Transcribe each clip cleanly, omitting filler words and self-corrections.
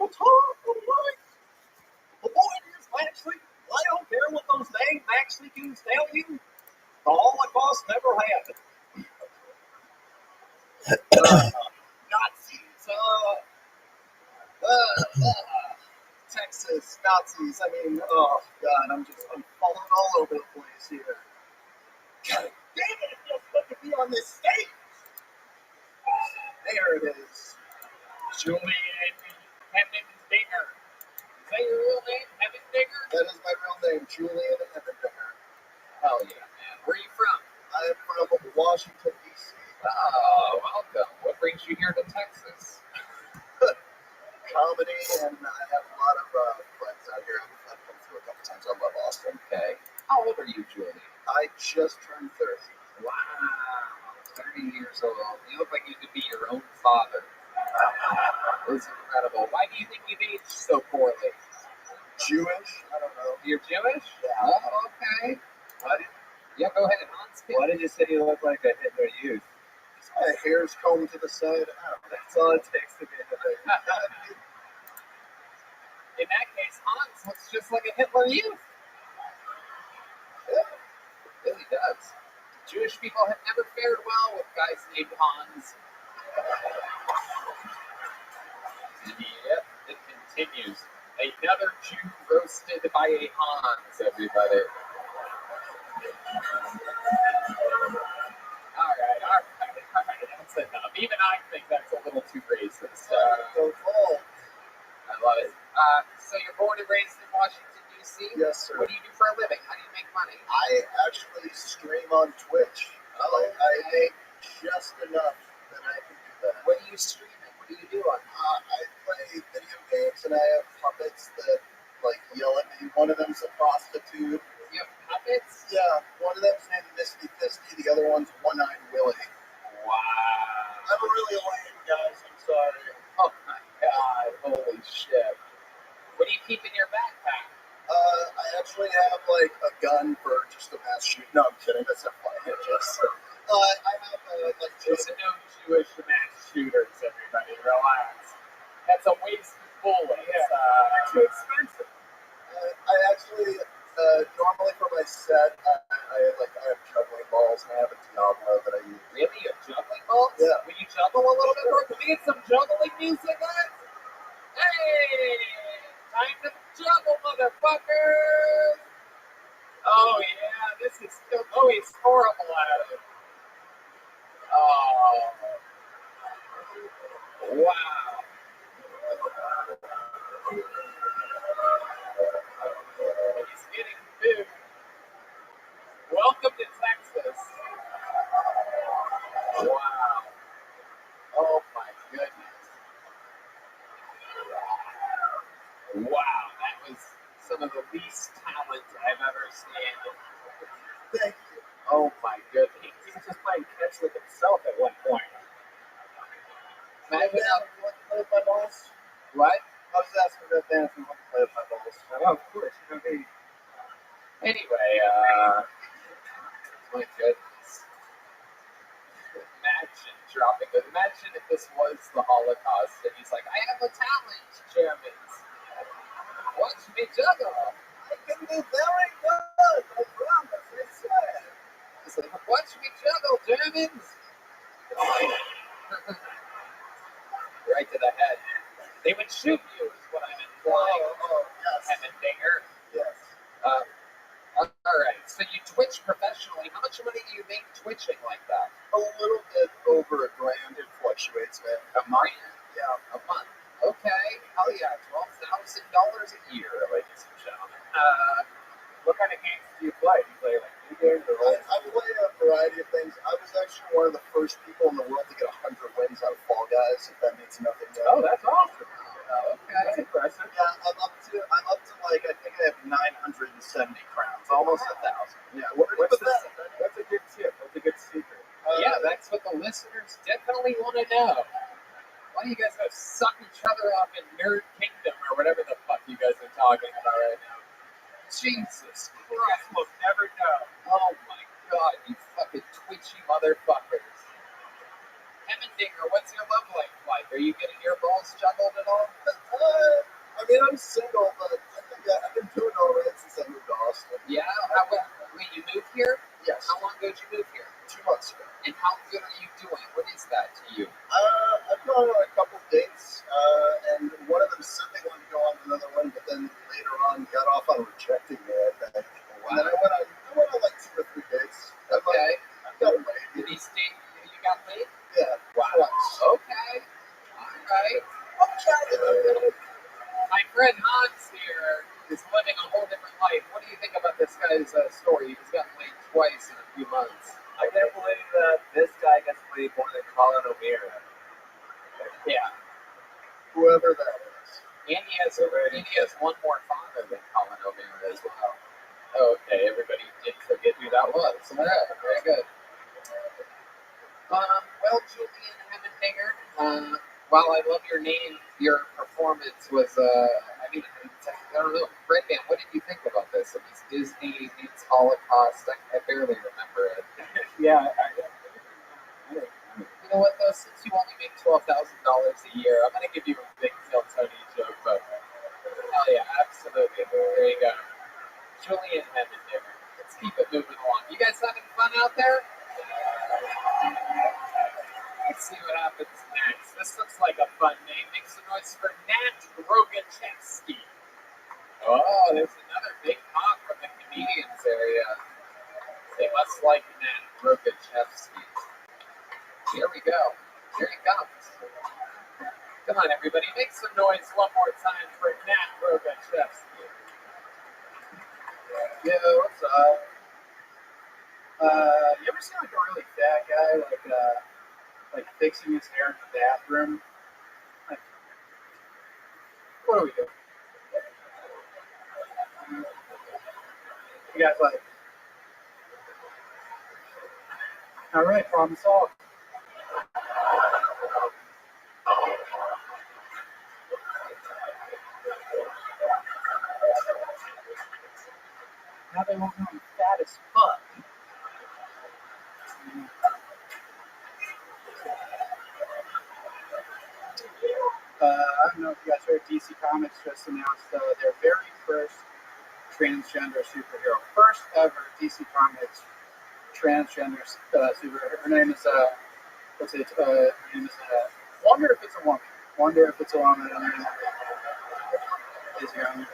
What's up? All right. The point is, actually, I don't care what those dang Mexicans tell you. The Holocaust never happened. Nazis, Texas, Nazis. I mean, oh, God, I'm falling all over the place here. God damn it, it feels good to be on this stage. There it is. Julian Hemmendinger. Is that your real name, Hemmendinger? That is my real name, Julian Hemmendinger. Hell yeah, man. Where are you from? I am from Washington, D.C. Oh, welcome. What brings you here to Texas? Comedy, and I have a lot of friends out here. I've come through a couple times. I love Austin. Okay. How old are you, Julian? I just turned 30. Wow. 30 years old. You look like you could be your own father. It's incredible. Why do you think you've aged so poorly? Jewish? I don't know. You're Jewish? Yeah. Oh, okay. Yeah, go ahead. Why did you say you look like a Hitler Youth? My hair's combed to the side. That's all it takes to be a Hitler Youth. In that case, Hans looks just like a Hitler Youth. Yeah. It really does. Jewish people have never fared well with guys named Hans. Yep, it continues. Another Jew roasted by a Hans, everybody. All right, that's enough. Even I think that's a little too racist. So cold. I love it. So you're born and raised in Washington, D.C.? Yes, sir. What do you do for a living? How do you make money? I actually stream on Twitch. I make just enough that I can do that. What are you streaming? What do you do on I play video games, and I have puppets that yell at me. One of them's a prostitute. You have puppets? Yeah, one of them's named Misty Fisty. The other one's One-Eyed Willie. Wow. I'm a really lame, guys. I'm sorry. Oh my God! Holy shit! What do you keep in your backpack? I actually have a gun for just a mass shoot. No, I'm kidding. That's not funny. I have There's no Jewish mass shooters, everybody. Relax. That's a wasted bullet. Yeah, they're too expensive. I actually normally for my set I have juggling balls, and I have a Diablo that I use. Really? You have juggling balls? Yeah. Will you juggle a little bit more? Can we get some juggling music, guys? Hey! Time to juggle, motherfuckers! Oh, yeah, this is still. Oh, he's horrible at it. Oh. Wow. He's getting food. Welcome to Texas. Wow. Oh my goodness. Wow, that was some of the least talent I've ever seen. Thank you. Oh my goodness. He was just playing catch with himself at one point. Imagine how. You want to play with my balls? What? I was asking that Dan if you want to play with my balls. Oh, of course. You know, Anyway, my goodness. Imagine if this was the Holocaust and he's like, I have a talent, Germans. Watch me juggle. I can do very good. I promise. I swear. He's like, watch me juggle, Germans. Right to the head. They would shoot you, is what I'm implying. Oh, yes. Hemmendinger. Yes. All right. So you Twitch professionally. How much money do you make twitching like that? A little bit over $1,000. It fluctuates, man. A month? Yeah. A month. Okay. Hell yeah. $12,000 a year, ladies and gentlemen. what kind of games do you play? Do you play like new games or what? I play a variety of things. I was actually one of the first people in the world to get 100 wins out of Fall Guys, if that means nothing to you. Oh, that's awesome. Okay. That's impressive. Yeah, I'm up to I think I have 970 crowns, almost 1,000. Yeah, What's pretty pathetic. a good tip? What's a good secret? Yeah, that's what the listeners definitely want to know. Why do you guys go suck each other up in Nerd Kingdom or whatever the fuck you guys are talking about right now? Jesus Christ. We'll never know. Oh my God, you fucking twitchy motherfuckers. Hemmendinger, what's your love life like? Are you getting your balls juggled at all? mean, I'm single, but I've been doing all right since I moved to Austin. Yeah? Wait, you moved here? Yes, How long ago did you move here? 2 months ago. And how good are you doing? What is that to you? I've gone on a couple dates, and one of them said they wanted to go on another one, but then later on got off on rejecting me, I think. And then I went on like 2 or 3 dates. Okay. I've got laid. Did he stay? You got laid? Yeah. Wow. Twice. Okay. All right. Okay. My friend Hans here is living a whole different life. What do you think about this guy's story? He's gotten laid twice in a few months. I can't believe that this guy gets laid more than Colin O'Meara. Yeah. Whoever that is. And he has one more father than Colin O'Meara as well. Okay, everybody did forget who that was. All right, very good. Well, Julian Hemmendinger, while I love your name, your performance was, I don't know, Red Band, what did you think about this? It was Disney meets Holocaust. I barely remember it. Yeah, You know what, though, since you only make $12,000 a year, I'm going to give you a big Phil Tony joke, but hell yeah, absolutely. There you go. Julian Hemmendinger. Let's keep it moving along. You guys having fun out there? Let's see what happens next. This looks like a fun name. Make some noise for Nat Rogachevsky. Oh, there's another big pop from the comedians area. They must like Nat Rogachevsky. Here we go. Here he comes. Come on, everybody. Make some noise one more time for Nat Rogachevsky. Yeah, what's up? You ever seen like a really fat guy like fixing his hair in the bathroom? Like, what are we doing? You guys like, all right, problem solved. Now they won't know I'm fat as fuck. I don't know if you guys heard DC Comics just announced their very first transgender superhero. First ever DC Comics transgender superhero. Her name is, her name is, wonder if it's a woman. Wonder if it's a woman. Her name is young.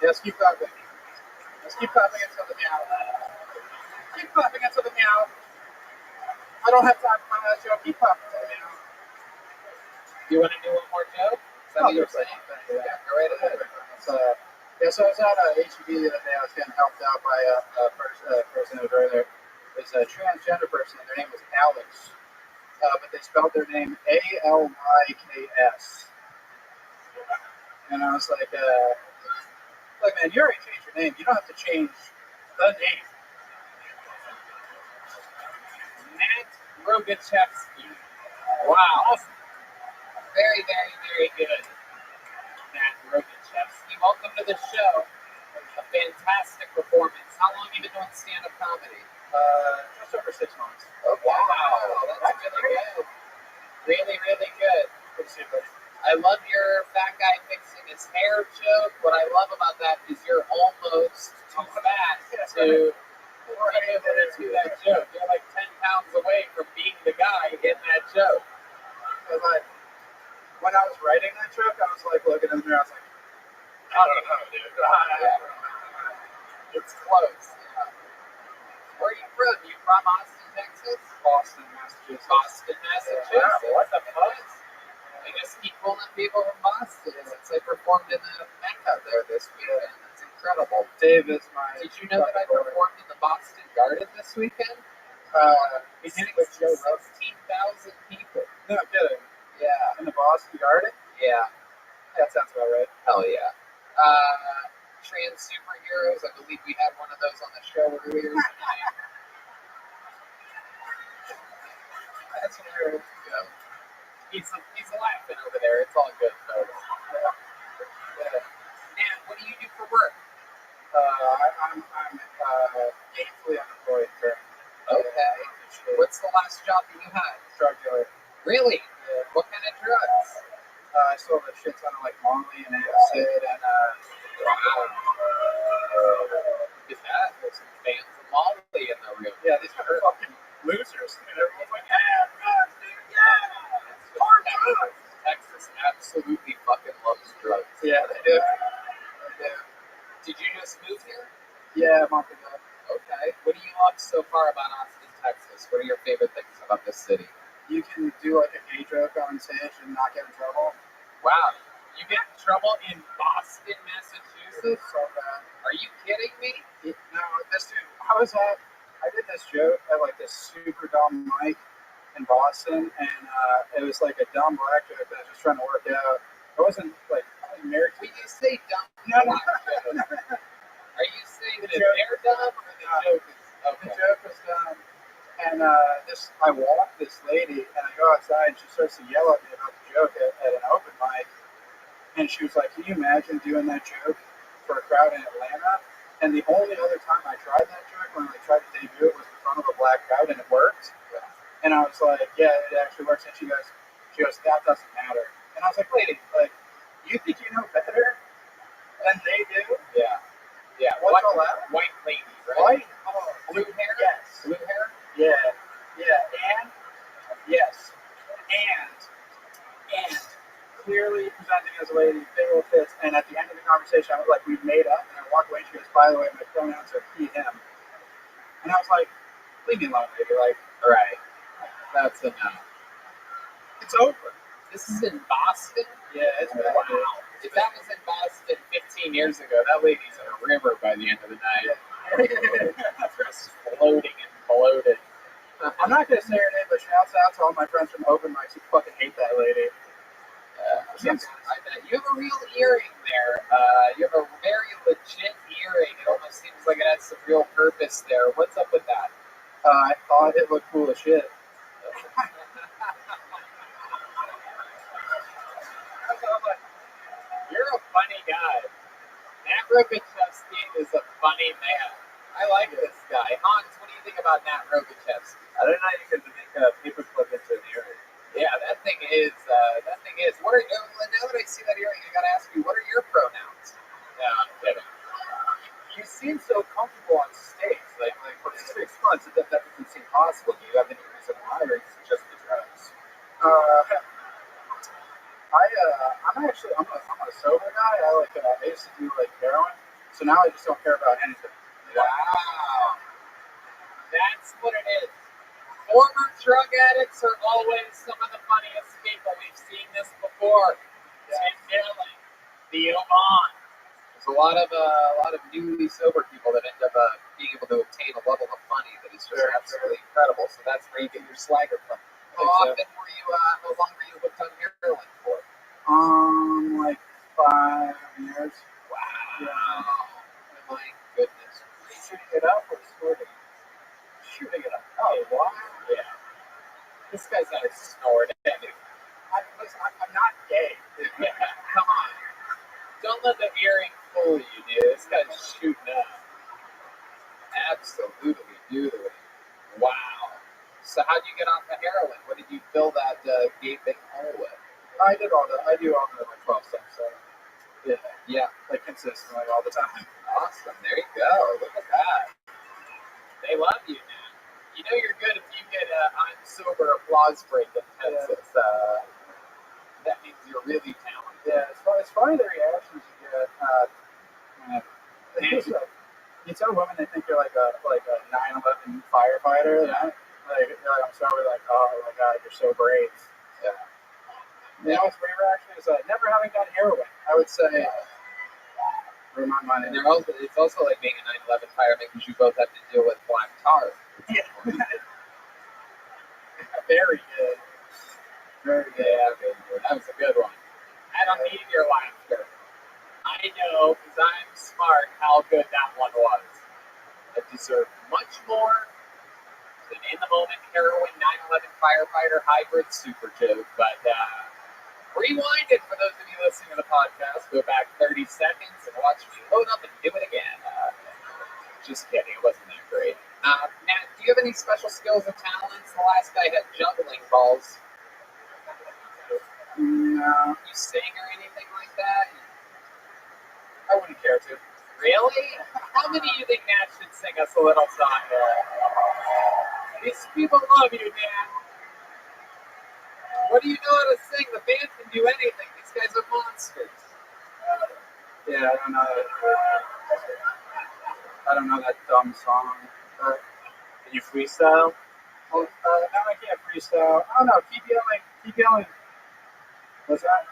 Yes, keep clapping. Let's keep clapping until the meow. Keep clapping until the meow. I don't have time for my last joke. Keep clapping until the meow. You want to do one more joke? Is that what you're saying? Yeah, go right ahead. So I was at HEB the other day. I was getting helped out by a person who was right there. It was a transgender person. Their name was Alex, but they spelled their name Alyks. And I was like, look, man, you already changed your name. You don't have to change the name. Nat Rogachevsky. Wow. Very, very, very good. Nat Rogachevsky. Welcome to the show. A fantastic performance. How long have you been doing stand-up comedy? Just over 6 months. Oh, wow. That's really good. Really, really good. I love your fat guy fixing his hair joke. What I love about that is you're almost too fat to be able to do that joke. You're like 10 pounds away from being the guy getting that joke. When I was writing that joke, I was like looking in the mirror. I was like, I don't know, dude. It's close. Yeah. Where are you from? You from Austin, Texas? Boston, Massachusetts. Boston, Massachusetts. Wow, what the fuck? I just keep pulling people from Boston since I performed in the Mecca there this weekend. That's incredible. Dave is my. Did you know that I performed in the Boston Garden this weekend? He did it with Joe Rogan. 16,000 people. No kidding. Yeah. In the Boston Garden? Yeah. That sounds about right. Hell yeah. Trans superheroes. I believe we had one of those on the show earlier tonight. That's hilarious. Yeah. He's laughing over there. It's all good, folks. Yeah. Nat, what do you do for work? I'm gainfully unemployed currently. Okay. What's the last job that you had? Drug dealer. Really? Yeah. Molly and acid and Wow. Is that? There's some fans of Molly in the room. yeah, these are fucking losers. And everyone's like, yeah, dude, yeah, It's hard just drugs. Texas absolutely fucking loves drugs. Yeah, they do. They do. Did you just move here? Yeah, a month ago. Okay. What do you love so far about Austin, Texas? What are your favorite things about this city? You can do like a gay joke on stage and not get in trouble. Wow. You get in trouble in Boston, Massachusetts? So bad. Are you kidding me? No, this dude, I did this joke at like this super dumb mic in Boston, and it was like a dumb black joke that I was just trying to work out. I wasn't married. When you say dumb, No. are you saying The that joke- they're dumb or the joke is The okay? joke was dumb, and I walk this lady, and I go outside, and she starts to yell at me about the joke at an open mic, and she was like, "Can you imagine doing that joke for a crowd in Atlanta?" And the only other time I tried that joke, when I tried to debut it, was in front of a black crowd, and it worked. And I was like, "Yeah, it actually works." And she goes, "That doesn't matter." And I was like, "Lady, like, you think you know better than they do?" Yeah. Yeah. What's all that? White lady, right? White? Oh, Blue hair? yes. Blue hair? Yeah. And yes. And clearly presenting as a lady, big old tits. And at the end of the conversation, I was like, "We made up." And I walked away. She goes, "By the way, my pronouns are he, him." And I was like, "Leave me alone, baby. Like, All right. That's enough. it's over." This is in Boston? Yeah, it's bad. Wow. If that was in Boston 15 years ago, that lady's in a river by the end of the night. Just floating and bloated. I'm not gonna say her name, but shouts out to all my friends from open mics who fucking hate that lady. I bet you have a real earring there. You have a very legit earring. It almost seems like it has some real purpose there. What's up with that? I thought it looked cool as shit. You're a funny guy. Nat Robichevsky is a funny man. I like this guy. Hans, what do you think about Nat Robichevsky? I didn't know you could make a paperclip into an earring. Yeah, that thing is. What are now that I see that earring, I gotta ask you, what are your pronouns? No, I'm kidding. You seem so comfortable on stage. Like for 6 months, that doesn't seem possible. Do you have any reason why, or is it just the drugs? I'm a sober guy. I used to do like heroin, so now I just don't care about anything. Wow. That's what it is. Former drug addicts are always some of the funniest people. We've seen this before. Tim Dillon, Theo Vaughn. There's a lot of newly sober people that end up being able to obtain a level of funny that is just absolutely incredible. So that's where you get your swagger from. How long were you hooked on heroin for? Like 5 years. Wow. Yeah. My goodness. Shooting it up or snorting? Shooting it up. Oh, wow. Yeah. This guy's not a snort. I'm not gay. Yeah, come on. Don't let the earring fool you, dude. This guy's shooting up. Absolutely beautiful. Wow. So how'd you get off the heroin? What did you fill that gaping hole with? I do all the like 12 steps. So Yeah. like consistently all the time. Awesome. There you go. Look at that. They love you, man. You know you're good if you get I'm sober applause break in Texas. That means you're really talented. Yeah, it's funny the reactions you get. You tell women they think you're like a 9/11 firefighter. Yeah. Like I'm sorry, like, oh my god, you're so brave. Yeah. You know what's braver actually is never having done heroin. I would say for my money. And it's also like being a 9/11 fireman because you both have to deal with black tar. Yeah. Very good. Very good. Yeah, that was a good one. I don't need your laughter. I know, because I'm smart, how good that one was. It deserved much more than in the moment heroin 9/11 firefighter hybrid super joke. But rewind it for those of you listening to the podcast. Go back 30 seconds and watch me load up and do it again. Just kidding, it wasn't that great. Matt, do you have any special skills or talents? The last guy had juggling balls. No. You sing or anything like that? that? I wouldn't care to. Really? How many do you think Nat should sing us a little song? These people love you, man. What do you know how to sing? The band can do anything. These guys are monsters. Yeah, I don't know that dumb song. Can you freestyle? No, I can't freestyle. I don't know. Keep yelling. Keep yelling. What's that?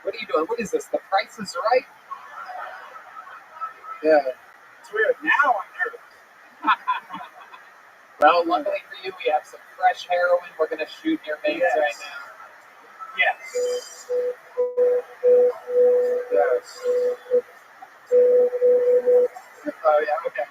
What are you doing? What is this? The Price is Right? Yeah. It's weird. Now I'm nervous. Well, luckily for you, we have some fresh heroin we're going to shoot in your veins right now. Yes. Yes. Oh, yeah, okay.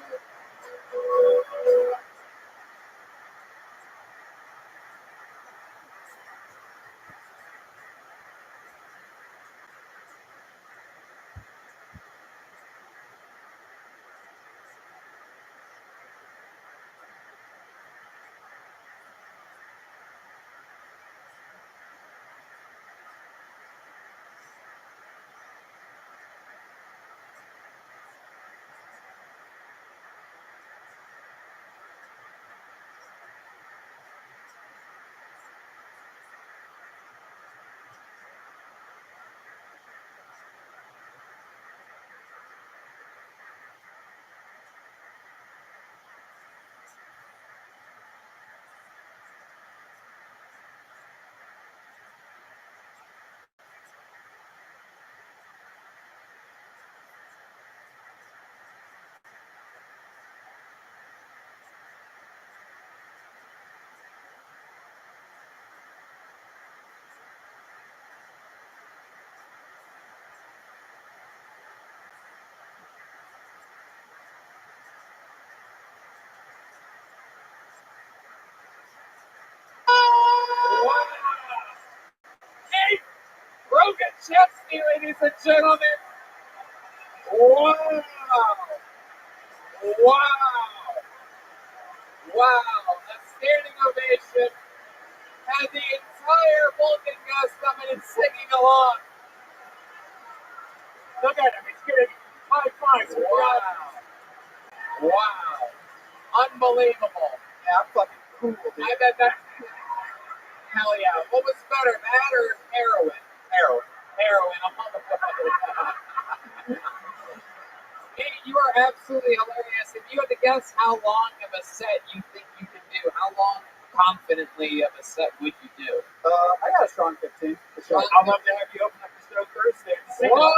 Wow! Hey, Broken Chesney, ladies and gentlemen. Wow! Wow! Wow! A standing ovation. Had the entire Vulcan Ghost coming and singing along. Look at him. He's getting high fives. Wow! Wow! Unbelievable. Yeah, I'm fucking cool, dude. I bet that. Hell yeah. What was better, that or heroin? Heroin. Heroin. I'm on the phone. Hey, you are absolutely hilarious. If you had to guess how long of a set you think you can do, how long confidently of a set would you do? I got a strong 15. Strong I'd love to have you open up the show Thursday and sing. Whoa!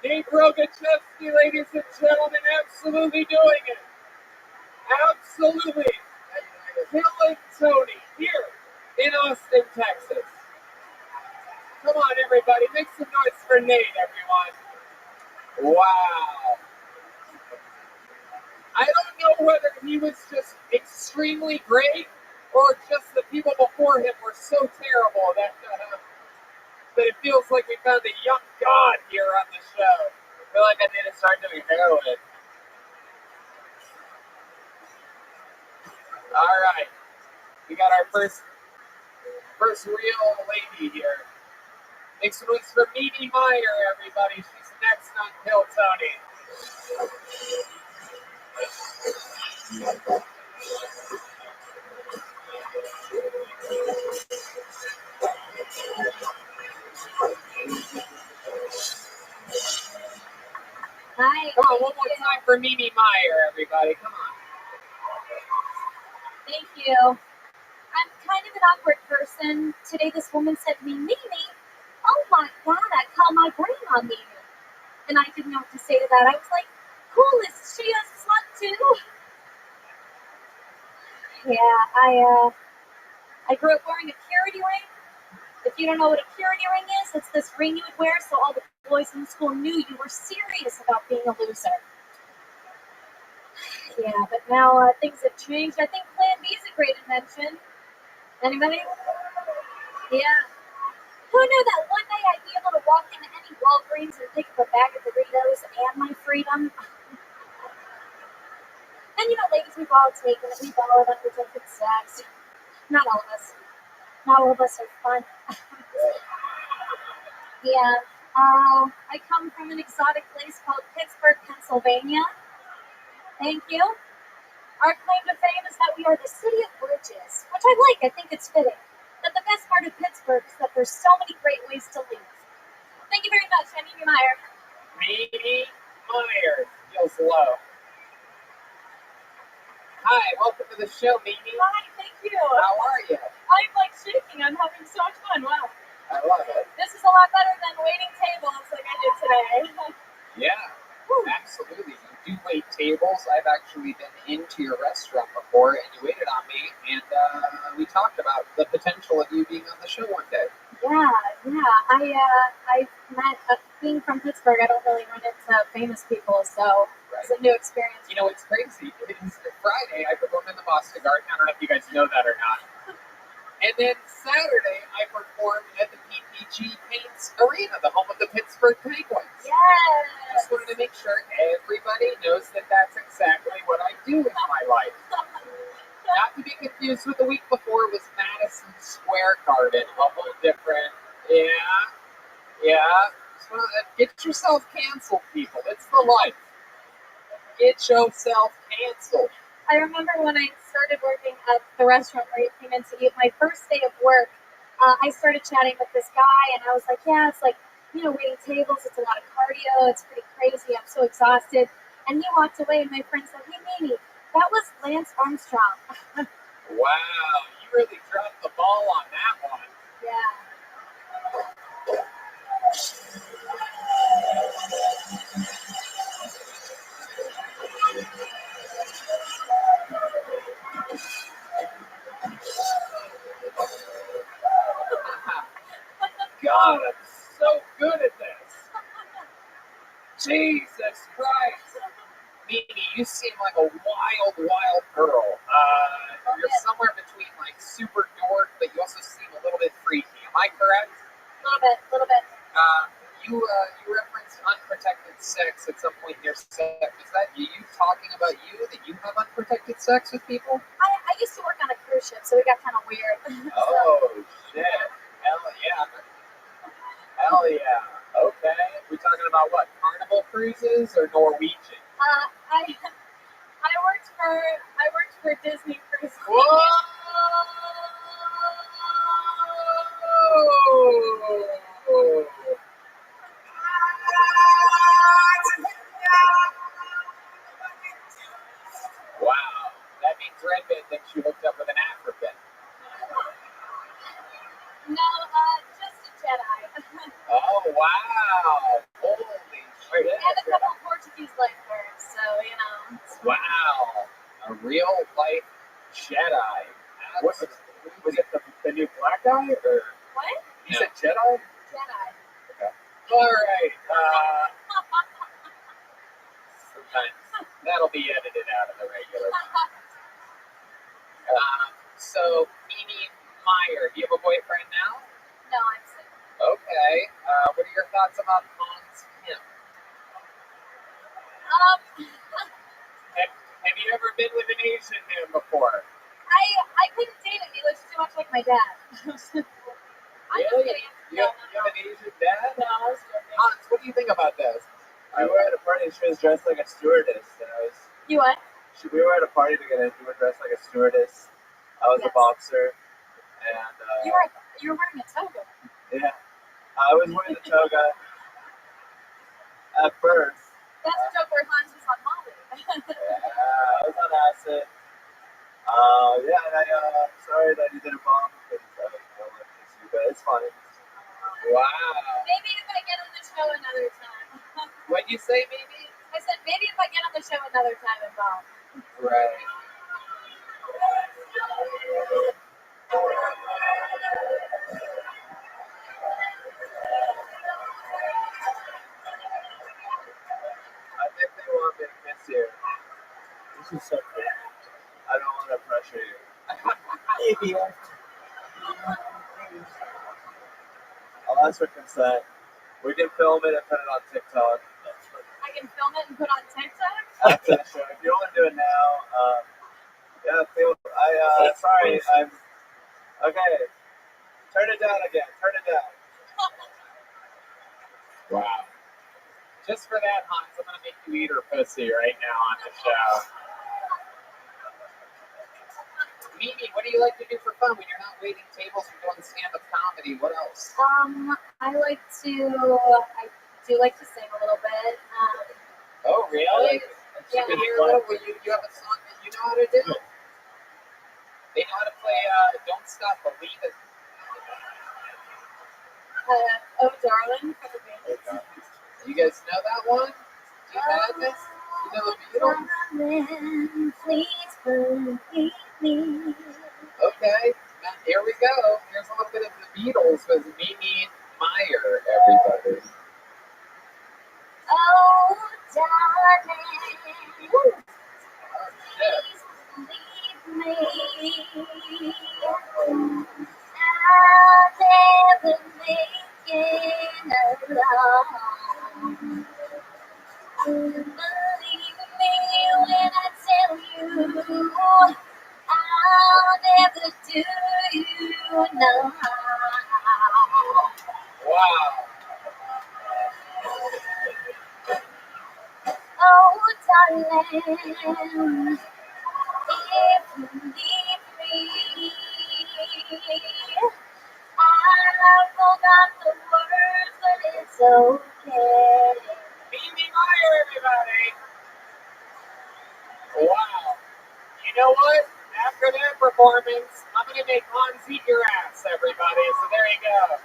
Dave Rogaczewski, ladies and gentlemen, absolutely doing it. Absolutely. Killing Tony here in Austin, Texas. Come on, everybody. Make some noise for Nate, everyone. Wow. I don't know whether he was just extremely great or just the people before him were so terrible that it feels like we found a young god here on the show. I feel like I need to start doing heroin. All right. We got our first real lady here. Make some noise for Mimi Meyer, everybody. She's next on Kill Tony. Hi. Come on, one more time for Mimi Meyer, everybody. Come on. Thank you. I'm kind of an awkward person. Today this woman said to me, Mimi, oh my god, I call my grandma Mimi. And I didn't know what to say to that. I was like, cool, is she a slut too? Yeah, I grew up wearing a purity ring. If you don't know what a purity ring is, it's this ring you would wear so all the boys in the school knew you were serious about being a loser. Yeah, but now things have changed. I think Plan B is a great invention. Anybody? Yeah. Who knew that one day I'd be able to walk into any Walgreens and pick up a bag of Doritos and my freedom? And you know, ladies, we've all taken it. We've all had unprotected sex. Not all of us. Not all of us are fun. Yeah. I come from an exotic place called Pittsburgh, Pennsylvania. Thank you. Our claim to fame is that we are the city of bridges, which I like. I think it's fitting. But the best part of Pittsburgh is that there's so many great ways to live. Thank you very much, Mimi Meyer. Mimi Meyer. Feels low. Hi, welcome to the show, Mimi. Hi, thank you. How are you? I'm like shaking. I'm having so much fun. Wow. I love it. This is a lot better than waiting tables like I did today. Yeah, absolutely. You do wait tables. I've actually been into your restaurant before, and you waited on me, and we talked about the potential of you being on the show one day. Yeah. I met, being from Pittsburgh, I don't really run into famous people, so it's a new experience. You know, it's crazy. It's Friday, I performed in the Boston Garden. I don't know if you guys know that or not. And then Saturday, I performed at the PPG Paints Arena, the home of the Pittsburgh Penguins. Yes. Just wanted to make sure everybody knows that that's exactly what I do with my life. Not to be confused with the week before was Madison Square Garden, a whole different, yeah. So get yourself canceled, people. It's the life. Get yourself canceled. I remember when I started working at the restaurant where you came in to eat, my first day of work, I started chatting with this guy, and I was like, yeah, it's like, waiting tables, it's a lot of cardio, it's pretty crazy, I'm so exhausted. And he walked away, and my friend said, hey, Mimi, that was Lance Armstrong. Wow, you really dropped the ball on that one. Yeah. God, I'm so good at this. Jesus Christ. Mimi, you seem like a wild, wild girl. You're somewhere between like super dork, but you also seem a little bit freaky. Am I correct? A little bit. You referenced unprotected sex at some point in your set. Is that you talking about you, that you have unprotected sex with people? I used to work on a cruise ship, so it got kind of weird. Oh, shit. Hell yeah. Hell yeah. Okay. We talking about what? Carnival cruises or Norwegian? I worked for Disney Cruise. Whoa! Wow. That means Redband thinks you hooked up with an African. No, just a Jedi. Oh, wow. Holy shit. And a couple of Portuguese lifeguards, so, Wow. A real life Jedi. Was it the new black guy, or What? you said Jedi? Jedi. All right. Sometimes that'll be edited out of the regular. So, Mimi Meyer, do you have a boyfriend now? No, I'm sick. Okay. What are your thoughts about Hans Kim? Have you ever been with an Asian man before? I couldn't date him. He looks too much like my dad. I'm just kidding. You have an Asian dad? No, I was joking. Hans, what do you think about this? We were at a party and she was dressed like a stewardess, and You what? we were at a party together and she was dressed like a stewardess. I was a boxer, and You were wearing a toga. yeah, I was wearing the toga at first. That's a joke where Hans was on Molly. I was on acid. Yeah, and sorry that you didn't bomb because I don't want to kiss you, but it's fine. Wow. Maybe if I get on the show another time. What'd you say, Mimi? I said maybe if I get on the show another time and bomb. Right. I think they want me to kiss you. This is so cool. I don't want to pressure you. I'll ask for consent. We can film it and put it on TikTok. I can film it and put on TikTok? After the show. If you want to do it now, yeah, sorry, I'm, okay. Turn it down again. Turn it down. Wow. Just for that, Hans, I'm going to make you eat her pussy right now on the show. Mimi, what do you like to do for fun when you're not waiting tables and doing stand-up comedy? What else? I do like to sing a little bit. Oh, really? Yeah. Can you hear a little? You have a song that you know how to do? They know how to play Don't Stop Believin'. Oh, darling, for the Beatles. You guys know that one? Do you know this? You know the Beatles? Darling, please believe me. Okay, now here we go. Here's a little bit of the Beatles with Mimi Meyer, everybody. Oh, darling, Shit. please believe me. I'll never make it alone. Believe me when I tell you I'll never do you no harm. Wow. Oh, darling, if you need me, I forgot the words, but it's okay. Mimi Meyer, everybody. Wow. You know what? After that performance, I'm going to make Hans eat your ass, everybody. So there you go.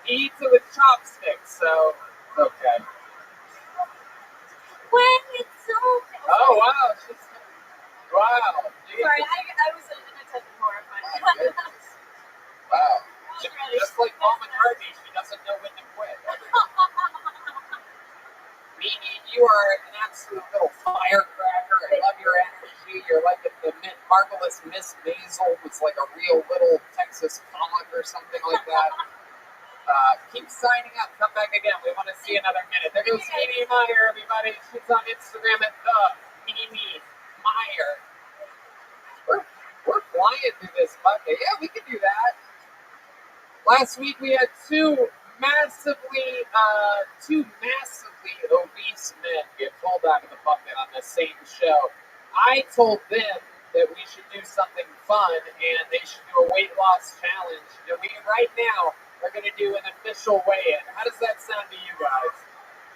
He eats it with chopsticks, so it's okay. When it's okay. Oh, wow. Wow. Sorry, I was inattentive more of mine. My goodness. Wow. Really? Just like Paul McCartney, she doesn't know when to quit. Mimi, you are an absolute little firecracker. I love your energy. You're like if the marvelous Miss Maisel was like a real little Texas comic or something like that. Keep signing up. Come back again. We want to see another minute. There goes Mimi Meyer, everybody. She's on Instagram at the Mimi Meyer. We're flying through this bucket. Yeah, we can do that. Last week we had two massively obese men get pulled out of the bucket on the same show. I told them that we should do something fun and they should do a weight loss challenge. And we right now are going to do an official weigh-in. How does that sound to you guys?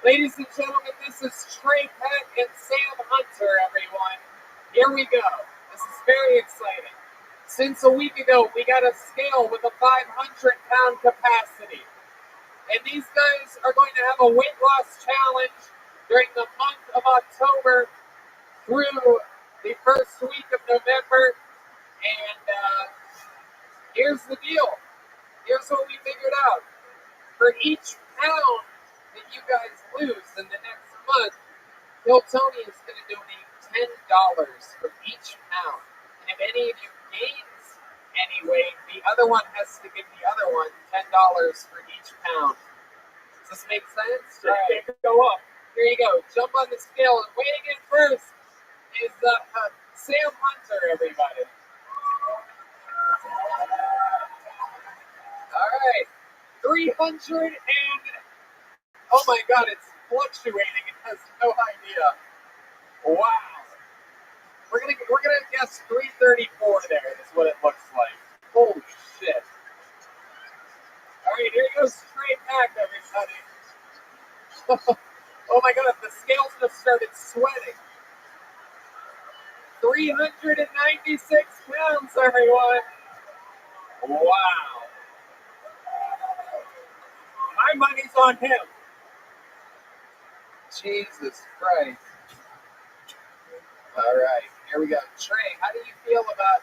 Ladies and gentlemen, this is Trey Peck and Sam Hunter, everyone. Here we go. This is very exciting. Since a week ago, we got a scale with a 500-pound capacity. And these guys are going to have a weight loss challenge during the month of October through the first week of November. And here's the deal. Here's what we figured out. For each pound that you guys lose in the next month, Bill Tony is going to donate $10 for each pound. And if any of you gains any weight, the other one has to give the other one $10 for each pound. Does this make sense? All right, go up. Here you go. Jump on the scale. And weighing in first is Sam Hunter, everybody. All right. 300 and... Oh my God, it's fluctuating. It has no idea. Wow. We're gonna guess 334 there is what it looks like. Holy shit. All right, here goes Trey Pack, everybody. Oh my God, the scales just started sweating. 396 pounds, everyone. Wow. My money's on him. Jesus Christ. All right, here we go. Trey, how do you feel about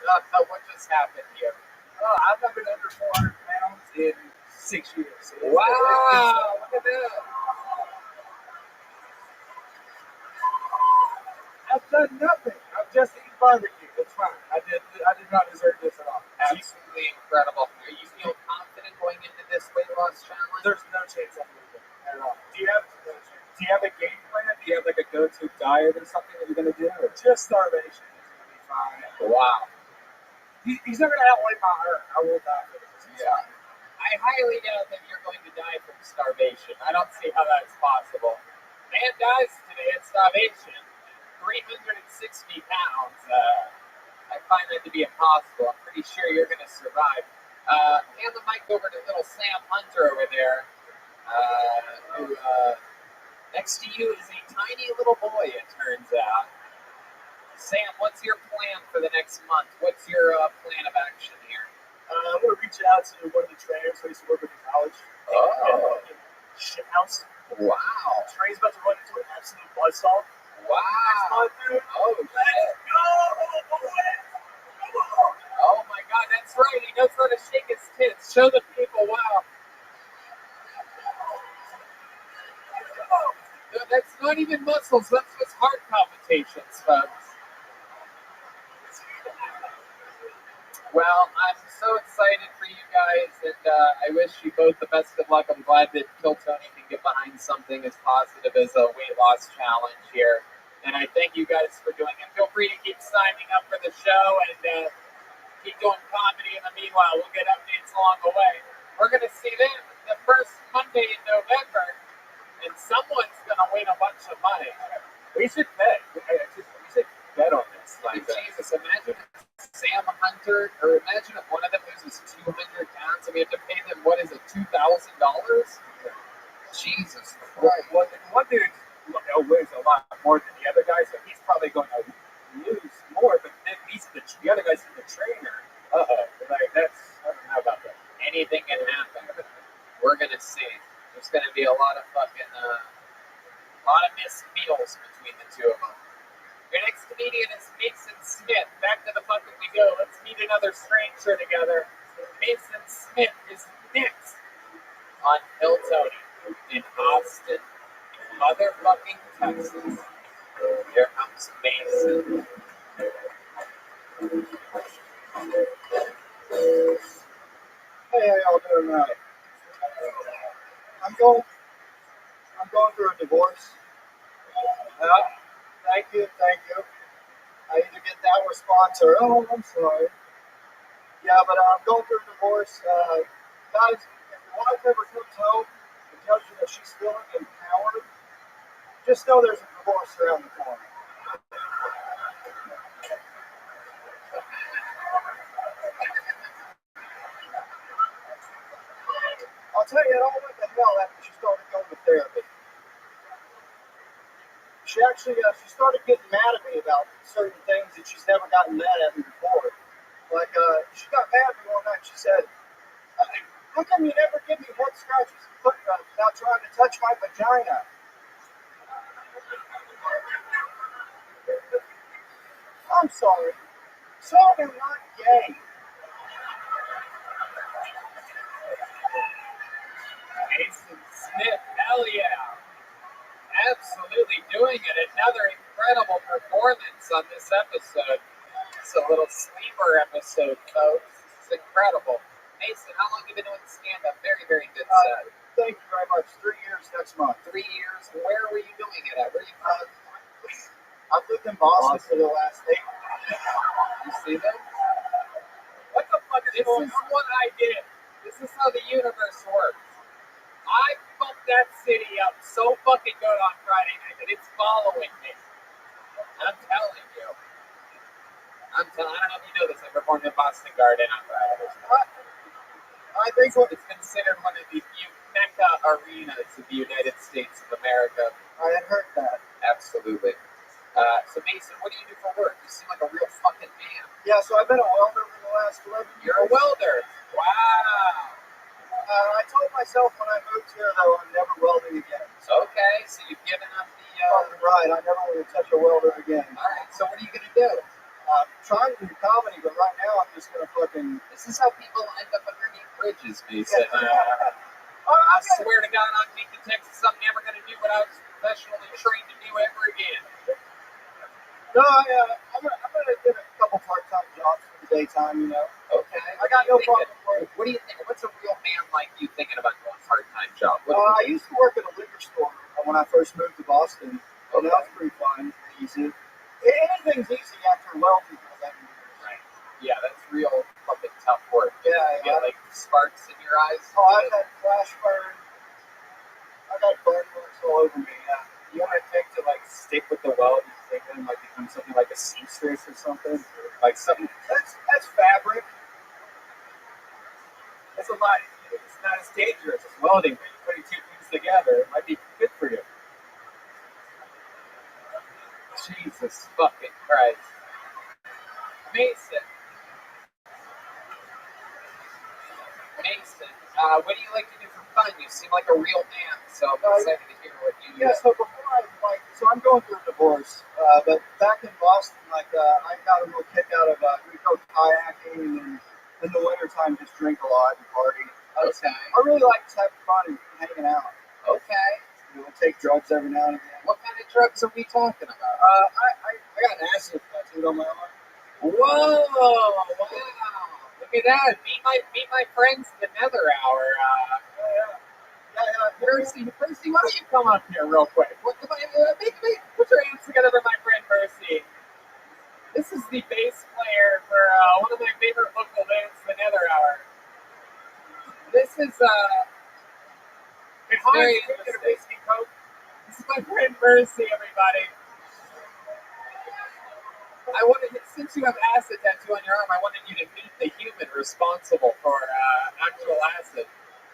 what just happened here? I've not been under 400 pounds in 6 years. Wow, look at that. I've done nothing. I've just eaten barbecue. It's fine. I did not deserve this at all. Absolutely incredible. Do you feel confident going into this weight loss challenge? There's no chance I'm losing at all. Do you have a game plan? Do you have like a go-to diet or something that you're gonna do? Or just starvation is gonna be fine. Wow. He's not gonna outweigh my heart. I will die for this. Yeah. I highly doubt that you're going to die from starvation. I don't see how that's possible. Man dies today at starvation. 360 pounds. I find that to be impossible. I'm pretty sure you're going to survive. Hand the mic over to little Sam Hunter over there, who next to you is a tiny little boy, it turns out. Sam, what's your plan for the next month? What's your plan of action here? I'm going to reach out to one of the trainers who used to work with the college. Oh. Shit house. Wow. Train's about to run into an absolute buzzsaw. Wow. Next month, dude. Oh, shit. Let's go! Oh, my God, that's right. He knows how to shake his tits. Show the people, wow. No, that's not even muscles. That's just heart palpitations, folks. Well, I'm so excited for you guys, and I wish you both the best of luck. I'm glad that Kill Tony can get behind something as positive as a weight loss challenge here. And I thank you guys for doing it. Feel free to keep signing up for the show and keep doing comedy in the meanwhile. We'll get updates along the way. We're going to see them the first Monday in November, and someone's going to win a bunch of money. We should bet. We should bet on this. Like, Jesus, imagine Sam Hunter, or imagine if one of them loses 200 pounds and we have to pay them, what is it, $2,000? Jesus Christ. Well, one dude weighs a lot more than the other guy, so he's probably going to lose more, but at least the other guy's the trainer. Like, that's, I don't know about that. Anything can happen. We're going to see. There's going to be a lot of fucking, a lot of missed meals between the two of them. Your next comedian is Mason Smith. Back to the fucking we go. Let's meet another stranger together. Mason Smith is next on Kill Tony in Austin, motherfucking Texas. Here comes Mason. Hey, how y'all doing tonight? I'm going through a divorce. Thank you. I either get that response or, oh, I'm sorry. Yeah, but I'm going through a divorce. Guys, if your wife ever comes home and tells you that she's feeling empowered, just know there's a divorce around the corner. I'll tell you, it all went to hell after she started going to therapy. She actually, she started getting mad at me about certain things that she's never gotten mad at me before. Like, she got mad at me one night. She said, how come you never give me head scratches and foot rubs without trying to touch my vagina? I'm sorry. So I'm not gay. Mason Smith, hell yeah. Absolutely doing it. Another incredible performance on this episode. It's a little sleeper episode, folks. This is incredible. Mason, how long have you been doing stand-up? Very, very good set. Thank you very much. 3 years next month. 3 years. Where were you doing it at? Where are you from? I've lived in Boston for the last 8 years. You see them? What the fuck is This going is on? what I did. This is how the universe works. I fucked that city up so fucking good on Friday night that it's following me. I'm telling you. I don't know if you know this. I performed in Boston Garden on Friday. I think what It's considered one of the mecca arenas of the United States of America. I had heard that. Absolutely. So Mason, what do you do for work? You seem like a real fucking man. Yeah, so I've been a welder for the last 11 years. You're a welder. Wow. I told myself when I moved here, though, I'm never welding again. Okay, so you've given up the. Fucking right, I never want to touch a welder again. All right, so what are you gonna do? I'm trying to do comedy, but right now I'm just gonna fucking. This is how people end up underneath bridges, Mason. I I swear to God, I'm making Texas. I'm never gonna do what I was professionally trained to do ever again. No, I'm gonna get a couple part-time jobs for the daytime, you know. Okay. I got no problem with it. What do you think? What's a real man like you thinking about doing a part-time job? I used to work at a liquor store when I first moved to Boston, and that was pretty fun, pretty easy. Anything's easy after welding for 11 years. Right. Yeah, that's real fucking tough work. Yeah, You get like sparks in your eyes. Oh, I've had flash burn. I got burn marks all over me. Yeah. You ever think to like stick with the weld and think it might become something like a seamstress or something? Like something That's fabric. that's a lot. It's not as dangerous as welding, but you're putting two things together. It might be good for you. Jesus fucking Christ. Mason. Mason, what do you like to do for fun? You seem like a real man, so I'm excited to hear what you Yeah, so before I'm going through a divorce, but back in Boston, I got a little kick out of, we go kayaking and in the wintertime just drink a lot and party. Okay. I really like just having fun and hanging out. Okay. You know, take drugs every now and again. What kind of drugs are we talking about? I got an acid tattooed on my arm. Whoa! Wow! Look at that. Meet my friends in the Nether Hour. Percy, why don't you come up here real quick? Put your hands together for my friend Percy. This is the bass player for one of my favorite local bands, the Nether Hour. This is it's very interesting. This is my friend Percy, everybody. I wanted, since you have acid tattoo on your arm, I wanted you to meet the human responsible for actual acid.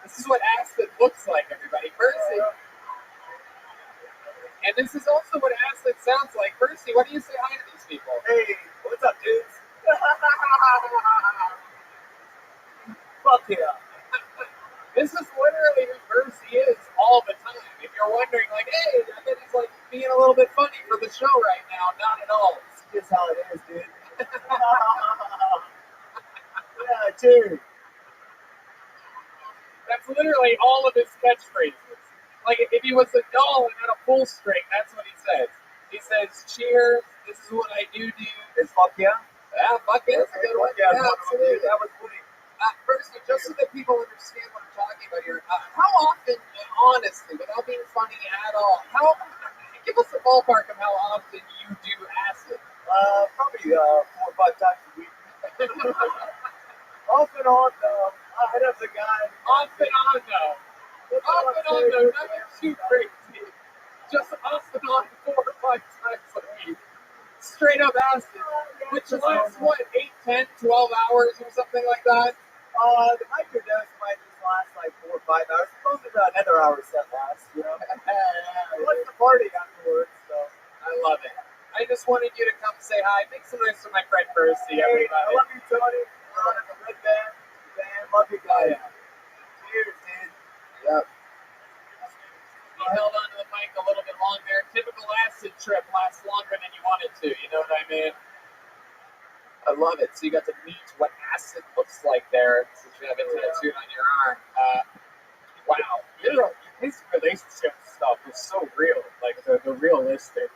This is what acid looks like, everybody. Percy. And this is also what acid sounds like. Percy, why do you say hi to these people? Hey, what's up, dudes? Fuck yeah. This is literally who Percy is all the time. If you're wondering, like, hey, I bet he's like being a little bit funny for the show right now. Not at all. It's just how it is, dude. Yeah, dude. That's literally all of his catchphrases. Like, if he was a doll and had a pull string, that's what he says. He says, cheers, this is what I do. It's fuck yeah. Yeah, fuck it. That's a good one. Yeah, absolutely. That was funny. First, just so that people understand what I'm talking about here, how often, honestly, without being funny at all, give us a ballpark of how often you do acid. Probably 4 or 5 times a week. Off and on, though. I hit up the guy. Off and on, though. Off and on, though. Nothing too crazy. Just off and on 4 or 5 times a week. Straight up acid. Which lasts, what, 8, 10, 12 hours or something like that? The microdose might just last like 4 or 5 hours. Most of the another hours that lasts, you know. What's the party afterwards? So I love it. I just wanted you to come say hi. Make some noise for my friend Percy, everybody. I love you, Tony. You're running the red band. Love you guys. Cheers, dude. Yep. He held on to the mic a little bit long there. Typical acid trip lasts longer than you want it to. You know what I mean? I love it. So you got to meet what acid looks like there, since you have it tattooed on your arm. Wow. His relationship stuff was so real. Like the realistic,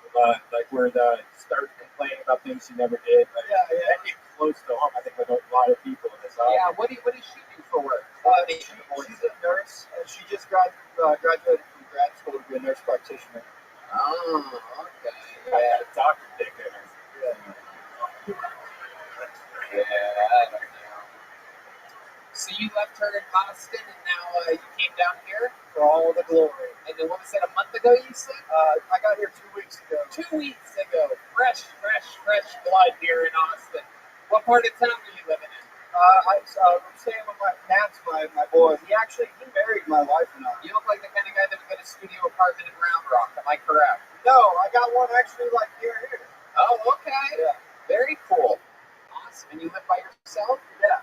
like where the start complaining about things you never did. Like, that hit close to home. I think with a lot of people in this album. Yeah. What does she do for work? She's a nurse, and she just graduated from grad school to be a nurse practitioner. Oh, okay. Yeah, doctor dick in her. Yeah, I don't know. So you left her in Boston, and now you came down here? For all the glory. And then what was that, a month ago you said? I got here 2 weeks ago. 2 weeks ago. Fresh blood here in Austin. What part of town are you living in? I'm staying with Matt's my boy. He married my wife and I. You look like the kind of guy that would get a studio apartment in Round Rock. Am I correct? No, I got one actually like near here. Oh, okay. Yeah. Very cool. Awesome. And you live by yourself? Yeah.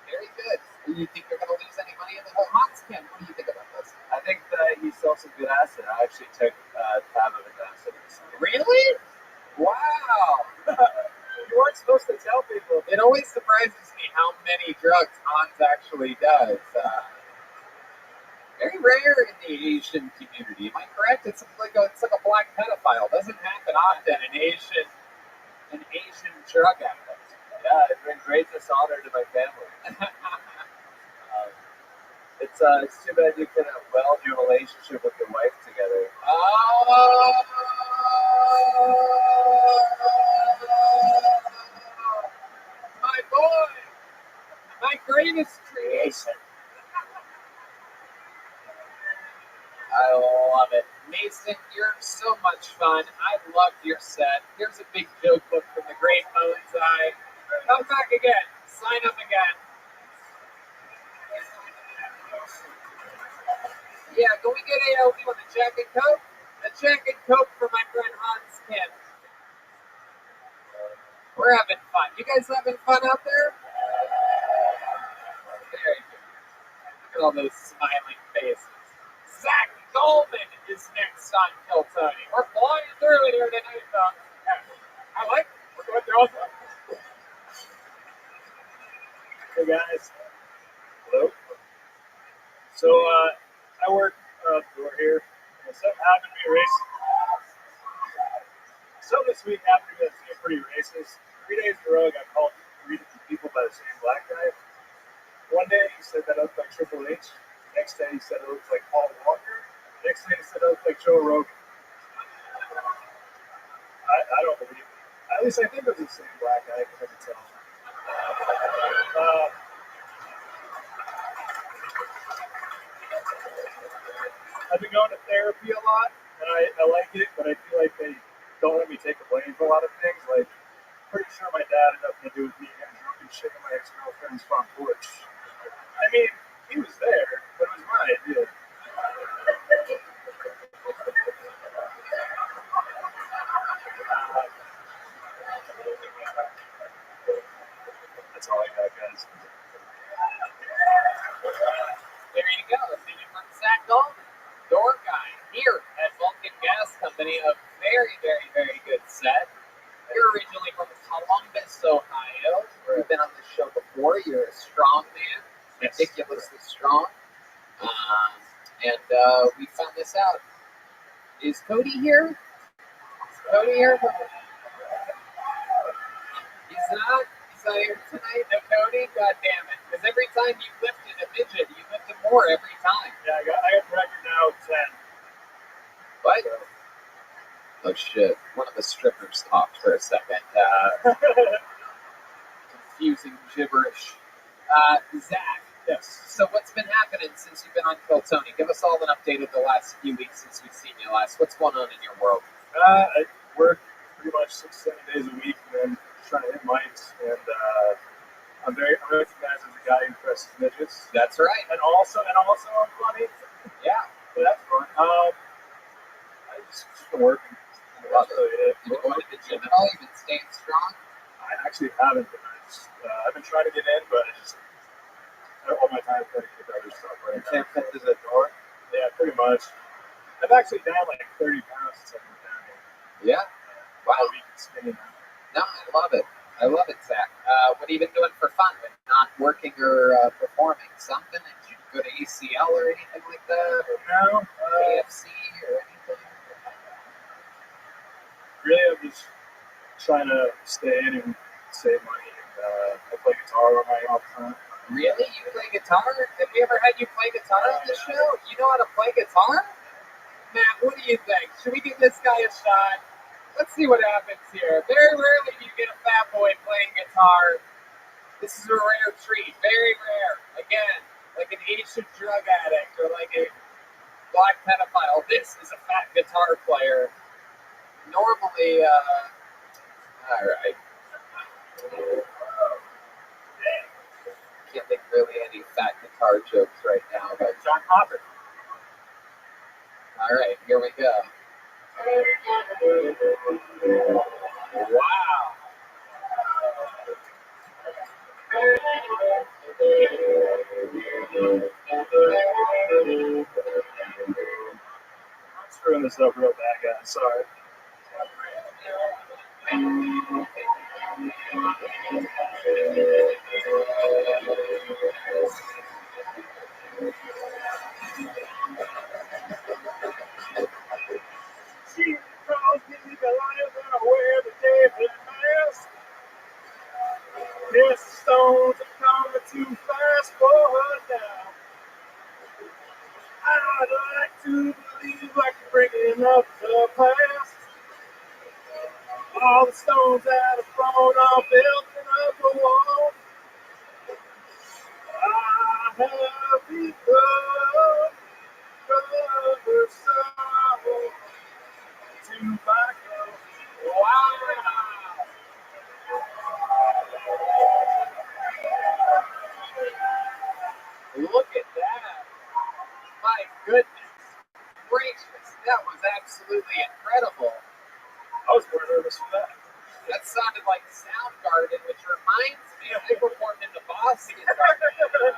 Very good. Do you think you're going to lose any money in the whole Hots camp? What do you think about this? I think that he sells some good acid. I actually took tab of his acid. Really? Wow. You weren't supposed to tell people. It always surprises me how many drugs Hans actually does. Very rare in the Asian community. Am I correct? It's like a black pedophile. It doesn't happen often. An Asian drug addict. Yeah, it's been great dishonor to my family. It's too bad you couldn't weld your relationship with your wife together. Oh, my boy. my greatest creation. I love it. Mason, you're so much fun. I loved your set. Here's a big joke book from the great Eye. Come back again. Sign up again. Yeah, can we get ALD with a Jack and Coke? A Jack and Coke for my friend Hans Kim. We're having fun. You guys having fun out there? Very good. Look at all those smiling faces. Zach Goldman is next on Kill Tony. We're flying through it here tonight, though. I like it. We're going through all the... Hey guys. Hello. So I work outdoor here. And something happened to me racing. Something this week happened to me that's pretty racist. 3 days in a row I got called 3 different people by the same black guy. One day he said that I looked like Triple H. The next day he said it looked like Paul Walker. The next day he said it looked like Joe Rogan. I don't believe it. At least I think it was the same black guy. I can never tell. I've been going to therapy a lot, and I like it, but I feel like they don't let me take the blame for a lot of things. Like, pretty sure my dad had nothing to do with me getting drunk and shit in my ex-girlfriend's front porch. I mean, he was there, but it was my idea. That's all I got, guys. There you go. Opinion from Zach Goldman, door guy here at Vulcan Gas Company. A very, very, very good set. You're originally from Columbus, Ohio. You've been on this show before. You're a strong man, ridiculously strong. And we found this out. Is Cody here? Is Cody here? He's not. He's not here tonight. No Cody. God damn it! Because every time you lifted a midget, you lifted more every time. Yeah, I got the record now, 10. What? Oh shit! One of the strippers talked for a second. Confusing gibberish. Zach. Yes. So what's been happening since you've been on Kill Tony? Give us all an update of the last few weeks since we've seen you last. What's going on in your world? I work pretty much 6-7 days a week, and then trying to hit mics. And I'm recognized as a guy who presses midgets. That's right. And also I'm funny. Yeah. So that's fun. I just been working. That's really it. You been going to the gym at all? You've been staying strong? I actually haven't been. I've been trying to get in, but all my time is dedicated to other stuff right now. Can't fit through the door? Yeah, pretty much. I've actually down like 30 pounds since I've been down here. Yeah. Wow. I'll be skinny now. No, I love it. I love it, Zach. What have you been doing for fun when not working or performing? Something? Did you go to ACL or anything like that? Or No. AFC or anything? Really, I'm just trying to stay in and save money. And I play guitar on my off time. Really? You play guitar? Have we ever had you play guitar on the show? You know how to play guitar? Matt, what do you think? Should we give this guy a shot? Let's see what happens here. Very rarely do you get a fat boy playing guitar. This is a rare treat. Very rare. Again, like an Asian drug addict or like a black pedophile. This is a fat guitar player. Normally, all right. Can't think really any fat guitar jokes right now, but John Hopper. all right, here we go. Wow. I'm screwing this up real bad, guys. Sorry. She calls me the lions and I wear the deadly mask. Yes, the stones are coming too fast for her now. I'd like to believe I can bring up the past. All the stones that have thrown are built up a wall. garden, which reminds me, I performed in the Boston garden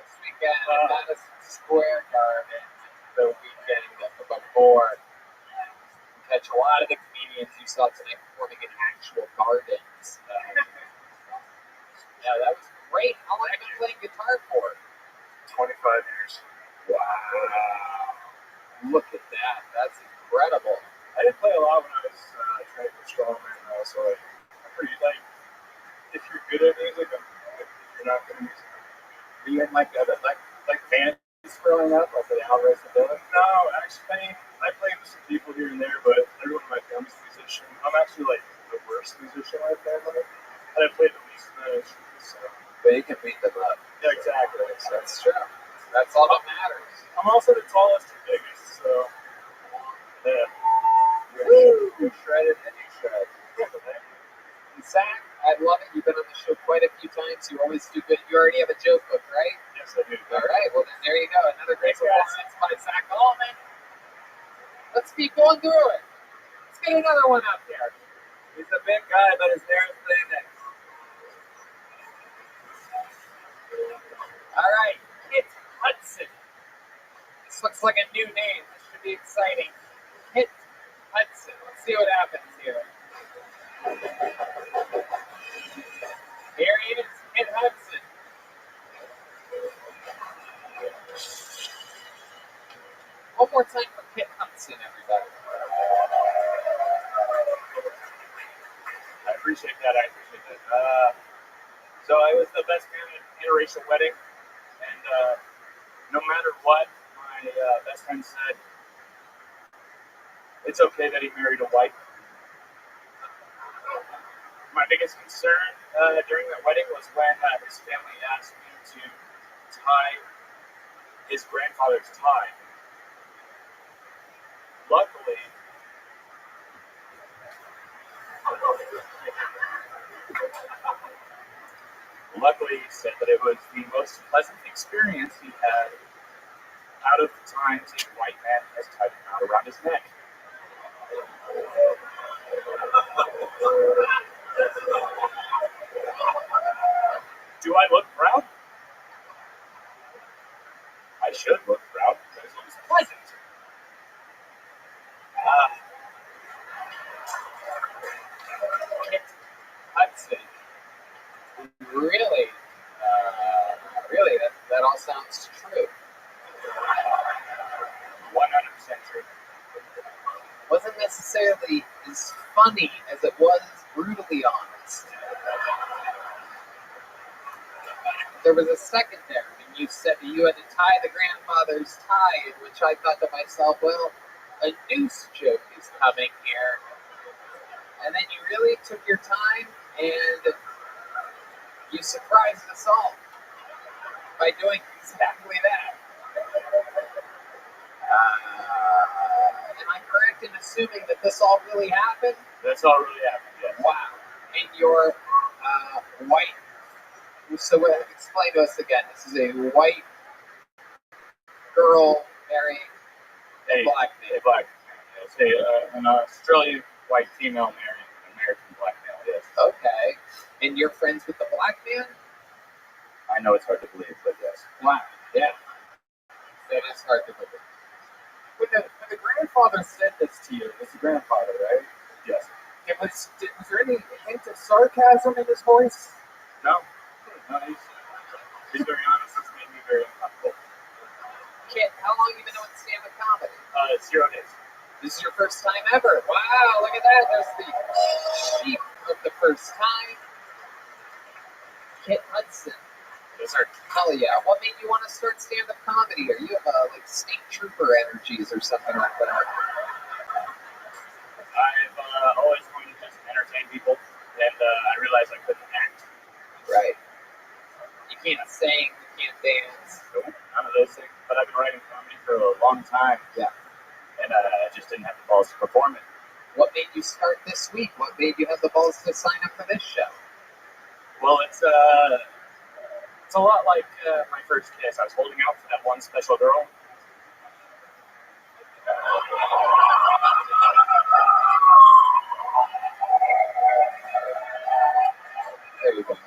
this weekend at Madison Square Garden the weekend before. Catch a lot of the comedians you saw tonight performing in actual gardens. Yeah, that was great. How long have you been playing guitar for? 25 years. Wow. Look at that. That's incredible. I didn't play a lot when I was training for strongman, so I'm pretty, like, if you're good at music, I'm good. If you're not good at music, Were you in like bands growing up, like the Alvarez and Billy? no, actually, I played with some people here and there, but everyone in my family's a musician. I'm actually like the worst musician in my family, and I played the least instruments. So. But you can beat them up. Yeah, exactly. So. That's true. That's all that matters. I'm also the tallest and biggest, so yeah. Woo! You're shredded and you shred. And Zach, I love it. You've been on the show quite a few times. You always do good. You already have a joke book, right? Yes, I do. All right. Well, then there you go. Another great performance by Zach Allman. Let's keep going through it. Let's get another one up here. He's a big guy, but his hair is thin. All right, Kit Hudson. This looks like a new name. This should be exciting. Kit Hudson. Let's see what happens here. Here he is, Kit Hudson. One more time for Kit Hudson, everybody. I appreciate that. So I was the best man at an interracial wedding, and no matter what, my best friend said, it's okay that he married a white. My biggest concern during that wedding was when his family asked me to tie his grandfather's tie. Luckily, he said that it was the most pleasant experience he had out of the times a white man has tied a knot around his neck. Do I look proud? I should look proud because it was pleasant. Kit Hudson. Really? Really? That all sounds true. 100% true. Wasn't necessarily as funny as it was brutally honest. There was a second there when you said that you had to tie the grandfather's tie, in which I thought to myself, well, a noose joke is coming here. And then you really took your time and you surprised us all by doing exactly that. Am I correct in assuming that this all really happened? That's all really happened, yes. Wow. And your white, so explain to us again, this is a white girl marrying a black man. A black man. It's an Australian white female marrying an American black male, yes. Okay. And you're friends with the black man? I know it's hard to believe, but yes. Wow. Yeah. That is hard to believe. When the grandfather said this to you, it was the grandfather, right? Yes. Was there any hint of sarcasm in his voice? No. No, he's very honest. It's made me very uncomfortable. Kit, how long have you been doing stand-up comedy? 0 days. This is your first time ever. Wow, look at that. There's the sheep of the first time. Kit Hudson. Yes, sir. Hell yeah. What made you want to start stand-up comedy? Are you like state trooper energies or something like that? I've always wanted to just entertain people, and I realized I couldn't act. Right. You can't sing, you can't dance. Nope, none of those things. But I've been writing comedy for a long time. Yeah. And I just didn't have the balls to perform it. What made you start this week? What made you have the balls to sign up for this show? Well, it's a lot like my first kiss. I was holding out for that one special girl. everything.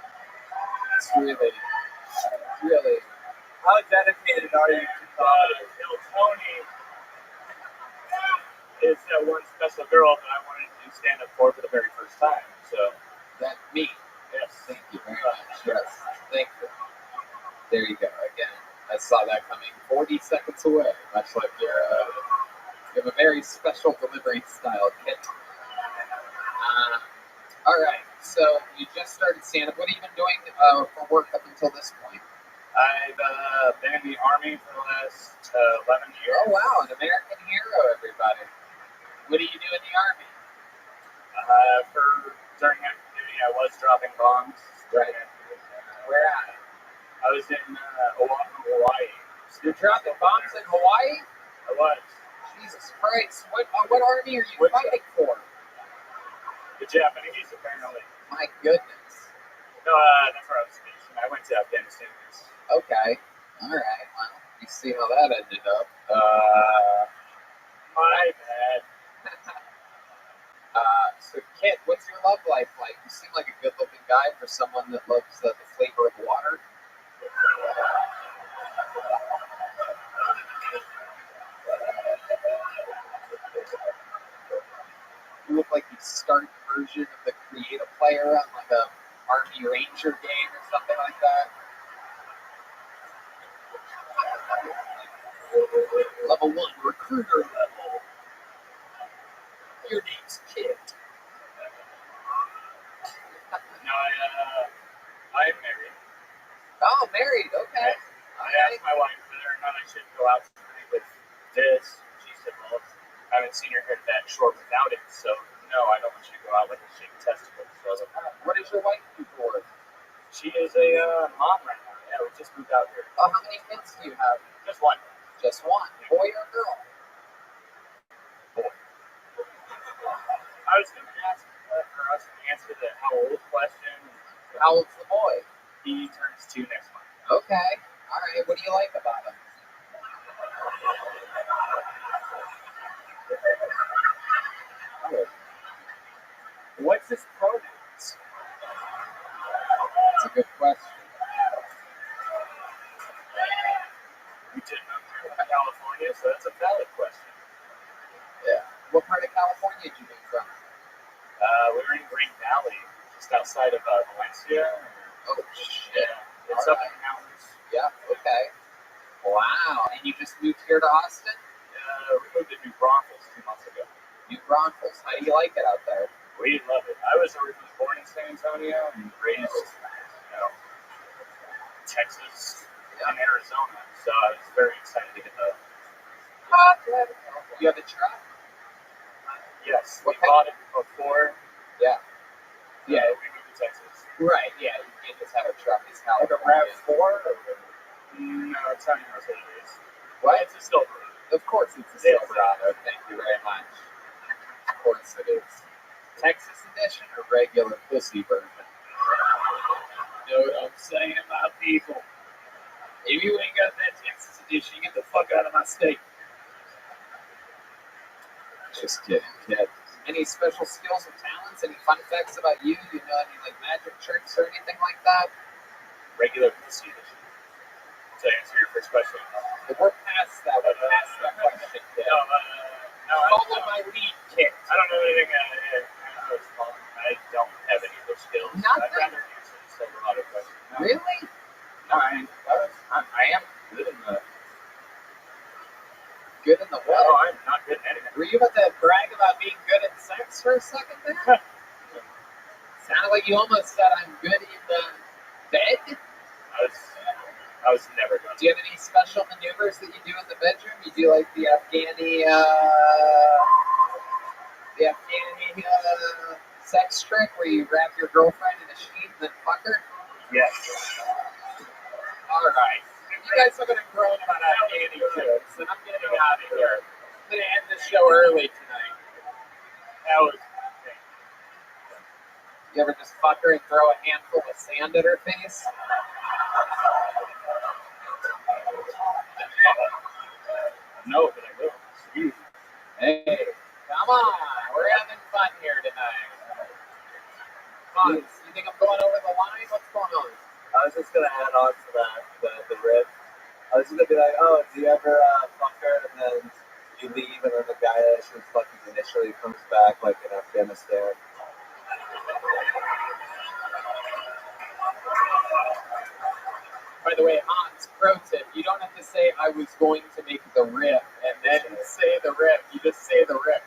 It's really. How dedicated are you to comedy? Tony is that one special girl that I wanted to do stand-up for the very first time. So That me. yes, Thank you very much. Yes. Thank you. There you go. Again, I saw that coming 40 seconds away, much like you have a very special delivery style, Kit. All right. So you just started stand-up. What have you been doing for work up until this point? I've been in the Army for the last 11 years. Oh, wow. An American hero, everybody. What do you do in the Army? During active duty, I was dropping bombs. Right. Where at? I was in Oahu, Hawaii. You're dropping bombs in Hawaii? I was. Jesus Christ. What army are you Which fighting for? The Japanese, apparently. My goodness. No, that's where I was stationed. I went to Afghanistan. Okay. All right. Well, you see how that ended up. My bad. So, Kit, what's your love life like? You seem like a good-looking guy for someone that loves the flavor of water. You look like you start version of the creative player on like a Army Ranger game or something like that. Level 1, recruiter level. Your name's Kit. No, I'm married. Oh, married. Okay. I asked my wife whether or not I should go out tonight with this. She said, well, I haven't seen her hair that short without it, so no, I don't want you to go out with a shaved testicle. So I was like, What does your wife do for work? she is a mom right now. Yeah, we just moved out here. Oh, how many kids do you have? Just one. Just one. Boy or girl? I was going to ask for us to answer the how old question. How old's the boy? He turns 2 next month. Okay. All right. What do you like about him? What's his pronouns? That's a good question. We didn't know you were from California, so that's a valid question. Yeah. What part of California did you move from? We were in Green Valley, just outside of Valencia. Oh, shit. Yeah, it's All up right. in the mountains. Yeah. Okay. Wow. And you just moved here to Austin? We moved to New Braunfels 2 months ago. New Braunfels. How do you like it out there? We love it. I was originally born in San Antonio and raised, Texas and Arizona, so I was very excited to get the. You have a truck? Yes, we Okay. bought it before. Yeah. Yeah, we moved to Texas. Right. Yeah. You can't just have a truck. It's Like a California. RAV4? No, tell me what it is. What? It's a Silverado. Of course it's a Yes. Silverado. Thank you very much. Of course it is. Texas edition or regular pussy version? You know what I'm saying, my people? If you ain't got that Texas edition, get the fuck out of my state. Just kidding, kid. Any special skills or talents? Any fun facts about you? You know any like magic tricks or anything like that? Regular pussy edition. To answer your first question. But we're past that. We're past that question, kid. No, Follow my lead, kid. I don't know anything. I don't have any other skills. Nothing? I'd rather answer the Silverado question. No. Really? No, I am good in the. Good in the No, what? I'm not good in anything. Were you about to brag about being good at sex for a second there? Sounded like you almost said I'm good in the bed. I was never good. Do you have any special maneuvers that you do in the bedroom? You do like the Afghani sex trick where you wrap your girlfriend in a sheet and then fuck her? Yes. All right. If you guys are going to groan about Afghani jokes, then I'm getting out of here. I'm going to end the show early tonight. That was. You ever just fuck her and throw a handful of sand at her face? No, but I will. Sweet. Hey, come on. We're having fun here tonight. Hans, you think I'm going over the line? What's going on? I was just gonna add on to that, the rip. I was gonna be like, oh, do you ever fuck her and then you leave and then the guy that she was fucking initially comes back like in Afghanistan? By the way, Hans, pro tip, you don't have to say I was going to make the rip and then say the rip. You just say the rip.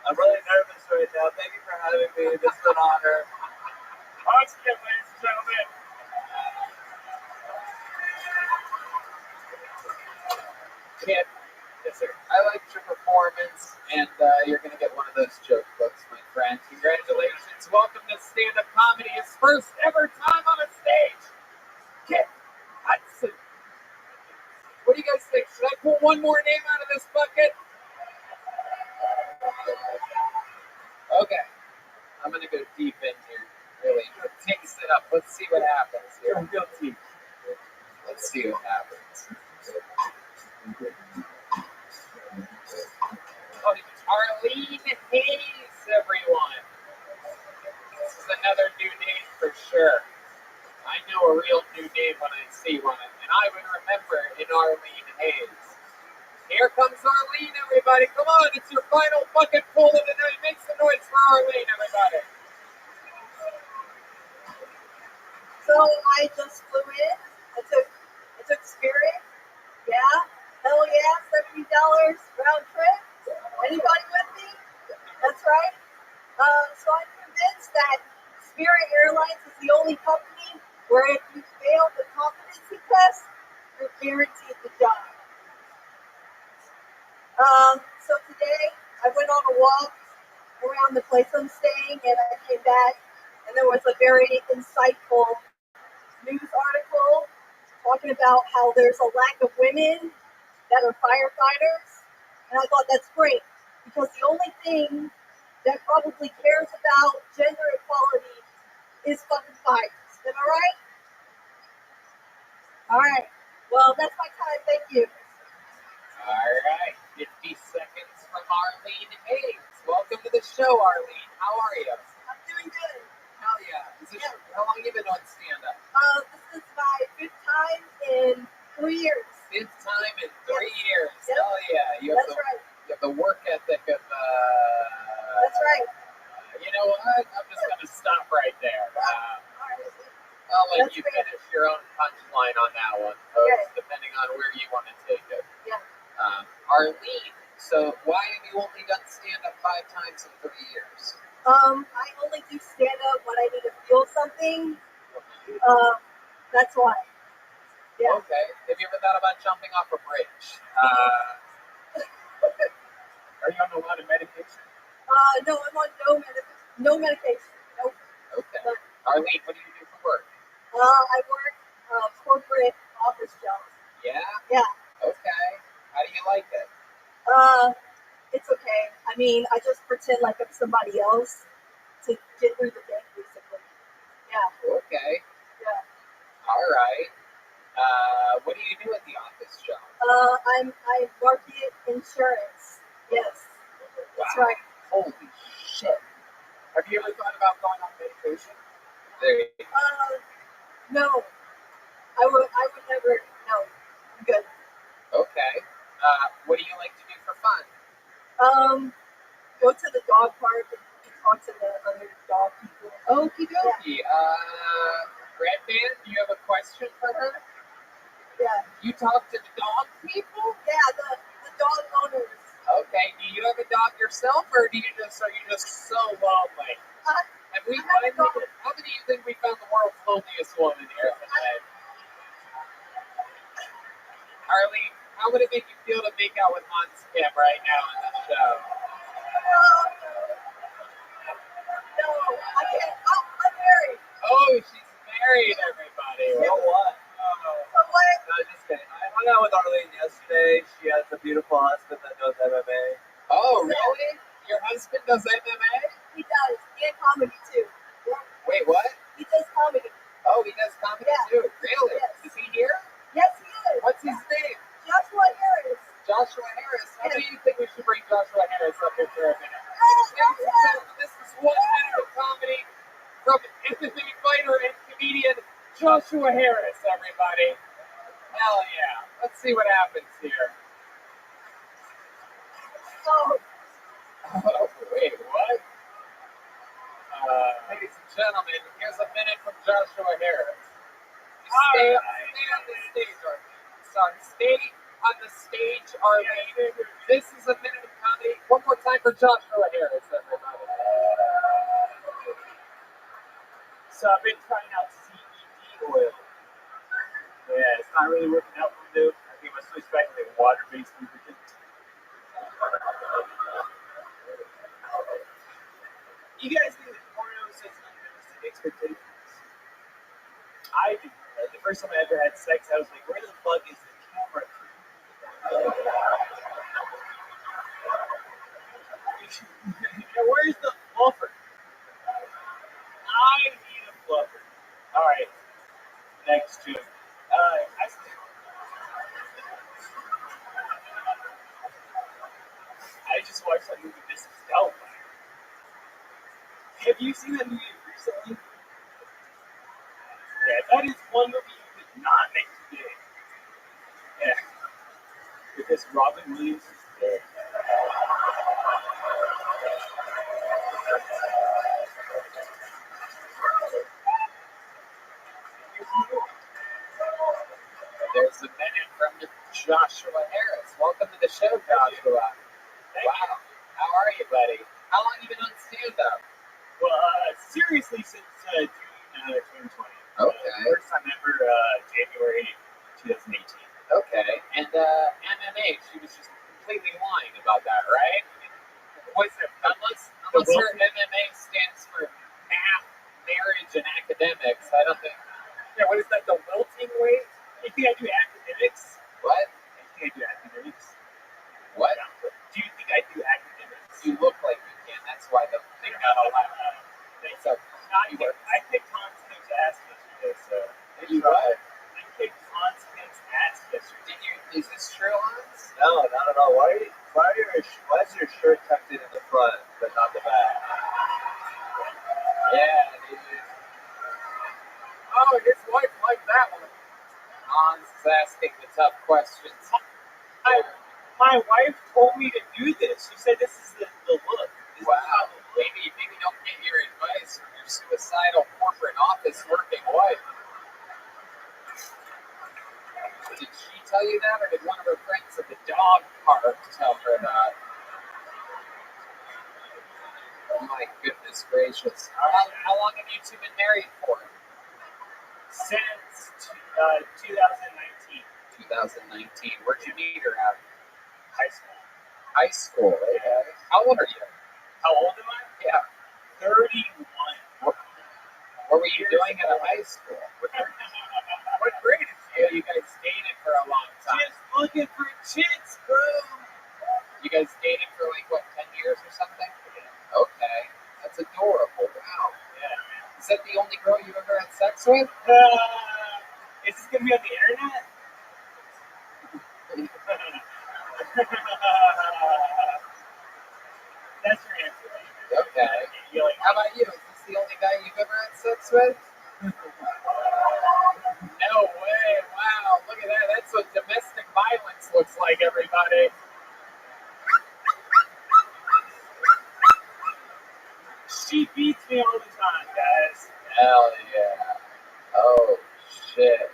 I'm really nervous right now. Thank you for having me. This is an honor. ROTHSCHILD, ladies and gentlemen. Kid, yes, sir. I liked your performance, and you're going to get one of those joke books, my friend. Congratulations. Welcome to stand-up comedy. His first ever time on a stage. Kid Hudson. What do you guys think? Should I pull one more name out of this bucket? Okay. I'm going to go deep in here. Really. Mix it up. Let's see what happens here. Guilty. Let's see what happens. Oh, Arlene Hayes, everyone. This is another new name for sure. I know a real new name when I see one, and I would remember in Arlene Hayes. Here comes Arlene, everybody. Come on, it's your final bucket full of the night. Make some noise for Arlene, everybody. So I just flew in. I took Spirit. Yeah. Hell yeah. $70 round trip. Anybody with me? That's right. So I'm convinced that Spirit Airlines is the only company where if you fail the competency test, you're guaranteed the job. So today I went on a walk around the place I'm staying and I came back and there was a very insightful news article talking about how there's a lack of women that are firefighters. And I thought that's great because the only thing that probably cares about gender equality is fucking fires. Am I right? All right. Well, that's my time. Thank you. All right, 50 seconds from Arlene Hayes. Welcome to the show, Arlene. How are you? I'm doing good. Hell yeah. How long have you been on stand-up? This is my 5th time in 3 years. 5th time in 3 years. Yep. Hell yeah. That's right. You have the work ethic of... That's right. You know what? I'm just going to stop right there. I'll let you finish your own punchline on that one, folks, depending on where you want to take it. Yeah. Arlene, so why have you only done stand-up 5 times in 3 years? I only do stand-up when I need to feel something. That's why. Yeah. Okay. Have you ever thought about jumping off a bridge? Are you on a lot of medication? No, I'm on no medication. Nope. Okay. Arlene, what do you do for work? I work corporate office jobs. Yeah? Yeah. Okay. How do you like it? It's okay. I mean, I just pretend like I'm somebody else to get through the day, basically. Yeah. Okay. Yeah. All right. What do you do at the office job? I market insurance. Yes. That's Wow. right. Holy shit. Have you ever thought about going on medication? There you go. No. I would never. No. I'm good. Okay. What do you like to do for fun? Go to the dog park and talk to the other dog people. Okie dokie. Red Band, do you have a question for her? Yeah. You talk to the dog people? Yeah, the dog owners. Okay. Do you have a dog yourself, or are you just so lonely? Have we I have a dog. How many do you think we found the world's loneliest woman here today? Arlene, how would it make you feel to make out with Hans Kim right now on the show? No, I can't. Oh, I'm married. Oh, she's married, everybody. So what? So what? No, just kidding. I hung out with Arlene yesterday. She has a beautiful husband that does MMA. Oh, really? Your husband does MMA? He does. And comedy too. Wait, what? He does comedy. Oh, he does comedy too. Really? Yes. Is he here? Yes, he is. What's his name? Joshua Harris. Joshua Harris. How do you think we should bring Joshua Harris up here for a minute? Oh, Ladies and gentlemen, this is one minute of comedy from Joshua Harris, everybody. Hell yeah. Let's see what happens here. Oh, wait, what? Ladies and gentlemen, here's a minute from Joshua Harris. Stay on the stage, Arlene. Sorry, stay on the stage, Arlene. This is a minute of comedy. One more time for Joshua Harris, everybody. So I've been trying out CBD oil. Yeah, it's not really working out for me. I think I'm switch back to water-based lubricant. You guys think that porno sets unrealistic expectations? I do. The first time I ever had sex, I was like, where the fuck is the camera? Where's the fluffer? I need a fluffer. All right, next joke. I just watched that movie, This Is Doubtfire. Have you seen that movie recently? Yeah, that is one movie you could not make today. Yeah, because Robin Williams is dead. There's a minute from Joshua Harris. Welcome to the show, Joshua. Wow. How are you, buddy? How long have you been on stand-up? Well, seriously, since June 2020. Okay. First time ever, January 2018. Okay. And MMA, she was just completely lying about that, right? What's that? Unless her MMA stands for math, marriage, and academics, I don't think. Yeah, what is that? The wilting weight? You think I do academics? What? You think I do academics? What? Do you think I do academics? You look like you can. That's why the thing got all out. So, I kicked Constantine's ass yesterday, so. You what? I kicked Constantine's ass yesterday. Is this true, Hans? No, not at all. Why is your shirt tucked in the front, but not the back? Yeah, dude. Oh, his wife liked that one. Hans is asking the tough questions. My wife told me to do this. She said this is the look. Wow. Maybe don't get your advice from your suicidal corporate office working wife. Did she tell you that, or did one of her friends at the dog park tell her that? Oh my goodness gracious. How long have you two been married for? Since 2019. 2019. Where'd you meet her at? High school. High school. Okay. How old are you? How old am I? Yeah. 31. What were you doing in high school? What grade is You guys dated for a long time. Just looking for chicks, bro. You guys dated for like, what, 10 years or something? Okay. That's adorable. Wow. Yeah, man. Is that the only girl you ever had sex with? Is this going to be on the internet? That's your answer. Right? Okay. You're like, How about you? Is this the only guy you've ever had sex with? No way. Wow. Look at that. That's what domestic violence looks like, everybody. She beats me all the time, guys. Hell yeah. Oh, shit.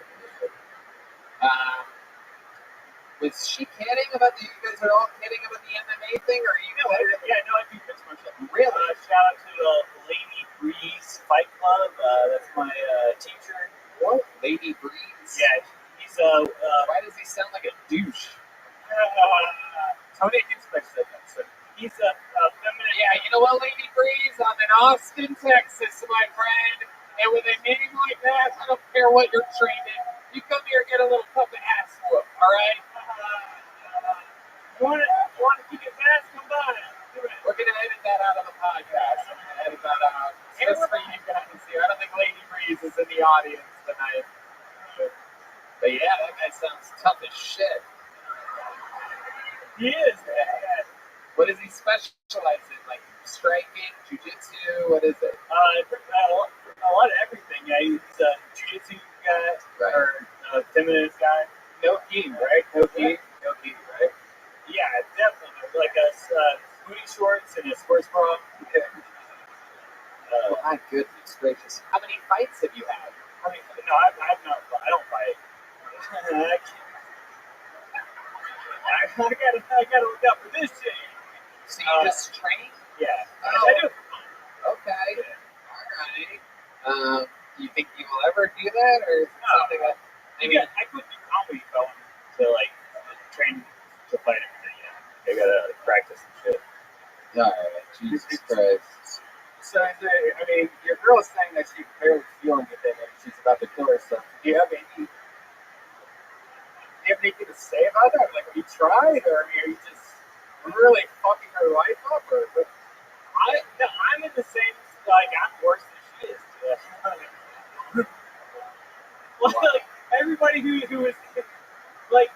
Was she kidding about you guys are all kidding about the MMA thing, or are you literally? Yeah, no, I do this commercial. Really? Shout out to Lady Breeze Fight Club. That's my teacher. What? Lady Breeze? Yeah, he's Why does he sound like a douche? Tony Ginsburg said that. So he's a feminine. Yeah, you know what, Lady Breeze? I'm in Austin, Texas, my friend. And with a name like that, I don't care what you're trained in. You come here and get a little cup of ass whoop, all right? You want to kick his ass? Come by. We're going to edit that out of the podcast. I'm going to edit that out just for you guys here. I don't think Lady Breeze is in the audience tonight. But yeah, that guy sounds tough as shit. He is, man. What does he specialize in? Like striking, jiu-jitsu? What is it? A lot of everything. Yeah, he's a jiu-jitsu timidest guy. No key, right? No key, right? Yeah, definitely. Like a booty shorts and a sports bra. My goodness gracious. How many fights have you had? I mean, no, I've not. I don't fight. I gotta look out for this shit. So you just train? Yeah, Oh. I do. Okay. All right. You think you will ever do that, or is it something that? I couldn't do comedy if I wanted to like train to fight everything. I gotta practice and shit. All right. Jesus Christ. So, I mean, your girl is saying that she's barely feeling anything and she's about to kill herself. Do you have anything to say about that? Like, have you tried, or are you just really fucking her life up? Or I'm in the same, like, I'm worse than she is. Like, everybody who is, like,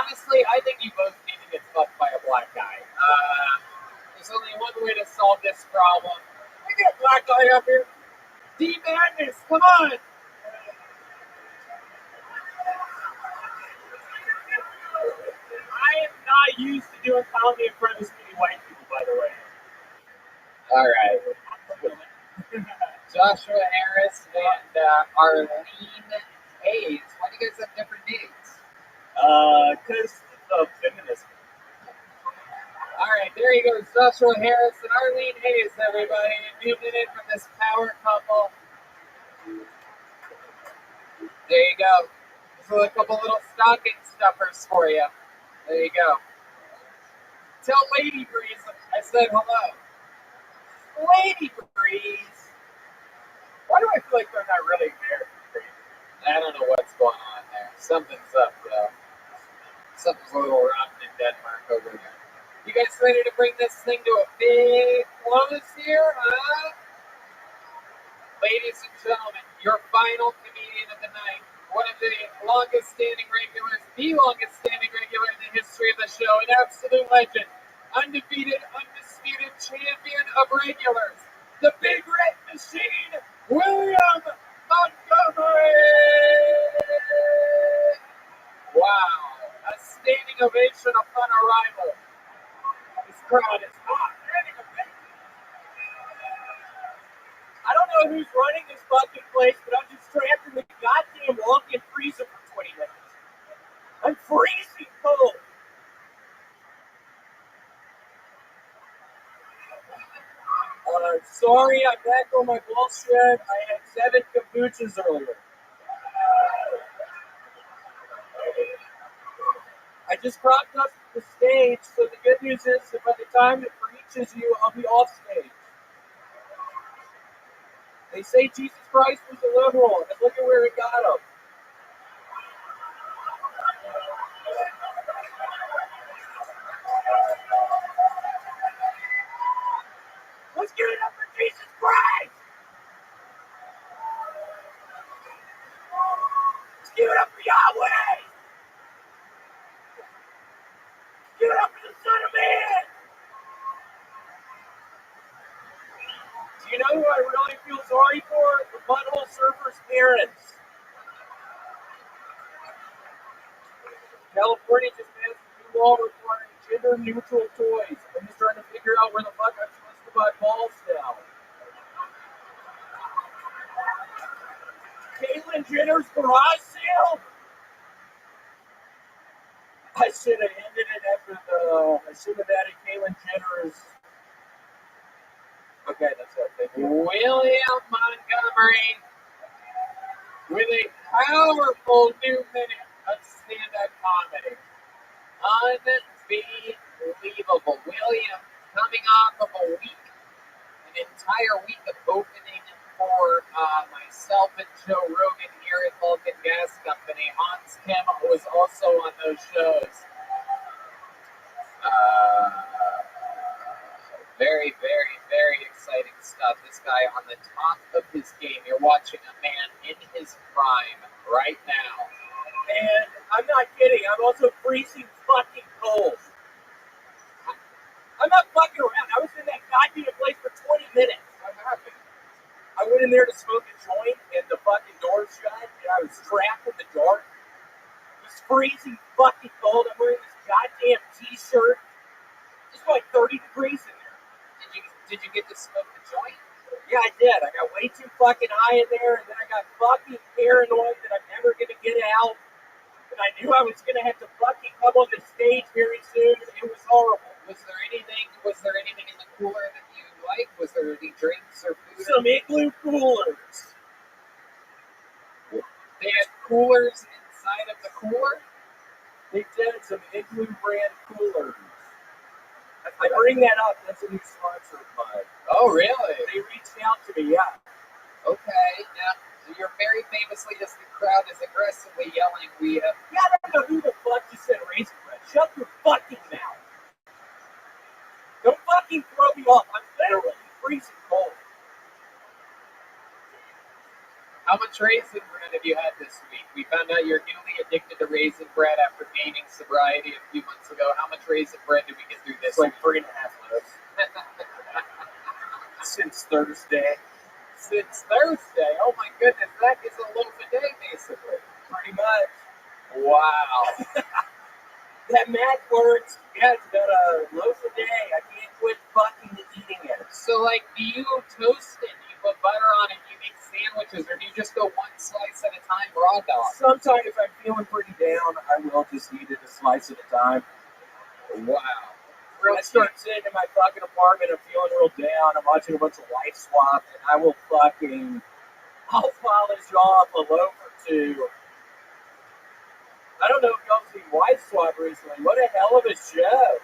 Honestly, I think you both need to get fucked by a black guy. There's only one way to solve this problem. we get a black guy up here. D-Madness, come on! I am not used to doing comedy in front of this many white people, by the way. All right. Joshua Harris and Arlene Hayes. Why do you guys have different names? Because of feminism. All right, there you go. Joshua Harris and Arlene Hayes, everybody. New minute from this power couple. There you go. These are a couple little stocking stuffers for you. There you go. Tell Lady Breeze I said hello. Lady Breeze. Why do I feel like they're not really American Breeze? I don't know what's going on there. Something's up, though. Something's a little rotten in Denmark over there. You guys ready to bring this thing to a big close here, huh? Ladies and gentlemen, your final comedian of the night. One of the longest standing regulars, the longest standing regular in the history of the show, an absolute legend, undefeated, undisputed champion of regulars, the Big Red Machine, William Montgomery! Wow, a standing ovation upon arrival. This crowd is hot. I don't know who's running this fucking place, but I'm just trapped in the goddamn walk-in freezer for 20 minutes. I'm freezing cold. Sorry, I'm back on my bullshit. I had 7 kombuchas earlier. I just cropped up the stage, so the good news is that by the time it reaches you, I'll be off stage. They say Jesus Christ was a liberal, and look at where it got him. Let's give it up for Jesus Christ! Let's give it up for Yahweh! Give it up for the Son of Man! Do you know who I really feel sorry for? The butthole surfers' parents. California just passed a new law requiring gender-neutral toys. I'm just trying to figure out where the fuck I'm supposed to buy balls now. Caitlyn Jenner's garage sale? I should have ended it after I should have added Caitlyn Jenner's. Okay, that's it. Thank you. William Montgomery with a powerful new minute of stand-up comedy. Unbelievable. William coming off of an entire week of opening for myself and Joe Rogan here at Vulcan Gas Company. Hans Kim was also on those shows. Very, very, very exciting stuff. This guy on the top of his game. You're watching a man in his prime right now. And I'm not kidding. I'm also freezing fucking cold. I'm not fucking around. I was in that goddamn place for 20 minutes. What happened? I went in there to smoke a joint and the fucking door shut and I was trapped in the dark. freezing fucking cold. I'm wearing this goddamn t-shirt. It's like 30 degrees in there. Did you get to smoke the joint? Yeah, I did. I got way too fucking high in there, and then I got fucking paranoid that I'm never gonna get out. And I knew I was gonna have to fucking come on the stage very soon. It was horrible. Was there anything in the cooler that you liked? Was there any drinks or food? Some igloo coolers. They had coolers inside of the cooler? They did some igloo brand coolers. I bring that up. That's a new sponsor of mine. Oh, really? They reached out to me, yeah. Okay. Now, you're very famously, as the crowd is aggressively yelling, we have... Yeah, I don't know who the fuck just said raisin bread. Shut your fucking mouth. Don't fucking throw me off. I'm literally freezing cold. How much raisin bread have you had this week? We found out you're newly addicted to raisin bread after gaining sobriety a few months ago. How much raisin bread did we get through this It's like week? 3.5 loaves. Since Thursday. Since Thursday? Oh my goodness, that is a loaf a day, basically. Pretty much. Wow. That math works. Yeah, it's about a loaf a day. I can't quit fucking eating it. So, like, do you toast it? Do you put butter on it? Do you make sandwiches? Or do you just go one slice at a time raw dog? Sometimes if I'm feeling pretty down, I will just eat it a slice at a time. Wow. I start sitting in my fucking apartment, I'm feeling real down, I'm watching a bunch of Wife Swap, and I'll polish off a loaf or two. I don't know if y'all seen Wife Swap recently. What a hell of a show.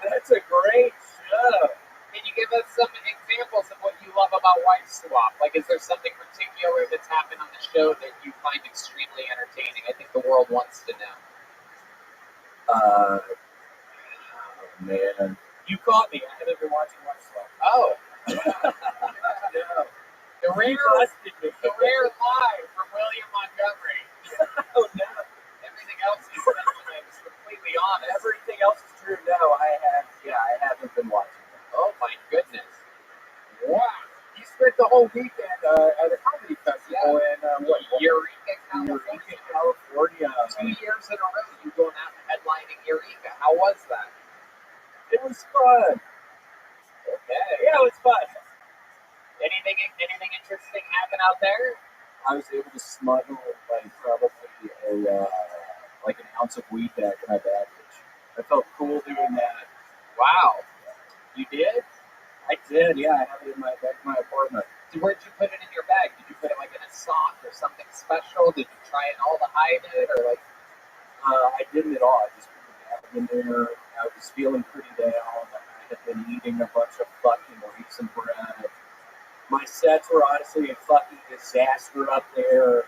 That's a great show. Can you give us some examples of what you love about Wife Swap? Like, is there something particular that's happened on the show that you find extremely entertaining? I think the world wants to know. Oh, man. You caught me. I haven't been watching Wife Swap. Oh. No. The rare lie from William Montgomery. Oh, no. Everything else he said was completely honest. Everything else is true. No, I haven't been watching it. Oh, my goodness. Wow. You spent the whole weekend at a comedy festival in Eureka, California. 2 years in a row, you going out and headlining Eureka. How was that? It was fun. Okay. Yeah, it was fun. Anything interesting happen out there? I was able to smuggle probably an ounce of weed back in my baggage. I felt cool doing that. Wow. You did? I did, yeah. I have it in my apartment. Where'd you put it in your bag? Did you put it like in a sock or something special? Did you try it all to hide it, or like? I didn't at all. I just put the bag in there. I was feeling pretty down. I had been eating a bunch of fucking raisin bread. My sets were honestly a fucking disaster up there.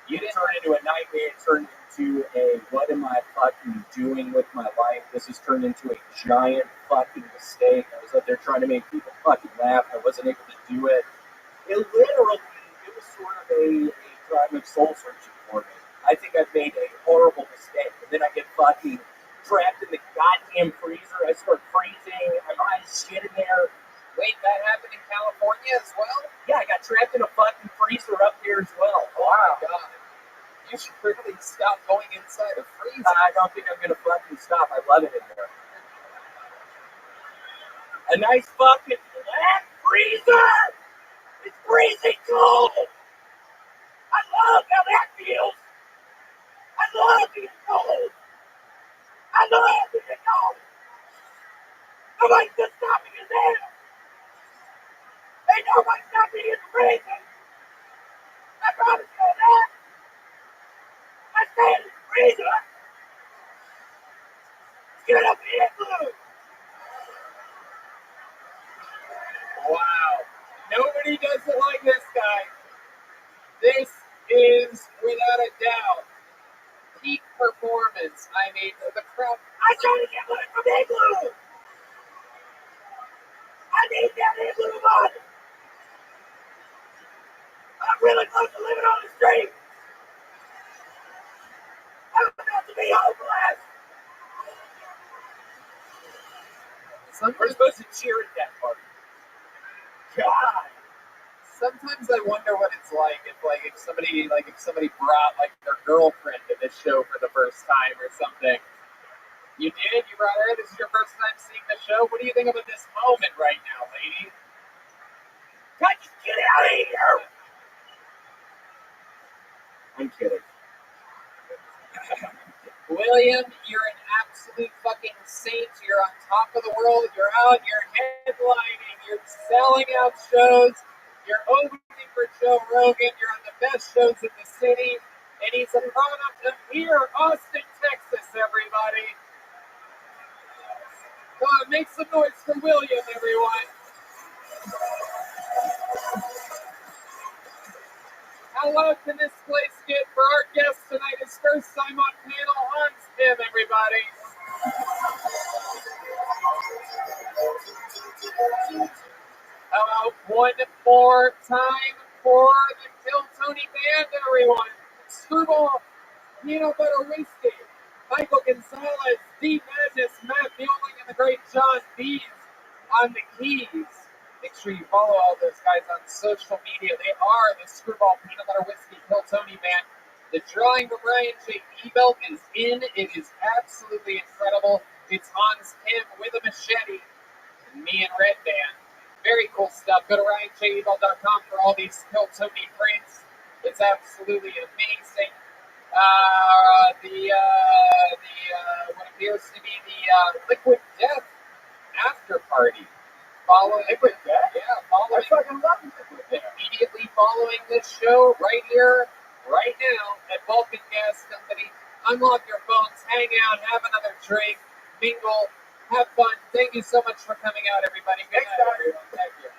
You didn't turn into a nightmare. It turned into a what am I fucking doing with my life? This has turned into a giant fucking mistake. I was up there trying to make people fucking laugh. I wasn't able to do it. It was sort of a time of soul searching for me. I think I've made a horrible mistake. And then I get fucking trapped in the goddamn freezer. I start freezing. I'm hot as shit in there. Wait, that happened in California as well? Yeah, I got trapped in a fucking freezer up there as well. Oh my god. You should really stop going inside a freezer. I don't think I'm gonna fucking stop. I love it in there. A nice fucking black freezer! It's freezing cold! I love how that feels! I love being cold! I love being cold! Nobody's gonna stop me in there! Ain't nobody stop me in the freezer! I promise you that! I stay in the freezer! Get up here, blue! Wow. Nobody does it like this guy. This is, without a doubt, peak performance. I mean, the crowd. I trying to get one from Igloo! I need that Igloo one! I'm really close to living on the street! I'm about to be homeless! We're supposed to cheer at that party. God! Sometimes I wonder what it's like if somebody brought like their girlfriend to this show for the first time or something. You did? You brought her? This is your first time seeing the show? What do you think about this moment right now, lady? Get out of here! I'm kidding. William, you're an absolute fucking saint. You're on top of the world. You're out. You're headlining. You're selling out shows. You're opening for Joe Rogan. You're on the best shows in the city. And he's a product of here, Austin, Texas, everybody. Come on, make some noise for William, everyone. How loud can this place get for our guest tonight? His first time on panel, Hans Tim, everybody. How about one more time for the Kill Tony Band, everyone? Screwball, Peanut Butter Whiskey, Michael Gonzalez, Deep Madness, Matt Mueling, and the great John Bees on the keys. Make sure you follow all those guys on social media. They are the Screwball Peanut Butter Whiskey Kill Tony Band. The drawing for Ryan J. E-Belt is in. It is absolutely incredible. It's Hans Tim with a machete. And me and Red Band. Very cool stuff. Go to RyanJEbelt.com for all these Kill Tony prints. It's absolutely amazing. What appears to be the Liquid Death after party. Following Liquid Death? Yeah, following. I fucking love Liquid Death. Immediately following this show, right here, right now, at Vulcan Gas Company. Unlock your phones, hang out, have another drink, mingle, have fun. Thank you so much for coming out, everybody. Good night, everyone. Thank you.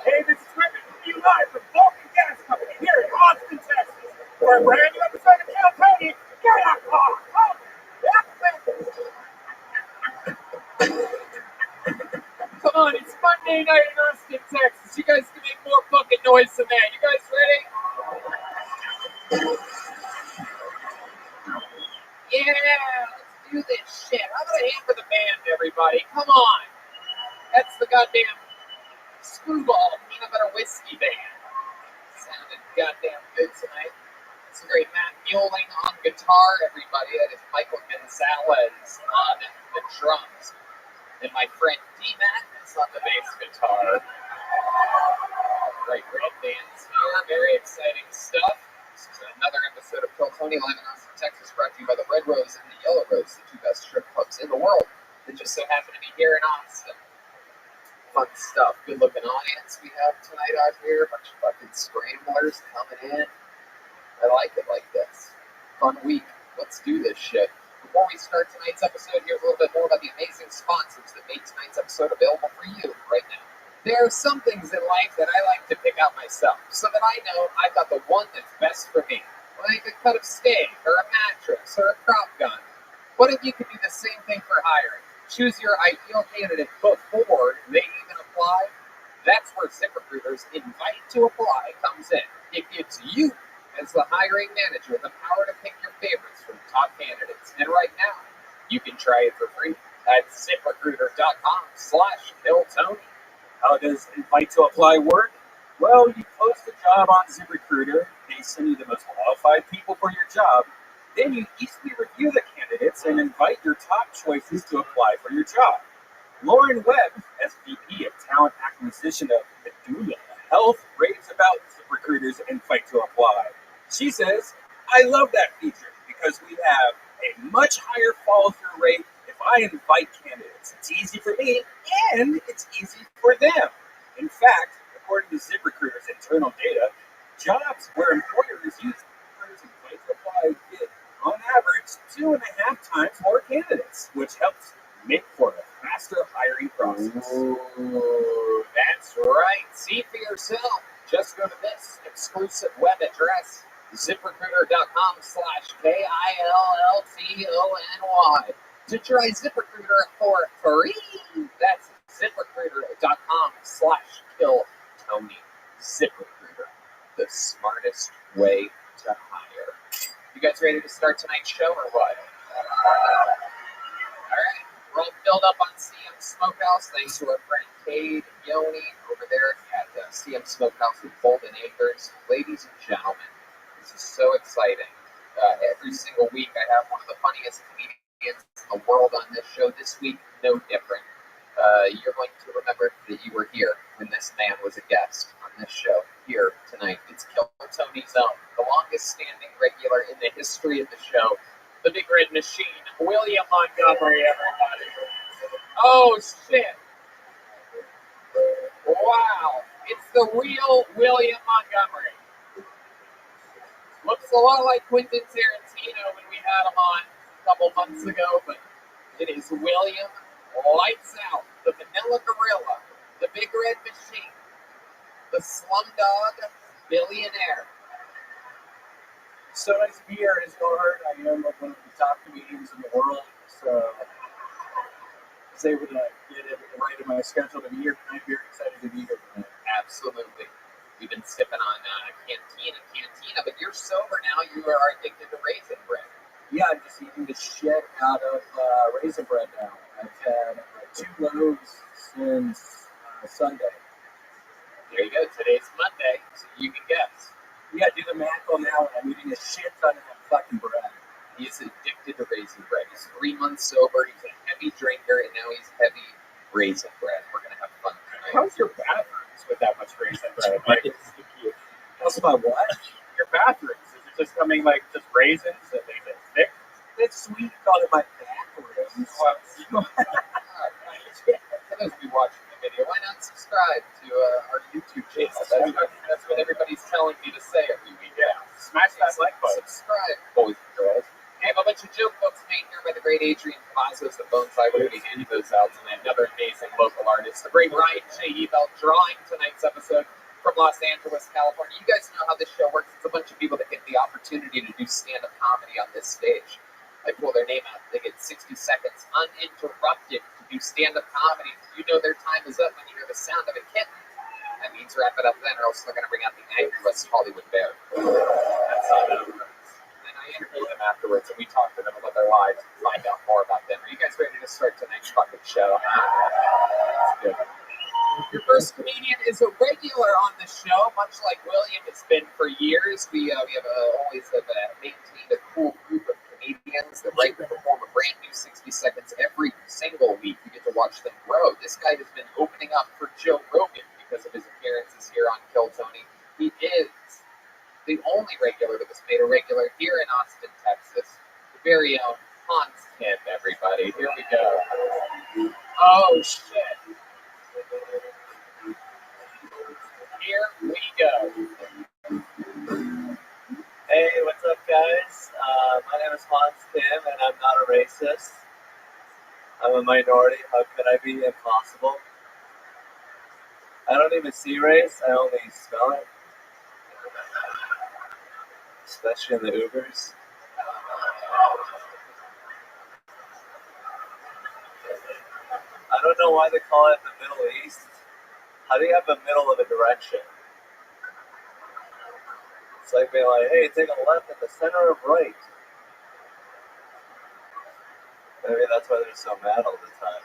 Hey, this is Rabbi coming to you live from Vulcan Gas Company here in Austin, Texas, for a brand new episode of Kill Tony. Get out, car! Come on, it's Monday night in Austin, Texas. You guys can make more fucking noise than that. You guys ready? Yeah, let's do this shit. How about a hand for the band, everybody? Come on. That's the goddamn Screwball Peanut Butter Whiskey Band. Sounded goddamn good tonight. It's a great Matt Mueling on guitar, everybody. That is Michael Gonzalez on the drums. And my friend D-Matt is on the bass guitar. Great Red Band's here. Very exciting stuff. This is another episode of Kill Tony live in Austin, Texas, brought to you by the Red Rose and the Yellow Rose, the two best strip clubs in the world. that just so happen to be here in Austin. Fun stuff. Good looking audience we have tonight out here. A bunch of fucking scramblers coming in. I like it like this. Fun week. Let's do this shit. Before we start tonight's episode, here's a little bit more about the amazing sponsors that made tonight's episode available for you right now. There are some things in life that I like to pick out myself, so that I know I've got the one that's best for me. Like a cut of steak, or a mattress, or a crop gun. What if you could do the same thing for hiring? Choose your ideal candidate before they even apply. That's where ZipRecruiter's invite to apply comes in. It gives you, as the hiring manager, the power to pick your favorites from top candidates. And right now, you can try it for free at ZipRecruiter.com/KillTony. How does invite to apply work? Well, you post a job on ZipRecruiter, they send you the most qualified people for your job, then you easily review the candidates and invite your top choices to apply for your job. Lauren Webb, SVP of Talent Acquisition of Medulla Health, raves about ZipRecruiter's invite to apply. She says, I love that feature because we have a much higher follow-through rate if I invite candidates. It's easy for me and it's easy for them. In fact, according to ZipRecruiter's internal data, jobs where employers use ZipRecruiter's invite to apply get, on average, 2.5 times more candidates, which helps make for a faster hiring process. Ooh, that's right. See for yourself. Just go to this exclusive web address, ZipRecruiter.com/KILLTONY to try ZipRecruiter for free. That's ZipRecruiter.com/KillTony. ZipRecruiter, the smartest way to hire. You guys ready to start tonight's show or what? All right. We're all filled up on CM Smokehouse. Thanks to our friend Cade and Yoni over there at CM Smokehouse in Bolden Acres. Ladies and gentlemen, this is so exciting. Every single week I have one of the funniest comedians in the world on this show. This week, no different. You're going to remember that you were here when this man was a guest on this show here tonight. It's Kill Tony's own, the longest standing regular in the history of the show. The Big Red Machine, William Montgomery, everybody. Oh, shit. Wow. It's the real William Montgomery. Looks a lot like Quentin Tarantino when we had him on a couple months ago, but it is William Lights Out, the Vanilla Gorilla, the Big Red Machine, the Slumdog Billionaire. So nice to be here. It's hard. I am one of the top comedians in the world, so I was able to get it right in my schedule to be here. I'm very excited to be here tonight. Absolutely. We've been sipping on Cantina, but you're sober now. You are addicted to raisin bread. Yeah, I'm just eating the shit out of raisin bread now. I've had 2 loaves since Sunday. There you go. Today's Monday, so you can guess. Yeah, do the math on that one. I'm eating a shit ton of that fucking bread. He's addicted to raisin bread. He's 3 months sober. He's a heavy drinker, and now he's heavy raisin bread. We're going to have fun tonight. How's your bathrooms with that much raisin bread? Like, how's my what? Your bathrooms? Is it just coming like just raisins and they get thick? It's sweet calling my bathrooms. For those of you watching the video, why not subscribe to our YouTube channel? That's what everybody's telling me to say every week. Yeah, smash that like button. Subscribe, boys and girls. I have a bunch of joke books made here by the great Adrian Cavazos at Boneside. We're going to be handing those out tonight. Another amazing local artist, the great Ryan J. Ebel, drawing tonight's episode from Los Angeles, California. You guys know how this show works. It's a bunch of people that get the opportunity to do stand-up comedy on this stage. I pull their name out. They get 60 seconds uninterrupted to do stand-up comedy. You know their time is up when you hear the sound of a kitten. That means wrap it up then, or else they're going to bring out the angry West Hollywood Bear. That's how that works. And I interview them afterwards, and we talk to them about their lives and find out more about them. Are you guys ready to start tonight's fucking show? Let's do it. Your first comedian is a regular on the show, much like William has been for years. We have always maintained a cool group of comedians that write and perform a brand new 60 seconds every single week. You get to watch them grow. This guy has been opening up for Joe Rogan because of his appearances here on Kill Tony. He is the only regular that was made a regular here in Austin, Texas. The very own Hans Kim, everybody. everybody. Here we go. Oh, shit. Here we go. Hey, what's up, guys? My name is Hans Kim, and I'm not a racist. I'm a minority. How could I be? Impossible. I don't even see race. I only smell it, especially in the Ubers. I don't know why they call it the Middle East. How do you have a middle of a direction? It's like being like, hey, take a left in the center of right. Maybe that's why they're so mad all the time.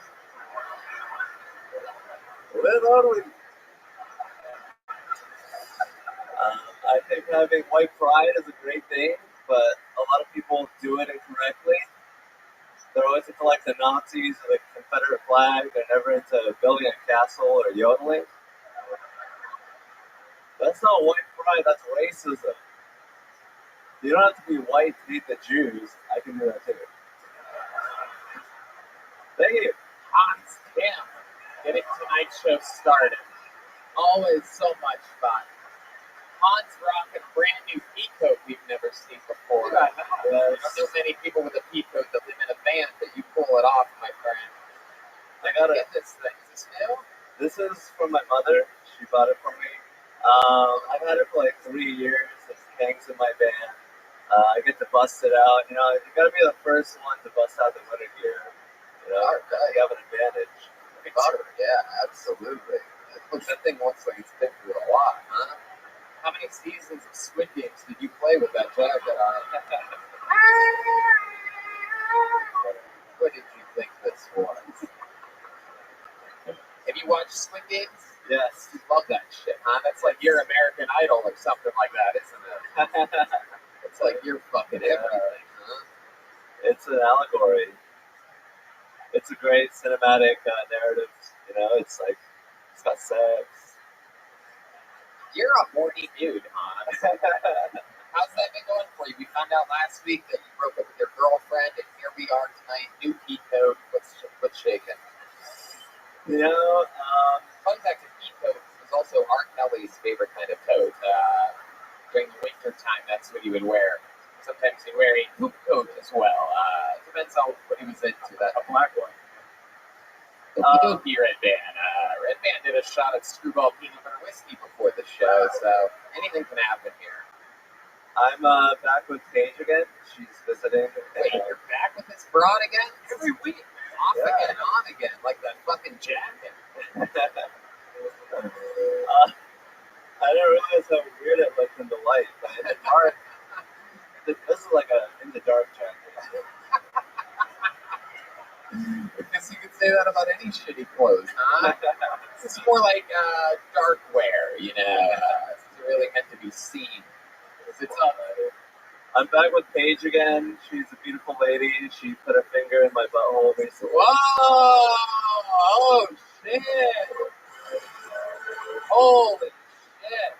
Where are we? I think having white pride is a great thing, but a lot of people do it incorrectly. They're always into like the Nazis or the Confederate flag. They're never into building a castle or yodeling. That's not white pride, that's racism. You don't have to be white to hate the Jews. I can do that too. Thank you. Hans Kim, getting tonight's show started. Always so much fun. Hans rocking a brand new pea coat we've never seen before. Yes. There's so many people with a pea coat that live in a van that you pull it off, my friend. I got it. Get this thing. Is this new? This is from my mother. She bought it for me. I've had it for like 3 years. It hangs in my van. I get to bust it out. You know, you gotta be the first one to bust out the winter gear. You know, you have an advantage. Yeah, absolutely. That thing looks like it's been through a lot, huh? How many seasons of Squid Games did you play with that jacket on? What did you think this was? Have you watched Squid Games? Yes. You love that shit, huh? That's like your American Idol or something like that, isn't it? It's like you're fucking everything, huh? It's an allegory. It's a great cinematic narrative. You know, it's like, it's got sex. You're a horny dude, Hans. How's that been going for you? We found out last week that you broke up with your girlfriend, and here we are tonight. New pea coat. What's shaking? You know, Fun fact: a pea coat was also R. Kelly's favorite kind of coat. During the winter time, that's what he would wear. Sometimes he'd wear a hoop coat as well. Depends on what he was into. That a black one. Okie dokie, Red Band. Red Band did a shot at Screwball Peanut Butter Whiskey before the show, so anything can happen here. I'm back with Paige again. She's visiting. Wait, you're back with this broad again? Every week. Off again, on again, like that fucking jacket. I didn't realize how weird it looked in the light. In the dark, this is like a in the dark jacket. I guess you could say that about any shitty clothes, huh? This is more like dark wear, you know. It's really meant to be seen. It's up. I'm back with Paige again. She's a beautiful lady. She put her finger in my butthole recently. Whoa! Oh shit! Holy shit!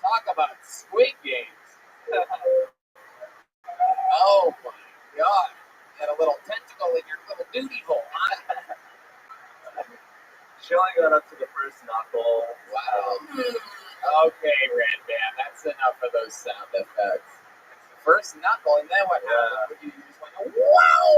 Talk about Squid Games. Oh my god! You had a little tentacle in your little duty hole, huh? She only got up to the first knuckle. Wow. Okay, Red Band, that's enough of those sound effects. First knuckle, and then what happened? You just went, wow!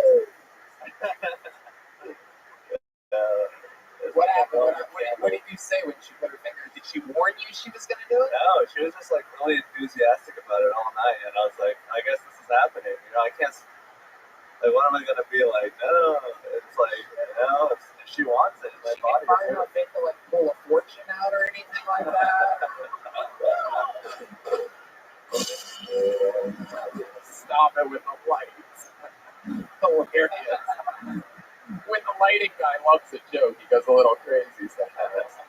What happened? What did you say when she put her finger? Did she warn you she was going to do it? No, she was just like really enthusiastic about it all night, and I was like, I guess this is happening. You know, I can't. Like, what am I gonna be like? No, it's like, you know, if she wants it, my body. She didn't think to like pull a fortune out or anything like that. Stop it with the lights. Hilarious. When the lighting guy loves a joke, he goes a little crazy sometimes.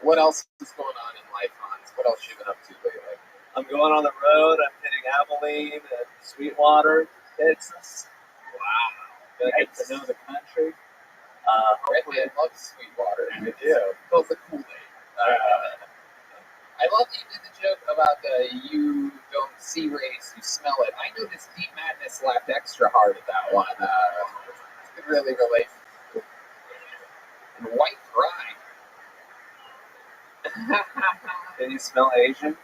What else is going on in life, Hans? What else you been up to lately? I'm going on the road. I'm hitting Abilene and Sweetwater, Texas. Wow. Gonna get to know the country. Red Man loves Sweetwater. I do. Both the Kool-Aid. I I love that you did the joke about you don't see race, you smell it. I noticed Deep Madness laughed extra hard at that one. I could really relate. And White Pride. Can you smell Asian?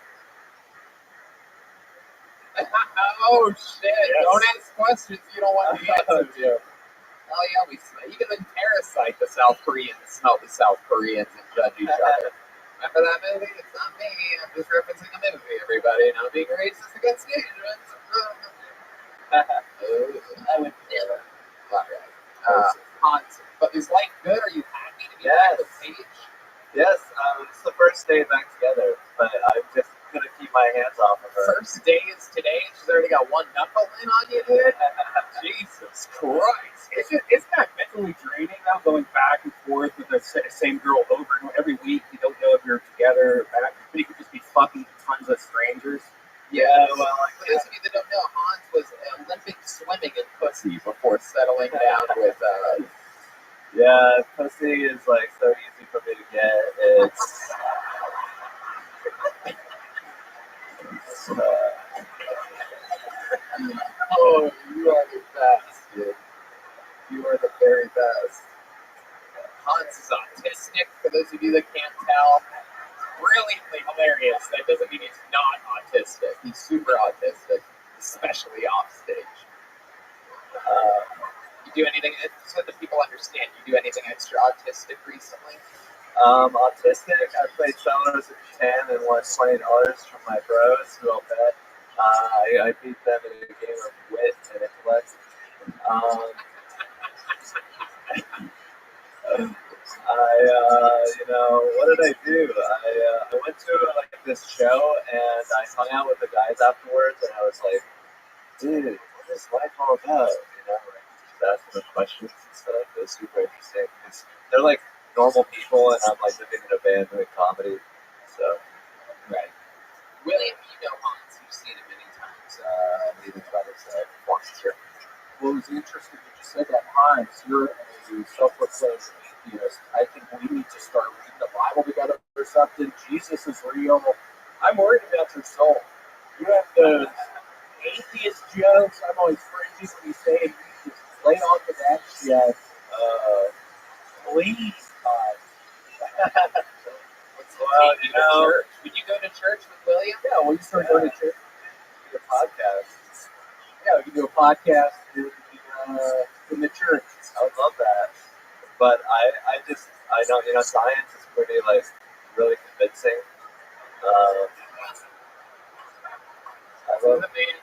Oh shit! Yes. Don't ask questions you don't want the answer to. Oh yeah, we smell. Even in Parasite, the South Koreans smell the South Koreans and judge each other. Remember that movie? It's not me. I'm just referencing a movie. Everybody, not being racist against Asians. I would never. Alright. Hans, but is life good? Are you happy to be back with Paige? Yes, it's the first day back together, but I'm just gonna keep my hands off of her. First day is today, and she's already got one knuckle in on you, dude. Jesus Christ! Isn't that mentally draining now, going back and forth with the same girl over and over every week? You don't know if you're together or back, but you could just be fucking tons of strangers. Yeah, well, for those of you that don't know, Hans was Olympic swimming in pussy before settling down with. Yeah, pussy is like so easy for me to get. It's Oh, you are the best, dude. You are the very best. Hans is autistic, for those of you that can't tell. Brilliantly hilarious. That doesn't mean he's not autistic. He's super autistic, especially off stage. You do anything, so that people understand, you do anything extra autistic recently? autistic. I played Settlers of Catan and won $20 from my bros who I'll bet. I beat them in a game of wit and intellect. What did I do? I went to like this show and I hung out with the guys afterwards, and I was like, dude, what is life all about? Like just asking them questions and stuff. It was super interesting because they're like normal people, and I'm like living in a van doing comedy. So, right. William, you know Hans. You've seen him many times. Leaving about his performance here. Well, it was interesting that you said that, Hans. You're a self-proclaimed atheist. I think we need to start reading the Bible together or something. Jesus is real. I'm worried about your soul. You have the atheist jokes. I'm always cringy when you say it. You just lay off of that shit. Please, Well, church. Would you go to church with William? Yeah, we can start going to church. Do a podcast. Yeah, we can do a podcast in the church. I would love that. But I know, science is pretty, like, really convincing.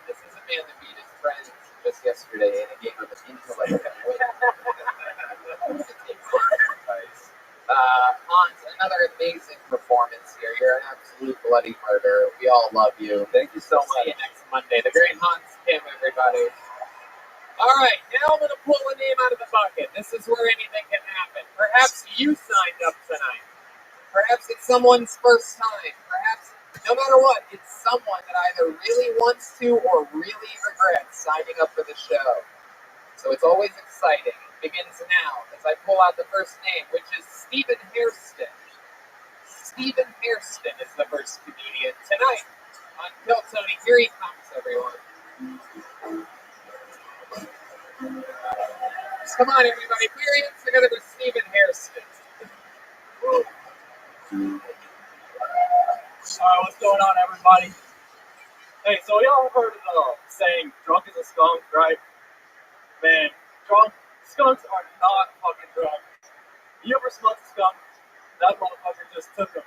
This is a man that beat his friends just yesterday in a game of intellect and wit. Hans, another amazing performance here. You're an absolute bloody murder. We all love you. Thank you so much. See you next Monday. The great Hans Kim, everybody. All right, now I'm going to pull a name out of the bucket. This is where anything can happen. Perhaps you signed up tonight. Perhaps it's someone's first time. Perhaps, no matter what, it's someone that either really wants to or really regrets signing up for the show. So it's always exciting. It begins now as I pull out the first name, which is Stephen Hairston. Stephen Hairston is the first comedian tonight on Kill Tony. Here he comes, everyone. Come on, everybody. Put your hands together for Stephen Hairston. What's going on, everybody? Hey, so y'all heard of the saying, drunk as a skunk, right? Man, skunks are not fucking drunk. You ever smelled a skunk? That motherfucker just took a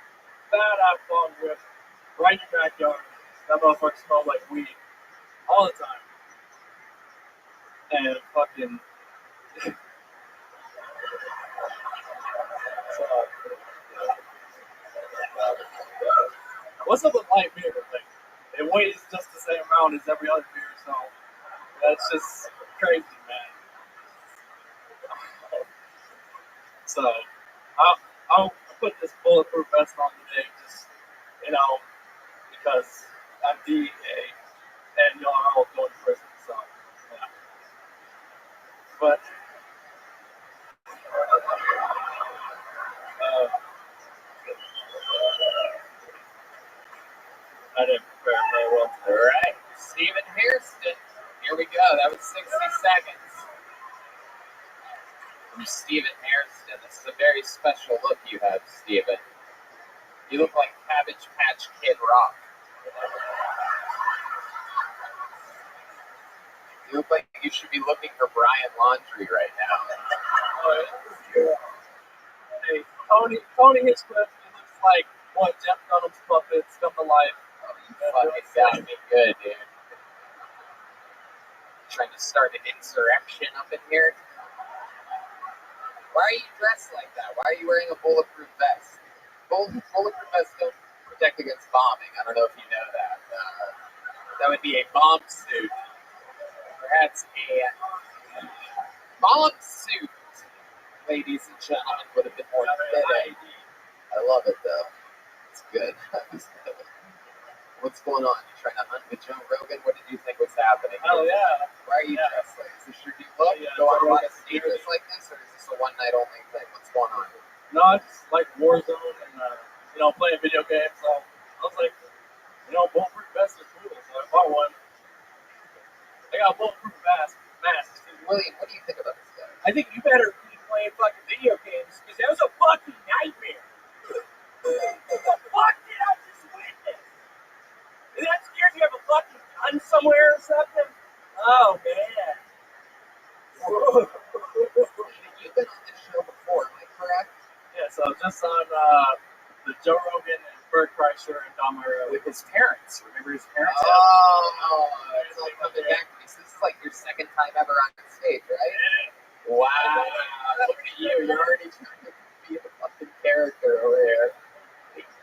fat-ass long whip right in your backyard. That motherfucker smelled like weed all the time. And fucking... What's up with light beer thing? It weighs just the same amount as every other beer, so that's just crazy, man. So I'll put this bulletproof vest on today, just because I'm DEA and y'all are all going to prison, so yeah. But from Stephen Hairston. This is a very special look you have, Stephen. You look like Cabbage Patch Kid Rock. You look like you should be looking for Brian Laundrie right now. Hey, Tony Hitchcliff, he looks like one Jeff Dunham's puppets come to life. Oh, you fucking got me good, dude. Trying to start an insurrection up in here? Why are you dressed like that? Why are you wearing a bulletproof vest? Bulletproof vests don't protect against bombing. I don't know if you know that. That would be a bomb suit. Perhaps a bomb suit, ladies and gentlemen, would have been more fitting. I love it, though. It's good. What's going on? You trying to hunt with Joe Rogan? What did you think was happening? Oh, yeah. Why are you dressed like this? Is this your new look? Yeah, Go on a lot of stages like this, or is this a one-night only thing? What's going on? No, it's like Warzone and, playing video games. So I was like, bulletproof vests are cool. So I bought one. I got a bulletproof mask. William, what do you think about this guy? I think you better keep playing fucking video games because that was a fucking nightmare. What the fuck did I just witness? Is that scared you have a fucking gun somewhere or something? Oh, man. Whoa. You've been on this show before, am I correct? Yeah, so just on the Joe Rogan and Bert Kreischer and Don Mario. With his parents. Remember his parents? Oh, it's all coming back to me. So this is like your second time ever on stage, right? Yeah. Wow. Look at you. You're already trying to be a fucking character over here.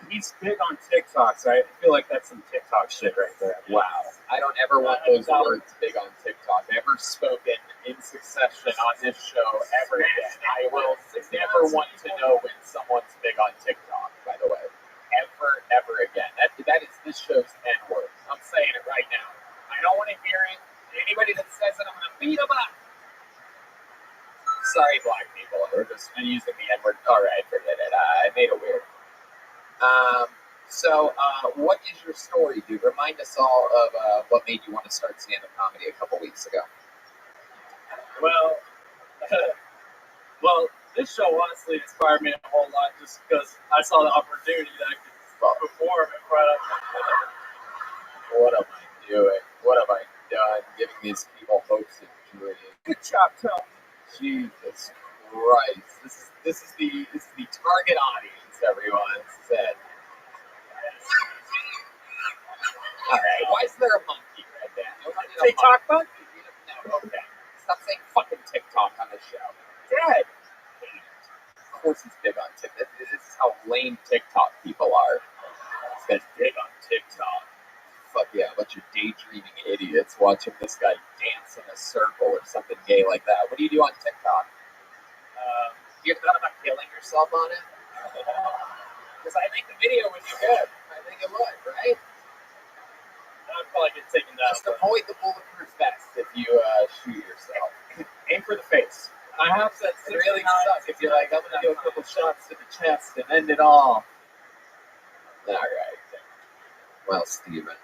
He's big on TikTok, so I feel like that's some TikTok shit right there. Wow. I don't ever want those words big on TikTok. Never spoken in succession on this show ever again. I will never want to know when someone's big on TikTok, by the way. Ever again. That is this show's N-word. I'm saying it right now. I don't want to hear it. Anybody that says it, I'm going to beat them up. Sorry, black people. We're just using the N-word. All right, forget it. I made it weird. What is your story, dude? Remind us all of what made you want to start stand-up comedy a couple weeks ago. Well, this show honestly inspired me a whole lot just because I saw the opportunity that I could perform in front of What am I doing? What have I done? Giving these people hopes and dreams. Good job, Tony. Jesus Christ! This is the target audience. Everyone said. All right. Why is there a monkey right there? TikTok monkey? No. Okay. Stop saying fucking TikTok on the show. Dead. Of course he's big on TikTok. This is how lame TikTok people are. This guy's big on TikTok. Fuck yeah, a bunch of daydreaming idiots watching this guy dance in a circle or something gay like that. What do you do on TikTok? You ever thought about killing yourself on it? Because I think the video would be good. I think it would, right? I'd probably get taken down. Just avoid the bulletproof vest if you shoot yourself. Aim for the face. I have said it really sucks if you're like, I'm going to do a couple shots to the chest and end it all. All right. Well, Steven,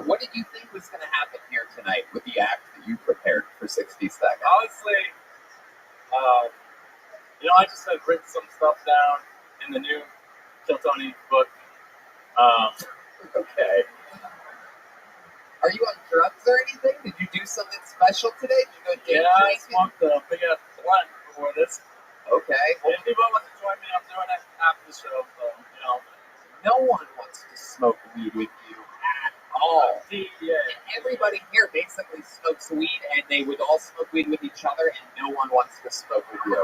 what did you think was going to happen here tonight with the act that you prepared for 60 seconds? Honestly, I just had written some stuff down in the new Kill Tony book. Okay. Are you on drugs or anything? Did you do something special today? Did you go day I drinking? smoked a big ass blunt before this. Okay. And if people want to join me, I'm doing it after the show, so, No one wants to smoke weed with you at all. Yeah. And everybody here basically smokes weed, and they would all smoke weed with each other, and no one wants to smoke with you.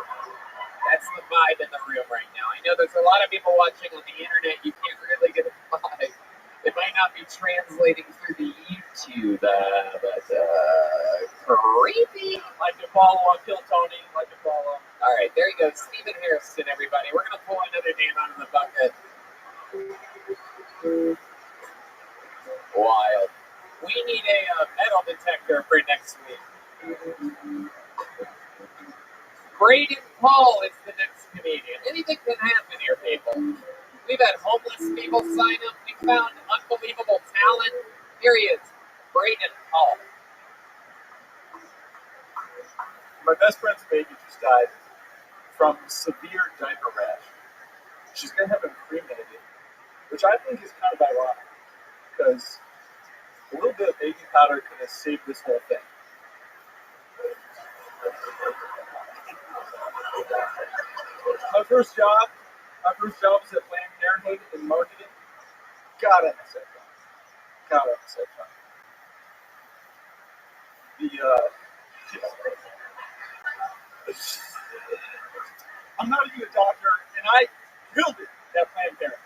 That's the vibe in the room right now. I know there's a lot of people watching on the internet. You can't really get a vibe. It might not be translating through the YouTube, but creepy. Like to follow on Kill Tony, like to follow. All right, there you go. Stephen Hairston, everybody. We're going to pull another name out of the bucket. Wild. We need a metal detector for next week. Braden Paul is the next comedian. Anything can happen here, people. We've had homeless people sign up. We found unbelievable talent. Here he is, Braden Paul. My best friend's baby just died from severe diaper rash. She's gonna have him cremated, which I think is kind of ironic because a little bit of baby powder could have saved this whole thing. My first job was at Planned Parenthood in marketing. God, I miss that job. God, I miss that job. I'm not even a doctor, and I killed it at Planned Parenthood.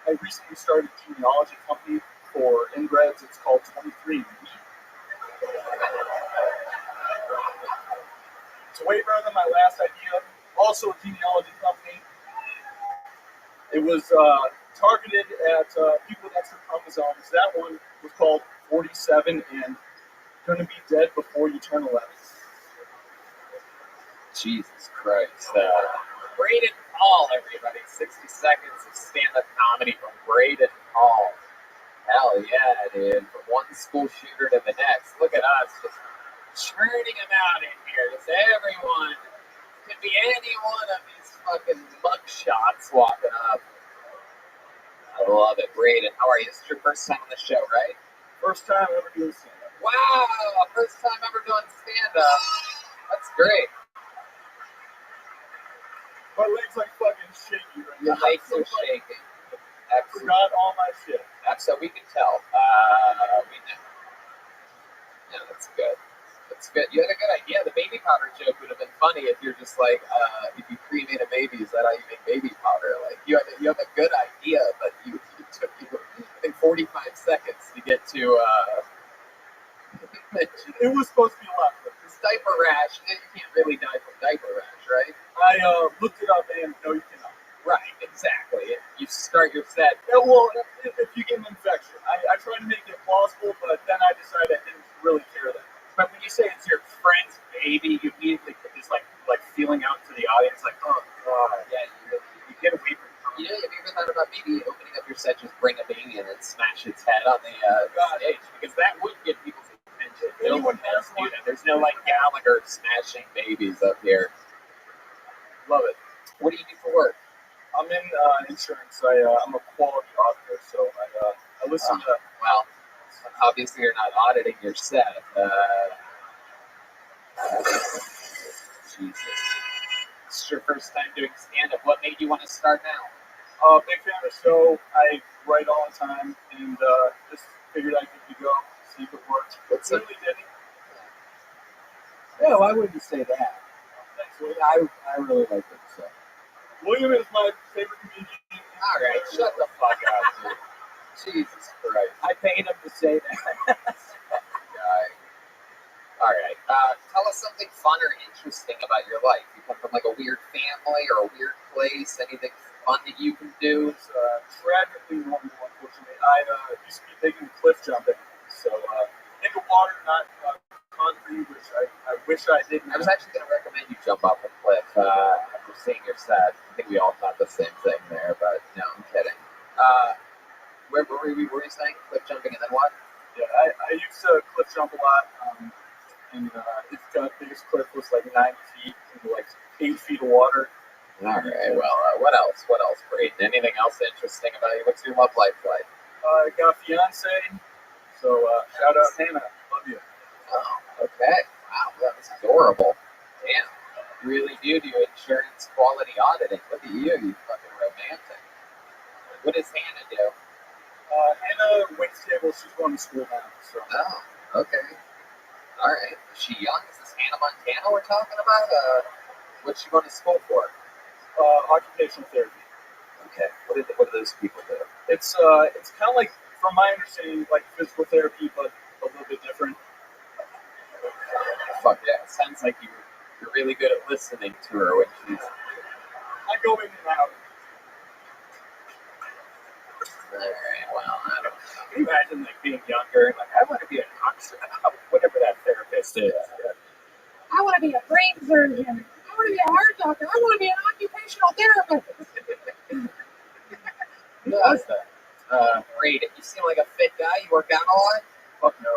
I recently started a genealogy company for inbreds. It's called 23andMe. It's way better than my last idea. Also a genealogy company. It was targeted at people with extra chromosomes. That one was called 47 and Gonna Be Dead Before You Turn 11. Jesus Christ. Braden Hall, everybody. 60 seconds of stand-up comedy from Braden Hall. Hell yeah, dude. From one school shooter to the next. Look at us, just churning them out in here. Just everyone. Could be any one of these fucking mugshots walking up. I love it. Braden, how are you? This is your first time on the show, right? First time ever doing stand-up. Wow, first time ever doing stand-up. That's great. My legs like fucking shaky right Your now. legs are shaking. I forgot all my shit. So we can tell. We know. Yeah, that's good. That's good. You had a good idea. The baby powder joke would have been funny if you're just like, if you cremate a baby, is that how you make baby powder? Like, you have a good idea, but it took you, I think, 45 seconds to get to. It was supposed to be a lot quicker. This diaper rash. You can't really die from diaper rash, right? I looked it up and no, you cannot. Right, exactly. You start your set. Yeah, well, if you get an infection, I tried to make it plausible, but then I decided I didn't really care that. But when you say it's your friend's baby, you immediately put this like feeling out to the audience, like, oh god, yeah, you get away from. You know, have you ever thought about maybe opening up your set, just bring a baby in and smash its head on the stage, because that would get people's attention. No one else do that. There's no like Gallagher smashing babies up here. Love it. What do you do for work? I'm in insurance. I'm a quality auditor, so I listen to. Well, obviously you're not auditing your set. Jesus. This is your first time doing stand-up. What made you want to start now? Big fan of the show. I write all the time, and just figured I'd give it a go, see if it works. What's It really didn't. No, I wouldn't say that. Thanks, William. I really like it. So. William is my favorite comedian. All right, shut the fuck up, dude. Jesus Christ. I paid him to say that. Guy. All right. Tell us something fun or interesting about your life. You come from like a weird family or a weird place. Anything fun that you can do? It's tragically normal, unfortunately. I used to be big into cliff jumping, so into water, not concrete, which I wish I didn't. I was actually going to recommend you jump off a cliff after seeing your set. I think we all thought the same thing there, but no, I'm kidding. Where were you saying? Cliff jumping and then what? Yeah, I used to cliff jump a lot, and the biggest cliff was like 9 feet into like 8 feet of water. All right, well, what else? What else, Braden? Anything else interesting about you? What's your love life like? I got a fiance, so shout out Hannah, love you. Oh, okay. Wow, that was adorable. Damn. You really do insurance quality auditing. Look at you, you fucking romantic. What does Hannah do? Hannah waits tables. She's going to school now. So. Oh, okay. All right. Is she young? Is this Hannah Montana we're talking about? What's she going to school for? Occupational therapy. Okay. What do those people do? It's kind of like, from my understanding, like physical therapy, but a little bit different. Fuck yeah. It sounds like you're really good at listening to her when she's... I go in and out. Alright, well, I don't know. Can you imagine like being younger and like, I want to be an doctor, whatever that therapist is. I want to be a brain surgeon. want to be a heart doctor. I want to be an occupational therapist. Who does that? Great. You seem like a fit guy. You work out a lot? Fuck no.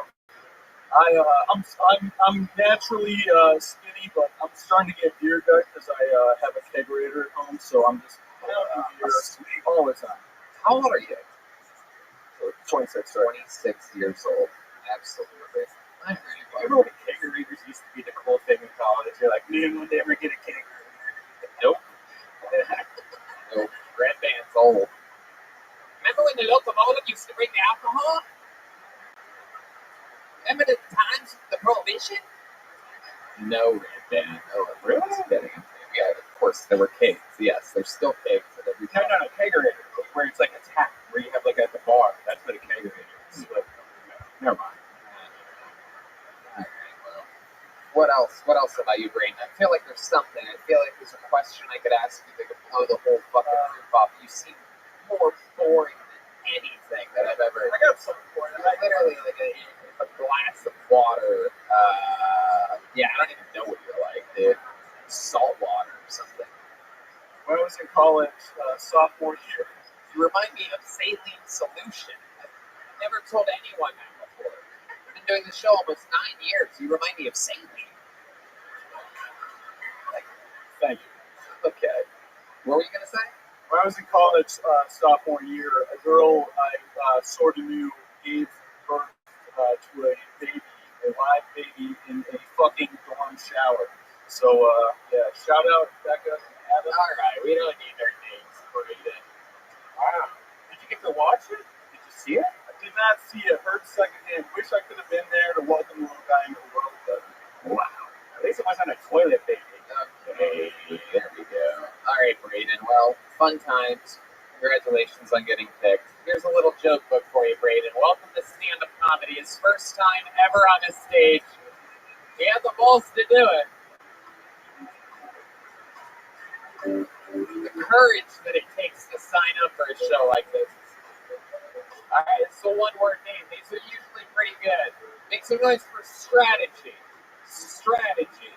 I'm naturally skinny, but I'm starting to get beer gut because I have a kegerator at home, so I'm just pounding beer all the time. How old are you? 26, right? 26 years old. Absolutely. I'm ready. Remember when kegerators used to be the cool thing in college? You're like, man, we'll never get a kegerator. Nope. Nope. Red band's old. Remember when the locomotive used to bring the alcohol? Remember the times of the prohibition? No, Red Band. No, I'm really kidding. Yeah, of course, there were kegs. Yes, there's still kegs at every time. No, kegerator, where it's like a tap, where you have like at the bar. That's what a kegerator is. But, never mind. All right, well, what else? What else about you, Braden? I feel like there's something. I feel like there's a question I could ask you that could blow the whole fucking roof off. You seem more boring than anything that I've ever. I got something for you. Like literally like a glass of water. Yeah, I don't even know what you're like, dude. Salt water or something. When I was in college, sophomore year, You remind me of saline solution. I've never told anyone that before. I've been doing the show almost 9 years. You remind me of saline. thank you. Okay. What were you gonna say? When I was in college, sophomore year, a girl I sort of knew gave birth to a baby, a live baby, in a fucking dorm shower. So, yeah, shout out Becca and Adam. All right, we don't need their names for it. Wow. Did you get to watch it? Did you see it? I did not see it. Heard secondhand. Wish I could have been there to welcome the little guy into the world. But Wow. at least it wasn't a toilet baby. Okay, there we go. All right, Braden. Well, fun times. Congratulations on getting picked. Here's a little joke book for you, Braden. Welcome to stand-up comedy. His first time ever on a stage. He had the balls to do it. The courage that it takes to sign up for a show like this. All right, it's a one-word name. These are usually pretty good. Make some noise for strategy. Strategy.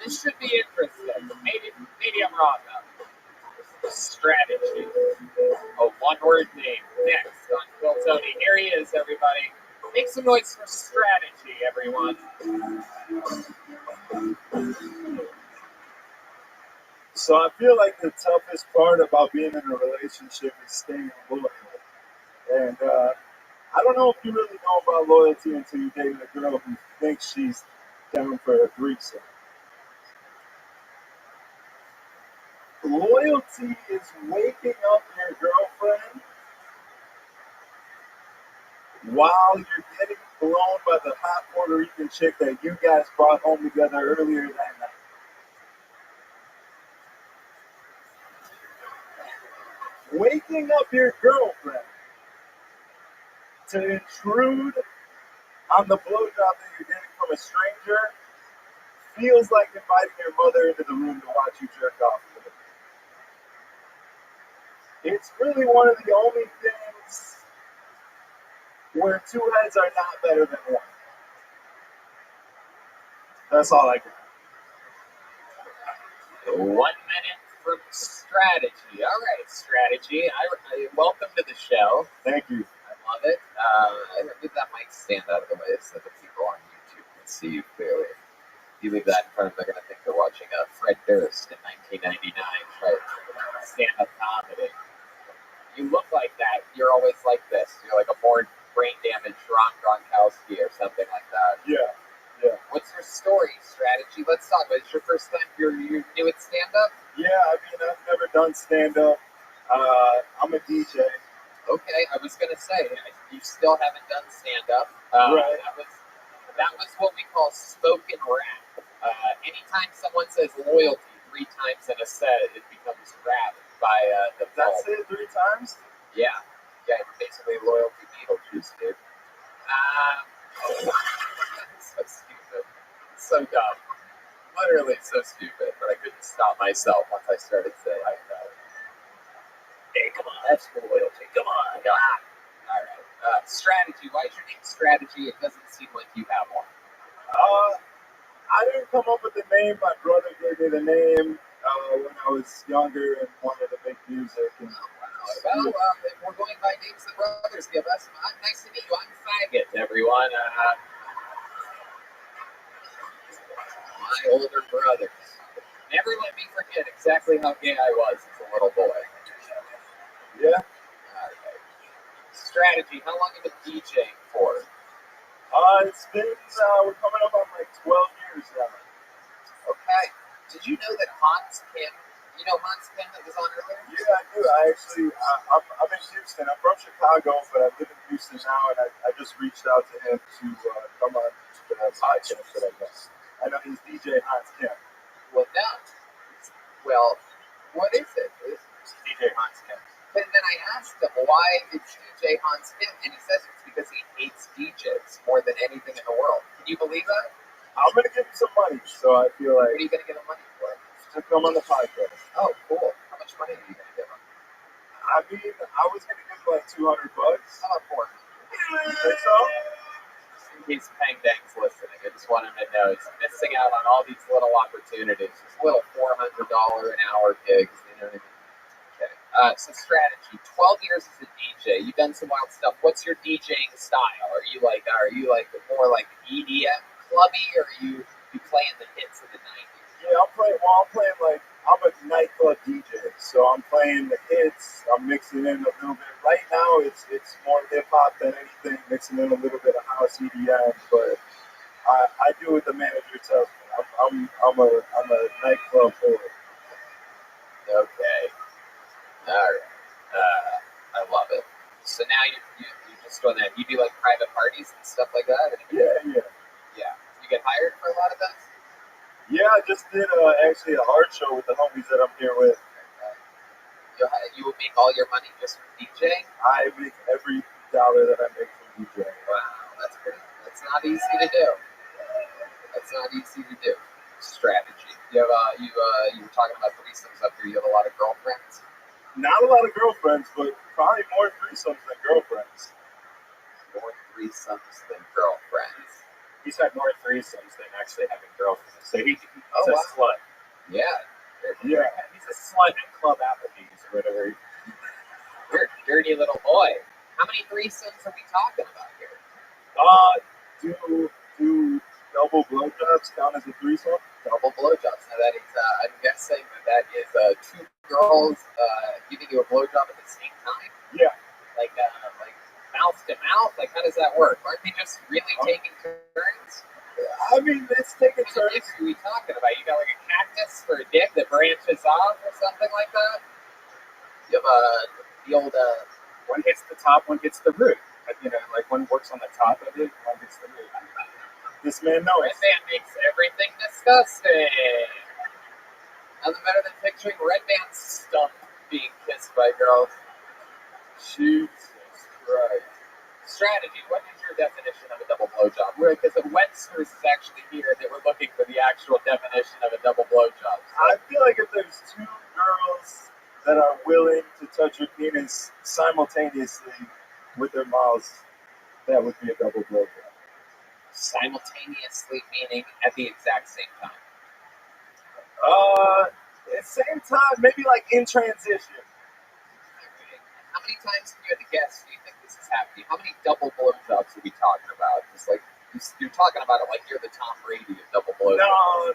This should be interesting. Maybe I'm wrong though. Strategy. A one-word name. Next on Phil Tony. Here he is, everybody. Make some noise for strategy, everyone. So I feel like the toughest part about being in a relationship is staying loyal. And I don't know if you really know about loyalty until you date a girl who thinks she's down for a threesome. Loyalty is waking up your girlfriend while you're getting blown by the hot Puerto Rican chick that you guys brought home together earlier that night. Waking up your girlfriend to intrude on the blowjob that you're getting from a stranger feels like inviting your mother into the room to watch you jerk off. It's really one of the only things where two heads are not better than one. That's all I got. 1 minute from strategy. All right, strategy. I welcome to the show. Thank you. I love it. I leave that mic stand out of the way so the people on YouTube can see you clearly. If you leave that in front of them, they're going to think they're watching Fred Durst in 1999 try stand-up comedy. You look like that. You're always like this. You're like a more brain-damaged Ron Gronkowski or something like that. Yeah. What's your story, strategy? Let's talk about it. It's your first time you're new at stand-up? Yeah, I mean, I've never done stand-up. I'm a DJ. Okay, I was going to say, you still haven't done stand-up. Right. That was what we call spoken rap. Anytime someone says loyalty 3 times in a set, it becomes rap by default. That's it 3 times? Yeah, basically loyalty Beetlejuice, dude. So stupid. So dumb. Literally so stupid, but I couldn't stop myself once I started saying that. Hey, come on, that's for loyalty. Come on. All right. Strategy. Why is your name Strategy? It doesn't seem like you have one. I didn't come up with the name. My brother gave me the name when I was younger and wanted to make music. And Well, we're going by names the brothers give us. Nice to meet you. I'm Faggot, everyone. My older brothers. Never let me forget exactly how gay I was as a little boy. yeah, Strategy. How long have you been DJing for? it's been we're coming up on like 12 years now. Okay. Did you know that Hans Kim, you know Hans Kim that was on earlier? Yeah, I do. I'm in Houston. I'm from Chicago, but I live in Houston now, and I just reached out to him to come on to the podcast that I guess. I know he's DJ Hans Kim. Well, no. Well, what is it? It's DJ Hans Kim. And then I asked him, why it's DJ Hans Kim? And he says it's because he hates DJs more than anything in the world. Can you believe that? I'm going to give him some money, so I feel What like are you going to give him money for? to come on the podcast. Oh, cool. How much money are you going to give him? I mean, I was going to give him like $200. How about $400? You think so? He's Peng Dang's listening. I just want him to know he's missing out on all these little opportunities. These little $400 an hour gigs. You know what I mean? Okay. So strategy. 12 years as a DJ. You've done some wild stuff. What's your DJing style? Are you like more like EDM clubby, or are you playing the hits of the 90s? Yeah, I'm a nightclub DJ, so I'm playing the hits, I'm mixing in a little bit. Right now, it's more hip-hop than anything, mixing in a little bit of house EDM, but I do what the manager tells me. I'm a nightclub boy. Okay. All right. I love it. So now you just go there. You do like private parties and stuff like that? Yeah. Yeah. You get hired for a lot of those? Yeah, I just did actually a art show with the homies that I'm here with. You would make all your money just from DJing? I make every dollar that I make from DJing. Wow, that's not easy to do. That's not easy to do. Strategy. You were talking about threesomes up here. You have a lot of girlfriends? Not a lot of girlfriends, but probably more threesomes than girlfriends. More threesomes than girlfriends. He's had more threesomes than actually having girlfriends. So he's Oh, a wow. slut. Yeah. Yeah, he's a slut in Club Applebee's or whatever. You're a dirty little boy. How many threesomes are we talking about here? Do double blowjobs count as a threesome? Double blowjobs. Now that is, I'm guessing that is two girls giving you a blowjob at the same time? Yeah. Like mouth to mouth? Like, how does that work? Aren't they just really taking turns? I mean, it's taking What turns. dick are we talking about? You got like a cactus for a dick that branches off or something like that? You have the old One hits the top, one hits the root. You know, like one works on the top of it, one hits the root. This man knows. Red Band makes everything disgusting. Nothing better than picturing Red Band's stump being kissed by girls. Jesus Christ. Strategy. What is your definition of a double blowjob? Because the Webster's is actually here. They were looking for the actual definition of a double blowjob. I feel like if there's two girls that are willing to touch your penis simultaneously with their mouths, that would be a double blowjob. Simultaneously, meaning at the exact same time. At the same time, maybe like in transition. How many times have you had to guess? Do you think this is happening? How many double blowjobs are we talking about? Just like you're talking about it like you're the Tom Brady of double blowjobs. No.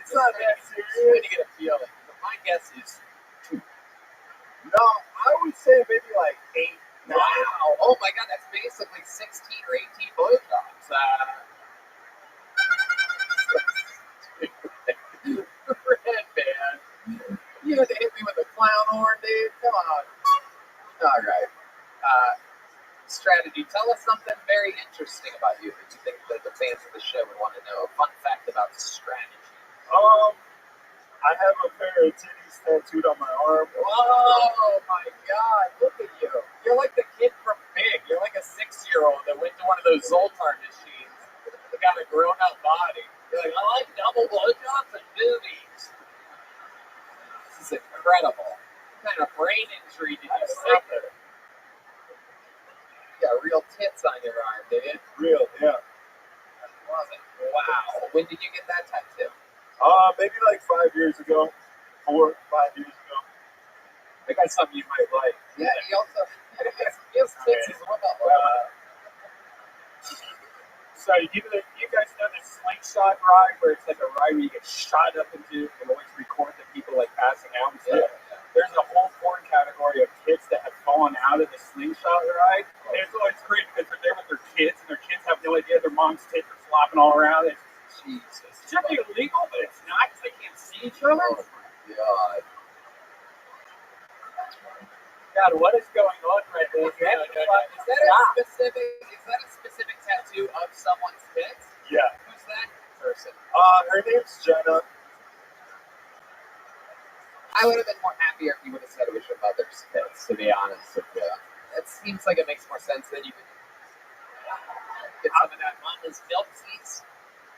It's not that When serious. you get a feeling. My guess is 2. No, I would say maybe like 8, 9. Wow. Oh my God, that's basically 16 or 18 blowjobs. Red Band. You had to hit me with a clown horn, dude. Come on. All right. Strategy. Tell us something very interesting about you that you think that the fans of the show would want to know. A fun fact about strategy. I have a pair of titties tattooed on my arm. Oh my God, look at you. You're like the kid from Big. You're like a 6-year-old that went to one of those Zoltar machines that got a grown-up body. You're like, I like double blowjobs and boobies. This is incredible. What kind of brain injury did you suffer? You got real tits on your arm, dude. Real, yeah. closet. Wow. When did you get that tattoo? Maybe like 5 years ago, 4 or 5 years ago. I got something you might like. Yeah, he also he has tits as well. So you guys know the slingshot ride where it's like a ride where you get shot up into and always record the people like passing out and stuff? Yeah. There's a whole porn category of kids that have fallen out of the slingshot ride. And it's always great because they're there with their kids and their kids have no idea their mom's tits are flopping all around. Jesus. It should be illegal, but it's not because they can't see each other. Oh my God. God, what is going on right now? Is that a specific tattoo of someone's tits? Yeah. Who's that person? Her name's Jenna. I would have been more happier if you would have said it was your mother's tits, to be honest with you. It seems like it makes more sense than you could get some of that mama's milk teeth.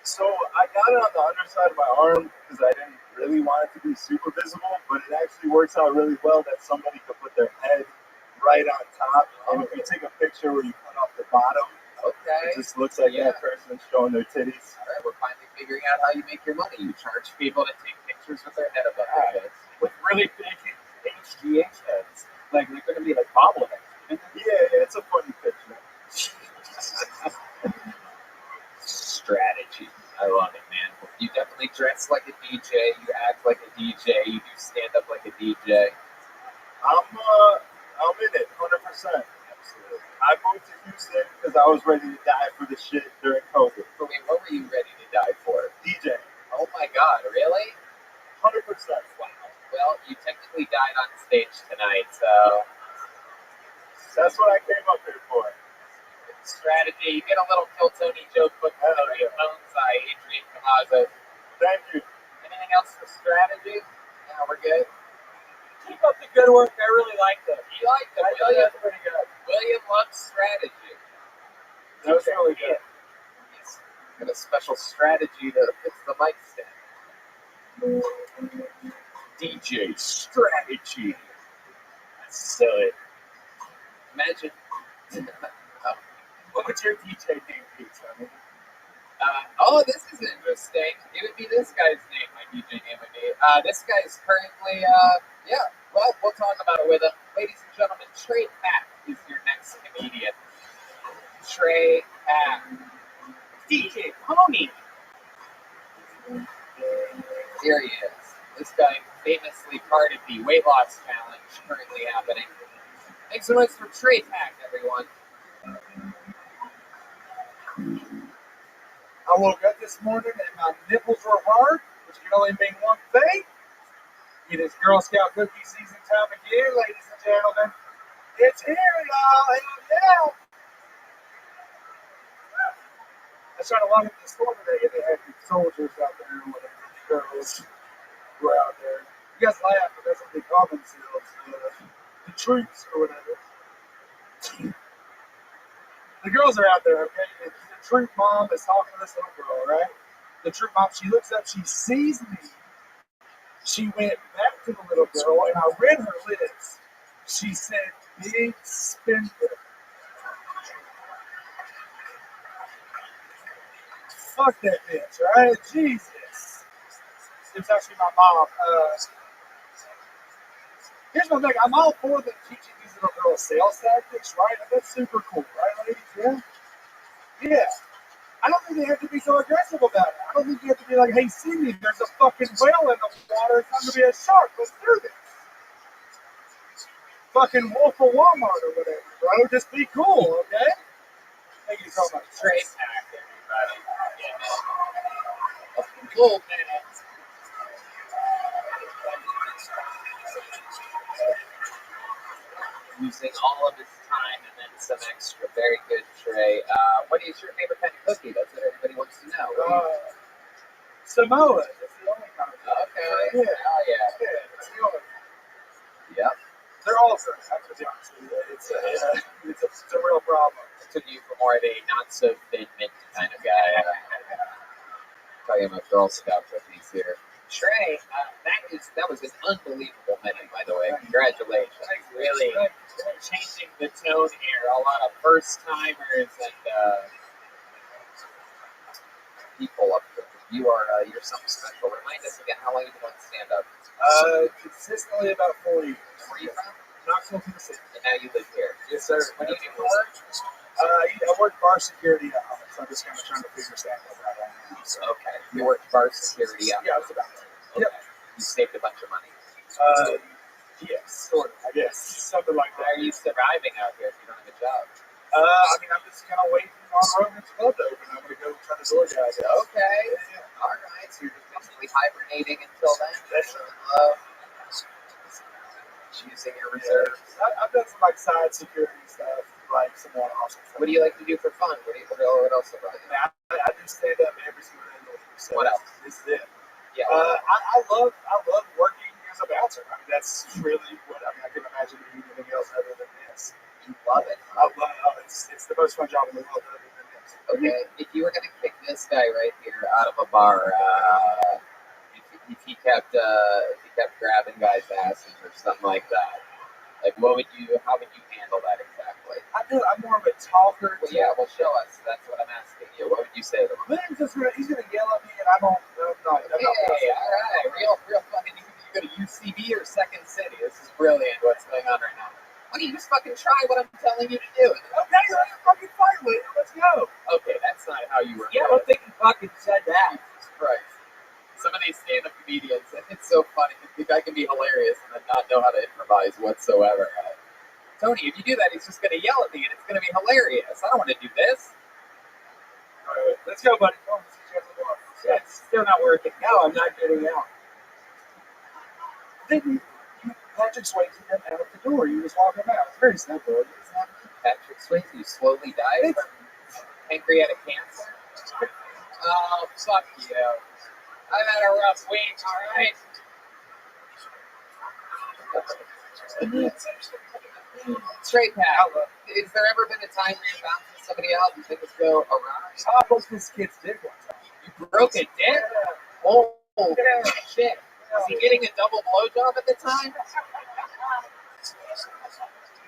So I got it on the underside of my arm because I didn't really want it to be super visible, but it actually works out really well that somebody could put their head right on top. And if you take a picture where you cut off the bottom, it just looks like that person's showing their titties. All right, we're finally figuring out how you make your money. You charge people to take pictures with their head above their heads. With really big HGH heads. Like they're going to be like bobbleheads. Yeah, it's a funny picture. Strategy. I love it, man. You definitely dress like a DJ. You act like a DJ. You do stand up like a DJ. I'm in it, 100%. Absolutely. I moved to Houston because I was ready to die for the shit during COVID. But wait, what were you ready to die for? DJ. Oh my God, really? 100%. Wow. Well, you technically died on stage tonight, so that's what I came up here for. Strategy. You get a little Kill Tony joke book from the Bones Eye, Adrian Camazo. Thank you. Anything else for strategy? Yeah, we're good. Keep up the good work. I really like them. You like them. That's pretty good. William loves strategy. That was really good. He's got a special strategy to fix the mic stand. DJ strategy. That's silly. Imagine. What would your DJ name be, Tony? This is interesting. It would be this guy's name. My DJ name would be. This guy is currently, well, we'll talk about it with him. Ladies and gentlemen, Trey Pack is your next comedian. Trey Pack. DJ Pony. Here he is. This guy famously part of the weight loss challenge currently happening. Make some noise for Trey Pack, everyone. I woke up this morning and my nipples were hard, which can only mean one thing. It is Girl Scout cookie season time again, ladies and gentlemen. It's here, y'all. Hell yeah. I tried to walk into the store today and they had these soldiers out there and whatever. Girls were out there. You guys laugh, but that's what they call themselves. The troops or whatever. The girls are out there, okay? The troop mom is talking to this little girl, right? The troop mom, she looks up, she sees me. She went back to the little girl, and I read her lips. She said, big spender. Fuck that bitch, right? Jesus. It's actually my mom. Here's my thing. I'm all for them teaching these little girls sales tactics, right? And that's super cool, right, ladies? Yeah? Yeah. I don't think they have to be so aggressive about it. I don't think you have to be like, hey, Cindy, there's a fucking whale in the water. It's time to be a shark. Let's do this. Fucking Wolf of Walmart or whatever, bro. Just be cool, okay? Thank you so much. Trey Pack, everybody. Yeah. Cool minutes. Using all of his time and then some extra. Very good, Trey. What is your favorite kind of cookie? That's what everybody wants to know. Samoa. That's the only kind of Okay. Yeah. Oh, yeah. Yeah, that's the only. Yep. They're all good. I have to be honest with you. It's a real problem. I took you for more of a not so thin mint kind of guy. Talking about Girl Scout cookies here. Trey, that was an unbelievable minute, by the way. Congratulations. Really changing the tone here. A lot of first timers and people up here. You're something special. Remind us again, how long have you been doing stand-up? Consistently about 4 years. Where are you from? Knoxville, Tennessee. And now you live here. Yes, sir. What do you do for work? I work bar security at home, so I'm just kind of trying to figure stand-up out right now. So. Okay. You work bar security out Yeah, that's about it. Okay. Yep. You saved a bunch of money. Yes, sort of. I guess something like How that. are you surviving out here if you don't have a job? I mean, I'm just kind of waiting on Rogan's Club to open. I'm gonna go try to door guys. Okay. Yeah. All right. So you're just basically hibernating until then. That's Choosing your reserves. I've done some like side security stuff, like some more awesome stuff. What do you like to do for fun? What else about you? I do stand up every single day of the week. So What else? This is it. Yeah. I love working as a bouncer. I mean, that's really what I can imagine doing anything else other than this. You love it. I love it. It's the most fun job in the world other than this. Okay. If you were gonna kick this guy right here out of a bar, if he kept grabbing guys' asses or something like that, like how would you handle that exactly? I'm more of a talker. Well, yeah, well, show us. That's what I'm asking you. What would you say to him? But he's gonna yell at me, and I'm not. Hey, all right, real fucking. You go to UCB or Second City? This is brilliant. What's going on right now? Why don't you just fucking try what I'm telling you to do? Okay, let's fucking fight with it. Let's go. Okay, that's not how you were. Yeah, I don't think you fucking said that. Jesus Christ. Some of these stand-up comedians, it's so funny. The guy can be hilarious and then not know how to improvise whatsoever. Tony, if you do that, he's just going to yell at me and it's going to be hilarious. I don't want to do this. All right, let's go, buddy. Come on, let's get the door. It's still not working. No, I'm not getting out. Then Patrick Swayze got out of the door. You just walk him out. It's very simple. It's not Patrick Swayze, you slowly died from pancreatic cancer? Oh, fuck you. I've had a rough week, alright? Straight Pat, has there ever been a time where you bounced somebody else and things go awry? I broke this kid's dick one time. You broke a dick? Oh, shit. Was he getting a double blowjob at the time?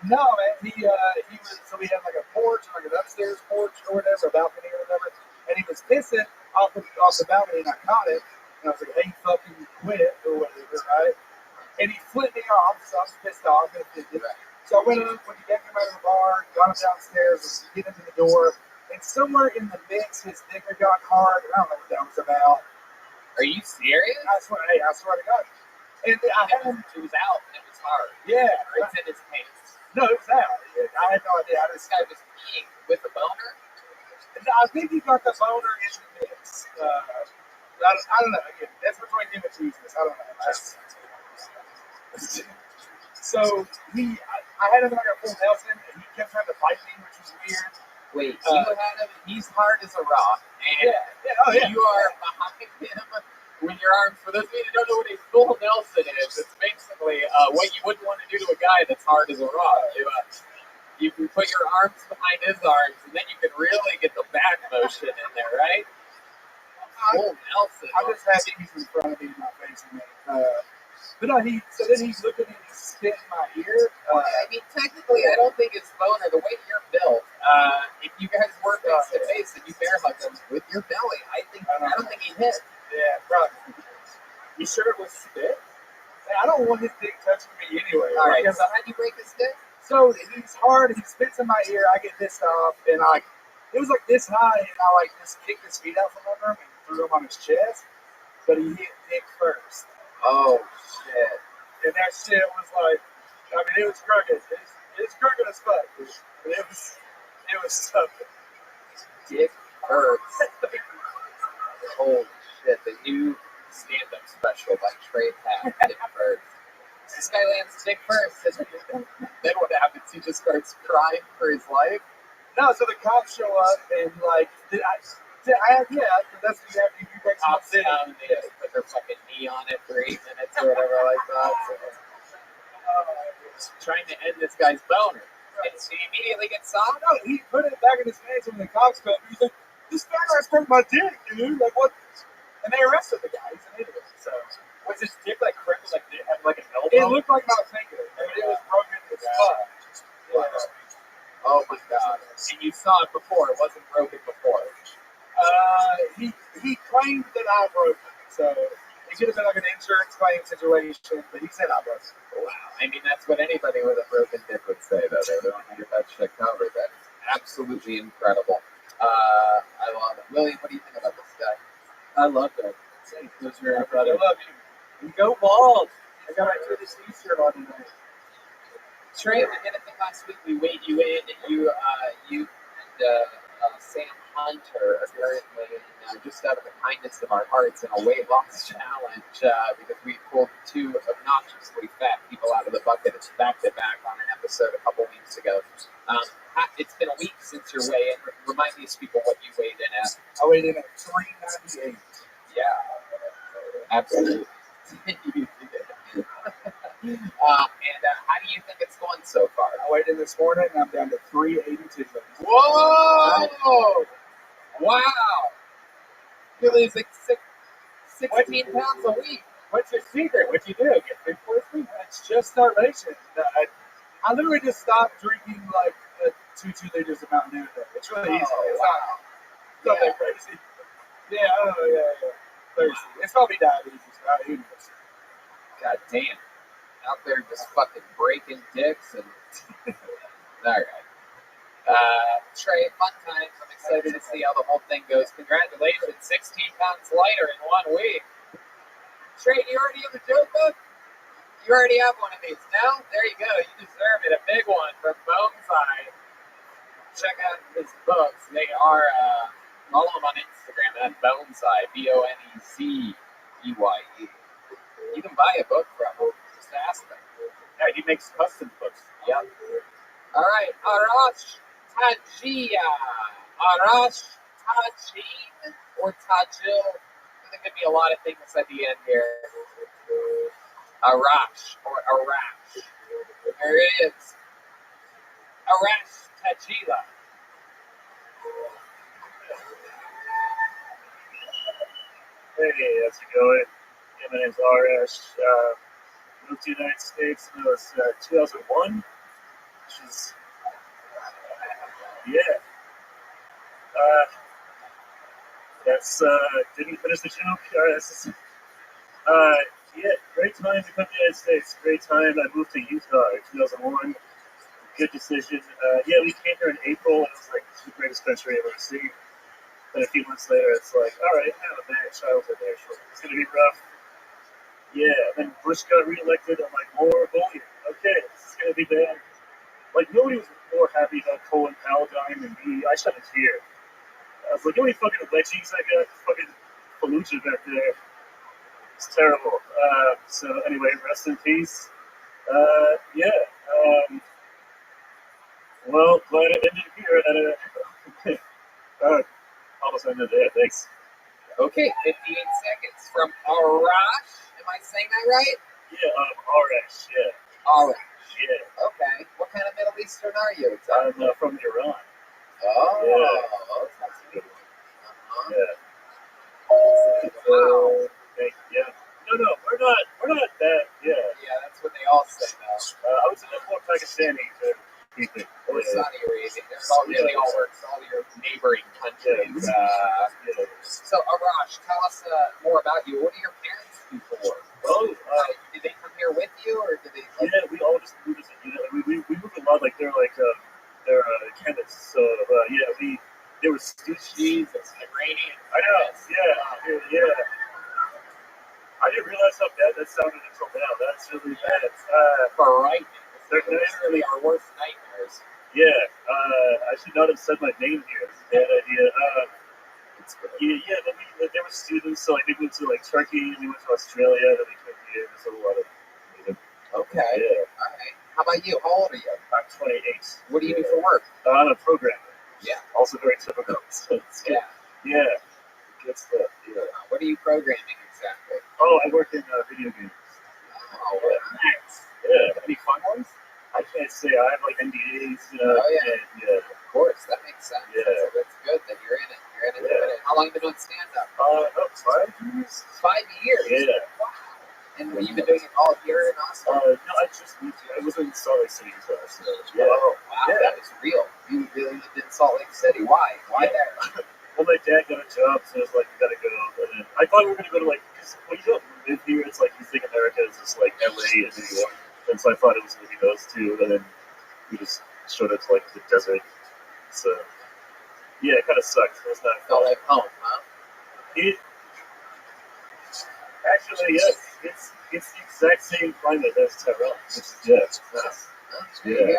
No, man. He was. So we had like a porch, like an upstairs porch or whatever, a balcony or whatever, and he was pissing off the balcony, and I caught it, and I was like, "Hey, fucking quit," or whatever, right? And he flipped me off, so I was pissed off. So I went up, when he got him out of the bar, got him downstairs, get him to the door, and somewhere in the mix, his dicker got hard. I don't know what that was about. Are you serious? I swear to God. And I had him. It was out and it was hard. Yeah. Or it's in his pants. No, it was out. I had no idea. This guy was peeing with a boner? I think he got the boner in the mix. I don't know. Again, that's between him and Jesus. I don't know. So I had him like a full Nelson, and he kept trying to fight me, which was weird. Wait, you had him, he's hard as a rock, and you are behind him with your arms. For those of you who don't know what a full Nelson is, it's basically what you wouldn't want to do to a guy that's hard as a rock. You can put your arms behind his arms, and then you can really get the back motion in there, right? Full Nelson. I'm just happy he's in front of me, not facing me. But no, so then he's looking and he's spit in my ear. I mean, technically, I don't think it's boner. The way you're built, if you guys were face to face and you bear hug him with your belly, I don't think he hit. Yeah, probably. You sure it was spit? Man, I don't want his dick touching me anyway. All right, so how'd you break his dick? So he's hard, he spits in my ear, I get pissed off, and it was like this high, and I just kicked his feet out from under him and threw him on his chest, but he hit dick first. Oh, shit. And that shit was like, I mean, it was crooked. It's crooked as fuck. But it was something. Dick hurts. Holy shit, the new stand-up special by Trey Pat, Dick hurts. This guy lands dick first, and then what happens? He just starts crying for his life? No, so the cops show up, and that's what you have to do. You break Cops down, and they just put their fucking knee on it for 8 minutes or whatever like that. So, trying to end this guy's boner. And so he immediately gets soft? No, he put it back in his pants when the cops come. He's like, "This guy broke my dick, dude. Like, what?" And they arrested the guy. He's an idiot. So, Was his dick like crooked, like it had like an elbow? it looked like my finger. I mean, it was broken as fuck. Yeah. Oh my god. And you saw it before, it wasn't broken before. He I'm broken. So it could have been like an insurance claim situation, but he said I was. Wow. I mean, that's what anybody with a broken dick would say, though. They don't want to get that shit covered. That's absolutely incredible. I love it. William, what do you think about this guy? I love that. Same. Those are I love you. Go bald. I got my Curtis T-shirt on tonight. Trey, we did a thing last week. We weighed you in. You and Sam Hunter apparently, just out of the kindness of our hearts, in a weight loss challenge because we pulled two obnoxiously fat people out of the bucket back to back on an episode a couple weeks ago. It's been a week since your weigh-in. Remind these people what you weighed in at. I weighed in at 398. Yeah, absolutely. You did. And how do you think it's going so far? I weighed in this morning and I'm down to 382. Whoa! Wow! You're losing 16 pounds a week. What's your secret? What you do? Get food poisoning? It's just starvation. I literally just stopped drinking like 2 liters of Mountain Dew a day. It's really easy. It's not that crazy. Yeah, yeah. Thirsty. It's probably diabetes, right? Who knows? God damn. Out there just fucking breaking dicks and... Alright. Trey, fun times. I'm excited to see how the whole thing goes. Congratulations, 16 pounds lighter in 1 week. Trey, do you already have a joke book? You already have one of these. No? There you go. You deserve it. A big one from Boneside. Check out his books. They are, follow him on Instagram at Boneside, Bonezeye. You can buy a book from him. Just ask him. Yeah, he makes custom books. Yep. All right. Arash Tajia. Arash Tajin or Tajil. There could be a lot of things at the end here. Arash or Arash. There it is. Arash Tajila. Hey, how's it going? Yeah, my name's Arash. Moved to the United States when I was 2001, which is, yeah. Didn't finish the joke. Yeah, great time to come to the United States. Great time. I moved to Utah in 2001. Good decision. Yeah, we came here in April, and it was like the greatest country I've ever seen. Then a few months later, it's like, all right, I have a bad childhood there, so it's going to be rough. Yeah, then Bush got reelected. I'm like, more bullying. Okay, this is going to be bad. Like, nobody was more happy about Colin Paladine than me. I shed a tear. I was like, how many fucking wedgies I got? Fucking Fallujah back there. It's terrible. So anyway, rest in peace. Yeah. Well, glad it ended here. Almost ended there. Thanks. Okay, 58 seconds from Arash. Am I saying that right? Yeah, Arash. Yeah. Arash. Yeah. Okay. What kind of Middle Eastern are you? I'm from Iran. Oh. Yeah. That's a good one. Uh-huh. Yeah. Wow. Yeah. No, we're not that. Yeah. Yeah, that's what they all say now. I would say that's more Pakistani than anything. Or Saudi Arabia. There's all really all works, all your neighboring countries. So, Arash, tell us more about you. What do your parents do for work? Oh, did they come here with you, or did they? Yeah, we all just moved. We moved a lot. Like they're chemists. So yeah, they were students. Jesus, Iranian. I know. Yeah. I didn't realize how bad that sounded until now. That's really bad. Right. They're literally our worst nightmares. Yeah. I should not have said my name here. Bad idea. Yeah. Then they were students, so like they moved to like Turkey, and they went to Australia, and they came here. There's a lot of. Okay. Yeah. All right. How about you? How old are you? I'm 28. What do you do for work? I'm a programmer. Yeah. Also very typical. So it's good. Yeah. Good stuff. Yeah. What are you programming exactly? Oh, I work in video games. Oh, nice. Yeah. Any fun ones? I can't say. I have like NDAs. Oh, yeah. Yeah. Of course. That makes sense. Yeah. That's good that you're in it. You're in it. Yeah. How long have you been doing stand-up? About 5 years. 5 years? Yeah. Wow. And you've been doing it all here in Austin? No, I just moved here. I was in Salt Lake City first. Yeah. Oh, wow. Yeah. That is real. You really lived in Salt Lake City. Why? Why there? Well, my dad got a job, so I was like, you gotta go. And then I thought it so I thought it was going to be those two, and then we just showed up to like the desert. So yeah, it kind of sucked. It was not Felt fun. like home, huh? It actually, yes, it's the exact same climate as Tyrell. It's nice. Yeah.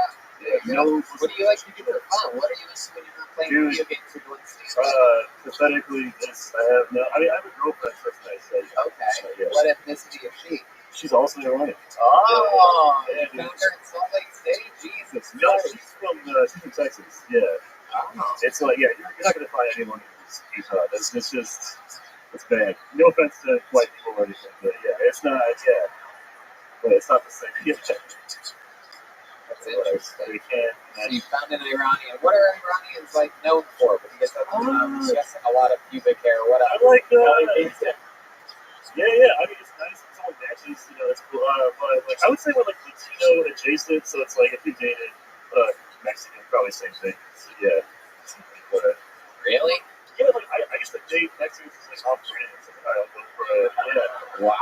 No, What do you like to do for fun? What are you into when you're not playing Dude, video games or doing stand-up? pathetically, this I have no. I mean, I have a girlfriend. So that's nice. Okay. Yeah. What ethnicity is she? She's also Iranian. Oh, Yeah, you found her in Salt Lake City? Jesus No, Christ. she's from Texas. Yeah. Oh. It's like, yeah, you're not gonna find anyone who's Utah. It's just, it's bad. No offense to white people or anything, but yeah, it's not. Yeah, but it's not the same. Yeah. That's interesting. We can't. So you found an Iranian. What are Iranians like known for? Because I'm guessing a lot of pubic hair. What I like Yeah. yeah. I mean, it's nice. It's all matches. You know, it's cool. But like, I would say we're like Latino adjacent. So it's like if you dated Mexican, probably same thing. So, yeah. But, Really? yeah, like I used to date Mexicans like off brand. So I'll go for it. Yeah. Wow.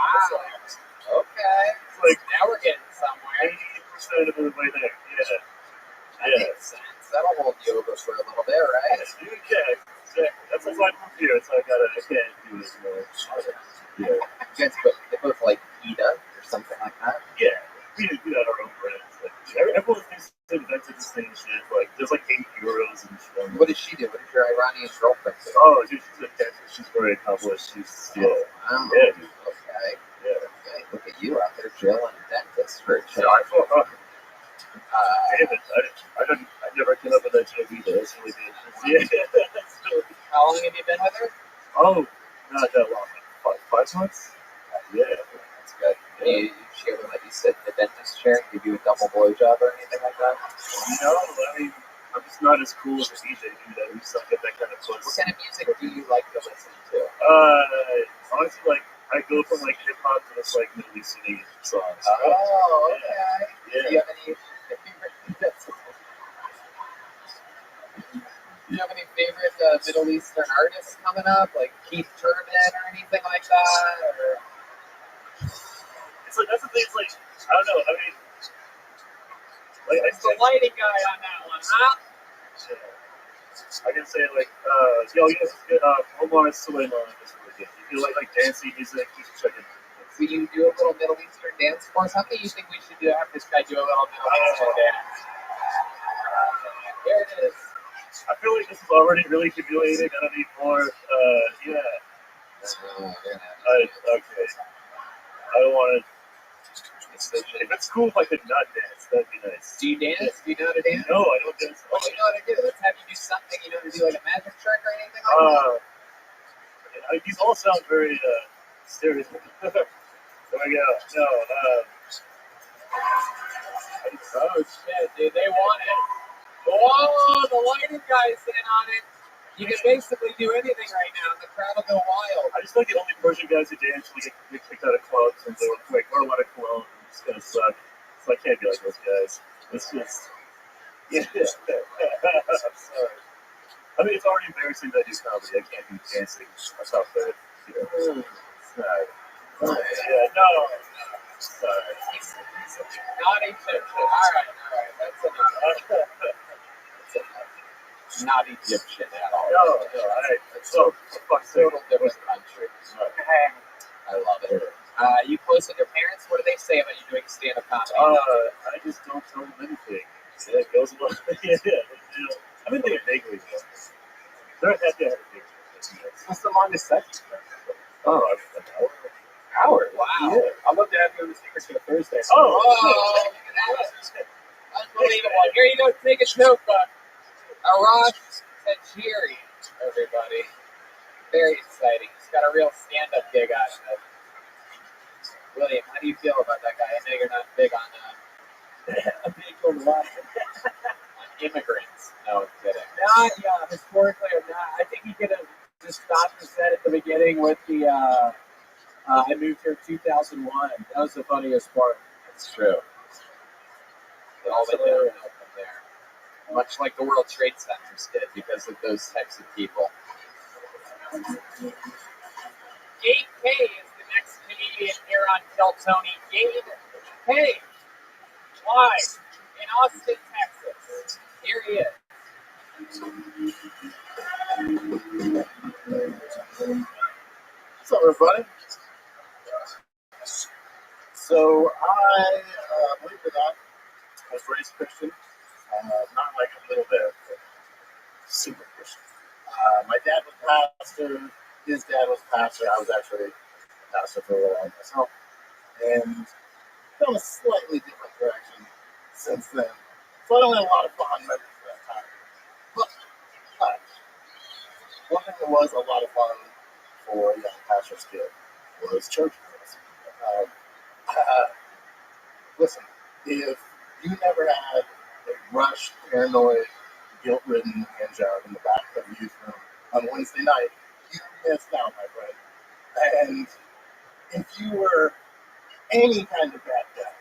Okay. It's like Now we're getting somewhere. 80% of the way there. Yeah. That makes sense. That'll hold you over for a little bit, right? Yeah, exactly. That's why I moved here. It's like I can't do this anymore. Yeah. You guys they both like PETA or something like that? Yeah. We got our own brands. Like, everyone thinks they invented the same shit. Like, there's like 8 euros and shit. What does she do? What does your Iranian girlfriend do? Oh, dude, she's a dentist. She's very accomplished. She's, yeah. Wow. Yeah, dude. Okay. Yeah. Okay. Look at you out there drilling dentists for a change. Yeah, I thought, damn it. I never came up with that joke either. That's really good. Yeah. How long have you been with her? Oh, not that long. Like 5 months? Yeah. That's good. Yeah. She ever let you sit in the dentist chair and give you a double blowjob or anything like that? No, I mean, I'm just not as cool as a DJ dude. I just don't get that kind of puss. What kind of music do you like to listen to? Honestly, like, I go from like hip hop to this like Middle Eastern songs. Oh, okay. Yeah. Do you have any favorite Middle Eastern artists coming up, like Keith Turbin or anything like that? Or... It's like that's the thing. It's like I don't know. I mean, like It's the lighting guy on that one, huh? I can say like Omar Suleiman is really good. If you like dancing music, you should check it. Will you do a little Middle Eastern dance for us? How many do you think we should have this guy do a little Middle Eastern dance? There it is. I feel like this is already really humiliating. I don't need more. Yeah. Okay. I don't want to. If it's cool if I could not dance, that'd be nice. Do you dance? Do you know how to dance? No, I don't dance. What do you know how to do? Let's have you do something. You know how to do like a magic trick or anything like that? These all sound very serious. There we go. No. Oh shit, dude, they want it. Whoa, the lighting guy's in on it. You can basically do anything right now, and the crowd will go wild. I just feel like the only Persian guys who dance will get kicked out of clubs and they like wear a lot of cologne. It's gonna suck. So I can't be like those guys. It's just, yeah. I'm sorry. I mean, it's already embarrassing that I do comedy. I can't do dancing. That's how bad. You know, it's not. Yeah, no. Sorry. Not Egyptian. All right. That's enough. Not Egyptian at all. No. So, total different country. I love it. You close with your parents? What do they say about you doing stand-up comedy? I just don't tell them anything. Yeah, it goes along. Yeah. I mean, they're vaguely. They're happy to have a picture. What's the longest set? Oh, an hour. Hour? Wow. Yeah. I'd love to have you on the Secret Show Thursday. Oh, unbelievable. Here you go, take a notebook. Arash Tajiri, everybody. Very exciting. He's got a real stand-up gig out of it. William, how do you feel about that guy? I know you're not big on on immigrants. No, I'm kidding. Historically, I'm not. I think he could have just stopped and said at the beginning with the, I moved here in 2001. That was the funniest part. It's true. It all went downhill from there. Much like the World Trade Centers did because of those types of people. Gabe K is the next comedian here on Tell Tony. Gabe K. live in Austin, Texas. Here he is. What's up, everybody? So I believe it or not, I was raised Christian. Not like a little bit, but super Christian. My dad was pastor. His dad was pastor. I was actually pastor for a little while myself, and gone a slightly different direction since then. So I don't have a lot of fond memories of that time. But one thing that was a lot of fun for a young pastor's kid was church girls. Listen, if you never had a rushed, paranoid, guilt-ridden hand job in the back of the youth room on Wednesday night, you missed out, my friend. And if you were any kind of bad guy,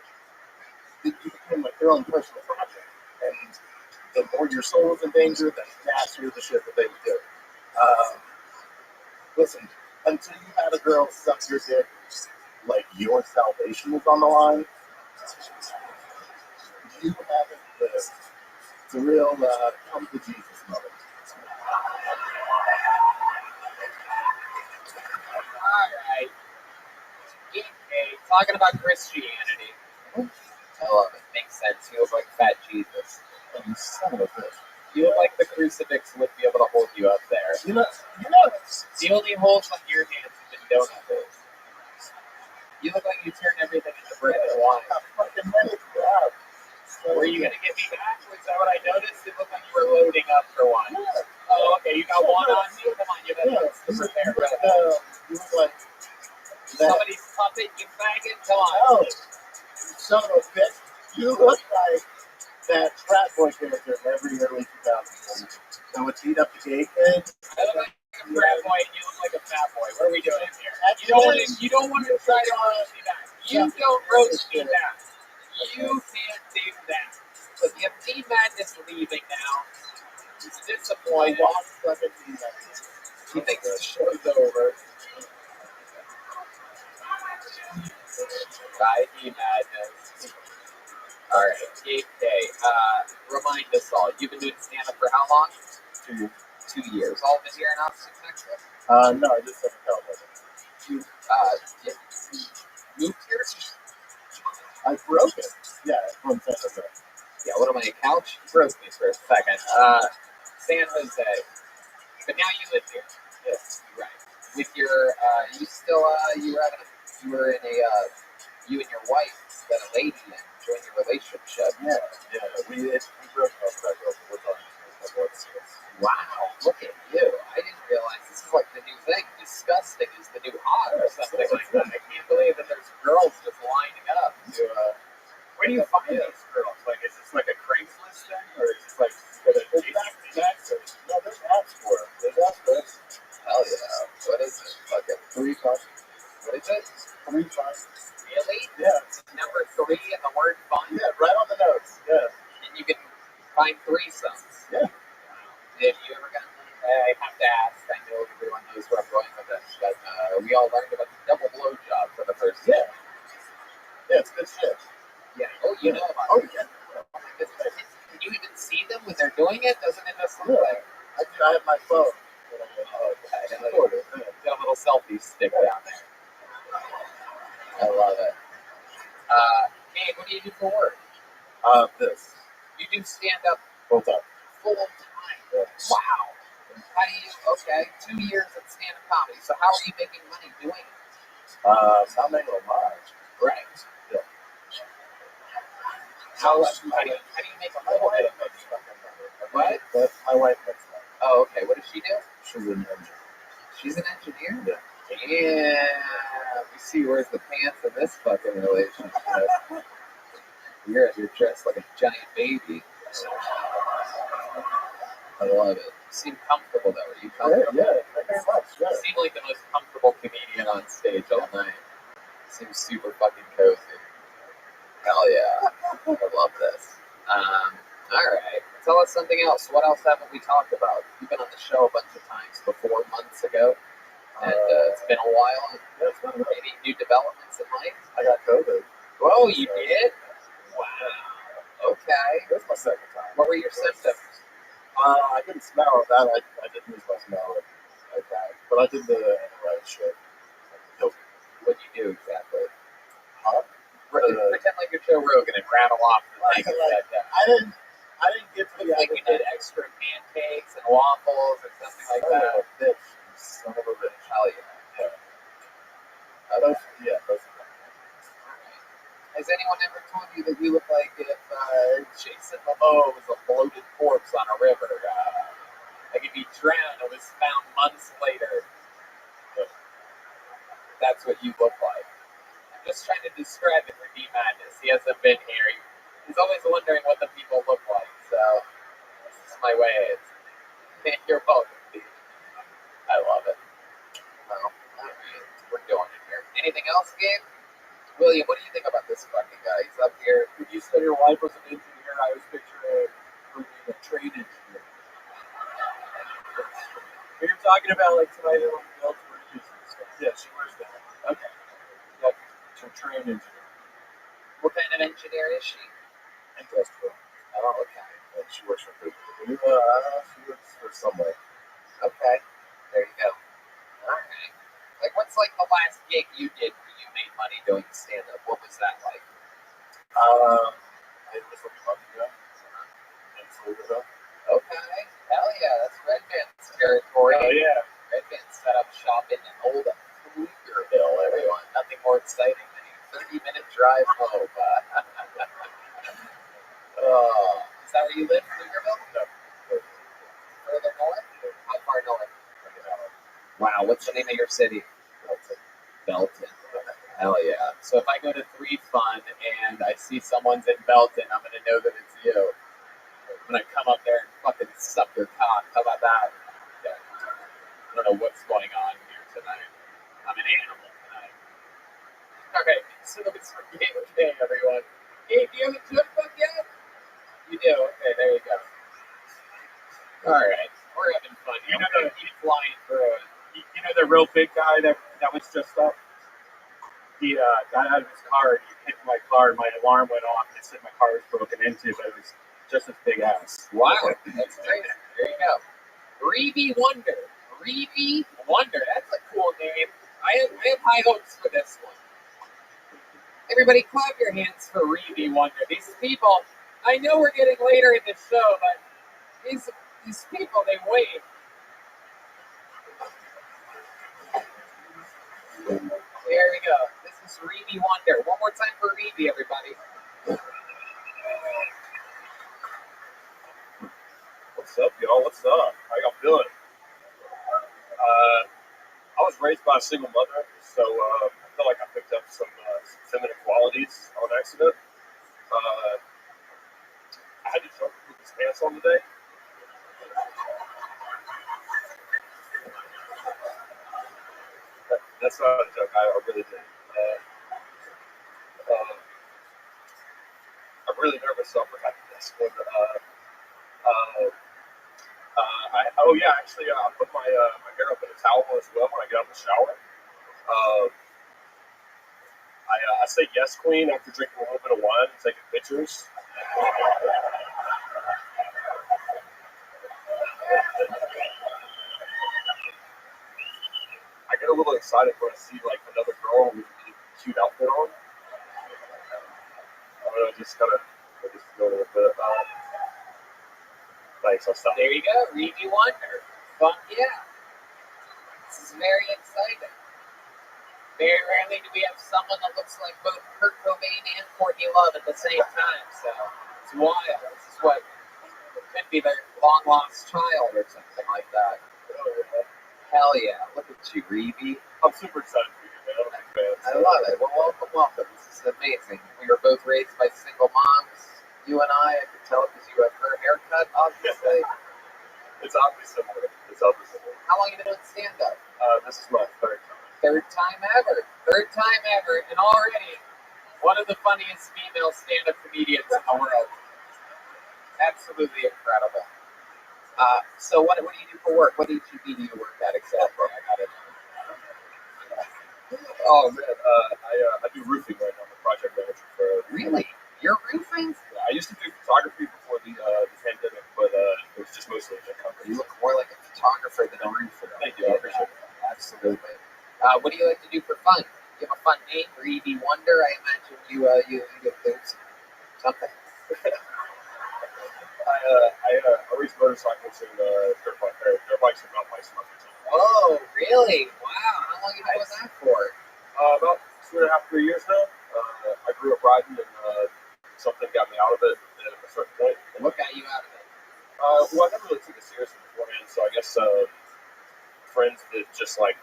you became like their own personal project. And the more your soul was in danger, the nastier the shit that they would do. Listen, until you had a girl suck your dick like your salvation was on the line, you haven't lived. It's a real come to Jesus moment. Alright. Okay, talking about Christianity. I love it. Makes sense. You look like fat Jesus. You son of a bitch. You look like the crucifix would be able to hold you up there. You know, The only holes on your hands have been donut holes. You look like you turn everything into bread and wine. how fucking many do you have? Were you going to get me back? Was that what I noticed? It looked like you were loading up for one. Oh, okay. You got one on me? Come on, you better prepare for that. You look like that. Somebody's puppet, you faggot? Come on. Oh, son of a bitch. You look like that frat boy character in every early 2000s movie. That would beat up the gay kids. I look like a frat boy and you look like a fat boy. What are we doing here? You don't want to try to roast me back. You don't roast me back. You can't do that. But the empty madness leaving now. He's disappointed. He thinks the show's over. Righty madness. Alright, okay. Remind us all, you've been doing stand-up for how long? 2 years. All been here in Austin, Texas? No, I just haven't felt it. You moved here? I broke it. Yeah, 1 second ago. Yeah, what am I, a couch? You broke me for a second. San Jose. But now you live here. Yes. Right. With your, you and your wife, then a lady, and joined your relationship. Yeah, we broke up. We're talking. Wow, look at you. I didn't realize this is like the new thing. Disgusting is the new hot or something like that. I can't believe that there's girls just lining up to, Where do you find these girls? Like, is this like a Craigslist thing, or is this like for the No, there's apps for it. There's apps for it. hell yeah. What is it? Fucking 3 5. what is it? 3 5. Really? Yeah. Number 3 in the word fun? Yeah, right on the notes. Yeah. And you can find threesomes. Yeah. Have you ever gotten, I have to ask, I know everyone knows where I'm going with this, but we all learned about the double blowjob for the first time. Yeah. Yeah, it's good shit. Yeah. Oh, you know about Oh, it. yeah. Can you even see them when they're doing it? Doesn't it just look Yeah. like, I have my phone. got a little selfie stick down there. I love it. Hey, what do you do for work? This. You do stand-up Full time. full time. Wow. How do you, okay, 2 years of stand-up comedy. So how are you making money doing it? Not making a lot. Right. Yeah. How do you make a My little wife bit? makes fucking money. What? But my wife makes money. Oh, okay. What does she do? She's an engineer. She's an engineer? Yeah. Yeah. We see where's the pants in this fucking relationship. You're dressed like a giant baby. I love it. You seem comfortable though. Are you comfortable? Yeah, very much. Yeah. You seem like the most comfortable comedian on stage all night. You seem super fucking cozy. Hell yeah. I love this. Alright. Tell us something else. What else haven't we talked about? You've been on the show a bunch of times before, months ago. And it's been a while. Yeah, it's been Any new developments in life? I got COVID. Oh, you did? Wow. Okay. It was my second time. What were your symptoms? I couldn't smell that. I didn't lose my smell. Okay. But I did the right shit. What'd you do exactly? Huh? Pretend like you're Joe Rogan and rattle off the things that I didn't get to the like you did extra pancakes and waffles or something like Son that. of a bitch. Son of a bitch. Hell yeah. Those are Has anyone ever told you that you look like if Jason Momoa was a bloated corpse on a river? Like if he drowned and was found months later. That's what you look like. I'm just trying to describe it for D Madness. He hasn't been here. He's always wondering what the people look like. So this is my way. You're welcome, dude. I love it. Well, alright. We're doing it here. Anything else, Gabe? William, what do you think about this fucking guy? He's up here. When you said your wife was an engineer, I was picturing her being a train engineer. When you're talking about like tonight on the belts where she stuff. Yeah, she wears that. Okay. Yep. She's a train engineer. What kind of engineer is she? Industrial. Oh, okay. And she works for Google. She works for somewhere. Okay. There you go. Alright. Like, what's like the last gig you did where you made money doing stand-up? What was that like? It was like a month ago. In Florida. Okay. Hell yeah, that's Red Band's territory. Oh yeah. Red Band set up shop in an old Pflugerville, everyone. Nothing more exciting than a 30-minute drive home. Is that where you live, Pflugerville? No. Further north? How far north? Wow, what's the name of your city? Belton. Hell yeah. So if I go to 3 Fun and I see someone's in Belton, I'm going to know that it's you. I'm going to come up there and fucking suck your cock. How about that? Okay. I don't know what's going on here tonight. I'm an animal tonight. Alright, so it's for Game of Day, everyone. Hey, do you have a joke book yet? You do? Okay, there you go. Alright, we're having fun here. We're going to keep flying through it. You know the real big guy that was just up? He got out of his car and he hit my car and my alarm went off and it said my car was broken into, but it was just his big ass. Wow, that's crazy. There you go. Reevy Wonder. Reevy Wonder. That's a cool name. I have high hopes for this one. Everybody clap your hands for Reevy Wonder. These people, I know we're getting later in the show, but these people, they wait. There we go. This is Reevy Wonder. One more time for Reevy, everybody. What's up, y'all? What's up? How y'all feeling? I was raised by a single mother, so I feel like I picked up some feminine qualities on accident. I had to jump with his pants on today. That's not a joke. I really did. I'm really nervous, so I'm forgetting this one. Actually, I put my hair up in a towel as well when I get out of the shower. I say yes, queen, after drinking a little bit of wine and taking pictures. I get a little excited when I see like another girl with a really cute outfit on. I just go a little bit. Thanks, I'll stop. There you go, Reevy Wonder. Fuck yeah. This is very exciting. Very rarely do we have someone that looks like both Kurt Cobain and Courtney Love at the same time, so it's wild. This is what could be their long-lost child or something like that. Hell yeah. Look at you, Reevy. I'm super excited for you, man. I love it. Well, welcome, welcome. This is amazing. We were both raised by single moms. You and I could tell because you have her haircut, obviously. It's obviously similar. How long have you been doing stand-up? This is my third time. Third time ever. And already one of the funniest female stand-up comedians in the world. Absolutely incredible. So what do you do for work? What HEB do you work at exactly? I got it. Oh man, I do roofing right now. I'm a project manager for. Really? You're roofing? Yeah, I used to do photography before the pandemic, but it was just mostly the company. You look more like a photographer than a roofer. Thank you, I appreciate it. Absolutely. What do you like to do for fun? You have a fun name for Evie Wonder. I imagine you do something. I race motorcycles and dirt bikes and mountain bikes. Oh, really? Wow. How long have you been doing that for? About 2.5, 3 years now. I grew up riding, and something got me out of it at a certain point. What got you out of it? Well, I never really took it seriously beforehand, so I guess friends that just like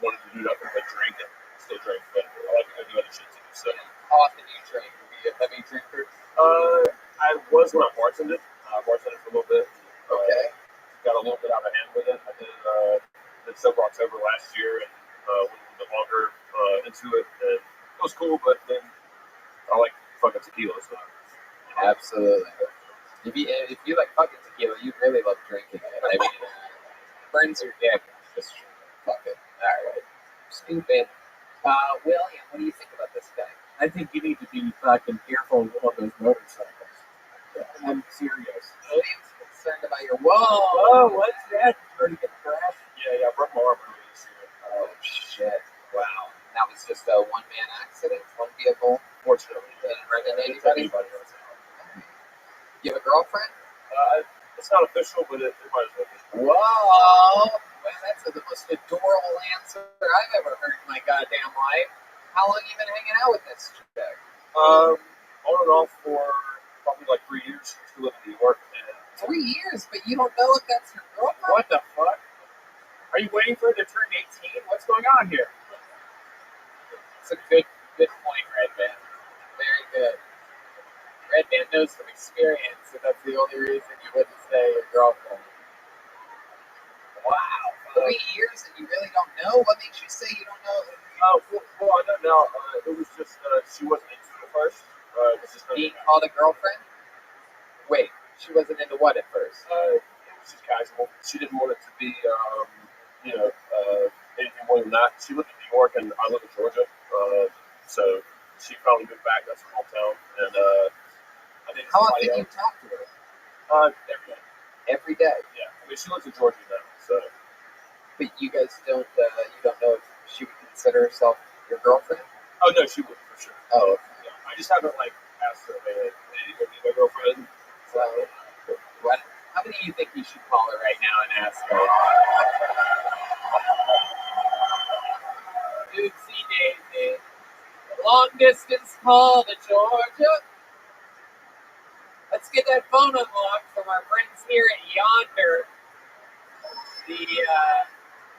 wanted to do nothing but drink and still drink, but I like to do other shit too. So, how often do you drink? Are you a heavy drinker? I was when I bartended. Bartended for a little bit. Okay. Got a little bit out of hand with it. I did Sober October last year and went a little bit longer into it. And it was cool, but then I like fucking tequila. So. Absolutely. If you like fucking tequila, you really love drinking it. I mean, burns your dick. Just fuck it. All right. Stupid. William, what do you think about this guy? I think you need to be fucking careful of those motorcycles. I'm serious. William's concerned about your. Whoa! What's that? Pretty good crash? Yeah, I broke my arm earlier this year. Oh, shit. Wow. That was just a one-man accident? One vehicle? Fortunately. Didn't run into anybody? You have a girlfriend? It's not official, but it might as well be. Whoa! Well, that's the most adorable answer I've ever heard in my goddamn life. How long have you been hanging out with this chick? On and off for probably like 3 years. She lived in New York. And 3 years, but you don't know if that's your girlfriend? What the fuck? Are you waiting for her to turn 18? What's going on here? It's a good point, Redman. Very good. Redman knows from experience that that's the only reason you wouldn't say your girlfriend. Wow. 3 years and you really don't know? What makes you say you don't know? Well, I don't know. It was just she wasn't into it at first. It was just being called a girlfriend? Wait, she wasn't into what at first? It was just casual. She didn't want it to be, anything more than that. She lived in New York and I live in Georgia. So she finally moved back. That's her hometown. And I think. How often do you talk to her? Every day. Every day? Yeah. I mean, she lives in Georgia now. So. But you guys don't. You don't know if she would consider herself your girlfriend? Oh no, she would for sure. Oh. Okay. Yeah. I just haven't asked her, hey, you gonna be my girlfriend? So, what? How many do you think you should call her right now and ask her? Oopsie daisy. Long distance call to Georgia. Let's get that phone unlocked from our friends here at Yonder.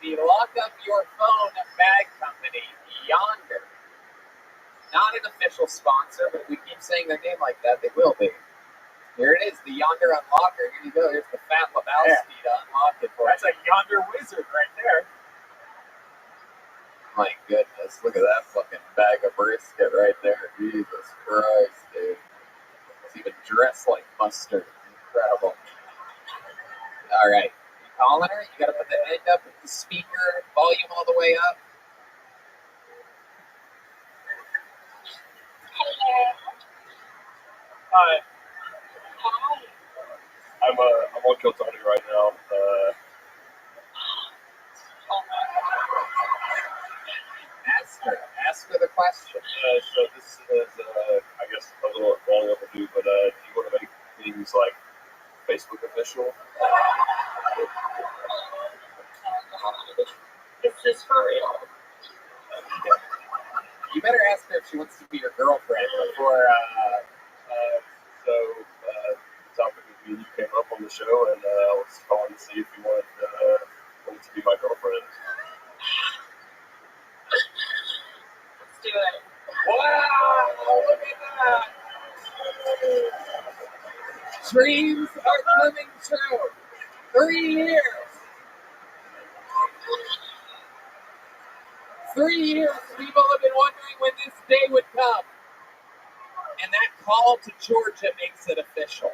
The lock up your phone bag company, Yonder. Not an official sponsor, but if we keep saying their name like that, they will be. Here it is, the Yonder Unlocker. Here you go. Here's the fat Lebowski to unlock it for. That's a Yonder wizard right there. My goodness, look at that fucking bag of brisket right there. Jesus Christ, dude. It's even dressed like mustard. Incredible. All right. You calling her? You gotta put the end up with the speaker, volume all the way up. Hi. I'm on Kiltony right now. Ask her the question. So this is, I guess, a little long overdue, but do you want to make things like Facebook official? Is this for real? You better ask her if she wants to be your girlfriend before. So the topic of me came up on the show, and I was calling to see if you wanted to be my girlfriend. Let's do it. Wow! Look at that! Dreams are coming true. 3 years. 3 years. People have been wondering when this day would come. And that call to Georgia makes it official.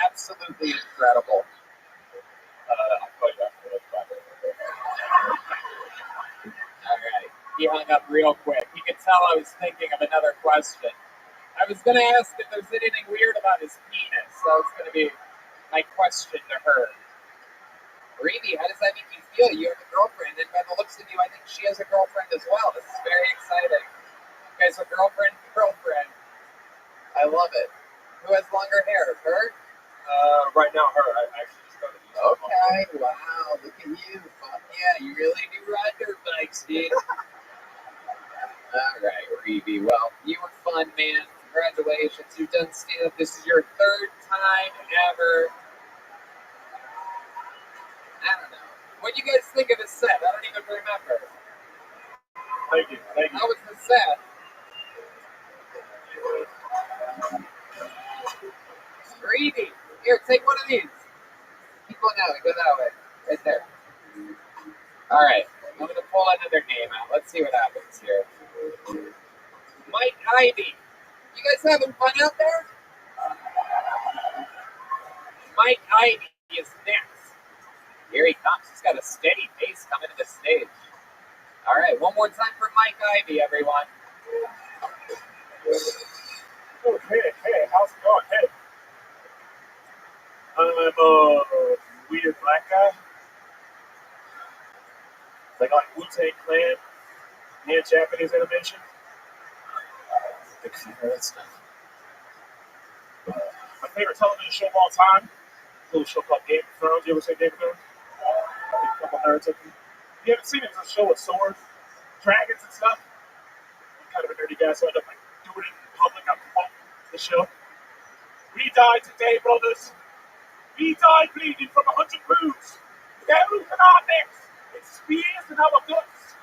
Absolutely incredible. I'll call you after this. All right. He hung up real quick. You could tell I was thinking of another question. I was gonna ask if there's anything weird about his penis. That was gonna be my question to her. Rabbi, how does that make you feel? You have a girlfriend, and by the looks of you, I think she has a girlfriend as well. This is very exciting. You guys are girlfriend. I love it. Who has longer hair? Her? Right now, her. I actually just started using it. Okay, wow, look at you. Fuck yeah, you really do ride dirt bikes, dude. All right, Rabbi. Well, you were fun, man. Congratulations. You've done stand-up. This is your third time ever. I don't know. What do you guys think of the set? I don't even remember. Thank you. How was the set? Greedy. Here, take one of these. Keep going that way. Go that way. Right there. All right. I'm going to pull another name out. Let's see what happens here. Mike Ivy. You guys having fun out there? Mike Ivy is next. Here he comes. He's got a steady pace coming to the stage. All right. One more time for Mike Ivy, everyone. Oh, hey, how's it going? Hey. I'm a weird black guy. Like Wu-Tang Clan and Japanese animation. Big fan of that stuff. My favorite television show of all time, a little show called Game of Thrones. You ever seen Game of Thrones? A couple nerds of you. If you haven't seen it, it's a show with swords, dragons, and stuff. I'm kind of a nerdy guy, so I end up doing it in public. I promote the show. We died today, brothers. We died bleeding from 100 wounds. With arrows in our necks, and spears in our guts.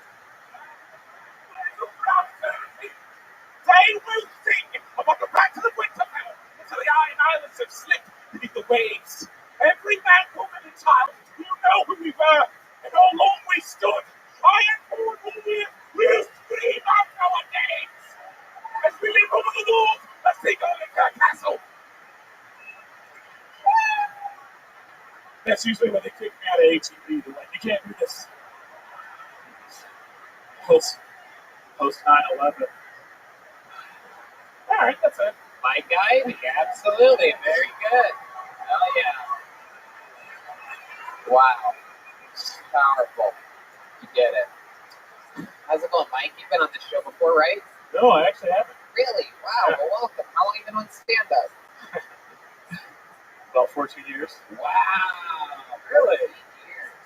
They will sing about the battle of Winterfell until the Iron Islands have slipped beneath the waves. Every man, woman, and child will know who we were and how long we stood. Ironborn warriors will scream out our names as we leap over the walls of Sigurd Castle. That's usually when they kick me out of HEB. They're like, you can't do this. Post 9/11. All right, that's it. Mike Ivy, absolutely. Very good. Hell yeah. Wow. Powerful. You get it. How's it going, Mike? You've been on this show before, right? No, I actually haven't. Really? Wow. Well, welcome. How long have you been on stand-up? About 14 years. Wow. Really? 14 years.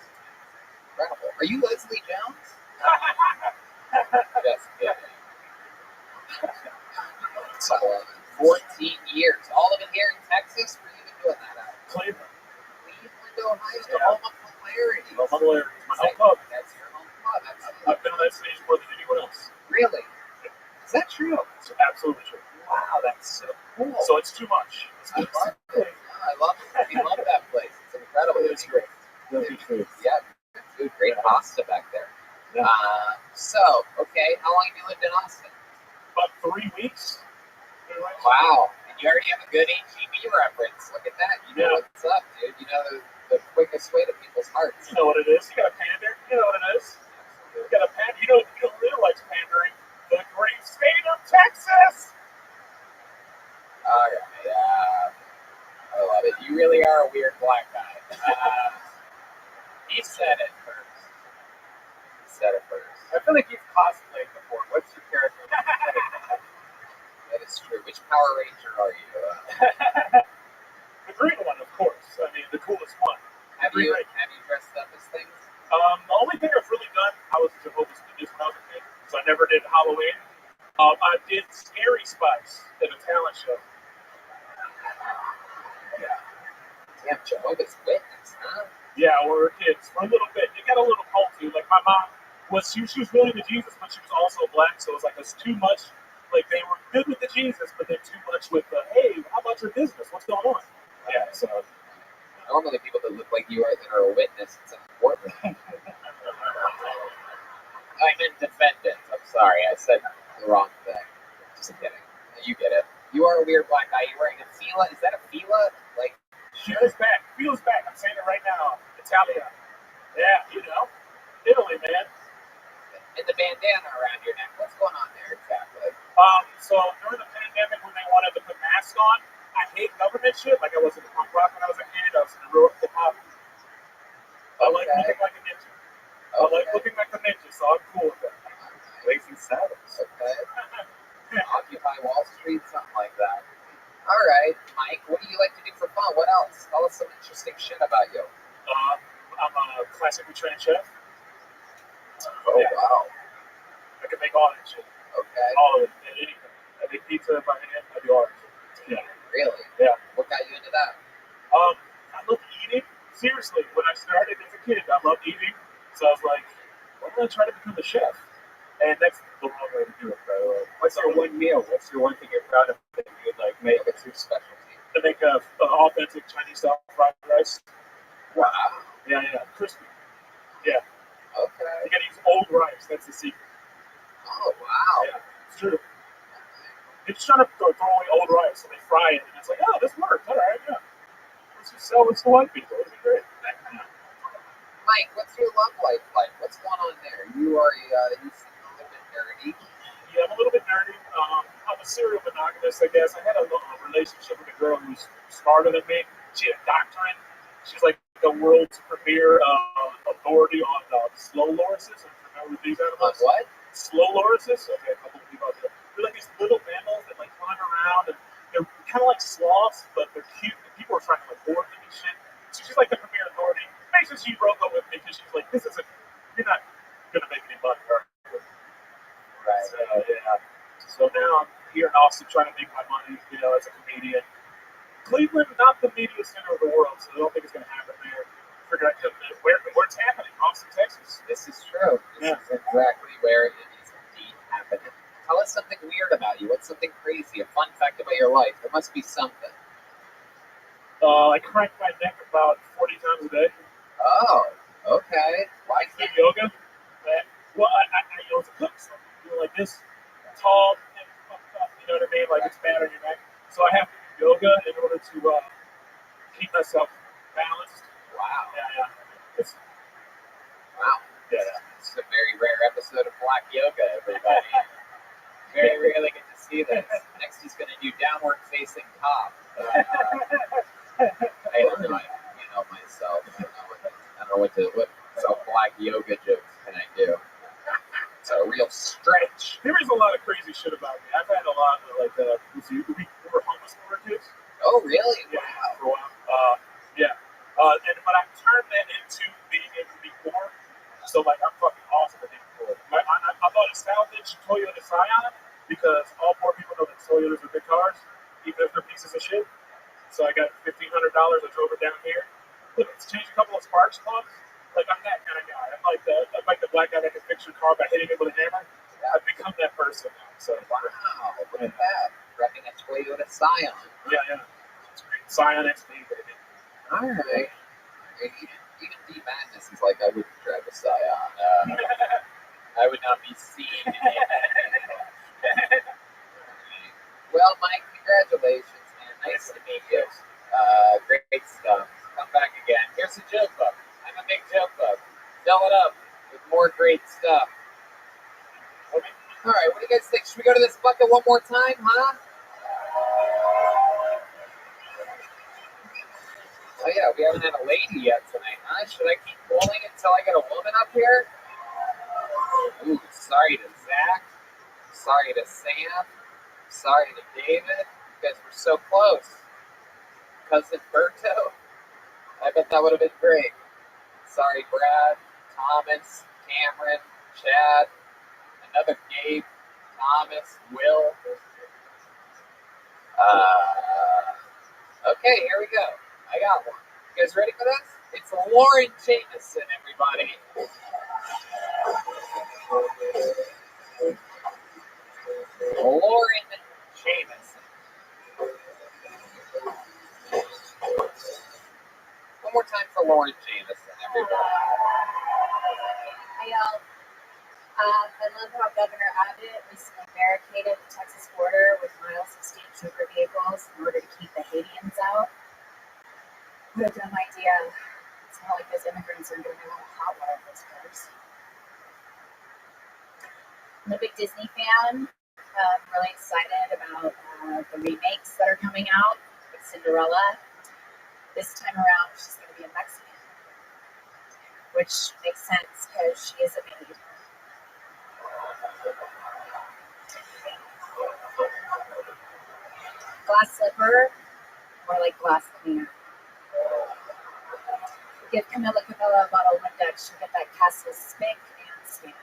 Incredible. Are you Leslie Jones? Just kidding. So, 14 years. All of it here in Texas? Where you been doing that at? Cleveland, Ohio, the home of hilarity. my home club. That's your home club. Absolutely. I've been on that stage more than anyone else. Really? Is that true? It's absolutely true. Wow, that's so cool. So it's too much. I love it. I love it. We love that place. It's incredible. It's great. Really good food. Yeah, good, great pasta back there. Yeah. Okay, how long have you lived in Austin? About 3 weeks. Wow, and you already have a good HEB reference. Look at that. You know what's up, dude. You know the quickest way to people's hearts. You know what it is. You got to pander. You know what it is. You got to pander. You know really likes pandering. The great state of Texas. All right. I love it. You really are a weird black guy. He said it first. I feel like you've cosplayed before. What's your character? That is true. Which Power Ranger are you? The green one, of course. I mean, the coolest one. Have you dressed up as things? The only thing I've really done, I was a Jehovah's Witness when I was a kid, so I never did Halloween. I did Scary Spice at a talent show. Yeah. Damn, Jehovah's Witness, huh? Yeah, when we were kids. For a little bit. It got a little culty. Like, my mom she was really into Jesus, but she was also black, so it was like, it's too much. Like, they were good with the Jesus, but then too much with the, hey, how about your business? What's going on? Yeah, so. Normally people that look like you are that are a witness, it's important. I meant defendant. I'm sorry, I said the wrong thing. Just kidding. You get it. You are a weird black guy. You're wearing a fila. Is that a fila? Like, Feels back. Feels back. I'm saying it right now. Italia. Yeah, you know. Italy, man. and the bandana around your neck. What's going on there exactly? So during the pandemic, when they government shit. Like I was in the punk rock when I was a kid. I was in the real hip hop. I like Okay. looking like a ninja. I like looking like a ninja, so I'm cool with that. Blazing Saddles. Okay. Occupy Wall Street, something like that. All right, Mike. What do you like to do for fun? What else? Tell us some interesting shit about you. I'm a classically trained chef. Oh wow. I can make all that shit. Okay. All of it. Anything. I make pizza by hand. I do all that shit. Yeah. Really? Yeah. What got you into that? I love eating. Seriously, when I started as a kid, I loved eating. So I was like, why don't I try to become a chef? And that's the wrong way to do it, by the way. What's your one meal? What's your one thing you're proud of that you'd like make? What's your specialty? To make an authentic Chinese style fried rice. Wow. Yeah, crispy. Yeah. Okay. You gotta use old rice. That's the secret. Oh wow. Yeah, it's true. They're just trying to throw away old rice, so they fry it, and it's like, oh, this works. All right, yeah. Let's just sell this to white people. It'll be great. Mike, what's your love life like? What's going on there? You are you seem a little bit nerdy. Yeah, I'm a little bit nerdy. I'm a serial monogamist, I guess. I had a relationship with a girl who was smarter than me. She had a doctorate. She's like the world's premier authority on slow lorises. Remember these animals? On what? Slow lorises? Okay, a couple of people out there. They're like these little mammals that like climb around, and they're kind of like sloths, but they're cute. And people are trying to like board them and shit. So she's like the premier authority. Basically, she broke up with me because she's like, you're not gonna make any money. Right. So, yeah. So now I'm here in Austin trying to make my money, as a comedian. Cleveland, not the media center of the world, so I don't think it's gonna happen there. Figure out where it's happening, Austin, Texas. This is true. This is exactly where it is indeed happening. Tell us something weird about you. What's something crazy? A fun fact about your life. There must be something. I crank my neck about 40 times a day. Oh, okay. Why I do yoga. Well, I was a cook, so I'm doing like this, tall, and fucked up, you know what I mean? Like it's bad on your neck. So I have to do yoga in order to keep myself balanced. Wow. Yeah. Wow. Yeah. This is a very rare episode of Black Yoga, everybody. Very rarely get to see this. Next, he's going to do downward facing cock. I don't know myself. I don't know what Black Yoga jokes can I do? It's a real stretch. There is a lot of crazy shit about me. I've had a lot of we were homeless when we were kids. Oh, really? Yeah, Wow. for a while. Yeah. But I turned that into being able to be poor. So like I'm fucking awesome at being poor. I bought a salvage Toyota Scion because all poor people know that Toyotas are big cars, even if they're pieces of shit. So I got $1,500. I drove it down here. Look, it's changed a couple of spark plugs. Like I'm that kind of guy. I'm like the black guy that can fix your car by hitting it with a hammer. I've become that person now. So Wow, look at that. Repping a Toyota Scion. yeah. It's great. Scion XP, baby. All right. Even D Madness is like, I wouldn't drive a Scion. I would not be seen in it. Well, Mike, congratulations, man. Nice to meet you. Great stuff. Come back again. Here's a joke book. I'm a big joke book. Fill it up with more great stuff. Okay. All right, what do you guys think? Should we go to this bucket one more time, huh? Oh yeah, we haven't had a lady yet tonight, huh? Should I keep pulling until I get a woman up here? Ooh, sorry to Zach. Sorry to Sam. Sorry to David. You guys were so close. Cousin Berto. I bet that would have been great. Sorry, Brad, Thomas, Cameron, Chad, another Gabe, Thomas, Will. Okay, here we go. I got one. You guys ready for this? It's Lauren Jameson, everybody. Lauren Jameson. One more time for Lauren Jameson, everybody. Hey, y'all. I love how Governor Abbott recently barricaded the Texas border with miles of state trooper vehicles in order to keep the Haitians out. What a dumb idea. It's not like those immigrants are going to have hot water for those. I'm a big Disney fan. I'm really excited about the remakes that are coming out. Cinderella. This time around, she's going to be a Mexican, which makes sense because she is a maid. Glass slipper, more like glass cleaner. Give Camilla a bottle of Windex. She'll get that castle spick and span.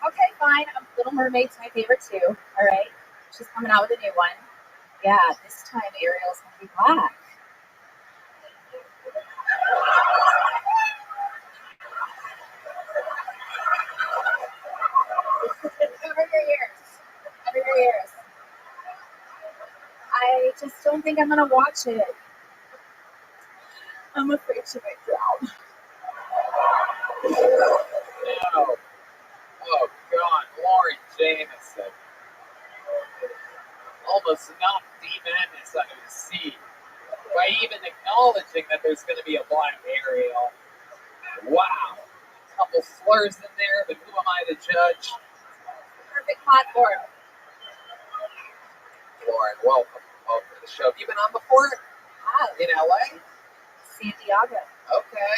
Okay, fine. Little Mermaid's my favorite too. All right. She's coming out with a new one. Yeah, this time Ariel's going to be black. Cover your ears. Cover your ears. I just don't think I'm going to watch it. I'm afraid she might drown. No. Oh, God. Lauren Jameson. Almost knocked D-Madness under the sea by even acknowledging that there's going to be a black Ariel. Wow. A couple slurs in there, but who am I to judge? Perfect platform. Lauren, welcome. Welcome to the show. Have you been on before? In LA? San Diego. Okay.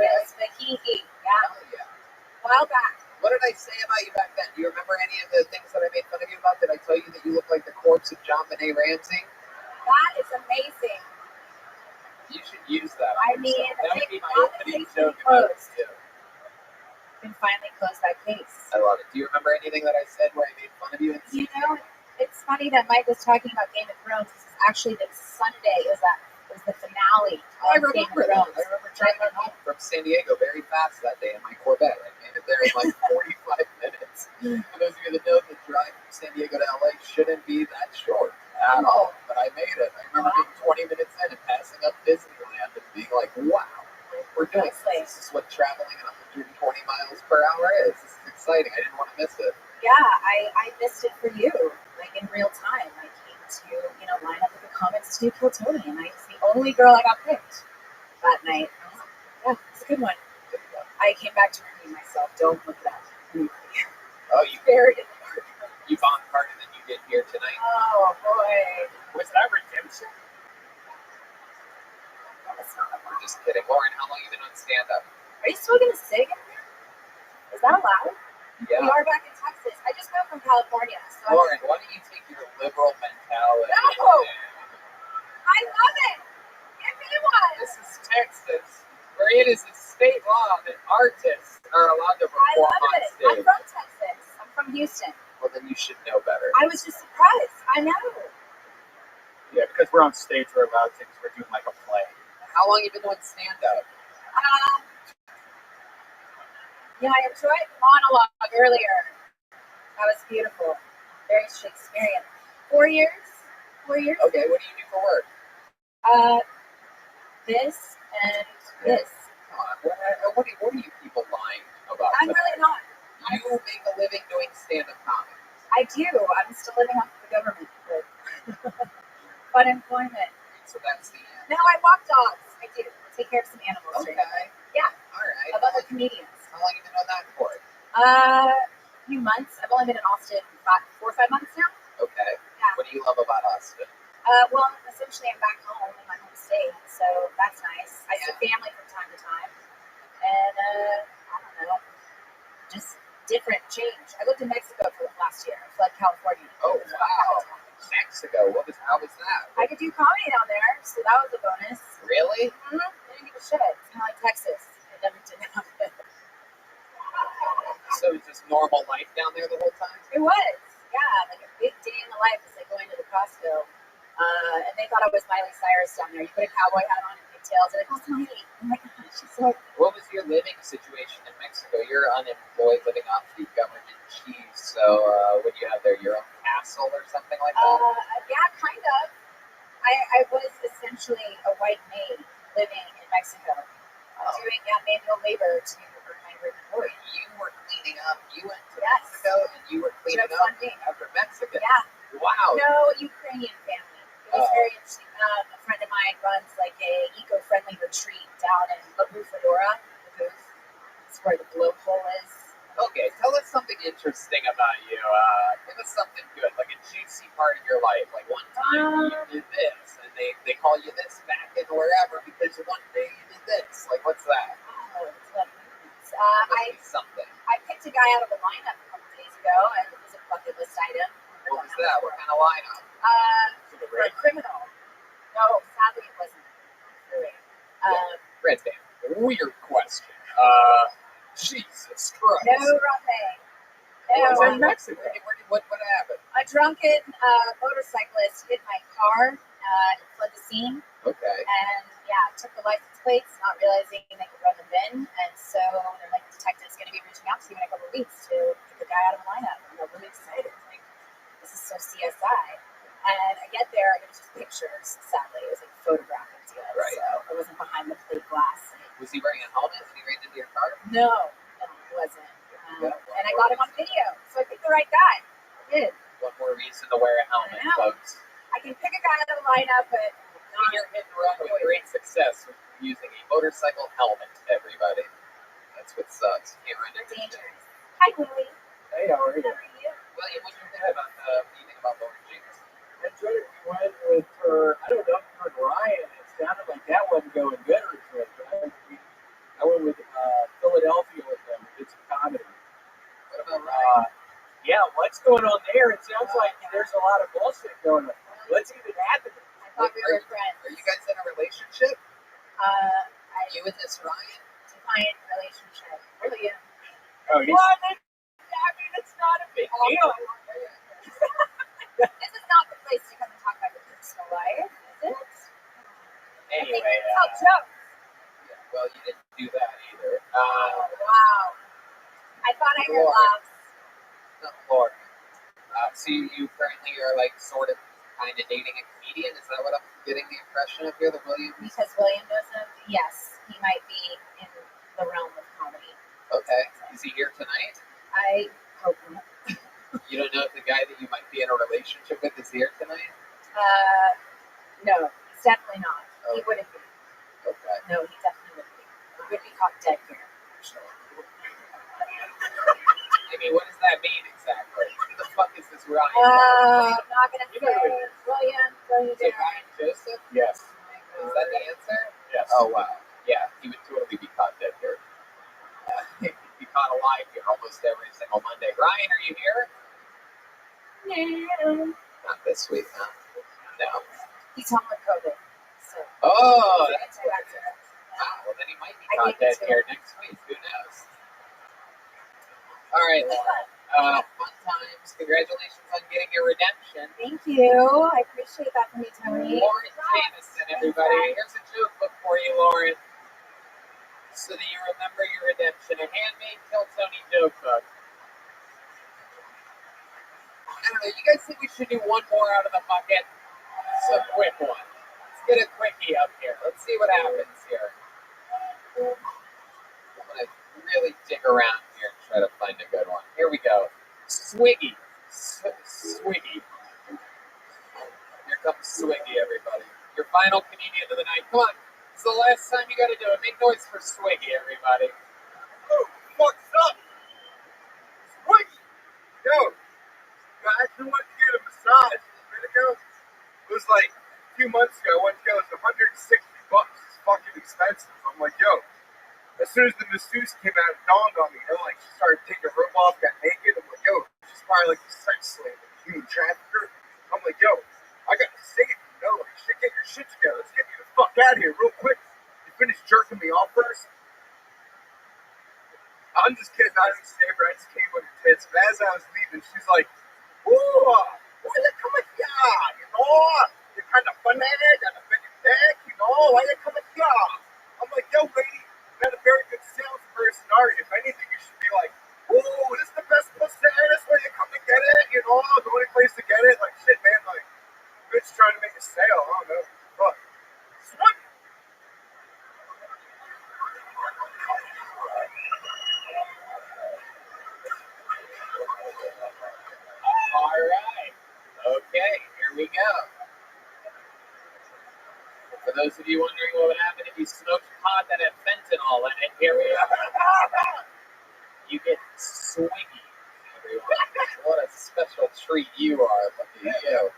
With Tahiti. Yeah. Oh, yeah. A while back. What did I say about you back then? Do you remember any of the things that I made fun of you about? Did I tell you that you look like the corpse of John Benet Ramsey? That is amazing. You should use that. I mean, that would be my now opening that joke. You can finally close that case. I love it. Do you remember anything that I said where I made fun of you? You know, it's funny that Mike was talking about Game of Thrones. This is actually this Sunday. It was the finale of Game of Thrones. I remember driving home from San Diego very fast that day in my Corvette. I made it there in like 45 minutes. For those of you that know, the drive from San Diego to LA shouldn't be that short at all. But I made it. I remember being 20 minutes in and passing up Disneyland and being like, wow, we're doing this. This is what traveling at 120 miles per hour is. This is exciting. I didn't want to miss it. Yeah, I missed it for you, like in real time. I came to, line up with the comics to do Kill Tony, and I was the only girl I got picked that night. Yeah, it's a good one. I came back to redeem myself. Don't look it up. Oh, you buried it. You bombed harder than you did here tonight. Oh, boy. Was that redemption? We're just kidding. Lauren, how long have you been on stand-up? Are you smoking a cig in here? Is that allowed? Yeah. We are back in Texas. I just got from California. So Lauren, why don't you take your liberal mentality? No! I love it! Give me one! This is Texas, where it is a state law that artists are allowed to perform on stage. I'm from Texas. I'm from Houston. Well, then you should know better. I was just surprised. I know. Yeah, because we're on stage, we're allowed to, because we're doing like a play. How long have you been doing stand-up? I enjoyed monologue earlier. That was beautiful. Very Shakespearean. 4 years? 4 years? Okay, what do you do for work? This and this. Come on, what are you people lying about? I'm really not. You make a living doing stand-up comedy. I do. I'm still living off the government. But unemployment. So that's the end. No, I walk dogs. I do. I take care of some animals. Okay. Yeah. All right. Of other comedians. How long have you been on that for? A few months. I've only been in Austin 4 or 5 months now. Okay. Yeah. What do you love about Austin? Well, essentially I'm back home in my home state, so that's nice. I see family from time to time. And, I don't know, just different change. I lived in Mexico for last year. I fled California. Oh, wow. Mexico. How was that? I could do comedy down there, so that was a bonus. Really? Mm-hmm. I didn't give a shit. It's kind of like Texas. It never did happen. So it was just normal life down there the whole time? It was. Yeah, like a big day in the life. It's like going to the Costco. And they thought I was Miley Cyrus down there. You put a cowboy hat on and pigtails. They're like, oh, Miley. Oh my gosh, she's so... What was your living situation in Mexico? You're unemployed, living off the government cheese. So what do you have there? Your own castle or something like that? Yeah, kind of. I was essentially a white maid living in Mexico, doing manual labor to earn my reward. You were cleaning up. You went to Yes. Mexico and you were cleaning Just up one thing. after Mexican. Yeah. Wow. No, Ukrainian family. It was very interesting. A friend of mine runs like a eco-friendly retreat down in La Bufadora. It's where the blowhole is. Okay, tell us something interesting about you. Give us something good, like a juicy part of your life. Like one time you did this, and they call you this back in wherever because one day you did this. Like, what's that? Something. I picked a guy out of a lineup a couple days ago, and it was a bucket list item. What was that? What kind of lineup? For a criminal. No, sadly it wasn't. Really. Red Band. Weird question. Jesus Christ. No, Rabbi. No. What's in Mexico? What happened? A drunken motorcyclist hit my car, fled the scene. Okay. And took the license plates, not realizing they could run them in. And so they're like, the detective's going to be reaching out to you in a couple of weeks to get the guy out of the lineup. And I'm really excited. Like, this is so CSI. And I get there, and it was just pictures, sadly. It was like photographic deal. Right. So it wasn't behind the plate glass. Was he wearing a helmet when he ran into your car? No, it wasn't. And I got him on video. So I picked the right guy. I did. One more reason to wear a helmet, folks. I can pick a guy out of the lineup, but not your hit and run with great success using a motorcycle helmet, everybody. That's what sucks. You can't run into dangerous. Hi, Willie. Hey, how are you? How are you? William, what do you think about Lauren James? I enjoyed it. We went with her, I don't know, her and Ryan. It sounded like that wasn't going good originally. I went with Philadelphia with them. Did some comedy. What about Ryan? Yeah, what's going on there? It sounds like there's a lot of bullshit going on. What's even happening? I thought we were friends. Are you guys in a relationship? You and this Ryan? Defiant relationship. Really am. Oh, he's... What? I mean, it's not a big deal. This is not the place to come and talk about your personal life, is it? Anyway, tell jokes. Yeah, well, you didn't do that either. Wow. I thought I heard laughs. No, Lord. So you currently are like sort of kind of dating a comedian? Is that what I'm getting the impression of here, that William? Because William doesn't, yes, he might be in the realm of comedy. Okay. Is he here tonight? I hope not. You don't know if the guy that you might be in a relationship with is here tonight? No, he's definitely not. Oh. He wouldn't be. Okay. No, he definitely wouldn't be. He would be caught dead here. I mean, what does that mean exactly? Who the fuck is this Ryan? I'm not going to say it. William, Is it Ryan Joseph? Yes. Is that the answer? Yes. Oh, wow. Yeah, he would totally be caught dead here. He'd be caught alive here almost every single Monday. Ryan, are you here? No. Not this week, huh? No. He's home with COVID. So. Oh, that's what it is. Wow, well then he might be caught dead here next week. Who knows? All right, Lauren. Fun times. Congratulations on getting your redemption. Thank you. I appreciate that from you, Tony. Lauren Jameson, everybody. Here's a joke book for you, Lauren. So that you remember your redemption. A handmade Kill Tony joke book. I don't know. You guys think we should do one more out of the bucket? Just a quick one. Let's get a quickie up here. Let's see what happens here. I'm going to really dig around here and try to find a good one. Here we go. Swiggy. Swiggy. Here comes Swiggy, everybody. Your final comedian of the night. Come on. This is the last time you got to do it. Make noise for Swiggy, everybody. What's up? Swiggy! Yo! I actually went to get a massage a minute ago. It was like a few months ago. I went to go. It was $160. It's fucking expensive. I'm like, yo. As soon as the masseuse came out, it dawned on me. Like, she started taking her robe off, got naked. I'm like, yo, she's probably like a sex slave, a human trafficker. I'm like, yo, I gotta save you. Like, shit, get your shit together. Let's get you the fuck out of here real quick. You finished jerking me off first? I'm just kidding. I didn't save her. I just came with her tits. But as I was leaving, she's like, "Ooh, why you coming here? You know, you're kind of funny, got a big dick, you know, why you coming here?" I'm like, "Yo, lady, you're not a very good salesperson, are you? If anything, you should be like, ooh, this is the best pussy, that's where you come to get it, you know, the only place to get it." Like, shit, man, like, bitch trying to make a sale, I don't know. Fuck. What? All right. Okay, here we go. For those of you wondering what would happen if you smoked pot that had fentanyl in it, here we are. You get swiggy, everyone. What a special treat you are. Look at you.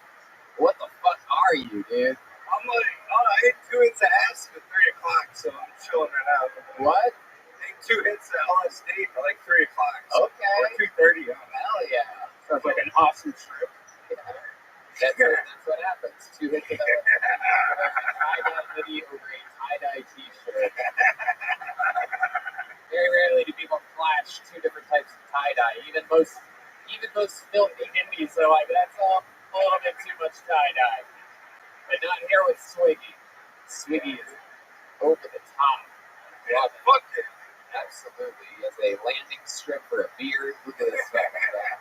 What the fuck are you, dude? I'm like, oh, I ate 2 hits of acid at 3 o'clock, so I'm chilling right now. What? I ate 2 hits of LSD at like 3 o'clock. So Okay. or 2:30. Hell yeah. Sounds like an awesome trip. That's what happens. 2 hits of tie-dye hoodie over a tie-dye t-shirt. Very rarely do people flash 2 different types of tie-dye. Even most filthy hippies are like, that's a little bit too much tie-dye. But not here with Swiggy. Swiggy is over the top. Yeah, fuck it. Absolutely. He has a landing strip for a beard. Look at this fucking guy.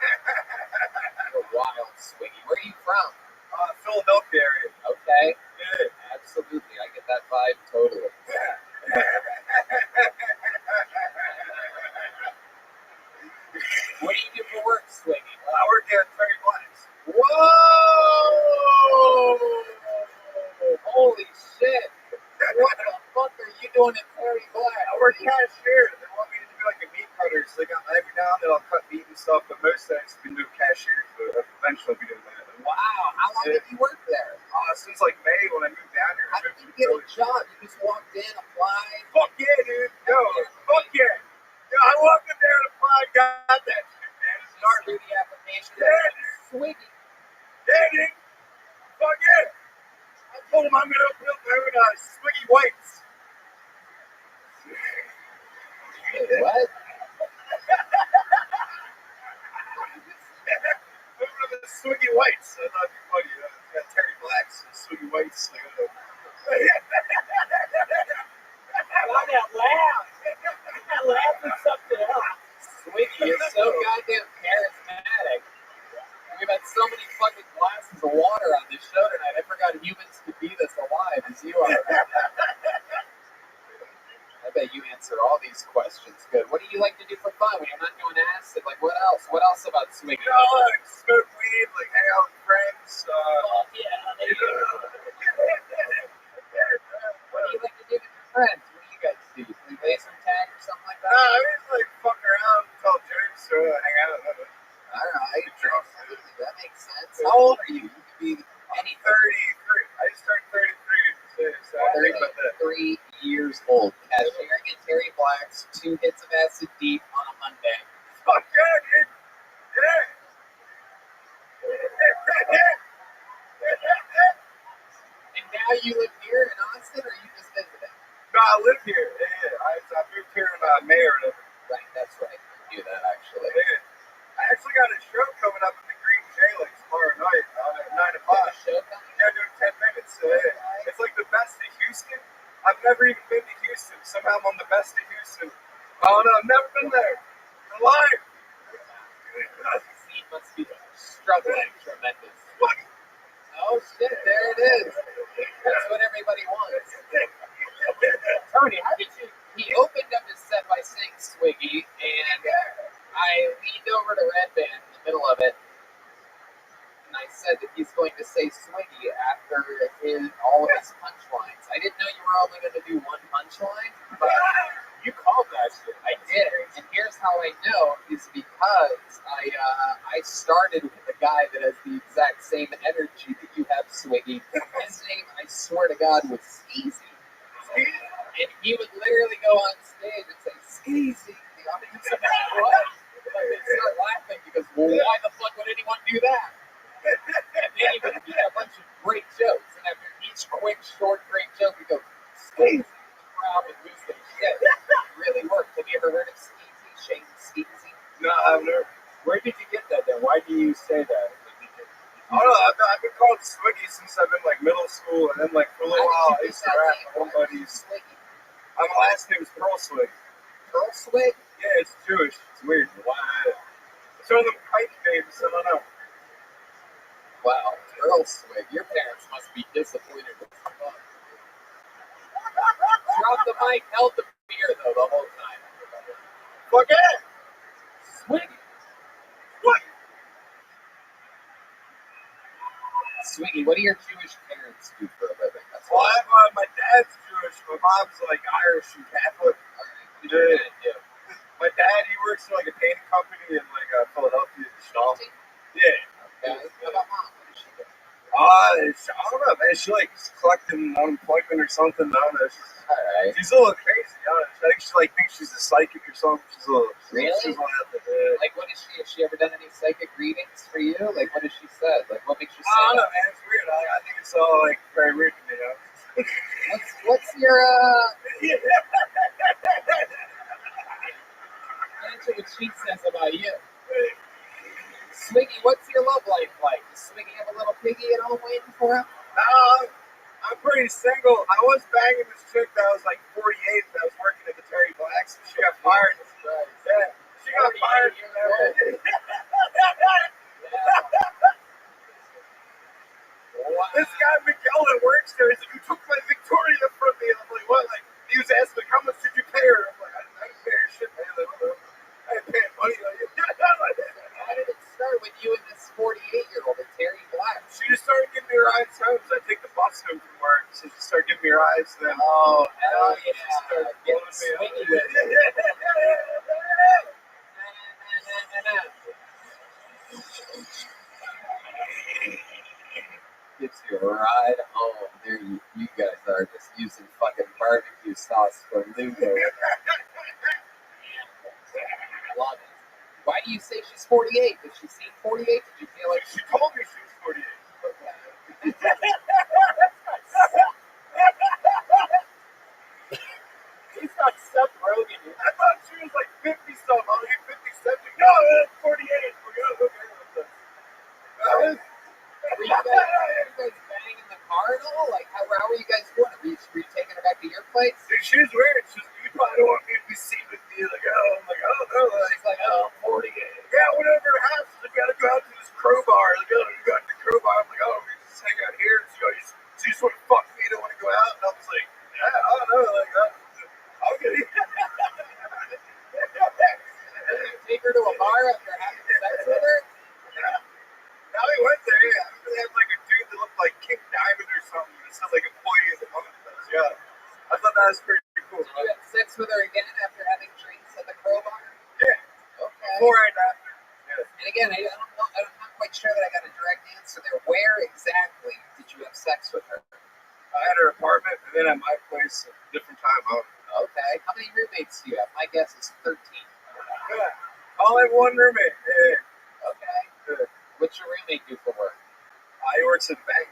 You're wild, Swiggy. Where are you from? Philadelphia area. Okay. Yeah. Absolutely. I get that vibe totally. What do you do for work, Swiggy? I work at Terry Black's. Whoa! Holy shit! What the fuck are you doing at Terry Black? I work cashier. They want me to do like a meat cutter, so they got every now and then I'll cut meat and stuff, but most of I've been doing cashier, so I'll eventually be doing that. Wow, how long did you work there? Since like May when I moved down here. How did you get a job? You just walked in, applied? Fuck yeah, dude. Yo, fuck yeah. Yo, I walked in there and applied, got that shit, man. Start through the application. Yeah, Swiggy. yeah, dude. Fuck yeah. I told him I'm gonna open up my own Swiggy Whites. What? Open up the Swiggy Whites. I thought it'd be funny. Got Terry Black's and Swiggy Whites. Why that laugh? That laugh is something else. Swiggy is so goddamn charismatic. We've had so many fucking glasses of water on this show tonight. I forgot humans could be this alive as you are. I bet you answer all these questions good. What do you like to do for fun when you're not doing acid? Like, what else? What else about Swiggy? You know, like smoke weed, like hang out with friends. Yeah. You know. What do you like to do with your friends? What do you guys do? You play laser tag or something like that? I mean, like fuck around, tell jokes, or hang out. All right. Absolutely. That makes sense. How old are you? You could be any 33. I just turned 33. So I think about that. 33 years old. Cashiering at Terry Black's, 2 hits of acid deep on a Monday. Fuck yeah, dude. Yeah. And now you live here in Austin, or you just visiting? No, I live here. Yeah. I moved here in May or whatever. Right, that's right. I knew that actually. Yeah. I actually got a show coming up at the Green Jay like tomorrow night at 9 o'clock. Show coming? Yeah, doing 10 minutes. It's like the best of Houston. I've never even been to Houston. Somehow I'm on the best of Houston. Oh no, I've never been there. I'm lying. He must be struggling tremendous. What? Oh shit, there it is. That's what everybody wants. Tony, how did you... He opened up his set by saying Swiggy, and I leaned over to Red Band in the middle of it, and I said that he's going to say Swiggy after all of his punchlines. I didn't know you were only going to do one punchline, but You called that shit. I did. And here's how I know is because I started with a guy that has the exact same energy that you have, Swiggy. His name, I swear to God, was Skeezy. And he would literally go on stage and say, Skeezy. The audience would be like, what? Like, they'd start laughing because, well, why the fuck would anyone do that? And then he would get a bunch of great jokes. And after each quick, short, great joke, he'd go, Skeezy. The crowd would lose their shit. It really worked. Have you ever heard of Skeezy? Shane Skeezy? No, I've never. Where did you get that then? Why do you say that? I don't know. I've been called Swiggy since I've been like middle school, and then like for a little while I used to rap with my buddies. Swiggy. My last name is Pearl Swig. Pearl Swig? Yeah, it's Jewish. It's weird. Wow. It's one of them kite names. I don't know. Wow, Pearl Swig. Your parents must be disappointed with the fuck. Dropped the mic, held the beer though the whole time. Fuck yeah! Swiggy. What? Swiggy, what do your Jewish parents do for a living? That's Well, why. my dad's Jewish. My mom's like Irish and Catholic. Alright, what do your dad do? My dad, he works for like a painting company in like Philadelphia. Yeah. Okay. How about mom? What does she do? I don't know, man. She like collecting unemployment or something. I don't know. Alright. She's a little crazy. I don't know. I think she like thinks she's a psychic or something. She's a little. Really? She's one out there. Like, what is she? Has she ever done any psychic readings for you? Like, what has she said? Like, what makes you say I don't know, that? man. It's weird. I think it's all like very weird to me. What's your answer what she says about you? Swiggy, what's your love life like? Does Swiggy have a little piggy at home waiting for him? I'm pretty single. I was banging this chick that was like 48 that was working at the Terry Blacks. She got fired. Yeah. She got fired. This guy Miguel that works there, he said, "You took my Victoria from me." And I'm like, "What?" Like, he was asking, "How much did you pay her?" I'm like, "I didn't pay her shit, man. I didn't pay her money." How did it start with you and this 48-year-old at Terry Black? She just started giving me rides home. So I take the bus home from work. So she started giving me rides. Then, Oh, hell she started yeah. Getting blowing me up. swiggy with it. Gives you a ride home. There you guys are just using fucking barbecue sauce for Lugo. Love it. Why do you say she's 48? Does she seem 48? Did you feel like She told me she was 48. He's got Seth Rogen. I thought she was like 50 something. I was like 57. No, that's 48. Were you guys banging in the car at all? Like, how were you guys doing? Were you taking her back to your place? Dude, she was weird. She was, "You probably don't want me to be seen with you." Like, oh, I'm like, "Oh, no." She's like, oh, 48. Yeah, whatever it has. We gotta go out to this crowbar. Like, oh, we go out to the crowbar. I'm like, "Oh, we just hang out here." So you just want to fuck me, don't want to go out. And I was like, "Yeah, I don't know." Like, okay. Take her to a bar after having sex with her? Now we went there. Yeah, we had like a dude that looked like King Diamond or something. It sounded like employee of the month. Yeah, I thought that was pretty cool. Did you have sex with her again after having drinks at the crowbar? Yeah. Okay. Before and after. Yeah. And again, I'm not quite sure that I got a direct answer there. Where exactly did you have sex with her? I had her apartment, and then at my place at a different time. Okay. How many roommates do you have? My guess is 13. Yeah. I only have one roommate. Yeah. Okay. Yeah. What's your roommate do for work? He works at a bank.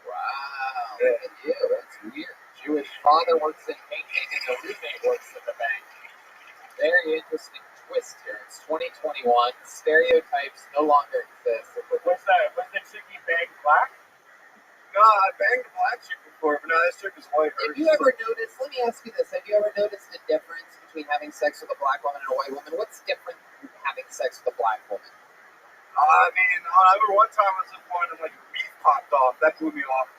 Wow. Yeah. Look at you. That's weird. Jewish father works in banking and the roommate works at the bank. Very interesting twist here. It's 2021. Stereotypes no longer exist. Was the chicky bang black? No, I banged a black chick before, but now this chick is white. Have you ever noticed, let me ask you this, have you ever noticed the difference between having sex with a black woman and a white woman? What's different from having sex with a black woman? I mean, I remember one time I was at one and like a beef popped off. That blew me off.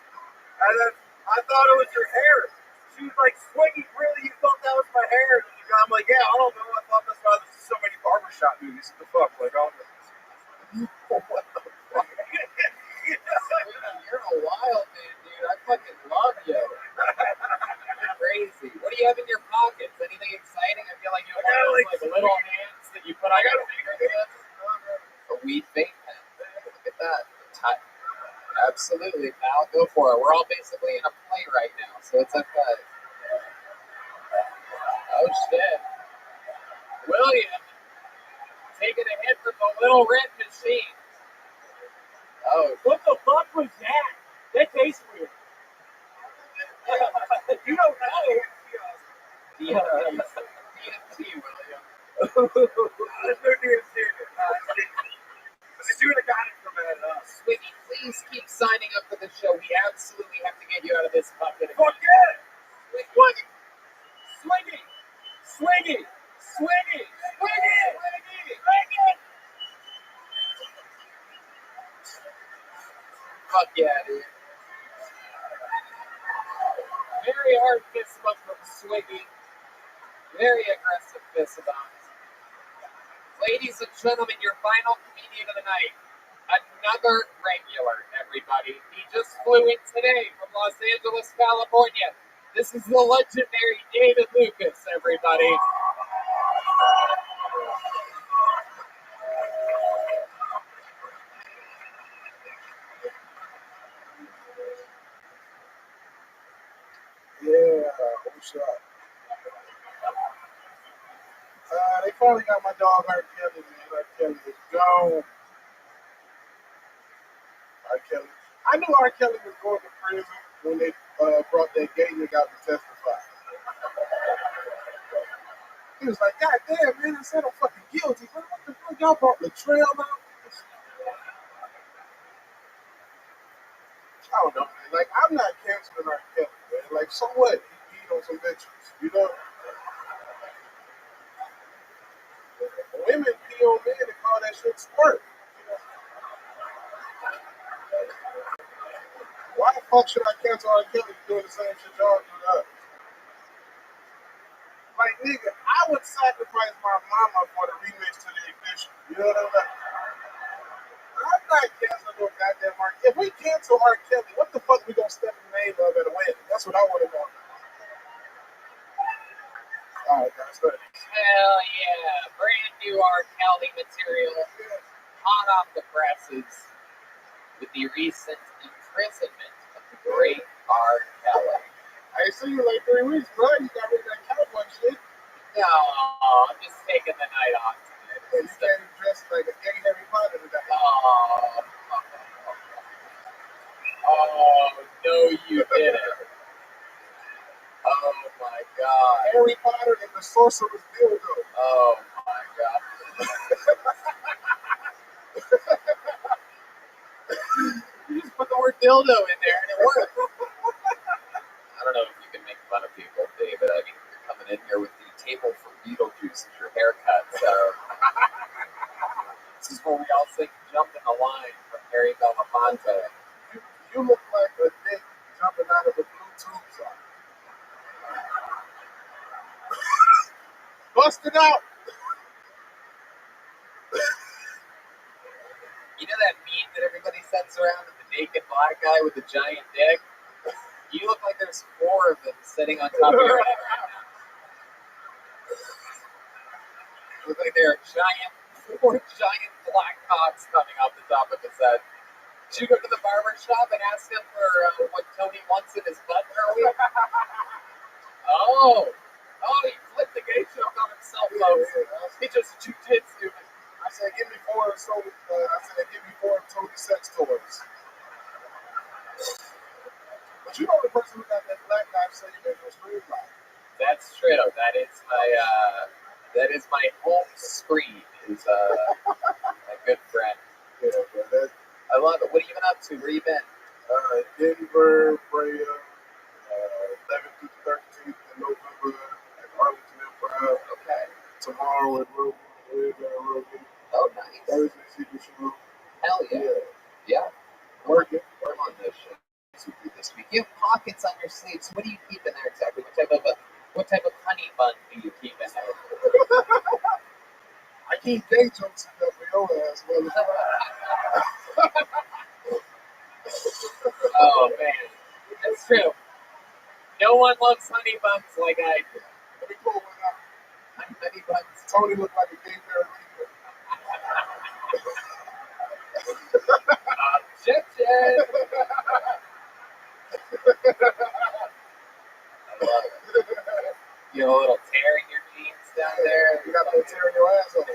And then I thought it was her hair. She was like, "Swiggy, really? You thought that was my hair?" And I'm like, "Yeah, I don't know. I thought that's why there's so many barbershop movies. What the fuck? Like, I don't know." What the fuck? You're a wild man, dude. I fucking love you. You're crazy. What do you have in your pockets? Anything exciting? I feel like you have one of those like little hands that you put on your fingertips. A weed vape pen. Look at that. Absolutely, pal. Go for it. We're all basically in a play right now, so it's okay. Oh, shit. William, taking a hit from the little red machine. Oh, What the fuck was that? That tastes weird. You don't know. DMT, William. There's no DMT in it. This dude that got it from Swiggy, please keep signing up for the show. We absolutely have to get you out of this bucket. Fuck yeah! Swiggy! Swiggy! Swiggy! Swiggy! Swiggy! Swiggy! Fuck yeah, dude. Very hard fist bump from Swiggy. Very aggressive fist bump. Ladies and gentlemen, your final comedian of the night. Another regular, everybody. He just flew in today from Los Angeles, California. This is the legendary David Lucas, everybody. for sure. They finally got my dog R. Kelly, man. R. Kelly is gone. R. Kelly. I knew R. Kelly was going to prison when they brought that gay nigga out to testify. He was like, God damn, man, I said I'm fucking guilty. What the fuck? Y'all brought Latrell out? I don't know, man. Like, I'm not canceling R. Kelly, man. Like, so what? He beat on some bitches, you know? Women pee on men and call that shit squirt. You know? Why the fuck should I cancel R. Kelly for doing the same shit y'all do to us? Like, nigga, I would sacrifice my mama for the remix to the ignition. You know what I'm saying? I'm not canceling no goddamn R. If we cancel R. Kelly, what the fuck we gonna step in the name of at a wedding? That's what I want to know. Alright, guys, go ahead. Hell yeah, brand new R. Kelly material, hot off the presses, with the recent imprisonment of the great R. Kelly. I ain't seen you in like 3 weeks, bro. You got rid of that cowboy shit. No, I'm just taking the night off today. And you came dressed like a gay Harry Potter today. Oh, no, you didn't. Oh my god. Harry Potter and the Sorcerer's Dildo. Oh my god. You just put the word dildo in there and it worked. I don't know if you can make fun of people, David. I mean, you're coming in here with the table for Beetlejuice as your haircut, so this is where we all think jump in the line from Harry Belafonte. You look like a dick jumping out of a blue tube sock. Bust it out. You know that meme that everybody sends around of the naked black guy with the giant dick? You look like there's 4 of them sitting on top of your head right now. You look like there are 4 giant black cocks coming off the top of his head. Did you go to the barber shop and ask him for what Tony wants in his butt earlier? Oh, he flipped the gay joke on himself, folks. He just jujitsu. I said, give me 4 Tony sex toys. But you know the person who got that black guy saying that was real life. That's true. That is my home screen. Is my good friend. Yeah, bro. I love it. What have you been up to? Where you been? Denver, Brea, 11th through 13th in November at Arlington Improv. Okay. Tomorrow at Rogan. Oh, nice. Thursday, Secret Show. Hell yeah. Yeah. Working. Work on this shit. This week. You have pockets on your sleeves. What do you keep in there exactly? What type of honey bun do you keep in there? I keep gay jokes in there for your ass, brother. Oh man, that's true. No one loves honey buns like I do. Let me pull one out. Honey buns. Tony looked like a gay paralegal. Objection. I love it. You have a little tear in your jeans down there. You got a little tear in your asshole.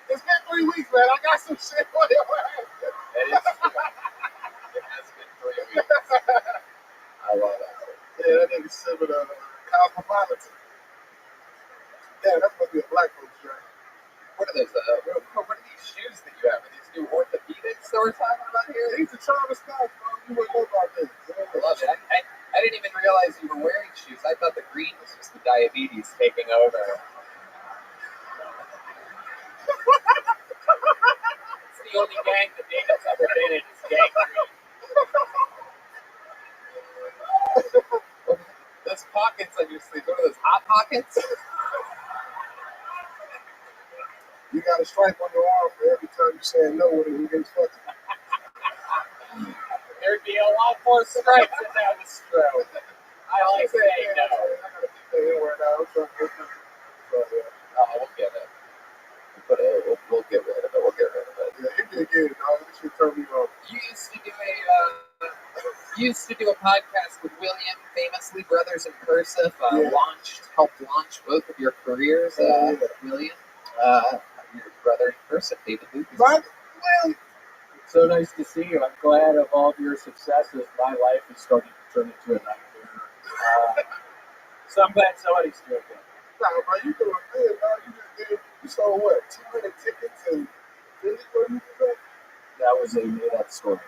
It's been 3 weeks, man. I got some shit for your ass. That is true. It has been 3 weeks. I love it. Yeah, that nigga said with a cosmopolitan. Yeah, that's supposed to be a black folks shirt. What are those? What are these shoes that you have? Are these new orthopedics that we're talking about here? These are Travis Scott, bro. You wouldn't know about this. I love it. I didn't even realize you were wearing shoes. I thought the green was just the diabetes taking over. It's the only gang that David's ever been in is gang green. Those pockets on your sleeves, what are those, hot pockets? You got a stripe on your arm for every time you say no when it gets fucking. There'd be a lot more stripes if that was true. I like saying no. I gotta keep that inward out. I'm trying to get this. We'll get it. We'll get rid of it. We'll get rid of it. Yeah, movie again, dog. This shit turned me off. You used to do a podcast with William, famously Brothers in Cursive. Helped launch both of your careers, William. Your brother in Cursive, David Lucas. Well, So nice to see you. I'm glad of all of your successes. My life is starting to turn into a nightmare. So I'm glad somebody's doing good. nah, bro, you doing good, dog. You sold what? 200 tickets and Philly where you go? That was a made-up story.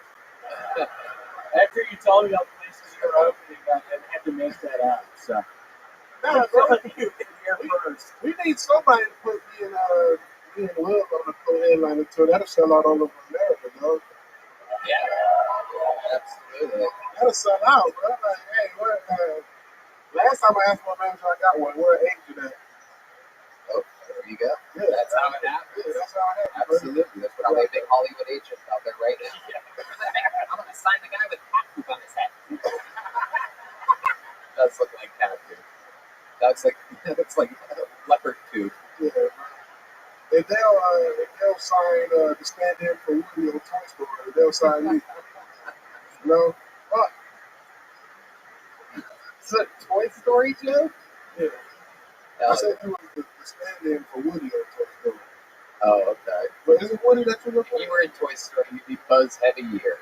After you told me all the places you were opening, I had to make that up. So, Nah, bro. you here first. We need somebody to put me and Will on a co-headliner tour. That'll sell out all over America, dog. Yeah, absolutely. That'll sell out, bro. Like, hey, last time I asked my manager, I got one. Where agent at? Oh, there you go. Yeah, That's how it happens. Yeah, that's how it happens. Absolutely. That's what a big Hollywood agent out there right now. I'm going to sign the guy with cat poop on his head. Does look like cat poop. That's like leopard poop. Yeah, bro. If they'll sign the stand-in for Woody on Toy Story, they'll sign me. You know? Fuck. It's a Toy Story joke? Yeah. I said you were the stand-in for Woody on Toy Story. Oh, okay. But is it Woody that you look If you were in Toy Story, you'd be Buzz Heavier.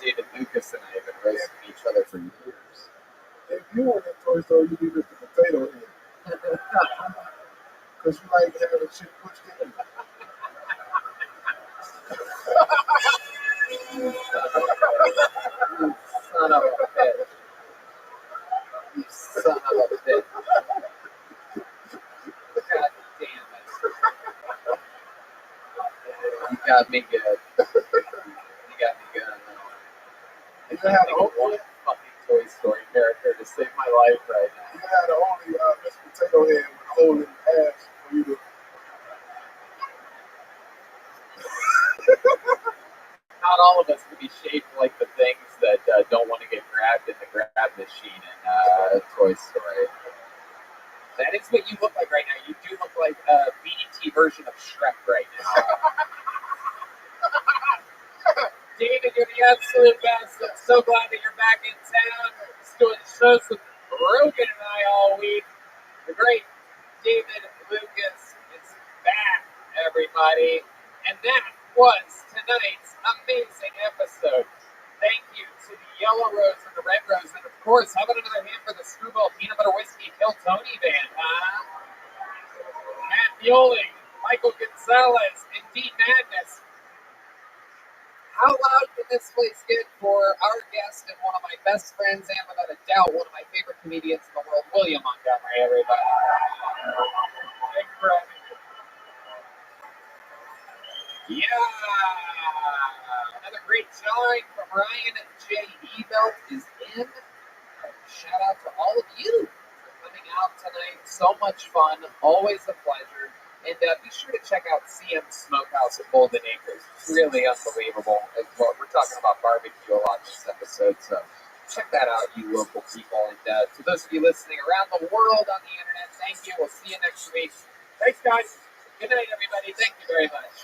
David Lucas and I have been roasting each other for years. If you were in Toy Story, you'd be Mr. Potato Head. Because you like having shit pushed in you. You son of a bitch. You son of a bitch. God damn it. You got me good. You got me good on that one. I You can't had think of one fucking Toy Story character to save my life right now. You had only Mr. Potato Head with a hole in the ass for you to. Not all of us could be shaped like the things that don't want to get grabbed in the grab machine in Toy Story. That is what you look like right now. You do look like a BET version of Shrek right now. David, you're the absolute best. I'm so glad that you're back in town. Just doing shows with Rogan and I all week. The great David Lucas is back, everybody. And that was tonight's amazing episode. Thank you to the Yellow Rose and the Red Rose. And of course, how about another hand for the Screwball Peanut Butter Whiskey Kill Tony band, huh? Matt Mueling, Michael Gonzalez, and D Madness. How loud can this place get for our guest and one of my best friends, and without a doubt, one of my favorite comedians in the world, William Montgomery, everybody. Thank you for having me. Yeah! Another great showing from Ryan J. Ebelt is in. Shout out to all of you for coming out tonight. So much fun. Always a pleasure. And be sure to check out CM Smokehouse at Golden Acres. It's really unbelievable. We're talking about barbecue a lot this episode, so check that out, you local people. And to those of you listening around the world on the internet, thank you. We'll see you next week. Thanks, guys. Good night, everybody. Thank you very much.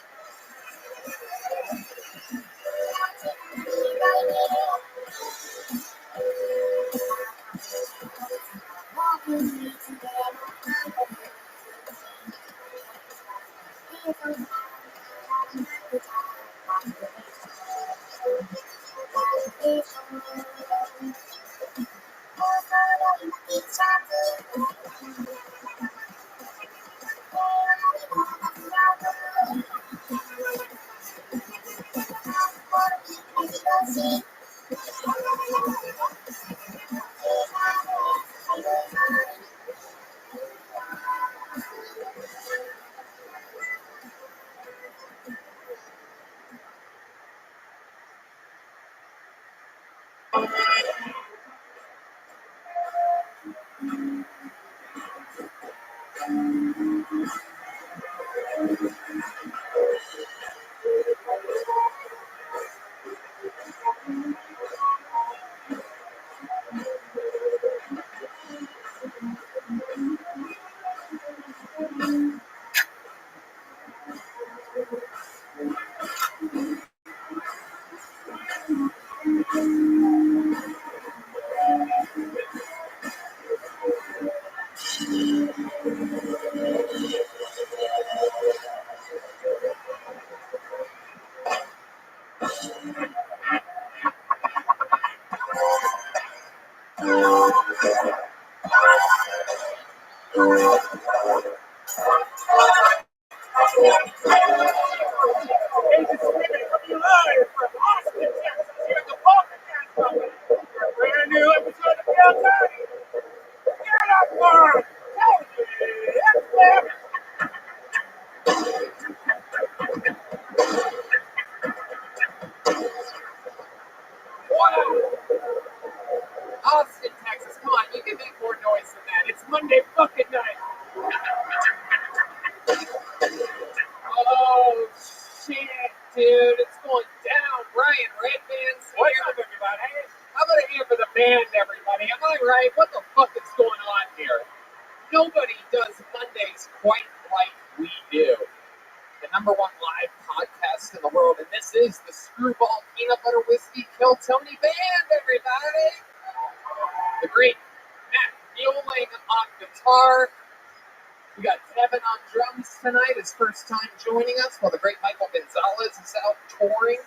Hey, this is Rabbi coming live from Austin, Texas, here at the Podcast Company for a brand new episode of Kill Tony. Get up for Tony Expert. Wow! Austin, Texas, come on, you can make more noise than that. It's Monday fucking night. Oh, shit, dude, it's going down. Brian Redman's here. What's up, everybody? How about a hand for the band, everybody? Am I right? What the fuck is going on here? Nobody does Mondays quite like we do. The #1 live podcast in the world, and this is the Screwball Peanut Butter Whiskey Kill Tony Band, everybody. The great Matt Mueling on guitar. We got Devin on drums tonight, his first time joining us, while the great Michael Gonzalez is out touring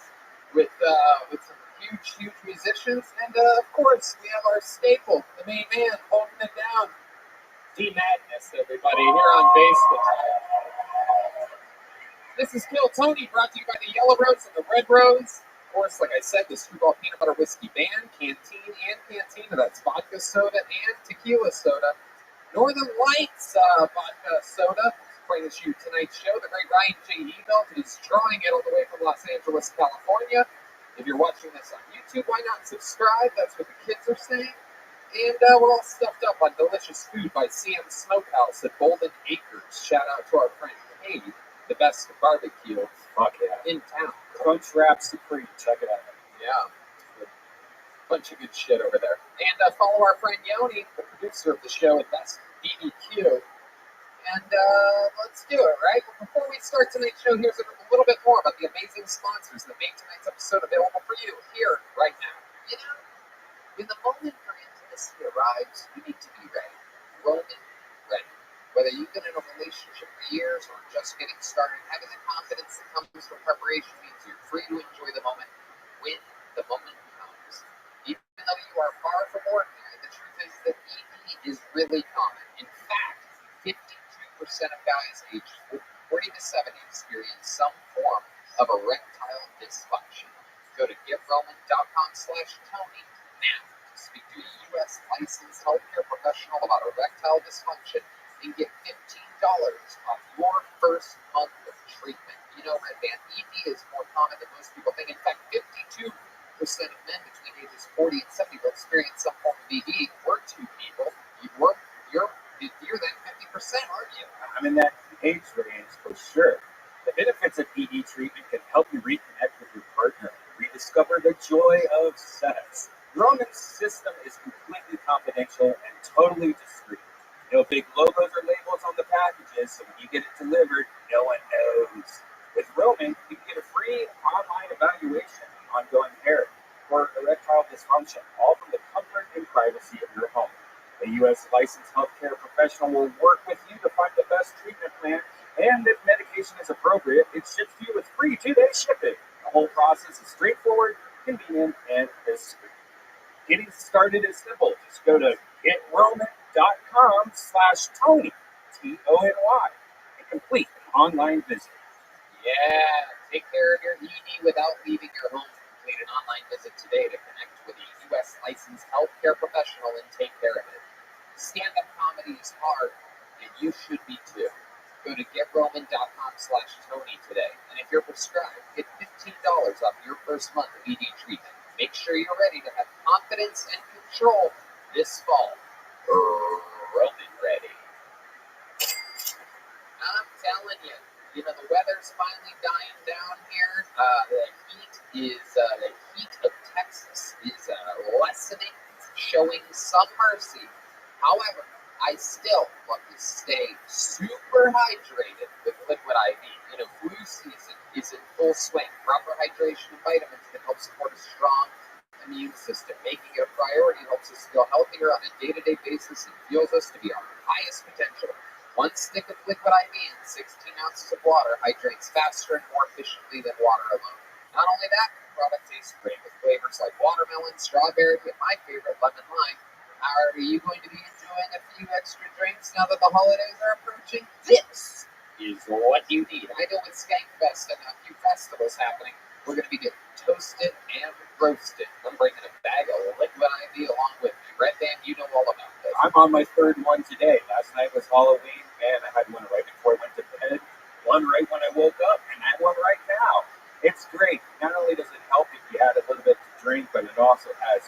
with some huge musicians. And of course, we have our staple, the main man holding it down, D Madness, everybody, here on bass guitar. This is Kill Tony, brought to you by the Yellow Rose and the Red Rose. Of course, like I said, the Screwball Peanut Butter Whiskey Band, Canteen and Cantina, that's vodka soda and tequila soda. Northern Lights vodka soda, playing us you tonight's show. The great Ryan J. Ebelt is drawing it all the way from Los Angeles, California. If you're watching this on YouTube, why not subscribe? That's what the kids are saying. And we're all stuffed up on delicious food by Sam's Smokehouse at Golden Acres. Shout out to our friend Taik, the best barbecue in town. Crunch Wrap Supreme, check it out. Yeah. Bunch of good shit over there. And follow our friend Yoni, the producer of the show at Best BBQ. And let's do it, right? But before we start tonight's show, here's a little bit more about the amazing sponsors that make tonight's episode available for you here, right now. You know, when the moment for intimacy arrives, you need to be ready. Roman ready. Whether you've been in a relationship for years or just getting started, having the confidence that comes from preparation means you're free to enjoy the moment when the moment comes. Even though you are far from ordinary, the truth is that ED is really common. In fact, 52% of guys aged 40 to 70 experience some form of erectile dysfunction. Go to GetRoman.com/Tony now to speak to a U.S. licensed healthcare professional about erectile dysfunction and get $15 off your first month of treatment. You know, Red Band, ED is more common than most people think. In fact, 52% of men between ages 40 and 70 will experience some form of ED. We're two people. You're that 50%, aren't you? I'm in that age range for sure. The benefits of ED treatment can help you reconnect with your partner, rediscover the joy of sex. Roman's system is completely confidential and totally discreet. No big logos or labels on the packages, so when you get it delivered, no one knows. With Roman, you can get a free online evaluation and ongoing care for erectile dysfunction, all from the comfort and privacy of your home. A U.S. licensed healthcare professional will work with you to find the best treatment plan, and if medication is appropriate, it ships to you with free 2-day shipping. The whole process is straightforward, convenient, and discreet. Getting started is simple. Just go to GetRoman.com/Tony, Tony, and complete an online visit. Yeah, take care of your ED without leaving your home. Complete an online visit today to connect with a U.S. licensed healthcare professional and take care of it. Stand-up comedy is hard, and you should be too. Go to GetRoman.com/Tony today, and if you're prescribed, get $15 off your first month of ED treatment. Make sure you're ready to have confidence and control this fall. Roman ready. I'm telling you, the weather's finally dying down here. The heat of Texas is lessening, showing some mercy. However, I still want to stay super hydrated with liquid IV. Flu season is in full swing. Proper hydration and vitamins can help support a strong immune system. Making it a priority helps us feel healthier on a day-to-day basis and fuels us to be our highest potential. One stick of liquid IV and 16 ounces of water hydrates faster and more efficiently than water alone. Not only that, the product tastes great with flavors like watermelon, strawberry, and my favorite, lemon lime. Are you going to be enjoying a few extra drinks now that the holidays are approaching? This is what you need. I know with Skankfest and a few festivals happening, we're going to be getting toasted and roasted. I'm bringing a bag of liquid IV along with me. Red Band, you know all about this. I'm on my third one today. Last night was Halloween, and I had one right before I went to bed, one right when I woke up, and I have one right now. It's great. Not only does it help if you add a little bit to drink, but it also has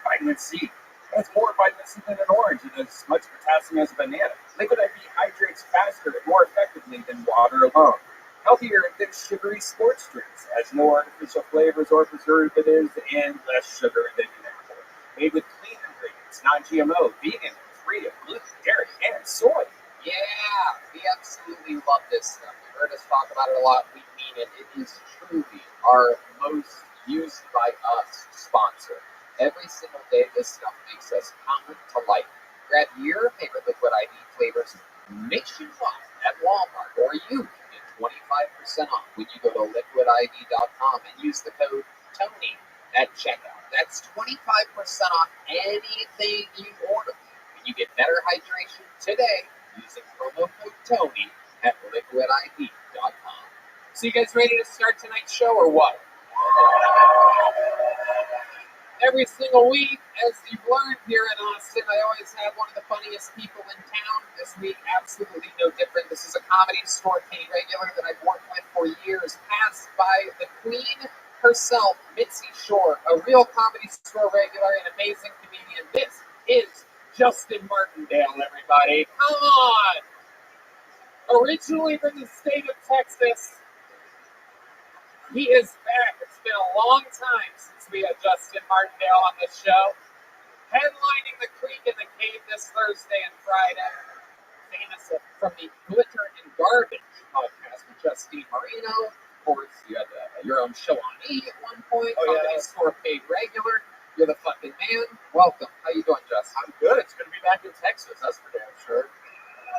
vitamin C. It's more vitamin C than an orange, and as much potassium as a banana. Liquid IV hydrates faster and more effectively than water alone. Healthier than sugary sports drinks, has no artificial flavors or preservatives, and less sugar than natural. Made with clean ingredients, non-GMO, vegan, free of gluten, dairy, and soy. Yeah, we absolutely love this stuff. You've heard us talk about it a lot. We mean it. It is truly our most used by us sponsor. Every single day, this stuff makes us come to life. Grab your favorite Liquid IV flavors nationwide at Walmart, or you can get 25% off when you go to liquidiv.com and use the code TONY at checkout. That's 25% off anything you order. And you get better hydration today using promo code TONY at liquidiv.com. So you guys ready to start tonight's show or what? Every single week, as you've learned here in Austin, I always have one of the funniest people in town. This week, absolutely no different. This is a Comedy Store K regular that I've worked with for years, passed by the queen herself, Mitzi Shore, a real Comedy Store regular and amazing comedian. This is Justin Martindale, everybody. Come on! Originally from the state of Texas, he is back. It's been a long time since we had Justin Martindale on the show. Headlining the Creek in the Cave this Thursday and Friday. Famous from the Glitter and Garbage podcast with Justine Marino. Of course, you had your own show on E! At one point. Comedy Store paid regular. You're the fucking man. Welcome. How you doing, Justin? I'm good. It's good to be back in Texas. That's for damn sure.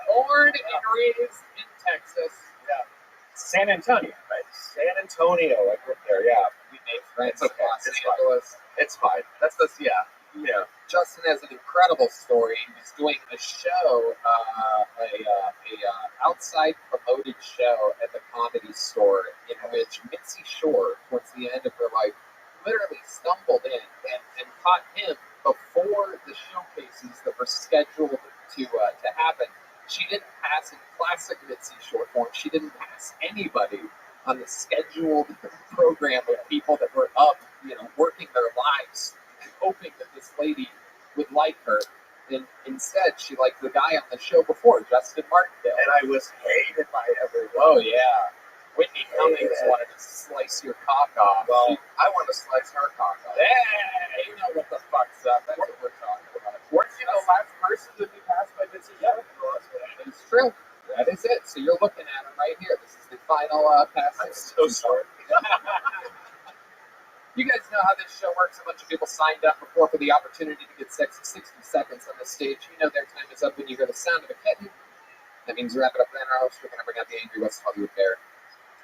Born and raised in Texas. Yeah. San Antonio, right? San Antonio. I grew up there, yeah. We made friends. It's okay. Los Angeles. It's fine. That's yeah. Yeah. Justin has an incredible story. He's doing a show, outside promoted show at the Comedy Store, in which Mitzi Shore, towards the end of her life, literally stumbled in and caught him before the showcases that were scheduled to happen. She didn't pass in classic Mitzi Shore form. She didn't pass anybody on the scheduled program of people that were up, working their lives and hoping that this lady would like her. And instead, she liked the guy on the show before, Justin Martindale. And I was hated by everyone. Oh, yeah. Whitney Cummings wanted to slice your cock off. Well, I want to slice her cock off. Hey, you know what the fuck's up. That's what we're talking about. Weren't you the last person to be passed by Mitzi? Yeah. That is true. That is it. So you're looking at him right here. This is the final passing. I'm so sorry. You guys know how this show works. A bunch of people signed up before for the opportunity to get 60 seconds on the stage. You know their time is up when you hear the sound of a kitten. That means wrap it up in our house. We're going to bring out the Angry West Hollywood Bear.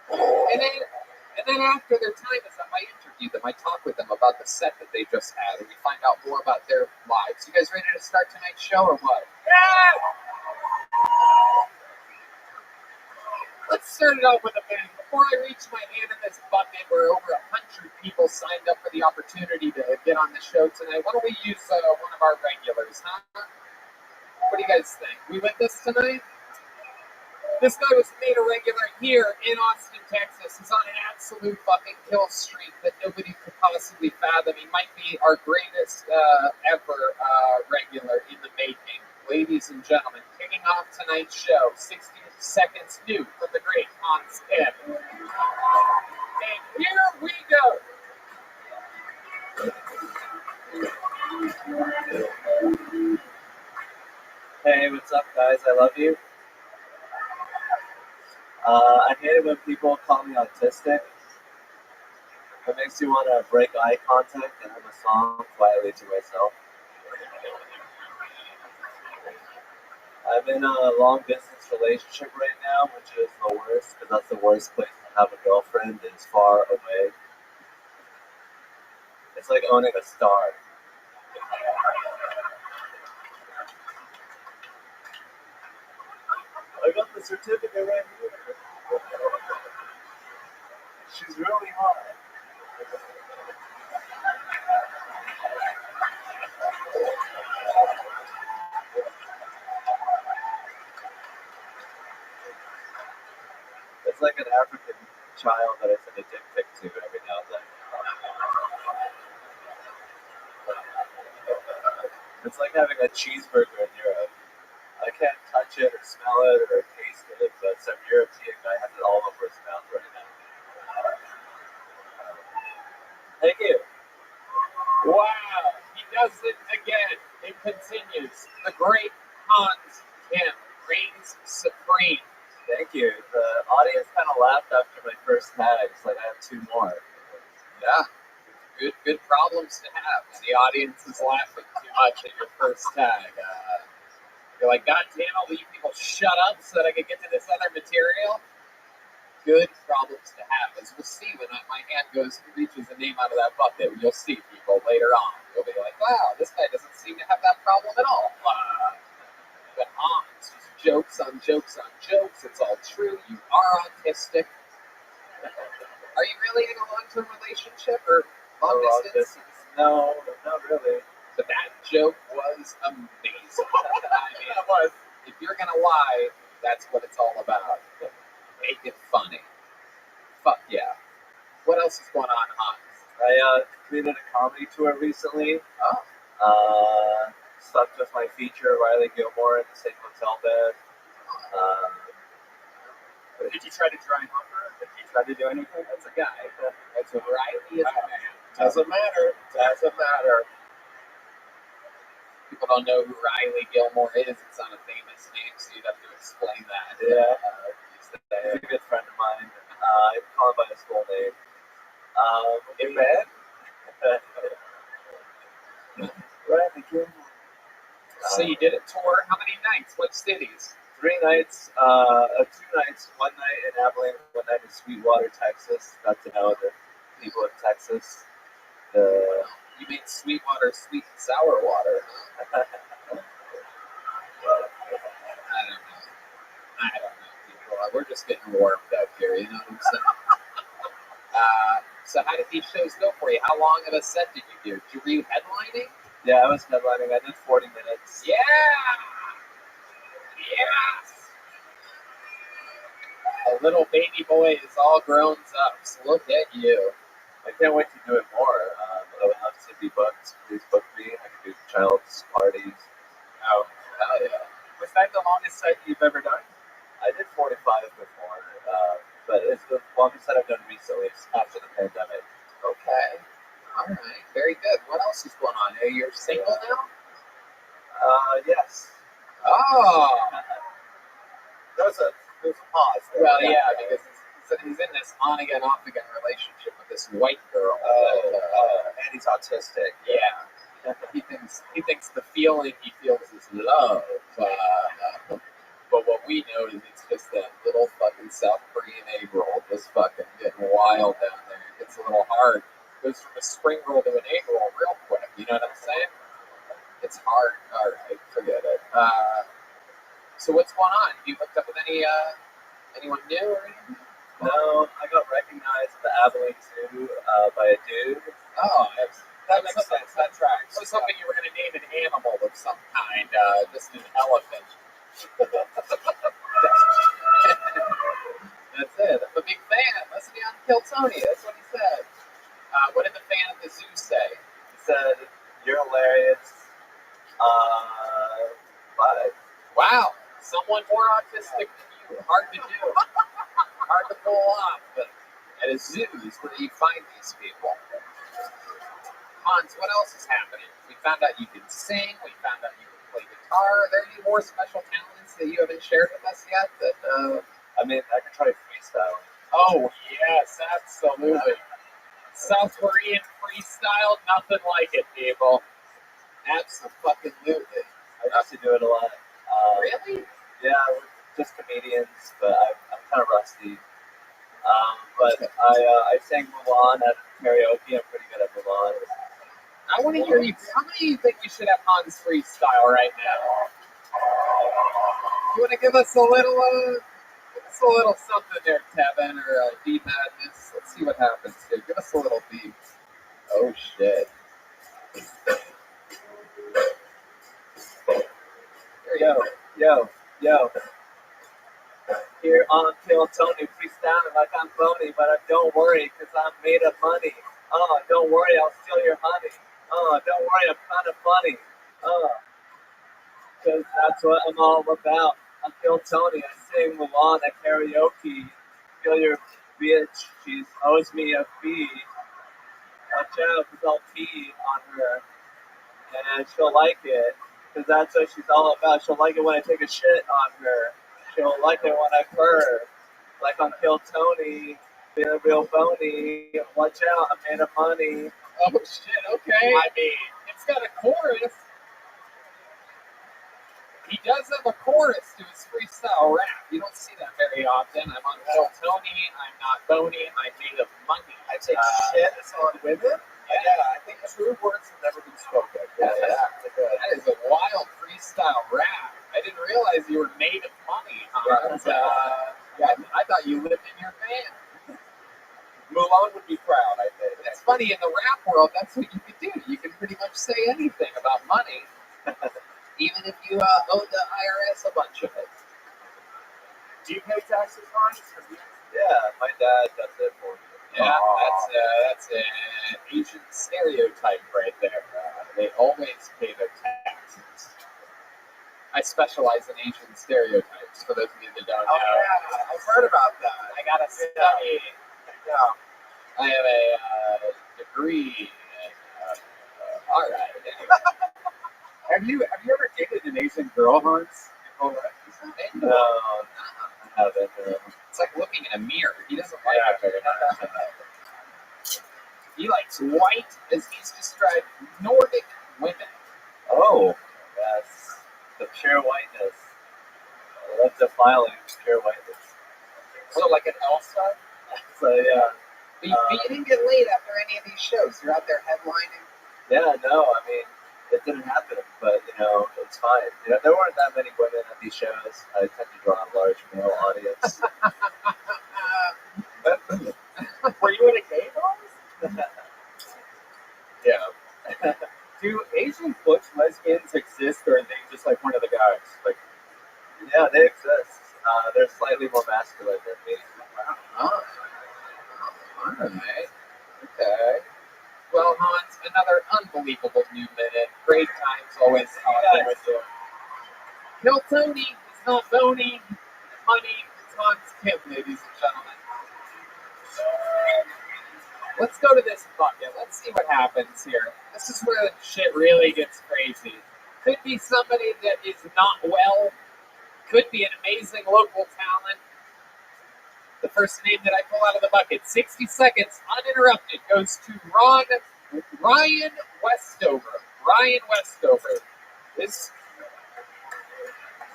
And then after their time is up, I interview them. I talk with them about the set that they just had, and we find out more about their lives. You guys ready to start tonight's show or what? Yeah! Let's start it off with a bang. Before I reach my hand in this bucket where over 100 people signed up for the opportunity to get on the show tonight, why don't we use one of our regulars, huh? What do you guys think? We with this tonight? This guy was made a regular here in Austin, Texas. He's on an absolute fucking kill streak that nobody could possibly fathom. He might be our greatest ever regular in the making. Ladies and gentlemen, kicking off tonight's show, 60 seconds new from the great Hans Ed. And here we go. Hey, what's up, guys? I love you. I hate it when people call me autistic. It makes you want to break eye contact and have a song quietly to myself. I'm in a long-distance relationship right now, which is the worst, because that's the worst place to have a girlfriend, is far away. It's like owning a star. the certificate right here. She's really hot. It's like an African child that I send a dick pic to every now and then. It's like having a cheeseburger in Europe. I can't touch it or smell it or taste it, but some European guy has it all over his mouth right now. Thank you. Wow, he does it again. It continues. The great Hans Kim reigns supreme. Thank you. The audience kind of laughed after my first tag. It's like I have 2 more. Yeah, good problems to have. When the audience is laughing too much at your first tag. You're like, God damn it, will you people shut up so that I can get to this other material? Good problems to have, as we'll see when my hand reaches a name out of that bucket. You'll see people later on. You'll be like, wow, this guy doesn't seem to have that problem at all. But Hans, jokes on jokes on jokes. It's all true. You are autistic. Are you really in a long-term relationship or long distance? No, not really. But that joke was amazing. I mean, it was. If you're going to lie, that's what it's all about. Make it funny. Fuck yeah. What else is going on, Hans? I completed a comedy tour recently. Stuck with my feature, Riley Gilmore, in the same hotel bed. Did you try to dry hump her? Did you try to do anything? That's a guy. That's what Riley is a man. Doesn't matter. Doesn't matter. People don't know who Riley Gilmore is. It's not a famous name, so you'd have to explain that. Yeah. He's a good friend of mine. I call him by his full name. In bed? Riley Gilmore. So you did a tour. How many nights? What cities? 3 nights, 2 nights, 1 night in Abilene, 1 night in Sweetwater, Texas. Got to know the people in Texas. You made Sweetwater sweet and sour water. I don't know, people. We're just getting warmed up here, you know what I'm saying? So how did these shows go for you? How long of a set did you do? Were you headlining? Yeah, I was headlining. I did 40 minutes. Yeah! Yes! A little baby boy is all grown up, so look at you. I can't wait to do it more. I would love to be booked. Please book me. I can do child's parties. Oh, hell yeah. Was that the longest set you've ever done? I did 45 before, but it's the longest set I've done recently after the pandemic. Okay. All right. Very good. What else is going on? You're single now? Yes. Oh. There's a pause there. Well, yeah, because he's in this on-again, off-again relationship with this white girl. And he's autistic. Yeah. He thinks the feeling he feels is love. But what we know is it's just that little fucking South Korean egg roll just fucking getting wild down there. It gets a little hard. It goes from a spring roll to an egg roll real quick. You know what I'm saying? It's hard. All right, forget it. So what's going on? You hooked up with anyone new or anything? No, I got recognized at the Abilene Zoo by a dude. Oh, that makes sense. That tracks. I was hoping you were going to name an animal of some kind, just an elephant. That's it. I'm a big fan. Listen to me on Kill Tony. That's what he said. What did the fan at the zoo say? He said, "You're hilarious." Bye. Wow. Someone more autistic than you. Hard to do. Hard to pull off. But at a zoo is where you find these people. Hans, what else is happening? We found out you can sing. We found out you can play guitar. Are there any more special talents that you haven't shared with us yet? I mean, I can try freestyle. Oh, yes, absolutely. South Korean freestyle, nothing like it, people. Absolutely. I used to do it a lot. Really? Yeah, we're just comedians, but I'm kind of rusty. But I sang Mulan at karaoke. I'm pretty good at Mulan. I want to hear you. How many do you think we should have Hans freestyle right now? You want to give us a little Just a little something there, Tevin, or D Madness. Let's see what happens here. Give us a little beat. Oh, shit. Yo. Here on Kill Tony, freestyling like I'm phony, but don't worry, cause I'm made of money. Don't worry, I'll steal your honey. Don't worry, I'm kind of funny. Cause that's what I'm all about. I'm Kill Tony, I sing Mulan at karaoke. Kill your bitch, she owes me a fee. Watch out, cause I'll pee on her, and she'll like it. Cause that's what she's all about. She'll like it when I take a shit on her. She'll like it when I purr. Like on Kill Tony, being real phony. Watch out, I'm made of money. Oh, shit, okay. I mean, it's got a chorus. He does have a chorus to his freestyle rap. You don't see that very often. I'm on Kill Tony, I'm not bony, I'm made of money. I take shit on women? Yeah, I think true words have never been spoken. Yeah. That is a wild freestyle rap. I didn't realize you were made of money, huh? I thought you lived in your van. Mulan would be proud, I think. It's funny, in the rap world, that's what you can do. You can pretty much say anything about money, even if you owe the IRS a bunch of it. Do you pay taxes, Hans? Yeah, my dad does it for me. Yeah, that's an Asian stereotype right there. They always pay their taxes. I specialize in Asian stereotypes, for those of you that don't know. Yeah, I've heard about that. I got to study. Yeah. I have a degree in, all right. Have you ever dated an Asian girl, Hans? No, I haven't. it's like looking in a mirror. He doesn't like it very much. He likes white, as he's described, Nordic women. Oh, yes. The pure whiteness. I love defiling pure whiteness. So like an Elsa. So, yeah. But you didn't get laid after any of these shows. You're out there headlining. Yeah, no, I mean, it didn't happen, but, it's fine. There weren't that many women at these shows. I tend to draw a large male audience. Were you at a gay bar? Yeah. Do Asian butch lesbians exist, or are they just like one of the guys? Like, Yeah, they exist. They're slightly more masculine than me. Oh. All right. Okay. Well, Hans, another unbelievable new minute. Great times always talking with you. Kill Tony is not bony. Money is Hans Kim, ladies and gentlemen. Let's go to this bucket. Let's see what happens here. This is where the shit really gets crazy. Could be somebody that is not well. Could be an amazing local talent. The first name that I pull out of the bucket, 60 seconds uninterrupted, goes to Ryan Westover. Ryan Westover is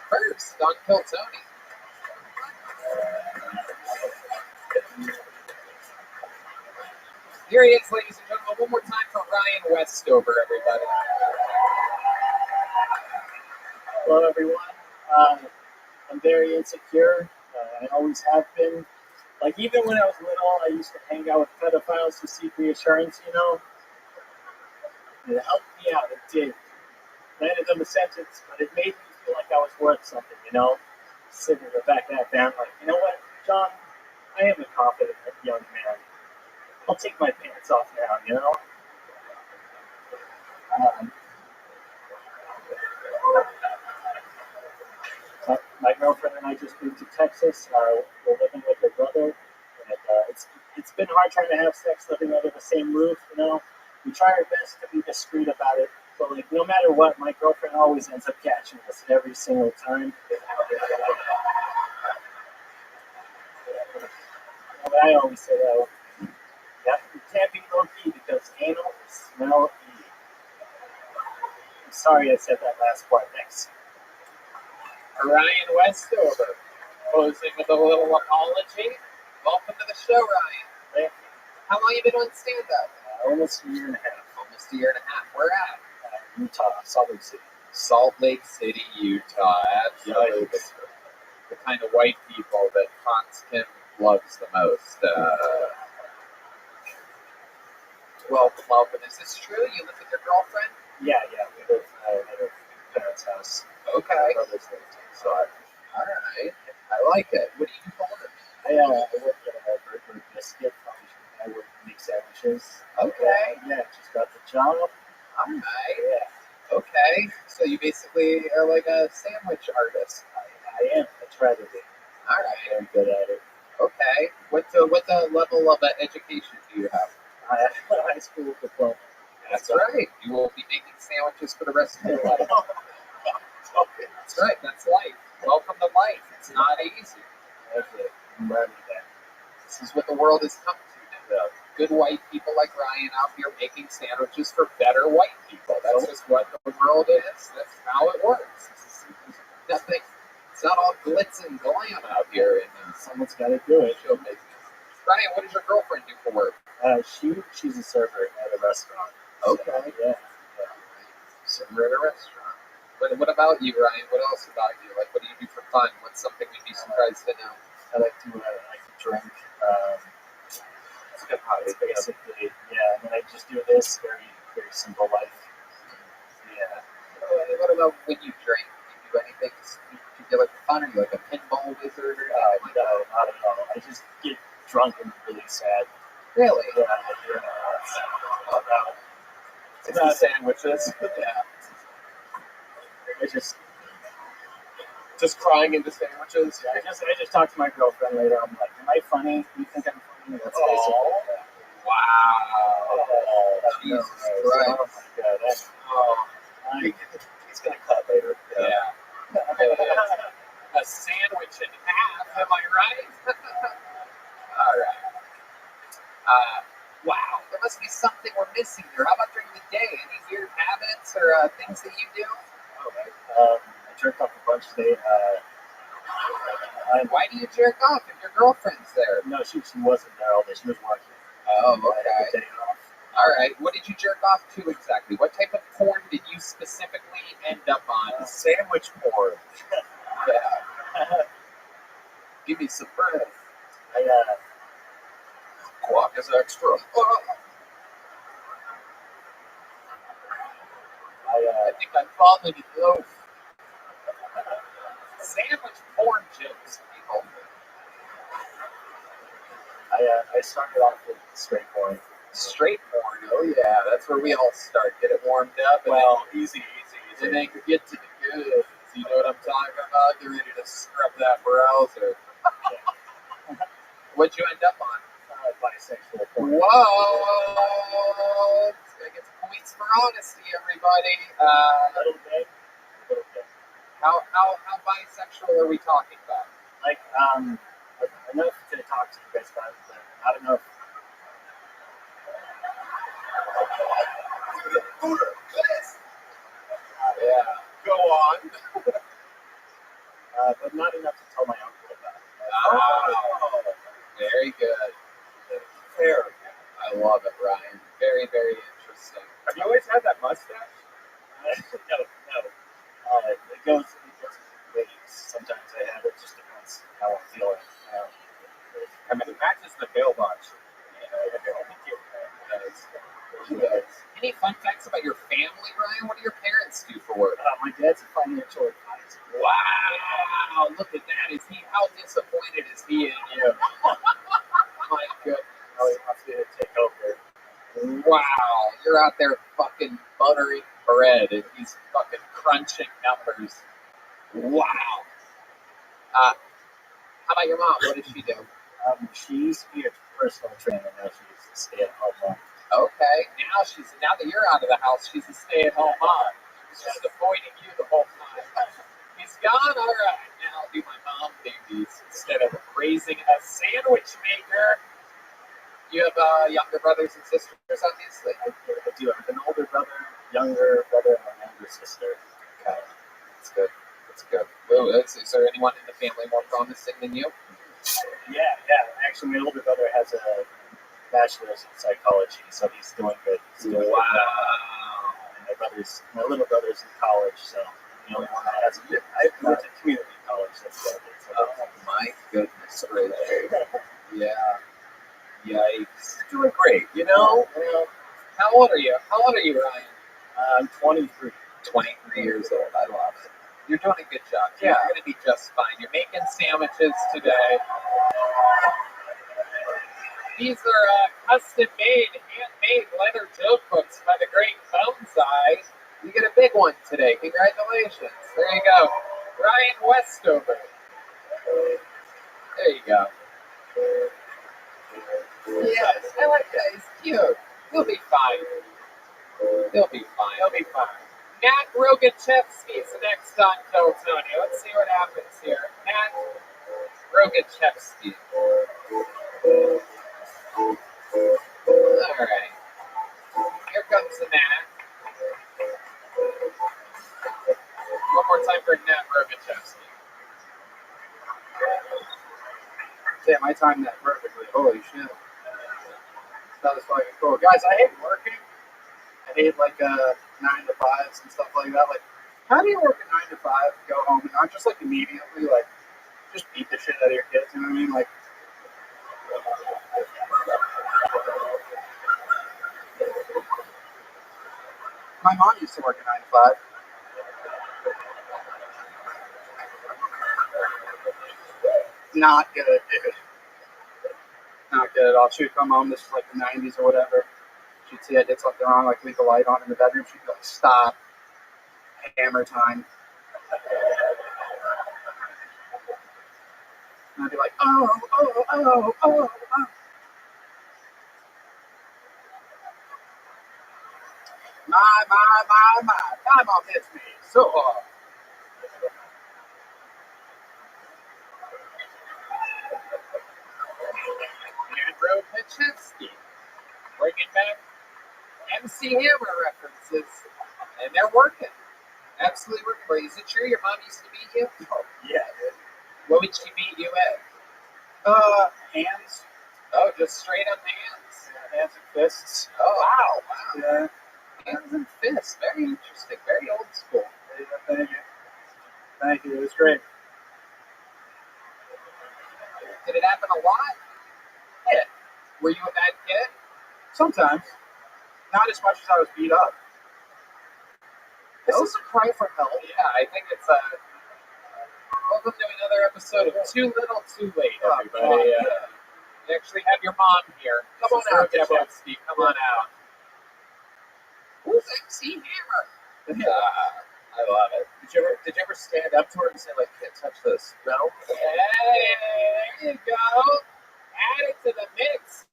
first on Kill Tony. Here he is, ladies and gentlemen. One more time for Ryan Westover, everybody. Hello, everyone. I'm very insecure. I always have been. Like, even when I was little, I used to hang out with pedophiles to seek reassurance, It helped me out. It did. Landed them a sentence, but it made me feel like I was worth something, Sitting in the back of that van, like, you know what, John? I am a confident young man. I'll take my pants off now, My girlfriend and I just moved to Texas. We're living with her brother, and it's been hard trying to have sex living under the same roof. We try our best to be discreet about it, but like no matter what, my girlfriend always ends up catching us every single time. But I always say that you can't be low key because anal smell E. I'm sorry I said that last part. Thanks. Ryan Westover, closing with a little apology. Welcome to the show, Ryan. Thank you. How long have you been on stand-up? Almost a year and a half. Almost a year and a half. Where at? Utah, Salt Lake City. Salt Lake City, Utah. Absolutely. the kind of white people that Hans Kim loves the most. Welcome. Is this true? You live with your girlfriend? Yeah, we live at her parents' house. Okay. My brother's there too. So All right. I like it. What do you do for a living? I work at a burger biscuit. I work make sandwiches. Okay. Yeah, just got the job. All right. Yeah. Okay. So you basically are like a sandwich artist. I am. I try to be. All right. I'm good at it. Okay. What level of education do you have? I have a high school diploma. That's right. You will be making sandwiches for the rest of your life. That's right. That's life. Welcome to life. It's not easy. That's it. I'm learning that. This is what the world has come to now. Good white people like Ryan out here making sandwiches for better white people. That's just what the world is. That's how it works. Nothing. It's not all glitz and glam out here. And Someone's got to do it. show business. Ryan, what does your girlfriend do for work? She's a server at a restaurant. Okay. Yeah. Server at a restaurant. What about you, Ryan? What else about you? Like, what do you do for fun? What's something you'd be surprised to know? I like to drink. It's a good hobby. Basically, yeah. And then I just do this very, very simple life. Yeah. What about when you drink? Do you do anything? Do you feel like fun? Are you like a pinball wizard or anything like that? No, not at all. I just get drunk and really sad. Really? Yeah. It's the sandwiches. Yeah. I Just crying into sandwiches. I just talked to my girlfriend later. I'm like, am I funny? You think I'm funny? That's basically that. Wow. Jesus Christ. Oh my god. He's gonna cut later. Yeah. A sandwich in half. Am I right? All right. Wow. There must be something we're missing here. How about during the day? Any weird habits or things that you do? I jerked off a bunch today. Why do you jerk off if your girlfriend's there? No, she wasn't there all day. She was working. Oh, I had okay. the day off. All right. What did you jerk off to exactly? What type of porn did you specifically end up on? Sandwich porn. Yeah. Give me some bread. Guac is extra. I think I'm falling in love. Sandwich porn jokes, people. I started off with straight porn. Straight porn, oh yeah, that's where we all start. Get it warmed up. Well, easy. And then get to the goods. You know what I'm talking about? Get ready to scrub that browser. What'd you end up on? Bisexual porn. Whoa! I get points for honesty, everybody. A little bit. How bisexual are we talking about? Like, enough to talk to you guys about it, but not enough. Yeah. Go on. But not enough to tell my uncle about it. Oh, very good. Fair. I love it, Ryan. Very, very interesting. Have you always had that mustache? No. It goes in waves. Sometimes I have it. Just depends how I'm feeling. I mean, it matches the mailbox. Any fun facts about your family, Ryan? What do your parents do for work? My dad's a financial advisor. Wow, look at that. How disappointed is he in you? My goodness. Oh, he wants me to take over. Wow, you're out there fucking buttering bread and he's fucking crunching numbers. Wow. How about your mom? What does she do? She used to be a personal trainer. Now she's a stay-at-home mom. Okay, now that you're out of the house, she's a stay-at-home mom. She's just avoiding you the whole time. He's gone. All right, now I'll do my mom babies instead of raising a sandwich maker. You have younger brothers and sisters, obviously. I do. I have an older brother, younger brother, and a younger sister. Okay, that's good. That's good. Well, is there anyone in the family more promising than you? Yeah. Actually, my older brother has a bachelor's in psychology, so he's doing good. Wow. And my little brother's in college, so the only one that hasn't. I went to community college. That's what I did. So old are you? How old are you, Ryan? I'm 23. 23 years old. I love it. You're doing a good job. You're going to be just fine. You're making sandwiches today. These are custom-made, handmade leather joke books by the great Bonsai. You get a big one today. Congratulations. There you go. Ryan Westover. There you go. Yes, I like that. He's cute. He'll be fine. He'll be fine. He'll be fine. Matt Rogachevsky is next on Kill Tony. Let's see what happens here. Matt Rogachevsky. All right. Here comes the Matt. One more time for Matt Rogachevsky. Damn, I timed that perfectly. Holy shit. That was fucking cool. Guys, I hate working. I hate like 9 to 5s and stuff like that. Like, how do you work a 9 to 5, go home, and not just like immediately, like, just beat the shit out of your kids, you know what I mean? Like, my mom used to work a 9 to 5. Not good, dude. Not good at all. She would come home, this is like the 90s or whatever. She'd see I did something wrong, like leave the light on in the bedroom. She'd be like, stop. Hammer time. And I'd be like, oh. My mom hits me so hard. Andrew Pachevsky. Bringing back MC Hammer references. And they're working. Absolutely working for you. Is it true your mom used to beat you? Oh, yeah, dude. What would she beat you at? Hands. Oh, just straight up hands. Yeah, hands and fists. Oh, wow. Yeah. Hands and fists. Very interesting. Very old school. Yeah, thank you. Thank you. It was great. Did it happen a lot? Yeah. Were you a bad kid? Sometimes. Not as much as I was beat up. This Nope. is a cry for help. Yeah, I think it's welcome to another episode of Too Little, Too Late, everybody. You actually have your mom here. Come on out, Jeffrey. Come on out. Who's MC Hammer? I love it. Did you ever stand up to her and say, like, can't touch this? No? Hey, there you go. Add it to the mix.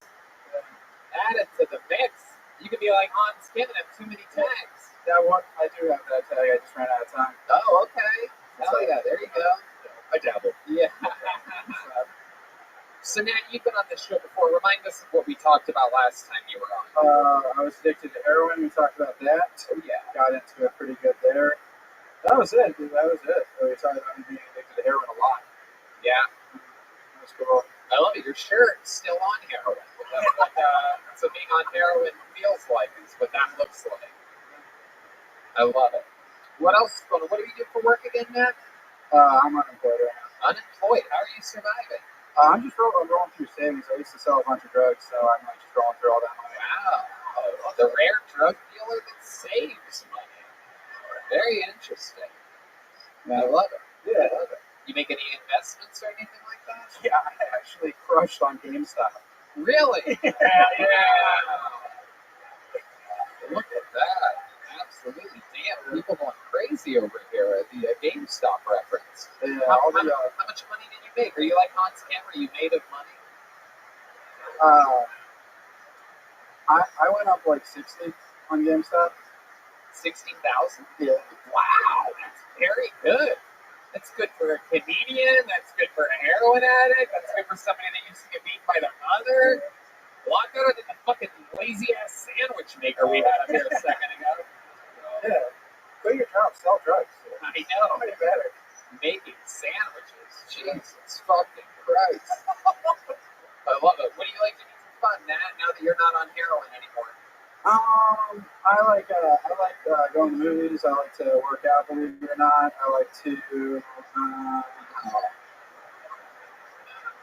Add it to the mix. You could be like Hans Kim and have too many tags. That one, I do have that tag. I just ran out of time. Oh, okay. Hell yeah, there you go. I dabbled. Yeah. So now you've been on this show before. Remind us of what we talked about last time you were on. I was addicted to heroin. We talked about that. Oh yeah. Got into it pretty good there. That was it, dude. That was it. We talked about me being addicted to heroin a lot. Yeah. That was cool. I love it. Your shirt's still on heroin. That's what so being on heroin feels like is what that looks like. I love it. What else? What do you do for work again, Matt? I'm unemployed right now. Unemployed. How are you surviving? I'm just rolling through savings. I used to sell a bunch of drugs, so I'm like just rolling through all that money. Wow. The rare drug dealer that saves money. Very interesting. I love it. Yeah, I love it. You make any investments or anything like that? Yeah, I actually crushed on GameStop. Really? Yeah. Look at that. Absolutely. Damn, people going crazy over here at the GameStop reference. Yeah, How much money did you make? Are you like Hans Kim? Are you made of money? I went up like 60 on GameStop. 60,000? Yeah. Wow, that's very good. That's good for a comedian. That's good for a heroin addict. That's good for somebody that used to get beaten by their mother. A lot better than the fucking lazy ass sandwich maker we had up here a second ago. Yeah. Quit your job, sell drugs. I know. Way better. Making sandwiches. Jesus fucking Christ. I love it. What do you like to do for fun, Nat, now that you're not on heroin anymore? I like going to movies. I like to work out, believe it or not. I like to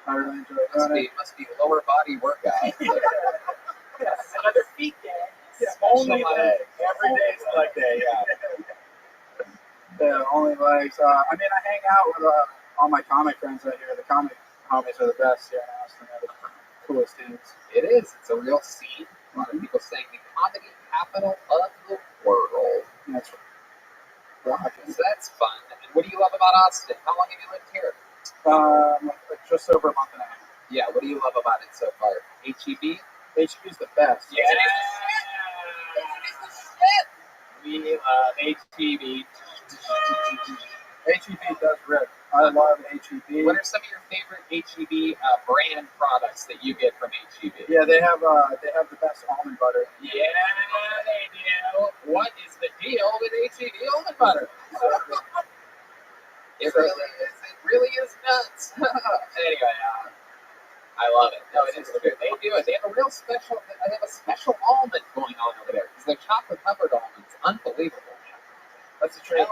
I really enjoy doing it. Must be lower body workout. Yes. Another feet games. Only Special leg. Every day is leg day. Yeah. Yeah, only legs. I mean, I hang out with all my comic friends out here. The comic homies are the best here in Austin. They're the coolest dudes. It is. It's a real scene. A lot of people saying the comedy capital of the world. That's rocking. So that's fun. And what do you love about Austin? How long have you lived here? Just over a month and a half. Yeah, what do you love about it so far? HEB? HEB's the best. Yeah. We love HEB. HEB does rip. I love HEB. What are some of your favorite HEB brand products that you get from HEB? Yeah, they have the best almond butter. Yeah, they do. What is the deal with HEB almond butter? It really is nuts. Anyway, I love it. No, it is good. They do it. They have a special almond going on over there because they're chocolate covered almonds. Unbelievable. That's a trend.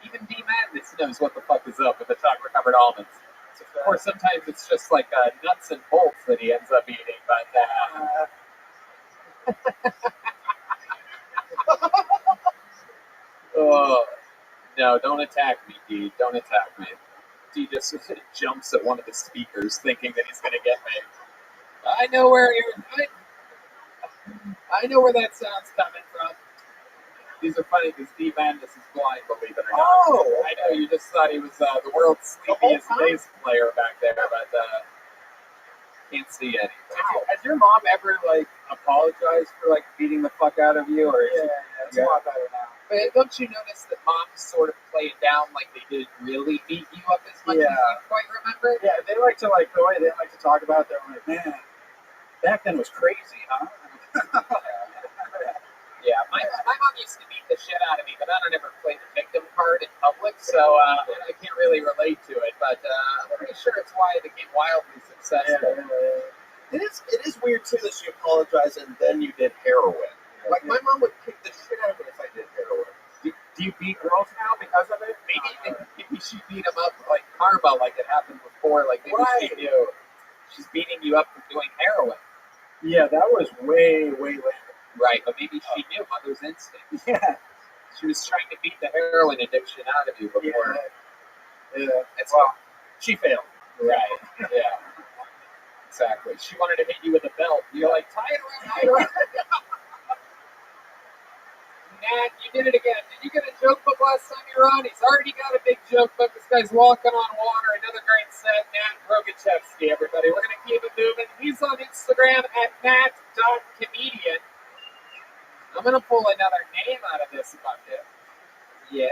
Even D Madness knows what the fuck is up with the chocolate covered almonds. Of course, sometimes it's just like nuts and bolts that he ends up eating, but. Oh, no, don't attack me, D. Don't attack me. D just jumps at one of the speakers thinking that he's going to get me. I know where that sound's coming from. These are funny because D Madness is blind, believe it or not. Oh, I know, you just thought he was the world's sleepiest bass player back there, but can't see anything. has your mom ever apologized for beating the fuck out of you, or It's a lot better now. But don't you notice that moms sort of play it down like they didn't really beat you up as much as you quite remember? Yeah, they like to the way they like to talk about it. They're like, man, back then was crazy, huh? Yeah, my mom used to beat the shit out of me, but I don't ever play the victim card in public, so I can't really relate to it. But I'm pretty sure it's why I became wildly successful. It is weird too that she apologized and then you did heroin. Like my mom would kick the shit out of me if I did heroin. Do you beat girls now because of it? Maybe she beat them up like karma, like it happened before. Like maybe she knew she's beating you up for doing heroin. Yeah, that was way later. Right, but maybe she knew mother's instinct. Yeah. She was trying to beat the heroin addiction out of you before. Yeah. That's well, she failed. Right. Yeah. Exactly. She wanted to hit you with a belt. You're like, tie it around. Nat, you did it again. Did you get a joke book last time you were on? He's already got a big joke book. This guy's walking on water. Another great set. Nat Rogachevsky, everybody. We're going to keep it moving. He's on Instagram at nat.comedian. I'm going to pull another name out of this bucket. Yeah,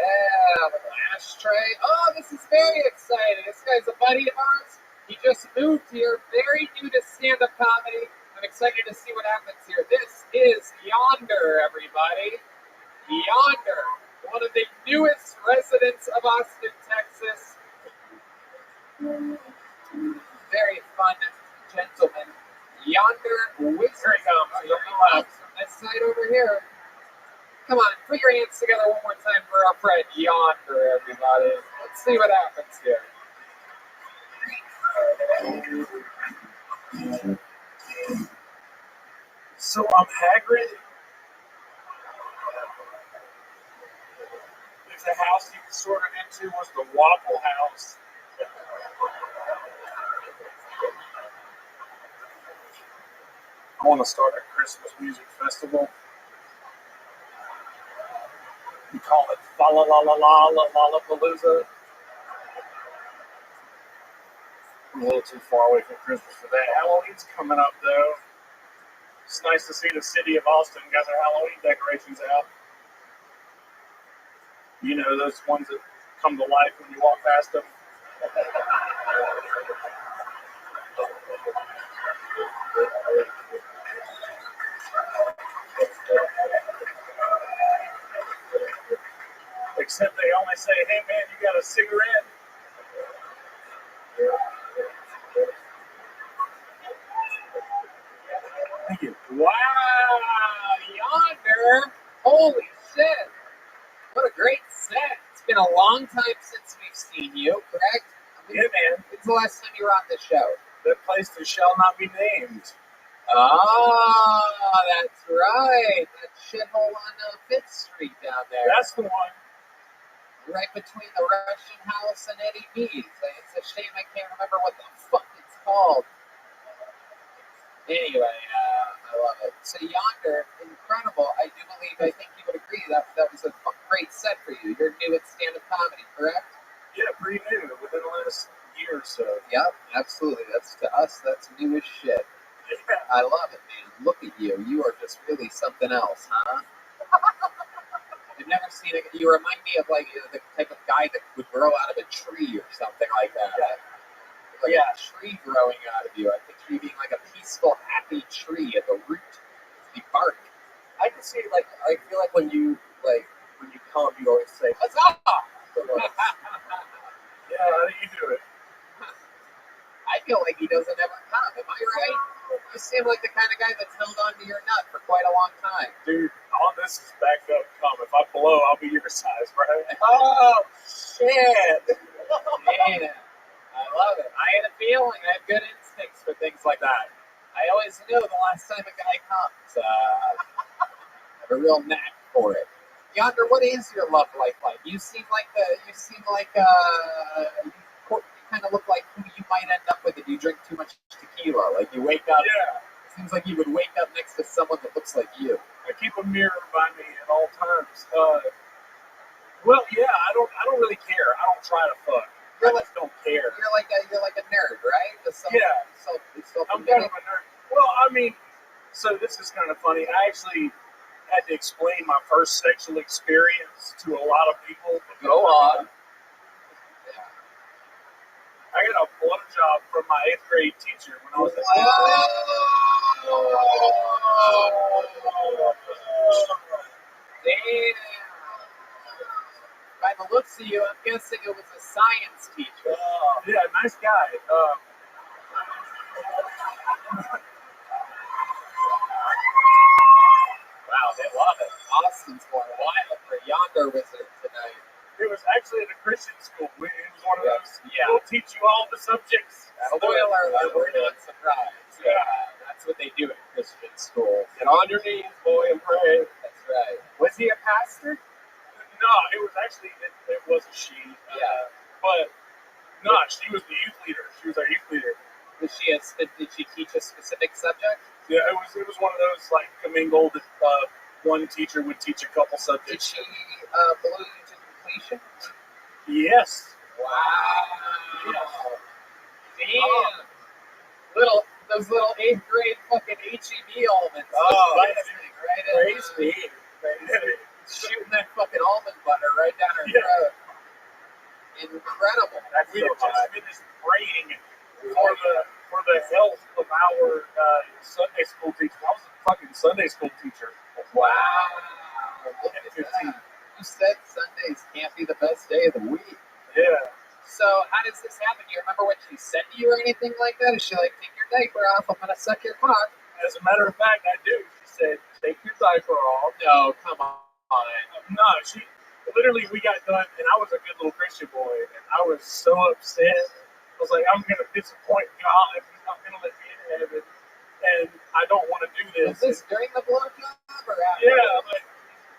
with an ashtray. Oh, this is very exciting. This guy's a buddy of ours. He just moved here, very new to stand-up comedy. I'm excited to see what happens here. This is Yonder, everybody. Yonder, one of the newest residents of Austin, Texas. Very fun gentleman. Yonder Wizard. Here he comes from this side over here. Come on, put your hands together one more time for our friend Yonder, everybody. Let's see what happens here. So I'm Hagrid. If the house you sorted into was the Waffle House. I want to start a Christmas music festival. We call it Fa La La La La La Lollapalooza. I'm a little too far away from Christmas for that. Halloween's coming up though. It's nice to see the city of Austin got their Halloween decorations out. You know, those ones that come to life when you walk past them. Except they only say, hey man, you got a cigarette? Thank you. Wow, Yonder. Holy shit. What a great set. It's been a long time since we've seen you, correct? Yeah, man. When's the last time you were on the show? That place that shall not be named. Oh, that's right. That shithole on 5th Street down there. That's the one. Right between the Russian House and Eddie V's. It's a shame I can't remember what the fuck it's called. Anyway, I love it. So Yonder, incredible. I do believe, I think you would agree that was a great set for you. You're new at stand-up comedy, correct? Yeah, pretty new within the last year or so. Yep, absolutely. That's to us, that's new as shit. Yeah. I love it, man. Look at you. You are just really something else, huh? I've never seen it. You remind me of like the type of guy that would grow out of a tree or something like that. Like a tree growing out of you. I picture you being like a peaceful, happy tree at the root, the bark. I can see, like, I feel like when you come, you always say, "What's up?" Yeah, how do you do it? I feel like he doesn't ever come. Am I right? You seem like the kind of guy that's held on to your nut for quite a long time. Dude, all this is backed up cum. If I blow, I'll be your size, right? Oh, shit. Man, I love it. I had a feeling. I have good instincts for things like that. I always know the last time a guy comes. I have a real knack for it. Yonder, what is your love life like? You seem like you kind of look like who you might end up with if you drink too much tequila. Like you wake up. Yeah. It seems like you would wake up next to someone that looks like you. I keep a mirror by me at all times. Well, yeah, I don't really care. I don't try to fuck. I just don't care. You're like a nerd, right? I'm kind of a nerd. Well, I mean, so this is kind of funny. I actually had to explain my first sexual experience to a lot of people. Go on. I got a blowjob from my 8th grade teacher when I was Damn. By the looks of you, I'm guessing it was a science teacher. Yeah, nice guy. Wow, they love it. Austin's going wild for Yonder Wizard tonight. It was actually at a Christian school. It was one of those, Yeah. We'll teach you all the subjects. Spoiler alert, we're not surprised. Yeah. That's what they do at Christian schools. Get on your knees, boy, and pray. That's right. Was he a pastor? No, it was actually, it was a she. But, no, she was the youth leader. She was our youth leader. Did she teach a specific subject? Yeah, it was one of those, like, commingled, one teacher would teach a couple subjects. Did she blow you to completion? Yes. Wow. Yes. Damn. Those little 8th grade fucking HEB almonds. Oh, Crazy. Shooting that fucking almond butter right down her throat. Incredible. We had just finished praying for the health of our Sunday school teacher. I was a fucking Sunday school teacher. Wow. Look at that. You said Sundays can't be the best day of the week. Yeah. So how does this happen? Do you remember what she said to you or anything like that? Is she like, take your diaper off, I'm going to suck your cock? As a matter of fact, I do. She said, take your diaper off. No, come on. No, we got done, and I was a good little Christian boy, and I was so upset. I was like, I'm going to disappoint God. He's not going to let me in heaven, and I don't want to do this. Was this during the blowjob or after? Yeah, like,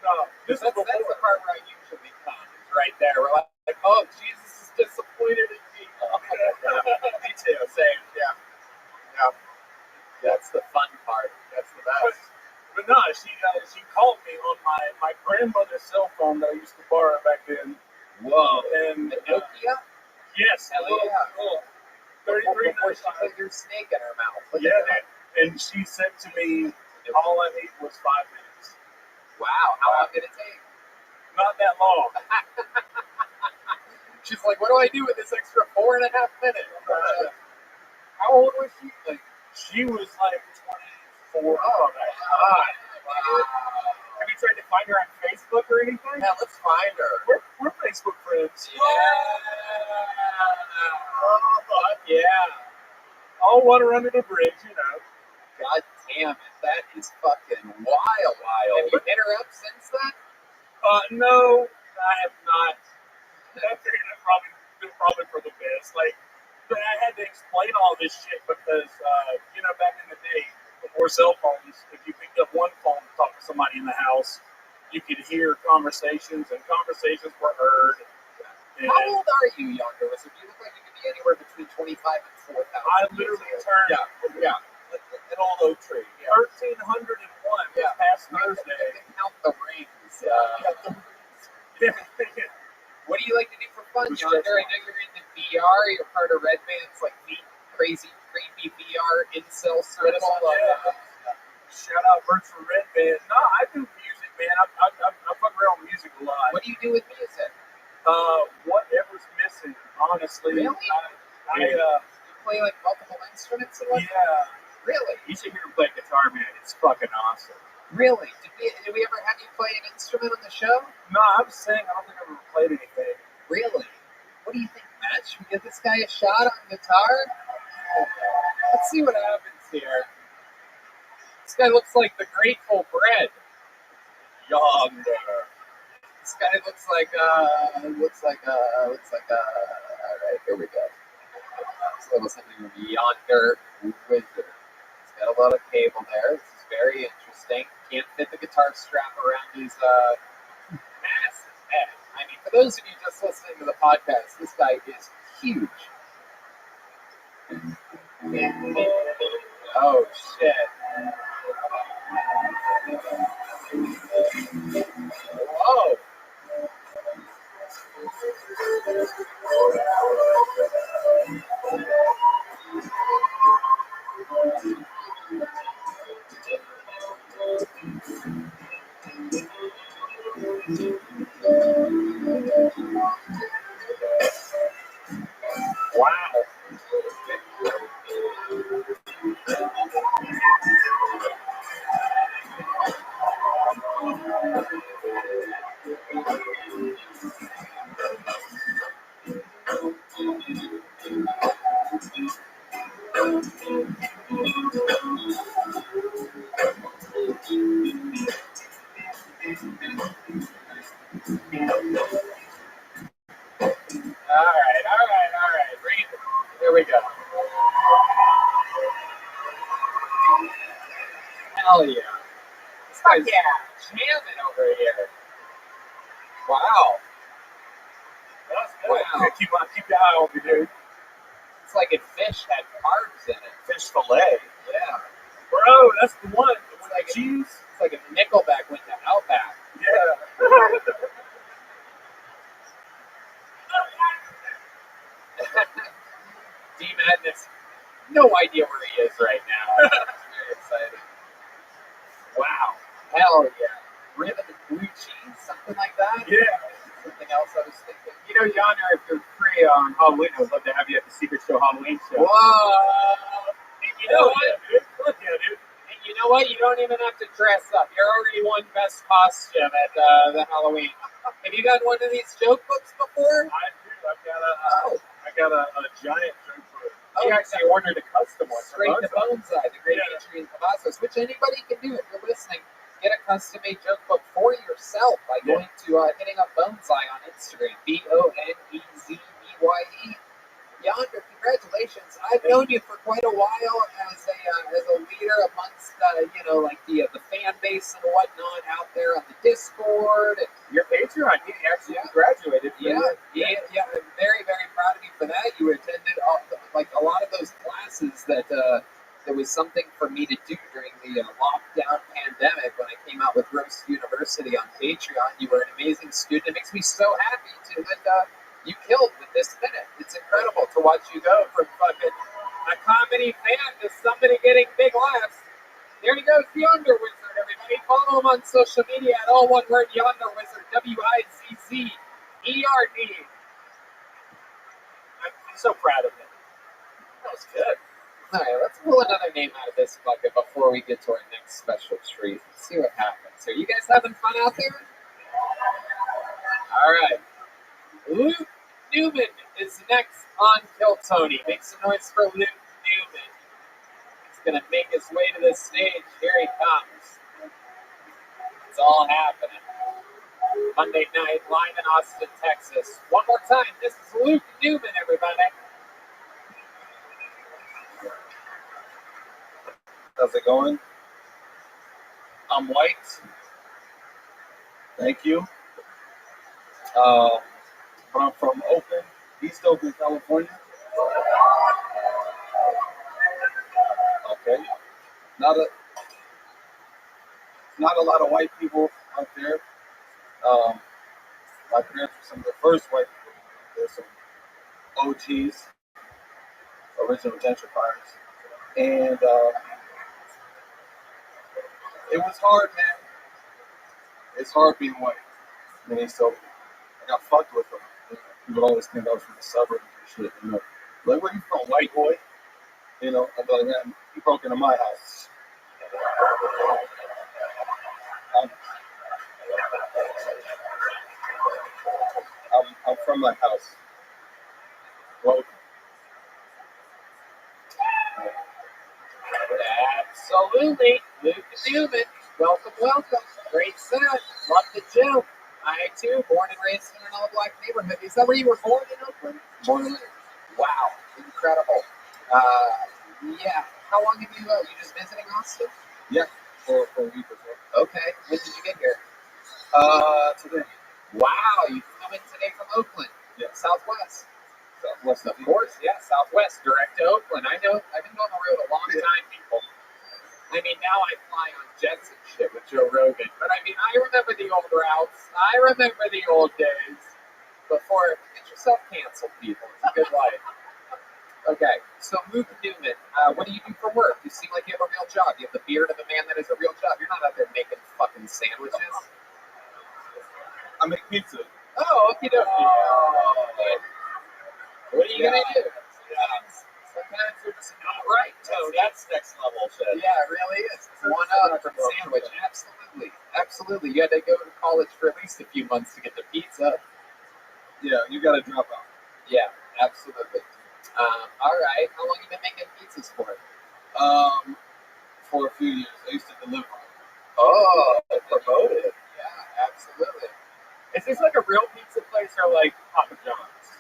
no. That's the part where I usually come. It's right there. We're like, oh, Jesus is disappointed in me. Me too. Same. Yeah. That's the fun part. That's the best. But no, she called me on my grandmother's cell phone that I used to borrow back then. Whoa. And Nokia? Yes. Hell yeah. Cool. 33. Before she put your snake in her mouth. Yeah, and she said to me, all I need was 5 minutes. Wow. How long did it take? Not that long. She's like, what do I do with this extra 4.5 minutes? How old was she? Like, she was like 24. Oh, wow. Have you tried to find her on Facebook or anything? Yeah, let's find her. We're Facebook friends. Yeah. Oh, yeah. All water under the bridge, you know. God damn it. That is fucking wild. Have you hit her up since then? No, I have not. I figured it probably for the best. Like, but I had to explain all this shit because, back in the day, or cell phones. If you picked up one phone to talk to somebody in the house, you could hear conversations, and conversations were heard. And How old are you, younger wizard? You look like you could be anywhere between 25 and 4,000. I literally turned Yeah. An old oak tree. Yeah. 1301 this past Thursday. You can count the rings. What do you like to do for fun, Yonder? I know you're into VR. You're part of Red Band's like neat, crazy, creepy VR incel circle. Shout out Virtual Red Band. No, I do music, man. I fuck around with music a lot. What do you do with music? Whatever's missing, honestly. Really? You play like multiple instruments and whatnot? Yeah. Really? You should hear him play guitar, man. It's fucking awesome. Really? Did we ever have you play an instrument on the show? No, I'm saying I don't think I've ever played anything. Really? What do you think, Matt? Should we give this guy a shot on guitar? Let's see what happens here. This guy looks like the Grateful Bread. Yonder. This guy looks like all right, here we go. It's a little something from Yonder Wizard. It's got a lot of cable there. This is very interesting. Can't fit the guitar strap around his massive head. I mean, for those of you just listening to the podcast, this guy is huge. Oh shit. Whoa. Wow. All right. Breathe. Here we go. Hell yeah. Fuck yeah. Jamming over here. Wow. That's good. Wow. Keep your eye on me, dude. It's like if fish had carbs in it. Fish fillet. Yeah. Bro, that's the one. It's like cheese. It's like if Nickelback went to Outback. Yeah. D Madness. No idea where he is right now. Very exciting. Wow. Hell yeah. Ribbon and blue cheese, something like that? Yeah. Something else I was thinking. You know, Yonder, if you're free on Halloween, I would love to have you at the Secret Show Halloween show. Whoa! And you know what? Fuck yeah, dude. And you know what? You don't even have to dress up. You're already won best costume at the Halloween. Have you got one of these joke books before? I do. I got a giant joke book. He actually ordered a custom one. Straight to Boneseye, the great Adrian Cavazos, which anybody can do if you're listening. Get a custom-made joke book for yourself by going to hitting up Boneseye on Instagram, BONEZBYE. Yonder, congratulations! I've known you for quite a while as a leader amongst the fan base and whatnot out there on the Discord. And Your Patreon, he actually graduated. I'm very, very proud of you for that. You attended a lot of those classes that there was something for me to do during the lockdown pandemic when I came out with Roast University on Patreon. You were an amazing student. It makes me so happy that you killed with this minute. It's incredible to watch you go from fucking a comedy fan to somebody getting big laughs. There he goes, the Yonder Wizard, everybody. Follow him on social media at all one word, Yonder Wizard, WIZZERD. I'm so proud of him. That was good. All right, let's pull another name out of this bucket before we get to our next special treat. Let's see what happens. Are you guys having fun out there? All right. Luke Newman is next on Kill Tony. Make some noise for Luke Newman. He's going to make his way to the stage. Here he comes. It's all happening. Monday night, live in Austin, Texas. One more time, this is Luke Newman, everybody. How's it going? I'm white. Thank you. But I'm from Oakland, East Oakland, California. Okay. Not a lot of white people out there. My parents were some of the first white people. There's some OGs, original gentrifiers. And it was hard, man. It's hard being white in East Oakland. I got fucked with them. People always think I was from the suburbs and shit, you know. Like, where you from, white boy? You know, I'm like, man, you broke into my house. I'm from my house. Well, Absolutely. Luke Newman. Welcome, welcome. Great set. Love the joke. I, too, born and raised in an all-black neighborhood. Is that where you were born in Oakland? Born and raised. Wow. Incredible. Yeah. How long have you just visiting Austin? yeah, for a week or so. Okay. When did you get here? Today. Wow. You flew in today from Oakland. Yeah. Southwest. Southwest, Of course, yeah, Southwest, direct to Oakland. I know, I've been on the road a long time, people. I mean, now I fly on jets and shit with Joe Rogan, but I mean, I remember the old routes. I remember the old days before. Get yourself canceled, people. It's a good life. Okay, so Luke Newman, what do you do for work? You seem like you have a real job. You have the beard of a man that has a real job. You're not out there making fucking sandwiches. I make pizza. Oh, okie dokie. What are you gonna do? Sometimes they're just not right. So that's next level shit. Yeah, it really is. It's one up from sandwich. Absolutely. Absolutely. You had to go to college for at least a few months to get the pizza. Yeah, you gotta drop out. Yeah, absolutely. All right. How long have you been making pizzas for? For a few years. I used to deliver. Oh, promoted. Yeah, absolutely. Is this like a real pizza place or like Papa John's?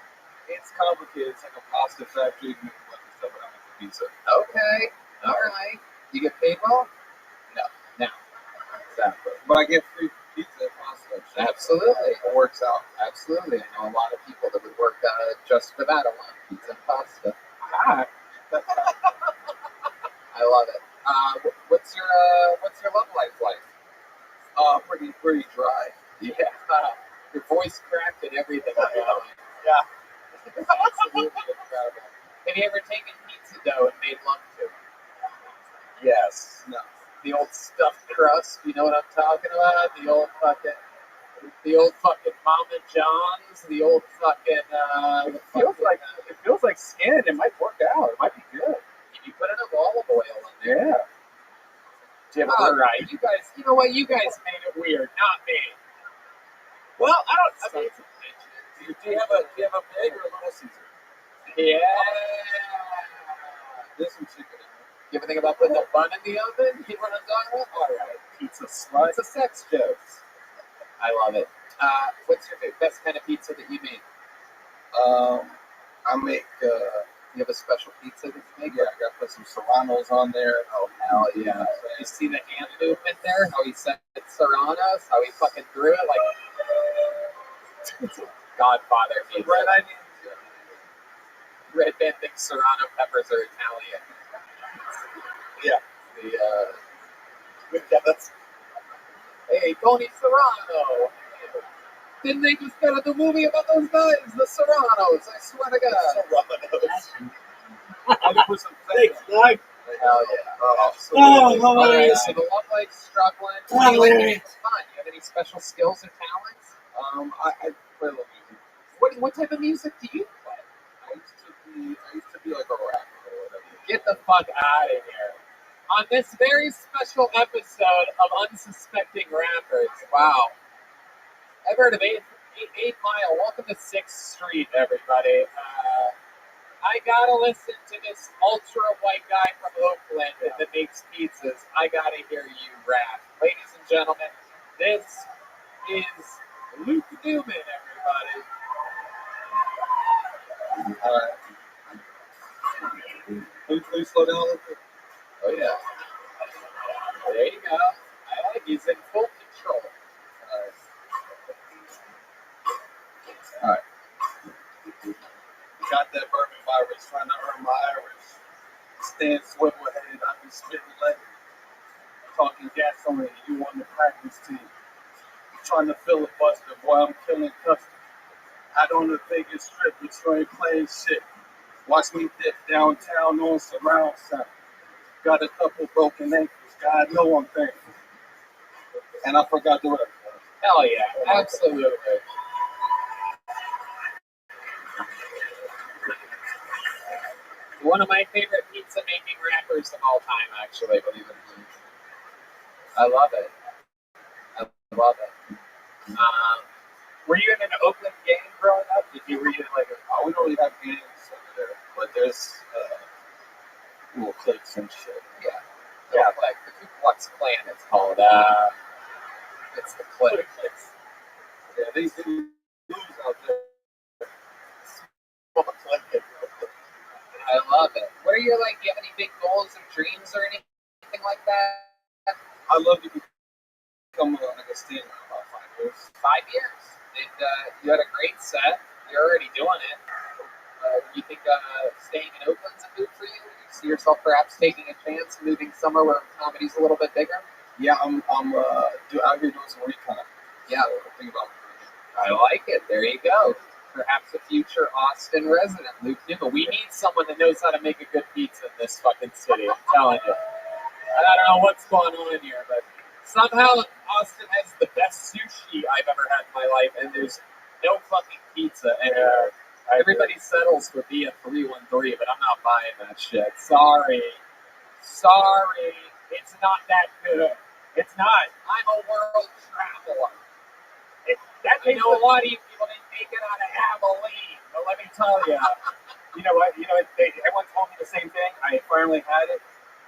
It's complicated. It's like a pasta factory. You make a bunch of stuff around the pizza. Okay. All right. You get paid well? No. Exactly. But I get free pizza and pasta. Absolutely. It works out. Absolutely. I know a lot of people that would work just for that alone. Pizza and pasta. Ah. I love it. What's your love life like? Pretty dry. Yeah. Your voice cracked and everything. Yeah. Absolutely incredible. Have you ever taken pizza dough and made love to it? Yes. No. The old stuffed crust, you know what I'm talking about? The old fucking Mama John's, the old fucking. It feels like skin. It might work out. It might be good. If you put enough olive oil in there. Yeah. All right, you guys. You know what? You guys made it weird, not me. Well, I mean, Do you have a big or a little Caesar? yeah. There's some chicken in there. You ever think about putting a bun in the oven? You know what I'm talking about? All right. Pizza slut. It's a sex jokes. I love it. What's your best kind of pizza that you made? I make. You have a special pizza that you make? Yeah, I got to put some serranos on there. Oh, hell yeah. You see the hand movement there? How he said serranos? How he fucking threw it like Godfather pizza. Red onions. Red Man thinks serrano peppers are Italian. Yeah. That's. Hey, Tony Serrano. Didn't they just get a movie about those guys, the Serranos? I swear to God. Serranos. I did put some Thanks, Doug. Hell yeah. Oh, All right, yeah. so the love life's struggling. What do you like to do for fun? You have any special skills or talents? I play a little music. What type of music do you play? I used to be like a rapper or whatever. Get the fuck out of here. On this very special episode of Unsuspecting Rappers, wow. I've heard of 8 Mile. Welcome to 6th Street, everybody. I gotta listen to this ultra white guy from Oakland that makes pizzas. I gotta hear you rap. Ladies and gentlemen, this is Luke Newman, everybody. Please slow down a little bit. Oh, yeah. There you go. I like He's in full control. All right. Got that bourbon virus, trying to earn my Irish. Stand swivel head, I be spitting lead. Talking gasoline, you on the practice team. Trying to filibuster, boy, I'm killing custom. Out on the Vegas strip, Detroit playing shit. Watch me dip downtown on surround sound. Got a couple broken ankles, God know I'm thankful. And I forgot the rest. Hell yeah, absolutely. One of my favorite pizza making rappers of all time, actually, believe it or not. I love it. I love it. Were you in an Oakland gang growing up? Did you read it like Oh, we don't really have games over there, but there's little cliques and shit. yeah, like the Ku Klux Klan? It's called. It's the Clique. Yeah, they lose out there. Small clique. I love it. What are your, like, do you have any big goals and dreams or anything like that? I love to become like a stand in about 5 years. 5 years. And you had a great set. You're already doing it. Do you think staying in Oakland's a move for you? Do you see yourself perhaps taking a chance, moving somewhere where comedy's a little bit bigger? Yeah, I'm out here doing some recon. Yeah. So think about it. I like it. There you go. Perhaps a future Austin resident, Luke Newman. We need someone that knows how to make a good pizza in this fucking city. I'm telling you. I don't know what's going on here, but somehow Austin has the best sushi I've ever had in my life, and there's no fucking pizza anywhere. Everybody settles for being 313, but I'm not buying that shit. Sorry. It's not that good. It's not. I'm a world traveler. I know a lot of you people didn't make it out of Abilene, but let me tell you. You know what? Everyone told me the same thing. I finally had it.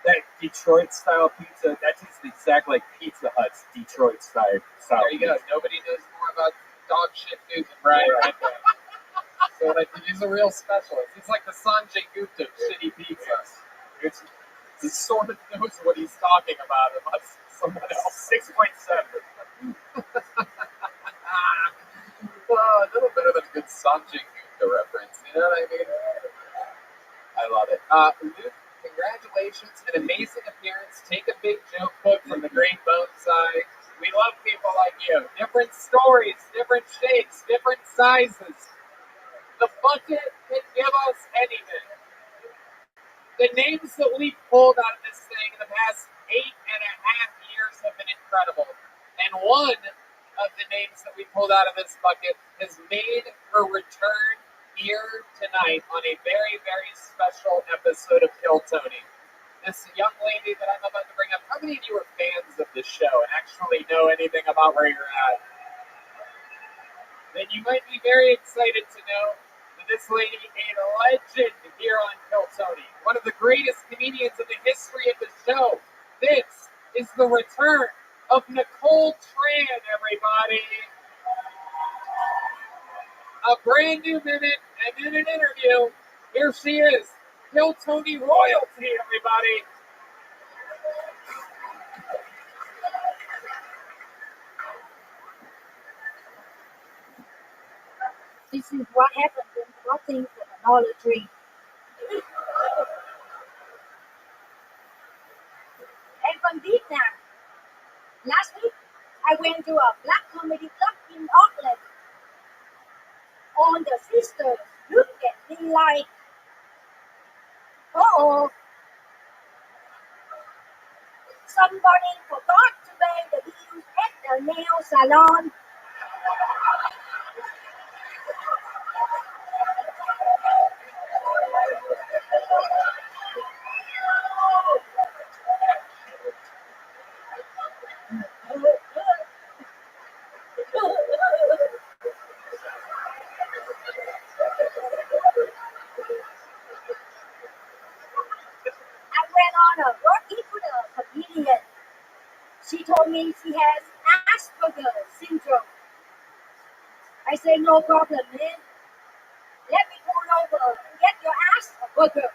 That Detroit style pizza, that tastes exactly like Pizza Hut's Detroit style. There you go. Nobody knows more about dog shit food than Brian right there. So he's a real specialist. He's like the Sanjay Gupta of shitty pizzas. He sort of knows what he's talking about unless someone else. 6.7. A little bit of a good Sanjay Gupta reference. You know what I mean? I love it. Luke, congratulations. An amazing appearance. Take a big joke book from the Great Bone Side. We love people like you. Different stories, different shapes, different sizes. The bucket can give us anything. The names that we pulled out of this thing in the past 8.5 years have been incredible. And one of the names that we pulled out of this bucket has made her return here tonight on a very, very special episode of Kill Tony. This young lady that I'm about to bring up, how many of you are fans of this show and actually know anything about where you're at? Then you might be very excited to know that this lady, a legend here on Kill Tony, one of the greatest comedians in the history of the show. This is the return of Nicole Tran, everybody. A brand new minute and in an interview. Here she is. Kill Tony royalty, everybody. This is what happened when nothing from another tree. I'm from Vietnam. Last week, I went to a black comedy club in Auckland. All the sisters looked at me like, uh-oh, somebody forgot to pay the bills at the nail salon. I went on a rocky with a comedian. She told me she has Asperger's syndrome. I said, no problem, man. Let me pull over and get your Asperger.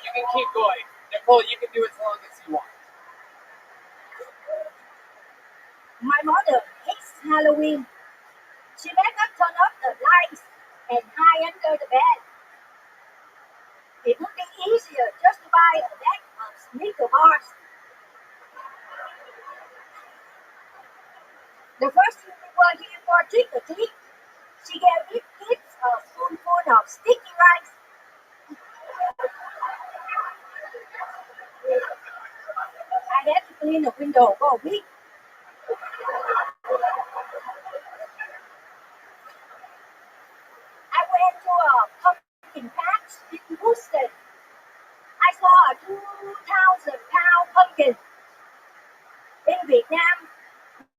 You can keep going. Nicole, you can do as long as you want. My mother hates Halloween. She makes us turn off the lights and hide under the bed. It would be easier just to buy a bag of sneaker bars. The first thing we were here for trick or treat, she gave each kid a spoonful of sticky rice. I had to clean the window for a week. I went to a pumpkin patch in Houston. I saw a 2,000-pound pumpkin. In Vietnam,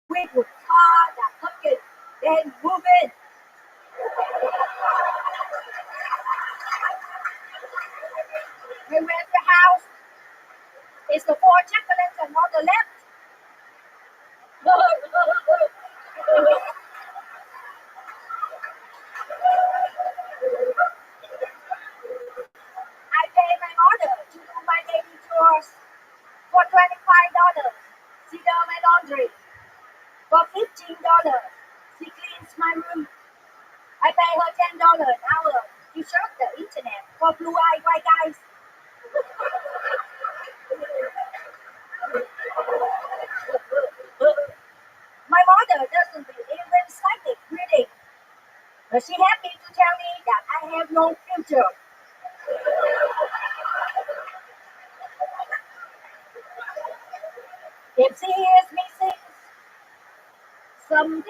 we would carve that pumpkin, then move it. We went to the house. It's the 4 chocolates and on the left. I paid my mother to do my daily chores for $25. She does my laundry. For $15, she cleans my room. I pay her $10 an hour to surf the internet for blue-eyed white guys. My mother doesn't believe in psychic reading, but she happy to tell me that I have no future. If she hears me sing, someday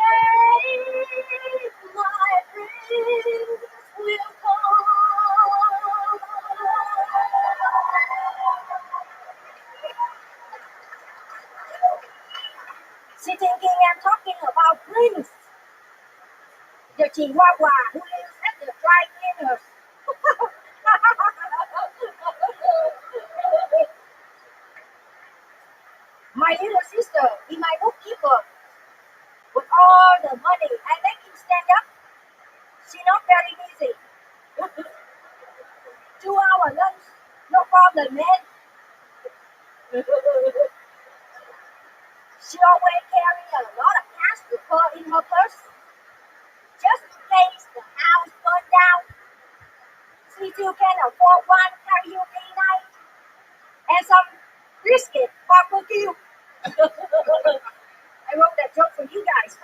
my dreams will come. She thinking I'm talking about Prince, the Chihuahua who lives at the dry cleaners. My little sister is my bookkeeper. With all the money I make him stand up, she not very busy. 2 hour lunch, no problem, man. She always carry a lot of cash with her in her purse, just in case the house burned down. She still can afford one karaoke night and some brisket barbecue. I wrote that joke for you guys.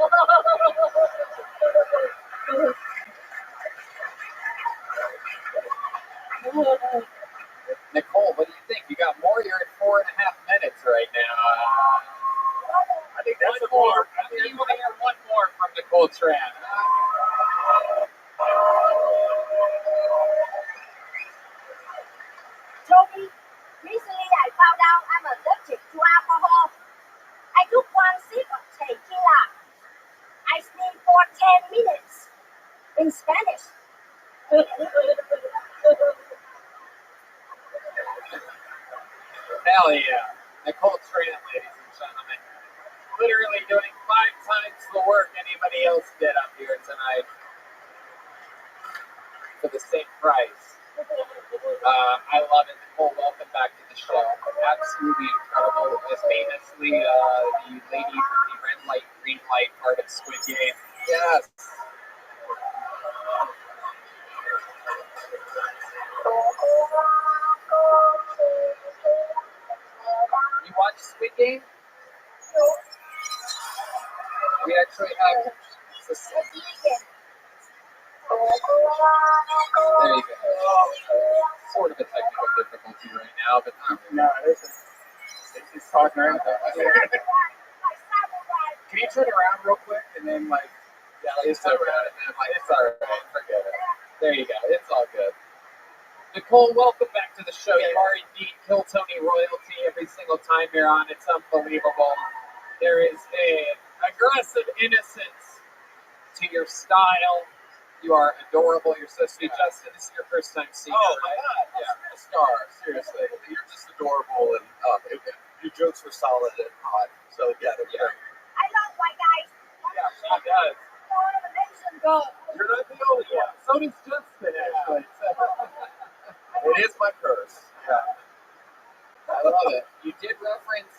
Nicole, what do you think? You got more? You're at 4.5 minutes right now. I think that's One more. I think you want to hear one more from Nicole Tran. Toby, recently I found out I'm allergic to alcohol. I took one sip of tequila. I sneezed for 10 minutes in Spanish. Hell yeah. Nicole Tran, ladies and gentlemen. Literally doing 5 times the work anybody else did up here tonight for the same price. I love it. Nicole, welcome back to the show. Absolutely incredible. As famously, the lady from the red light, green light part of Squid Game. Yes. You watch Squid Game? We actually have there you go. Sort of a technical difficulty right now, but not really. No, it's talking around. Can you turn around real quick and then it's all right. It's all right. Forget it. There you go. It's all good. Nicole, welcome back to the show. You are indeed Kill Tony royalty every single time you're on. It's unbelievable. There is an aggressive innocence to your style. You are adorable. You're so sweet. Justin, this is your first time seeing her, right? Yeah, you're a star. Seriously, you're just adorable, and your jokes were solid and hot. So yeah, they're great. I love white guys. Yeah, she does. You're not the only one. So does Justin, actually. It is my curse. Yeah. I love it. You did reference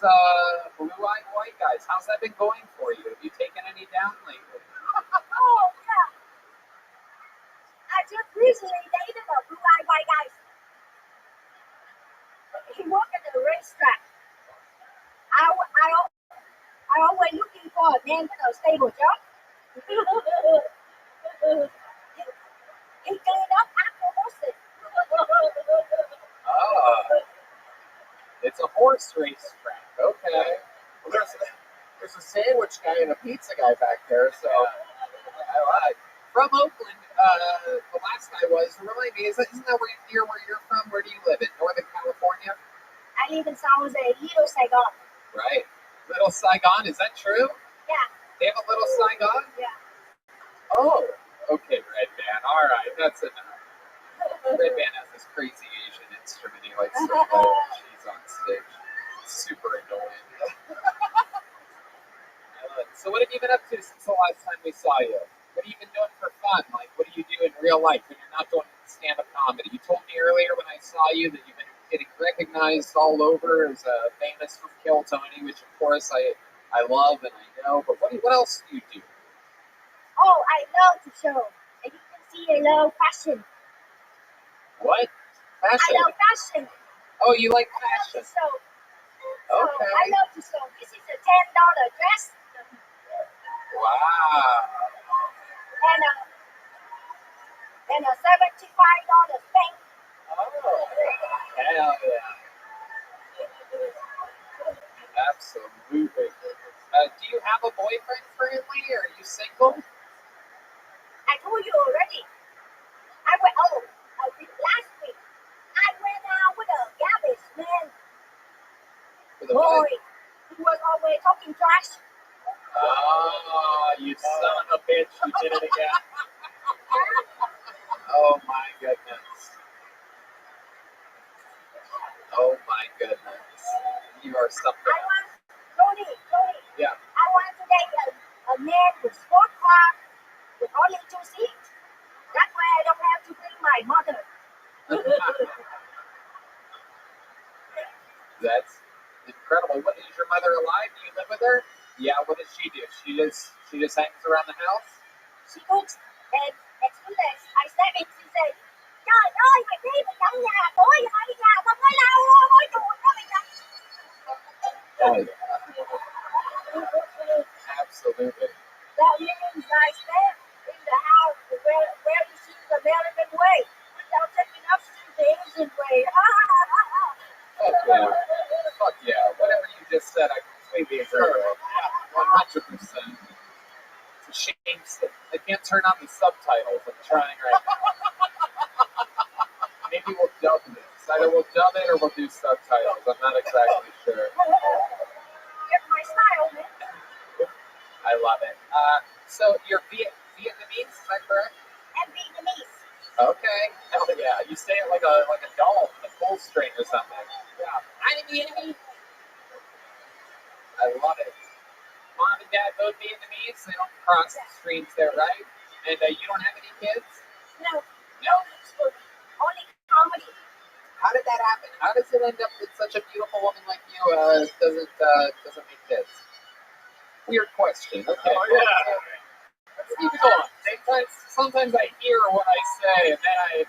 blue-eyed white guys. How's that been going for you? Have you taken any down lately? Oh, yeah. I just recently dated a blue-eyed white guy. He worked at the racetrack. I always looking for a man with a stable job. He cleaned up after horses. Oh, it's a horse race track. Okay. Well, there's a sandwich guy and a pizza guy back there, so I like. From Oakland, the last I was, remind me, isn't that near where you're from? Where do you live in? Northern California? I live in San Jose, Little Saigon. Right. Little Saigon, is that true? Yeah. They have a Little Saigon? Yeah. Oh, okay, Red Band. All right, that's enough. Red Band has this crazy Asian instrument he likes to play when she's on stage. It's super annoying. So what have you been up to since the last time we saw you? What have you been doing for fun? Like, what do you do in real life when you're not doing stand-up comedy? You told me earlier when I saw you that you've been getting recognized all over as famous from Kill Tony, which of course I love and I know. But what else do you do? Oh, I love the show. And you can see I love fashion. What? Fashion? I love fashion. Oh, you like I love fashion? the show. Okay. I love the show. This is a $10 dress. Wow. And a $75 thing. Oh, hell yeah. Absolutely. Do you have a boyfriend currently, or are you single? I told you already. Last week, I went out with a garbage man. With a Boy, what? he was always talking trash. Oh, you son of a bitch, you did it again. Oh my goodness. Oh my goodness. You are something. Tony. Yeah. I want to date a man with sport car with only 2 seats. That way I don't have to bring my mother. That's incredible. What, is your mother alive? Do you live with her? Yeah. What does she do? She just hangs around the house. She cooks, and as soon as I step in, she says, "Trời ơi, mày đi mày dọn nhà, tối mày đi nhà tao mới lau môi chuột đó mày dọn." Oh yeah. Absolutely. That means I step in the house where you see the American way, without taking up the Asian way. Fuck yeah. Fuck yeah. Whatever you just said, I completely agree with. 100%. It's a shame I can't turn on the subtitles. I'm trying right now. Maybe we'll dub this. Either we'll dub it or we'll do subtitles. I'm not exactly sure. It's my style, man. I love it. So you're Vietnamese, is that correct? And Vietnamese. Okay. Hell yeah. You say it like a doll with a pull string or something. Yeah. I'm Vietnamese. I love it. Mom and Dad both Vietnamese. They don't cross the streams there, right? And you don't have any kids? No. No. Only comedy. How did that happen? How does it end up that such a beautiful woman like you doesn't make kids? Weird question. Okay. Oh yeah. Let's keep going. Sometimes I hear what I say, and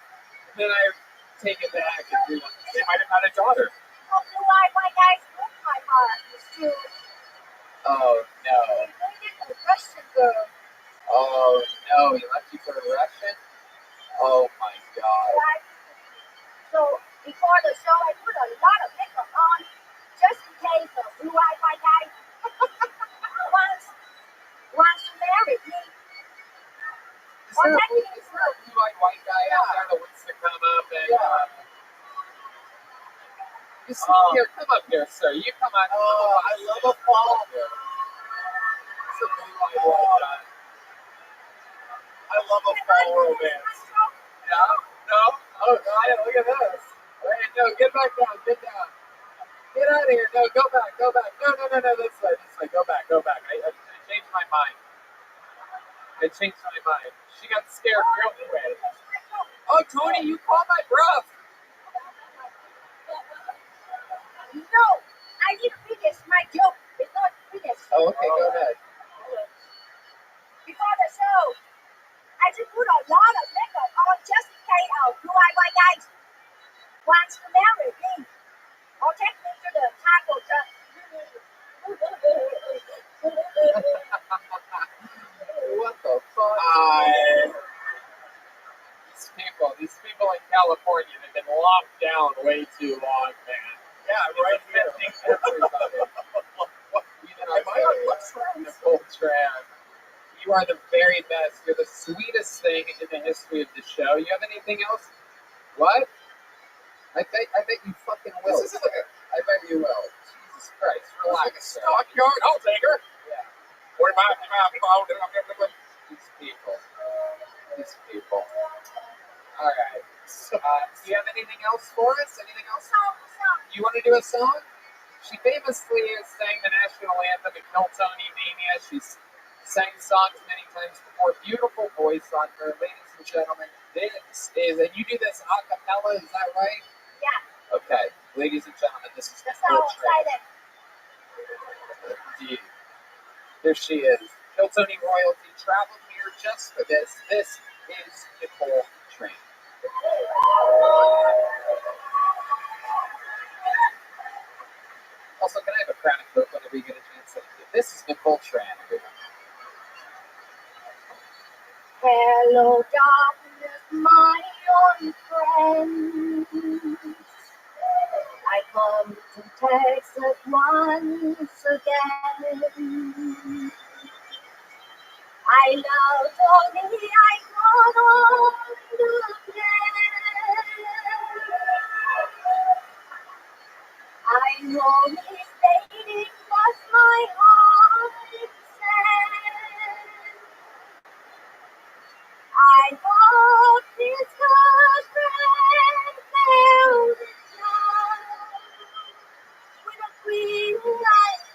then I take it back and do what they might have had a daughter. Oh, blue-eyed white guys broke my heart. It's true. Oh no. He dated a Russian girl. Oh no, he left you for a Russian? Oh my god. Right? So before the show, I put a lot of makeup on, just in case the blue-eyed white guy wants to marry me. Is there a blue-eyed white guy out there that wants to come up and you come up here, sir. You come on. Oh, I love a fall. It's a blue-eyed white guy. I love a fall romance. Yeah? No? Oh, yeah, look at this. Wait, no, get back down, get down. Get out of here. No, go back. No, this way. Go back. I changed my mind. She got scared real quick. Oh, Tony, you called my bluff. No, I need to finish my joke. It's not finished. Oh, okay, go ahead. Before the show, I just put a lot of makeup on just in case DIY guys want to marry me or take me to the taco truck. What the fuck? These people in California have been locked down way too long, man. Yeah, It's right here. affecting everybody. Even Am I on what's Nicole Tran. You are the very best. You're the sweetest thing in the history of the show. You have anything else? What? I bet you fucking will. This isn't like a, I bet you will. Jesus Christ, like a relax. stockyard. I'll take her. Yeah. What about These people. These people. All right. Do you have anything else for us? Anything else? You want to do a song? She famously sang the national anthem at Miltoni Mania. She's sang songs many times before. Beautiful voice on her. Ladies and gentlemen, this is, and you do this a cappella, is that right? Yeah. Okay. Ladies and gentlemen, this is That's Nicole how Tran. excited. Indeed. Here she is. Miltoni royalty traveled here just for this. This is Nicole Tran. Also, can I have a crown and coke whenever you get a chance? Thank you. This is Nicole Tran, everyone. Hello, darkness, my old friend. I come to Texas once again. I love Tony, I got on the plan. I know he's dating, but my heart is sad. I hope this husband found a child with a green light.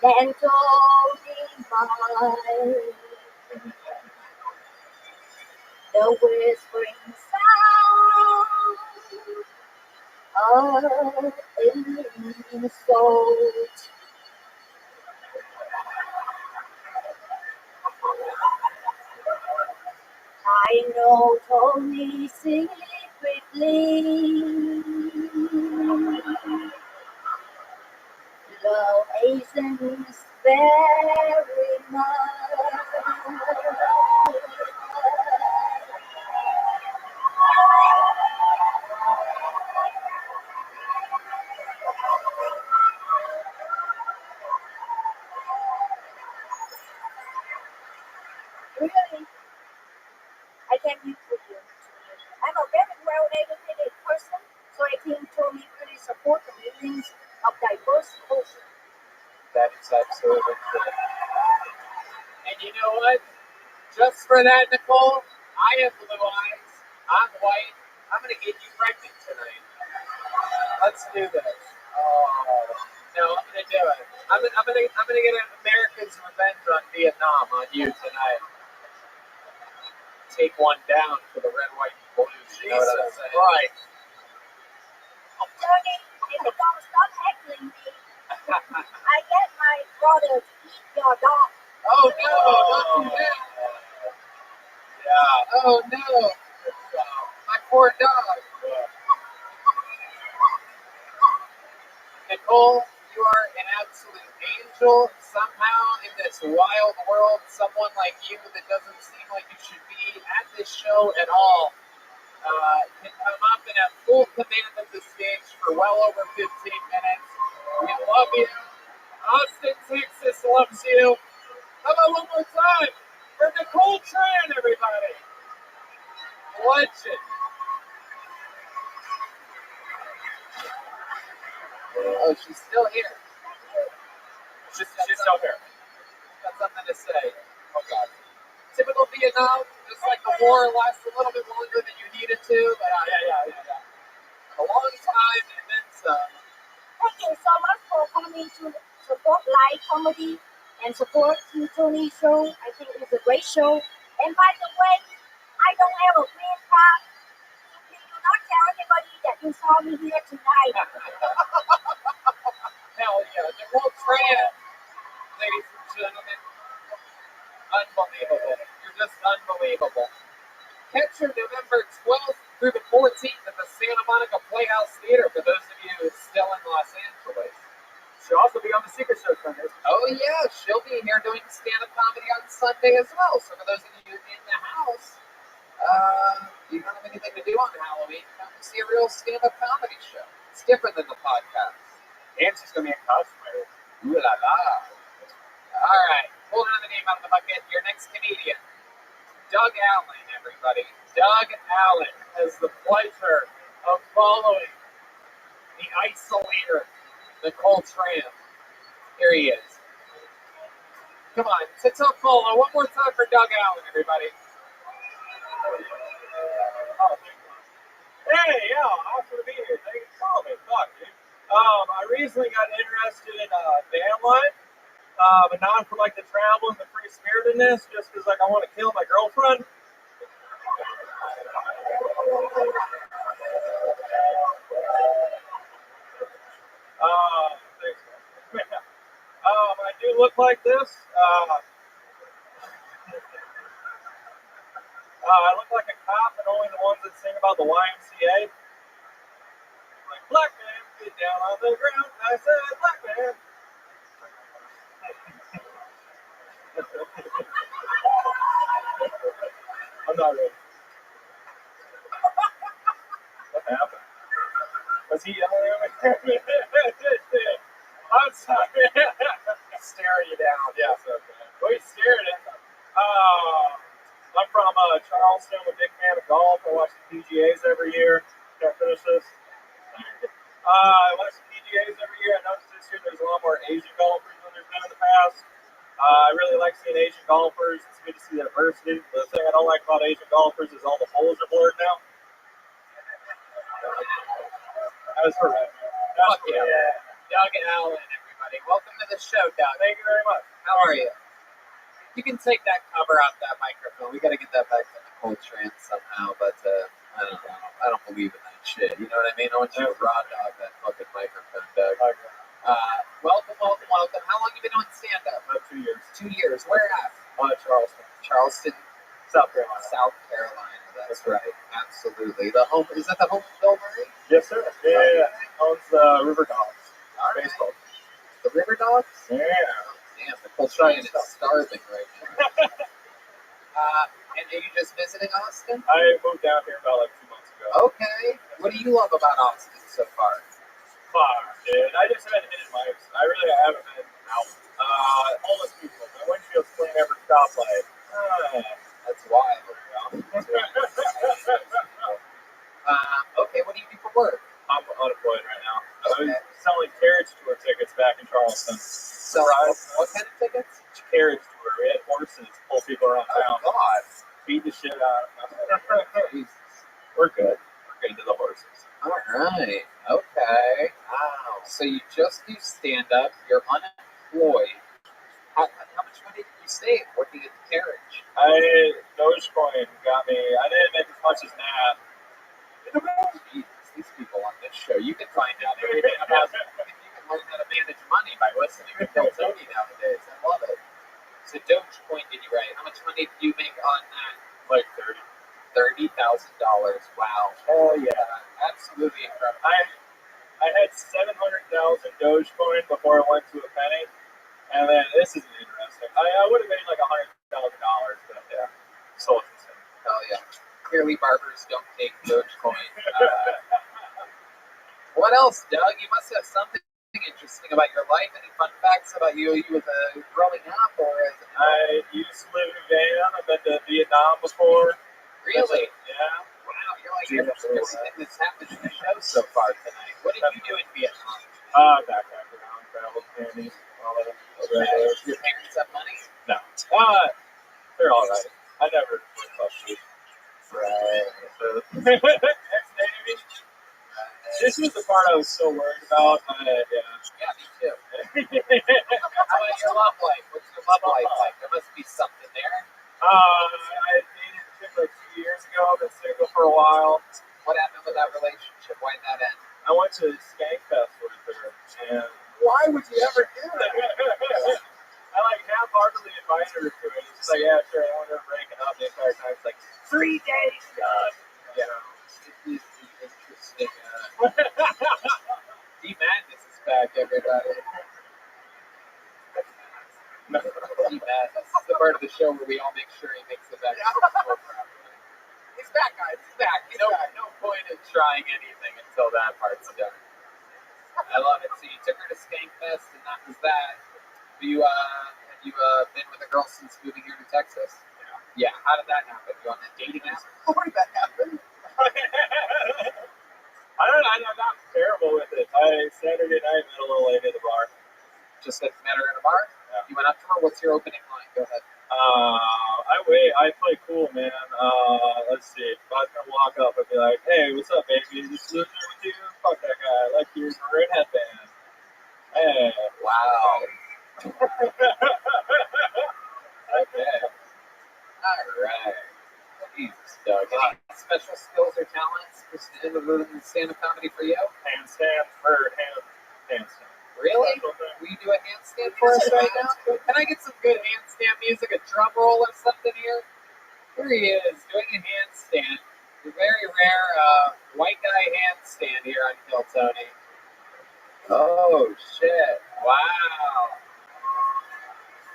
Then told him by the whispering sound of insult. I know Tony secretly love Asians very much. Really, I can be for you. I'm a very well-educated person, so I think Tony really support the meanings of diverse culture. That is absolutely true. And you know what? Just for that, Nicole, I have blue eyes. I'm white. I'm going to get you pregnant tonight. Let's do this. Oh, no, I'm going to do it. I'm going to get an America's revenge on Vietnam on you tonight. Take one down for the red, white, and blues. You know what I'm saying? Right. Tony, if you don't stop heckling me, I get my brother to eat your dog. Oh, no, don't do that. Yeah. Oh, no. My poor dog. Nicole, you are an absolute angel. Somehow, in this wild world, someone like you that doesn't seem like you should be at this show at all can come up and have full command of the stage for well over 15 minutes. We love you. Austin, Texas loves you. How about one more time for Nicole Tran, everybody? Legend. Oh, she's still here. She's still here. Got something to say. Oh, God. Typical Vietnam, just like the war lasted a little bit longer than you needed to, but yeah. A long time and then some. Thank you so much for coming to support live comedy and support the Tony show. I think it's a great show. And by the way, I don't have a green card. You do not carry everybody that you saw me here tonight. Hell yeah, Nicole Tran, ladies and gentlemen. Unbelievable. You're just unbelievable. Catch her November 12th through the 14th at the Santa Monica Playhouse Theater for those of you still in Los Angeles. She'll also be on the Secret Show Sunday. Oh yeah, she'll be here doing stand-up comedy on Sunday as well. So for those of you in the house, you don't have anything to do on Halloween, come see a real stand-up comedy show. It's different than the podcast. And she's going to be in cosplay. Ooh la la. All right, hold another name out of the bucket. Your next comedian, Doug Allen, everybody. Doug Allen has the pleasure of following the isolator, Nicole Tran. Here he is. Come on, it's a follow. One more time for Doug Allen, everybody. Hey, yeah, awesome to be here. Thank you for calling me. Fuck, dude. I recently got interested in van life, but not for like the travel and the free spiritedness, just because like I want to kill my girlfriend. Thanks, man. I do look like this. I look like a cop, and only the ones that sing about the YMCA. Like, black man, get down on the ground. I said, black man. I'm not ready. What happened? Was he yelling at me? I'm sorry. Staring you down. Yeah, it's okay. Well, he's staring at me. I'm from Charleston. I'm a big fan of golf. I watch the PGAs every year. Can I finish this? I watch the PGAs every year. I noticed this year there's a lot more Asian golfers than there's been in the past. I really like seeing Asian golfers. It's good to see the diversity. The thing I don't like about Asian golfers is all the holes are blurred now. That was for Rabbi. Fuck yeah. Doug Allen, everybody. Welcome to the show, Doug. Thank you very much. How are you? You can take that cover off that microphone. We got to get that back to Nicole Tran somehow, but I don't know. I don't believe in that shit. You know what I mean? I want you to raw dog that fucking microphone, Doug. Welcome. How long have you been doing stand-up? About 2 years. 2 years. Where at? Charleston. Charleston, South Carolina. South Carolina. That's right. Absolutely. The home is that the home of Bill Murray? Yes, sir. Yeah. Owns the River Dogs. All right. Baseball. The River Dogs? Yeah. Damn, Nicole Tran is starving right now. And are you just visiting Austin? I moved down here about like 2 months ago. Okay. What do you love about Austin so far? Dude. I just haven't hit mics. I really haven't been out. Homeless people. My windshield's clean every stoplight. That's wild. Okay, what do you do for work? I'm unemployed right now. Okay. I was selling carriage tour tickets back in Charleston. So, what kind of tickets? Carriage tour. We had horses pull people around town. Oh, God. Beat the shit out of them. Jesus. We're good. We're good to the horses. All right. Okay. Wow. So you just do stand-up. You're unemployed. How much money did you save working at the carriage? Dogecoin got me. I didn't make as much as Nat. Jesus, these people on this show, you can find out everything about them. You can learn how to manage money by listening to Bill Tony nowadays. I love it. So Dogecoin did you right? How much money did you make on that? Like 30. $30,000. Wow. Oh yeah. Absolutely incredible. I had 700,000 Dogecoin before I went to a penny, and then this isn't interesting. I would have made like $100,000, but yeah, sold it instead. Hell yeah. Clearly barbers don't take Dogecoin. What else, Doug? You must have something interesting about your life. Any fun facts about you as growing up, or as I used to live in a van. I've been to Vietnam before. Really? Yeah. Wow, you're like everything that's happened in the show so far tonight. What did you do in Vietnam? Backpack around, travel, candies, all that. Your parents have money? No. They're all right. I never fucked with. Right. Ex-Navy. This was the part I was so worried about. Yeah, me too. How about your love life? What's your love life like? There must be something there. I dated a chick like 2 years ago. I've been single for a while. What happened with with that relationship? Why'd that end? I went to Skankfest with her, and Why would you ever do that? I like half-heartedly invited her to it. She's like, yeah, sure. I wanted her breaking up the entire time. It's like 3 days, God. Yeah. It is the interesting. D-Madness is back, everybody. D-Madness. This is the part of the show where we all make sure he makes it back. He's back, guys. He's back. He's back. No point in trying anything until that part's done. I love it. So you took her to Skankfest, and that was that. Have you been with a girl since moving here to Texas? Yeah. How did that happen? You on that dating app? How did that happen? I don't know. I'm not terrible with it. Saturday night, met a little lady at the bar. Just met her at a bar? Yeah. You went up to her? What's your opening line? Go ahead. I play cool, man. Let's see. If I was gonna walk up and be like, "Hey, what's up, baby? Just live there with you? Fuck that guy. I like your maroon headband." Hey. Wow. Okay. All right. Jesus, Doug. Any special skills or talents in the stand-up comedy for you? Handstand, handstand. Really? Will you do a handstand for us right now? Can I get some good handstand music, a drum roll or something here? Here he is, doing a handstand. A very rare white guy handstand here on Kill Tony. Oh, shit. Wow.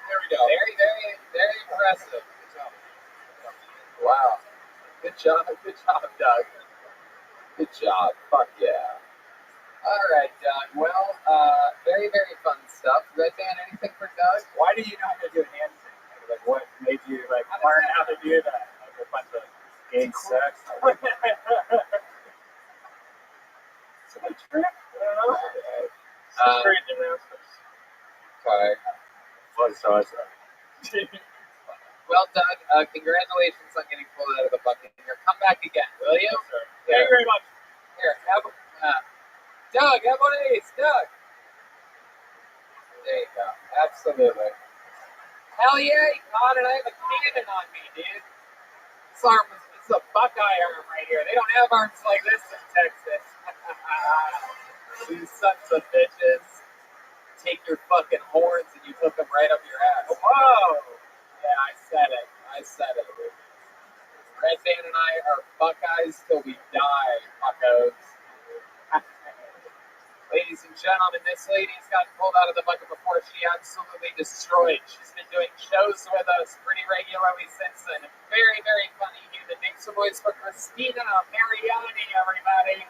There we go. Very, very, very impressive. Good job. Wow. Good job, Doug. Good job. Fuck yeah. All right, Doug. Well, very, very fun stuff. Red Band, anything for Doug? Why do you know how to do a handstand? Like, what made you learn how to do that? Like a bunch of gay sex? It's a trick. I don't know. It's crazy, man. Okay. Well, Doug, congratulations on getting pulled out of the bucket here. Come back again, will you? Sure. Thank you very much. Here, Doug, have one of these. Doug. There you go. Absolutely. Hell yeah, you caught it. I have a cannon on me, dude. This is a Buckeye arm right here. They don't have arms like this in Texas. You sons of bitches. Take your fucking horns and you hook them right up your ass. Whoa! Yeah, I said it. Red Band and I are Buckeyes till we die, buckos. Ladies and gentlemen, this lady's gotten pulled out of the bucket before. She absolutely destroyed. She's been doing shows with us pretty regularly since then. Very, very funny human. Make some noise for Christina Mariani, everybody.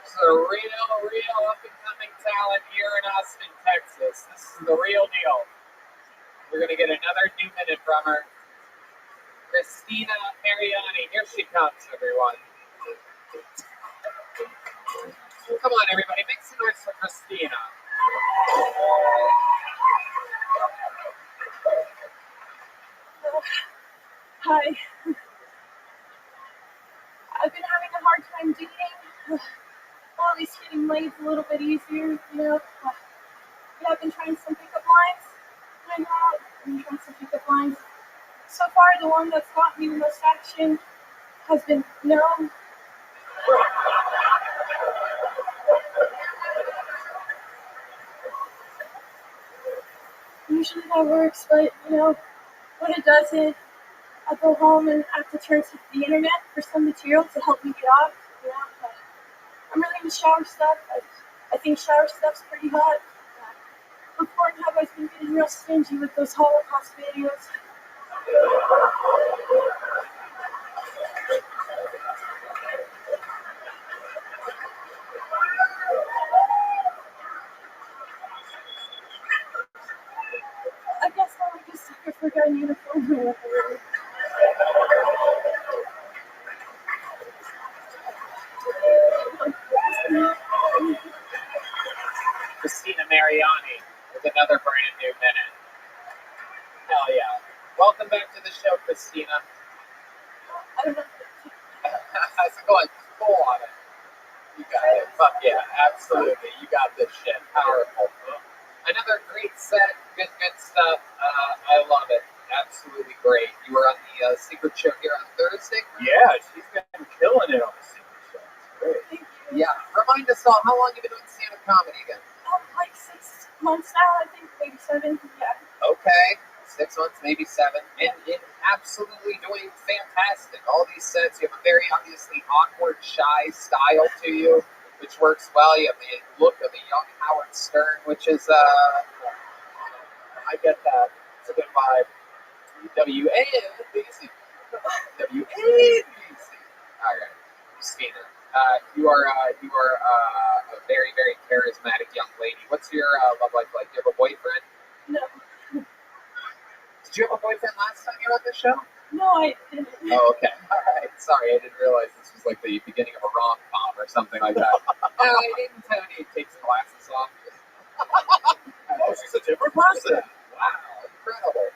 She's a real up-and-coming talent here in Austin, Texas. This is the real deal. We're going to get another 2 minute from her. Christina Mariani. Here she comes, everyone. Come on, everybody. Make some noise for Christina. Hi. I've been having a hard time dating. Well, at least getting laid's a little bit easier, you know. I've been trying some pickup lines. So far, the one that's got me the most action has been no. Usually that works, but when it doesn't, I go home and I have to turn to the internet for some material to help me get off. But I'm really into shower stuff. I think shower stuff's pretty hot. On Pornhub, I've been getting real stingy with those Holocaust videos. I guess I'm like a sucker for guy uniform or whatever. Christina Mariani with another brand new minute. Hell yeah. Welcome back to the show, Christina. I don't know. How's it going? Pull on it. You got it. Fuck yeah, absolutely. You got this shit. Powerful. Another great set. Good stuff. I love it. Absolutely great. You were on the Secret Show here on Thursday? Yeah, she's been killing it on the Secret First of all, how long have you been doing stand-up comedy again? Like 6 months now, I think, maybe 7. Yeah. Okay, 6 months, maybe 7, and absolutely doing fantastic. All these sets, you have a very obviously awkward, shy style to you, which works well. You have the look of a young Howard Stern, which is, I get that. It's a good vibe. W-A-N-B-C. W-A-N-B-C. All right, Christina. You are a very, very charismatic young lady. What's your love life like? Do you have a boyfriend? No. Did you have a boyfriend last time you were on the show? No, I didn't. Oh, okay. All right. Sorry, I didn't realize this was like the beginning of a rom-com or something like that. No, I didn't tell you he takes the glasses off. Oh, she's a different person. Wow, incredible.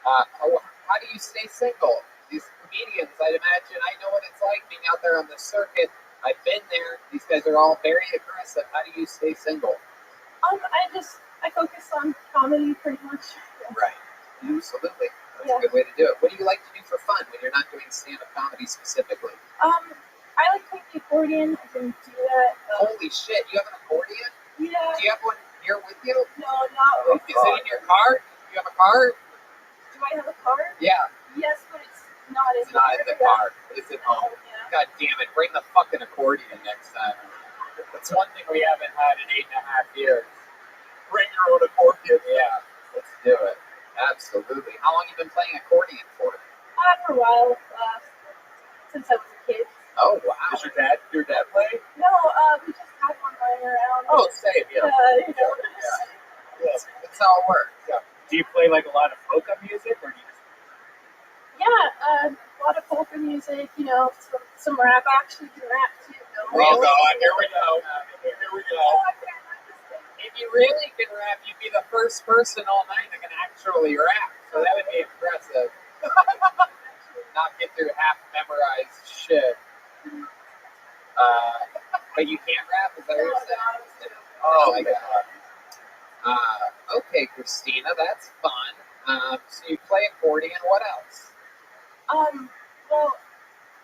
How do you stay single? These comedians, I'd imagine, I know what it's like being out there on the circuit. I've been there. These guys are all very aggressive. How do you stay single? I focus on comedy pretty much. Right. Absolutely. That's a good way to do it. What do you like to do for fun when you're not doing stand-up comedy specifically? I like playing the accordion. I can do that. Holy shit, you have an accordion? Yeah. Do you have one here with you? No, not with Is it in your car? Do you have a car? Do I have a car? Yeah. Yes, but it's not in It's not in the car. It's at home. Yeah. God damn it. Bring the fucking accordion next time. That's one thing we haven't had in 8.5 years. Bring your own accordion. Yeah. Let's do it. Absolutely. How long have you been playing accordion for? For a while, since I was a kid. Oh, wow. Does your dad play? No, we just had one lying around. Oh, same, yeah. You know. Yeah. That's how it works. Yeah. Do you play like a lot of folk music, or do you just... Yeah, a lot of polka music, you know, some rap. I actually can rap too. Really? Oh, God, here we go. Here we go. If you really can rap, you'd be the first person all night that can actually rap. So that would be impressive. Not get through half memorized shit. But you can't rap? Is that what you're saying? Oh, my God. Okay, Christina, that's fun. So you play accordion. What else? Well,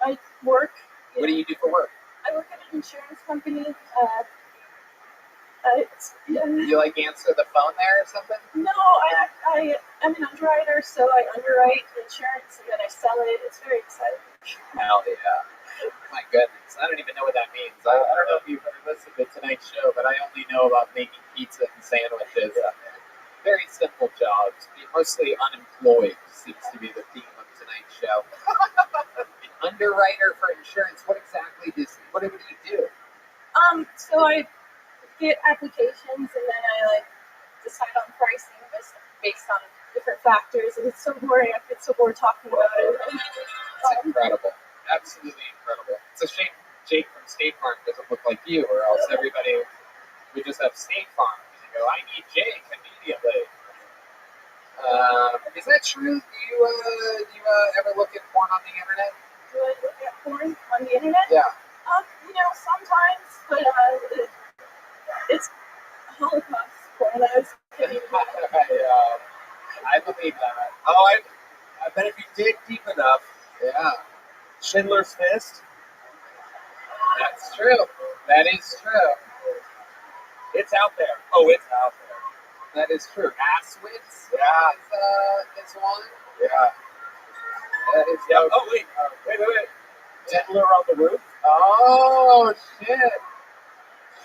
I work. What do you do for work? I work at an insurance company. You like answer the phone there or something? No, I'm an underwriter, so I underwrite insurance and then I sell it. It's very exciting. Hell yeah. My goodness. I don't even know what that means. I don't know if you've ever listened to tonight's show, but I only know about making pizza and sandwiches. Very simple jobs. Mostly unemployed seems to be the theme of tonight's show. An underwriter for insurance. What exactly do you do? So I get applications and then I decide on pricing based on different factors, and it's so boring. I get so bored talking about it. It's incredible. Absolutely incredible. It's a shame Jake from State Farm doesn't look like you, or else everybody would just have State Farm. And you go, I need Jake immediately. Is that true? Do you ever look at porn on the internet? Do I look at porn on the internet? Yeah. Sometimes, but it's Holocaust porn. I believe that. Oh, I bet if you dig deep enough, yeah. Schindler's List. That's true. That is true. It's out there. Oh, it's out there. That is true. Asswitz is one. Yeah. That is yeah. Oh, wait. Wait. Diddler on the Roof. Oh, shit.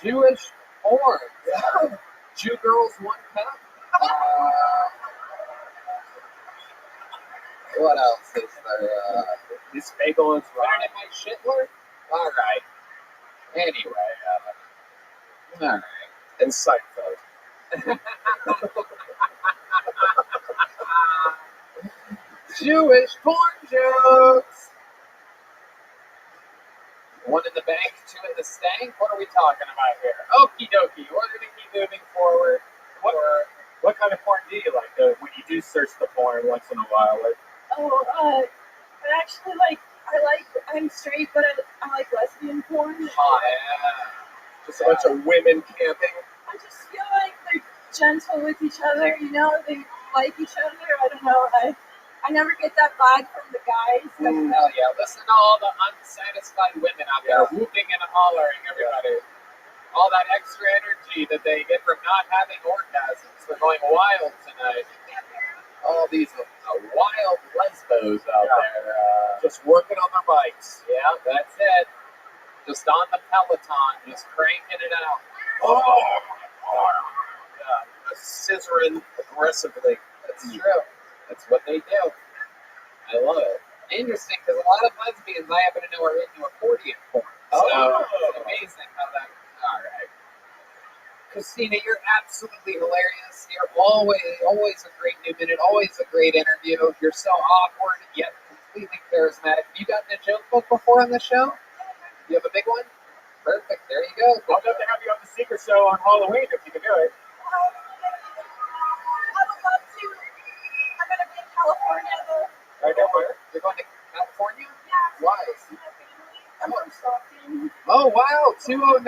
Jewish porn. Yeah. Jew Girls 1 Cup. What else is there? This bagel is Better than my Schindler? All right. Anyway, all right. And Seinfeld. Jewish porn jokes. 1 in the bank, 2 in the stank. What are we talking about here? Okie dokie. We're going to keep moving forward. What kind of porn do you like? When you do search the porn once in a while, I'm straight, but I like lesbian porn. Oh, yeah. Just a bunch of women camping. I just feel like they're gentle with each other, you know? They like each other. I don't know. I never get that vibe from the guys. Hell yeah. Listen to all the unsatisfied women out there whooping and hollering, everybody. all that extra energy that they get from not having orgasms. They're going wild tonight. All these wild lesbos out there. Just working on their bikes. Yeah, that's it. Just on the Peloton, just cranking it out. Yeah, scissoring aggressively. That's true. That's what they do. I love it. Interesting, because a lot of lesbians I happen to know are into accordion porn. So it's amazing how that. All right. Christina, you're absolutely hilarious. You're always a great new minute, always a great interview. You're so awkward, yet completely charismatic. Have you gotten a joke book before on the show? You have a big one? Perfect. There you go. I'd love to have you on the Secret Show on Halloween if you can do it. I would love to. I'm going to be in California, though. Right now, where? You're going to California? Yeah. Why? See my family. I'm from Stockton. Oh, wow. 209.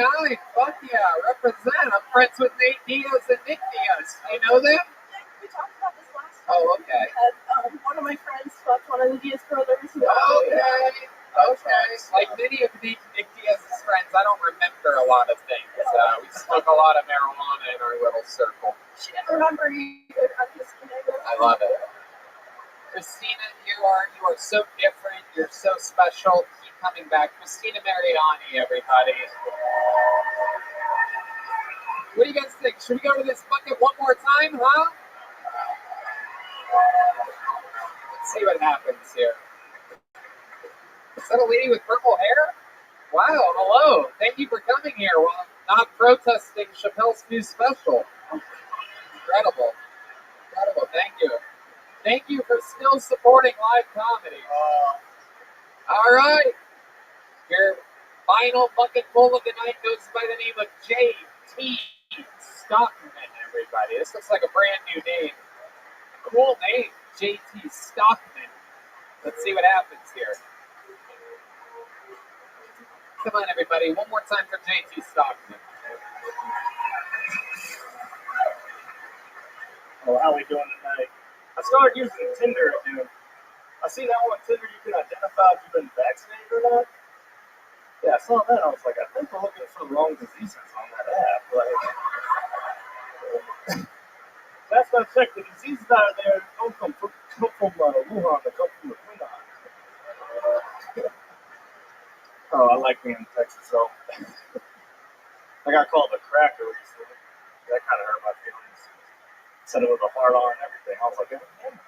Fuck yeah. Represent. I'm friends with Nate Diaz and Nick Diaz. You know them? Yeah, we talked about this last time. Oh, okay. One of my friends fucked one of the Diaz brothers. Okay. Okay. Like many of Nick Diaz's friends, I don't remember a lot of things. We smoke a lot of marijuana in our little circle. She didn't remember either. I'm just kidding. I love it. Christina, you are so different. You're so special. Keep coming back. Christina Mariani, everybody. What do you guys think? Should we go to this bucket one more time, huh? Let's see what happens here. Is that a lady with purple hair? Wow, hello. Thank you for coming here while not protesting Chappelle's new special. Incredible. Incredible. Thank you. Thank you for still supporting live comedy. All right. Your final bucket full of the night goes by the name of J.T. Stockman, everybody. This looks like a brand new name. Cool name, J.T. Stockman. Let's see what happens here. Come on, everybody. One more time for J.T. Stockman. Oh, how we doing tonight? I started using Tinder again. I see now on Tinder you can identify if you've been vaccinated or not. Yeah, I saw that. I was like, I think we're looking for the wrong diseases on that app. Like, last I checked, the diseases out there don't come from Wuhan, they come from the Wuhan. Oh, I like being in Texas, so I got called a cracker recently. That kind of hurt my feelings. Said it was a hard on and everything. I was like, damn.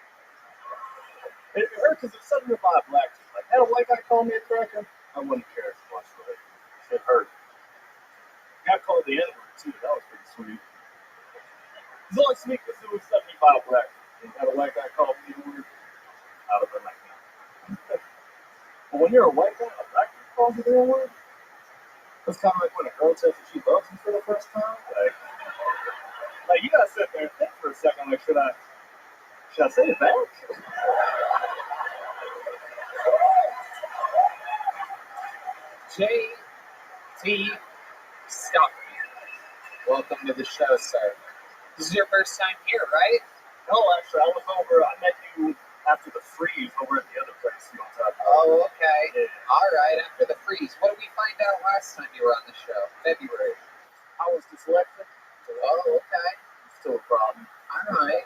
It hurt because it's 75 black people. Like, had a white guy call me a cracker, I wouldn't care as much for it. It hurt. Got called the N-word too. That was pretty sweet. It was only sweet because it was 75 black people. Had a white guy call me the N-word, I would have been like, no. But when you're a white guy, a black guy calls you the N-word, it's kind of like when a girl tells you she loves you for the first time. Like you gotta sit there and think for a second. Like, should I say it back? J.T. Stockman. Welcome to the show, sir. This is your first time here, right? No, actually, I was over. I met you after the freeze over at the other place. You know what I'm talking about? Oh, okay. Yeah. All right, after the freeze. What did we find out last time you were on the show? February. I was dyslexic. Oh, okay. Still a problem. All right.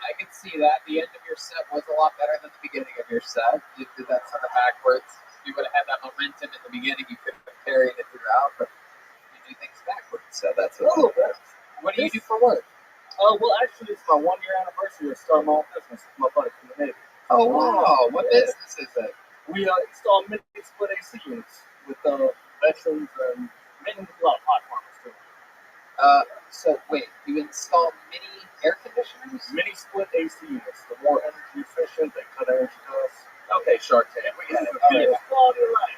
I can see that. The end of your set was a lot better than the beginning of your set. You did that sort of backwards. You would have had that momentum in the beginning. You could have carried it throughout, but you do things backwards. So that's a little bit. What do you do for work? Well, actually, it's my 1 year anniversary of starting my own business with my buddy from the Navy. Oh, wow. What business is it? We install mini split AC units with veterans and mainly with a lot of hot farmers too. So wait, you install mini air conditioners? Mini split AC units. The more energy efficient, they cut energy costs. Okay, Shark Tank. We got it. Quality of life.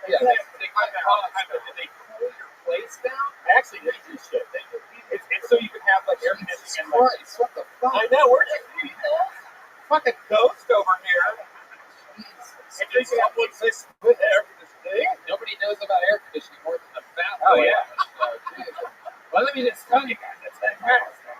Yeah, they kind of did they cool your place down? Actually, they do shit. It's so you can have like air conditioning. Christ, what the fuck? I know. Where'd you see that? Fucking ghost over here. Jesus. If they can have one say split air conditioning. Nobody knows about air conditioning more than the fat. Oh yeah. Well, let me just tell you guys, that's fantastic.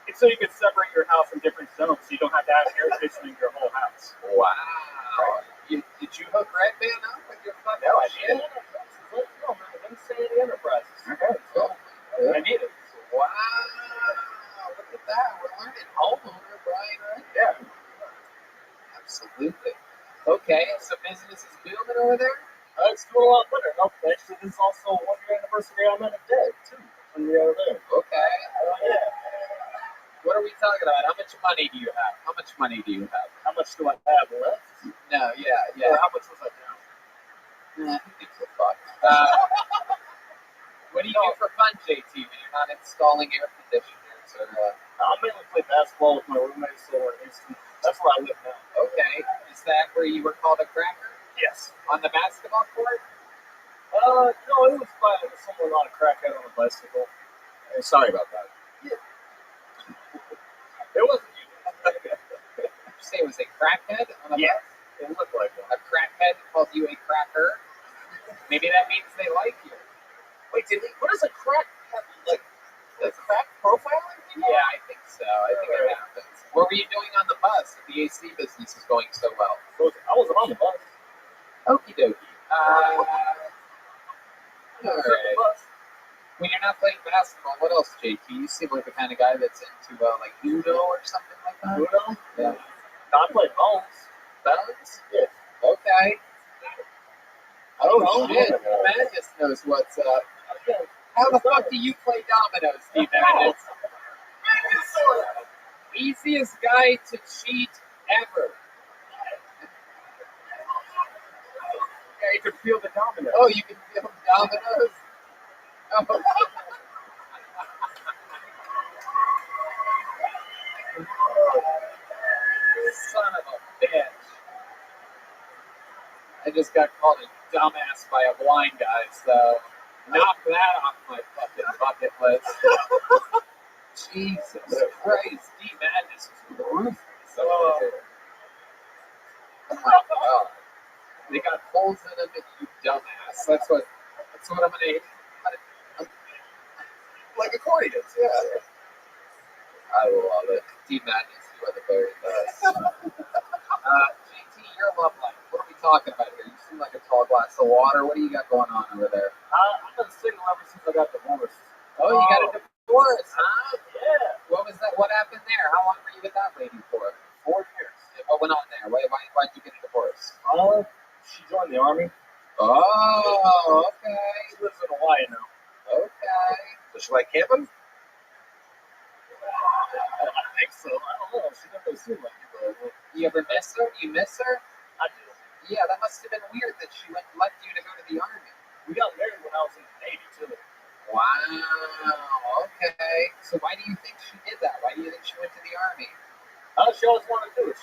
It's so you can separate your house in different zones, so you don't have to have air conditioning your whole house. Wow. Did you hook Red Man up with your fucking No, I shit? didn't. Insanity Enterprises. Absolutely. Okay, so business is booming over there? It's doing a lot better. No, actually, this is also 1 year anniversary I met a day, too. 1 year there. Okay. Yeah. What are we talking about? How much money do you have? How much money do you have? How much do I have left? No, yeah. Or how much was I down? Nah, who gives a fuck? What do you do for fun, JT, when you're not installing air conditioners? Or, I mainly play basketball with my roommates, so that's where I live now. okay. Is that where you were called a cracker? Yes. On the basketball court? No, it was by someone on a crackhead on a bicycle. Sorry about that. It wasn't you. Did you say it was a crackhead on a Yes. bus? It looked like one. A crackhead called you a cracker? Maybe that means they like you. Wait, what is a crack have? Like, a crack profiling? Yeah, I think so. I think it happens. What were you doing on the bus if the AC business is going so well? I wasn't on the bus. Okie dokie. All The right. bus. When you're not playing basketball, what else, JT? You seem like the kind of guy that's into like Uno or something like that. Uno? Yeah. I play bones. Bones? Yeah. Okay. Oh Oh, shit! yeah. Madness knows what's up. Okay. How the fuck do you play dominoes, Steve Madness? Easiest guy to cheat ever. Yeah, you can feel the domino. Oh, you can feel dominoes? Oh. Son of a bitch. I just got called a dumbass by a blind guy, so knock that off my fucking bucket list. Jesus Christ, Steve Madness is ruthless. Oh my god. They got holes in them, you dumbass. That's what I'm gonna like accordions, yeah. I love it. Steve Madness, you are the very best. JT, your love life. What are we talking about here? You seem like a tall glass of water. What do you got going on over there? I've been single ever since I got divorced. Oh, you got a divorce, huh? Yeah. What was that? What happened there? How long were you with that lady for? 4 years. What went on there? Why'd you get a divorce? She joined the army. Oh, okay. She lives in Hawaii now. Okay. Does she like camping? I think so. I don't know. She never seemed like it, though. You ever miss her? You miss her? I do. Yeah, that must have been weird that she left you to go to the army. We got married when I was in the Navy, too. Wow. Okay. So why do you think she did that? Why do you think she went to the army? She always wanted to do it.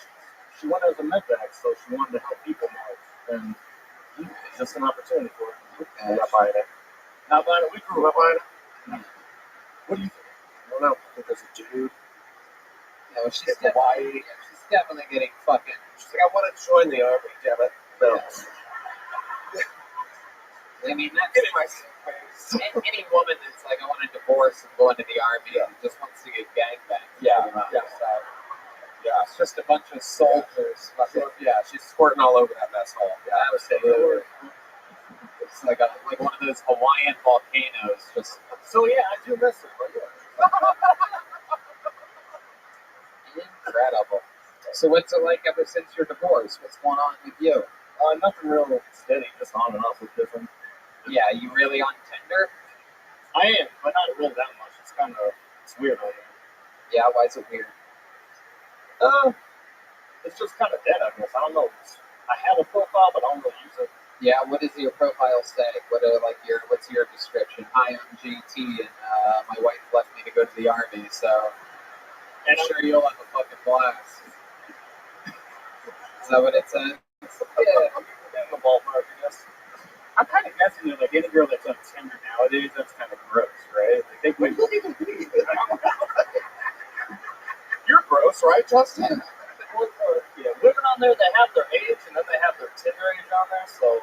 She went as a medvac, so she wanted to help people more. And it's just an opportunity for her. Okay. Not buying it. Not buying it. We grew up buying it. What do you think? I don't know. I think there's a dude. No, she's Get definitely, Hawaii. she's definitely getting fucking. She's like, I want to join the army, damn it. No. I mean, that's Getting my face. any woman that's like, I want a divorce and go into the army and just wants to get gangbanged. Yeah, pretty much. yeah. So, Yeah. it's just a bunch of soldiers. Fucking, Yeah, she's squirting all over that mess hole. Yeah, absolutely. It's like one of those Hawaiian volcanoes. Just So, yeah, I do miss her, but yeah. incredible. So what's it like ever since your divorce? What's going on with you? Nothing real steady, just on and off with different. Yeah, you really on Tinder? I am, but not really that much. It's weird on there. Yeah, why is it weird? It's just kind of dead, I guess. I don't know. I have a profile, but I don't really use it. Yeah, what does your profile say? What's your description? Hi, I'm JT, and my wife left me to go to the army, so I'm sure you'll have a fucking blast. Is that what it says? Yeah, I'm in the ballpark, I guess. I'm kind of guessing that, like, any girl that's on Tinder nowadays, that's kind of gross, right? Like, they would even be. You're gross, right, Justin? Yeah, women on there that have their age, and then they have their Tinder age on there, so,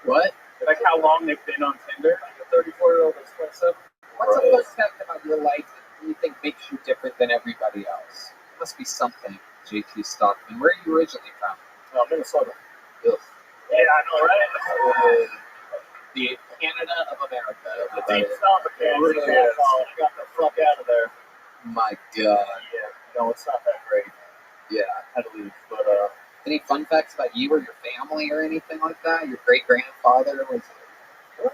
What? like how long they've been on Tinder, like a 34-year-old that's 27. What's a fun fact about your life that you think makes you different than everybody else? Must be something, JT Stockman. Where are you originally from? Minnesota. Ugh. Yeah, I know, right? The Canada of America. The deep south of Canada. I got the fuck out of there. My God. Yeah, no, it's not that great. Yeah. had to leave. But any fun facts about you or your family or anything like that? Your great grandfather was.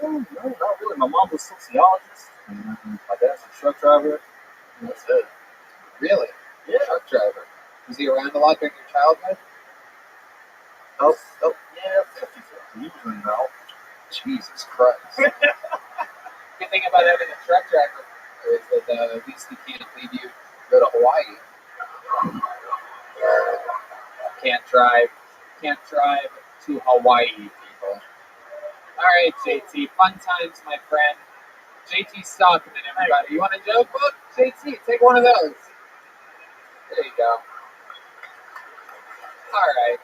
No, not really. My mom was a sociologist. My dad's a truck driver. And that's it. Really? Yeah. Truck driver. Was he around a lot during your childhood? Oh, yeah, 50-50. Usually no. Jesus Christ. Good thing about having a truck driver is that at least he can't leave you go to Hawaii. Can't drive to Hawaii, people. All right, JT. Fun times, my friend. JT Stockman, everybody. You want a joke book? JT, take one of those. There you go. All right.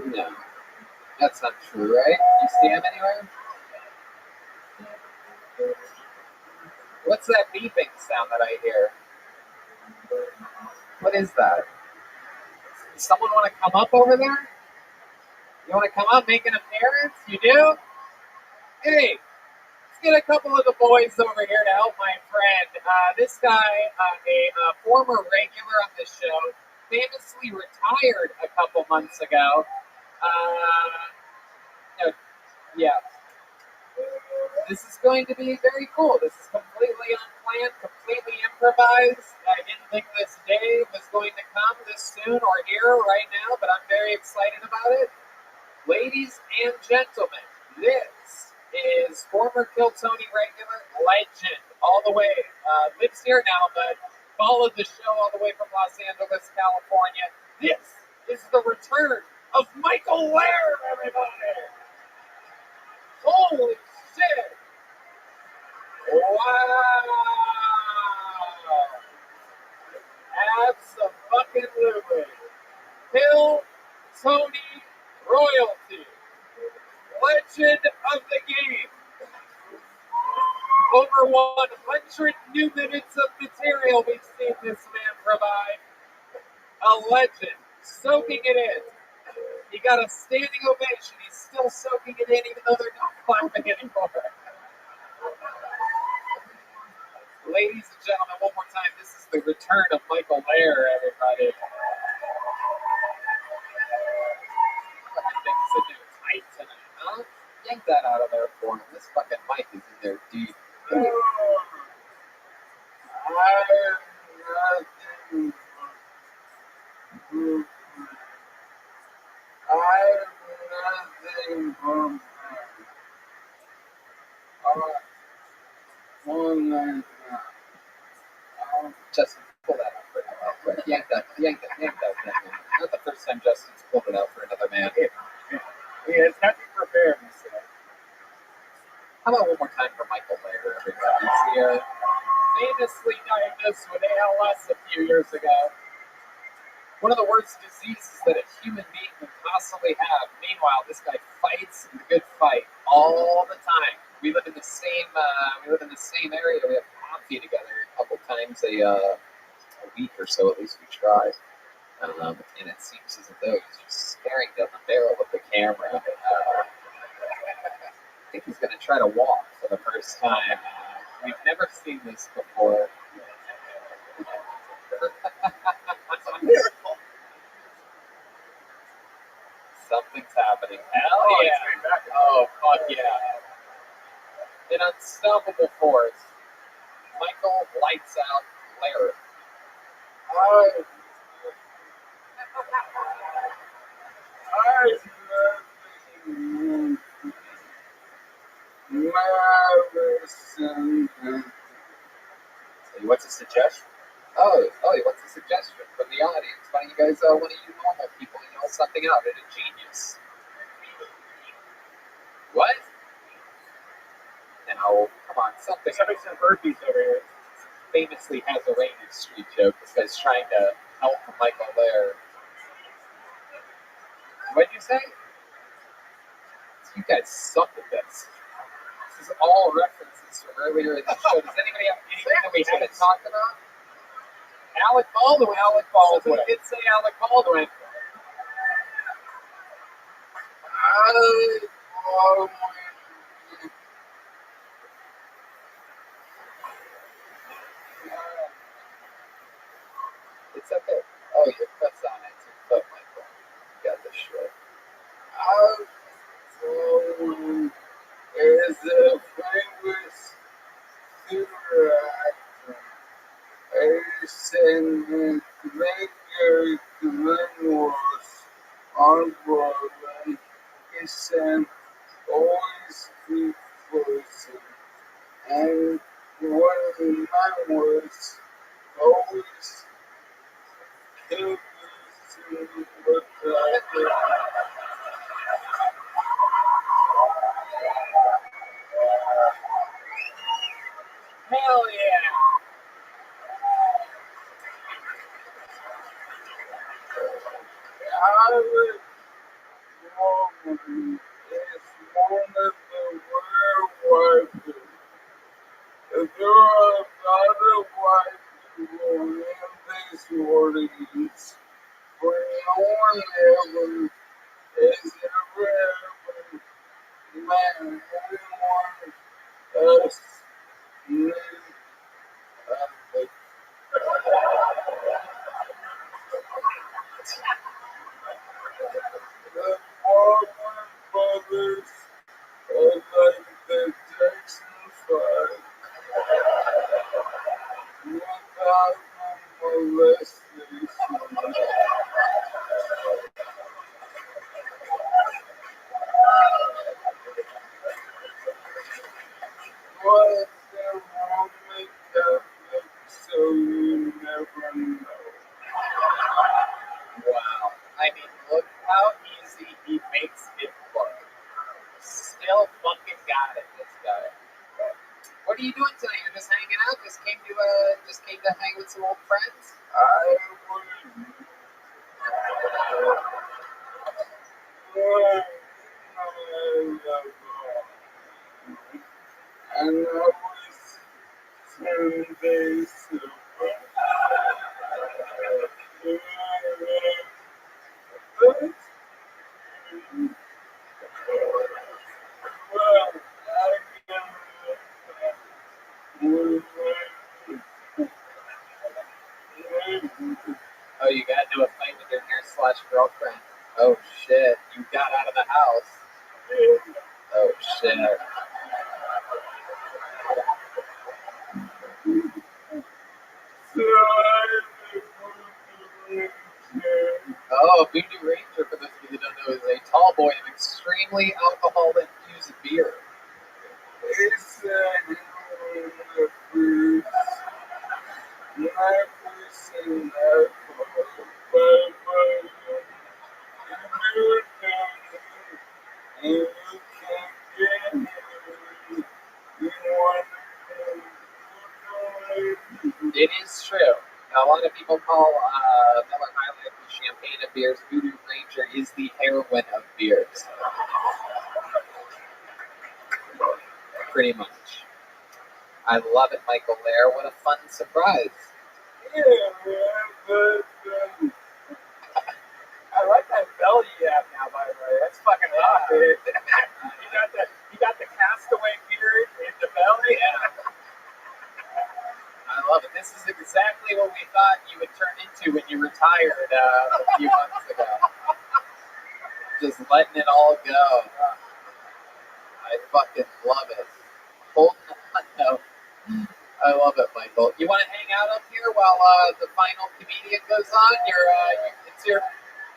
No. That's not true, right? You see him anywhere? What's that beeping sound that I hear? What is that? Does someone want to come up over there? You want to come up, make an appearance? You do? Hey, let's get a couple of the boys over here to help my friend. This guy, a former regular on the show, famously retired a couple months ago. Yeah. This is going to be very cool. This is completely unplanned, completely improvised. I didn't think this day was going to come this soon or here right now, but I'm very excited about it. Ladies and gentlemen, this is former Kill Tony regular legend all the way. Lives here now, but followed the show all the way from Los Angeles, California. This is the return of Michael Lair, everybody. Holy shit! Wow! Abso-fucking-lutely. Kill Tony royalty. Legend of the game. Over 100 new minutes of material we've seen this man provide. A legend. Soaking it in. He got a standing ovation. He's still soaking it in even though they're not clapping anymore. Ladies and gentlemen, one more time, this is the return of Michael Lair, everybody. Fucking thing's sitting there tight tonight, huh? Yank that out of there for him. This fucking mic is in there deep. Justin, pull that out for another man. Yank that. Not the first time Justin's pulled it out for another man. Yeah, it's nothing prepared, he said. How about one more time for Michael Lair, everybody? He's famously diagnosed with ALS a few years ago. One of the worst diseases that a human being can possibly have. Meanwhile, this guy fights the good fight all the time. We live in the same area. We have coffee together a couple times a week or so. At least we try. And it seems as though he's just staring down the barrel of the camera. I think he's going to try to walk for the first time. We've never seen this before. It's a miracle. Something's happening. Hell yeah. Oh, fuck yeah. An unstoppable force. Michael lights out Lair. What's a suggestion? Oh, what's a suggestion from the audience? Why don't you guys, one of you normal people, yell something out at a genius? What? Now, come on, something. Somebody said burpees over here. Famously has a Rainy Street joke. This guy's trying to help Michael Lair. What'd you say? You guys suck at this. This is all references from earlier in the show. Does anybody have anything that we haven't talked about? Alec Baldwin. Somebody did say Alec Baldwin. It's okay. Oh, your foot's on it. It's your foot, Michael. You got this shit. Is a famous theater actor. And Edgar Glenworth on Broadway. He's an always good person. And one of my words always killed me to what I did. Hell yeah! Our woman is one of the rare white people. There are a lot of white people in this audience, but no one ever has ever met anyone else named Taik. The Baldwin brothers are like the Texas flag without the molestation. But they're Roman Catholic, so you never know. Wow. I mean, look how easy he makes it look. Still fucking got it, this guy. What are you doing tonight? You're just hanging out? Just came to hang with some old friends? I and I was 10 days ago. Well, Oh, you got into a fight with your nurse/girlfriend. Oh shit, you got out of the house. Oh shit. Oh, Voodoo Ranger, for those of you that don't know, is a tall boy of extremely alcohol-infused beer. it's the first, never seen that before, but and you can get it. It is true. A lot of people call Miller High Life the champagne of beers. Voodoo Ranger is the heroin of beers. Pretty much. I love it, Michael Lair. What a fun surprise. Yeah, man, but I like that belly you have now, by the way. That's fucking hot, dude. you got the castaway beard in the belly. Yeah. I love it. This is exactly what we thought you would turn into when you retired a few months ago. Just letting it all go. I fucking love it. Holding on though. I love it, Michael. You want to hang out up here while the final comedian goes on?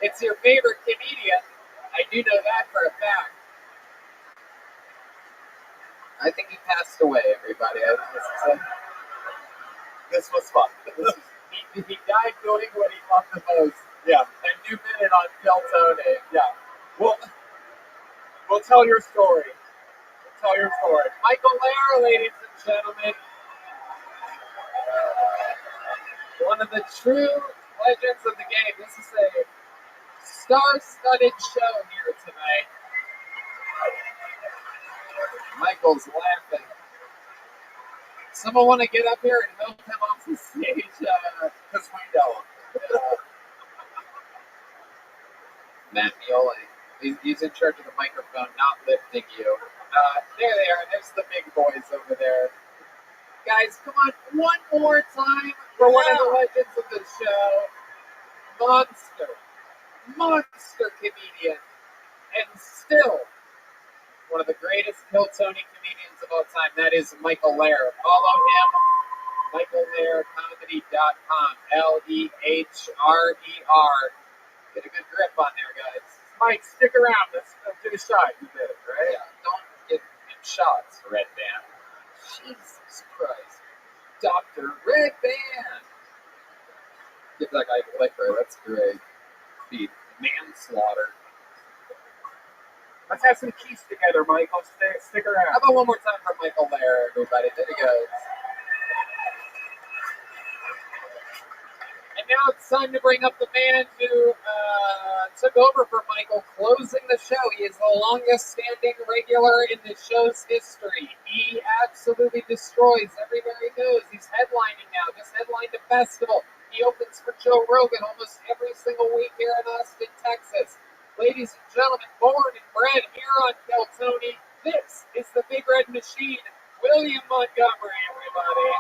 It's your favorite comedian. I do know that for a fact. I think he passed away, everybody. This was fun. He died doing what he loved the most. Yeah. And you did it on Phil Tony. Yeah. We'll tell your story. Tell your story. Michael Lair, ladies and gentlemen. One of the true legends of the game. This is a star-studded show here tonight. Michael's laughing. Someone want to get up here and help him off the stage? Because we know him. Matt Mioli. He's in charge of the microphone, not lifting you. There they are. There's the big boys over there. Guys, come on, one more time for one of the legends of the show. monster comedian, and still one of the greatest Hiltonian comedians of all time. That is Michael Lehr. Follow him, michaellehrcomedy.com. Leher. Get a good grip on there, guys. Mike, stick around. Let's do a shot. You did, right? Yeah, don't get in shots, Red Band. Jesus Christ. Dr. Red Band. Give that guy a liquor. That's great. Be manslaughter. Let's have some keys together, Michael. Stick around. How about one more time for Michael Lehr, everybody? There he goes. And now it's time to bring up the man who took over for Michael, closing the show. He is the longest-standing regular in the show's history. He absolutely destroys everywhere he goes. He's headlining now. Just headlined a festival. He opens for Joe Rogan almost every single week here in Austin, Texas. Ladies and gentlemen, born and bred here on Hiltonian, this is the Big Red Machine, William Montgomery, everybody.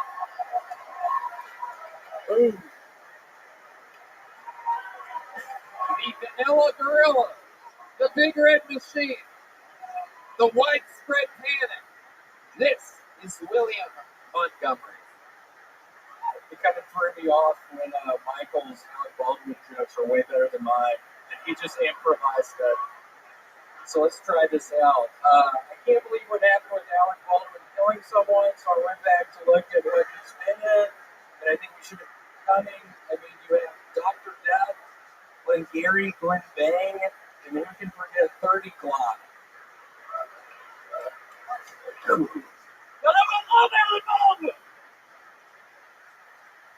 Boom. The Vanilla Gorilla, the Big Red Machine, the Widespread Panic. This is William Montgomery. It kind of threw me off when Michael's Alec Baldwin jokes are way better than mine, and he just improvised it. So let's try this out. I can't believe what happened with Alec Baldwin killing someone, so I went back to look at what he's been in, and I think we should have coming. I mean, you have Dr. Death, Glenn Gary, Glenn Bang, and then we can forget 30 Glock.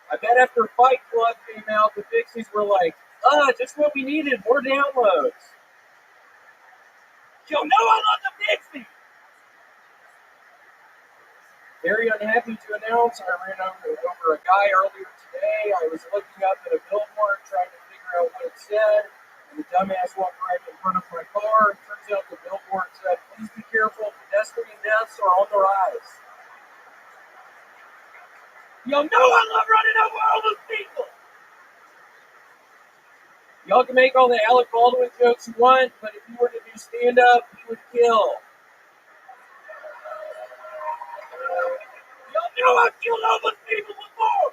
I bet after Fight Club came out, the Pixies were like, just what we needed, more downloads. Yo, no, I love the Pixies! Very unhappy to announce, I ran over a guy earlier today. I was looking up at a billboard trying to figure out what it said, and the dumbass walked right in front of my car. It turns out the billboard said, please be careful, pedestrian deaths are on the rise. Y'all know I love running over all those people. Y'all can make all the Alec Baldwin jokes you want, but if you were to do stand-up, you would kill. Y'all know I've killed all those people before.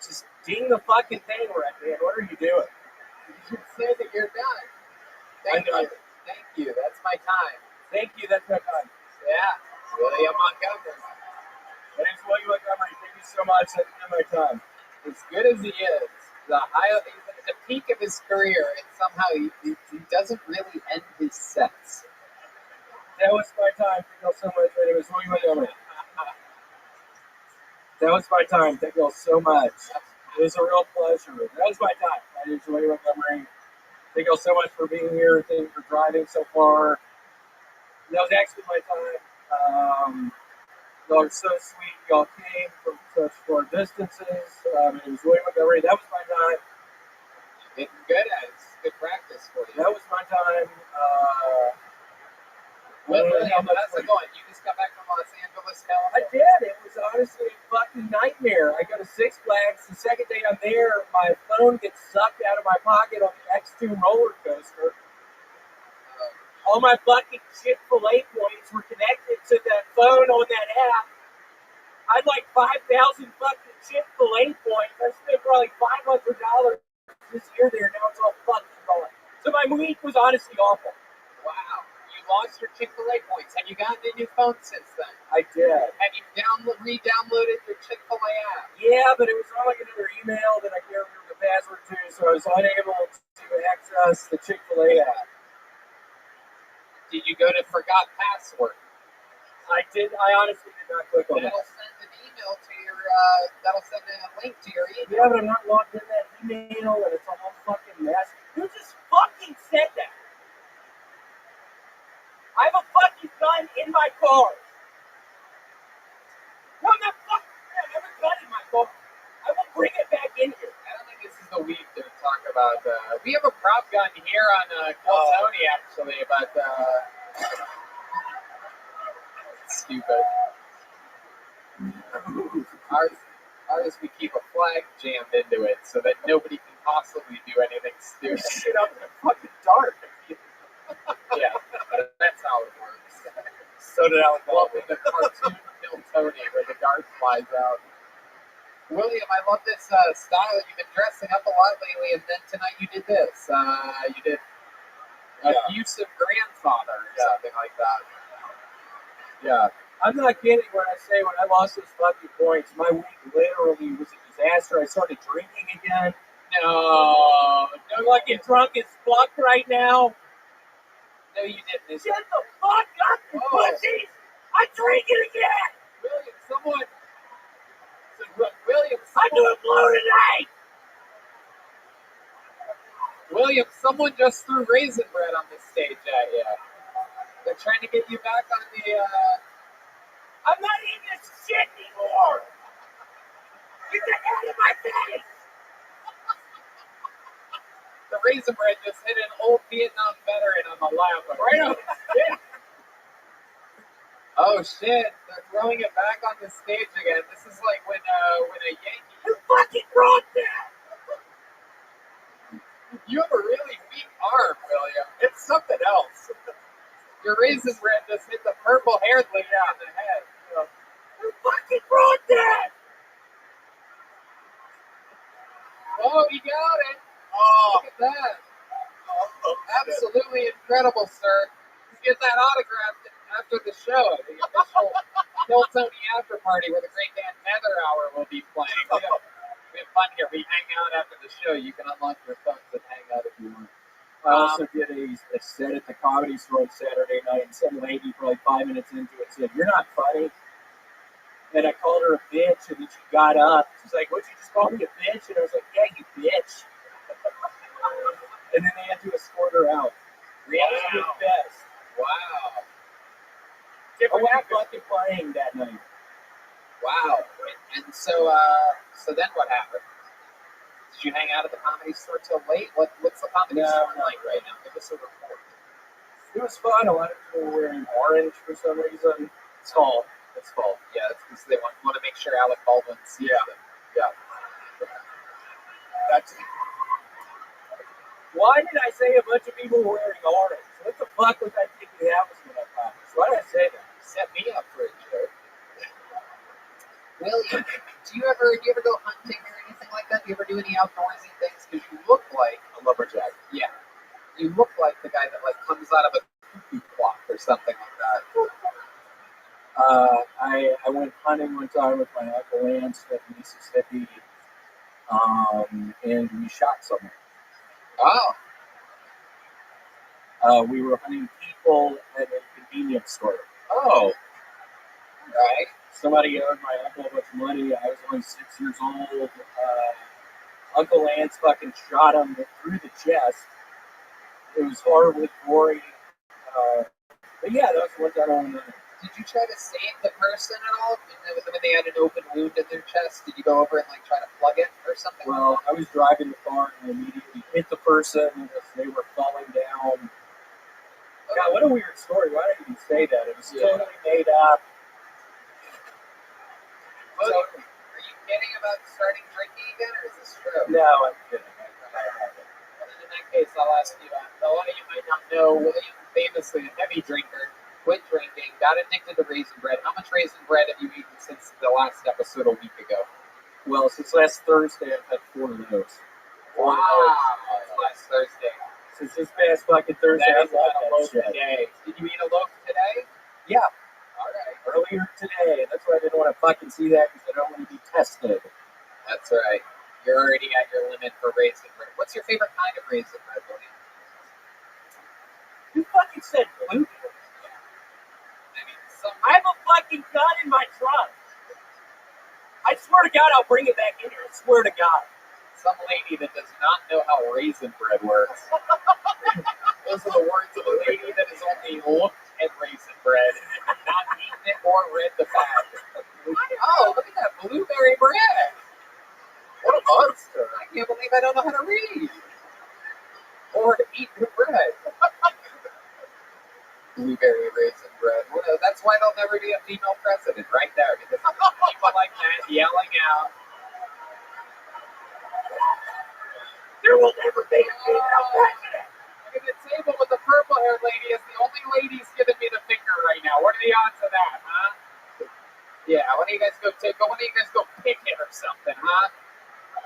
Just ding the fucking thing, Red Man. What are you doing? You should say that you're done. Thank you. Thank you. That's my time. Thank you. That's my time. Yeah. William Montgomery. My name's William Montgomery. Thank you so much. That's my time. As good as he is, he's at the peak of his career, and somehow he doesn't really end his sets. That was my time. Thank you all so much. My name is William Montgomery. That was my time. Thank you all so much. It was a real pleasure. That was my time. My name is William Montgomery. Thank you all so much for being here. Thank you for driving so far. That was actually my time. Y'all are so sweet. Y'all came from such far distances. It was William Montgomery. That was my time. You're getting good at it. It's good practice for you. That was my time. William, how's it going? You just got back from Los Angeles, I California? did. It was honestly a fucking nightmare. I go to Six Flags. The second day I'm there, my phone gets sucked out of my pocket on the X2 roller coaster. All my fucking Chick-fil-A points were connected to that phone on that app. I had like 5,000 fucking Chick-fil-A points. I spent probably $500 this year there. Now it's all fucking gone. So my week was honestly awful. Wow. You lost your Chick-fil-A points. Have you gotten a new phone since then? I did. Have you re-downloaded your Chick-fil-A app? Yeah, but it was on like another email that I can't remember the password to, so I was unable to access the Chick-fil-A app. Did you go to forgot password? I did. I honestly did not click on that. That'll send an email to your, that'll send a link to your email. Yeah, but I'm not logged in that email, and it's a whole fucking mess. Who just fucking said that? I have a fucking gun in my car. No, I'm not fucking. I have a gun in my car. I will bring it back in here. I don't think this is the week to talk about. We have a prop gun here on Hiltonian, actually, but stupid. Ours, we keep a flag jammed into it so that nobody can possibly do anything stupid. Shit up in the fucking dark. Yeah, that's how it works. So did Alec Welcome Baldwin. to cartoon Kill Tony, where the dart flies out. William, I love this style. You've been dressing up a lot lately, and then tonight you did this. You did abusive grandfather or something like that. Yeah. I'm not kidding when I say when I lost those fucking points, my week literally was a disaster. I started drinking again. No, I'm fucking drunk as fuck right now. no, you didn't. Shut the fuck up, you pussies! I'm drinking again! William, I'm doing blue tonight! William, someone just threw raisin bread on the stage at you. They're trying to get you back on the. I'm not eating this shit anymore! Get the hell out of my face! The raisin bread just hit an old Vietnam veteran on the lap, right on his dick. Oh shit! They're throwing it back on the stage again. This is like when a Yankee. You fucking broke that! You have a really weak arm, William. It's something else. Your raisin bread just hit the purple-haired lady on the head. You fucking broke that! Oh, he got it! Oh, look at that! Absolutely incredible, sir. You get that autographed after the show, the official Kill Tony after party where the great band Nether Hour will be playing. We have fun here. We hang out after the show. You can unlock your phones and hang out if you want. I also did a set at the Comedy Store on Saturday night, and some lady, probably 5 minutes into it, said, "You're not funny." And I called her a bitch, and then she got up. She's like, "What'd you just call me a bitch?" And I was like, "Yeah, you bitch." And then they had to escort her out. Really? She was the best. Wow. I was fucking playing that night. Wow. And so then what happened? Did you hang out at the Comedy Store till late? What's the Comedy Store like right now? Give us a report. It was fun. A lot of people were wearing orange for some reason. It's fall. It's fall. Yeah, it's because they want to make sure Alec Baldwin sees them. Yeah. That's. Why did I say a bunch of people were wearing orange? What the fuck was I thinking that was going to happen? Why did I say that? Set me up for a joke. William, do you ever go hunting or anything like that? Do you ever do any outdoorsy things? Because you look like a lumberjack. Yeah, you look like the guy that like comes out of a cuckoo clock or something like that. I went hunting one time with my Uncle Lance in Mississippi, and we shot someone. Oh. We were hunting people at a convenience store. Oh. Right. Somebody owed my uncle a bunch of money. I was only 6 years old. Uncle Lance fucking shot him through the chest. It was horribly gory. But yeah, that was one time I went. Did you try to save the person at all? When they had an open wound in their chest, did you go over and like try to plug it or something? Well, I was driving the car and I immediately hit the person as they were falling down. God, what a weird story. Why did I even say that? It was totally made up. Well, are you kidding about starting drinking again, or is this true? No, I'm kidding. Well, in that case, I'll ask you. A lot of you might not know, William, famously a heavy drinker, quit drinking, got addicted to raisin bread. How much raisin bread have you eaten since the last episode a week ago? Well, since last Thursday, I've had 4 of those. Wow, last Thursday. Since this past fucking Thursday, That is I a loaf today. Did you eat a loaf today? Yeah. All right. Earlier today. That's why I didn't want to fucking see that because I don't want to be tested. That's right. You're already at your limit for raisin bread. What's your favorite kind of raisin bread, William? You fucking said blueberry. I mean, I have a fucking gun in my trunk. I swear to God, I'll bring it back in here. I swear to God. Some lady that does not know how raisin bread works. Those are the words of a lady that has only looked at raisin bread and not eaten it or read the bag. Oh, look at that blueberry bread. What a monster. I can't believe I don't know how to read. Or eat the bread. Blueberry raisin bread. Well, that's why there'll never be a female president right there. Because people like that yelling out will never be a female president. Look at the table with the purple-haired lady is the only lady's giving me the finger right now. What are the odds of that, huh? Yeah, why don't you guys go pick it or something, huh?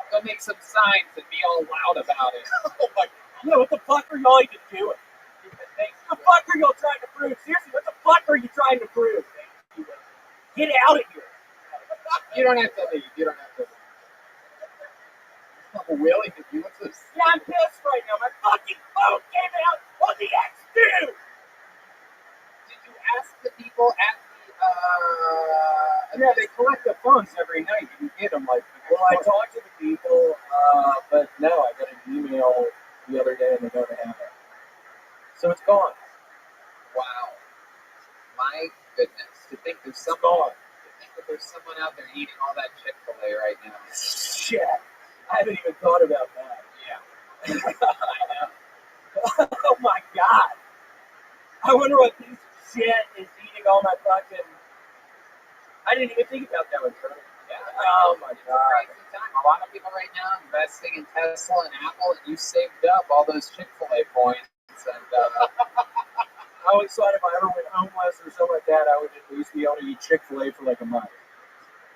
Go make some signs and be all loud about it. Oh my God. Yeah, what the fuck are y'all even doing? What the fuck are y'all trying to prove? Seriously, what the fuck are you trying to prove? Get out of here. You don't have to leave. You don't have to leave. Oh, Willie, did you what's this? Yeah, I'm pissed right now. My fucking phone came out on the X2. Did you ask the people at the Yeah, they collect the phones every night. You get them like. Well, I talked to the people, but no, I got an email the other day and they don't have it. So it's gone. Wow. My goodness. To think there's It's someone gone. that there's someone out there eating all that Chick-fil-A right now. Shit. I haven't even thought about that. Yeah. I know. Oh my God. I wonder what piece of shit is eating all my fucking. I didn't even think about that one, bro. Yeah. Oh my It's a God. crazy time. A lot of people right now investing in Tesla and Apple, and you saved up all those Chick-fil-A points. And I always thought if I ever went homeless or something like that, I would at least be able to eat Chick-fil-A for like a month.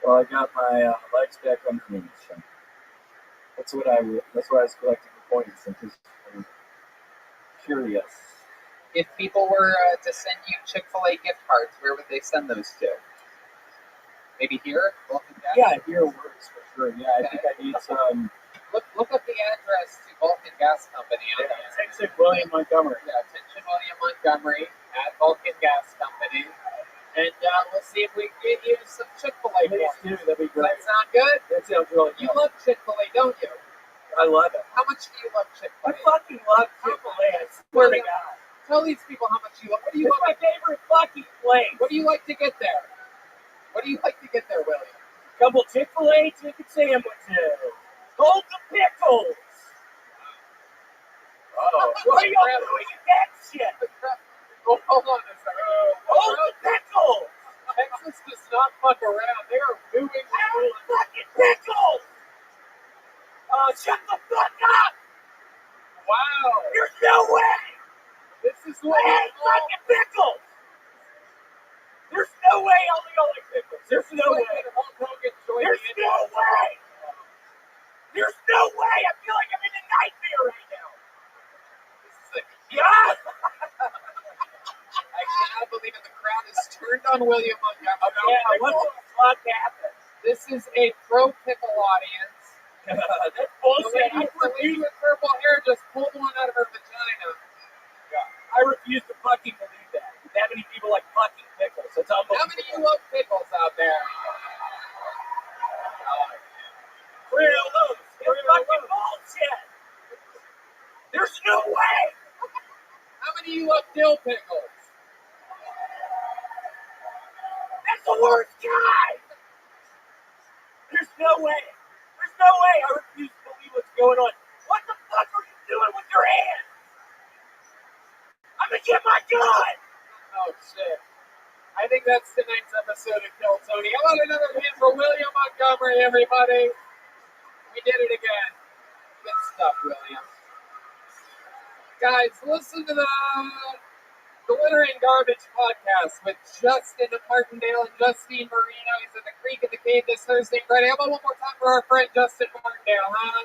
Well, I got my legs back under me. So that's what I was collecting the points. I'm curious. if people were to send you Chick-fil-A gift cards, where would they send those to? Maybe here? Yeah, here works for sure. Yeah, I think I need some. Look up the address to Vulcan Gas Company. Attention, William Montgomery. Yeah, attention William Montgomery at Vulcan Gas Company. And we'll see if we can get you some Chick-fil-A. Please do, that'd be Does great. that sound good? That sounds really good. You love Chick-fil-A, don't you? I love it. How much do you love I Chick-fil-A? fucking love Chick-fil-A. I swear to God. Tell these people how much you love. What do you It's love? my favorite fucking place. What do you like to get there? What do you like to get there, William? Couple Chick-fil-A chicken sandwiches. Hold the pickles. Oh, What are y'all doing in that shit? Oh, hold on a second. Hold the pickles. Texas does not fuck around. They are moving the Hold fucking pickles. Shut the fuck up. Wow. There's no way. This is what I hate fucking pickles. There's no way I'll eat all the pickles. There's no way. There's no way. There's no way. I feel like I'm in a nightmare right now. Yeah. I cannot believe it. The crowd is turned on William Montgomery. Yeah, what the fuck happened? This is a pro pickle audience. That's The bullshit. lady with purple hair just pulled one out of her vagina. I refuse to fucking believe that. That many people like fucking pickles. That's unbelievable. How many of you love pickles out there? Real loose. It's fucking bullshit. There's no way. How many of you love dill pickles? That's the worst kind. There's no way. There's no way. I refuse to believe what's going on. What the fuck are you doing with your hands? I'm gonna get my gun. Oh, shit. I think that's tonight's episode of Kill Tony. How about another hand for William Montgomery, everybody? We did it again. Good stuff, William. Guys, listen to the Glitter and Garbage podcast with Justin Martindale and Justine Marino. He's at the Creek in the Cave this Thursday and Friday. How about one more time for our friend Justin Martindale, huh?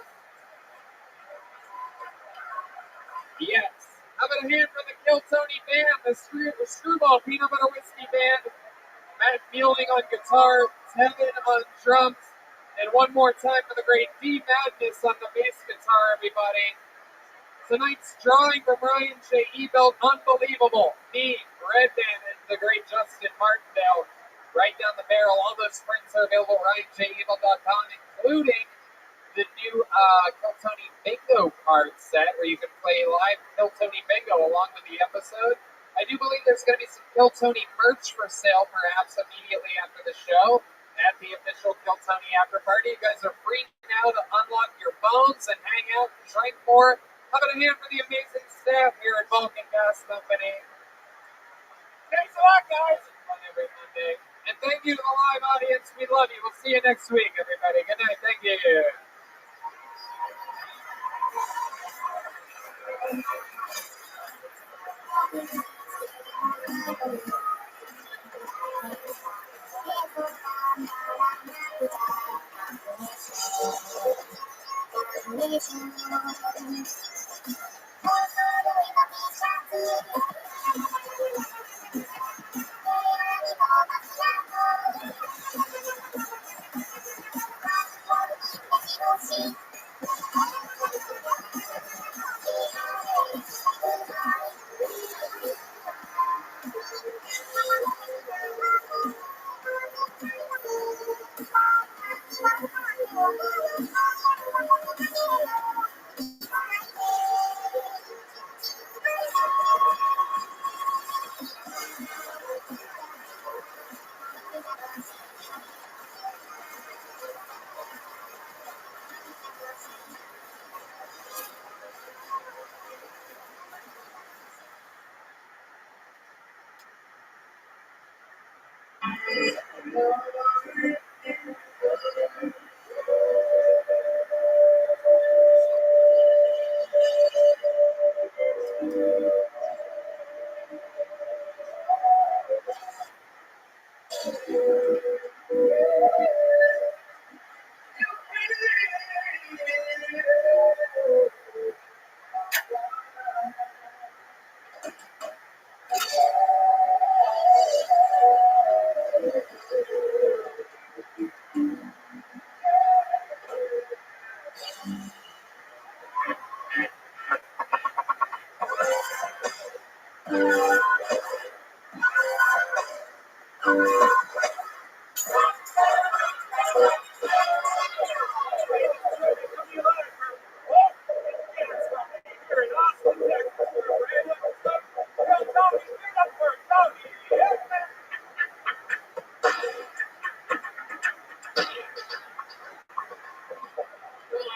Yes. How about a hand for the Kill Tony band, the Screwball Peanut Butter Whiskey Band, Matt Mueling on guitar, Tevin on drums, and one more time for the great D Madness on the bass guitar, everybody. Tonight's drawing from Ryan J. Ebelt, unbelievable. Me, Redman, and the great Justin Martindale, right down the barrel. All those prints are available at RyanJEbelt.com, including the new Kill Tony Bingo card set, where you can play live Kill Tony Bingo along with the episode. I do believe there's going to be some Kill Tony merch for sale, perhaps immediately after the show at the official Kill Tony after party. You guys are free now to unlock your phones and hang out and drink more. How about a hand for the amazing staff here at Vulcan Gas Company? Thanks a lot, guys. It's fun every Monday. And thank you to the live audience. We love you. We'll see you next week, everybody. Good night. Thank you.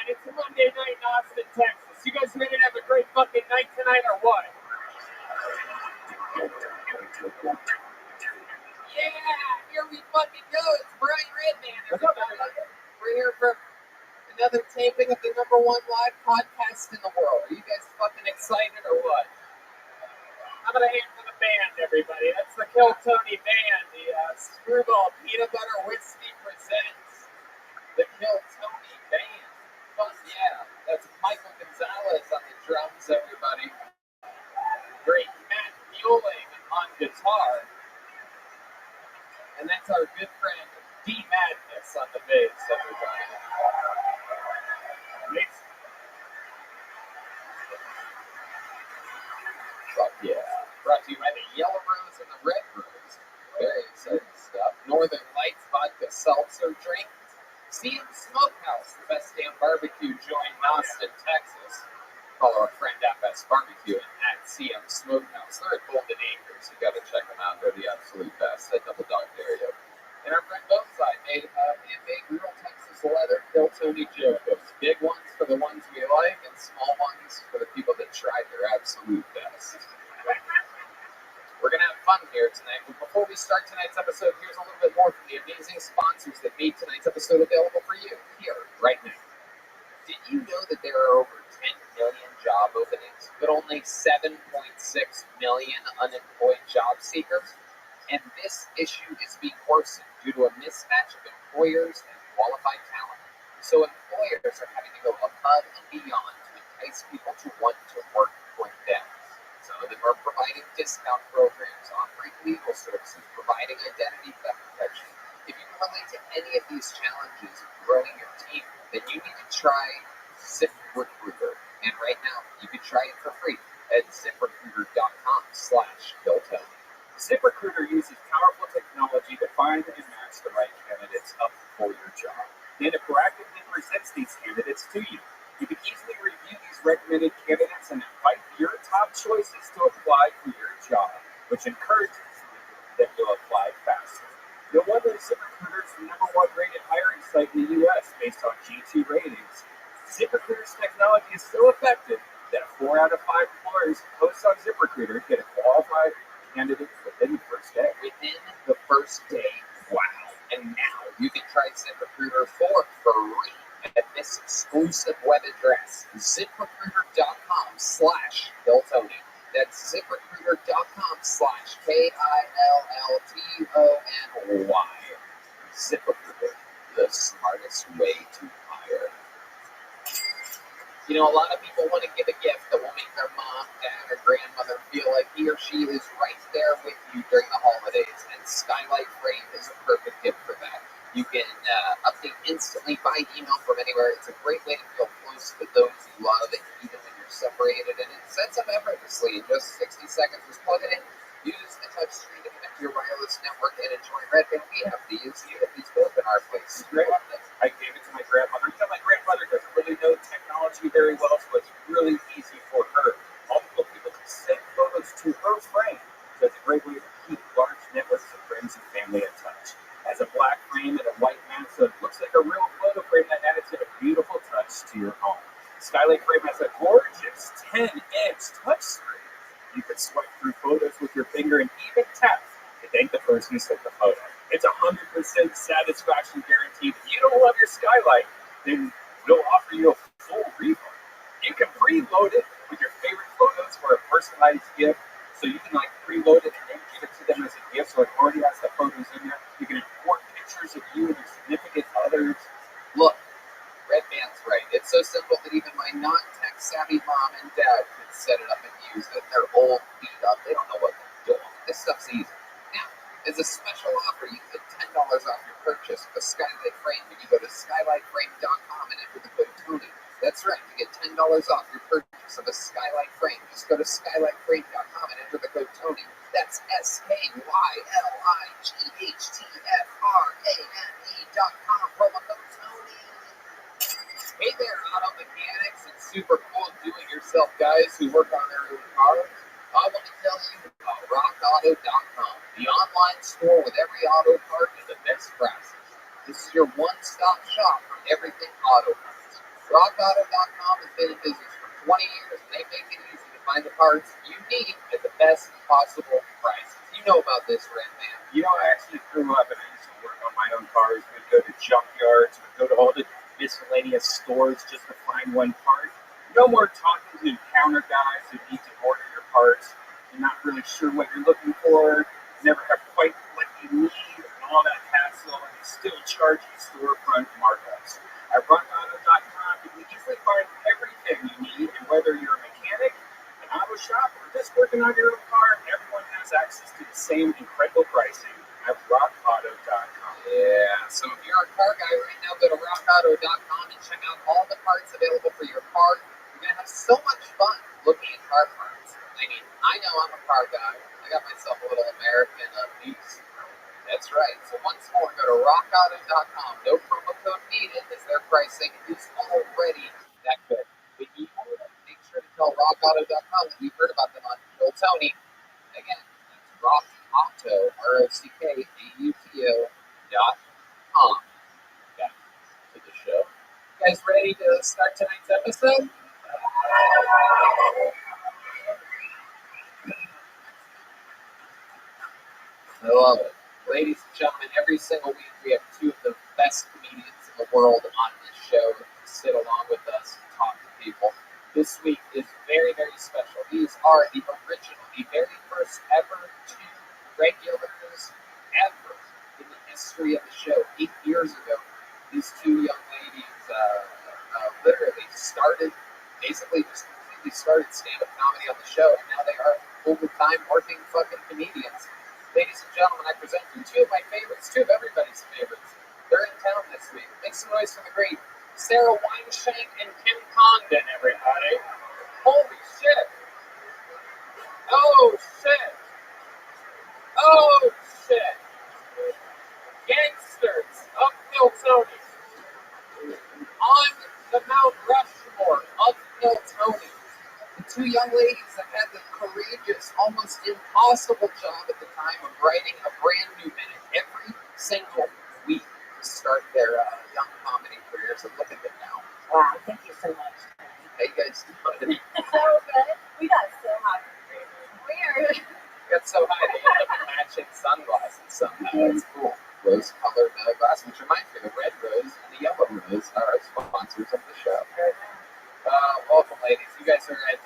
It's a Monday night in Austin, Texas. You guys ready to have a great fucking night tonight or what? Yeah, here we fucking go. It's Brian Redman, everybody. We're here for another taping of the #1 live podcast in the world. Are you guys fucking excited or what? How about a hand for the band, everybody? That's the Kill Tony Band. The Screwball Peanut Butter Whiskey presents the Kill Tony Band. Fuck yeah. That's Michael Gonzalez on the drums, everybody. Great Matt Mueling on guitar. And that's our good friend D Madness on the bass, everybody. Nice. Fuck yeah. Brought to you by the Yellow Rose and the Red Rose. Very exciting stuff. Northern Lights Vodka Seltzer drink. CM Smokehouse, the best damn barbecue joint in Austin, Texas. Follow our friend FS Barbecue at CM Smokehouse. They're at Golden Acres. You gotta check them out. They're the absolute best. At Double Dog Area. And our friend Boatside made handmade real Texas leather Kill Tony Jocos. Big ones for the ones we like, and small ones for the people that tried their absolute best. We're going to have fun here tonight, but before we start tonight's episode, here's a little bit more from the amazing sponsors that made tonight's episode available for you, here, right now. Did you know that there are over 10 million job openings, but only 7.6 million unemployed job seekers? And this issue is being worsened due to a mismatch of employers and qualified talent. So employers are having to go above and beyond to entice people to want to work for them. Some of them are providing discount programs, offering legal services, providing identity theft protection. If you can relate to any of these challenges of growing your team, then you need to try ZipRecruiter. And right now, you can try it for free at ZipRecruiter.com/Hilltone. ZipRecruiter uses powerful technology to find and match the right candidates up for your job. And it proactively presents these candidates to you. You can easily review these recommended candidates and invite your top choices to apply for your job, which encourages that you'll apply faster. No wonder ZipRecruiter is the #1 rated hiring site in the U.S. based on G2 ratings. ZipRecruiter's technology is so effective that 4 out of 5 employers who post on ZipRecruiter get a qualified candidate within the first day. Within the first day. Wow. And now you can try ZipRecruiter for free at this exclusive web address, ZipRecruiter.com/Hilltone. ZipRecruiter.com/KillTony. That's ZipRecruiter.com/KILLTONY. ZipRecruiter, the smartest way to hire. You know, a lot of people want to give a gift that will make their mom, dad, or grandmother feel like he or she is right there with you during the holidays, and Skylight Frame is a perfect gift for that. You can update instantly by email from anywhere. It's a great way to feel close to those you love, even when you're separated, and it sets up effortlessly in just 60 seconds. Just plug it in, use the touch screen to connect to your wireless network, and enjoy Redband. We have these. You have these both in our place. Great. I gave it to my grandmother. You know, my grandmother doesn't really know technology very well, so it's really easy for her. Multiple people can send photos to her frame. So it's a great way to keep large networks of friends and family in touch. Has a black frame and a white mat, so it looks like a real photo frame that adds a beautiful touch to your home. Skylight Frame has a gorgeous 10-inch touchscreen. You can swipe through photos with your finger and even tap to thank the person who took the photo. It's 100% satisfaction guaranteed. If you don't love your Skylight, then we'll offer you a full refund. You can preload it with your favorite photos for a personalized gift, so you can preload it and then give it to them as a gift, so it already has the photos in there. You can import pictures of you and your significant others. Look, Redband's right. It's so simple that even my non-tech-savvy mom and dad can set it up and use it. They're old, beat up. They don't know what they're doing. This stuff's easy. Now, as a special offer, you get $10 off your purchase of a Skylight Frame when you go to skylightframe.com and enter the code TONY. That's right, you get $10 off your purchase of a Skylight Frame. Just go to skylightframe.com and enter the code TONY. That's SKYLIGHTFRAME.com. Promo code TONY. Hey there, auto mechanics and super cool do-it-yourself guys who work on their own cars. I want to tell you about RockAuto.com, the online store with every auto part and the best prices. This is your one-stop shop for everything auto parts. RockAuto.com has been in business for 20 years, and they make it easy to find the parts you need at the best possible prices. You know about this, Red Man. You know, I actually grew up and I used to work on my own cars. We'd go to junkyards, we'd go to all the miscellaneous stores just to find one part. No more talking to counter guys who need to order your parts. You're not really sure what you're looking for. Never have quite what you need and all that hassle, and they still charge you storefront markups. At RockAuto.com, you can easily find everything you need, and whether you're a mechanic, an auto shop, or just working on your own car, everyone has access to the same incredible pricing at RockAuto.com. Yeah, so if you're a car guy right now, go to RockAuto.com and check out all the parts available for your car. You're going to have so much fun looking at car parts. I mean, I know I'm a car guy. I got myself a little American Muse. That's right. So once more, go to RockAuto.com. No promo code needed, as their pricing is already that good. But you make sure to tell RockAuto.com that you've heard about them on Kill Tony. Again, that's RockAuto, RockAuto.com. Back to the show. You guys ready to start tonight's episode? I love it. Ladies and gentlemen, every single week we have two of the best comedians in the world on this show to sit along with us and talk to people. This week is very, very special. These are the original, the very first ever two regulars ever in the history of the show. 8 years ago, these two young ladies literally started, basically just completely started stand-up comedy on the show, and now they are full-time working fucking comedians. Ladies and gentlemen, I present you two of my favorites, two of everybody's favorites. They're in town this week. Make some noise for the great Sarah Weinshank and Kim Condon, everybody. Holy shit. Oh, shit. Oh, shit. Gangsters of Kill Tony. On the Mount Rushmore of Kill Tony. The two young ladies have had the courageous, almost impossible job at the time of writing a brand new minute every single week to start their young comedy careers. And look at them now. Wow, thank you so much. How you guys doing? So good. We got so hot. Weird. Got so high they ended up matching sunglasses somehow. That's cool. Rose-colored glasses, which reminds me, the red rose and the yellow rose are sponsors of the show. Welcome, ladies. You guys are at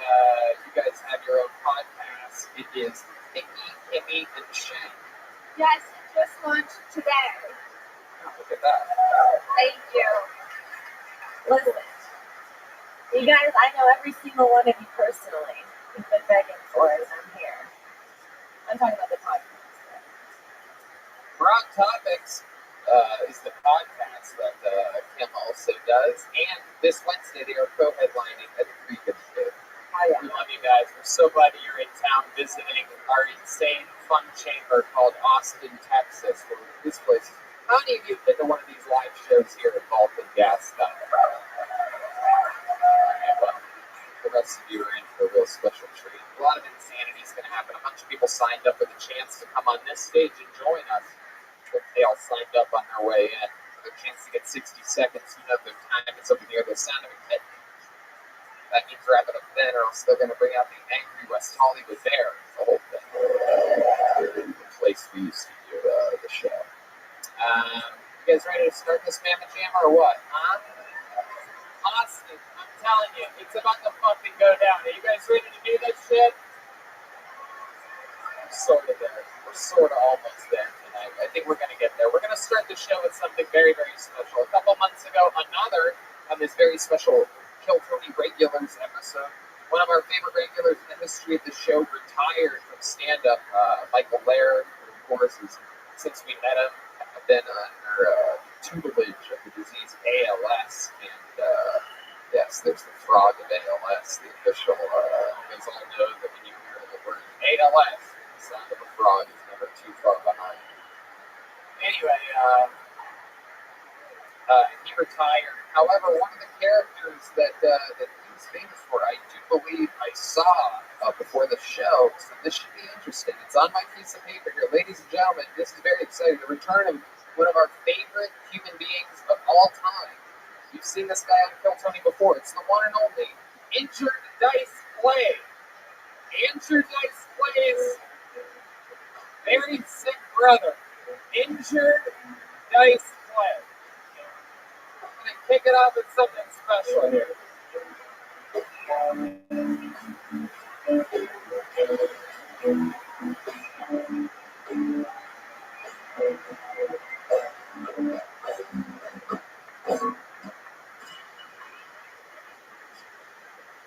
guys, I know every single one of you personally. You've been begging for it. I'm here. I'm talking about the podcast. Broad Topics is the podcast that Kim also does, and this Wednesday they are co-headlining at the Creek Institute. We love you guys. We're so glad that you're in town visiting our insane fun chamber called Austin, Texas. Where this place. How many of you have been to one of these live shows here at Vault and Gas Stuff? The rest of you are in for a real special treat. A lot of insanity is going to happen. A bunch of people signed up with a chance to come on this stage and join us. They all signed up on their way in. Their chance to get 60 seconds, their time is up in the air. The sound of a kitten. That means wrap it up then, or else they're going to bring out the angry West Hollywood Bear. The whole thing. The place we used to do the show. You guys ready to start this Mamma Jam or what? Huh? Austin, I'm telling you, it's about to fucking go down. Are you guys ready to do this shit? We're sort of there. We're sort of almost there tonight. I think we're going to get there. We're going to start the show with something very, very special. A couple months ago, another of this very special Kill Tony Regulars episode. One of our favorite regulars in the history of the show retired from stand-up. Michael Laird, of course, since we met him, have been under tutelage of the disease ALS. And yes, there's the frog of ALS, the official. You guys all know that when you hear the word ALS, the sound of a frog is never too far behind. Anyway, he retired. However, one of the characters that he's famous for, I do believe I saw before the show, so this should be interesting. It's on my piece of paper here. Ladies and gentlemen, this is very exciting. The return of one of our favorite human beings of all time. You've seen this guy on Kill Tony before. It's the one and only Injured Dice Clay. Injured Dice Clay's very sick brother. Injured Dice Clay. I'm going to kick it off with something special here.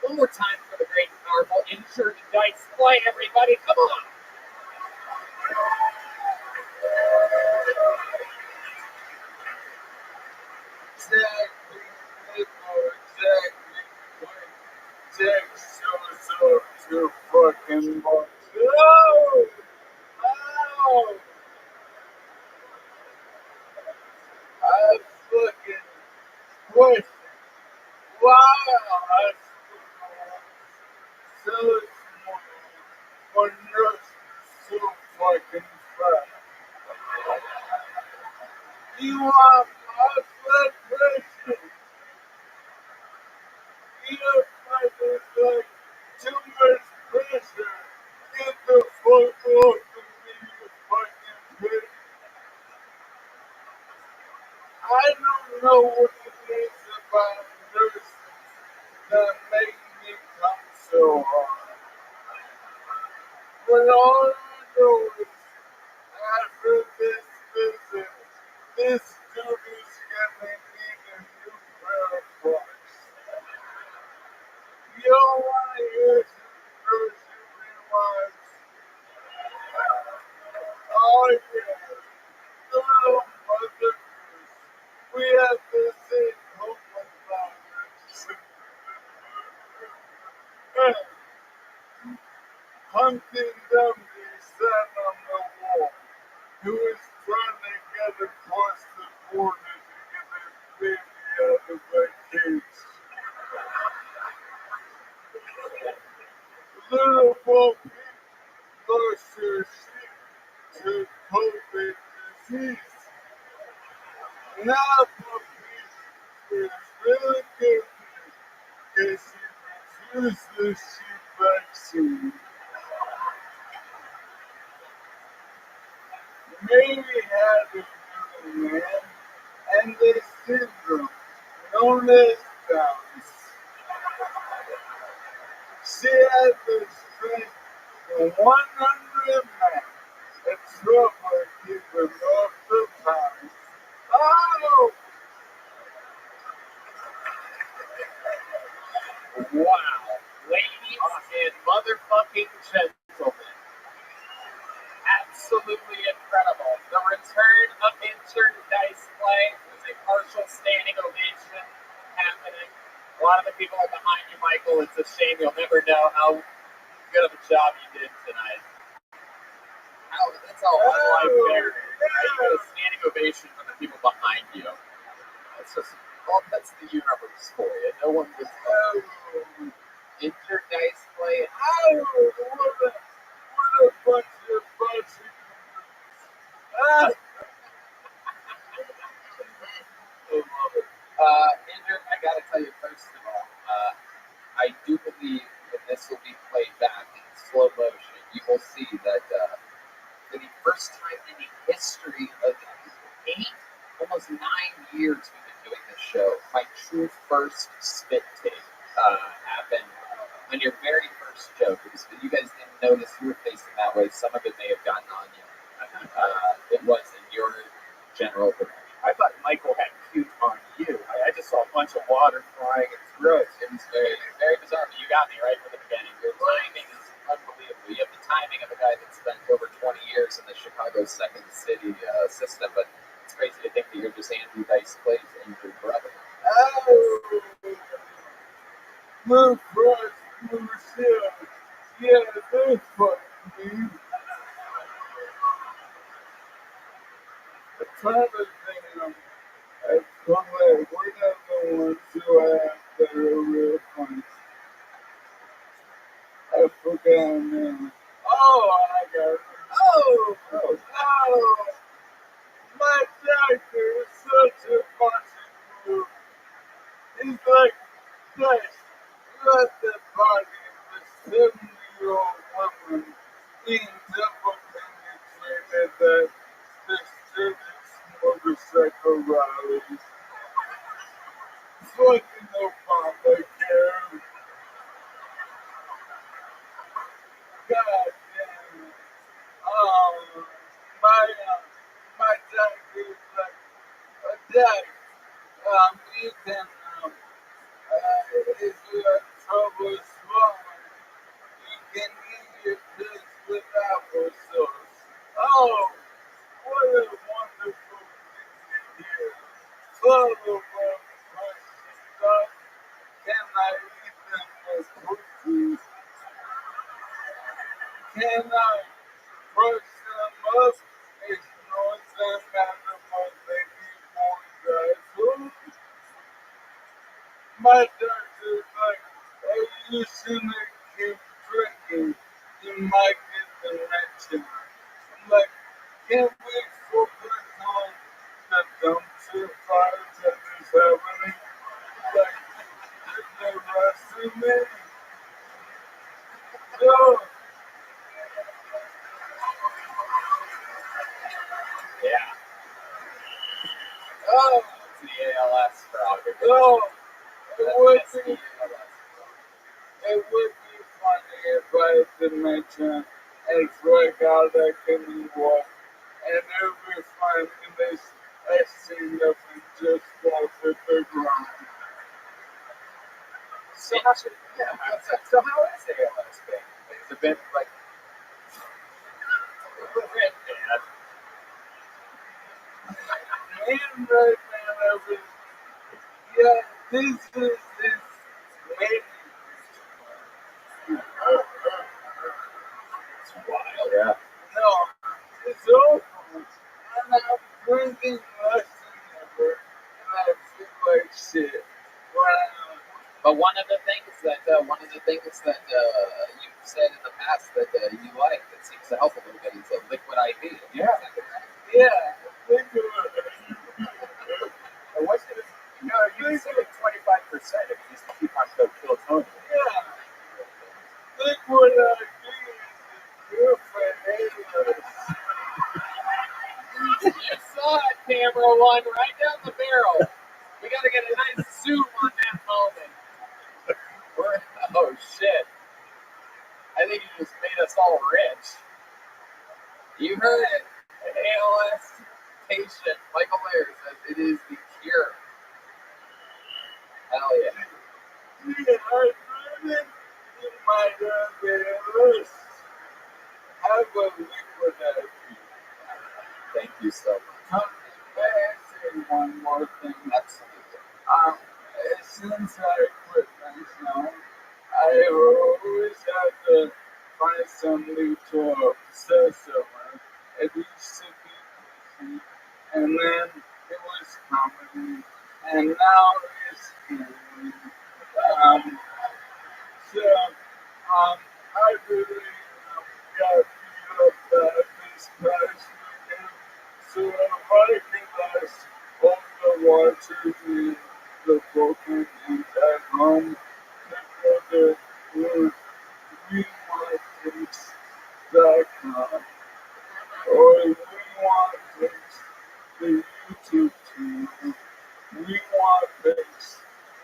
One more time for the great and powerful Injured Dice Clay, everybody. Come on. Jack, so too fucking much. Oh! Oh! I fucking question why I so small for nurse so fucking fat. You are my blood pressure. You fucking like too much pressure. Get the fuck off of me, you fucking bitch. I don't know what it is about nurses that make me come so hard. But all I know is after this visit, this dude's gonna need a new pair of books. You don't wanna hear some nursery rhymes. Oh yeah, the little motherfuckers. We have to say home about Humpty Dumpty sat on the wall. He was trying to get across the border to get his baby out of the cage. Little Bo Peep lost her sheep to COVID disease. Now Bo Peep is really good because she refused the sheep vaccine. Mary had a new man and a syndrome known as Downs. She had the strength of 100 men and trouble keeping off the pounds. Oh! A lot of the people behind you, Michael, it's a shame you'll never know how good of a job you did tonight. That's how unlike Barry. You get a standing ovation from the people behind you. That's just, well, that's the universe for you. No one gets injured dice play. Oh, what a bunch of bullshit. I love it. Injured, I gotta tell you, first of all, I do believe that this will be played back in slow motion. You will see that for the first time in the history of almost 9 years we've been doing this show, my true first spit take happened on your very first joke. Because you guys didn't notice you were facing that way. Some of it may have gotten on you. It was in your general direction. I thought Michael had puke on you. I just saw a bunch of water flying. It's gross. It was very, very bizarre. But you got me right from the beginning. Your timing is unbelievable. You have the timing of a guy that spent over 20 years in the Chicago Second City system, but it's crazy to think that you're just Andrew Dice Clay's injured brother. Oh, my first shit. Yeah, that's fucking me. I'm trying to think of we're not the ones who have that are real funny. I forgot now. Oh, I got it. Oh, my doctor is such a fucking fool. He's like, Dice, you have the body of a 70-year-old woman being double penetrated that distributes motorcycle rallies. Fucking Obamacare. God damn it. My doctor is like, Dad, you can, if you have trouble swallowing, you can eat your pills with applesauce. Oh, what a wonderful thing to hear. Follow up question stuff. Can I eat them as cookies? Can I crush them up? It's no time matter what they need more guys. My doctor's like, hey, you shouldn't keep drinking. You might get dementia. I'm like, can we focus on the dumpster fires that is happening? Like, the rest of me? No. Yeah. Oh, it's the ALS crowd. No. It would be funny if I had dementia and drag out that can walk, and it would be fun in this I stand up and just fall to the ground. So how is ALS been? Has it been like And right now, yeah, this is this lady. it's wild? Yeah. No, it's over. And I'm drinking less than ever, and I feel like shit. Wow. But one of the things that you've said in the past that you like that seems to help a little bit is a liquid IV. Yeah. Yeah. Liquid. And what's it? You can save it 25% if you just keep on kill Tony. Yeah. Liquid IV is good for haters. You saw it, camera one, right down the barrel. We got to get a nice zoom on that moment. Oh shit! I think you just made us all rich. You heard it. An ALS patient, Michael Ayers, says it is the cure. Hell yeah. Yeah, I really might have been have a liquid IV. Thank you so much. May I say one more thing? Absolutely. since I quit myself, I always had to find some new to obsess over. It used to be pussy, and then it was comedy, and now it's healing. Um, I really got beat up by this past weekend, so I realized all the watchers in the broken and at home together with WeWantTakes.com or WeWantTakes, the YouTube channel. WeWantTakes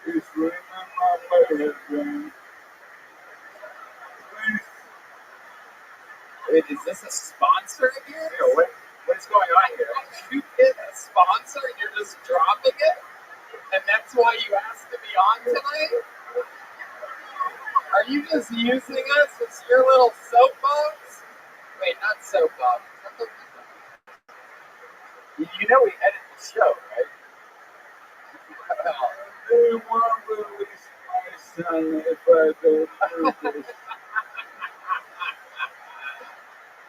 is ringing on my headband. Please. Wait, is this a sponsor of yours? Yeah, what's going on here? You get a sponsor and you're just dropping it? And that's why you asked to be on tonight? Are you just using us as your little soapbox? Wait, not soapbox. You know we edit the show, right? They won't release my son if I don't do this.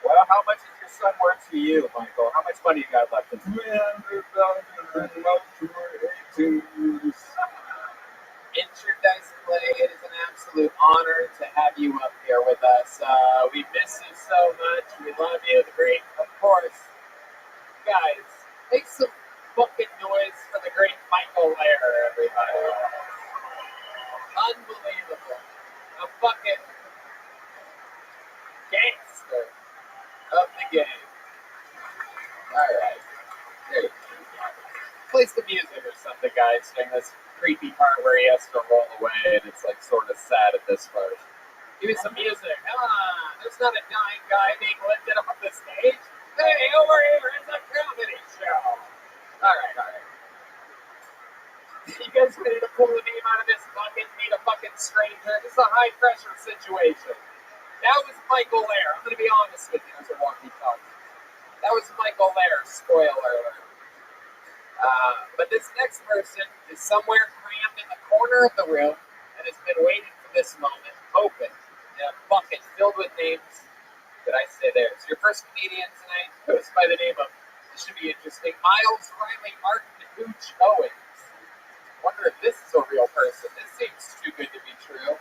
Well, how much is your son worth to you, Michael? How much money you got left in him? $300,000 and love for 18 years. Dice Play, it is an absolute honor to have you up here with us. We miss you so much. We love you. The great, of course. Guys, make some fucking noise for the great Michael Lair, everybody. Unbelievable. A fucking gangster of the game. Alright. There you go. Play some music or something, guys, during this creepy part where he has to roll away and it's like sort of sad at this part. Give me some music. Come on. There's not a dying guy being lifted up the stage. Hey, over here, it's a comedy show. Alright. You guys ready to pull the name out of this bucket and meet a fucking stranger? This is a high pressure situation. That was Michael Lair. I'm going to be honest with you as a walkie-talkie. That was Michael Lair. Spoiler alert. But this next person is somewhere crammed in the corner of the room and has been waiting for this moment, hoping in a bucket filled with names. Did I say there? It's your first comedian tonight. Goes by the name of, this should be interesting, Miles Riley Martin Hooch Owens. Wonder if this is a real person. This seems too good to be true.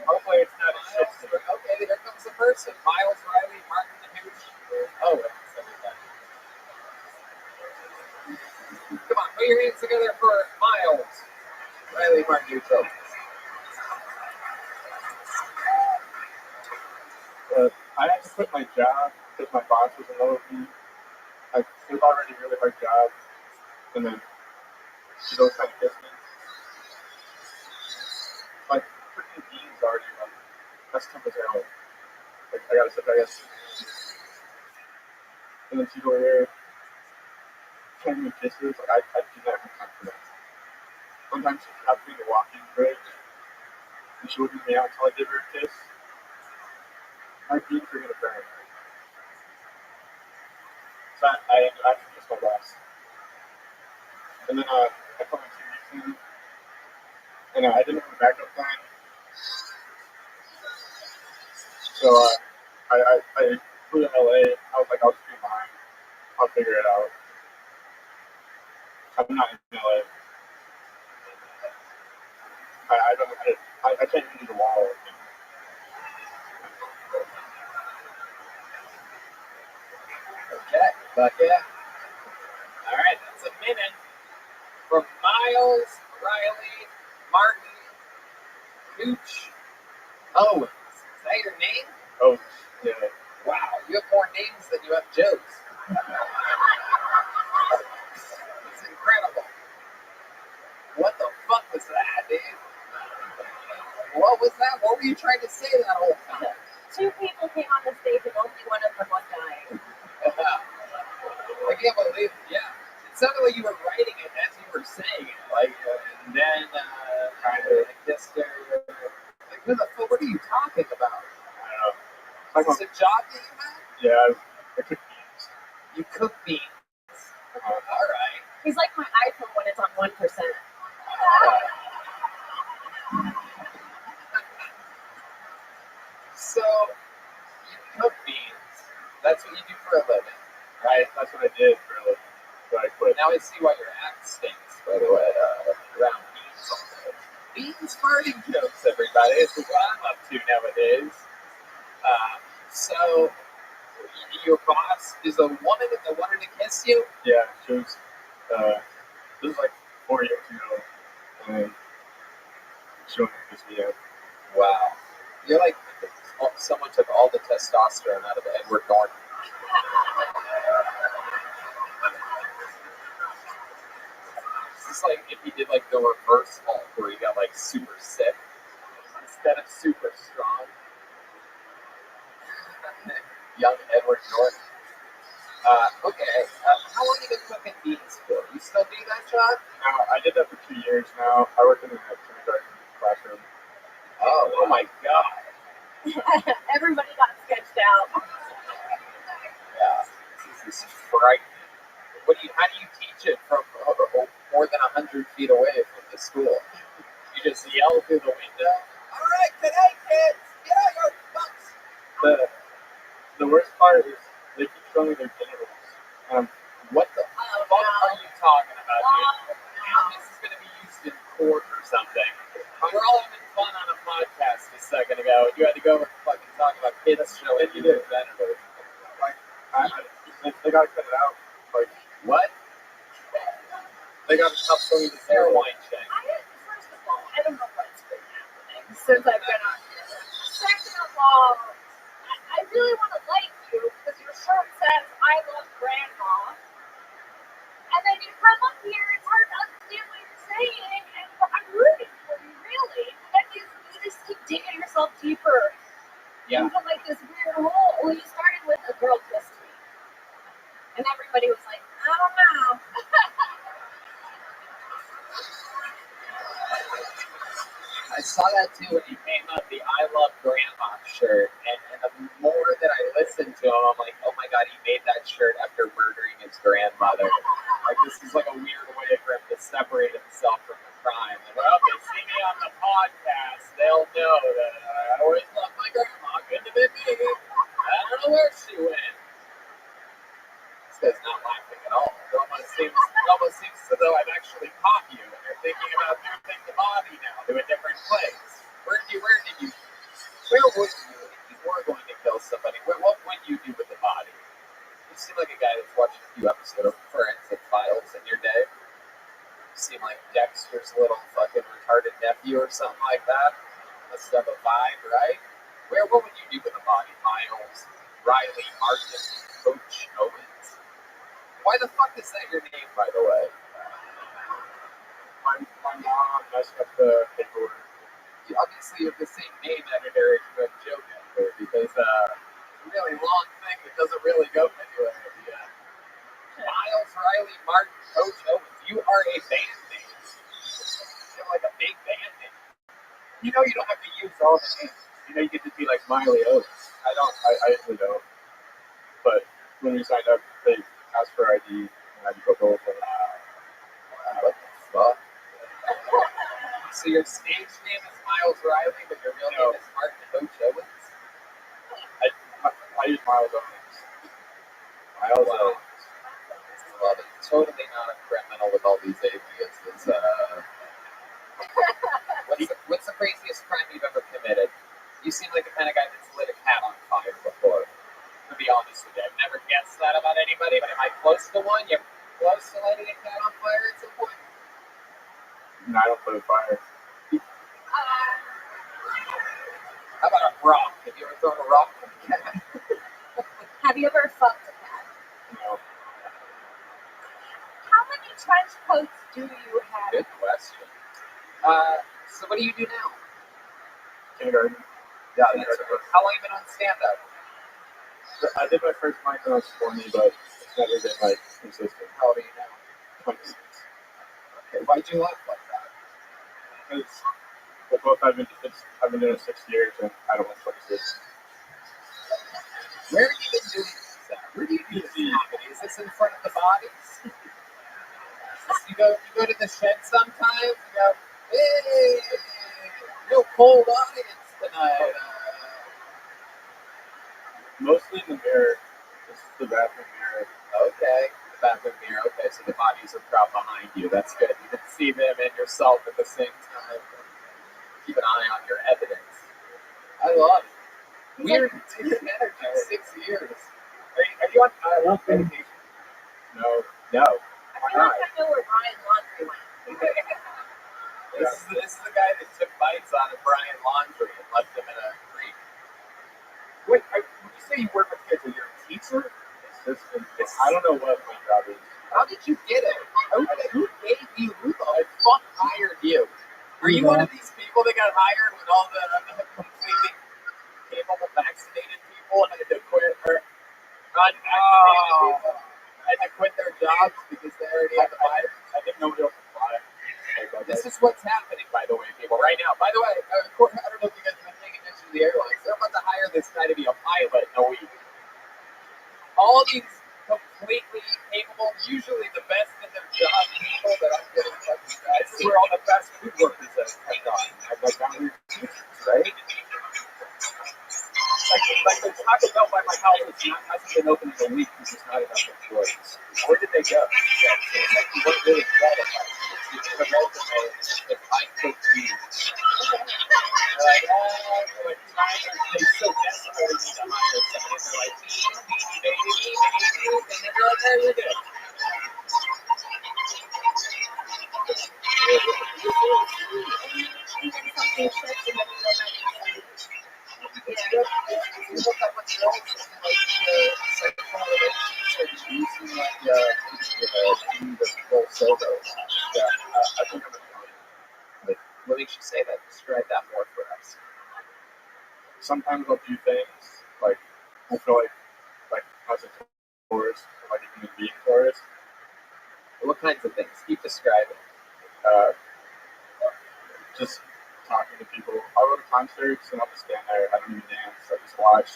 Hopefully it's not a shit story. Okay, here comes the person. Miles Riley Martin Hooch Owens. Come on, put your hands together for Miles Riley Martin Hooch Owens. I had to quit my job because my boss was in love with me. It was already a really hard job, and then she was trying to kiss me. Like, freaking Dean's already like, that's tough as hell. Like, I gotta sit there, I guess. And then she's over there trying to give me kisses. Like, I do not have time for that. Sometimes she'd have me to walk in bridge, and she wouldn't let me out until I give her a kiss. My beans are gonna burn. So I kissed my boss. And then I put my 2 weeks in, and I didn't have a backup plan. So I flew to LA. I was like, I'll just be fine. I'll figure it out. I'm not in LA. I don't. I can't even do the wall. Okay, but yeah. All right, that's a minute from Miles Riley Martin Hooch Owens. Is that your name? Oh, yeah. Wow, you have more names than you have jokes. It's incredible. What the fuck was that, dude? What was that? What were you trying to say that whole time? 2 people came on the stage and only one of them was dying. I can't believe it. Yeah. It sounded like you were writing it as you were saying it. Like, and then I kissed her. Like, who the fuck? What are you talking about? I don't know. Is this a job that you have? Yeah, I cook beans. You cook beans. All right. He's like my iPhone when it's on 1%. So, you cook beans. That's what you do for a living, right? That's what I did for a living. So I quit. Now I see why your act stinks, by the way, around beans all day. Beans farting jokes, everybody. This is what I'm up to nowadays. So, your boss is a woman that wanted to kiss you? Yeah, she was, this was like 4 years ago. And she wanted to kiss me out. Wow. You're like, someone took all the testosterone out of Edward Norton. It's like if he did like the reverse Hulk where he got like super sick instead of super strong. Young Edward Norton. Okay. How long have you been cooking beans for? You still do that job? Now, I did that for 2 years now. I work in a kindergarten classroom. Oh my God. Everybody got sketched out. Yeah. This is frightening. How do you teach it from more than 100 feet away from the school? You just yell through the window. All right, today, kids, get out your butts. The worst part is they keep showing me their genitals. What the fuck are you talking about, dude? This is going to be used in court or something. We were all having fun on a podcast a second ago. You had to go and fucking talk about kids showing you their genitals. Like, they gotta cut it out. Like, what? They gotta stop showing you the hair wine check. First of all, I don't know what's been happening since I've been on here. Second of all, I really want to like you because your shirt says I love grandma. And then you come up here, it's hard to understand what you're saying, and I'm rooting for you, really. But you just keep digging yourself deeper into like this weird hole. Well, you started with a girl kissed me. And everybody was like, I don't know. I saw that too when he came up, the I Love Grandma shirt, and the more that I listened to him, I'm like, oh my God, he made that shirt after murdering his grandmother. Like, this is like a weird way for him to separate himself from the crime. Like, well, if they see me on the podcast, they'll know that I always love my grandma. Couldn't have been me. I don't know where she went. This guy's not laughing at all. It almost seems as though I've actually caught you and you're thinking about moving the body now to a different place. Where would you if you were going to kill somebody? What would you do with the body? You seem like a guy that's watched a few episodes of Forensic Files in your day. You seem like Dexter's little fucking retarded nephew or something like that. Must have a vibe, right? What would you do with the body, Miles, Riley, Martin, Coach Owens? Why the fuck is that your name, by the way? My mom messed up the paperwork. Obviously, you have the same name editor as you have joke editor because it's a really long thing that doesn't really go anywhere. Miles, Riley, Martin, Coach Owens. You are a band name. You're like a big band name. You know you don't have to use all the names. You know you can just be like Miley Oates. I usually don't. But when we signed up, they asked for ID and I had to go over it. What the fuck? So your stage name is Miles Riley, but your real name is Martin Coach Owens? I use Miles Owens. Miles Owens. Love it. Totally not a criminal with all these aliases. What's the craziest crime you've ever committed? You seem like the kind of guy that's lit a cat on fire before. To be honest with you, I've never guessed that about anybody, but am I close to one? You're close to lighting a cat on fire at some point? No, I don't play with fire. How about a rock? Have you ever thrown a rock at a cat? Have you ever fucked a cat? No. How many trench coats do you have? Good question. So what do you do now? Kindergarten. Yeah, that's right. How long have you been on stand-up? I did my first mic when I was 20, but it's never been like consistent. How old are you now? 26. Okay, why'd you laugh like that? Because I've been doing it 6 years and I don't want 26. Where have you been doing this at? Where do you do this comedy? Is this in front of the bodies? You go to the shed sometimes. You go, hey, real cold audience tonight. Mostly in the mirror. This is the bathroom mirror. Okay, the bathroom mirror. Okay, so the bodies are proud behind you. That's good. You can see them and yourself at the same time. Keep an eye on your evidence. I love it. Weird energy. 6 years. Are you on medication? No. No. I feel like I know where Brian Laundrie went. This is the guy that took bites out of Brian Laundrie and left him in a creek. Wait, when you say you work with kids, are you a teacher? Assistant? I don't know what my job is. How did you get it? Who gave you? Who the fuck hired you? Are you one of these people that got hired when all the completely capable vaccinated people had to quit, or unvaccinated people had to quit their jobs because they already had the virus? I think nobody else will fly. This is what's happening, by the way, people, right now. By the way, I don't know if you guys have been paying attention to the airlines. They're about to hire this guy to be a pilot in a week. All these completely capable, usually the best in their job people that I'm getting fucking guys. This is where all the fast food workers have gone. Like down here, right? Like the Taco Bell by my house hasn't been open in a week because there's not enough employees. Where did they go? You weren't really qualified. You did a resume if I could be. They're like, they so desperately need to hire somebody. They're like, and then they're like, hey, we're good. It's good. You look up what's wrong with sexual relationships or using like the pseudo. Yeah, I think I'm gonna What makes you say that? Describe that more for us. sometimes I'll do things like I feel like as a tourist, like a human being tourist. What kinds of things? Keep describing. Just talking to people. I'll go to concerts and I'll just stand there. I don't even dance. I just watch.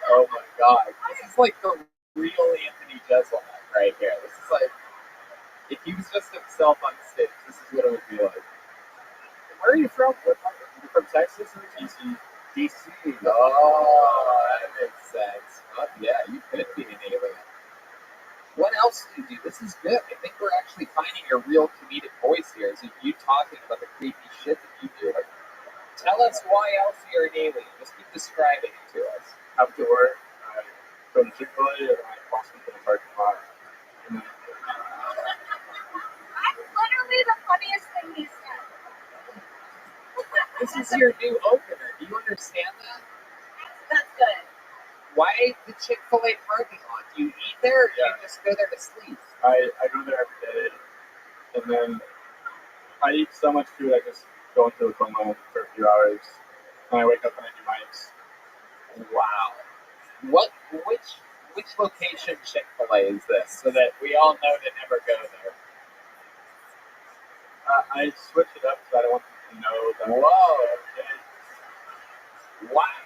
Oh my God. This is like the real Anthony Jeselnik right here. This is like, if he was just himself on stage, this is what it would be like. Where are you from? You're from Texas or DC? DC. Oh, that makes sense. Oh, yeah, you could be an alien. What else do you do? This is good. I think we're actually finding your real comedic voice here. Is you talking about the creepy shit that you do. Like, tell us why else you're an alien. Just keep describing it to us. After work, I go to Chick-fil-A and I call something in the parking lot. That's literally the funniest thing he said. This is your new opener. Do you understand that? That's good. Why the Chick-fil-A parking lot? Do you eat there or do you just go there to sleep? I go there every day, and then I eat so much food I just go into a coma for a few hours. And I wake up and I do mics. Wow. Which location Chick-fil-A is this? So that we all know to never go there. I switch it up because I don't want them to know that. Whoa. Wow.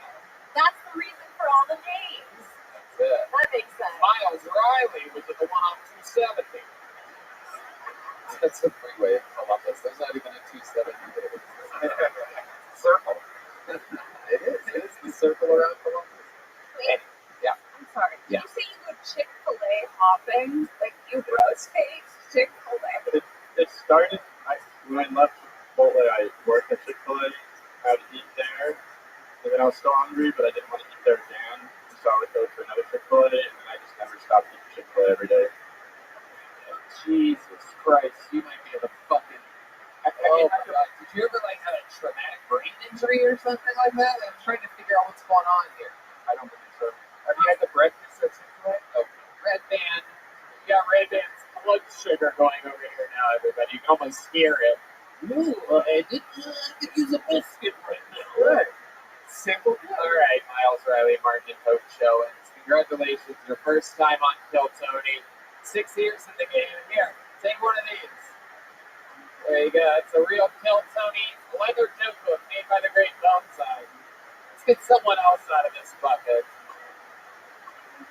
That's the reason for all the names. That's it. That makes sense. Miles Riley was at the one on 270. That's a freeway in Columbus. There's not even a 270 there. Circle. It is the circle around Columbus. Wait. Yeah. I'm sorry. Did Yeah. you say you go Chick-fil-A hopping? Like you rotate Chick-fil-A? It started when I left Chipotle. I worked at Chick-fil-A. I would eat there, and then I was still hungry, but I didn't want to eat there again, so I would go to another Chick-fil-A, and then I just never stopped eating Chick-fil-A every day. Jesus Christ, you might be able to fucking. Oh my God. Did you ever like have a traumatic brain injury or something like that? I'm trying to figure out what's going on here. I don't believe so. Have you had the breakfast at Chick-fil-A? Okay. Red Band. You got Red Band's blood sugar going over here now, everybody. You can almost hear it. Ooh, I could use a biscuit right now. Good. Simple. All right, Miles Riley, Martin and Hope Show. And congratulations, your first time on Kill Tony. 6 years in the game. Here, take one of these. There you go. It's a real Kill Tony leather notebook made by the great Downside. Let's get someone else out of this bucket.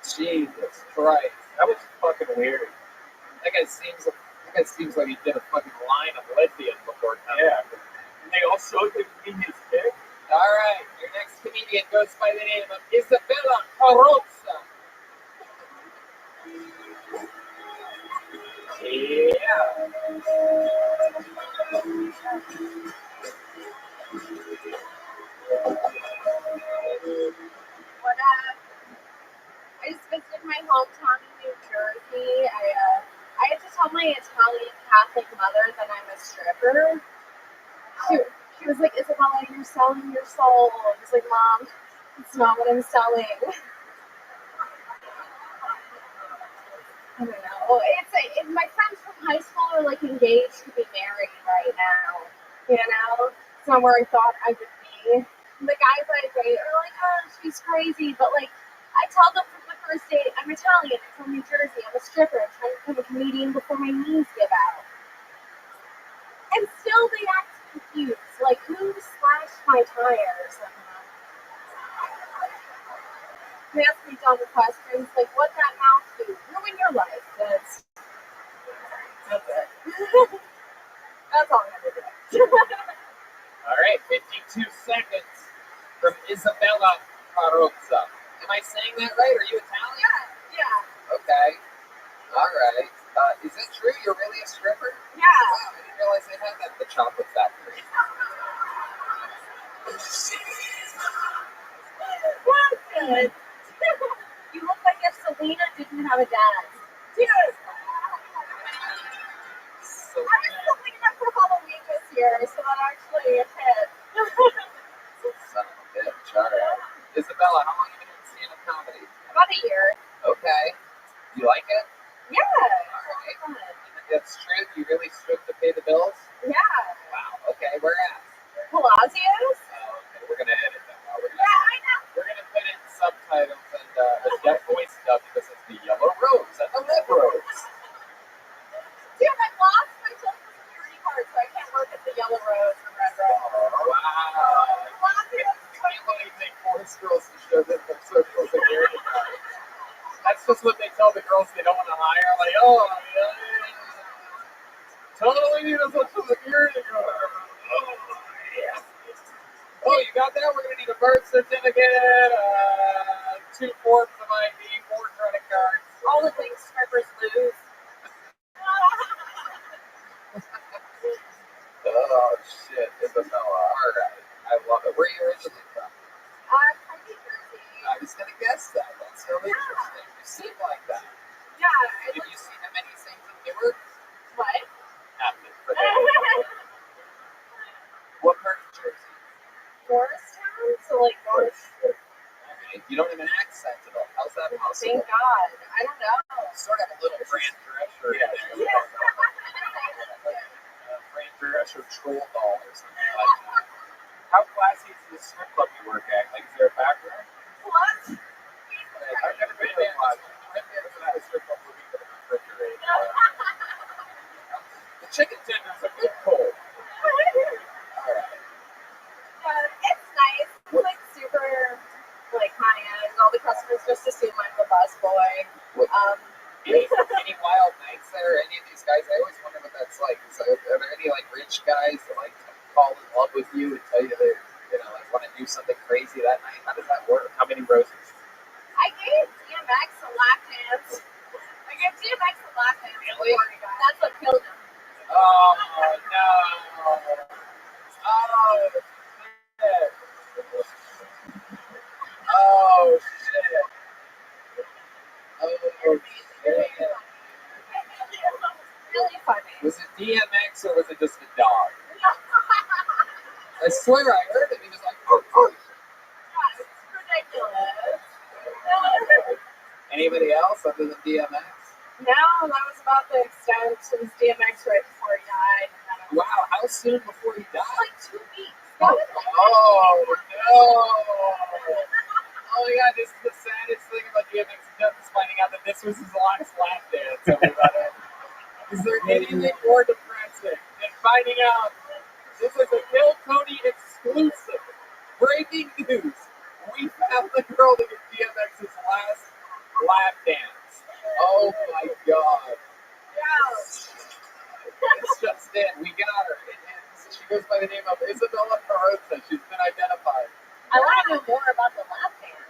Jesus Christ. That was fucking weird. That guy seems like he did a fucking line of lithium before coming. Yeah. And they all showed me his dick. All right, your next comedian goes by the name of Isabella Carrozza. Yeah. What I just visited my hometown in New Jersey. I had to tell my Italian Catholic mother that I'm a stripper. She was like, Isabella, you're selling your soul. I was like, Mom, it's not what I'm selling. I don't know. My friends from high school are like engaged to be married right now. You know, it's not where I thought I would be. The guys I date are like, oh, she's crazy, but like, I tell them from the first date, I'm Italian, I'm from New Jersey, I'm a stripper, I'm trying to become a comedian before my knees give out. And still they act confused. Like, who slashed my tires? They ask me dumb questions like, what that mouth do? Ruin your life. That's it. That's all I'm gonna do. All right, 52 seconds from Isabella Carrozza. Am I saying that right? Are you Italian? Yeah. Okay. All right. Is it true you're really a stripper? Yeah. Wow, I didn't realize they had that at the chocolate factory. Well, good. You look like if Selena didn't have a dad. Dude. So, I was Selena for Halloween this year, so that actually hit. son of a bitch. All right. Isabella, how long have you been doing stand-up comedy? About a year. Okay. You like it? Yeah. All right. It's true. You really strip to pay the bills? Yeah. Wow. Okay. Where at? Palacios? Okay. We're gonna edit that out. Yeah, I know. We're gonna put in subtitles and the deaf voice stuff because it's the yellow rose and the red rose. Dude, I lost my social security card, so I can't work at the Yellow Rose or Red Rose. Oh, wow. You only take force girls to show them their social security card. That's just what they tell the girls they don't want to hire. Like, oh, yeah. Totally need a social security card. Oh, yeah. Oh, you got that? We're going to need a birth certificate, 2 forms of ID, 4 credit cards. All the things strippers lose. Oh, shit. Isabella. All right. I love it. Where are you originally from? From New Jersey. I was going to guess that. That's so interesting. You seem like that. Yeah. Have you seen him any things in Newark? What? Nothing. What part of Jersey? Morristown? So like North. Okay. You don't have an accent at all. How's that possible? Thank God. I don't know. Sort of a little Fran Drescher. Yeah. Fran Drescher troll doll or something like that. How classy is the strip club you work at? Like, is there a back room? What? I've never been to a class. I've never been to a strip club looking for the refrigerator. The chicken tenders are good cold. Alright. It's nice. It's like super like high end. All the customers just assume I'm the busboy. Any wild nights there? Any of these guys? I always wonder what that's like. Are there any like rich guys that like fall in love with you and tell you they, like want to do something crazy that night? How does that work? How many roses? I gave DMX a lap dance. Really? That's what killed him. Oh no! Oh shit! Oh shit! Oh shit! Really funny. Was it DMX or was it just a dog? I swear I heard him. He was like, oh. It's ridiculous. Anybody else other than DMX? No, that was about the extent. It was DMX right before he died. Wow, how soon before he died? Like 2 weeks. Oh no! Oh my God, this is the saddest thing about DMX is finding out that this was his last lap dance. Everybody. Is there anything more depressing than finding out this is a Kill Tony exclusive? Breaking news. We found the girl that did DMX's last lap dance. Oh my God. Yeah, It's just in. We got her. She goes by the name of Isabella Carosa. She's been identified. I want to know more about the lap dance.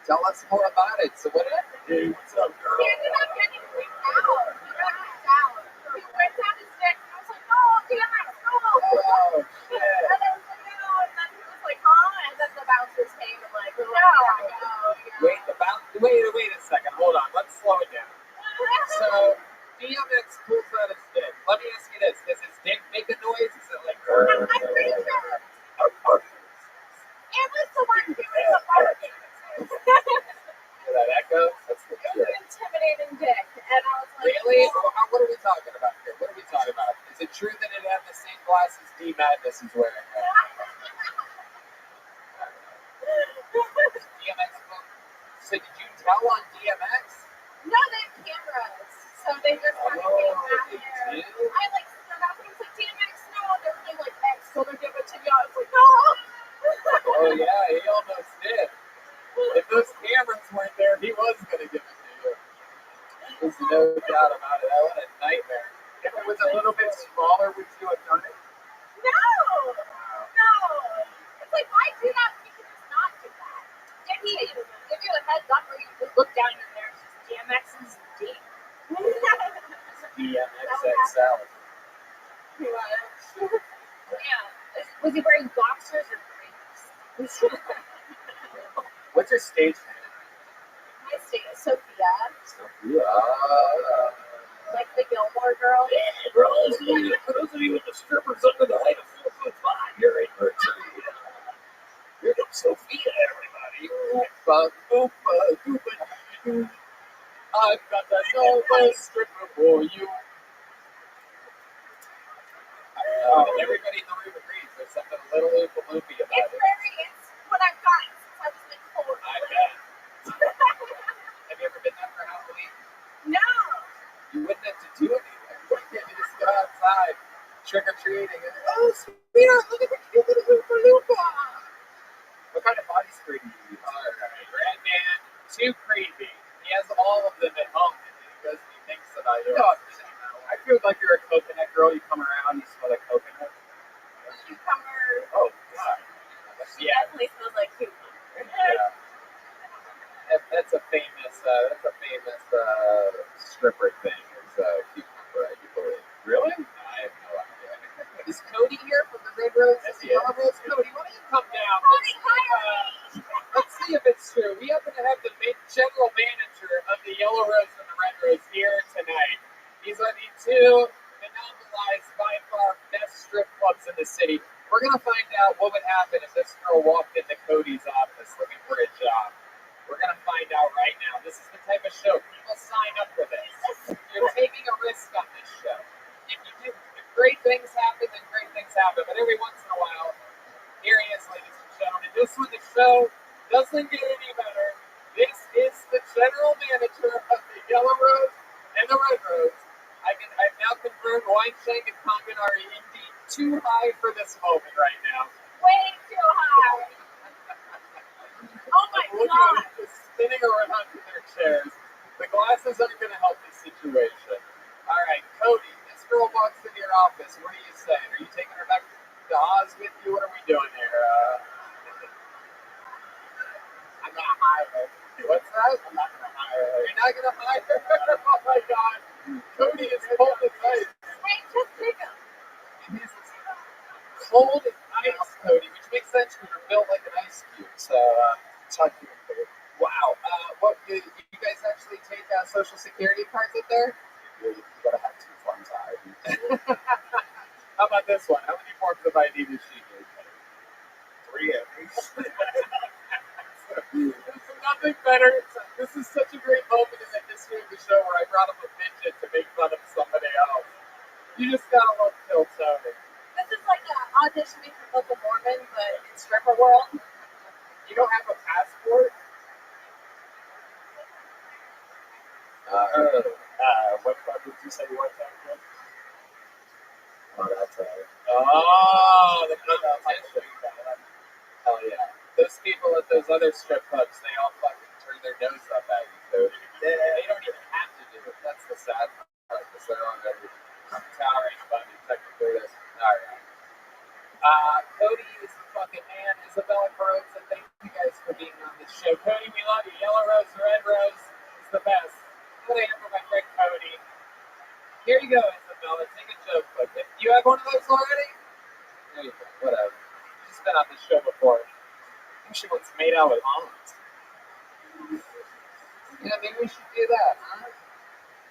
Tell us more about it. So what happened? Hey, what's up, girl? He ended up getting freaked out. He got freaked out. He went down his dick, and I was like, no, DMX, no. Oh, shit. And I was like, no. And then he was like, huh? And then the bouncers came and like, no. Wait a second. Hold on. Let's slow it down. So, DMX pulls out his dick. Let me ask you this. Does his dick make a noise? Is it like... I'm pretty sure it was the one doing the barking. That echo? That's the It was an intimidating dick. And I was like, Really? well, What are we talking about here? What are we talking about? Is it true that it had the same glasses D Madness is wearing? DMX book. So did you tell on DMX? no, they have cameras. So they just kind of came out they there. do? I like stood up and was like, DMX, no. They're playing like X, so they're giving it to you. I was like, no. Oh yeah, he almost did. If those cameras weren't there, he was going to give it to you. There's no doubt about it. That was a nightmare. If it was a little bit smaller, would you have done it? No. No. It's like, why do that when you can just not do that? Did he give you a heads up where you just look down and there's just DMX's dick? DMX XL. Yeah. Was he wearing boxers or briefs? What's your stage name? My state is Sophia. Yeah. Like the Gilmore Girls. For those of you with the strippers under the height of 4'5", you're in for a treat. Here comes Sophia, everybody. Oompa, oompa, oompa. I've got the Nova stripper for you. Everybody in the room agrees there's something a little oompa loopy about It's it. it's what I've gotten since I was like 4. I bet. Have you ever been there for Halloween? No. You wouldn't have to do anything. You just go outside, trick or treating, and oh, sweetheart, look at the cute little oompa loompa. What kind of body spray do you use? Alright, Red Man, too creepy. He has all of them at home, and he goes and he thinks about yours. No, I feel like you're a coconut girl. You come around, you smell like coconut. Cucumbers. Oh, God. She definitely smells like cucumber. Yeah. That's a famous stripper thing. It's cucumber, I do believe. Really? I have no idea. Is Cody here from the Red Rose and the Yellow Rose? Cody, why don't you come down? Let's see if it's true. We happen to have the general manager of the Yellow Rose and the Red Rose here tonight. These are the two monopolized, by far, best strip clubs in the city. We're going to find out what would happen if this girl walked into Cody's office looking for a job. We're going to find out right now. This is the type of show. People sign up for this. You're taking a risk on this show. If great things happen, then great things happen. But every once in a while, here he is, ladies and gentlemen. Just when the show doesn't get any better, this is the general manager of the Yellow Rose and the Red Rose. I've now confirmed Weinstein and Condon are indeed too high for this moment right now. Way too high. Oh my Look God. at them just spinning around in their chairs. The glasses aren't going to help this situation. All right, Cody, this girl walks into your office. What are you saying? Are you taking her back to Oz with you? What are we doing here? I'm going to hire her. What's that? I'm not going to hire her. You're not going to hire her? Oh my God. Cody is cold as ice. Wait, just pick him. He's cold as ice, Cody, which makes sense because you're built like an ice cube. So, wow. What you guys actually take social security cards up there? You gotta have 2 forms of ID. How about this one? How many forms of ID does she need? 3 at least. This is nothing better. This is such a great moment in the history of the show where I brought up a midget to make fun of somebody else. You just gotta love Phil Tony. This is like an auditioning for Book of Mormon, but in stripper world. You don't have a passport? What club did you say you went to? Oh, that's right. Oh, the competition. Hell yeah. Those people at those other strip clubs, they all fucking turn their nose up at you, Cody. They don't even have to do it. That's the sad part, because they're on Here you go, Isabella. Take a joke book. Do you have one of those already? There you go. Whatever. She's been on the show before. I think she once made out with almonds. Yeah, maybe we should do that, huh?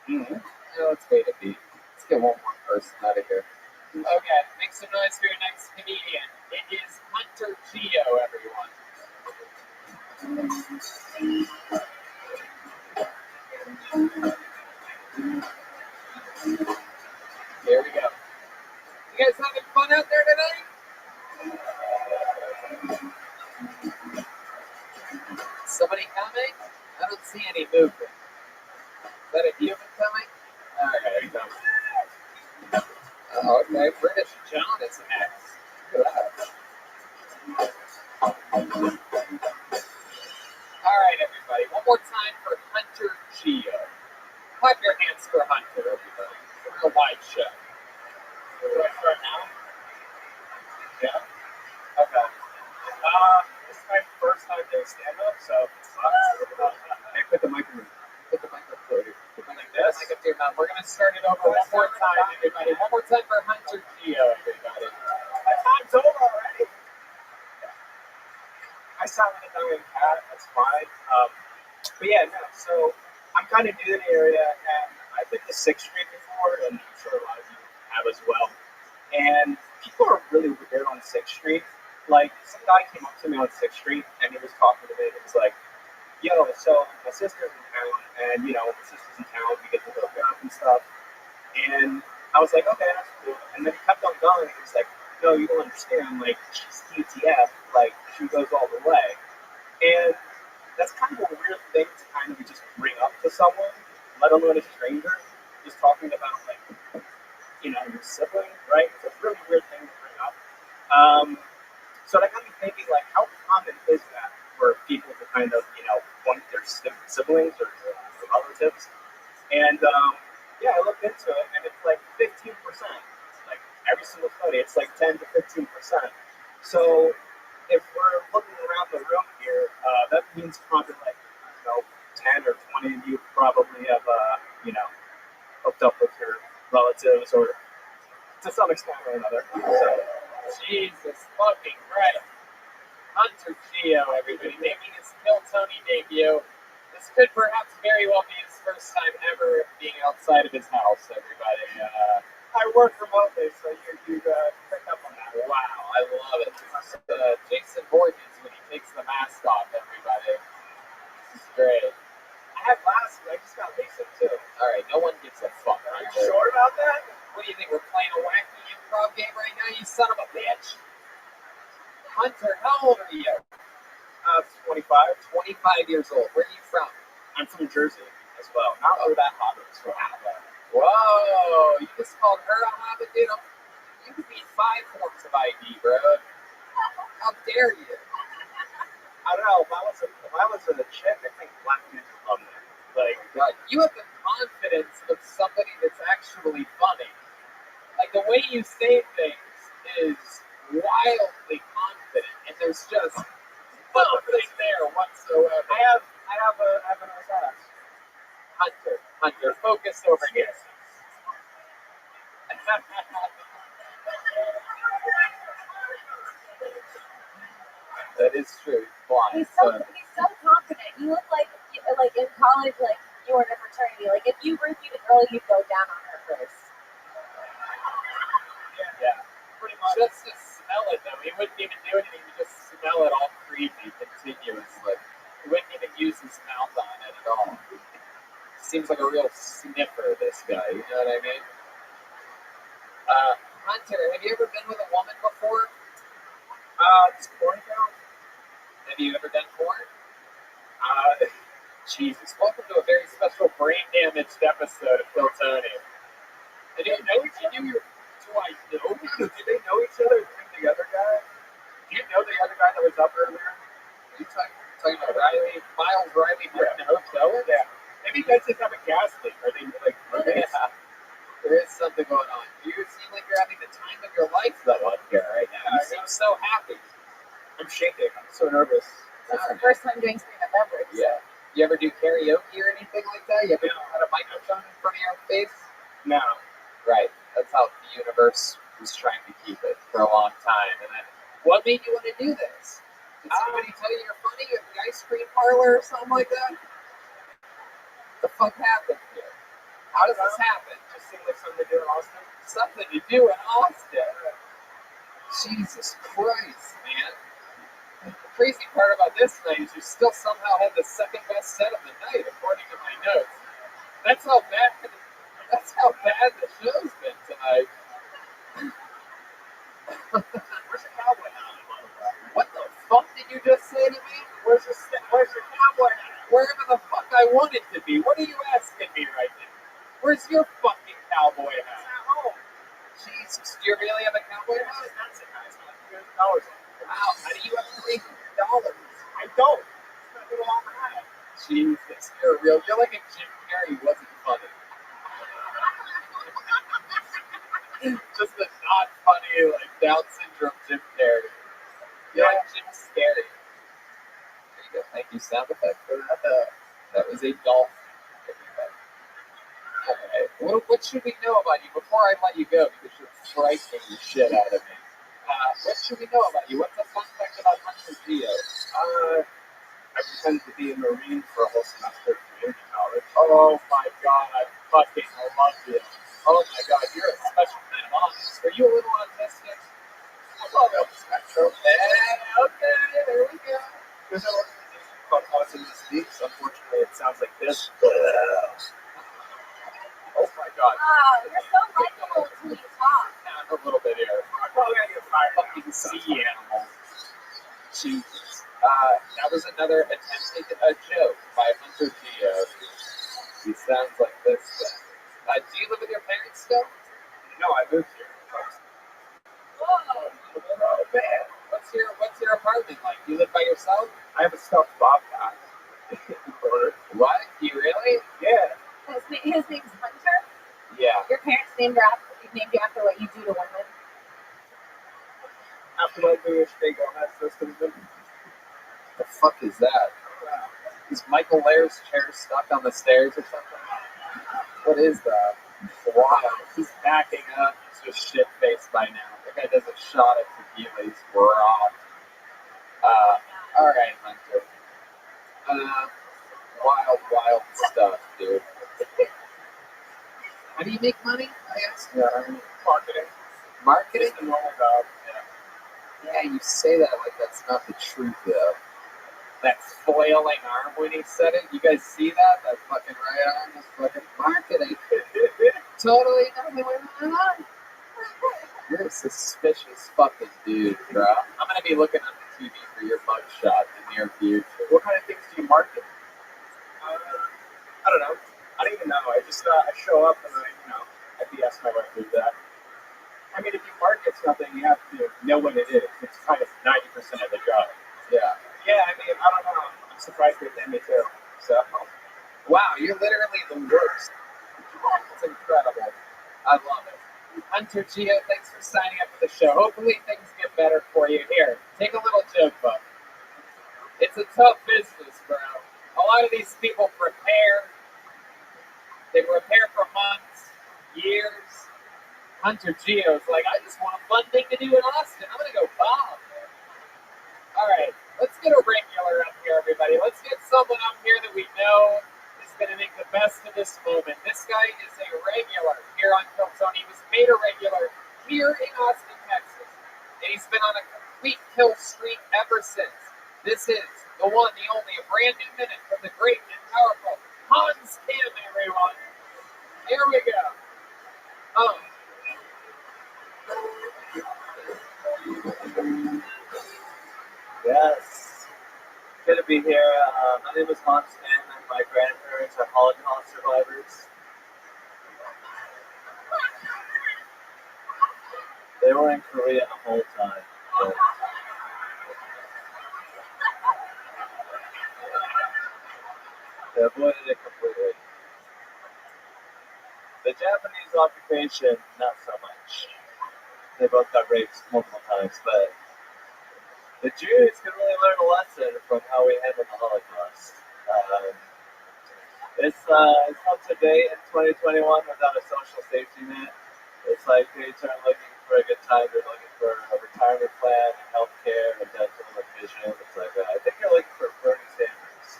Mm-hmm. Yeah, let's wait a beat. Let's get one more person out of here. Okay, make some noise for your next comedian. It is Hunter Geo, everyone. Here we go. You guys having fun out there tonight? Somebody coming? I don't see any movement. Is that a human coming? Alright, no. Oh, okay. British John is next. Look at that. Alright, everybody. One more time for Hunter Geo. Clap your hands for Hunter, everybody. It's a real wide show. Do I start now? Yeah? Okay. This is my first time doing stand-up, so it sucks. Hey, put the mic in. Put the mic up there. Put it like this. Mic up to your mouth. We're going to start it over one more time, everybody. One more time for Hunter Geo, everybody. My time's over already. I sound like a dying cat. That's fine. But yeah, no. So I'm kind of new to the area, and I've been to 6th Street before, and I'm sure a lot of you have as well. And people are really weird on 6th Street. Like, some guy came up to me on 6th Street, and he was talking to me, and he was like, yo, so my sister's in town, and, you know, when my sister's in town, we get to hook up and stuff. And I was like, okay, that's cool. And then he kept on going, and he was like, no, you don't understand, like, she's DTF, like, she goes all the way. And that's kind of a weird thing to kind of just bring up to someone, let alone a stranger, just talking about, like, you know, your sibling, right? It's a really weird thing to bring up. So that got me thinking, like, how common is that for people to kind of, you know, point their siblings or relatives? And, yeah, I looked into it, and it's like 15%. Like, every single study, it's like 10 to 15%. So if we're looking around the room here, that means probably like, you know, 10 or 20 of you probably have, you know, hooked up with your relatives or to some extent or another. So, Jesus fucking Christ. Hunter Geo, everybody, making his Kill Tony debut. This could perhaps very well be his first time ever being outside of his house, everybody. I work remotely, so you picked up on that. Wow, I love it. This is Jason Voorhees when he takes the mask off, everybody. This is great. I have glasses. I just got LASIK too. All right, no one gets a fuck. Are you sure about that? What do you think? We're playing a wacky improv game right now, you son of a bitch? Hunter, how old are you? 25. 25 years old. Where are you from? I'm from Jersey as well. Not where that hobbit's from. Whoa, you just called her a hobbit, dude? You could be 5 forms of ID, bro. How dare you? I don't know. If I was a chick, I think black men would love that. Like, God, you have the confidence of somebody that's actually funny. Like, the way you say things is wildly confident, and there's just nothing there whatsoever. I have an ass. Hunter, focus over here. That is true. Blind. He's so confident. You look like in college, like you were in a fraternity. Like if you reviewed a girl, you'd go down on her first. Yeah, pretty much. Just to smell it, though. He wouldn't even do anything. He'd just smell it all creepy, continuously. He wouldn't even use his mouth on it at all. Seems like a real sniffer, this guy. You know what I mean? Hunter, have you ever been with a woman before? Does porn count? Have you ever done porn? Jesus. Welcome to a very special brain-damaged episode of Kill Tony. Do I know? Do they know each other? The other guy? Do you know the other guy that was up earlier? Are you talking about Riley? Miles Riley Britain Hotel? Yeah. Maybe you guys just have a gas leak. Are they like, yeah. There is something going on. You seem like you're having the time of your life, though, up here right now. You seem so happy. I'm shaking. I'm so nervous. It's the first time doing stand-up ever. Yeah. You ever do karaoke or anything like that? You ever had a microphone in front of your face? No. nurse was trying to keep it for a long time. And then, what made you want to do this? Did somebody tell you you're funny at the ice cream parlor or something like that? What the fuck happened here? How does this happen? Just seemed like something to do in Austin. Something to do in Austin. Jesus Christ, man. The crazy part about this night is you still somehow had the second best set of the night, according to my notes. That's how bad the show's been tonight. Where's the cowboy hat? What the fuck did you just say to me? Where's your cowboy hat? Wherever the fuck I want it to be. What are you asking me right now? Where's your fucking cowboy It's hat? at home. Jesus, do you really have a cowboy hat? That's it, guys. Wow, $300. how do you have $300? I don't. It's not good on that. Jesus, you're real. You're like a Jim Carrey wasn't funny. Just a not funny, like Down syndrome Jim Carrey. You're like Jim Scary. There you go. Thank you, sound effect for that. That was a dolphin. Alright. What should we know about you before I let you go? Because you're frightening the shit out of me. What should we know about you? What's the fun fact about Hunter Geo? I pretended to be a Marine for a whole semester at community college. Oh my god, I fucking love you. Oh my god, you're a special kind of honest. Are you a little autistic? I'm probably on the spectrum. Okay, there we go. There's an organization called Autism Speaks. Unfortunately, it sounds like this. Oh my god. Wow, you're so likable until you talk. Down a little bit here. I'm probably gonna get fired. Fucking sea animal. Jesus. That was another attempted joke by Hunter Geo. He sounds like this. Do you live with your parents still? No, I moved here. Whoa. Oh man. What's your apartment like? You live by yourself? I have a stuffed bobcat. What? You really? Yeah. His name's Hunter. Yeah. Your parents named you after what you do to women. After my Jewish big Gomez system. The fuck is that? Is Michael Lair's chair stuck on the stairs or something? What is that? Wow, he's backing up. He's just shit-faced by now. The guy does a shot of tequila. He's raw. Alright, Hunter. Wild stuff, dude. How do you make money? I asked. Yeah, marketing. Marketing? Just a normal job. Yeah, you say that like that's not the truth, though. That flailing arm when he said it. You guys see that? That fucking right arm is fucking marketing. Totally nothing went on. You're a suspicious fucking dude, bro. I'm gonna be looking on the TV for your mugshot in the near future. What kind of things do you market? I don't know. I don't even know. I just I show up and I BS my way through that. I mean, if you market something, you have to know what it is. It's kind of 90% of the job. Yeah. Yeah, I mean, I don't know. I'm surprised they did me too. So, wow, you're literally the worst. It's incredible. I love it. Hunter Geo, thanks for signing up for the show. Hopefully things get better for you. Here, take a little joke book. It's a tough business, bro. A lot of these people prepare. They prepare for months, years. Hunter Geo's like, I just want a fun thing to do in Austin. I'm going to go bomb. All right, let's get a regular up here, everybody. Let's get someone up here that we know is going to make the best of this moment. This guy is a regular here on Kiltone. He was made a regular here in Austin, Texas. And he's been on a complete kill streak ever since. This is the one, the only, a brand new minute from the great and powerful Hans Kim, everyone. Here we go. Oh. Yes. Good to be here. My name is Hans Kim, and my grandparents are Holocaust survivors. They were in Korea the whole time. So. They avoided it completely. The Japanese occupation, not so much. They both got raped multiple times, but the Jews can really learn a lesson from how we handled the Holocaust. It's up to date in 2021 without a social safety net. It's like they aren't looking for a good time. They're looking for a retirement plan, healthcare, and dental and vision. It's like, I think you're looking for Bernie Sanders.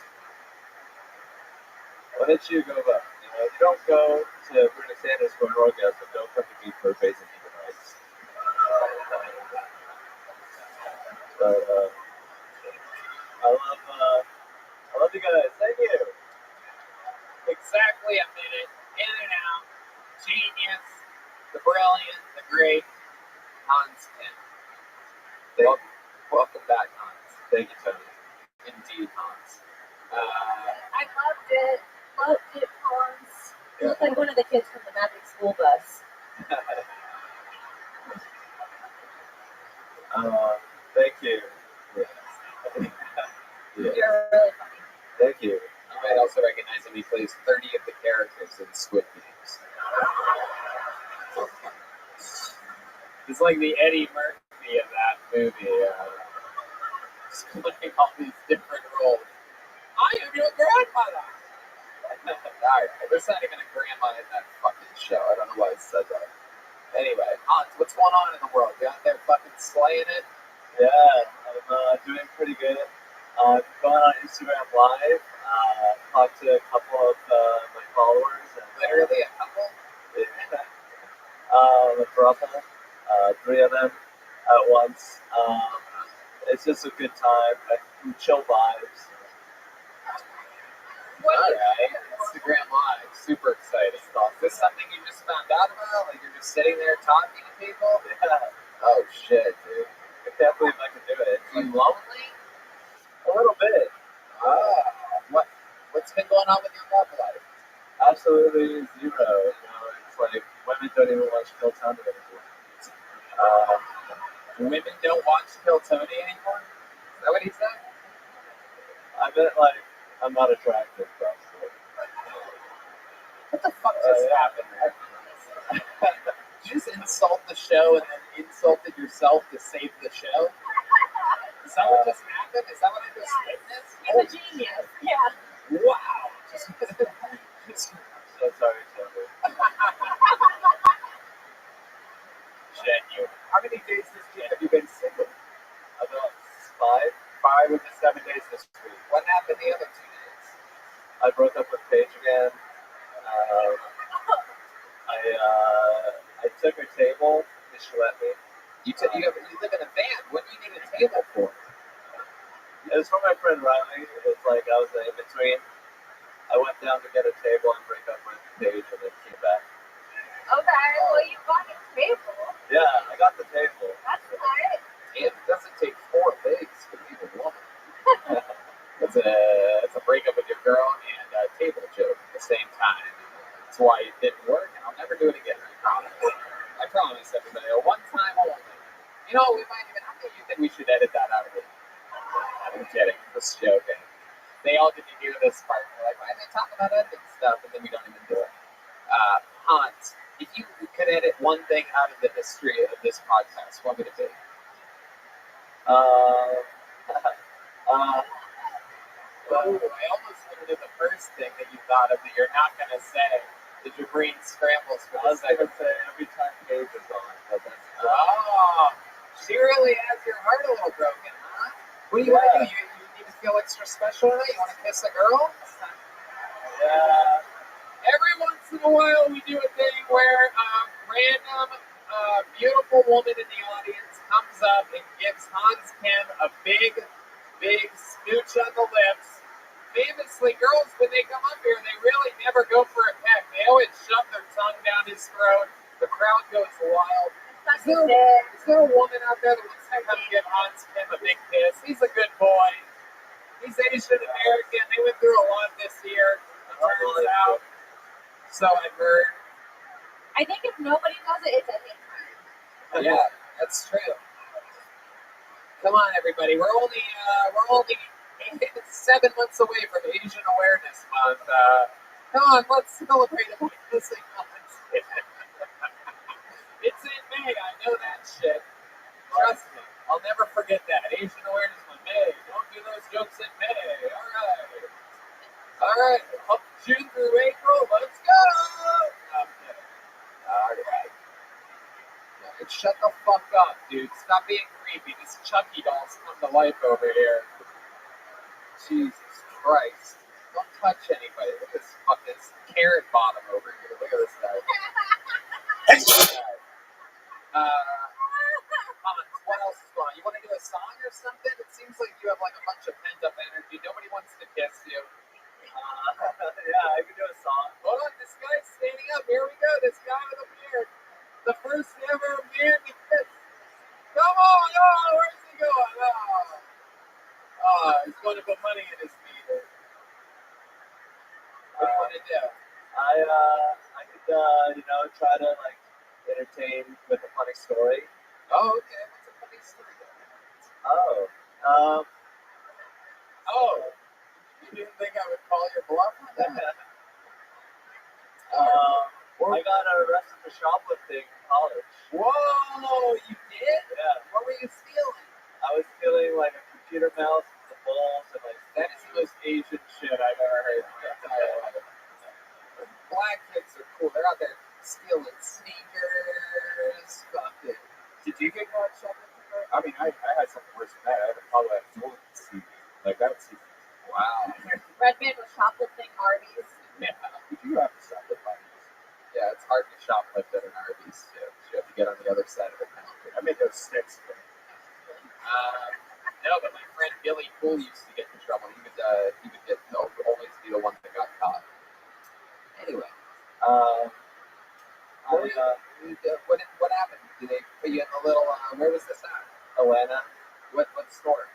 Why don't you go vote? You know, if you don't go to Bernie Sanders for an orgasm, don't come to me for basic human rights. But I love you guys. Thank you. Exactly a minute, in and out. Genius, the brilliant, the great Hans Kim. Welcome back, Hans. Thank you, Tony. Indeed, Hans. I loved it. Loved it, Hans. You look like one of the kids from the Magic School Bus. Thank you. Yes. You're really funny. Thank you. You might also recognize him. He plays 30 of the characters in Squid Games. He's like the Eddie Murphy of that movie. Just playing all these different roles. I am your grandmother. Alright, there's not even a grandma in that fucking show. I don't know why I said that. Anyway, Hans, what's going on in the world? You out there fucking slaying it? Yeah, I'm doing pretty good. Going on Instagram Live, talked to a couple of my followers. And, Literally a couple? Yeah. A couple, 3 of them at once. It's just a good time, chill vibes. Alright, Instagram Live, super exciting. Is this something you just found out about? Like you're just sitting there talking to people? Yeah, Oh shit, dude. I can't believe I can do it. Are you lonely? A little bit. What's been going on with your love life? Absolutely zero. You know, it's like women don't even watch Kill Tony anymore. Women don't watch Kill Tony anymore? Is that what he said? I meant like I'm not attractive, probably. What the fuck just happened there? Did you just insult the show and then insulted yourself to save the show? Is that what just happened? Is that what I just witnessed? He's a genius. Yeah. Wow. So sorry, Tony. Genuine. How many days this week have you been single? About 5. 5 of the 7 days this week. What happened the other 2 days? I broke up with Paige again. I took her table and she let me. You live in a van. What do you need a table for? It was for my friend Riley. It was like I was in between. I went down to get a table and break up with Paige and then came back. Okay, well, you got a table. Yeah, I got the table. That's nice. Damn, it doesn't take 4 legs to be a woman. It's a breakup with your girl and a table joke at the same time. That's why it didn't work, and I'll never do it again. I promise everybody. A one-time only. You know, we might even. How many of you think we should edit that out of it? I'm kidding. Just joking. They all get to hear this part. They're like, why are they talking about editing stuff, and then we don't even do it? Hans, if you could edit one thing out of the history of this podcast, what would it be? Oh, I almost knew the first thing that you thought of that you're not going to say. Did your brain scrambles for the second? I was going to say every time Paige is on. But that's Oh, she really has your heart a little broken, huh? What do you want to do? You need to feel extra special tonight? You want to kiss a girl? Yeah. Every once in a while, we do a thing where a random, beautiful woman in the audience comes up and gives Hans Kim a big smooch on the lips. Famously, girls, when they come up here, they really never go for a peck. They always shove their tongue down his throat. The crowd goes wild. Is there a woman out there that wants to come give Hans Kim a big kiss? He's a good boy. He's Asian American. They went through a lot this year, it turns out. So I've heard. I think if nobody does it, it's a hate crime. Yeah, that's true. Come on, everybody. We're only 7 months away from Asian Awareness Month. Come on, let's celebrate it by kissing Hans Kim. It's in May. I know that shit. Trust me. I'll never forget that. Asian Awareness Month. May. Don't do those jokes in May. All right. Up June through April. Let's go. I'm kidding. All right. Shut the fuck up, dude. Stop being creepy. This Chucky doll's come to life over here. Jesus Christ. Don't touch anybody. Look at this fucking carrot bottom over here. Look at this guy. Hans, what else is going on? You want to do a song or something? It seems like you have like a bunch of pent-up energy. Nobody wants to kiss you. Yeah, I can do a song. Hold on, this guy's standing up. Here we go. This guy with a beard. The first ever man to kiss. Come on, oh, where's he going? Oh, he's going to put money in his meter. What do you want to do? I could, try to like entertain with a funny story. Oh, okay. What's a funny story? Oh, you didn't think I would call your bluff on that? I got arrested for shoplifting in college. Whoa, you did? Yeah. What were you stealing? I was stealing like a computer mouse, some balls, and like That is the most Asian shit I've ever heard. Black kids are cool. They're out there stealing sneakers. Fuck it. Did you get caught shoplifting? I mean, I had something worse than that. I had a probably had a stolen CD. Like that CD. Wow. Redman was shoplifting Arby's. Yeah. Did you have to shoplift Arby's? Yeah, it's hard to shoplift at an Arby's too. You have to get on the other side of the counter. I made those sticks. No, but my friend Billy Poole used to get in trouble. He would get always be the one that got caught. Anyway, what happened? Did they put you in the little? Where was this at? Atlanta. What store?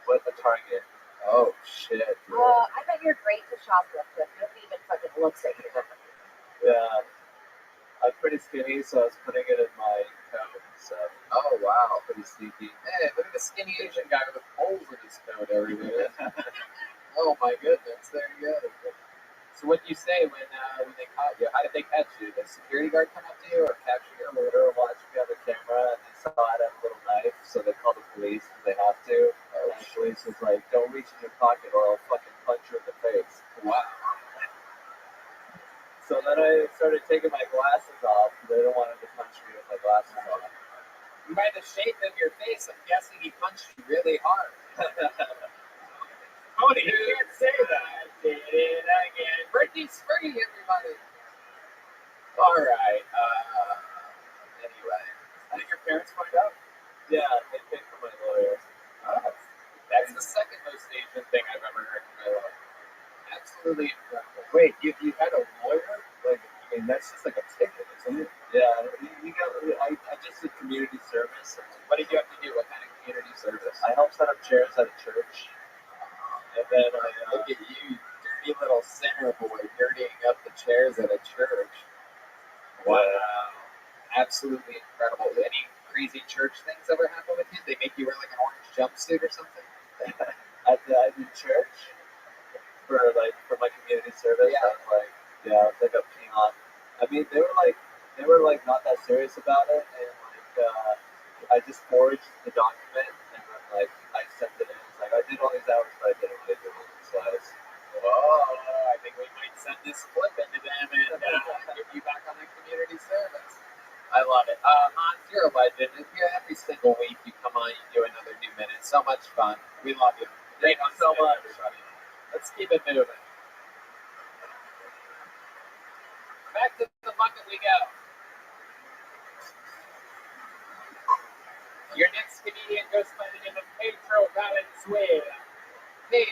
What a Target. Oh shit. I bet you're great to shoplift with. Nobody even fucking looks at you. Yeah. I'm pretty skinny, so I was putting it in my coat. So. Oh wow. Pretty sneaky. Hey, look at the skinny Asian guy with holes in his coat everywhere. Oh my goodness, there you go. So what did you say when they caught you? How did they catch you? Did the security guard come up to you or capture you? They were watching me on the camera and they saw I had a little knife, so they called the police because they have to. And the police was like, "Don't reach in your pocket or I'll fucking punch you in the face." Wow. So then I started taking my glasses off because they don't want him to punch me with my glasses on. By the shape of your face, I'm guessing he punched you really hard. Cody, you can't say that. Did it again. Britney's free, everybody. All right. Anyway, Did your parents find out? Yeah, they paid for my lawyer. that's the second most Asian thing I've ever heard in my life. Absolutely incredible. Wait, you had a lawyer? Like, I mean, that's just like a ticket, isn't it? Yeah, I just did community service. What did you have to do? What kind of community service? I helped set up chairs at a church. And then Look at you, dirty little center boy, dirtying up the chairs at a church. Wow. Absolutely incredible. Any crazy church things ever happen with you? They make you wear like an orange jumpsuit or something? I did church for my community service. Yeah. I was like a peon. I mean, they were like not that serious about it, and I just forged the document and then like I sent it in. It's like I did all these hours, but I didn't really do it. So I think we might send this clip into them and get you back on the community service. I love it. Hans, you're a legend. Every single week you come on, you do another new minute. So much fun. We love you. Thank you so much. Everybody. Let's keep it moving. Back to the bucket we go. Your next comedian goes by the name of Pedro Valenzuela. Right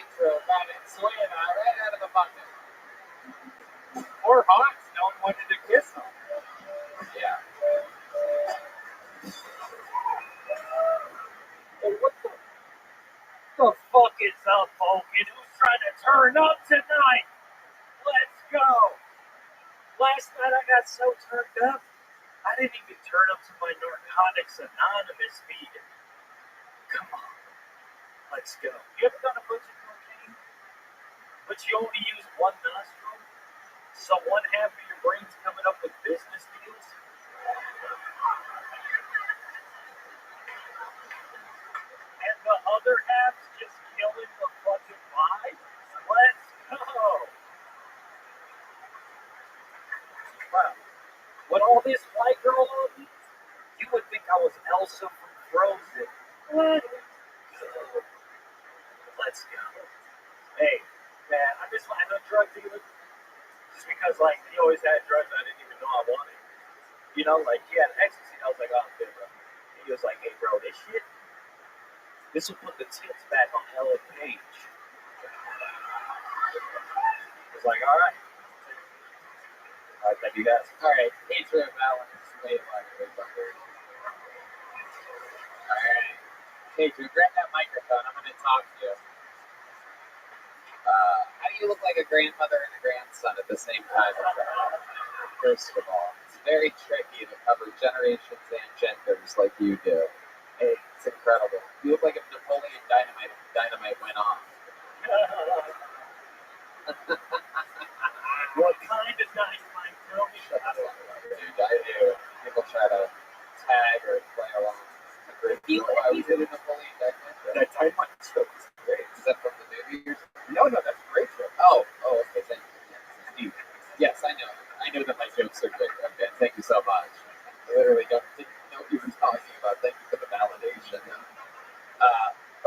out of the bucket. Or Hans, no one wanted to kiss him. Yeah. Hey, what the fuck is up, Vulcan? Who's trying to turn up tonight? Let's go. Last night I got so turned up, I didn't even turn up to my Narcotics Anonymous meeting. Come on. Let's go. You ever done a bunch of cocaine? But you only use one nostril? So one half of your brain's coming up with business deals? And the other half's just killing the fucking vibe? Let's go! Wow. What all this white girl on me? You would think I was Elsa from Frozen. What? Let's go. Hey, man, I just find a drug dealer just because, like, he always had drugs I didn't even know I wanted. You know, like, he had ecstasy. I was like, oh, good, bro. He was like, hey, bro, this shit, this will put the tits back on Ellen Page. I was like, all right. All right, thank you guys. All right, Patriot Balance. Wait, all right. Patriot, grab that microphone. I'm going to talk to you. How do you look like a grandmother and a grandson at the same time? First of all, it's very tricky to cover generations and genders like you do. It's incredible. You look like if Napoleon Dynamite went off. What kind of dynamite? Tell me. Dude, I do. People try to tag or play along. Why was it in Napoleon Dynamite? That dynamite joke is Great. Is that from the movie? no, that's a great joke. Oh, okay. Thank you. Yes, I know. I know that my jokes are great. Okay, thank you so much. I literally didn't know what you were talking about. Thank you for the validation.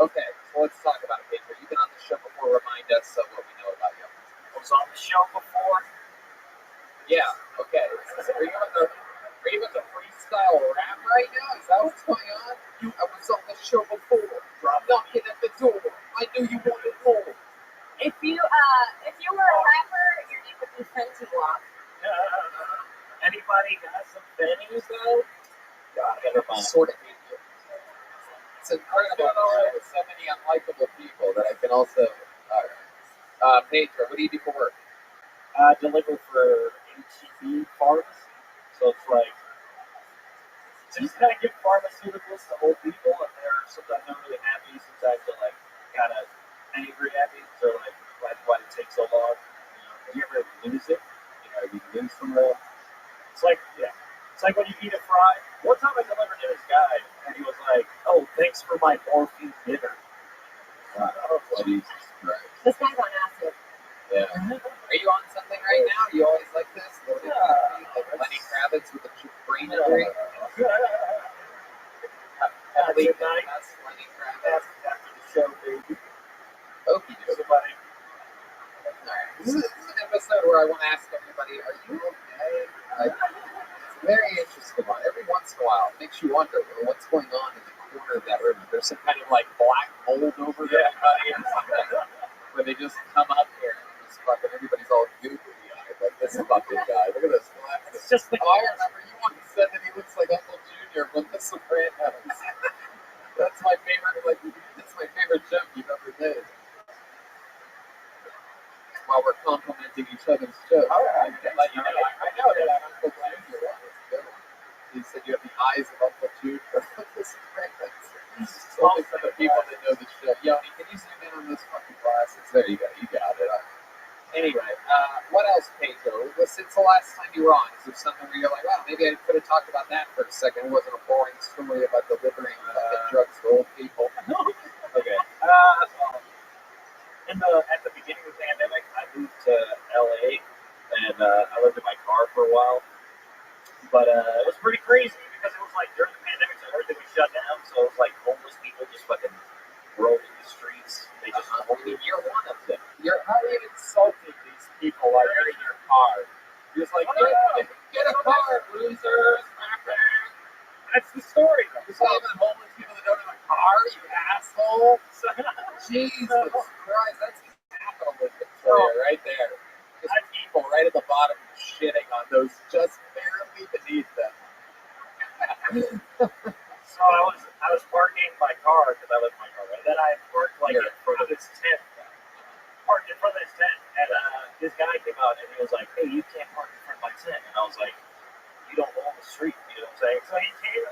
Okay, so let's talk about it, Patriot. You've been on the show before. Remind us of what we know about you. I was on the show before. Yeah. Okay. Are you in the freestyle rap right now? Is that what's going on? I was on the show before. Knocking at the door. I knew you wanted more. If you were a rapper, your name would be Fenty Walk. Anybody got some bennies though? God, I sort of hate you. It's incredible with so many unlikable people that I can also. Pedro, what do you do for work? Deliver for HEB farms. So it's like, so just kind of give pharmaceuticals to old people, and they're sometimes not really happy, sometimes they're like kind of angry at me. So like, why did it take so long? You ever lose it? You lose some of it's like, yeah. It's like when you eat a fry. One time I delivered to this guy, and he was like, oh, thanks for my morphine dinner. Jesus Christ. This guy's on acid. Yeah. Are you on something right now? You always like this? Like Lenny Kravitz with a brain injury? Good night. That's Lenny Kravitz. After the show, baby. Okie dokie. Somebody. Alright. This is an episode where I want to ask everybody, are you okay? Like, it's a very interesting one. Every once in a while, it makes you wonder what's going on in the corner of that room. There's some kind of like black mold over there, where they just come up here and just fucking everybody's all googly eyed. Like this fucking guy. Look at this glasses. It's just the I remember you once said that he looks like Uncle Junior from The Sopranos. That's my favorite joke you've ever made. While we're complimenting each other's jokes. All right, I know that I'm Uncle Junior. That's a good one. You said you have the eyes of Uncle Junior from The Sopranos. Only for the people that know the show. Yoni, can you zoom in on those fucking glasses? There you go. You got it. Anyway, what else, Pedro? Since the last time you were on, is there something where you're like, wow, maybe I could have talked about that for a second. It wasn't a boring story about delivering drugs to old people. Okay. At the beginning of the pandemic, I moved to LA, and I lived in my car for a while. But it was pretty crazy because it was like during the pandemic, so everything was shut down. So it was like homeless people just fucking roaming the streets. They just You're one of them. How are you insulting these people while you're in your car? You're just like, get a car, losers. That's the story. You're saving homeless people that don't have a car, you asshole. Jesus Christ, that's capitalism for you right there. Just people right at the bottom shitting on those just barely beneath them. So I was parking my car because I left my car, right? Then I parked like in front of this tent. And this guy came out and he was like, hey, you can't park in front of my tent. And I was like, you don't own the street, you know what I'm saying? So he came,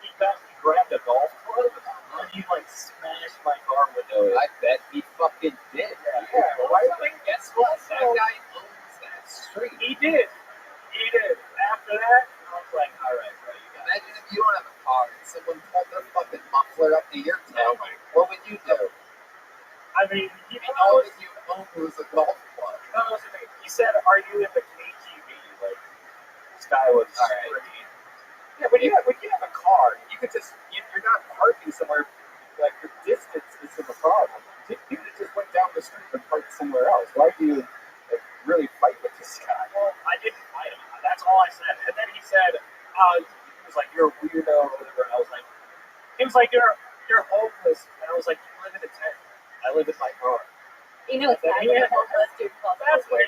he grabbed a golf club and he like smashed my car window. I bet he fucking did. Yeah. Why? Guess what? That guy owns that street. He did. After that, I was like, all right, bro, you got it. Imagine if you don't have a car and someone pulled their fucking muffler up to your tent. What would you do? I mean, all that you owned was a golf club. He said, are you in the KGB? Like, this guy was all right. pretty. Yeah, when you have a car, you could just you're not parking somewhere like the distance isn't a problem. You could have just went down the street and parked somewhere else. Why do you like, really fight with this guy? Well, I didn't fight him. That's all I said. And then he said, he was like, "You're a weirdo," or whatever. And I was like, he was like, "You're homeless." And I was like, "You live in a tent. I live in my car." You know exactly what homeless dude calls That's what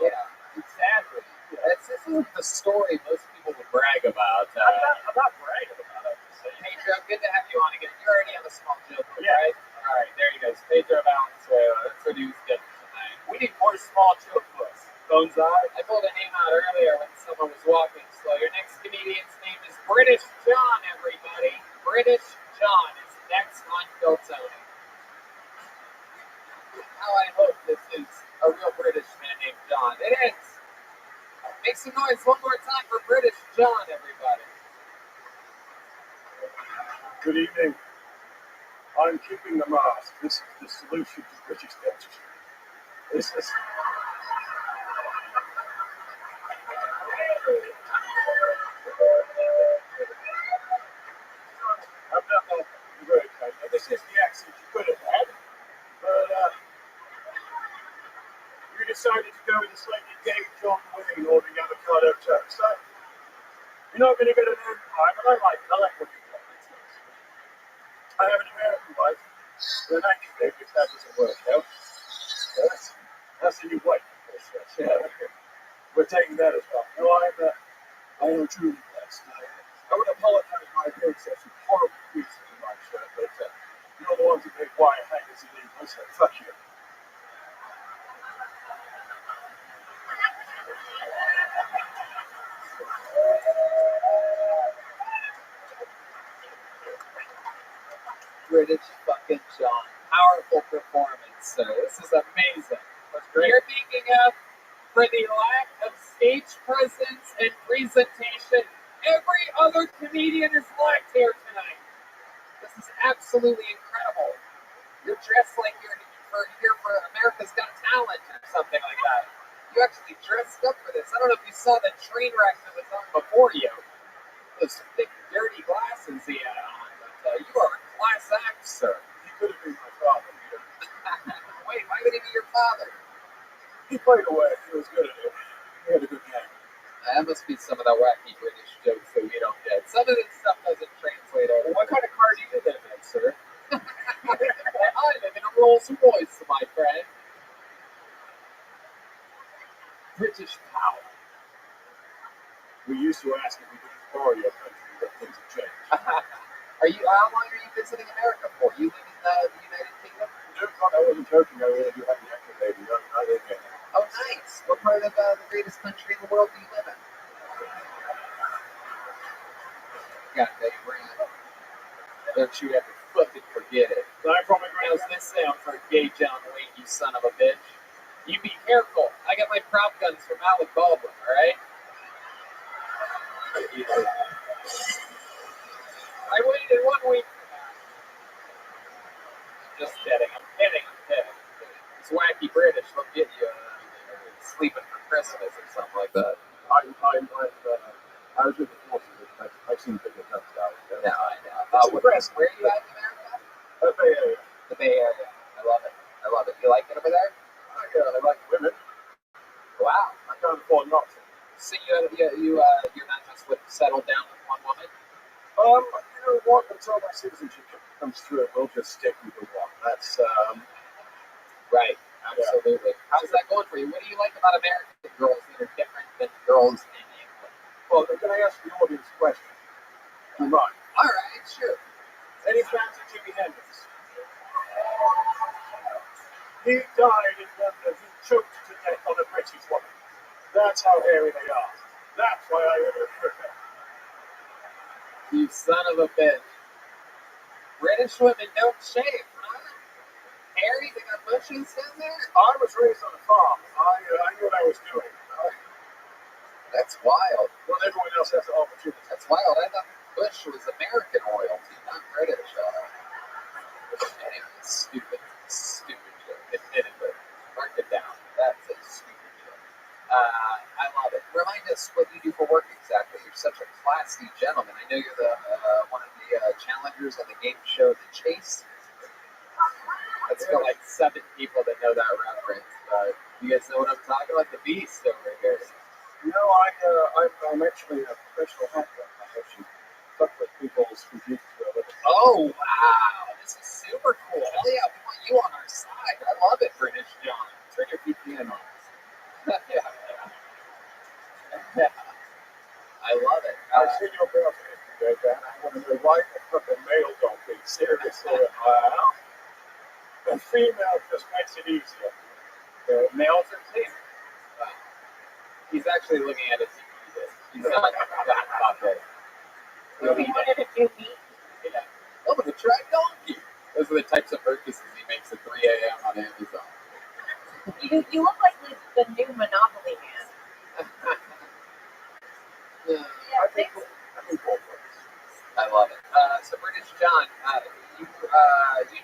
Yeah, exactly. This isn't the story most people would brag about. I'm not bragging about it. I'm just saying. Pedro, good to have you on again. You're already on the small joke, Yeah. right? All right, there you go. Pedro Valenzuela. That's what he was getting tonight. We need more small joke books. Bonsai. I pulled a name out earlier when someone was walking slow. Your next comedian's name is British John, everybody. British John is next on Phil Tony. How I hope this is a real British man named John. It is. Make some noise one more time for British John, everybody. Good evening. I'm keeping the mask. This is the solution to British dentistry. This is. I'm not that great. This is the accent you could have had, but you decided to go with a slightly gay John Wayne holding avocado toast. You're not going to get an empire, but I like what you got. I have an American wife, but an English baby if that doesn't work out. That's the new white. We're taking that as well. No, I am truly blessed. I would apologize for my appearance. There's some horrible creases in my shirt, but you're the ones that make wire hangers illegal, so fuck you. British fucking John. Powerful performance, sir. This is amazing. That's great. You're making up for the lack of stage presence and presentation every other comedian has lacked here tonight. This is absolutely incredible. You're dressed like you're here for America's Got Talent or something like that. You actually dressed up for this. I don't know if you saw the train wreck that was on before you. Those thick, dirty glasses he had on. But you are a class act, sir. He could have been my father. Wait, why would he be your father? He played away. He was good at it. He had a good game. That must be some of the wacky British jokes that we don't get. Some of this stuff doesn't translate over. What kind of car do you live in, sir? I live in a Rolls Royce, my friend. British power. We used to ask if we could borrow your country, but things have changed. How long are you visiting America for? You live in the United Kingdom? No, I wasn't joking. I really do have the extra baby. I live here. Oh, nice. What part of the greatest country in the world do you live in? God, Betty Brand. Don't you ever fucking forget it. I'm from a How's this sound for gay John Wayne, you son of a bitch? You be careful. I got my prop guns from Alec Baldwin, alright? I waited 1 week for that. Just kidding. I'm kidding. It's wacky British. They'll get you sleeping for Christmas or something like that. I was with the forces. I've seen bigger guns out there. No, I know. Where Where are you at in America? The Bay Area. The Bay Area. I love it. You like it over there? I like women. Wow. I can't afford not to. So you're not just settled down with one woman? You know what? Until my citizenship comes through, we'll just stick with the one. That's Right. Absolutely. Yeah. How's that going for you? What do you like about American girls that are different than girls in England? Well, can I ask the audience a question? You mind? All right, sure. Any fans of Jimi Hendrix? He died in London. He choked to death on a British woman. That's how hairy they are. That's why I live in. You son of a bitch. British women don't shave, huh? Hairy, they got bushes down there? I was raised on a farm. I knew what I was doing. That's wild. Well, everyone else has an opportunity. That's wild. I thought Bush was American royalty, not British. Anyway, stupid joke. Admittedly. Mark it down. That's a stupid joke. I love it. Remind us what you do for work exactly. you're such a classy gentleman. I know you're the one of the challengers on the game show The Chase. That's for like 7 people that know that reference. But you guys know what I'm talking about? The Beast over here. No, I'm actually a professional hacker. I actually fuck with people's computers for a living. Oh, wow. This is super cool. Hell yeah, we want you on our side. I love it, British John. Turn your VPN on. Yeah. I love it. I see your browser history right there. I want to know why the fucking male don't be seriously. The female just makes it easier. The males are clean. Wow. He's actually looking at his TV. He's not that puppet. He wanted to do meat. Yeah. Oh, look, a tried donkey. Those are the types of purchases he makes at 3 a.m. on Amazon. You look like the new Monopoly man. I think both ways. I love it. So British John, you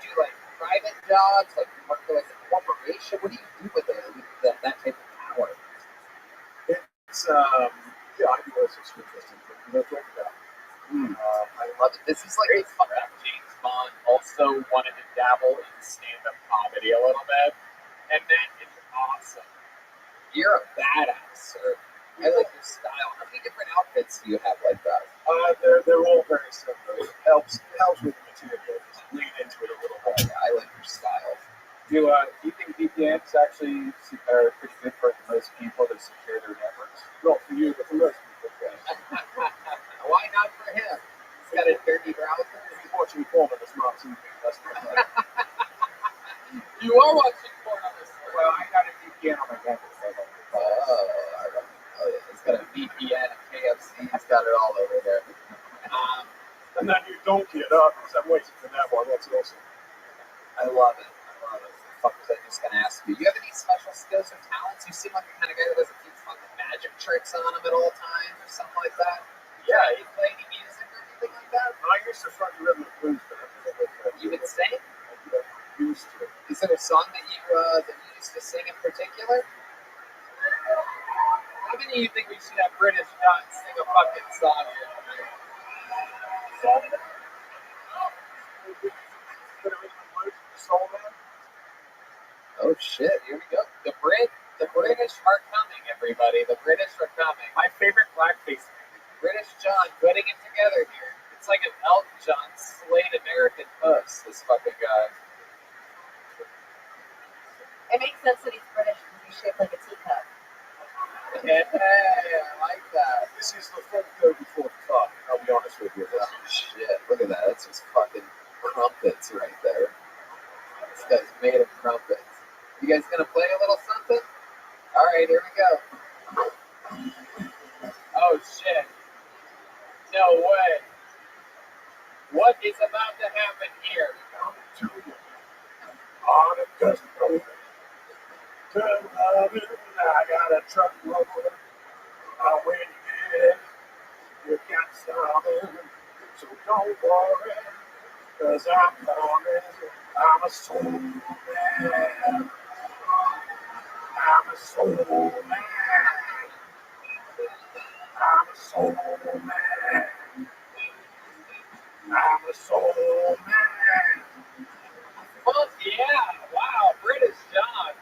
do like private jobs, like you work for like a corporation. What do you do with that type of power? It's yeah, I do this. It's interesting. But talk about. I love it. This is like a fucking James Bond. Also wanted to dabble in stand-up comedy a little bit, and that is awesome. You're a badass, sir. I like your style. How many different outfits do you have like that? They're all very similar. It helps with the material. Just lean into it a little bit. Yeah, I like your style. Do you think VPNs actually are pretty good for most people to secure their networks? Not for you, but for most people, yes. Why not for him? He's got a dirty browser. He's watching porn on a smart TV. That's not right. You are watching porn on this. Well, I got a VPN on my campus. Oh, yeah. He's got a VPN, a KFC. He's got it all over there. And that new donkey it up because I'm waiting for that one. That's awesome. I love it. What the fuck was I just gonna ask you? You have any special skills or talents? You seem like the kind of guy that does a few fucking magic tricks on him at all times or something like that. Yeah, you play any music or anything like that? I used to front the rhythm and blues, but I've never played. You been singing? I used to. Is there a song that you used to sing in particular? How many of you think we should have British John sing a fucking song here? Oh shit, here we go. The British are coming, everybody. The British are coming. My favorite blackface. British John putting it together here. It's like an Elton John slayed American Puss, this fucking guy. It makes sense that he's British because he's shaped like a teacup. Hey, I like that. This is the full 34th cut, I'll be honest with you. Oh shit, look at that. That's just fucking crumpets right there. This guy's made of crumpets. You guys gonna play a little something? Alright, here we go. Oh shit. No way. What is about to happen here? On a dust road, turn loving, I got a truck load. When you get it, you got something, so don't worry, 'cause I'm coming. I'm a soul man. I'm a soul man. I'm a soul man. I'm a soul man. Fuck yeah! Wow, British John.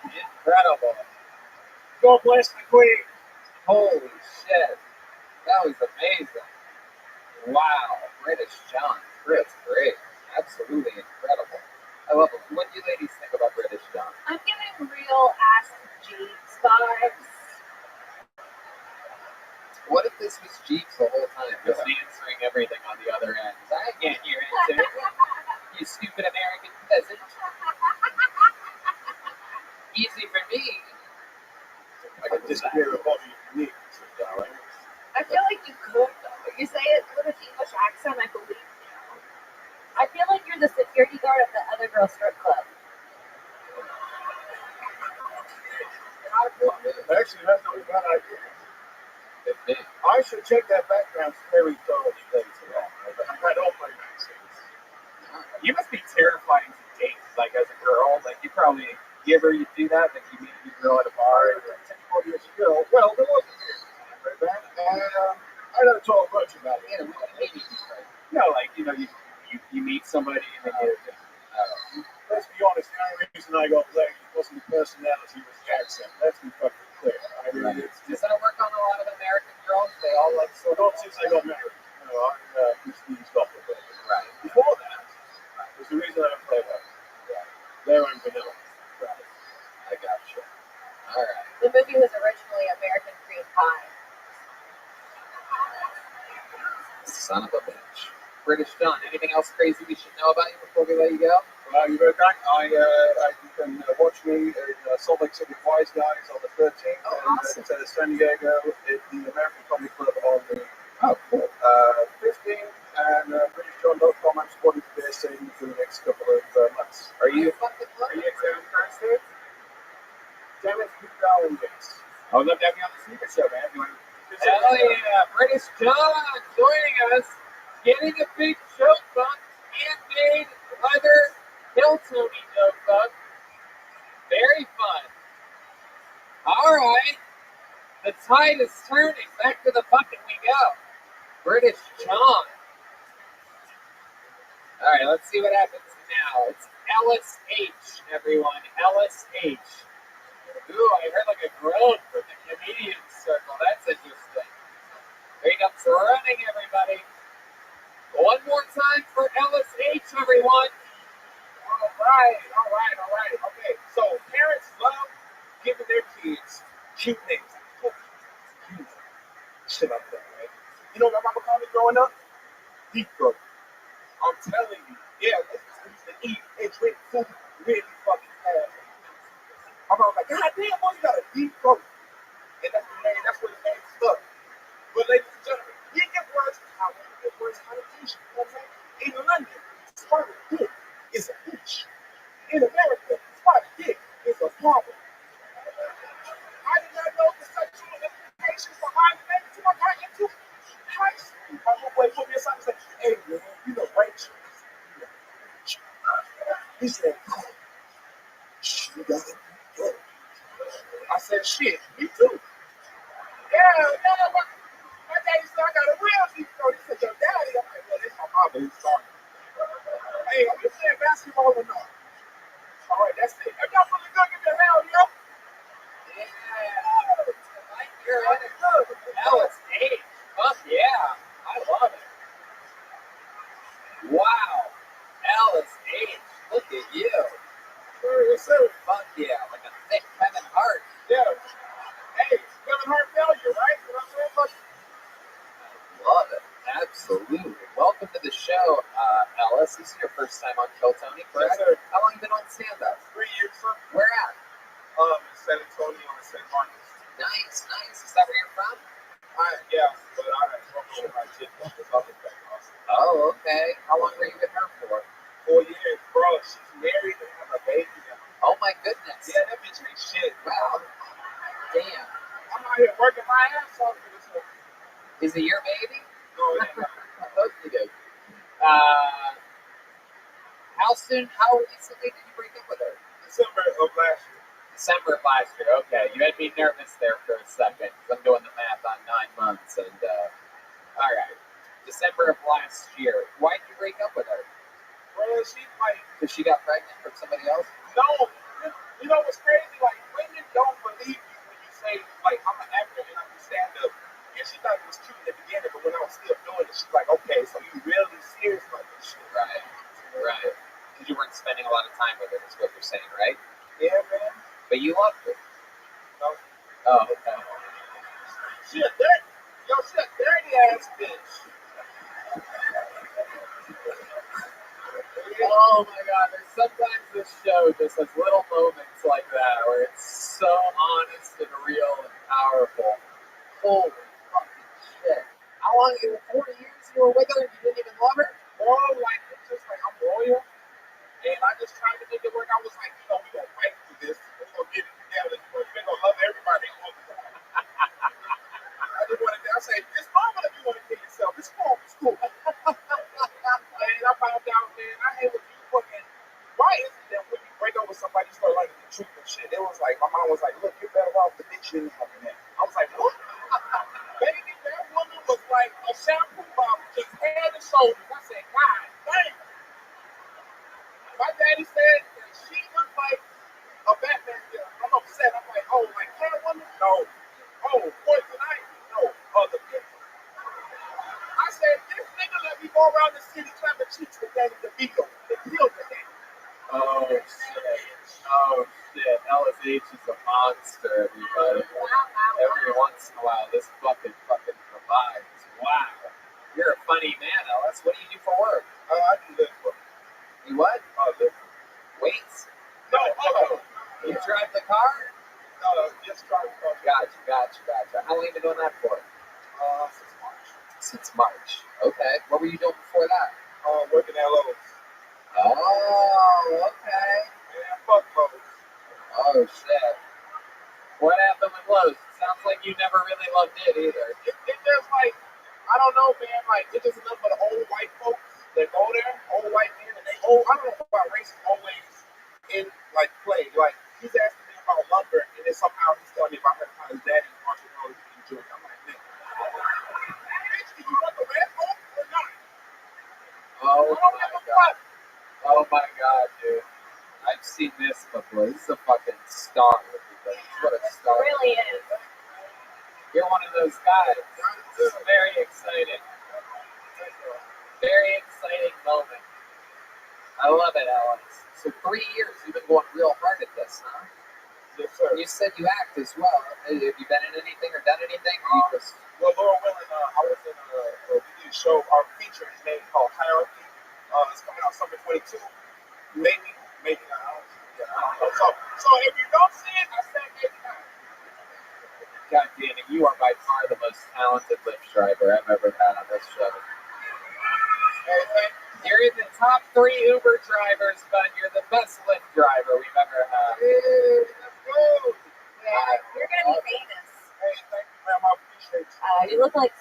Incredible. God bless the Queen. Holy shit. That was amazing. Wow, British John. That's great. Absolutely incredible. I love it. What do you ladies think about British John? I'm giving real Ask Jeeves vibes. What if this was Jeeps the whole time, just answering everything on the other end? I can't hear it, sir. You stupid American peasant. Easy for me. I can disappear a body unique, darling. I feel like you could, though. You say it with an English accent, I believe you. I feel like you're the security guard at the other girl strip club. Actually, that's not a bad idea. I should check that background very thoroughly later on. I've had all my vaccines. You must be terrifying to date, like as a girl. Like you probably, you do that? Like you meet a girl at a bar. 10, 12 years ago. Well, there wasn't much about it. Yeah, maybe. No, like, you meet somebody and then Let's be honest, the only reason I got played wasn't the personality, it was the accent. Let's be fucking clear. I mean, it's Does that work on a lot of American girls? They all like sort not of. since I got married. No, I'm Christine's daughter. Right. Before that, there's a reason I don't play that. There I'm vanilla. Right. I gotcha. All right. The movie was originally American Cream Pie. Son of a bitch. British John, anything else crazy we should know about you before we let you go? You know, Doug, you can watch me in Salt Lake City Wise Guys on the 13th, and awesome. San Diego at the American Comedy Club on the 15th, and BritishJohn.com. I'm supporting today's saving for the next couple of months. Are you in town Thursday? Damn it, you go in this. I would love to have you on the Sneaker Show, man. You want to Hell yeah, British John joining us, getting a big joke book, handmade leather Hilltony joke book. Very fun. All right, the tide is turning. Back to the bucket we go. British John. All right, let's see what happens now. It's Ellis H, everyone. Ellis H. Ooh, I heard like a groan from the comedian circle. That's interesting. Straight up running, everybody. One more time for Ellis H, everyone. All right. Okay, so parents love giving their kids cute names. Cute. Shit like that, right? You know what my mama called me growing up? Deep throat. I'm telling you, yeah, I used to eat and drink food really fucking fast. My mom was like, God damn, boy, you got a deep throat. And that's where the name stuck. But ladies and gentlemen, you get words out of teach. You know what I'm saying? In London, spotted dick is a bitch. In America, spotted dick is a problem. I did not know the sexual implications behind the name until I got into high school. My homeboy put me aside and said, hey, man, you know Rachel. He said, you got it. I said, shit, me too. Yeah, my daddy said I got a real deep throat. He said, your daddy? I'm like, well, it's my mama. He's sorry. Hey, are you playing basketball or not? All right, that's it. If y'all really good, give me a hell, yo. Yeah. Like your Ellis H. Fuck yeah. I love it. Wow. Ellis H. Look at you. Yes, sir. Fuck yeah. Like a thick Kevin Hart. Yeah. Hey, Kevin Hart failure, right? You know what I'm saying? Look. Love it. Absolutely. Welcome to the show, Ellis. This is your first time on Kill Tony, correct? Yes, sir. How long have you been on stand-up? 3 years, sir. Where at? In San Antonio and St. Marcos. Nice. Is that where you're from? Yeah, but I had trouble with my chick. She's up in Vegas. Oh, okay. How long were you with her for? 4 years, bro. She's married and have a baby now. Oh my goodness. Yeah, that bitch ain't shit. Wow. Damn. I'm out here working my ass off for this one. Is it your baby? No, it ain't mine. Okie dokie. How recently did you break up with her? December of last year. December of last year. Okay, you had me nervous there for a second because I'm doing the math on 9 months. And all right, December of last year. Why did you break up with her? Well, she's like, Because she got pregnant from somebody else. no, you know what's crazy? Like, women don't believe you when you say, like, I'm an actor and I do stand up. And she thought it was cute in the beginning, but when I was still doing it, she's like, okay, so you really serious about this shit. Right. Because you weren't spending a lot of time with her, is what you're saying, right? Yeah, man. But you loved her. No. Oh, okay. She a dirty ass bitch. Oh my God, there's sometimes this show just has little moments like that where it's so honest and real and powerful. Holy fucking shit. How long, 40 years you were with her and you didn't even love her? Bro, like, it's just like, I'm loyal. And I just tried to make it work. I was like, you know, we're going to fight through this. We're going to get it together. We're going to love everybody. I just wanted to, I said, it's normal if you want to kill yourself. It's cool. And I found out, man, I hate what you fucking, why is it that when you break up with somebody, you start liking the truth and shit? It was like, my mom was like, look, you're better off the bitch you didn't have in there. I was like, what? Baby, that woman was like a shampoo head and shoulders. I said, God damn. My daddy said that she looked like a Batman villain. I'm upset. I'm like, oh, like Catwoman? No. Oh, Poison Ivy? No. Other people. I said, this nigga let me go around the city clapping cheeks with Danny DeVito. It killed the nigga. Oh shit. Oh shit. LSH is a monster, everybody. Every once in a while, this fucking provides. Wow. You're a funny man, Ellis. What do you do for work? I do live for. You what? Live. Weights? No, You drive the car? just trying to talk. Gotcha. How long have you been doing that for? Since March. Since March. Okay. What were you doing before that? Working at Lowe's. Oh, okay. Yeah, fuck Lowe's. Oh, shit. What happened with Lowe's? Sounds like you never really loved it either. It just like, I don't know, man. Like, it's just enough of the old white folks that go there, old white men, and they old. I don't know why race is always in like play. Like, he's asking me about lumber, and then somehow he's telling me about how his daddy Marshall Rose in Georgia. I'm like, man, bitch, do you want the red folks or not? Oh, I don't give a fuck. Oh my god, dude. I've seen this before. This is a fucking star. What a star. It really is. You're one of those guys. This is very exciting. Very exciting moment. I love it, Alex. So 3 years, you've been going real hard at this, huh? Yes, sir. You said you act as well. Have you been in anything or done anything? Or you just... Well, Lord willing, I was in we did a show. Our feature is named called Hierarchy. It's coming out summer 22. Maybe not. I don't know. So if you don't see it, I said maybe not. God damn it, you are by far the most talented Lyft driver I've ever had on this show. You're in the top 3 Uber drivers, but you're the best Lyft driver we've ever had. Hey, let's go. Yeah, you're gonna be famous. Hey, thank you, ma'am. I appreciate you. You look like.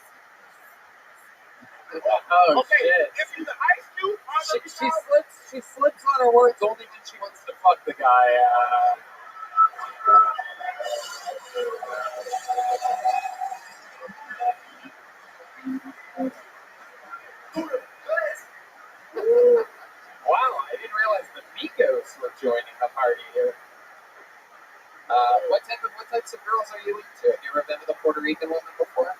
Oh, Okay, shit. if you're the ice cube, She slips on her words only when she wants to fuck the guy. Wow, I didn't realize the Migos were joining the party here. What types of girls are you into? Have you ever been to the Puerto Rican woman before?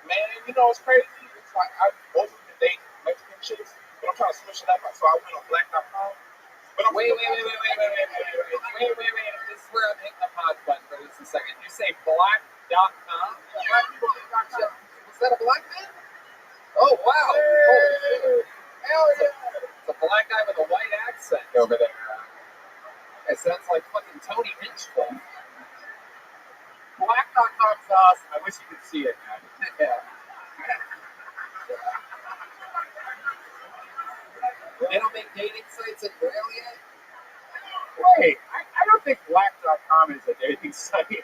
man, you know it's crazy. It's like I've always been dating Mexican chicks, but I'm trying to switch it up. So I went on black.com. But I'm Wait. This is where I'm hitting the pause button for just a second. You say black.com? Black people think I'm shit. Was that a black man? Oh, wow. Hey, hell yeah. It's a black guy with a white accent over there. It sounds like fucking Tony Hinchcliffe. Black.com's awesome. I wish you could see it, man. Yeah. They don't make dating sites in Braille yet? Wait, I don't think black.com is a dating site.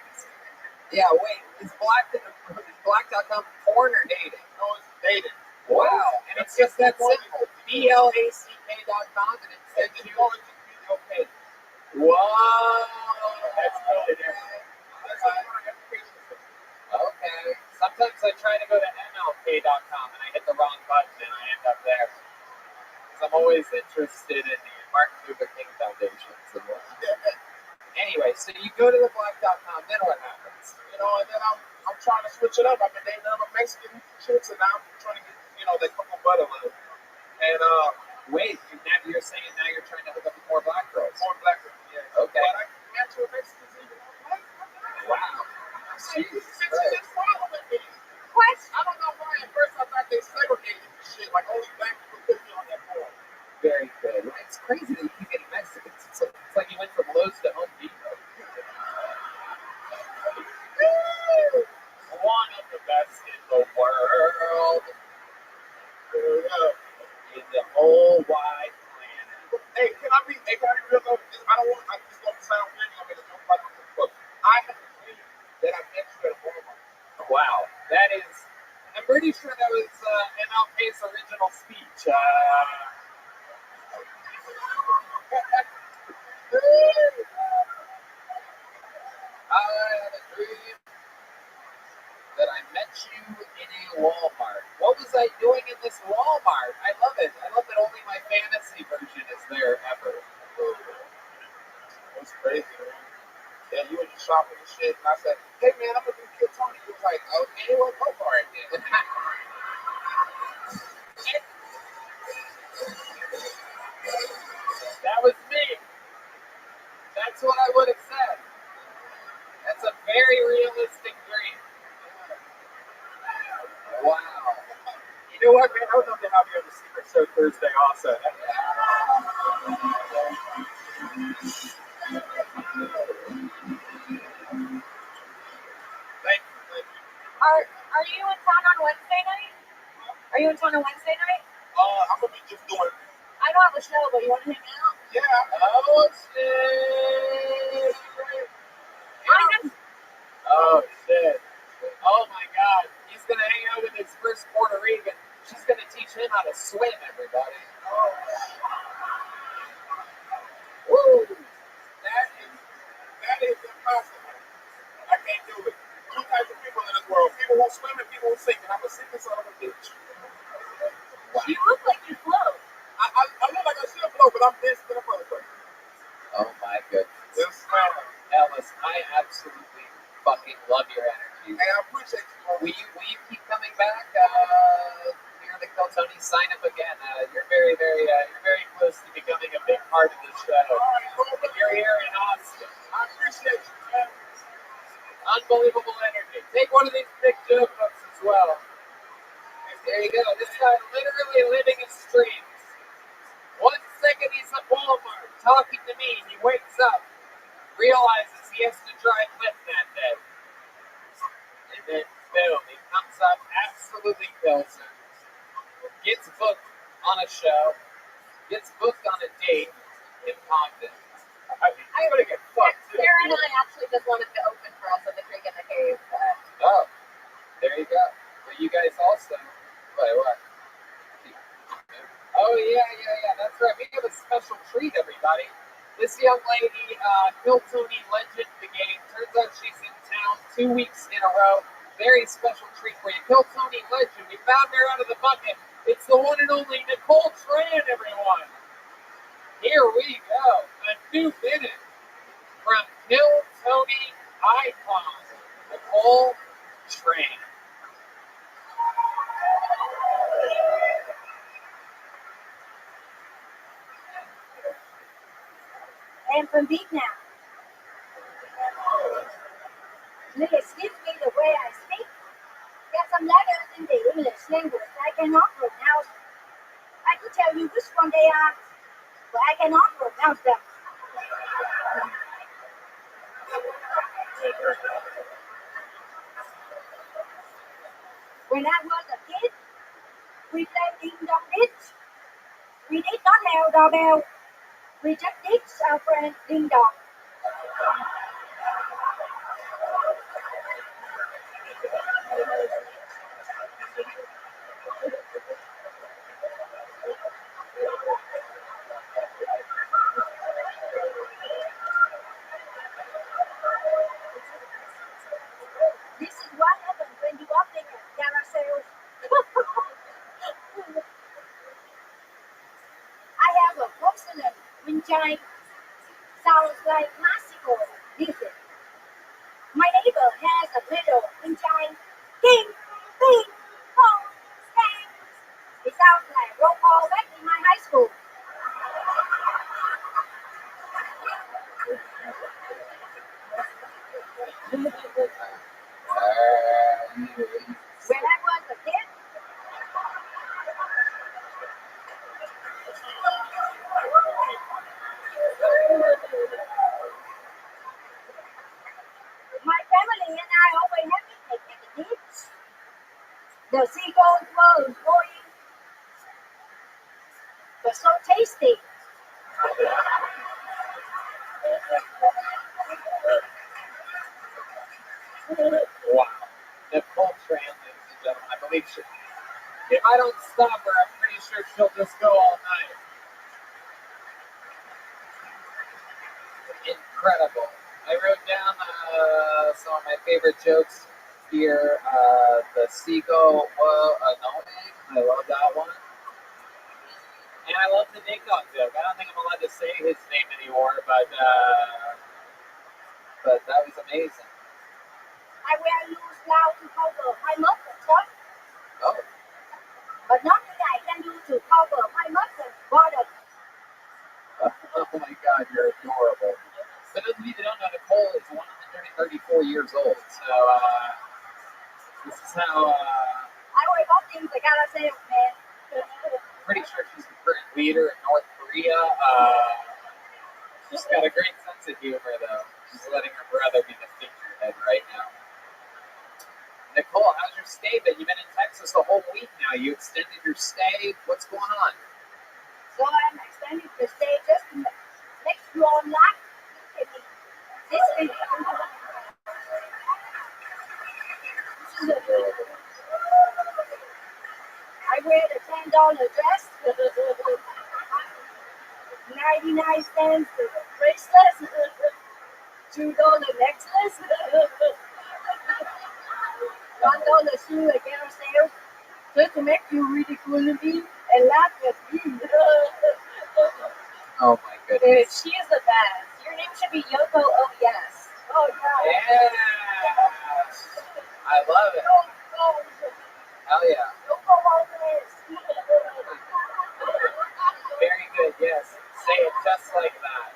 Yeah, wait. Is black.com porn or dating? No, it's dating. Wow. And it's just that simple. BLACK.com and it says you go into video page. Whoa. That's totally different. That's like one application system. Okay. Sometimes I try to go to MLK.com and I hit the wrong button and I end up there. Because I'm always interested in the Martin Luther King Foundations and whatnot. Anyway, so you go to the black.com, then what happens? You know, and then I'm trying to switch it up. I've been dating other Mexican chicks, and now I'm trying to get, they cook my butt a little. And wait, you're saying now you're trying to hook up with more black girls? More black girls, yeah. Okay. But I can match with Mexicans even on black. Wow. Jesus Christ. Just following me. What? I don't know why at first I thought they segregated the shit. Like only black people could be on that board. Very good. It's crazy that you keep getting Mexicans. It's like you went from Lowe's to Home Depot. One of the best in the world. In the whole wide planet. Hey, can I be real though? I just don't sound weird. I mean, it's no fucking book. I have a dream that I met you at a Walmart. Wow, that is. I'm pretty sure that was MLK's original speech. I have a dream that I met you in a Walmart. What was was I doing in this Walmart? I love it. I love that only my fantasy version is there ever. That's crazy, man. Yeah, you were just shopping and shit, and I said, hey, man, I'm going to do Kill Tony. He was like, okay, well, go for it, then. That was me. That's what I would have said. That's a very realistic dream. Wow. You know what, man? I would love to have you on the Secret Show Thursday also. Thank you. Are you in town on Wednesday night? Are you in town on Wednesday night? I'm going to be just doing, I don't have a show, but you want to hang out? yeah. Oh, shit. Oh, shit. Oh, my God. He's going to hang out with his first Puerto Rican. She's going to teach him how to swim, everybody. Woo! That is impossible. I can't do it. Two types of people in this world. People who swim and people who sink. And I'm a sinking son of a bitch. You look like you float. I look like I should float, but I'm this to the motherfucker. Oh, my goodness. Yes, man. Ellis, I absolutely fucking love your energy. Hey, I appreciate you, bro. Will you keep coming back here to Kill Tony? Sign up again. You're very close to becoming a big part of this show. You're here in Austin. I appreciate you, man. Unbelievable energy. Take one of these big joke books as well. There you go. This guy literally living his dreams. 1 second he's at Walmart talking to me. He wakes up, realizes he has to drive Lyft that day. And then, boom, he comes up, absolutely kills him. Gets booked on a show. Gets booked on a date in Compton. I'm going to get fucked, too. Sarah and I actually just wanted to open for us at the Creek in the Cave. But Oh, there you go. But you guys also, wait, what? Oh, yeah, that's right. We have a special treat, everybody. This young lady, Kill Tony Legend the game. Turns out she's in town 2 weeks in a row. Very special treat for you. Kill Tony Legend. We found her out of the bucket. It's the one and only Nicole Tran, everyone. Here we go. A new minute from Kill Tony icon, Nicole Tran. I'm from Vietnam. Will you excuse me the way I speak? There are some letters in the English language I cannot pronounce. I could tell you which one they are, but I cannot pronounce them. When I was a kid, we played ding dong ditch. We did not have doorbell. We just ditched our friend ding dong. This is what happens when you walk in a carousel. I have a porcelain wind chime. Sounds like classical music. My neighbor has a little wind chime. Ding, ding, dong, dang. It sounds like roll call back in my high school. When I was a kid, my family and I always had picnic at the beach. The seagulls were annoying, but so tasty. Wow. Nicole Tran, ladies and gentlemen. I believe she. If I don't stop her, I'm pretty sure she'll just go all night. Incredible. I wrote down some of my favorite jokes here. The seagull were annoying. but that was amazing. I wear loose now to cover my muscles, huh? Oh, But nothing I can do to cover my muscles, bottom. oh my God, you're adorable. For those of you that don't know, Nicole is 134 years old. So this is how. I wear both things, I gotta say it, man. Pretty sure she's the current leader in North Korea. She's got a great sense of humor, though. She's letting her brother be the figurehead right now. Nicole, how's your stay been? You've been in Texas the whole week now. You extended your stay. What's going on? So I'm extending the stay just to make you all laugh. This is I wear the $10 dress, 99 cents bracelet, $2 necklace, $1 shoe at carousel, just to make you ridicule me and laugh at me. Oh my Dude, goodness. she is the best. Your name should be Yoko. Oh yes. Oh God. Yeah. I love it. Hell yeah. Very good, yes. Say it just like that.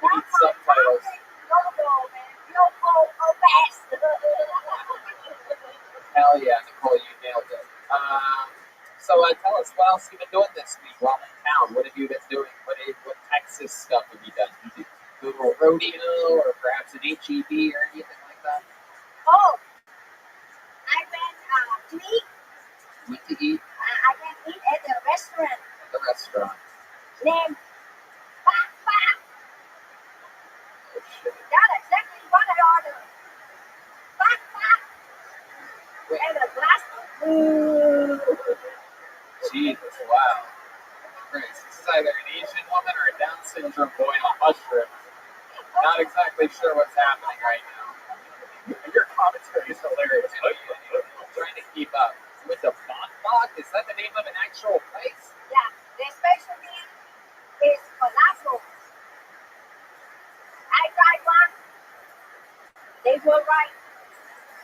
We need subtitles. Hell yeah, Nicole, you nailed it. So tell us, what else you've been doing this week while in town? What have you been doing? What Texas stuff have you done? Did you go to a rodeo or perhaps an HEB or anything like that? Oh, I went to eat. Went to eat I went to eat at the restaurant at the restaurant. named Bak Bak. Oh shit. That's exactly what I ordered. Bak Bak. Wait, And a glass of food. Jesus, wow. Christ. This is either an Asian woman or a Down syndrome boy on mushrooms. Not exactly sure what's happening right now. Your commentary is hilarious. I'm trying to keep up. With the Bak, is that the name of an actual place? Yeah, the specialty is falafel. I tried one. They were right.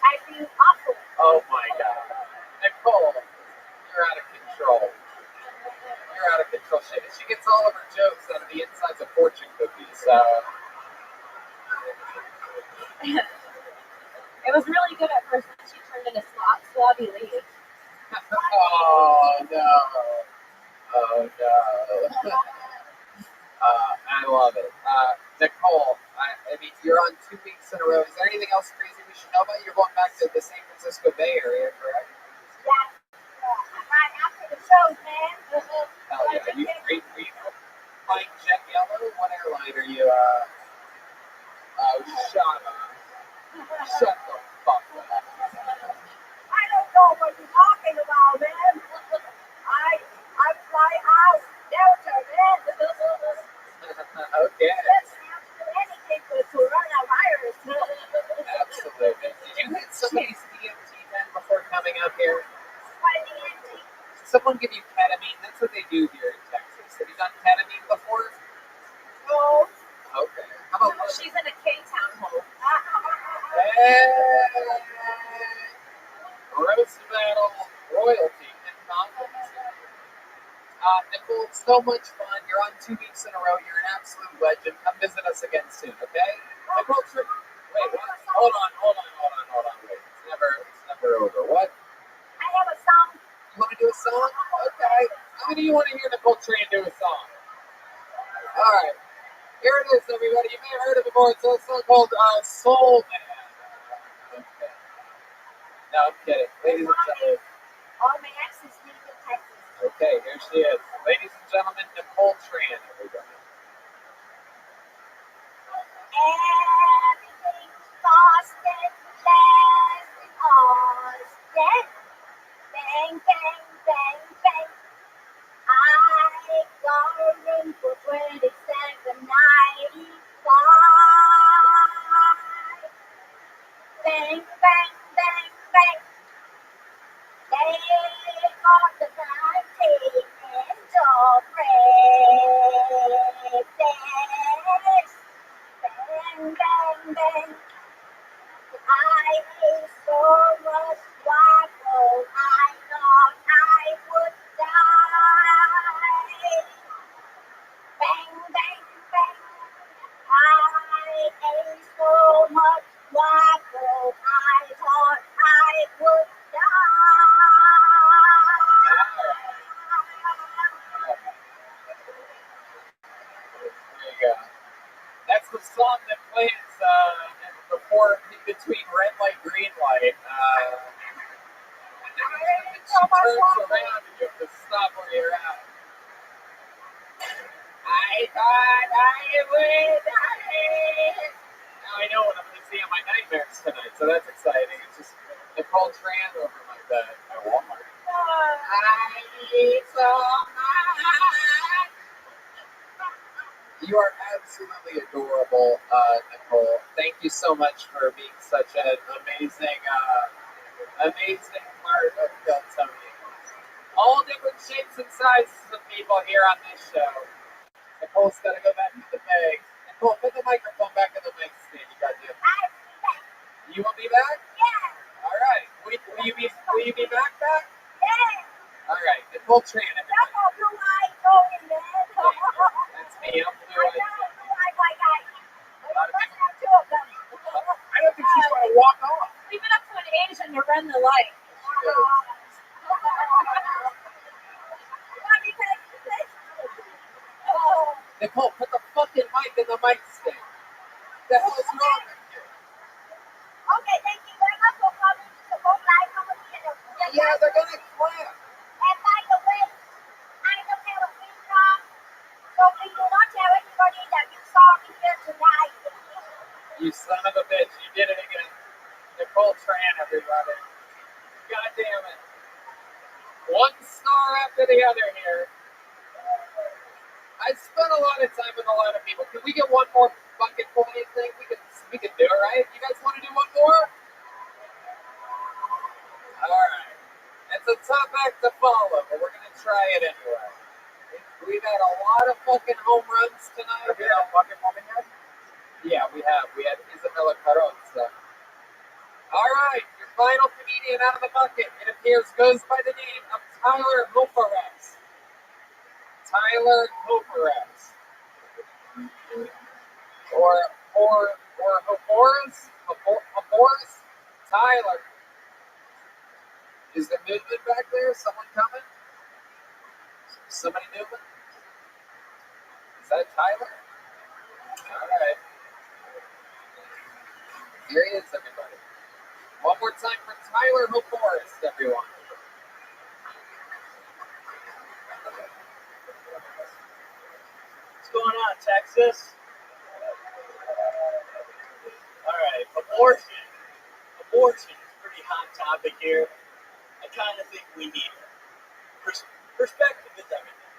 I feel awful. Oh my God. Nicole, you're out of control. You're out of control. She gets all of her jokes out of the insides of fortune cookies. It was really good at first, then she turned into slobby lady. Oh no. Oh no. I love it. Nicole, I mean, you're on 2 weeks in a row. Is there anything else crazy we should know about? You're going back to the San Francisco Bay Area, correct? Yeah. Right after the show, man. Hell yeah. Are you flying Jet Yellow? What airline are you, oh, shut up. Shut the fuck up. I don't know what you're talking about, man. I fly out Delta, man. Okay. Let's not do anything for coronavirus. Absolutely. Did you hit somebody's DMT then before coming up here? Why the empty? Someone give you ketamine? That's what they do here in Texas. Have you done ketamine before? No. Okay. How about She's in a K-Town hole. Hey! Roast battle royalty and condoms. Nicole, it's so much fun. You're on 2 weeks in a row. You're an absolute legend. Come visit us again soon, okay? Nicole, wait, what? Hold on. Wait, it's never over. What? I have a song. You want to do a song? Okay. How many of you want to hear Nicole Tran do a song? All right. Here it is, everybody. You may have heard of it before. It's a song called Soul Man. Okay. No, I'm kidding. Ladies and gentlemen. All my exes live in Texas. Okay, here she is. Ladies and gentlemen, Nicole Tran, everybody. Everything's lost and last in Austin. Bang, bang, bang, bang. I got a room for 27.95. Bang, bang, bang, bang. They got the plantations of red. She turns around and you have to stop where you're at. I thought I would die. Now I know what I'm going to see in my nightmares tonight, so that's exciting. It's just Nicole Tran over my bed at Walmart. I saw my... You are absolutely adorable, Nicole. Thank you so much for being such an amazing part of Tony. All different shapes and sizes of people here on this show. Nicole's got to go back to the bag. Nicole, put the microphone back in the mic stand. You got to. You will be back? Yeah. All right. Will you be back? Yeah. All right. Nicole Tran. That's all blue-eyed going, man. That's me. I'm blue-eyed. I don't think she's going to walk off. Leave it up to an Asian to run the light. Nicole, put the fucking mic in the mic stand. What the hell is wrong with you? Okay, thank you very much for coming to go live on the channel. Yeah, they're gonna clap. And by the way, I don't have a green dog, so please do not tell anybody that you saw me here tonight. You son of a bitch, you did it again. Nicole Tran, everybody. God damn it. One star after the other here. I spent a lot of time with a lot of people. Can we get one more bucket point thing? We can do it, right? You guys want to do one more? Alright. It's a tough act to follow, but we're going to try it anyway. We've had a lot of fucking home runs tonight. Have you had a bucket woman yet? Yeah, we have. We had Isabella Carrozza. Alright, your final comedian out of the bucket, it appears, goes by the name of Tyler Hoperes. Tyler Hoperes. Or Hoperes? Hoperes? Tyler. Is the movement back there? Someone coming? Somebody moving? Is that Tyler? Alright. Here he is, everybody. One more time for Tyler Hoperes, everyone. What's going on, Texas? All right, abortion. Abortion is a pretty hot topic here. I kind of think we need it. Perspective is everything.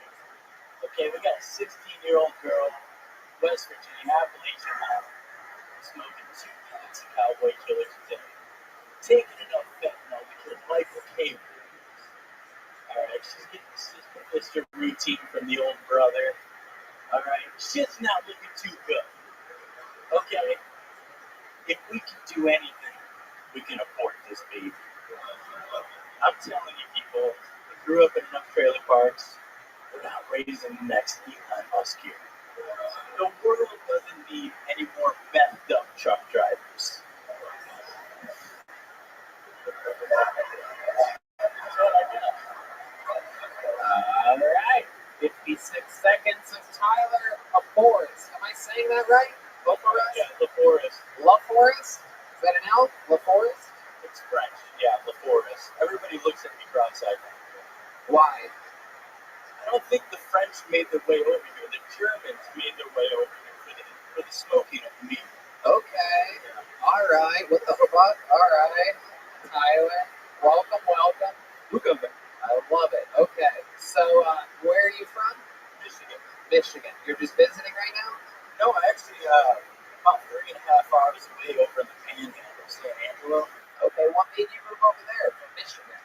Okay, we got a 16-year-old girl, West Virginia, Appalachian Mountain, smoking 2 packs of Cowboy Killers a day. Taking enough fentanyl to kill Michael K. Alright, she's getting the sister blister routine from the old brother. Alright, shit's not looking too good. Okay, if we can do anything, we can abort this baby. I'm telling you people, I grew up in enough trailer parks. We're not raising the next Elon Musk here. The world doesn't need any more messed up truck drivers. Alright. 56 seconds of Tyler LaForest. Am I saying that right? LaForest? Yeah, LaForest. LaForest? Is that an L? LaForest? It's French. Yeah, LaForest. Everybody looks at me cross-eyed. Why? I don't think the French made their way over here. The Germans made their way over here for the smoking of meat. Okay. Yeah. Alright. What the fuck? Alright. Tyler. Welcome. I love it. Okay. So, where are you from? Michigan. You're just visiting right now? No, I actually, about 3.5 hours away over in the Panhandle of San Angelo. Okay, what made you move over there from Michigan?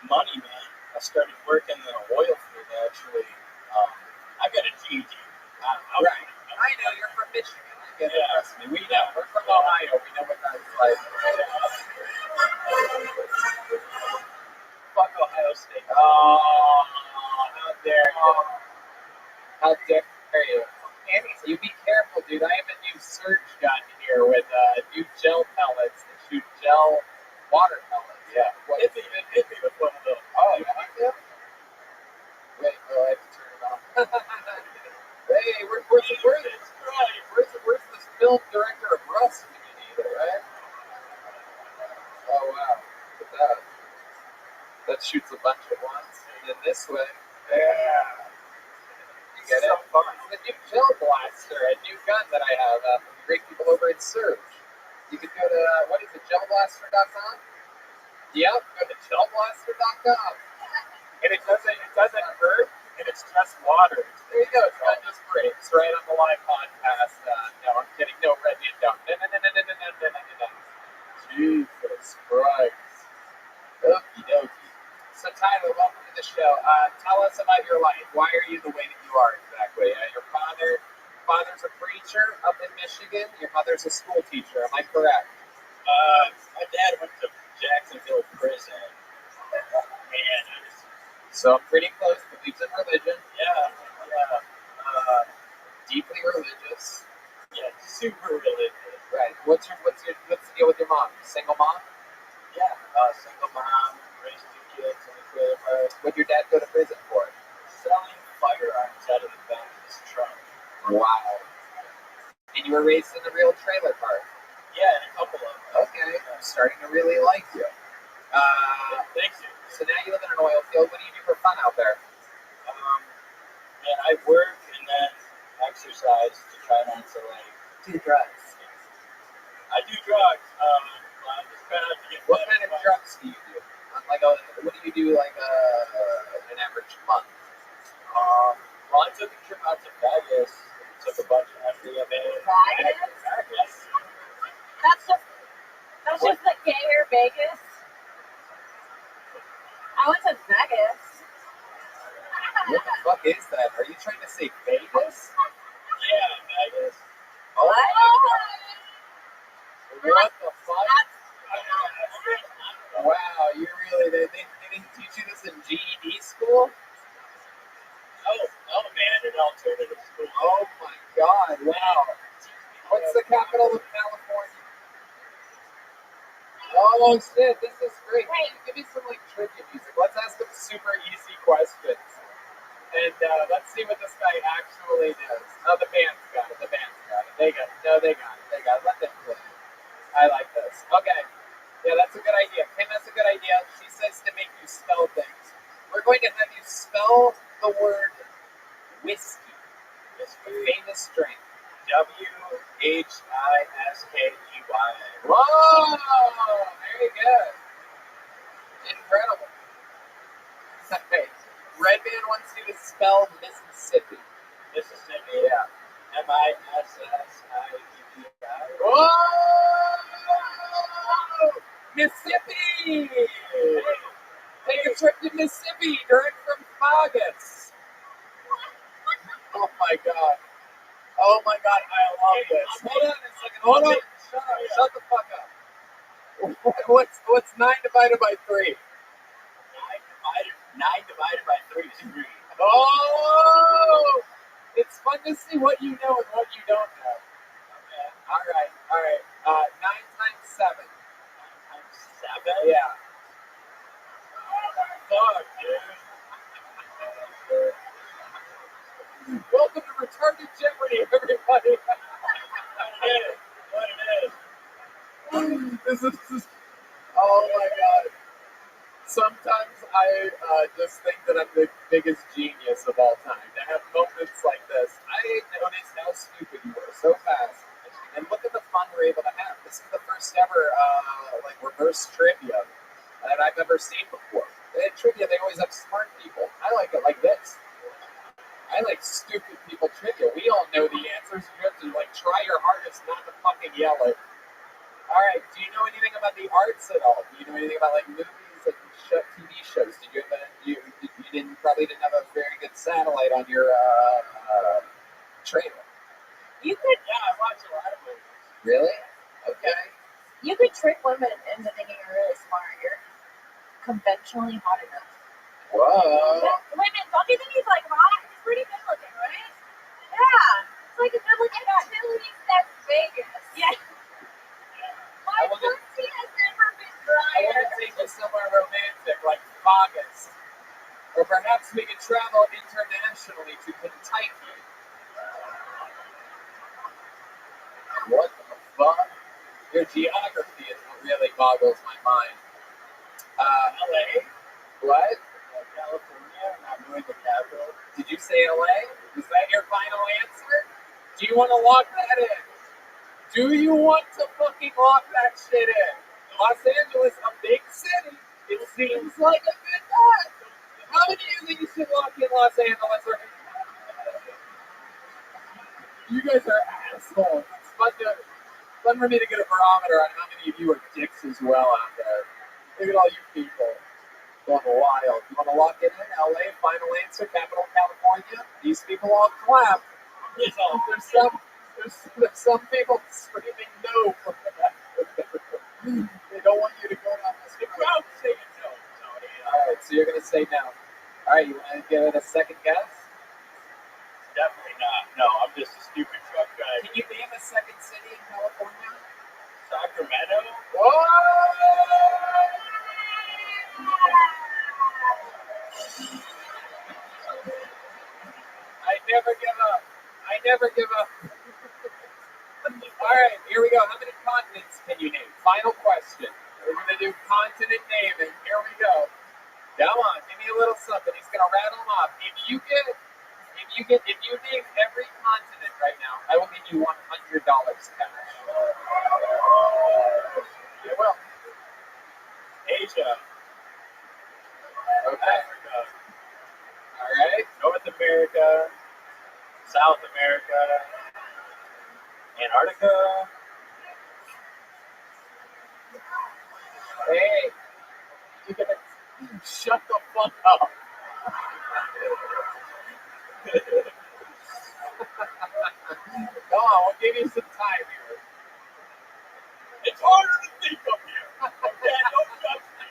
Money, man. I started working in the oil field, actually. I got a GED. Right. I know, you're from Michigan. I get it. Trust me. We know. We're from Ohio. We know what that's like. Fuck Ohio State. Oh, how dare you. How dare you. Andy, you be careful, dude. I have a new surge gun here with new gel pellets that shoot gel water pellets. Yeah. Hit me with one of those. Oh, you want to? Wait, I have to turn it off. Hey, where's the film director of Rust when you need it, right? Oh wow, look at that. That shoots a bunch at once. And then this way, Yeah. you get it. It's the new gel blaster, a new gun that I have from the great people over at Surge. You can go to, what is it, gelblaster.com? Yep, go to gelblaster.com. And it doesn't hurt, and it's just water. There you go, it's got just breaks right on the live podcast. No, I'm kidding. No, Red Dead, don't. No. Jesus Christ. Okie dokie. So Tyler, welcome to the show. Tell us about your life. Why are you the way that you are exactly? Your father's a preacher up in Michigan. Your mother's a school teacher. Am I correct? My dad went to Jacksonville prison. Man, So I'm pretty close. Believes in religion. yeah. Deeply religious. Yeah, super religious. Right. What's the deal with your mom? Single mom? Yeah, single mom, raised 2 kids in the trailer park, What'd your dad go to prison for? selling firearms out of the back of his truck. Wow. And you were raised in the real trailer park. Yeah, and a couple of them. Okay. I'm starting to really like you. Thank you. So now you live in an oil field. What do you do for fun out there? Man, I work and then exercise to try not to Do drugs. I do drugs. I'm just trying not to get What better, kind of but, drugs do you do? What do you do an average month? Well, I took a trip out to Vegas. Took a bunch of MDMA. Vegas? That's just the gayer Vegas. I went to Vegas. What the fuck is that? Are you trying to say Vegas? Yeah, Vegas. Oh, What? what the fuck? Wow, you really, they didn't teach you this in GED school? Oh man, an alternative school. Oh my god, wow. What's the capital of California? Oh shit, this is great. Give me some trivia music. Let's ask them super easy questions. And let's see what this guy actually does. Oh, the band's got it. They got it. Let them play. I like this. Okay. Yeah, that's a good idea. Kim, that's a good idea. She says to make you spell things. We're going to have you spell the word whiskey. This famous drink. WHISKEY. Whoa! Very good. Incredible. Okay. Red Band wants you to spell Mississippi. Mississippi. Yeah. MISSIPPI. Whoa! Mississippi! Take a trip to Mississippi, direct from August. Oh my god. Oh my god, I love this. Hold on a second. Hold on. Shut up. Shut the fuck up. What's 9 divided by 3? 9 divided by 3 is 3. Oh! It's fun to see what you know and what you don't know. Okay. All right. 9 times 7. 9 times 7? Yeah. Fuck, dude. Welcome to Retarded Jeopardy, everybody. What it is. This is. Oh my god. Sometimes I just think that I'm the biggest genius of all time. To have moments like this, I noticed how stupid you were so fast. And look at the fun we're able to have. This is the first ever reverse trivia that I've ever seen before. In trivia, they always have smart people. I like it like this. I like stupid people trivia. We all know the answers. You have to try your hardest not to fucking yell it. All right. Do you know anything about the arts at all? Do you know anything about movies and TV shows? Did you probably didn't have a very good satellite on your trailer? You could. Yeah, I watch a lot of movies. Really? Okay. You could trick women into thinking you're really smart. You're conventionally hot enough. Whoa. Women, don't you think he's hot? He's pretty good looking, right? Yeah. It's like a good looking guy. That's Vegas. Yeah. My pussy has never been I drier. want to take you somewhere romantic, like August. Or perhaps we could travel internationally to Taik. What the fuck? Your geography is really boggles my mind. LA? What? California, not knowing the capital. Did you say LA? Is that your final answer? Do you want to lock that in? Do you want to fucking lock that shit in? Los Angeles, a big city. It seems like a good bet. How many of you think you should lock in Los Angeles? You guys are assholes. It's fun for me to get a barometer on how many of you are dicks as well out there. Look at all you people going wild. You want to lock it in? LA, final answer, capital California. These people all clap. There's some people screaming no for that. They don't want you to go down this road. Say no, Tony. All right, so you're going to say no. All right, you want to give it a second guess? Definitely not. No, I'm just a stupid truck driver. Can you name a second city in California? Sacramento? Whoa! I never give up. All right, here we go. How many continents can you name? Final question. We're going to do continent naming. Here we go. Come on, give me a little something. He's going to rattle them off. If you name every continent right now, I will give you $100 cash. You will. Asia. Okay. Africa. All right. North America. South America. Antarctica. Hey, you gotta shut the fuck up. Come on, we'll give you some time here. It's harder to think up here. Okay, don't judge me.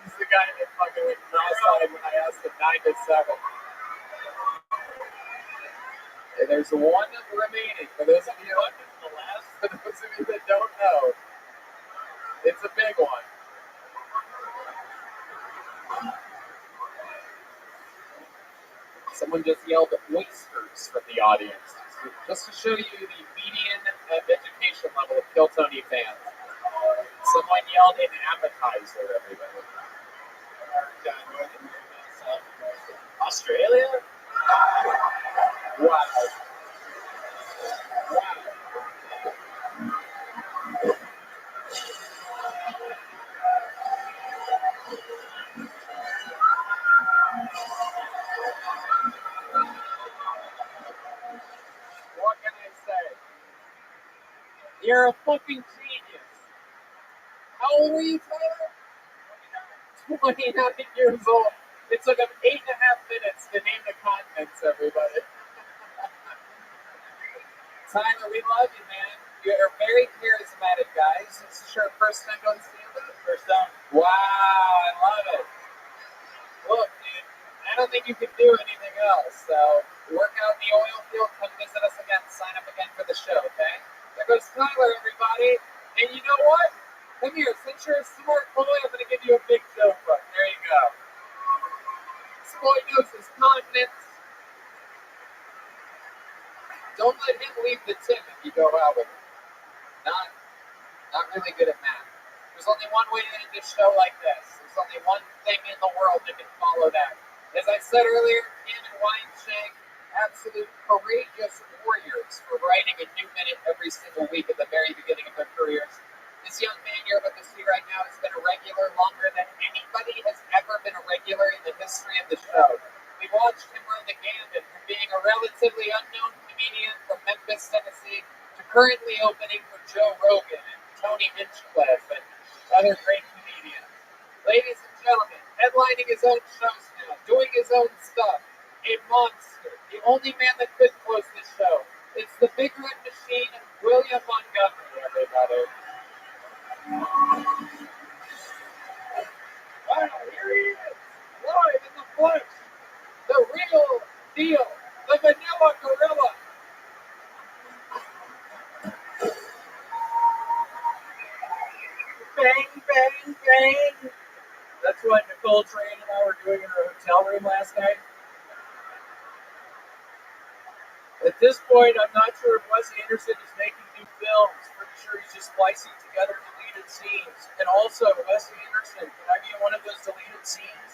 He's the guy that fucking went cross-eyed when I asked him 9 to 7. And there's one remaining. For those of you that don't know, it's a big one. Someone just yelled oysters from the audience, just to show you the median education level of Kill Tony fans. Someone yelled an appetizer, everybody. Australia? Wow. What can I say? You're a fucking genius. How old were you, Tyler? 29 years old. It took him 8.5 minutes to name the continents, everybody. Tyler, we love you, man. You're very charismatic, guys. This is your first time going to stand-up? First time. Wow, I love it. Look, dude, I don't think you can do anything else. So, work out in the oil field, come visit us again, sign up again for the show, okay? There goes Tyler, everybody. And you know what? Come here, since you're a smart boy, I'm going to give you a big joke book. There you go. This boy knows his continents. Don't let him leave the tip if you go out with him. Not really good at math. There's only one way to end a show like this. There's only one thing in the world that can follow that. As I said earlier, him and Weinshank, absolute courageous warriors for writing a new minute every single week at the very beginning of their careers. This young man you're about to see right now has been a regular longer than anybody has ever been a regular in the history of the show. We watched him run the gambit from being a relatively unknown comedian from Memphis, Tennessee, to currently opening for Joe Rogan and Tony Hinchcliffe and other great comedians. Ladies and gentlemen, headlining his own shows now, doing his own stuff, a monster, the only man that could close the show. It's the Big Red Machine, William Montgomery, everybody. Wow, here he is, live in the flesh, the real deal, the vanilla gorilla. Bang, bang, bang. That's what Nicole Train and I were doing in our hotel room last night. At this point, I'm not sure if Wes Anderson is making new films for sure he's just splicing together deleted scenes. And also, Wes Anderson, can I be in one of those deleted scenes?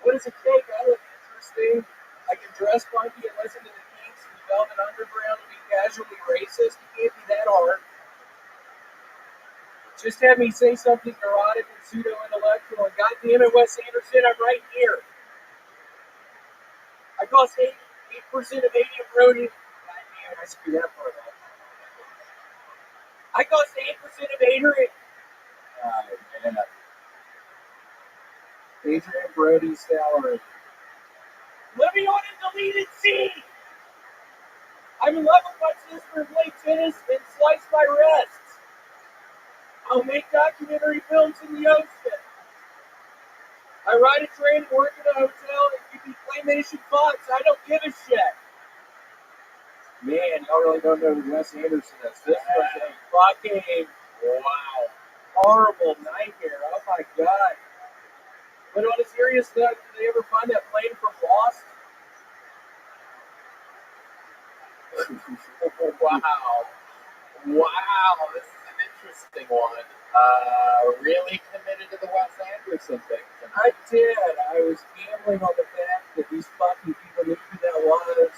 What does it take? I look interesting. I can dress funky and listen to the Kinks and the Velvet Underground and be casually racist. It can't be that hard. Just have me say something neurotic and pseudo-intellectual, and goddamn it, Wes Anderson, I'm right here. I cost 8% of Adium Brody. Goddamn, I screwed that part up. I cost 8% of Adrian. Man. Adrian Brody's salary. Let me on a deleted scene. I'm in love with my sister and play tennis and slice my wrists. I'll make documentary films in the ocean. I ride a train and work in a hotel and give me claymation fonts. I don't give a shit. Man, y'all really don't know who Wes Anderson is. This was a fucking, wow, horrible nightmare. Oh my God. But on a serious note, did they ever find that plane from Lost? Wow, this is an interesting one. Really committed to the Wes Anderson thing I tonight. did. I was gambling on the fact that these fucking people knew who that was.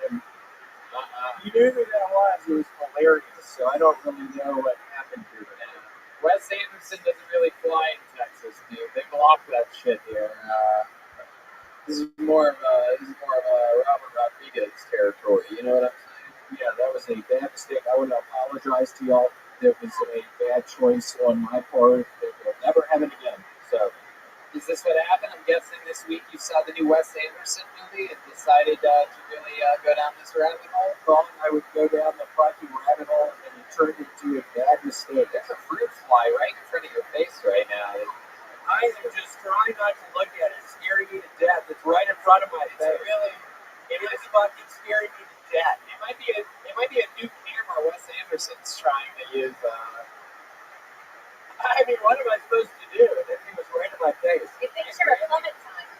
And you knew who that was. It was hilarious. So I don't really know what happened here today. Wes Anderson doesn't really fly in Texas, dude. They block that shit here. This is more of a Robert Rodriguez territory. You know what I'm saying? Yeah, that was a bad mistake. I want to apologize to y'all. That was a bad choice on my part. It will never happen again. So, Is this what happened? I'm guessing this week you saw the new Wes Anderson movie and decided to really go down this rabbit hole. thought I would go down the fucking rabbit hole, and it turned into a bad mistake. There's a fruit fly right in front of your face right now. I am just trying not to look at it. It's scaring me to death. It's right in front of my face. It is fucking scaring me to death. It might be a new camera Wes Anderson's trying to use. I mean, what am I supposed to do? That thing was right in my face. It thinks you're at limit time.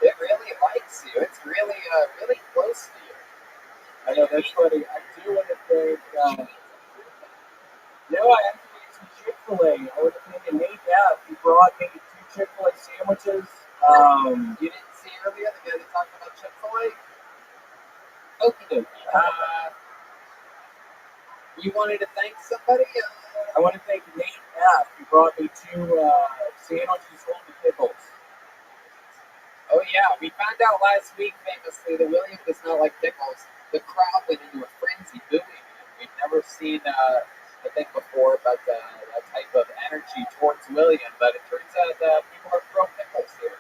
It really likes you. It's really close to you. I know, that's funny. I do want to thank, I have to eat some Chick-fil-A. I want to thank Nate F. He brought me 2 Chick-fil-A sandwiches. You didn't see earlier the guy that talked about Chick-fil-A? Okie dokie. You wanted to thank somebody? I want to thank Nate F. He brought me 2 sandwiches full of pickles. Oh yeah, we found out last week famously that William does not like pickles. The crowd went into a frenzy booing him. We've never seen a thing before about that type of energy towards William, but it turns out people are pro pickles here.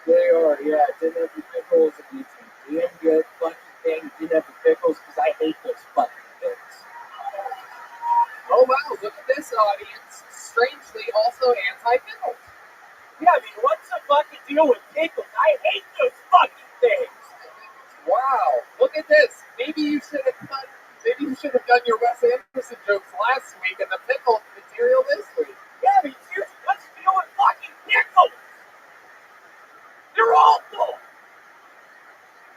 They are, yeah. Didn't have the pickles, and it's a damn good fucking thing. Didn't have the pickles because I hate those fucking things. Oh wow, look at this audience. Strangely also anti-pickles. Yeah, I mean, what's the fucking deal with pickles? I hate those fucking things. Wow, look at this. Maybe you should have done your Wes Anderson jokes last week and the pickle material this week. Yeah, I mean, seriously, what's the deal with fucking pickles? They're awful.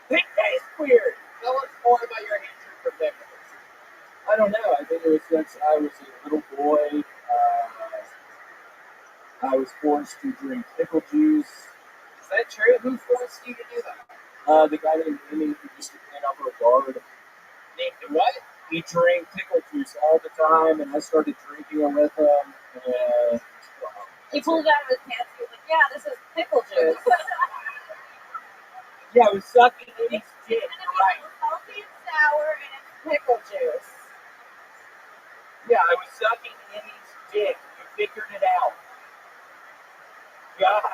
They taste weird. Tell us more about your hatred for pickles. I don't know. I think it was since I was a little boy. I was forced to drink pickle juice. Is that true? Who forced you to do that? The guy named Amy who used to clean up our guard. Named what? He drank pickle juice all the time, and I started drinking it with him. And He pulled it out of his pants. He was like, "Yeah, this is pickle juice." yeah, I was sucking Amy's dick. Right. It's salty and sour, and it's pickle juice. Yeah, I was sucking Amy's dick. You figured it out. God.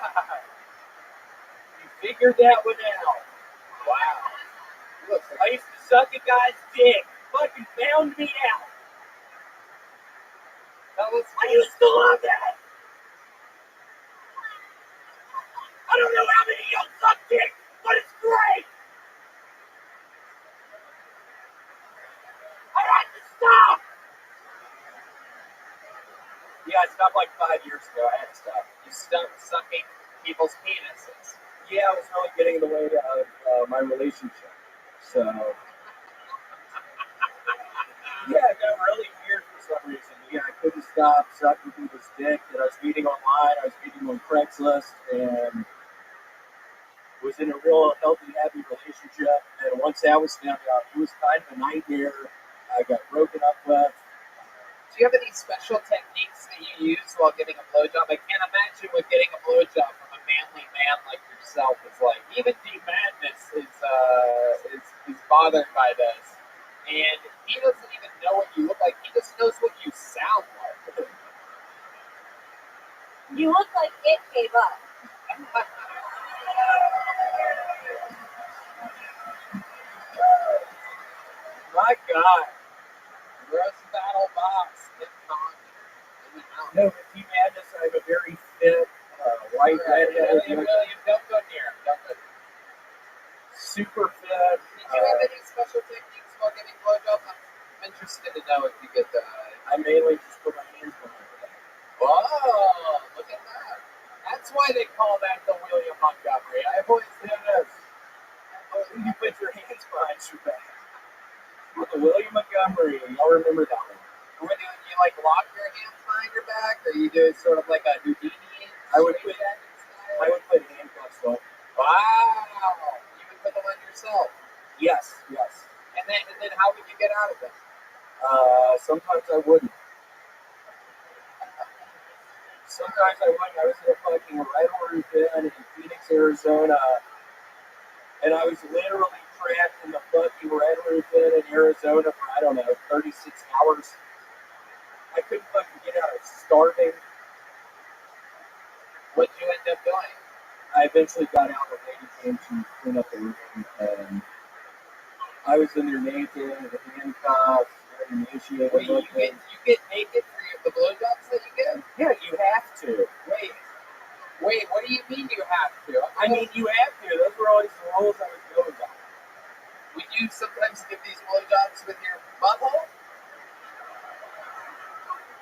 You figured that one out. Wow. Look, I used to suck a guy's dick. Fucking found me out. I used to love that. I don't know how many of y'all suck dick, but it's great. I had to stop. Yeah, I stopped like 5 years ago. I had to stop. You stopped sucking people's penises. Yeah, I was really getting in the way of my relationship. So, got really weird for some reason. Yeah, I couldn't stop sucking people's dick that I was meeting online. I was meeting on Craigslist and was in a real healthy, happy relationship. And once that was found out, it was kind of a nightmare. I got broken up with. Do you have any special techniques that you use while getting a blowjob? I can't imagine what getting a blowjob from a manly man like yourself is like. Even D Madness is bothered by this, and he doesn't even know what you look like. He just knows what you sound like. You look like it gave up. My God. Gross battle box. No, with D Madness, I have a very fit, white, redheaded, William, don't go near him. Don't go near him. super fit. Did you have any special techniques while getting blowjobs? I'm interested to know if you get the. I mainly just put my hands behind my back. Whoa, look at that. That's why they call that the William Montgomery. I've always known this. You put your hands behind your back. With the William Montgomery, y'all remember that one. When you like lock your hands behind your back, or you do sort of like a Houdini? I would put handcuffs on. Wow. You would put them on yourself. Yes. And then how would you get out of them? Sometimes I wouldn't. Sometimes I wouldn't. I was in a fucking rental room in Phoenix, Arizona, and I was literally trapped in the fucking rental room in Arizona for, I don't know, 36 hours. I couldn't fucking get out. I was starving. What'd you end up doing? I eventually got out. The lady came to clean up the room, and I was in there naked, with handcuffs, very emaciated. Wait, you get naked for the blowjobs that you get? Yeah, you have to. Wait, what do you mean you have to? I mean, you have to. Those were always the rules I was going by. Would you sometimes give these blowjobs with your butthole?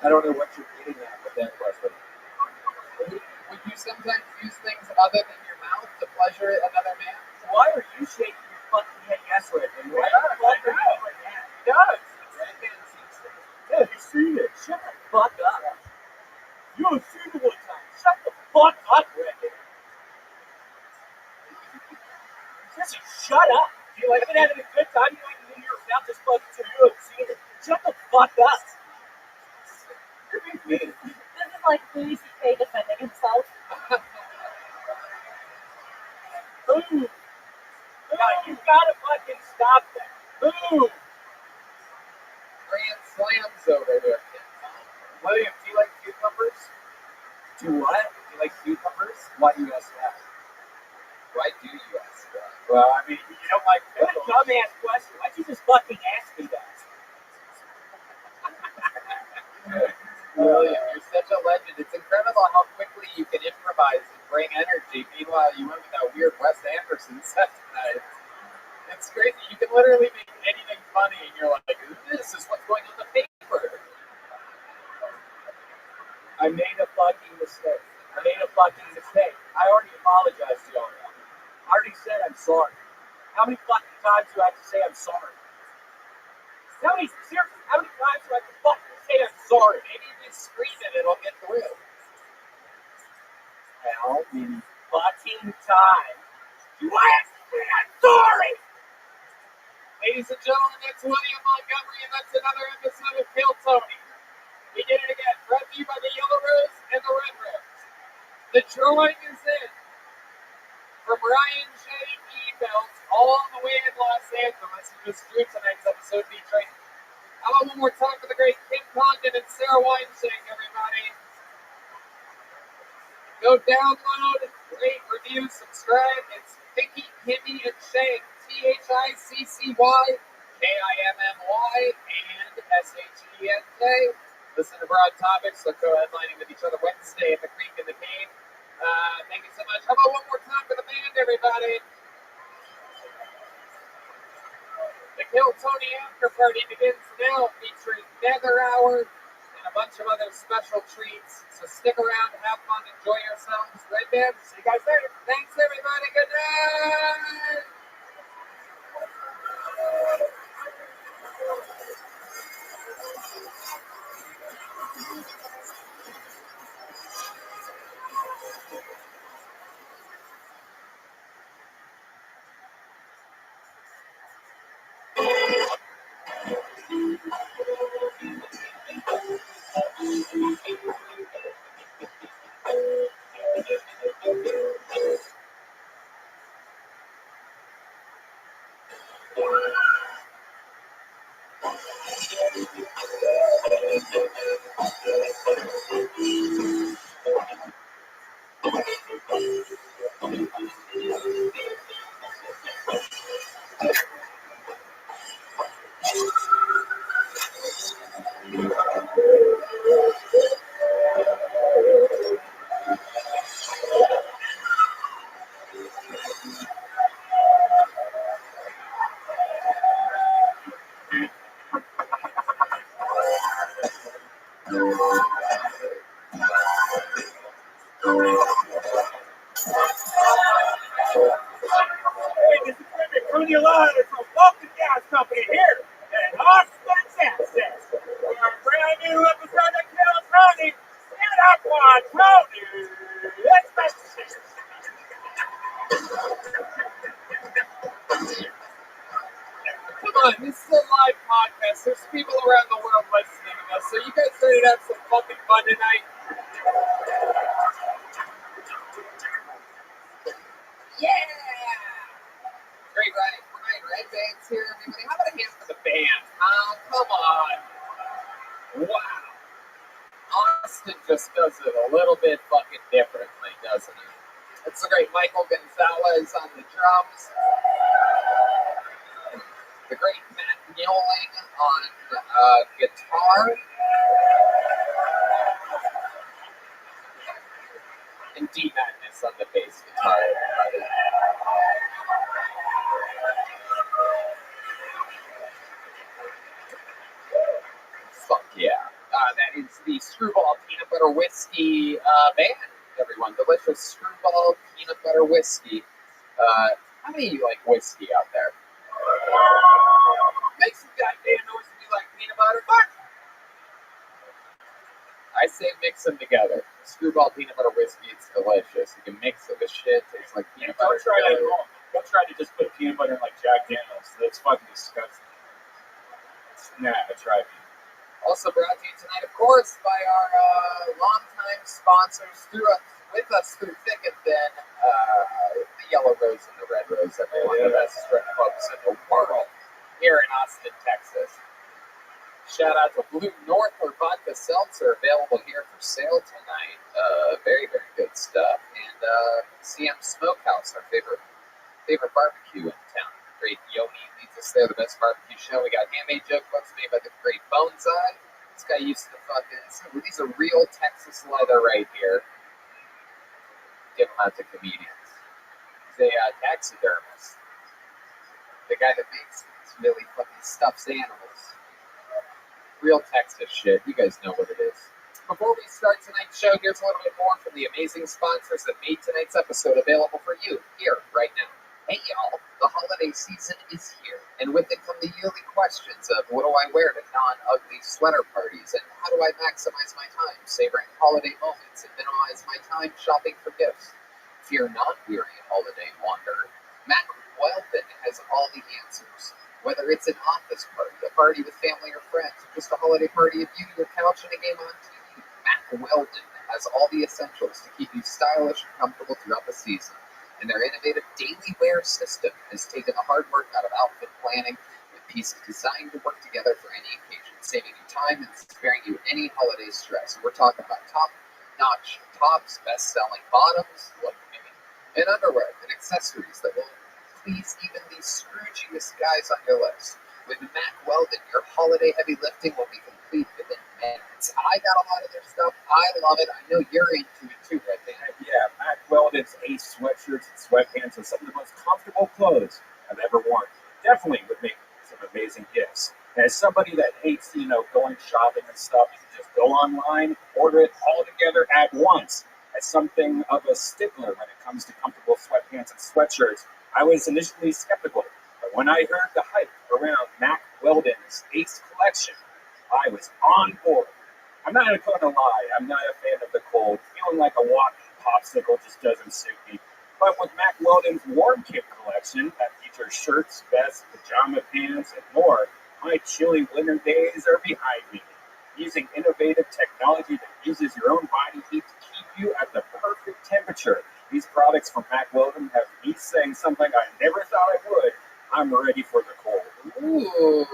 I don't know what you're getting at with that question. Would you sometimes use things other than your mouth to pleasure another man? Why are you shaking your fucking head yes right now? Why the fuck are you doing that? He does. Yeah, you seen it. Shut the fuck up. You have seen it one time. Shut the fuck up, Rick. Just shut up. You like been having a good time? You like to hear your mouth just fucking so you have seen it. Shut the fuck up. You're being mean. This is like Louis C.K. defending himself. Boom. Now you gotta fucking stop that. Boom. Grand slams over here. William, do you like cucumbers? Do what? Do you like cucumbers? Why do you ask that? Why do you ask that? Well, I mean, you don't like pickles. What a dumbass question. Why'd you just fucking ask me that? William, you're such a legend. It's incredible how quickly you can improvise and bring energy. Meanwhile, you went with that weird Wes Anderson set tonight. It's crazy. You can literally make anything funny, and you're like, this is what's going on the paper. I made a fucking mistake. I already apologized to y'all. I already said I'm sorry. How many fucking times do I have to say I'm sorry? Seriously, how many times do I have to fucking say I'm sorry? Maybe if you scream it, it'll get through. How many fucking times do I have to say I'm sorry? Ladies and gentlemen, that's William Montgomery, and that's another episode of Kill Tony. We did it again, brought to you by the Yellow Rose and the Red Rose. The drawing is in for Brian J. E. Belt, all the way in Los Angeles, who just drew tonight's episode featuring. How about one more time for the great Kim Condon and Sarah Weinstein, everybody. Go download, rate, review, subscribe. It's Picky, Kimmy, and Shank. THICCY, KIMMY, and SHENK. Listen to Broad Topics. They're co-headlining with each other Wednesday at the Creek in the Cave. Thank you so much. How about one more time for the band, everybody? The Kill Tony After Party begins now, featuring Nether Hour and a bunch of other special treats. So stick around, have fun, enjoy yourselves. Right, band? See you guys later. Thanks, everybody. Good night. Hey, this is Rabbi coming to you live from Vulcan Gas Company here in Austin, Texas. For a brand new episode of Kill Tony and Aqua Tony. Let's make this. Come on, this is a live podcast. There's people around the world listening to us, so you guys ready to have some fucking fun tonight? Yeah! Great, right? Red Band's here, everybody. How about a hand for the band? Oh, come on. Wow. Austin just does it a little bit fucking differently, doesn't it? It's the great Michael Gonzalez on the drums. The great Matt Muelling on guitar. And D Madness on the bass guitar, everybody. Fuck yeah. That is the Screwball Peanut Butter Whiskey band, everyone. Delicious Screwball Peanut Butter Whiskey. How many of you like whiskey out there? Make some goddamn noise if you like peanut butter. Fuck! I say mix them together. Screwball Peanut Butter Whiskey, it's delicious. You can mix it with shit. Tastes like peanut butter. Don't try that at home. Don't try to just put peanut butter in like Jack Daniels. That's fucking disgusting. Nah, try it. Also brought to you tonight, of course, by our longtime sponsors with us through thick and thin, the Yellow Rose and the Red Rose, everyone, the best strip clubs in the world here in Austin, Texas. Shout out to Blue North or Vodka Seltzer, available here for sale tonight. Very, very good stuff. And CM Smokehouse, our favorite barbecue in town. Great Yoni leads us there, the best barbecue show. We got handmade joke books made by the great Boneseye. This guy used to fucking, these are real Texas leather right here. Give them out to comedians. He's a taxidermist. The guy that makes these really fucking stuffs animals. Real Texas shit. You guys know what it is. Before we start tonight's show, here's a little bit more from the amazing sponsors that made tonight's episode available for you here, right now. Hey y'all, the holiday season is here, and with it come the yearly questions of what do I wear to non-ugly sweater parties, and how do I maximize my time savoring holiday moments and minimize my time shopping for gifts? Fear not, weary holiday wanderer. Mac Weldon has all the answers. Whether it's an office party, a party with family or friends, or just a holiday party of you, your couch, and a game on TV, Mac Weldon has all the essentials to keep you stylish and comfortable throughout the season. And their innovative daily wear system has taken the hard work out of outfit planning with pieces designed to work together for any occasion, saving you time and sparing you any holiday stress. We're talking about top-notch tops, best-selling bottoms, like me, and underwear and accessories that will please even the scroogiest guys on your list. With Mac Weldon, your holiday heavy lifting will be complete within minutes. I got a lot of their stuff. I love it. I know you're into it too, Red Band. Yeah, Mac Weldon's Ace sweatshirts and sweatpants are some of the most comfortable clothes I've ever worn. Definitely would make some amazing gifts. As somebody that hates, going shopping and stuff, you can just go online, order it all together at once. As something of a stickler when it comes to comfortable sweatpants and sweatshirts, I was initially skeptical. But when I heard the hype around Mac Weldon's Ace collection, I was on board. I'm not going to lie, I'm not a fan of the cold. Feeling like a walking popsicle just doesn't suit me. But with Mac Weldon's Warm Kit collection that features shirts, vests, pajama pants, and more, my chilly winter days are behind me. Using innovative technology that uses your own body heat to keep you at the perfect temperature. These products from Mac Weldon have me saying something I never thought I would. I'm ready for the cold. Ooh,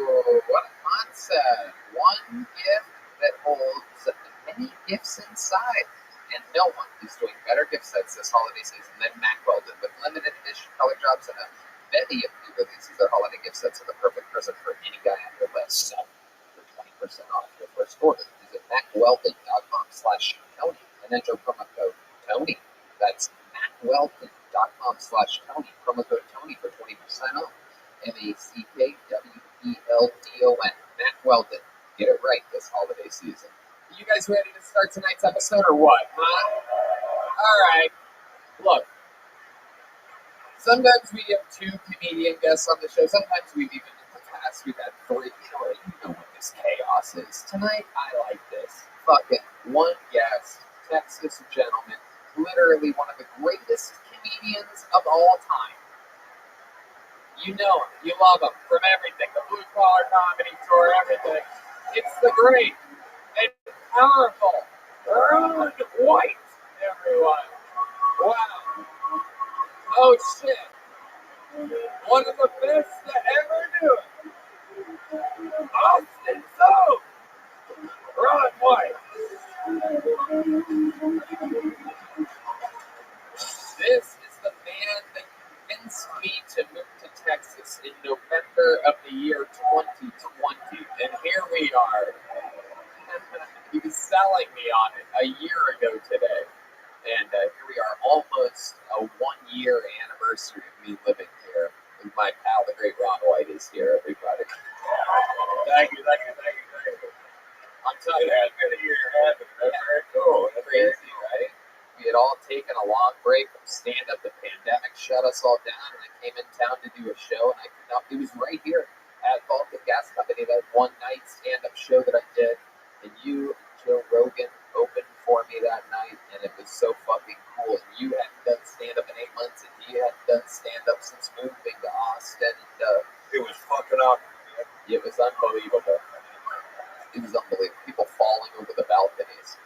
what a concept. One gift that holds many gifts inside. And no one is doing better gift sets this holiday season than Mac Weldon. With limited edition color drops and a bevy of new releases, their holiday gift sets are the perfect present for any guy on your list. So, for 20% off your first order, visit MacWeldon.com/Tony and enter promo code Tony. That's MacWeldon.com/Tony. Promo code Tony for 20% off. MacWeldon. Mac Weldon. Get it right this holiday season. You guys guys ready to start tonight's episode or what? Huh? All right. Look, sometimes we have 2 comedian guests on the show. Sometimes we've even in the past we've had 3. You know what this chaos is. Tonight, I like this. Fucking 1 guest, Texas gentleman, literally one of the greatest comedians of all time. You know him. You love him from everything. The Blue Collar Comedy Tour, everything. It's the great and powerful Ron White, everyone. Wow. Oh, shit. One of the best to ever do it. Austin Soap. Ron White. This is the man that convinced me to move to Texas in November of the year 2020. And here we are. He was selling me on it a year ago today. And here we are, almost a 1-year anniversary of me living here. And my pal, the great Ron White, is here, everybody. Thank you. I'm telling you, it's been a year. That's very cool. That's crazy, right? We had all taken a long break from stand-up. The pandemic shut us all down, and I came in town to do a show, and I could not. It was right here at Baltic Gas Company, that one-night stand-up show that I did, and you, Joe Rogan, opened for me that night, and it was so fucking cool. And you hadn't done stand-up in 8 months, and he hadn't done stand-up since moving to Austin, and It was fucking awkward. it was unbelievable. It was unbelievable. People falling over the balconies.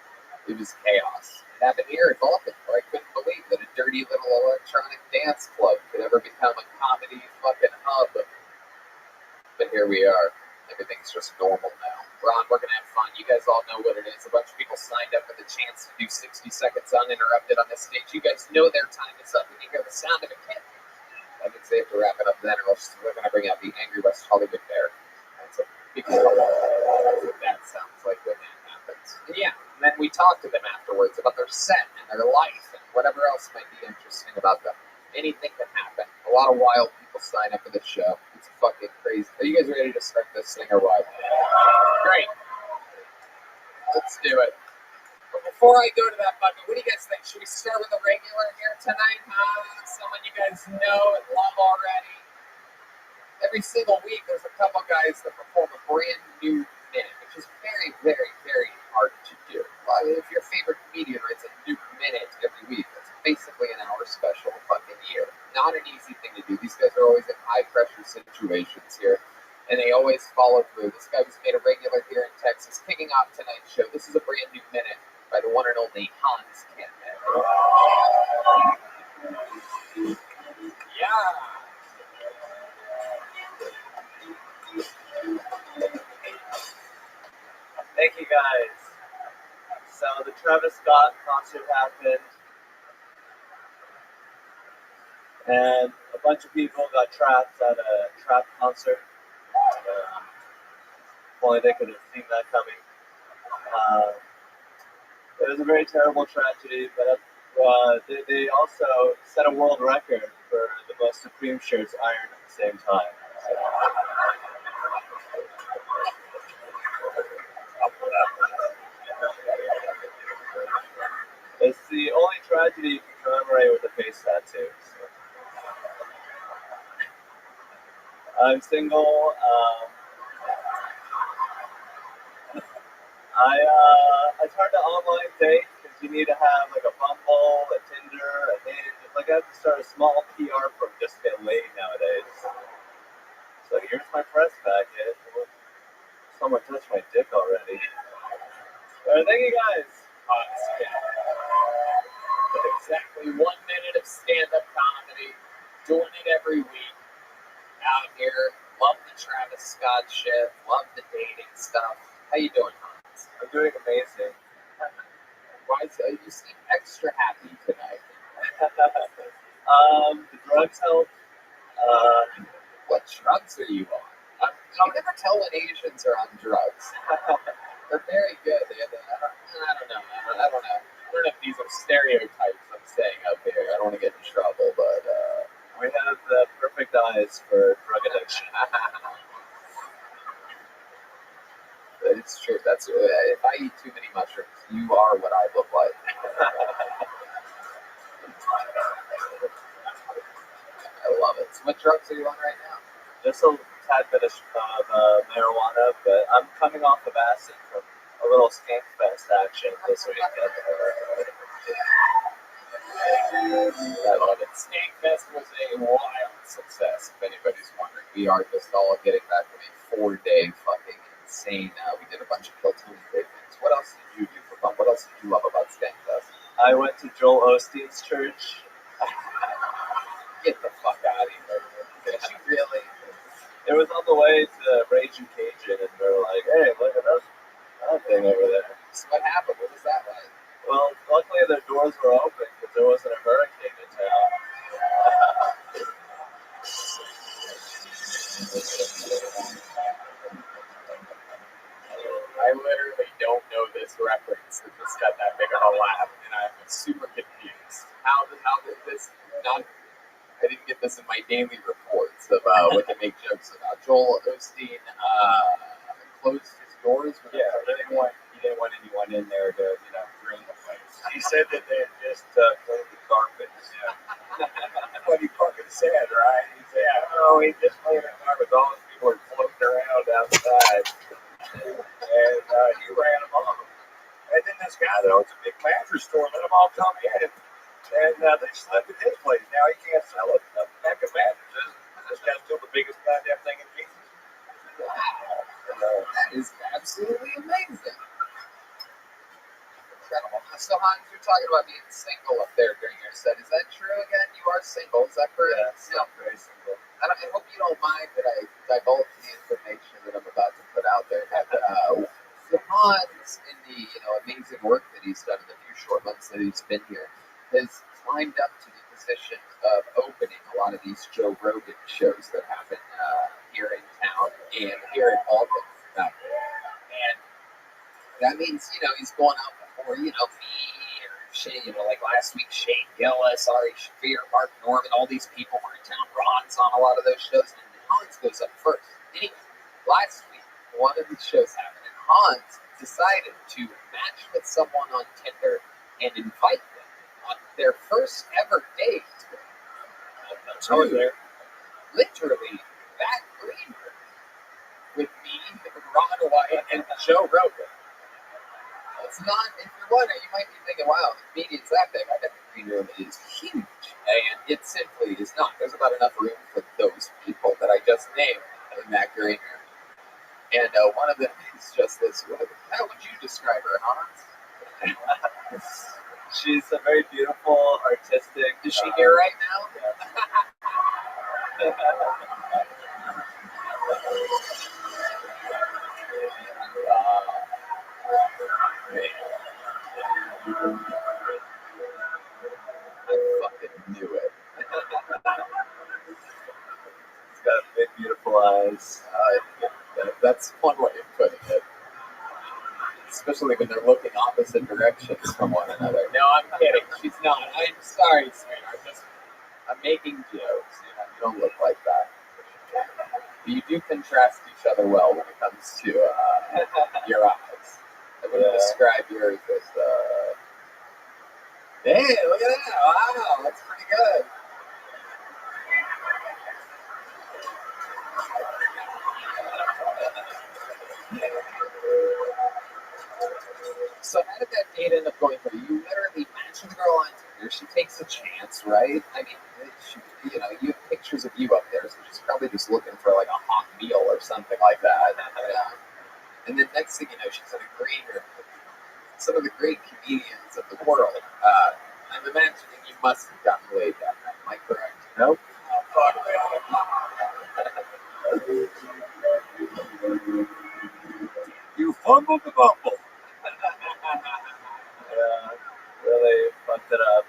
It was chaos. It happened here at Baltic, where I couldn't believe that a dirty little electronic dance club could ever become a comedy fucking hub. But here we are. Everything's just normal now. Ron, we're going to have fun. You guys all know what it is. A bunch of people signed up for the chance to do 60 seconds uninterrupted on this stage. You guys know their time is up when you hear the sound of a kid. That means they have to wrap it up then, or else we're going to bring out the Angry West Hollywood Bear. That's a big trouble. That's what that sounds like when that happens. And yeah, and then we talk to them afterwards about their set and their life and whatever else might be interesting about them. Anything can happen. A lot of wild people sign up for this show. It's fucking crazy. Are you guys ready to start this thing or what? Great. Let's do it. But before I go to that bucket, what do you guys think? Should we start with a regular here tonight? Someone you guys know and love already. Every single week, there's a couple guys that perform a brand new minute, which is very, very, very hard to do. If your favorite comedian writes a new minute every week, that's basically an hour special a fucking year. Not an easy thing to do. These guys are always in high-pressure situations here, and they always follow through. This guy was made a regular here in Texas, kicking off tonight's show. This is a brand new minute by the one and only Hans Kentman. Yeah. Thank you guys. So the Travis Scott concert happened, and a bunch of people got trapped at a trap concert. If only they could have seen that coming. It was a very terrible tragedy, but they also set a world record for the most Supreme shirts ironed at the same time. It's the only tragedy you can commemorate with a face tattoo. So. I'm single. I turned to online date because you need to have like a Bumble, a Tinder, a Hinge. It's like I have to start a small PR from just get laid nowadays. So here's my press packet. Someone touched my dick already. Thank you guys. With exactly 1 minute of stand-up comedy, doing it every week, out here. Love the Travis Scott shit, love the dating stuff. How you doing, Hans? I'm doing amazing. You seem extra happy tonight. The drugs help. What drugs are you on? You never tell when Asians are on drugs. They're very good. I don't know. I don't know if these are stereotypes I'm saying up here. I don't want to get in trouble, but we have the perfect eyes for drug addiction. It's true. That's if I eat too many mushrooms, You are what I look like. I love it. So what drugs are you on right now? Just a tad bit of marijuana, but I'm coming off of acid from a little skank fest action this weekend. I love it. Snake Fest was a wild success, if anybody's wondering. We are just all getting back from a 4-day fucking insane. We did a bunch of Kiltony great things. What else did you do for fun? What else did you love about Snake Fest? I went to Joel Osteen's church. Get the fuck out of here. Did you really? It was on the way to Raging Cajun, and we were like, hey, look at that thing over there. So what happened? What was that like? Well, luckily their doors were open because there wasn't a hurricane in town. I literally don't know this reference that just got that big of a laugh, and I'm super confused. How did this not? I didn't get this in my daily reports of what they make jokes about. Joel Osteen closed his doors. Yeah, he didn't want anyone in there to, ruin the place. He said that they had just cleaned the carpets. Yeah. Funny fucking said, right? He said, he just cleaned the carpets. All those people are floating around outside. And he ran them off. And then this guy that owns a big mattress store let them all come in. And they slept in his place. Now he can't sell a pack of mattresses. This guy's still the biggest goddamn thing in Jesus. That is absolutely amazing. Incredible. So, Hans, you're talking about being single up there during your set. Is that true again? You are single, is that correct? Yeah, I'm very single. I hope you don't mind that I divulge the information that I'm about to put out there. But Hans, in the amazing work that he's done in the few short months that he's been here, has climbed up to the position of opening a lot of these Joe Rogan shows that happen here in town and here in Baltimore. And that means, he's going out before, me or Shane, like last week, Shane Gillis, Ari Shafir, Mark Norman, all these people were in town. Ron's on a lot of those shows, and Hans goes up first. Anyway, last week, one of these shows happened, and Hans decided to match with someone on Tinder and invite them on their first ever date. I was there. Literally, that green room with me, Ron White, and Joe Rogan. It's not, if you're wondering, you might be thinking, wow, the median's that big. I bet the green room is huge. And it simply is not. There's about enough room for those people that I just named in that green room. And one of them is just this. How would you describe her, Hans? She's a very beautiful, artistic. Is she here right now? Yeah. I fucking knew it. She's got big, beautiful eyes. That's one way of putting it. Especially when they're looking opposite directions from one another. No, I'm kidding. She's not. I'm sorry, sweetheart. I'm making jokes. You don't look like that. But you do contrast each other well when it comes to your eyes. I would describe yours as hey, look at that. Wow, that's pretty good. So how did that date end up going for you? You literally match with a girl on Tinder. She takes a chance, right? I mean, you have pictures of you up there, so she's probably just looking for like a hot meal or something like that. And then next thing you know, she's in a green room with some of the great comedians of the world. I'm imagining you must have gotten laid that night. Am I correct? Nope. You fumbled the bumble. Yeah, really fucked it up.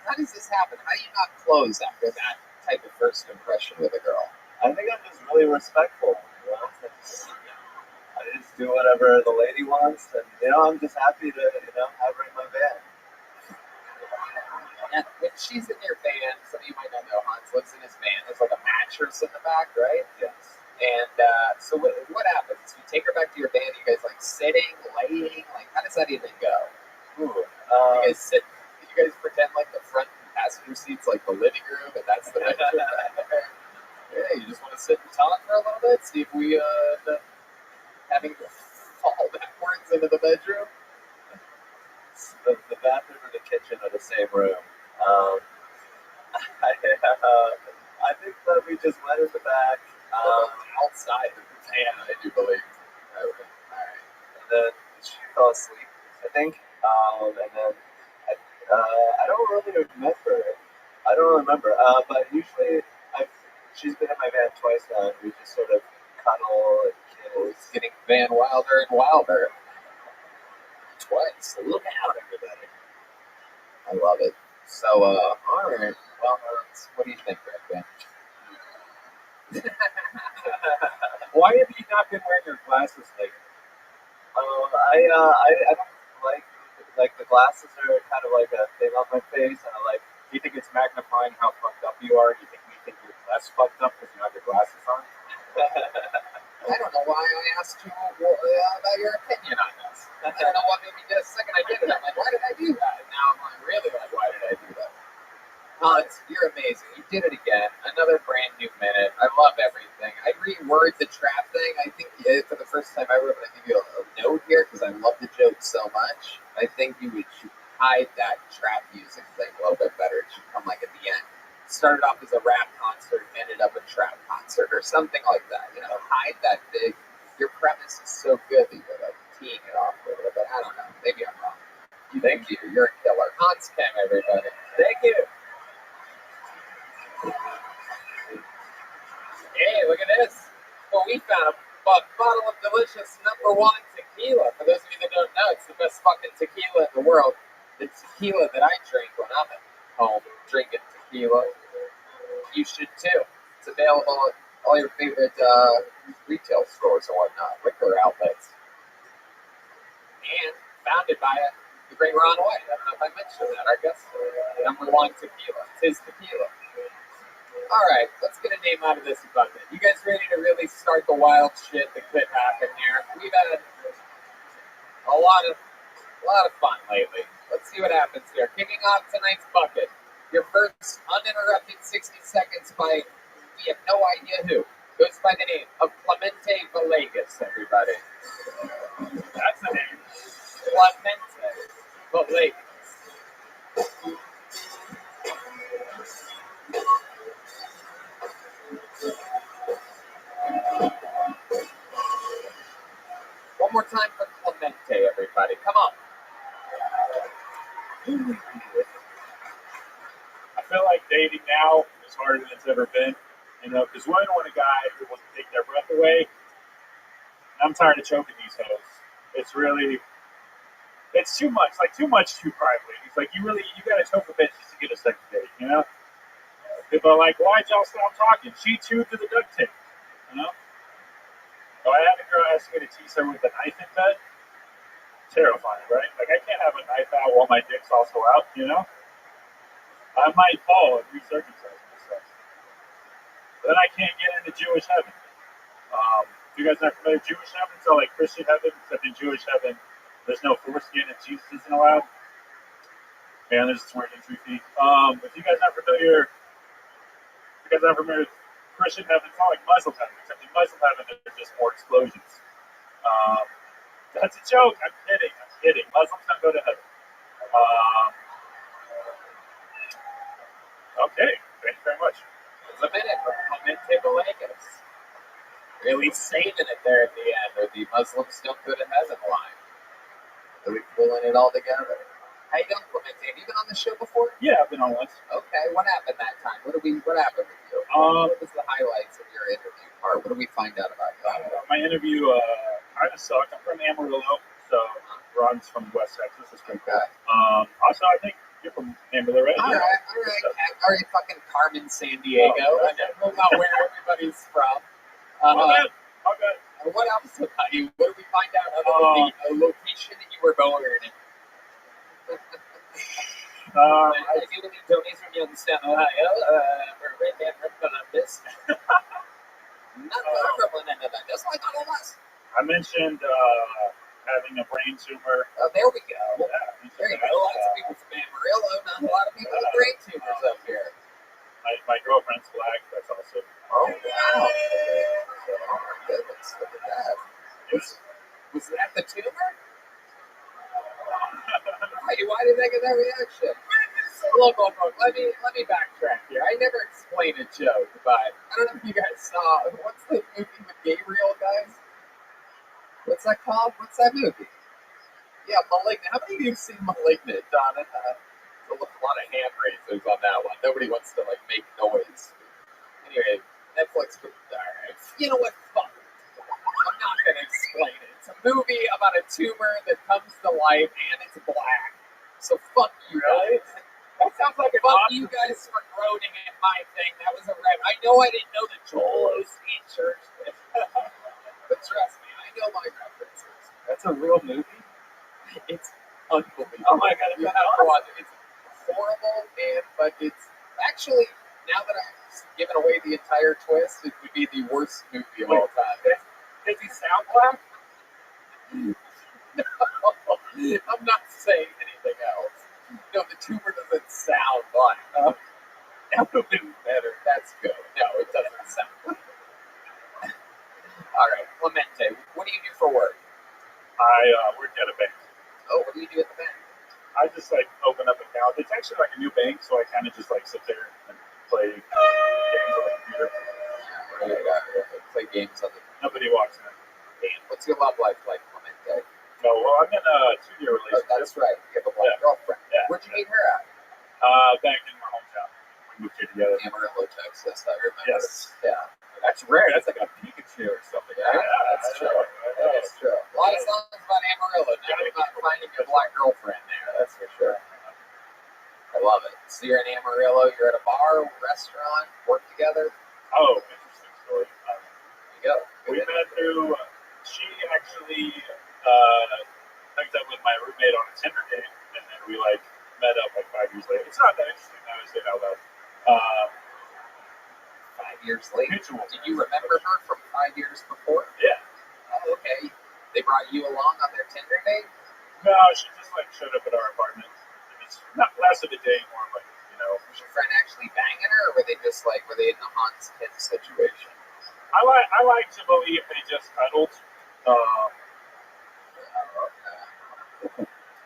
How does this happen? How do you not close after that type of first impression with a girl? I think I'm just really respectful. I just do whatever the lady wants, and I'm just happy to have her in my band. And when she's in your band, some of you might not know, Hans lives in his band. There's like a mattress in the back, right? Yes. And so what happens? You take her back to your van. You guys like sitting, laying, like how does that even go? Ooh, You guys sit. You guys pretend like the front passenger seat's like the living room, and that's the bedroom. Yeah, you just want to sit and talk for a little bit, see if we end up having to fall backwards into the bedroom. the bathroom and the kitchen are the same room. I think that we just went in the back. Outside of the van, I do believe. Okay. All right. And then she fell asleep, I think. And then I don't really remember. I don't remember. But usually she's been in my van twice now, and we just sort of cuddle and kiss. It's getting van wilder and wilder. Twice. Look out, everybody. I love it. So, all right. Well, what do you think, Rabbi? Why have you not been wearing your glasses lately? I don't like the glasses are kind of like a thing on my face, and Do you think it's magnifying how fucked up you are? Do you think we think you're less fucked up because you have your glasses on? I don't know why I asked you about your opinion on this. I don't know what made me just a second I did it. I'm like, why did I do that? And now I'm like, really like, why did I do that? You're amazing. You did it again. Another brand new minute. I love everything. I reword the trap thing. I think for the first time ever, I'm going to give you a note here because I love the joke so much. I think you should hide that trap music thing a little bit better. It should come like at the end. Started off as a rap concert, ended up a trap concert or something like that. You know, hide that big. Your premise is so good that you're like teeing it off a little bit. I don't know. Maybe I'm wrong. Thank you. You're a killer. Hans Cam, everybody. Thank you. Hey, look at this. Well, we found a bottle of delicious #1 tequila. For those of you that don't know, it's the best fucking tequila in the world. The tequila that I drink when I'm at home drinking tequila. You should too. It's available at all your favorite retail stores and whatnot, liquor outlets. And founded by the great Ron White. I don't know if I mentioned that. I guess #1 tequila. It's his tequila. All right, let's get a name out of this bucket. You guys ready to really start the wild shit that could happen here? We've had a lot of fun lately. Let's see what happens here. Kicking off tonight's bucket, your first uninterrupted 60 seconds by we have no idea who. Goes by the name of Clemente Villegas, everybody. That's the name. Clemente Villegas. One more time for Clemente, everybody. Come on. I feel like dating now is harder than it's ever been, because women want a guy who will take their breath away. I'm tired of choking these hoes. It's too much, too much too privately. It's like you gotta choke a bitch just to get a second date, People are like, why'd y'all stop talking? She chewed through the duct tape, So I had a girl ask me to tease her with a knife in bed. Terrifying, right? Like I can't have a knife out while my dick's also out, I might fall and recircumcise myself. But then I can't get into Jewish heaven. If you guys are not familiar with Jewish heaven, so like Christian heaven, except in Jewish heaven, there's no foreskin and Jesus isn't allowed. And there's swearing in 3 feet. If you guys are not familiar with Christian heaven, it's not like Muslim heaven, except in Muslim heaven there's just more explosions. That's a joke. I'm kidding. Muslims don't go to heaven. Okay, thank you very much. It's a minute for Clemente Villegas. Really saving it there at the end, or the Muslims don't go to heaven line. Really pulling it all together. How you doing, Clemente? Have you been on the show before? Yeah, I've been on once. Okay, what happened that time? What happened with you? What was the highlights of your interview part? What did we find out about you? My interview kind of sucked. I'm from Amarillo, so Ron's from West Texas. It's pretty cool. Also, I think you're from Amarillo, right? All right, fucking Carmen, San Diego. I don't know where everybody's from. Okay. What else about you? What did we find out other than the location that you were born in? I do believe Tony's from Youngstown, Ohio. We're right there from Columbus. Nothing crippling into that, just like all of us. I mentioned having a brain tumor. Oh, there we go. Yeah, There you go. Lots of people from Amarillo, not a lot of people with brain tumors up here. My girlfriend's black. That's also. Oh, wow. Oh, my goodness. Look at that. Was that the tumor? Why did they get that reaction? Look, let me backtrack here. I never explained a joke, but I don't know if you guys saw. What's the movie with Gabriel, guys? What's that called? What's that movie? Yeah, Malignant. How many of you have seen Malignant, Donna? A lot of hand raisers on that one. Nobody wants to make noise. Anyway, Netflix. Alright. You know what? Fuck. I'm not gonna explain it. It's a movie about a tumor that comes to life and it's black. So fuck you guys. That sounds like fuck you guys for groaning at my thing. That was a rep. I know I didn't know the Joel Osteen church, but trust me, I know my references. That's a real movie? It's unbelievable. Oh my god, you have to watch it. It's horrible, but it's actually, now that I've given away the entire twist, it would be the worst movie of all time. Does he sound black? No, I'm not saying anything else. No, the tumor doesn't sound black. That would have been better. That's good. No, it doesn't sound black. All right, Clemente, what do you do for work? I work at a bank. Oh, what do you do at the bank? I just open up accounts. It's actually like a new bank, so I kind of just sit there and play games on the computer. Play games on the computer. Nobody walks in. What's your love life like, Clemente? No, well, I'm in a 2-year relationship. Oh, that's right. You have a black girlfriend. Yeah. Where'd you meet her at? Back in my hometown. We moved here together. Amarillo, Texas. I remember. Yes. Yeah. That's rare. That's like a Pikachu or something. Yeah, that's true. That's true. A lot of songs about Amarillo. Now about finding your black girlfriend there. That's for sure. I love it. So you're in Amarillo. You're at a bar, restaurant, work together. Oh, interesting story. There you go. We met through. She actually hooked up with my roommate on a Tinder date, and then we met up 5 years later. It's not that interesting. I would say it out loud. 5 years later. Mutual. Did you remember her from 5 years before? Yeah. Oh, okay. They brought you along on their Tinder date? No, she just showed up at our apartment. It's not less of a day, more Was your friend actually banging her, or were they just were they in the Hans Kim situation? I like to believe they just cuddled.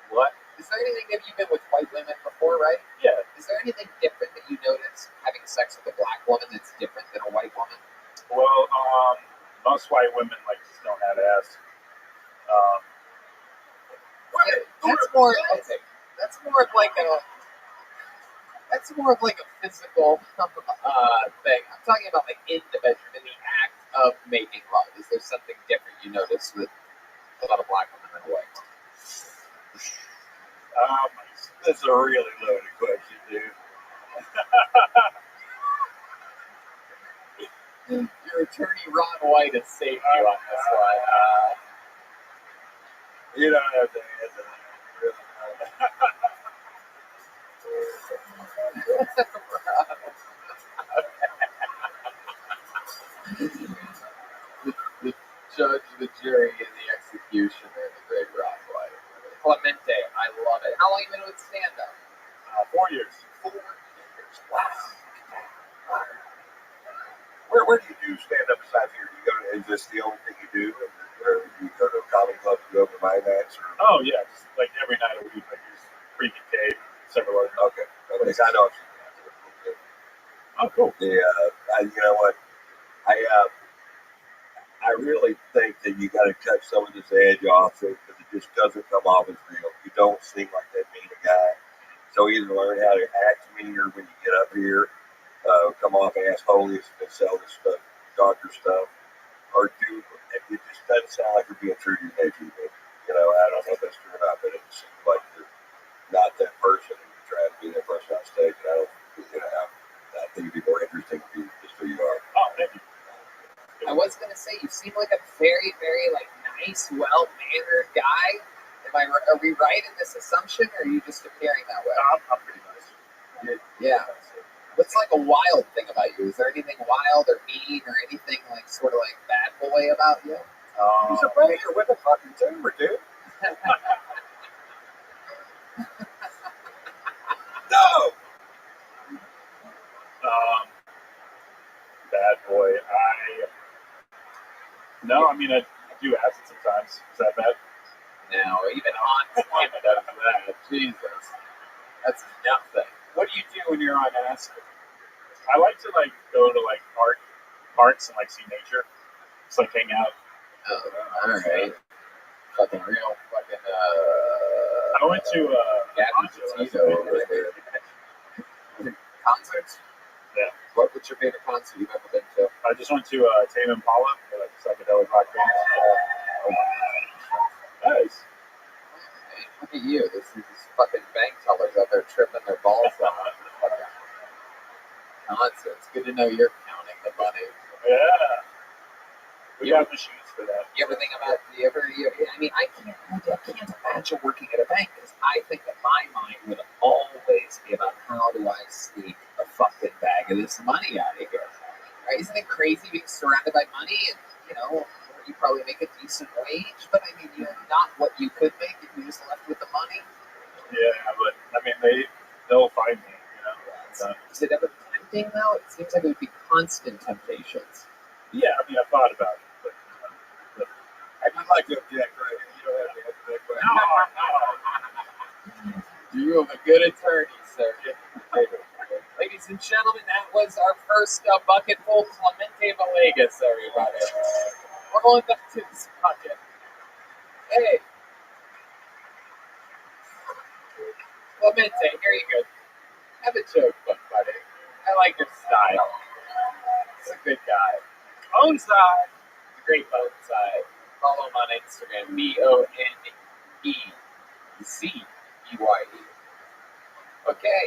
What? Is there anything, have you been with white women before, right? Yeah. Is there anything different that you notice having sex with a black woman that's different than a white woman? Well, most white women just don't have ass. That's more okay. That's more of a physical thing. I'm talking about in the bedroom, in the act of making love. Is there something different you notice with a lot of black women than white women? That's a really loaded question, dude. Your attorney Ron White has saved you on this one. You don't have to answer that. The judge, the jury, and the executioner, the great Ron White. Clemente, I love it. How long have you been with stand-up? 4 years. 4 years. Wow. Where do you do stand-up besides here? Is this the only thing you do? Or do you go to a comedy club to go to my nights? Or? Oh, yeah. Just every night a week. There's Freaking Cave, several other. Okay. I know. Oh, cool. You know what? I really think that you got to cut some of this edge off because it just doesn't come off as real. You don't seem like that mean a guy. So either learn how to act meaner when you get up here, come off assholes and sell this stuff, doctor stuff, or do. It just doesn't sound like you're being true to your nature. But, I don't know if that's true or not, but it seems like you're not that person. You're trying to be that person on stage. And I think it'd be more interesting if you just who you are. Oh, thank you. I was going to say, you seem like a very, very nice, well-mannered guy. Are we right in this assumption, or are you just appearing that way? I'm pretty nice. Yeah. What's like a wild thing about you? Is there anything wild or mean or anything like sort of like bad boy about you? He's a banker with a fucking tumor, dude. No! Bad boy. No, I mean, I do acid sometimes. Is that bad? No, even on time it does that. Jesus. That's nothing. What do you do when you're on acid? I like to like go to like parks and like see nature. Just like hang out. Oh, alright. Fucking real fucking I went to Gabby Petito over here. Concerts? Yeah. What's your favorite concert you've ever been to? I just went to Tame Impala for like psychedelic rock band. Nice. Hey, look at you. These fucking bank tellers out there tripping their balls off. Fucking concerts. Good to know you're counting the money. Yeah. We got machines for that. I mean, I can't imagine working at a bank because I think that my mind would always be about how do I sneak a fucking bag of this money out of here. Right? Isn't it crazy being surrounded by money and, you know, you probably make a decent wage, but I mean, you know, not what you could make if you just left with the money. Yeah, but I mean, they'll find me, you know. Is it ever tempting though? It seems like it would be constant temptations. Yeah, I mean, I thought about it, but I'd like to object, right? You don't have to object, right? No. You have a good attorney, sir. Ladies and gentlemen, that was our first bucketful Clemente Villegas, everybody. We're going back to this bucket. Hey. Clemente, here you go. Have a joke, buddy. I like your style. He's a good guy. Bonsai. He's a great bonsai. Follow him on Instagram. BONEZEBYE. Okay.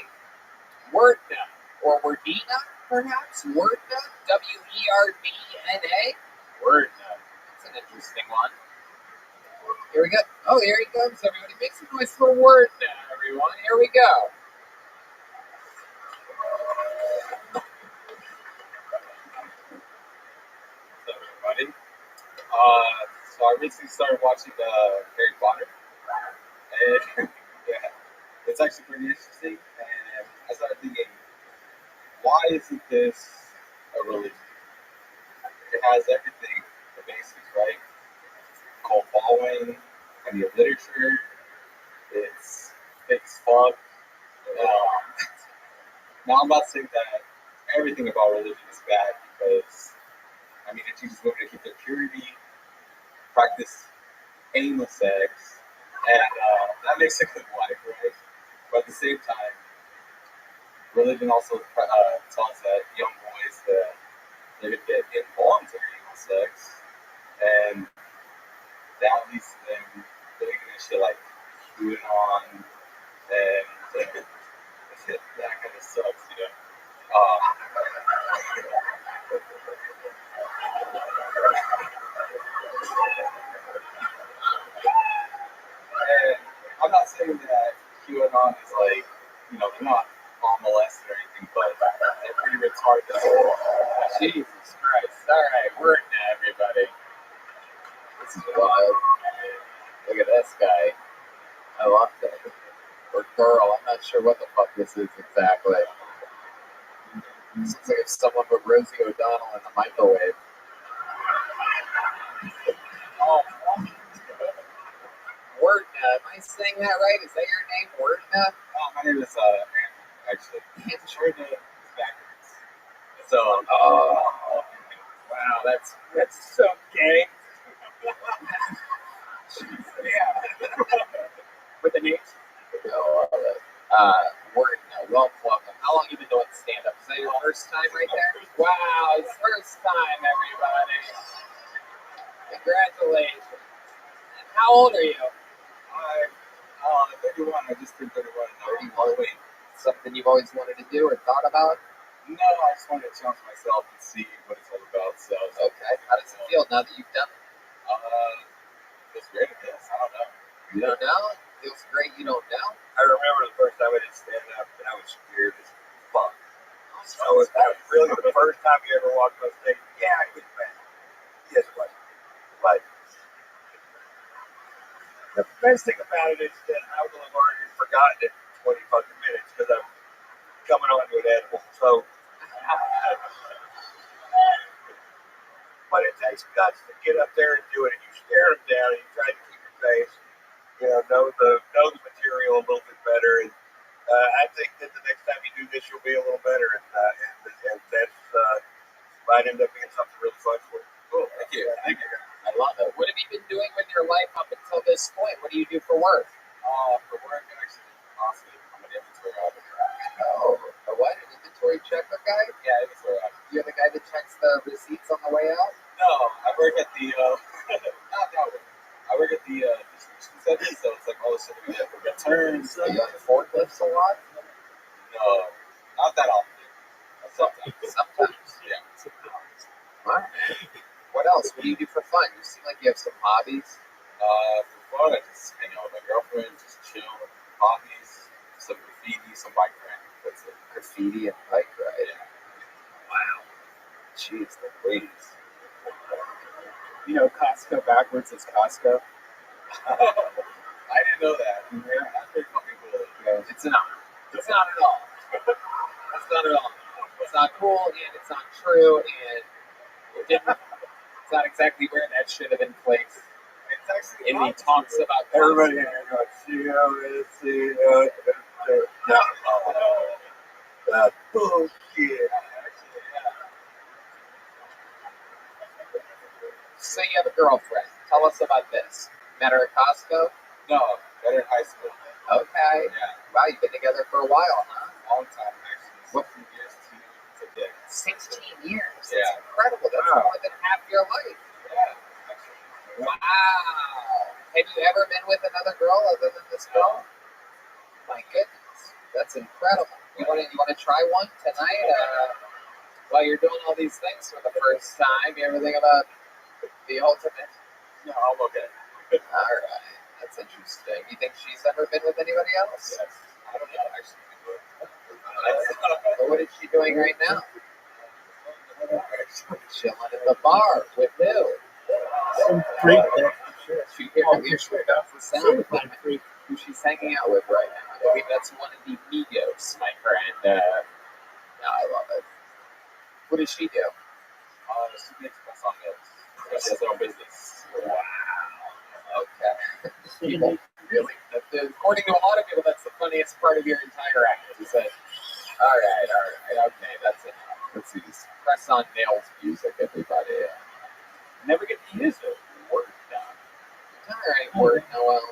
Wordna. Or Wordina, perhaps? Wordna? WERDNA? Wordna. That's an interesting one. Here we go. Oh, here he comes, everybody. Make some noise for Wordna, everyone. Here we go. What's up, everybody? So I recently started watching Harry Potter. And yeah, it's actually pretty interesting. And I started thinking, why isn't this a religion? It has everything, the basics, right? Cult following, plenty of literature. It's thick as fuck. Now I'm not saying that everything about religion is bad because I mean it teaches women to keep their purity, practice aimless sex, and that makes a good wife, right? But at the same time, religion also tells that young boys that they're gonna get involuntary anal sex, and that leads to them doing this shit like QAnon and that kind of sucks, you know. And I'm not saying that QAnon is like, you know, they're not all molested or anything, but they're pretty retarded. Jesus Christ. Alright, we're in now, everybody. This is wild. Look at this guy. I love that. Or girl, I'm not sure what the fuck this is exactly. This looks like if someone put Rosie O'Donnell in the microwave. Wordna, am I saying that right? Is that your name, Wordna? Oh, my name is Andrew, actually. Wordna is backwards. So, wow, that's so gay. Yeah. With the names? No, Wordna, welcome. How long have you been doing stand-up? Is that your first time right there? Wow, it's first time, everybody. Congratulations. And how old are you? I'm 31. I just turned 31. 31. Wait, something you've always wanted to do or thought about? No, I just wanted to challenge myself and see what it's all about. So, okay. How does it feel now that you've done it? Feels great, I guess. I don't know. You don't know? Feels great. You don't know? I remember the first time I did stand up, and I was scared as fuck. Oh So was that really the first time you ever walked on stage? Yeah, he was bad. Yes, it was. But the best thing about it is that I will have already forgotten it in 20 fucking minutes because I'm coming onto an edible. So, but it takes guts to get up there and do it. And you stare them down and you try to keep your face, know the material a little bit better. And I think that the next time you do this, you'll be a little better. And that's might end up being something really fun for you. Cool. Thank you. Thank you. I love it. What have you been doing with your life up until this point? What do you do for work? For work, I'm actually awesome. I'm an inventory auditor. Oh, a what? An inventory checker guy? Yeah, inventory auditor. You're the guy that checks the receipts on the way out? No, I work at the I work at the distribution center, so it's like all the stuff we get for returns. Are you on the forklifts a lot? No, not that often. Sometimes. Sometimes. Yeah. All right. What else? What do you do for fun? You seem like you have some hobbies. For fun, I just hang out with my girlfriend, just chill. Hobbies, some graffiti, some bike riding. That's it. Graffiti and bike riding. Yeah. Wow. Jeez Louise. Costco backwards is Costco. I didn't know that. Yeah. That's pretty fucking cool. Yeah. It's not. It's not at all. It's not at all. It's not cool, and it's not true, and it didn't. It's not exactly where that should have been placed. It's actually And he talks about everybody here goes, that's bullshit. So you have a girlfriend. Tell us about this. Met her at Costco? No, better in high school. Okay. Yeah. Wow, you've been together for a while, huh? Long time, actually. What? 16 years to day. 16 years. That's Yeah. incredible. That's Wow. more than half your life. Yeah, actually. Wow. Have you ever been with another girl other than this girl? My goodness. That's incredible. You want to try one tonight? While you're doing all these things for the first time, you ever think about the ultimate? No, I'm okay. All right. That's interesting. You think she's ever been with anybody else? Yes. I don't know, actually. So what is she doing right now? Chilling at the bar with who? Some freak there. She that's the sound who she's hanging out with right now. I believe that's one of the Migos, my friend. I love it. What does she do? She makes us on this. She has her own business. Wow. Okay. People, really? According to a lot of people, that's the funniest part of your entire act. Is that, all right. Okay, that's it. Let's see this. Press on nails music, everybody. Never get to use it. Word down. All right, Word Noel.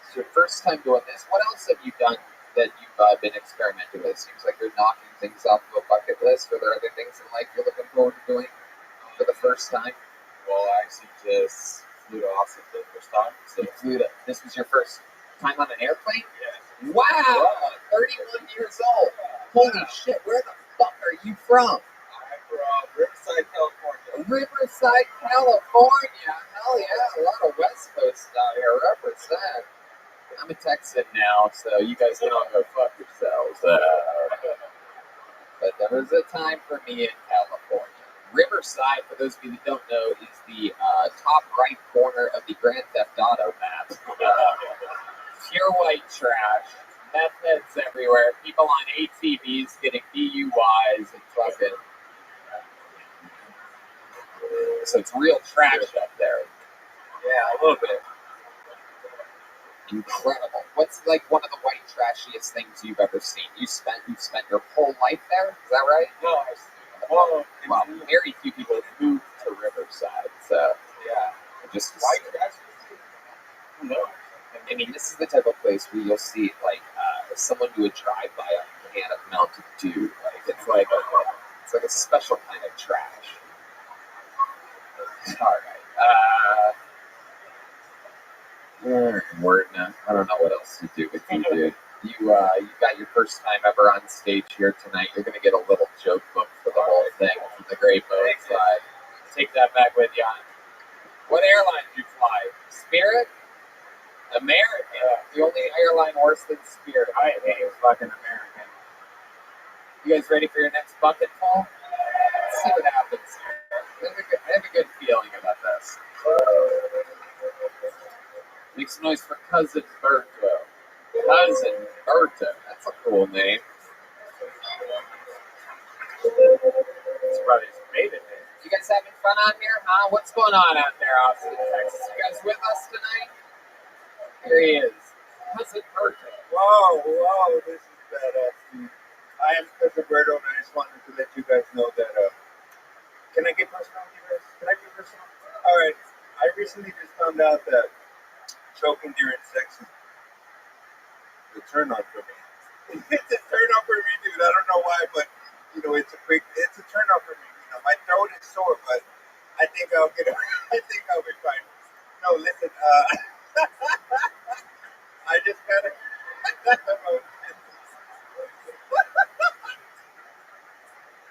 It's your first time doing this. What else have you done that you've been experimenting with? Seems like you're knocking things off of a bucket list. Are there other things in life you're looking forward to doing for the first time? Well, I actually just flew to Austin for the first time. So You flew to, this was your first time on an airplane? yeah. Wow! 31 years old. Holy shit, where the fuck are you from? I'm from Riverside, California. Riverside, California. Hell yeah, a lot of West Coast out here. Represent. I'm a Texan now, so you guys can all go fuck yourselves. But there was a time for me in California. Riverside, for those of you that don't know, is the top right corner of the Grand Theft Auto map. Pure white trash. Meth heads everywhere. People on ATVs getting DUIs and fucking. So it's real trash up there. Yeah, a little bit. Incredible. What's like one of the white trashiest things you've ever seen? You've spent your whole life there? Is that right? No, well, Very few people move to Riverside, so yeah. just White trash? No. I mean, this is the type of place where you'll see like someone do a drive by on a can of Mountain Dew. It's like a special kind of trash. All right. Word now. I don't know what else to do with you, dude. You got your first time ever on stage here tonight. You're gonna get a little joke book for the whole thing from the Great Boat Side. Take that back with you. What airline did you fly? Spirit? American. The only airline worse than Spirit. I hate fucking American. You guys ready for your next bucket full? Let's see what happens here. I have a good feeling about this. Make some noise for Cousin Berto. Cousin Berto. That's a cool name. It's probably his maiden name. You guys having fun out here, huh? What's going on out there, Austin, Texas? You guys with us tonight? Here he is. Cousin Berto. Wow, this is badass, dude. I am Cousin Berto, and I just wanted to let you guys know that, can I get personal with you guys? Can I be personal? Alright, I recently just found out that choking during sex is a turn on for me. It's a turn on for me, dude. I don't know why, but, you know, it's a turn on for me. You know, my throat is sore, but I think I'll get it. I think I'll be fine. No, listen, I just gotta.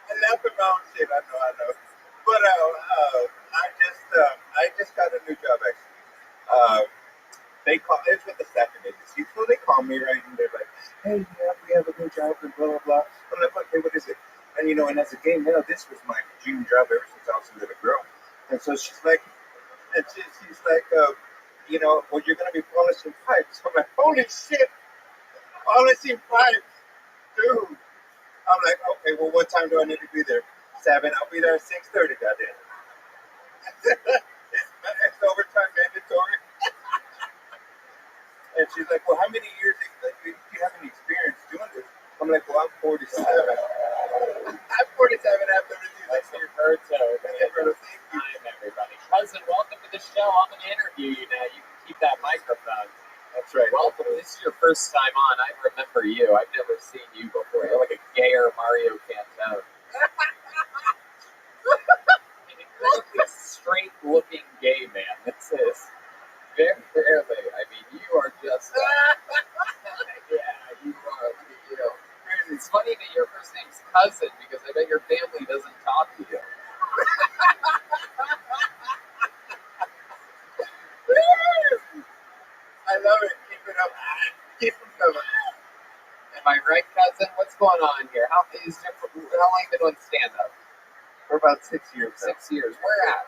I laugh at my own shit. I know. But I just got a new job actually. They call it's with the staffing agency, so they call me right, and they're like, "Hey, yeah, we have a new job and blah blah blah." I'm like, "Okay, what is it?" And you know, and as a gay male, this was my dream job ever since I was a little girl. And so she's like, you know, well, you're gonna be polishing pipes. I'm like, holy shit, polishing pipes, dude. I'm like, okay, well, what time do I need to be there? 7. I'll be there at 6:30. Goddamn. it's overtime mandatory. And she's like, well, how many years do you have any experience doing this? I'm like, well, I'm 47. I'm 47 after Let's hear Berto. Time, everybody. Cousin, welcome to the show. I'm going to interview you now. You can keep that microphone. That's right. Welcome. This is your first time on. I remember you. I've never seen you before. You're like a gayer Mario Cantone. An incredibly straight-looking gay man. This is very rarely. I mean, you are just... yeah, you are. Look at you. It's funny that your first name's Cousin, because I bet your family doesn't talk to you. I love it. Keep it up. Keep them coming. Am I right, Cousin? What's going on here? How long have you been doing stand-up? For about 6 years. 6 years. Where at?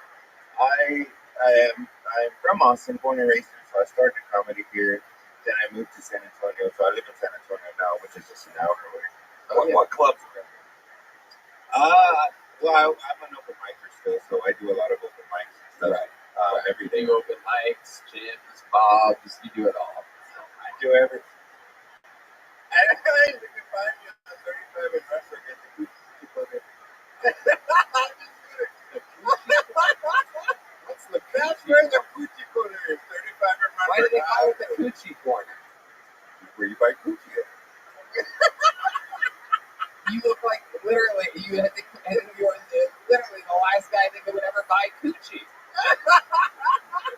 I'm from Austin, born and raised here, so I started comedy here. Then I moved to San Antonio, so I live in San Antonio now, which is just an hour away. What clubs are there? Well, I'm an open micer still, so I do a lot of open mics and stuff. Right. Every day. You open mics, gyms, bobs, you do it all. I do everything. And you can find me on the 35 and Russell at the Coochie Corner. What's the That's where the Coochie Corner is, 35 and Russell. Why do they call it the Coochie Corner? Where you buy Coochie at. You look like literally you're literally the last guy I think that would ever buy Coochie.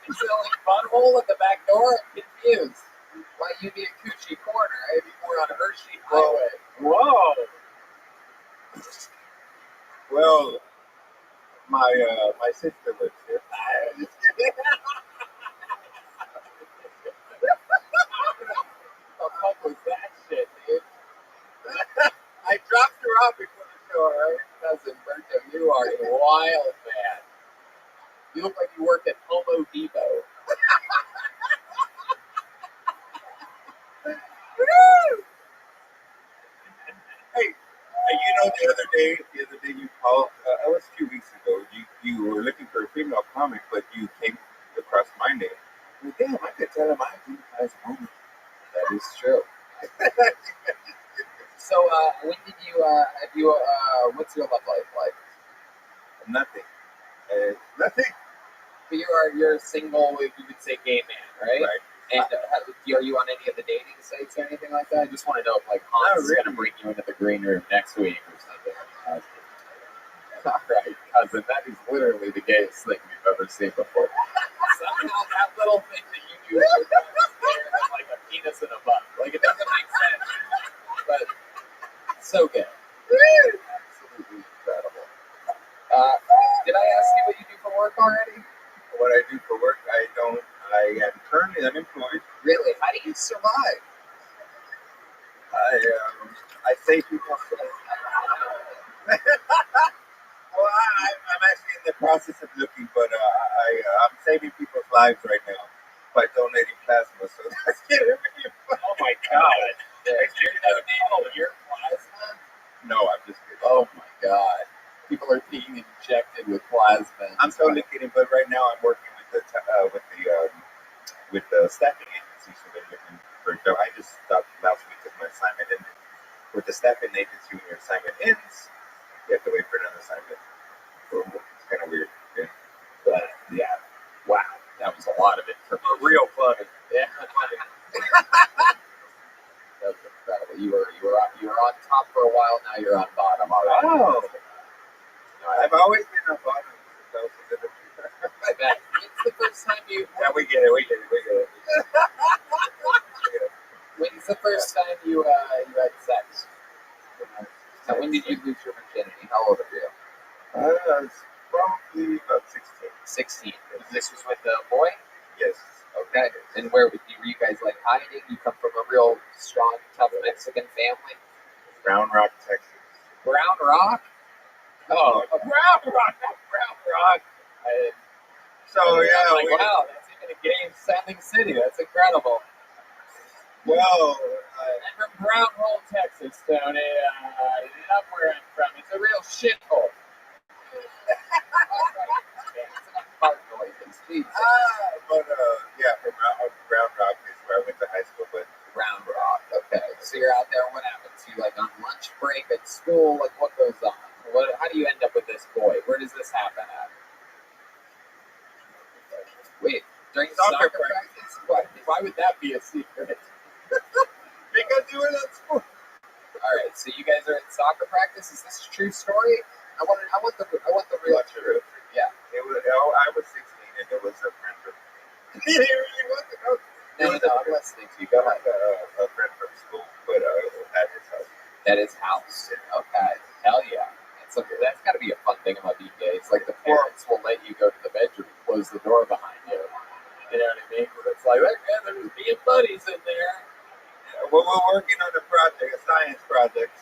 You're selling butthole at the back door. I'm confused. Why you'd be a Coochie Corner? I'd be more on Hershey Highway. Whoa. Well, my sister lives here. What the fuck was that shit, dude? I dropped her off before the show, alright? Cousin Berto, you are a wild man. You look like you work at Homo Depot. Hey, you know, the other day you called, it was a few weeks ago, you were looking for a female comic, but you came across my name. Well, damn, I could tell him I identify as a woman. That is true. So, when did you, what's your love life like? Nothing. Nothing. But you're a single, you would say gay man, right? Right. And are you on any of the dating sites or anything like that? I just want to know if like Hans is going to bring you into the green room next week or something. All right, cousin, that is literally the gayest thing we've ever seen before. Somehow that little thing that you do is like a penis in a butt. Like it doesn't make sense, but so gay. Absolutely incredible. Did I ask you what you do for work already? What I do for work, I am currently unemployed. Really? How do you survive? I save people's lives. Well, I'm actually in the process of looking, but I'm saving people's lives right now by donating plasma. So that's getting really fun. Oh my God. You're donating your plasma? No, I'm just kidding. Oh my God. People are being injected with plasma. I'm totally kidding, but right now I'm working with the staffing agency, so they're looking for. I just stopped last week because my assignment ended. With the staffing agency, when your assignment ends, you have to wait for another assignment. So it's kind of weird. Yeah. But yeah, wow, that was a lot of information. Real funny. Yeah. That was incredible. You were on top for a while. Now you're on bottom. All right. Oh. I've always been on bottom. I bet. When's the first time you? Yeah, we get it. When's the first time you had sex? So when did you lose your virginity? How old are you? It's probably about 16. 16. This was with a boy? Yes. Okay. And where were you guys like hiding? You come from a real strong, tough Mexican family? Round Rock, Texas. Brown Rock? Oh, Brown Rock, not Brown Rock. Yeah. Like, wow, that's even a game-sounding city. That's incredible. Well, I'm from Brown Hole, Texas, Tony. Not where I'm from. It's a real shithole. From Round Rock is where I went to high school. But Round Rock, okay. So you're out there. What happens? You like on lunch break at school? Like what goes on? How do you end up with this boy? Where does this happen at? Wait, during soccer practice? Why would that be a secret? Because you were at school. All right, so you guys are in soccer practice. Is this a true story? I want the real truth. Yeah. I was 16 and it was a friend of. He really wasn't. No, I'm listening to you. Go ahead. A friend from school, but at his house. At his house. Okay. Hell yeah. That's got to be a fun thing about these days. Like the parents will let you go to the bedroom, close the door behind you. You know what I mean? It's like, man, there's being buddies in there. Well, we're working on a science project.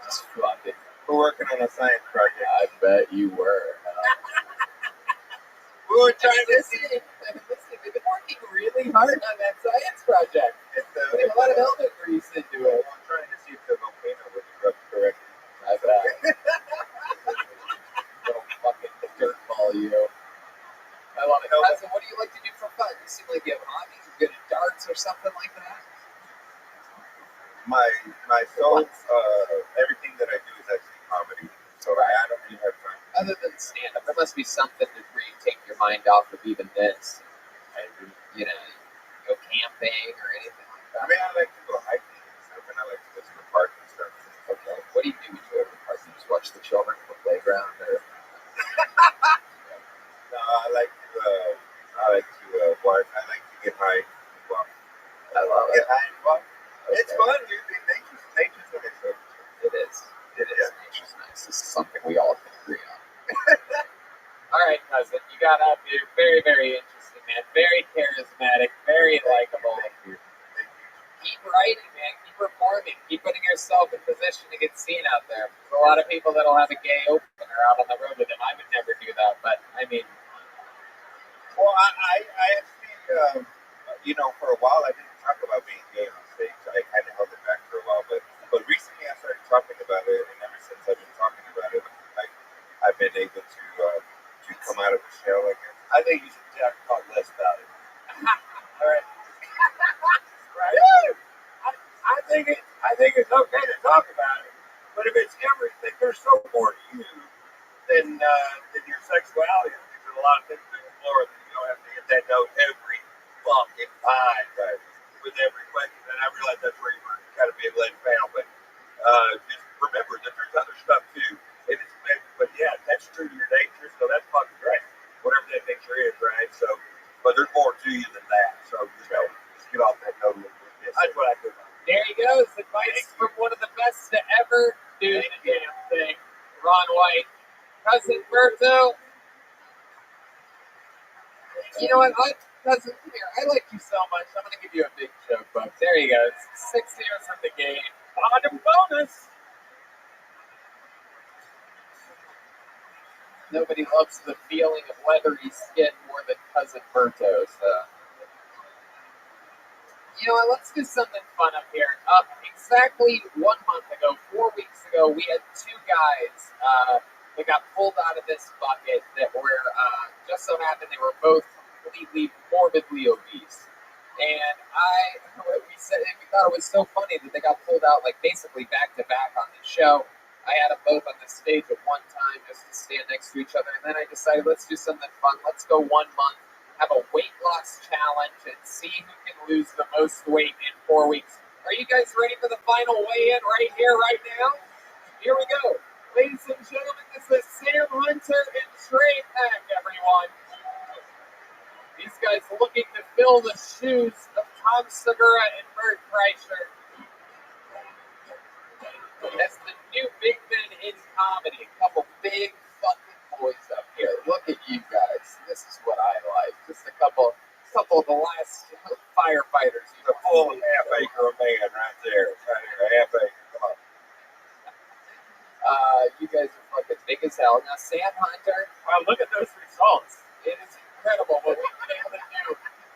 Just fucking. We're working on a science project. I bet you were. We were trying to see. We've been working really hard on that science project. Putting a lot of elbow grease into it. I'm trying to see if the volcano was erupted correctly. I bet. Little fucking dirtball, you. I love it. Cousin, what do you like to do for fun? You seem like you have hobbies. You're good at darts or something like that. My soul, everything that I do is actually comedy. So I don't really have time. Other than stand-up, there must be something where you take your mind off of even this. You know, go camping or anything like that. I mean, I like to go hiking and stuff, and I like to go to the park and stuff. Okay. What do you do when you go to the park? You just watch the children on the playground, or? No, I like to walk. I like to get high and walk. I love it. Get high and walk. Okay. It's fun, dude. Nature's nice. It is. Yeah. Nature's nice. This is something we all can agree on. All right, cousin. You got out there. Very, very interesting, man. Very charismatic. Very likable. Thank you. Keep writing, man. Keep performing. Keep putting yourself in position to get seen out there. There's a lot of people that'll have a gay opener out on the road with them. I would never do that, but I mean. Well, I actually, for a while I didn't talk about being gay on stage. I kind of held it back for a while, but recently I started talking about it, and ever since I've been talking about it, I've been able to come out of the shell, I guess. I think you should talk less about it. All right. Right? I think it's okay to talk about it, but if it's everything, there's so more to you than your sexuality. I think there's a lot of things to explore that you don't have to hit that note every fucking time, right? With every question. And I realize that's where you were kind of being led down, but just remember that there's other stuff too. But yeah, that's true to your nature, so that's fucking great. Whatever that nature is, right? So, but there's more to you than that. So just get off that note a little bit. That's what I do. There he goes. Advice from one of the best to ever do the damn thing. Ron White. Cousin Berto. You know what? Cousin, come here. I like you so much. I'm going to give you a big joke book. There he goes. 6 years from the game. Bottom bonus. Nobody loves the feeling of leathery skin more than Cousin Berto, so. You know what, let's do something fun up here. Exactly 1 month ago, 4 weeks ago, we had two guys that got pulled out of this bucket that were, just so happened they were both completely morbidly obese. And we thought it was so funny that they got pulled out like basically back to back on the show. I had them both on the stage at one time just to stand next to each other. And then I decided, let's do something fun. Let's go 1 month. Have a weight loss challenge and see who can lose the most weight in 4 weeks. Are you guys ready for the final weigh-in right here, right now? Here we go. Ladies and gentlemen, this is Sam Hunter and Trey Pack, everyone. These guys looking to fill the shoes of Tom Segura and Bert Kreischer as the new big men in comedy. A couple big fucking boys up here. Look at you guys. This is what I like. Just a couple of the last firefighters. The full half-acre man right there. A half acre. Come on. You guys are fucking big as hell. Now, Sam Hunter. Wow, look at those results. It is incredible what we've been able to do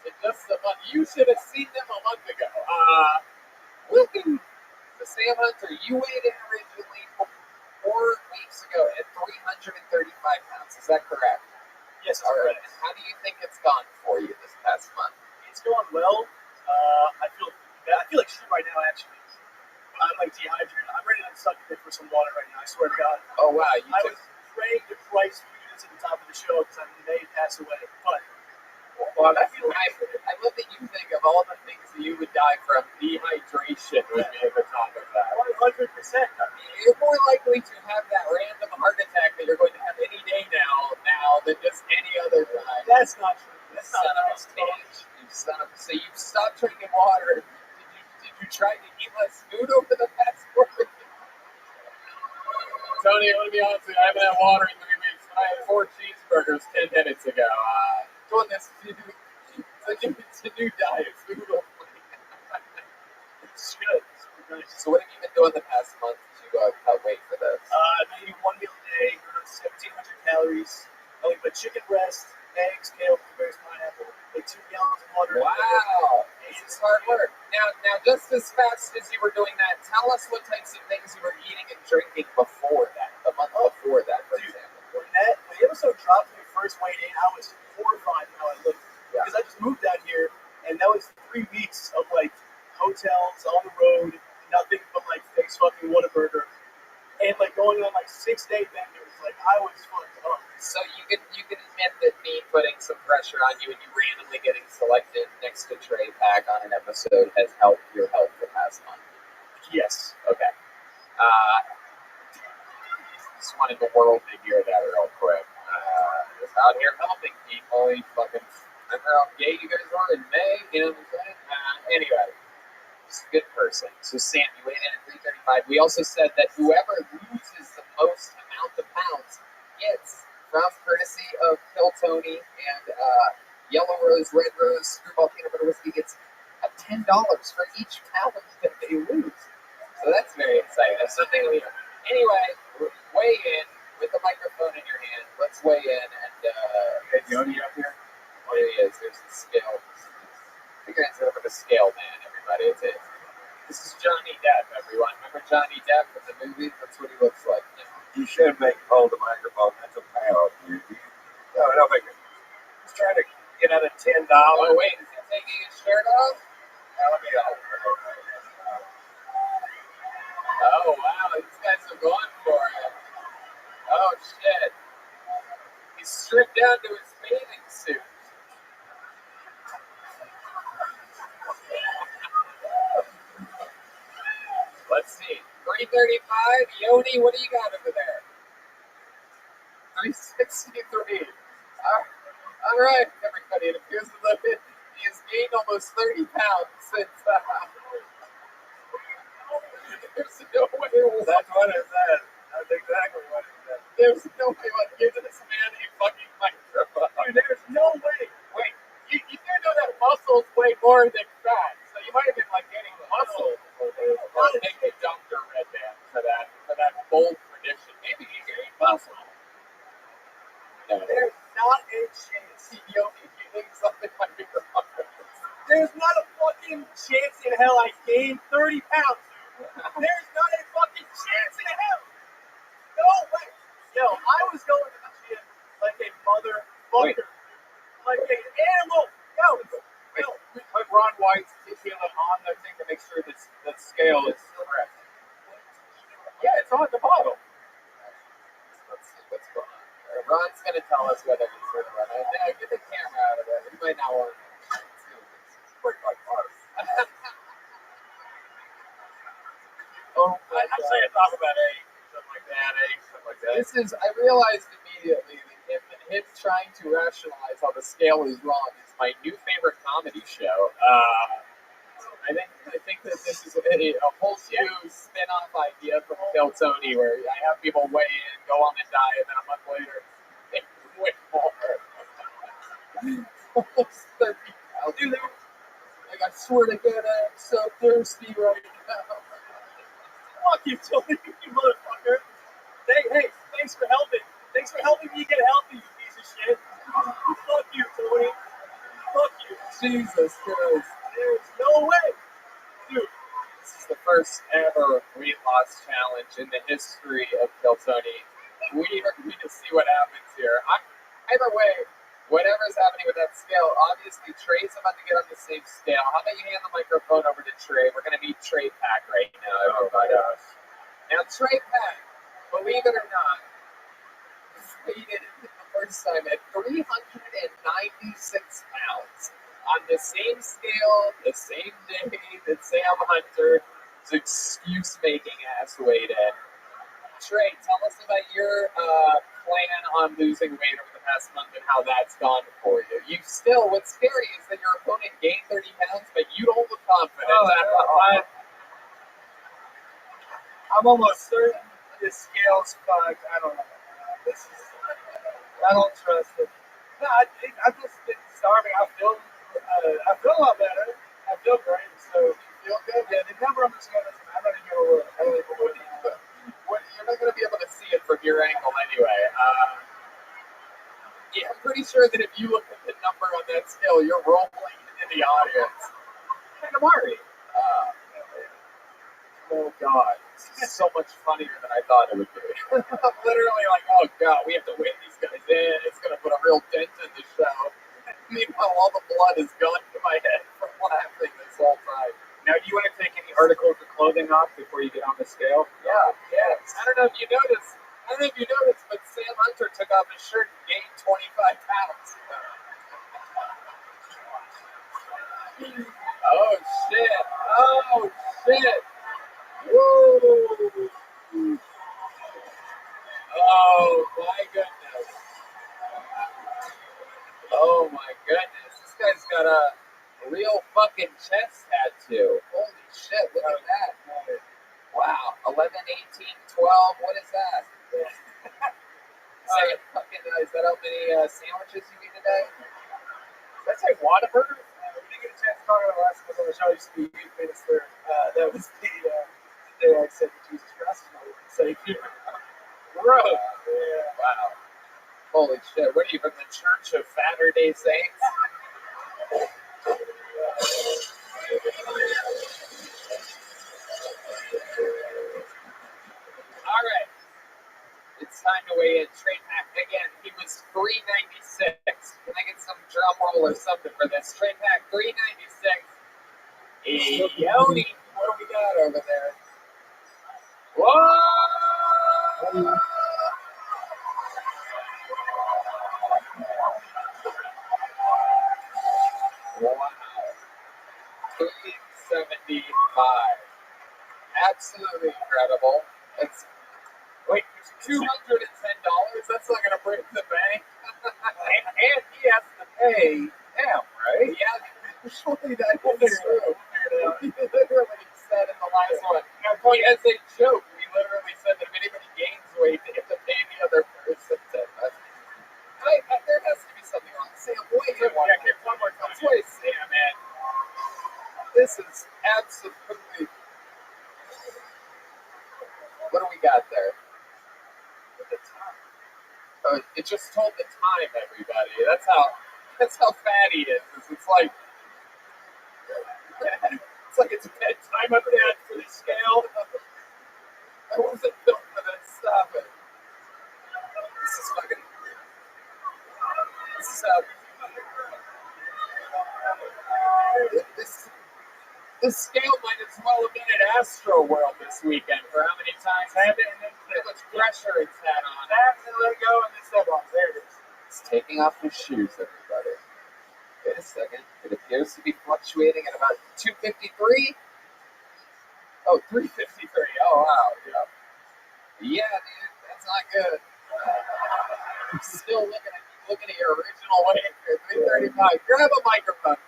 in just a month. You should have seen them a month ago. Looking to Sam Hunter, you weighed in originally 4 weeks ago at 335 pounds. Is that correct? Yes, all right. And how do you think it's gone for you this past month? It's going well. I feel like shit right now, actually. I'm like dehydrated. I'm ready to suck a bit for some water right now. I swear to God. Oh wow! I was praying to Christ for you at the top of the show because I may pass away. But well, that's nice. I love that you think of all the things that you would die from. Dehydration would be at the top of that. 100%. You're more likely to have that random heart attack that you're going to have any day now than just any other time. That's not true. That's son of a bitch. So you've stopped drinking water. Did you try to eat less food over the past 4 weeks? Tony, I'm going to be honest with you. I haven't had water in 3 weeks. I had 4 cheeseburgers 10 minutes ago. Doing this it's a new diet. Food only. It's good. So what have you been doing the past month to cut weight for this? I'm eating 1 meal a day, around 1,700 calories. I like my chicken breast, eggs, kale, blueberries, pineapple, like 2 gallons of water. Wow, this is hard work. Now, just as fast as you were doing that, tell us what types of things you were eating and drinking before that, the month before that, for example. When the episode dropped when we first weighed in, I was horrified how I looked. Because I just moved out here, and that was 3 weeks of like hotels on the road, nothing but like fixed fucking Whataburger, and like going on like 6-day benders. Like I was fucked up. So you can admit that me putting some pressure on you and you randomly getting selected next to Trey Pack on an episode has helped your health the past month. Yes. Okay. Just wanted the world to hear that real quick. Just out here helping people. You fucking remember how gay you guys were in May? You know what I'm saying? Anyway, just a good person. So Sam, you weighed in at 335. We also said that whoever loses the most amount of pounds gets, from courtesy of Kill Tony and Yellow Rose, Red Rose, Screwball Peanut Butter Whiskey, gets $10 for each pound that they lose. So that's very exciting. That's something we do. Anyway, weigh in with the microphone in your hand. Let's weigh in and Hey, Yoni up here? Oh, there he is. There's the scale. Figure it's up with a scale, man, everybody. It's it. This is Johnny Depp, everyone. Remember Johnny Depp from the movie? That's what he looks like now. You should make hold the microphone. That's a pound, dude. No, make it. He's trying to get out of $10. Oh, wait. Is he taking his shirt off? Let me go. Oh, wow. These guys are going for it. Oh, shit. He's stripped down to his bathing suit. Let's see. 335. Yoni, what do you got over there? 363. All right, everybody. It appears as though he has gained almost 30 pounds since. There's no way. That's what it says. That's exactly what it says. There's no way about giving this man a fucking microphone. Dude, there's no way. Wait, you do know that muscles weigh more than fat, so you might have been like getting muscle. Or maybe Dr. Red Band for that bold prediction. Maybe he gained muscle. not a chance. You think something might be wrong. There's not a fucking chance in hell I gained 30 pounds. There's not a fucking chance in hell. No way. Yo, I was going to the gym like a motherfucker. Like an animal. Yo. Put Ron White's tequila on the thing to make sure that the scale is correct. Yeah, it's on the bottle. Let's see what's going on here. Ron's going to tell us whether it's real or not. Get the camera out of it. He might not want to. Work like ours. Oh, I'm saying talk about A, something like that, something like that. this is, I realized immediately that him trying to rationalize how the scale is wrong is my new favorite comedy show. I think that this is a whole new spin-off idea from Kill Tony where I have people weigh in, go on the diet, and then a month later, they weigh more. Almost 30 pounds. Dude, like, I swear to God, I'm so thirsty right now. Fuck you, Tony, you motherfucker. Hey, thanks for helping. Thanks for helping me get healthy, you piece of shit. Fuck you, Tony. Fuck you. Jesus Christ. There's no way. Dude, This is the first ever weight loss challenge in the history of Kill Tony. We are going to see what happens here. Either way, whatever's happening with that scale, obviously Trey's about to get on the same scale. How about you hand the microphone over to Trey? We're going to meet Trey Pack right now, everybody. Now, Trey Pack, believe it or not, weighed in the first time at 396 pounds. On the same scale, the same day that Sam Hunter's excuse-making ass weighed in. Trey, tell us about your plan on losing weight over the past month and how that's gone for you. What's scary is that your opponent gained 30 pounds, but you don't look confident. I'm almost certain this scale's fucked. I don't know. I don't trust it. No, I've just been starving. I feel a lot better. I feel great. So you feel good? Yeah, the number on the scale doesn't matter. You're not going to be able to see it from your angle anyway. Yeah, I'm pretty sure that if you look at the number on that scale, you're rolling in the audience. Hey, Amari. Oh, God. This is so much funnier than I thought it would be. I'm literally like, oh, God, we have to win these guys in. It's going to put a real dent in the show. Meanwhile, all the blood has gone to my head from laughing this whole time. Now, do you want to take any articles of clothing off before you get on the scale? Yes. I don't know if you noticed, but Sam Hunter took off his shirt and gained 25 pounds. Oh, shit. Woo! Oh, my goodness. Oh, my goodness. This guy's got a real fucking chest tattoo. Holy shit, look at that. Wow. 11, 18, 12. What is that? Is that how many sandwiches you eat a day? Did I say Whataburger? We didn't get a chance to talk about the last one on the show. I used to be a youth minister. That was the day I said that Jesus Christ is my Lord and Savior. Gross. Wow. Holy shit. What are you, from the Church of Saturday Saints? All right. It's time to weigh in. Trey Pack, again, he was 396. Can I get some drum roll or something for this? Trey Pack, 396. Yoni, what do we got over there? Whoa! Wow. 375. Absolutely incredible. It's $210. That's not going to break the bank. and he has to pay him, right? Yeah, surely that is true. He literally said in the last one, as a joke, we literally said that if anybody gains weight, they have to pay the other person. There has to be something wrong. Sam, wait one more time. Wait, Sam, man. This is absolutely. What do we got there? It just told the time, everybody. That's how fat he is. It's like it's bedtime up there for the scale. I wasn't built for this stuff. This is fucking. This is this scale might as well have been at Astro World this weekend for how many times how much pressure it's had on it. Let it go and then step on. There it is. It's taking off his shoes, everybody. Wait a second. It appears to be fluctuating at about 253. Oh, 353. Oh, wow. Yeah, dude. That's not good. I'm still looking at your original weight here, 335. Grab a microphone.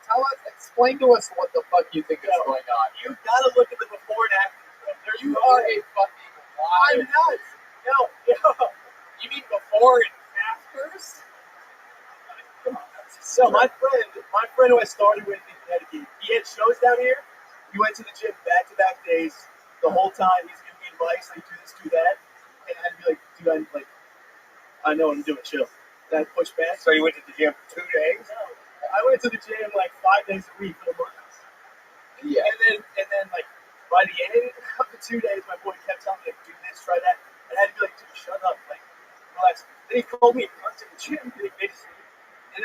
Explain to us what the fuck you think is going on. You gotta look at the before and after. You are a fucking liar. I'm not. No. You mean before and afters? So my friend who I started with in Connecticut, he had shows down here. He went to the gym back-to-back days. The whole time he's giving me advice, like do this, do that, and I'd be like, dude, I know what I'm doing, chill. Then I push back. So you went to the gym for 2 days? I went to the gym like 5 days a week for a month. Yeah. And then like by the end of the 2 days, my boy kept telling me, like, do this, try that, and I had to be like, dude, shut up, like, relax. Then he called me to the gym, and then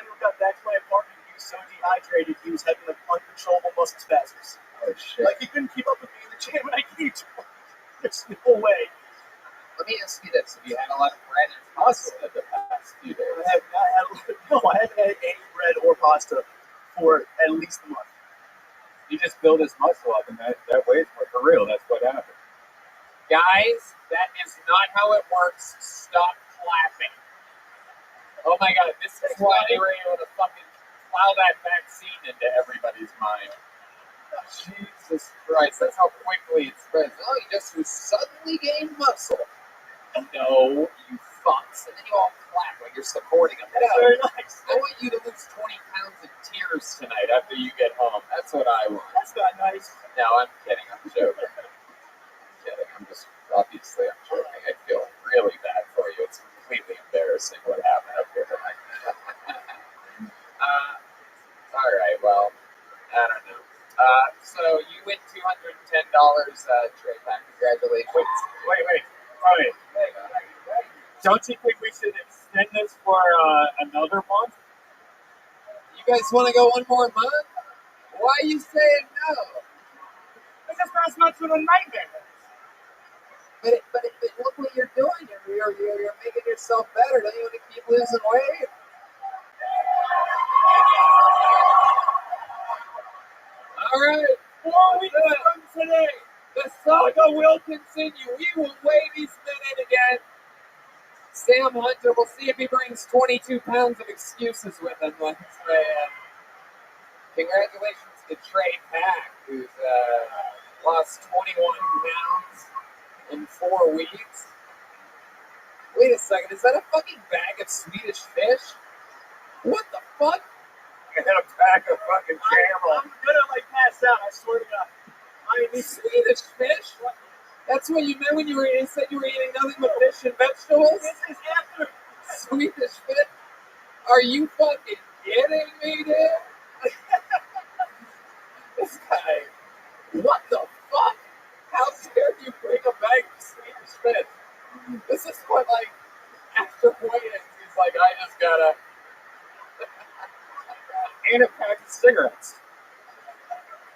we got back to my apartment. He was so dehydrated, he was having like uncontrollable muscle spasms. Oh shit. Like he couldn't keep up with me in the gym, and I keep. There's no way. Let me ask you this: have you had a lot of bread and pasta in the past few days? I haven't had any bread or pasta for at least a month. You just build his muscle up, and that weighs more. For real, that's what happened. Guys, that is not how it works. Stop clapping. Oh my god, this is why they were able to fucking plow that vaccine into everybody's mind. Jesus Christ, that's how quickly it spreads. Oh, you just suddenly gained muscle. No, you fucks. And then you all clap like you're supporting them. That's very nice. I want you to lose 20 pounds in tears tonight after you get home. That's what I want. That's not nice. No, I'm kidding. I'm joking. I'm just, obviously, I'm joking. I feel really bad for you. It's completely embarrassing what happened up here tonight. All right, well, I don't know. So you win $210, Trey Pack. Congratulations. Wait. All right. Don't you think we should extend this for another month? You guys want to go one more month? Why are you saying no? Because that's not to the nightmare. But look what you're doing. You're making yourself better. Don't you want to keep losing weight? All right. 4 weeks from today, the saga will continue. We will weigh these men in again. Sam Hunter, we'll see if he brings 22 pounds of excuses with him. Let's say, congratulations to Trey Pack, who's lost 21 pounds in 4 weeks. Wait a second, is that a fucking bag of Swedish fish? What the fuck? I had a pack of fucking camel. I'm gonna like pass out. I swear to God. I mean, Swedish fish? That's what you meant when you said you were eating nothing but fish and vegetables? This is after Swedish fish? Are you fucking kidding me, dude? This guy, what the fuck? How dare you bring a bag of Swedish fish? This is what, like, after weigh-ins, he's like, I just gotta... and a pack of cigarettes.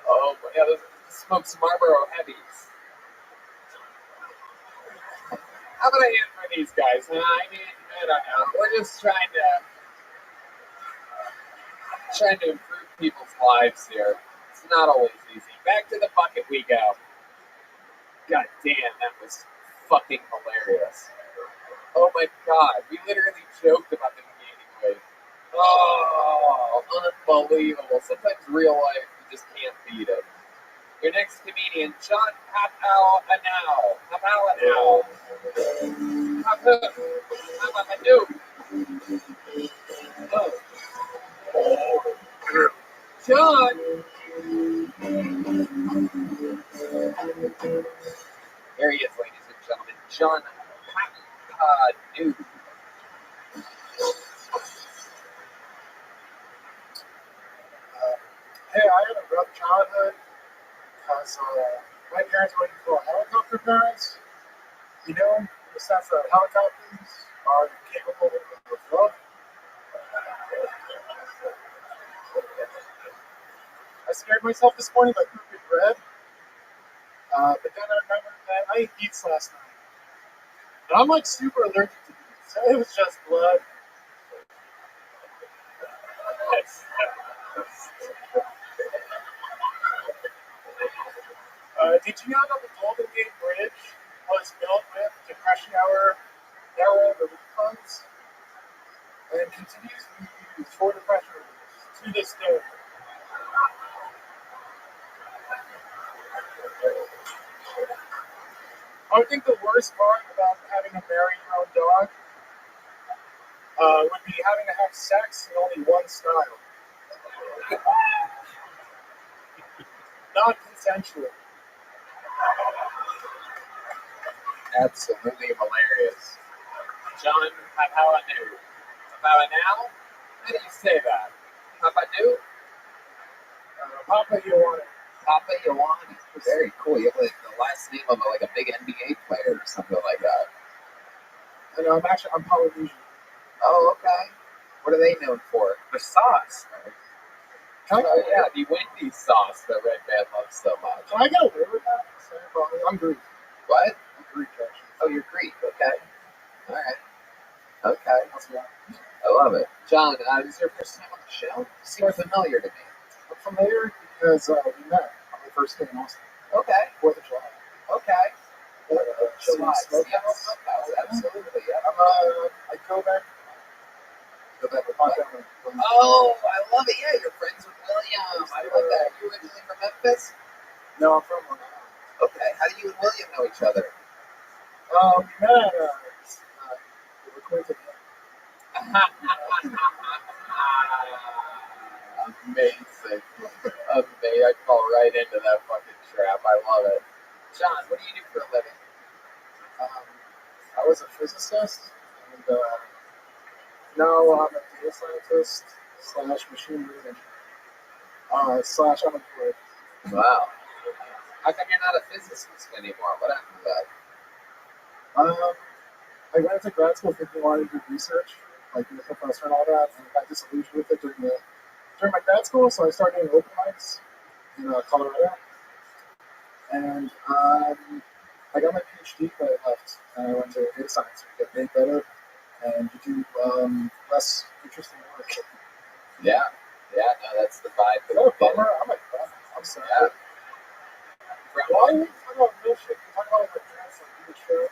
Oh, yeah, smoke some Marlboro Heavies. How about a hand for these guys, huh? I mean, I don't know. We're just trying to improve people's lives here. It's not always easy. Back to the bucket we go. God damn, that was fucking hilarious. Oh my god, we literally joked about them gaining weight. Oh, unbelievable. Sometimes real life, you just can't beat it. Your next comedian, John Papao-Anao. Papao-Anao. John. There he is, ladies and gentlemen. John Papao-Anao. rough childhood because my parents were what you call helicopter parents. You know, in the sense that helicopters are capable of love. I scared myself this morning by cooking bread, but then I remembered that I ate beets last night. And I'm like super allergic to beets. So it was just blood. Did you know that the Golden Gate Bridge was built with Depression era relief funds and continues to be used for depression relief to this day? I would think the worst part about having to marry your own dog would be having to have sex in only one style. Not consensual. Absolutely hilarious. John, how I knew. How I now? How do you say that? How I do? Papa, you want it. Papa Yohani. Very cool. You have like the last name of like a big NBA player or something like that. And I'm Polynesian. Oh, okay. What are they known for? The sauce. Oh yeah, the Wendy's sauce that Red Man loves so much. Can I get away with that? I'm Greek. What? I'm Greek, actually. Oh, you're Greek. Okay. All right. Okay. I love it. John, this is your first time on the show? You seem familiar to me. I'm familiar because we met on my first day in Austin. Okay. 4th of July. Okay. July. Smokehouse, absolutely. Yeah. I go back. Oh, I love it. Yeah, you're friends with William. I love that. Are you originally from Memphis? No, I'm from Long Island. Okay. How do you and William know each other? We met at acquainted. Amazing. I fall right into that fucking trap. I love it. John, what do you do for a living? I was a physicist, and now I'm a data scientist / machine learning / unemployed. Wow. How come you're not a physicist anymore? What happened to that? I went into grad school thinking I wanted to do research, like be a professor and all that, and I got disillusioned with it during my grad school, so I started doing open mics in Colorado. And I got my PhD, but I left, and I went to data science to get paid better and to do less interesting work. Yeah, no, that's the vibe. Is that a bummer? I'm sorry. Yeah. Why are we talking about real shit? We're talking about Sure,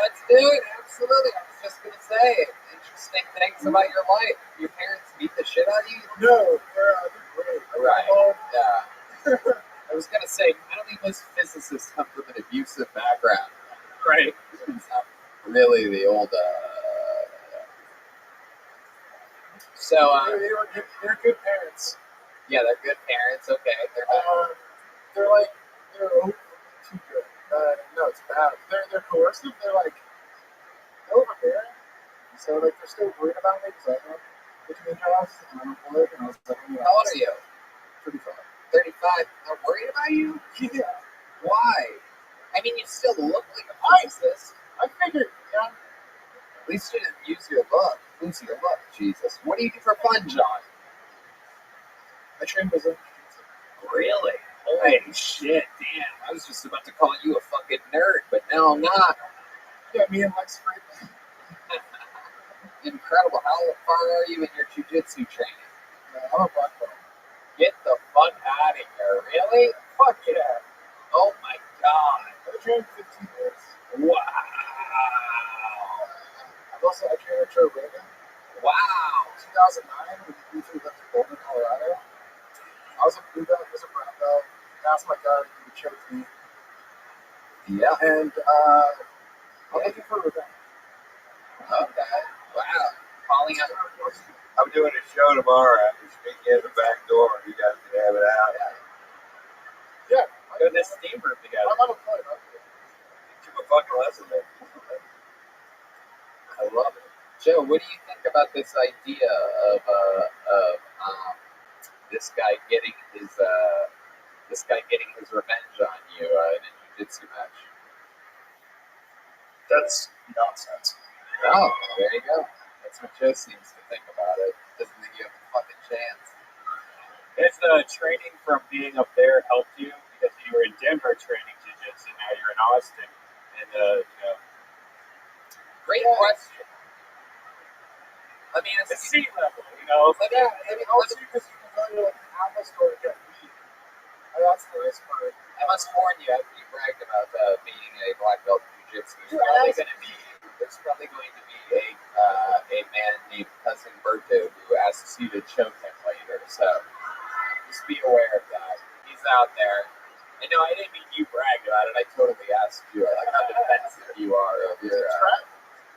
let's do it. Absolutely. I was just going to say, interesting things about your life. Your parents beat the shit out of you? No, they're great. Right. Yeah. I was going to say, I don't think most physicists come from an abusive background. Right. It's not really the old. So. They're good parents. Yeah, they're good parents. Okay. They're too good. No, it's bad. They're coercive. They're overbearing. So they're still worried about me because I have between jobs and I'm employed. And I was like, how old are you? 35. 35. They're worried about you? Yeah. Why? I mean, you still look like a physicist. I figured, yeah. At least you didn't use your look. Lose your look, Jesus. What do you do for fun, John? I train with them. Really? Holy shit, damn. I was just about to call you a fucking nerd, but now I'm not. Yeah, me and Lex Friedman. Incredible. How far are you in your jiu-jitsu training? I'm a black belt. Get the fuck out of here. Really? Fuck yeah. Oh my god. I've trained 15 years. Wow. I trained with Joe Rogan. Wow. 2009, when he briefly left the Boulder, Colorado. I was a blue belt, I was a brown belt. That's my guy, he chose me. Yeah. And I'm looking for revenge. Okay. Wow. Calling out. I'm doing a show tomorrow. I'm sneaking in the back door. You guys can have it out. Yeah. Go to this steam room together. I'm unemployed. Took a fucking lesson there. I love it. Joe, what do you think about this idea of this guy getting his revenge on you in a jiu-jitsu match. That's nonsense. Oh, there you go. That's what Joe seems to think about it. Doesn't think you have a fucking chance. If the training from being up there helped you, because you were in Denver training jiu-jitsu, now you're in Austin, and Great question. Let me ask it's you. sea level, you know. Yeah, I mean, also because you can tell you like how much going to get beat. That's the nice part. I must warn you, after you bragged about being a black belt in jiu-jitsu, there's probably going to be a man named Cousin Berto who asks you to choke him later. So just be aware of that. He's out there. I know I didn't mean you bragged about it. I totally asked you like how defensive you are of your.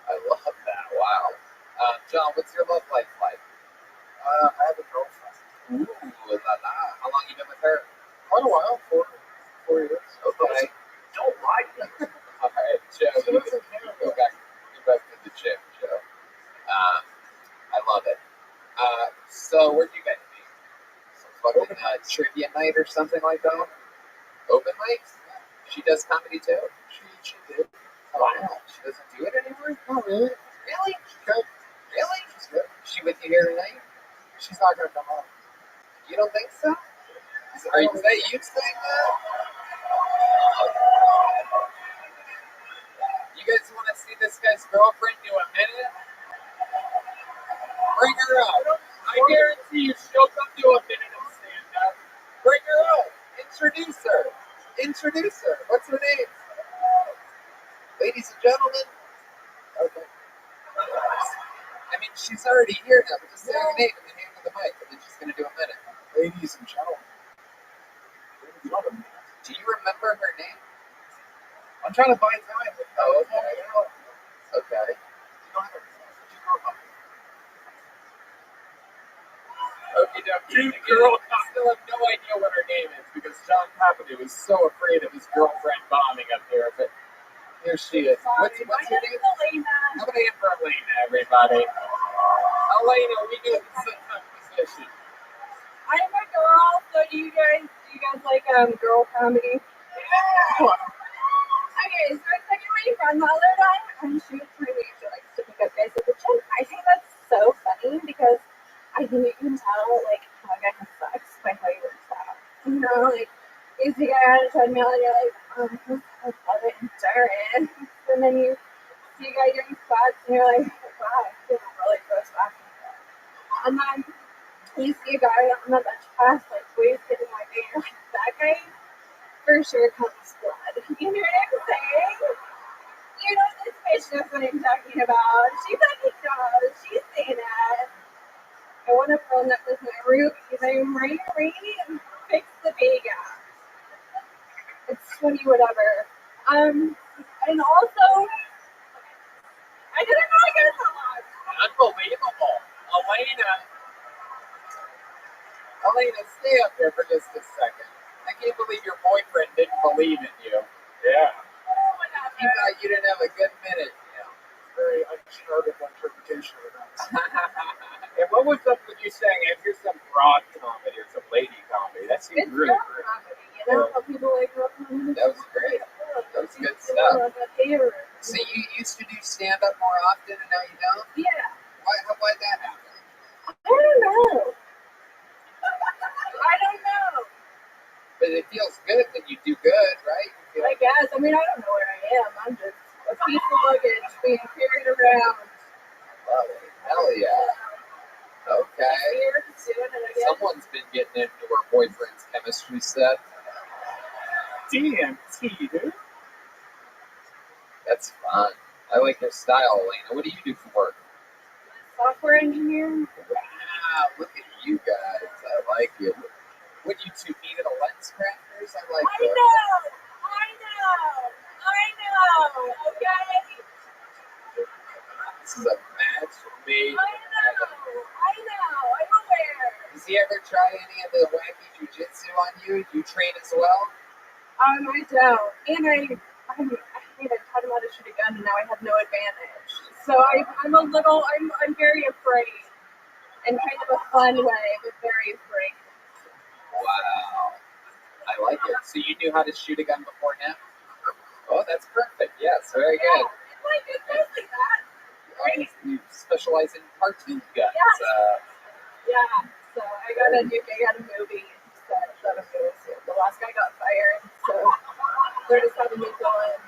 I love that. Wow. John, what's your love life like? I have a girlfriend. Ooh, la la. How long you been with her? Quite a while, 4 years. Okay. Don't lie to me. All right, Joe. You go back to the gym, Joe. I love it. So where'd you guys meet? Some fucking trivia night or something like that? Open mics? She does comedy too? She did. Wow. She doesn't do it anymore? Oh, really? Really? She could. Really? She's good. Is she with you here tonight? She's not going to come home. You don't think so? Is that you saying that? You guys want to see this guy's girlfriend do a minute? Bring her up. I guarantee you she'll come do a minute of stand-up. Bring her up. Introduce her. Introduce her. What's her name? Ladies and gentlemen. Okay. I mean, she's already here now, but just say her name and then hand her the mic, and then she's going to do a minute. Ladies and gentlemen. Do you remember her name? I'm trying to buy time. Oh, okay. Okay. You don't have to. Okie dokie. Girl, I still have no idea what her name is because John Papadu is so afraid of his girlfriend bombing up here. But here she is. What's your name? Elena. How about I for Elena, everybody? Elena, we knew this is a tough position. I'm a girl, so do you guys like girl comedy? Yeah. Cool. Okay, so it's like my friend the other time, and she was telling me she likes to pick up guys at the gym. I think that's so funny because I think you can tell like how a guy has sex by how he works out. You know, like you see a guy on a treadmill and you're like, I love it, endurance. And then you see a guy doing squats and you're like, wow, I feel really gross laughing. And then you see a guy on the bench press, like, waist hitting my vein, you're like, that guy for sure comes blood. You know what I'm saying? You know, this bitch knows what I'm talking about. She fucking knows. She's saying that. I want a phone that was my Ruby. I'm ring and fix the Vega. It's 20 whatever. And also, I didn't know I got so much. Unbelievable. Elena, stay up there for just a second. I can't believe your boyfriend didn't believe in you. Yeah. He thought you didn't have a good minute. Very uncharted interpretation of that. And what was up with you saying after some broad comedy or some lady comedy? That seems It's really girl great. comedy, you know? How people like girl comedy. That was great. That was good stuff. So you used to do stand-up more often and now you don't? Yeah. Why'd that happen? I don't know. I don't know. But it feels good when you do good, right? I guess. I mean, I don't know where I am. I'm just a piece of luggage being carried around. Love it. Hell yeah. Okay. Here, doing it again. Someone's been getting into her boyfriend's chemistry set. DMT, dude. That's fun. I like your style, Elena. What do you do for work? Software engineer. Wow, look at you guys. I like it. Would you two meet at a lens crafters? I like that. I know. Okay. This is a match made. I know. I'm aware. Does he ever try any of the wacky jujitsu on you? Do you train as well? I don't. And I taught him how to shoot a gun, and now I have no advantage. So I'm very afraid, in kind of a fun way, but very afraid. Wow. I like it. So you knew how to shoot a gun before him? Oh, that's perfect. Yes, very good. Like, it's mostly that. Right. You specialize in cartoon guns. Yeah. So I got a movie set of movies. The last guy got fired, so they're just having me fill in.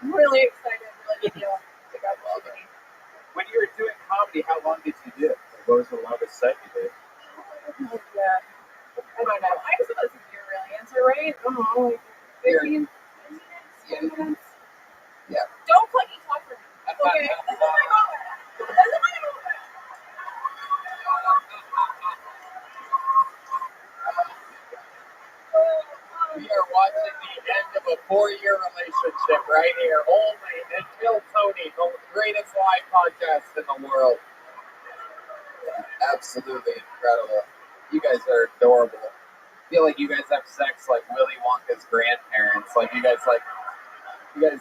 I'm really excited, really big deal. They got movie. When you were doing comedy, how long did you do? What was the longest set you did? Yeah. I don't know. I suppose it's your real answer, right? I don't know, like 15 minutes? Yeah. Don't fucking talk for me. Okay. This is my moment. This is my moment. We are watching the end of a 4-year relationship right here. Only until Tony, the greatest live podcast in the world. Absolutely incredible. You guys are adorable. I feel like you guys have sex like Willy Wonka's grandparents. Like you guys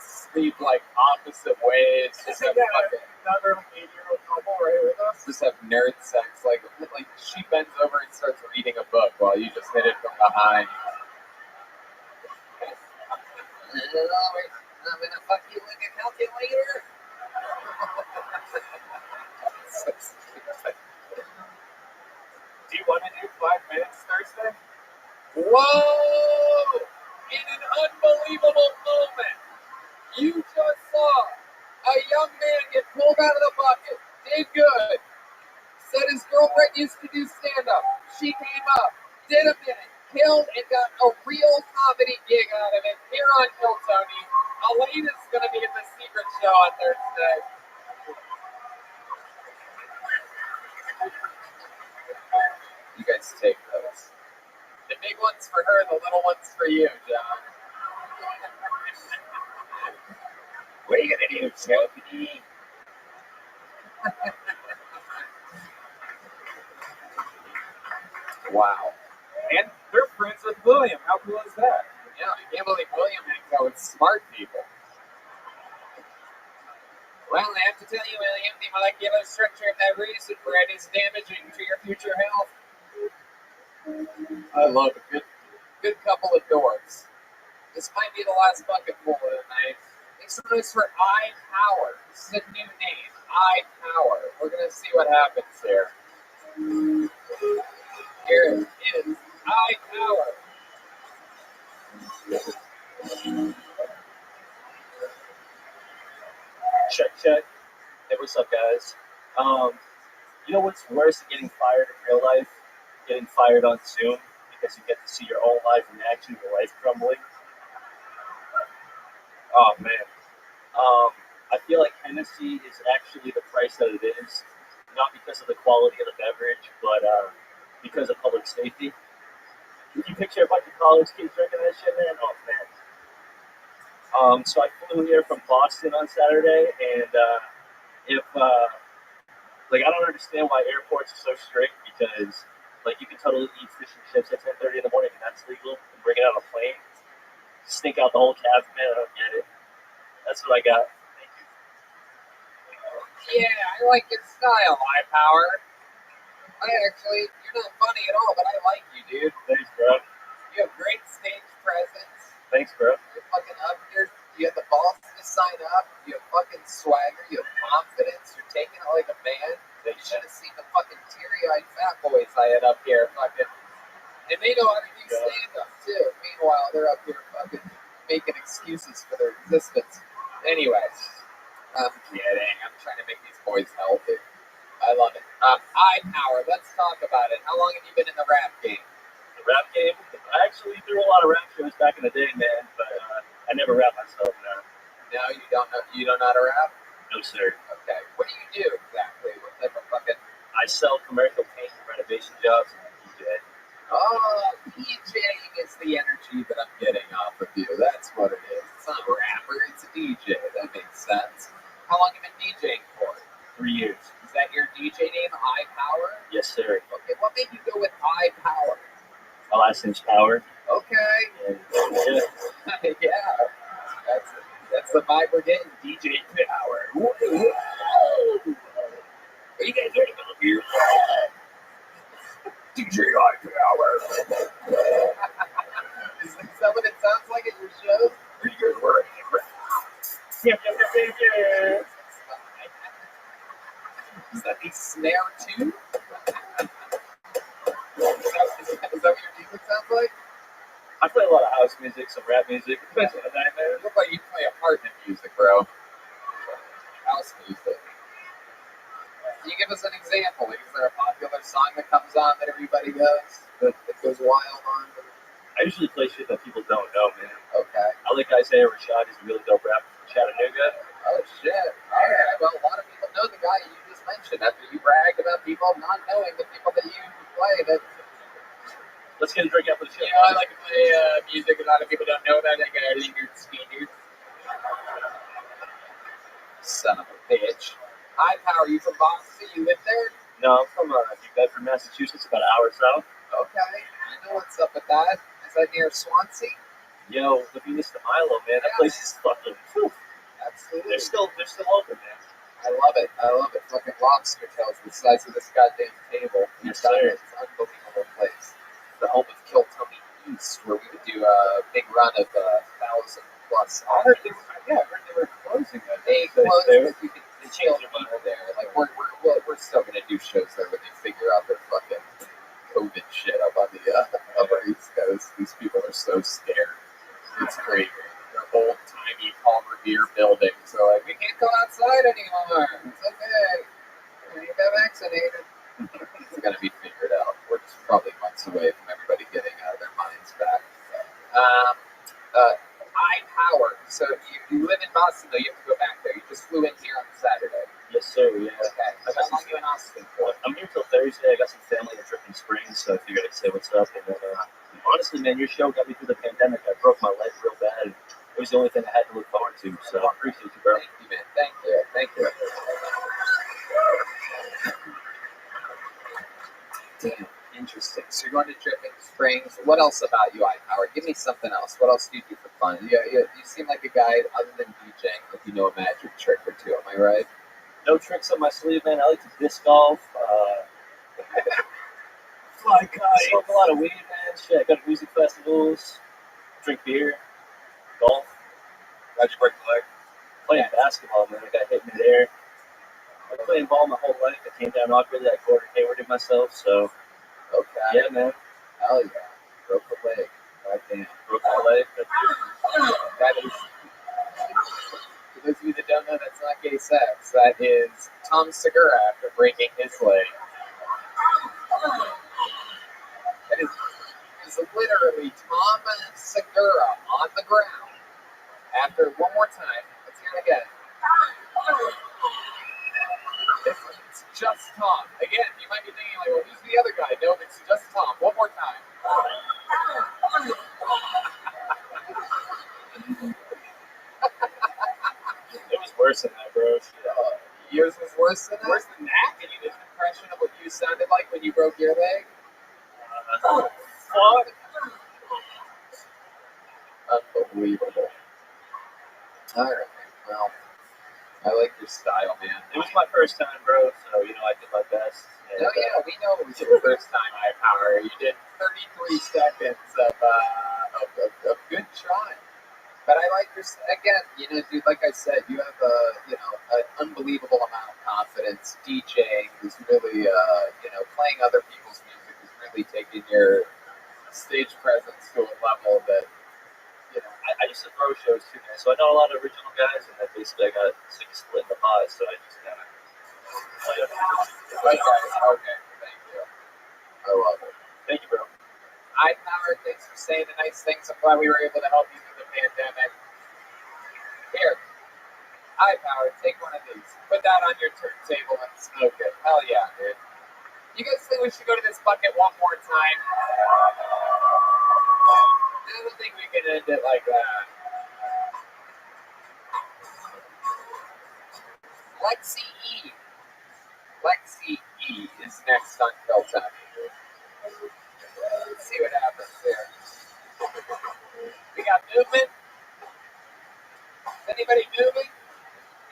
sleep like opposite ways. Just have Another 8-year-old couple right with us. just have nerd sex. Like she bends over and starts reading a book while you just hit it from behind. I'm gonna fuck you like a calculator. So stupid. Do you want to do 5 minutes Thursday? Whoa! In an unbelievable moment, you just saw a young man get pulled out of the bucket, did good, said his girlfriend used to do stand-up. She came up, did a minute, killed, and got a real comedy gig out of it here on Kill Tony. Elena's going to be at the Secret Show on Thursday. You guys take those. The big one's for her, the little one's for you, John. What are you going to do, Sophie? Wow. And they're friends with William. How cool is that? Yeah, I can't believe William hangs out with smart people. Well, I have to tell you, William, the molecular structure of that raisin bread is damaging to your future health. I love a good couple of dorks. This might be the last bucket full of the night. Make some noise for iPower. This is a new name, iPower. We're going to see what happens here. Here it is, iPower. Check. Hey, what's up, guys? You know what's worse than getting fired in real life? Getting fired on Zoom because you get to see your own life in action, your life crumbling. Oh man. I feel like Hennessy is actually the price that it is, not because of the quality of the beverage, but because of public safety. If you picture a bunch of college kids drinking that shit, man, oh man. So I flew here from Boston on Saturday, and I don't understand why airports are so strict because, like, you can totally eat fish and chips at 10:30 in the morning, and that's legal, and bring it on a plane. Stink out the whole cabin, man. I don't get it. That's what I got. Thank you. Yeah, I like your style, iPower. You're not funny at all, but I like you, dude. Thanks, bro. You have great stage presence. Thanks, bro. You're fucking up here. You have the balls to sign up. You have fucking swagger. You have confidence. You're taking it like a man. You should have seen the fucking teary-eyed fat boys I had up here. Fucking, and they know how to do stand-up, too. Meanwhile, they're up here fucking making excuses for their existence. Anyway, I'm kidding. I'm trying to make these boys healthy. I love it. iPower, let's talk about it. How long have you been in the rap game? The rap game? I actually threw a lot of rap shows back in the day, man, but I never rap myself now. No, you don't know. You don't know how to rap? No, sir. Okay. What do you do exactly? What type of fucking? I sell commercial paint and renovation jobs and DJ. Oh, DJing is the energy that I'm getting off of you. That's what it is. It's not a rapper. It's a DJ. That makes sense. How long have you been DJing for? 3 years. Is that your DJ name, iPower? Yes, sir. Okay. What made you go with iPower? My last name's Power. Okay. And, Yeah. That's the vibe we're getting. DJ Power. Whoa. Are you guys ready to go here? DJ iPower. figure. Is that the snare too? Is that what your music sounds like? I play a lot of house music, some rap music. It depends on the night, man. You look like you play apartment music, bro. House music. Can you give us an example? Like, is there a popular song that comes on that everybody knows? That goes wild on? I usually play shit that people don't know, man. Okay. I like Isaiah Rashad. He's a really dope rapper from Chattanooga. Oh, shit. Alright. Well, a lot of people know the guy you just mentioned after you bragged about people not knowing the people that you play. That, Let's get a drink after the show. you know, I like to play music a lot of people don't know about. Like Leonard Skinner. Son of a bitch. Hi, Power. You from Boston? You live there? No, I'm from New Bedford, Massachusetts, about an hour south. Okay. I know what's up with that. Is that near Swansea? Yo, the Venus de Milo, man. That place is fucking. Whew. Absolutely. They're still open, man. I love it. I love it. Fucking lobster tails the size of this goddamn table. Yes, sir. It's an unbelievable place. The home of Kill Tummy East, where we would do a big run of 1,000 plus. I heard they were closing that. They closed, but you can chill people there. Like we're still gonna do shows there when they figure out their fucking COVID shit up on the Upper East Coast. These people are so scared. It's crazy. They're old-timey Paul Revere buildings. So like, we can't go outside anymore. It's okay. You got vaccinated. It's gonna be figured out. We're just probably months away from everybody getting their minds back. Power. So you live in Boston, though. You have to go back there. You just flew in here on Saturday. Yes, sir. Yeah. Okay. How long are you in Austin for? I'm here till Thursday. I got some family in Dripping Springs, so I figured I'd say what's up. And then, honestly, man, your show got me through the pandemic. I broke my leg real bad. It was the only thing I had to look forward to. So I appreciate you, bro. Thank you, man. Thank you. Thank you. Damn. Interesting. So you're going to Dripping Springs. What else about you, iPower? Give me something else. What else do you do for fun? You seem like a guy, other than DJing, like you know a magic trick or two. Am I right? No tricks up my sleeve, man. I like to disc golf. Fly kite. Smoke a lot of weed, man. Shit, I go to music festivals, drink beer, golf. How'd you break the leg? Playing basketball, man. I got hit in the air. I've been playing ball my whole life. I came down awkwardly. I Gordon Haywarded myself, so. Okay. Yeah, man. Hell yeah. Broke the leg. Goddamn. Broke my leg. That is, for those of you that don't know, that's not gay sex. That is Tom Segura after breaking his leg. That is literally Tom Segura on the ground after, one more time, let's hear it again. It's just Tom. Again, you might be thinking, like, well, who's the other guy? No, it's just Tom. One more time. It was worse than that, bro. Yours was worse than that? Worse than that? Can you do an impression of what you sounded like when you broke your leg? Fuck. Unbelievable. Alright, well, I like your style, man. It was my first time, bro, so, I did my best. And, Oh, yeah, we know it was your first time, iPower. You did 33 seconds of good trying. But I like your, again, dude, like I said, you have an unbelievable amount of confidence. DJing is really, playing other people's music is really taking your stage presence to a level that, I used to throw shows too, man. So I know a lot of original guys, and I basically got sick of splitting the pie. So I just kind of. Okay, thank you. I love it. Thank you, bro. iPower, thanks for saying the nice things. I'm glad we were able to help you through the pandemic. Here, iPower, take one of these. Put that on your turntable and smoke it. Hell yeah, dude. You guys think we should go to this bucket one more time? I don't think we can end it like that. Lexi E is next on Kelton. Let's see what happens here. We got movement. Is anybody moving?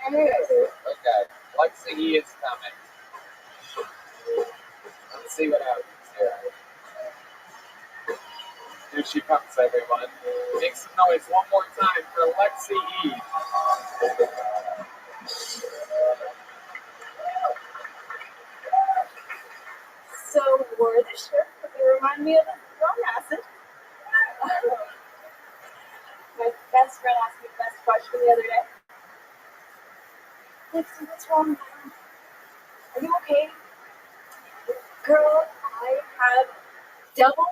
Okay. Lexi E is coming. Let's see what happens here. Here she comes, everyone. Make some noise one more time for Lexi E. me of wrong acid. My best friend asked me the best question the other day. Lexi, what's wrong, man? Are you okay? Girl, I have double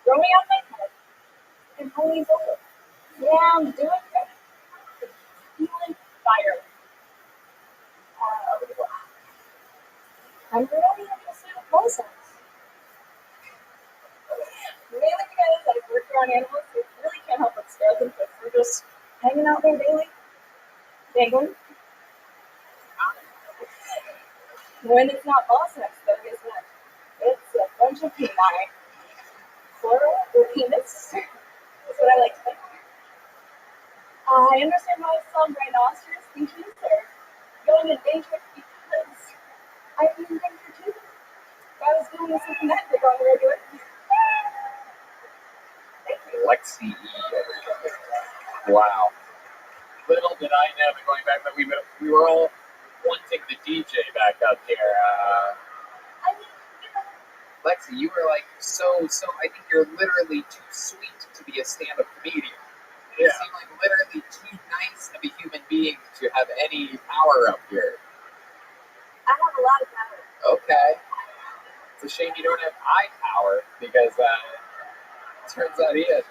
growing out my head and holy bowl. Yeah, I'm doing great. Feeling fire. I'm really interested in process. Mainly because I've worked around animals who really can't help but scare them because we're just hanging out there daily. Dangling. When it's not ball sex, though, guess what? It's a bunch of peni. Plural or penis. That's what I like to think. I understand why some rhinoceros species are going endangered because I'd be in danger too. If I was doing this with Netflix on the regular. Lexi E. Wow. Little did I know that going back that we were all wanting the DJ back up here. I mean, you know, Lexi, you were like so. I think you're literally too sweet to be a stand-up comedian. You seem like literally too nice of a human being to have any power up here. I have a lot of power. Okay. It's a shame you don't have eye power because turns out he has.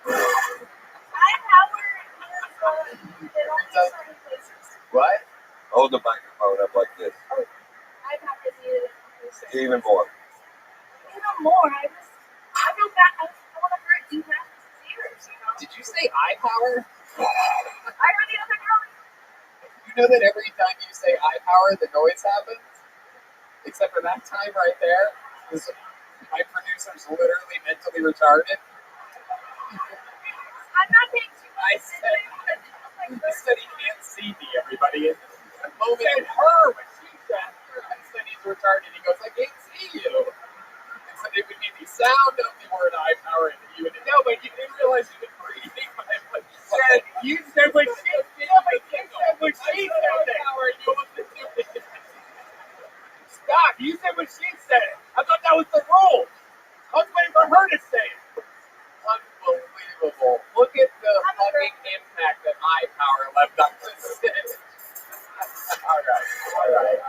Eye power is in only certain places. What? Hold the microphone up like this. Oh, eye power is needed in certain Even more. Even more. I feel bad. I want to hurt you guys' ears, you know? Did you say eye power? I heard the other girl. You know that every time you say eye power, the noise happens? Except for that time right there. My producer's literally mentally retarded. I'm not being too much. He said he can't see me, everybody. The moment said her when she said he's retarded, he goes, I can't see you. And so it would be the sound of the word eye power, and you would know, but you didn't realize you were breathing. You said what she said. Stop! You said what she said. I thought that was the rule. I was waiting for her to say it. Unbelievable. Look at the fucking impact that eye power left on this. All right.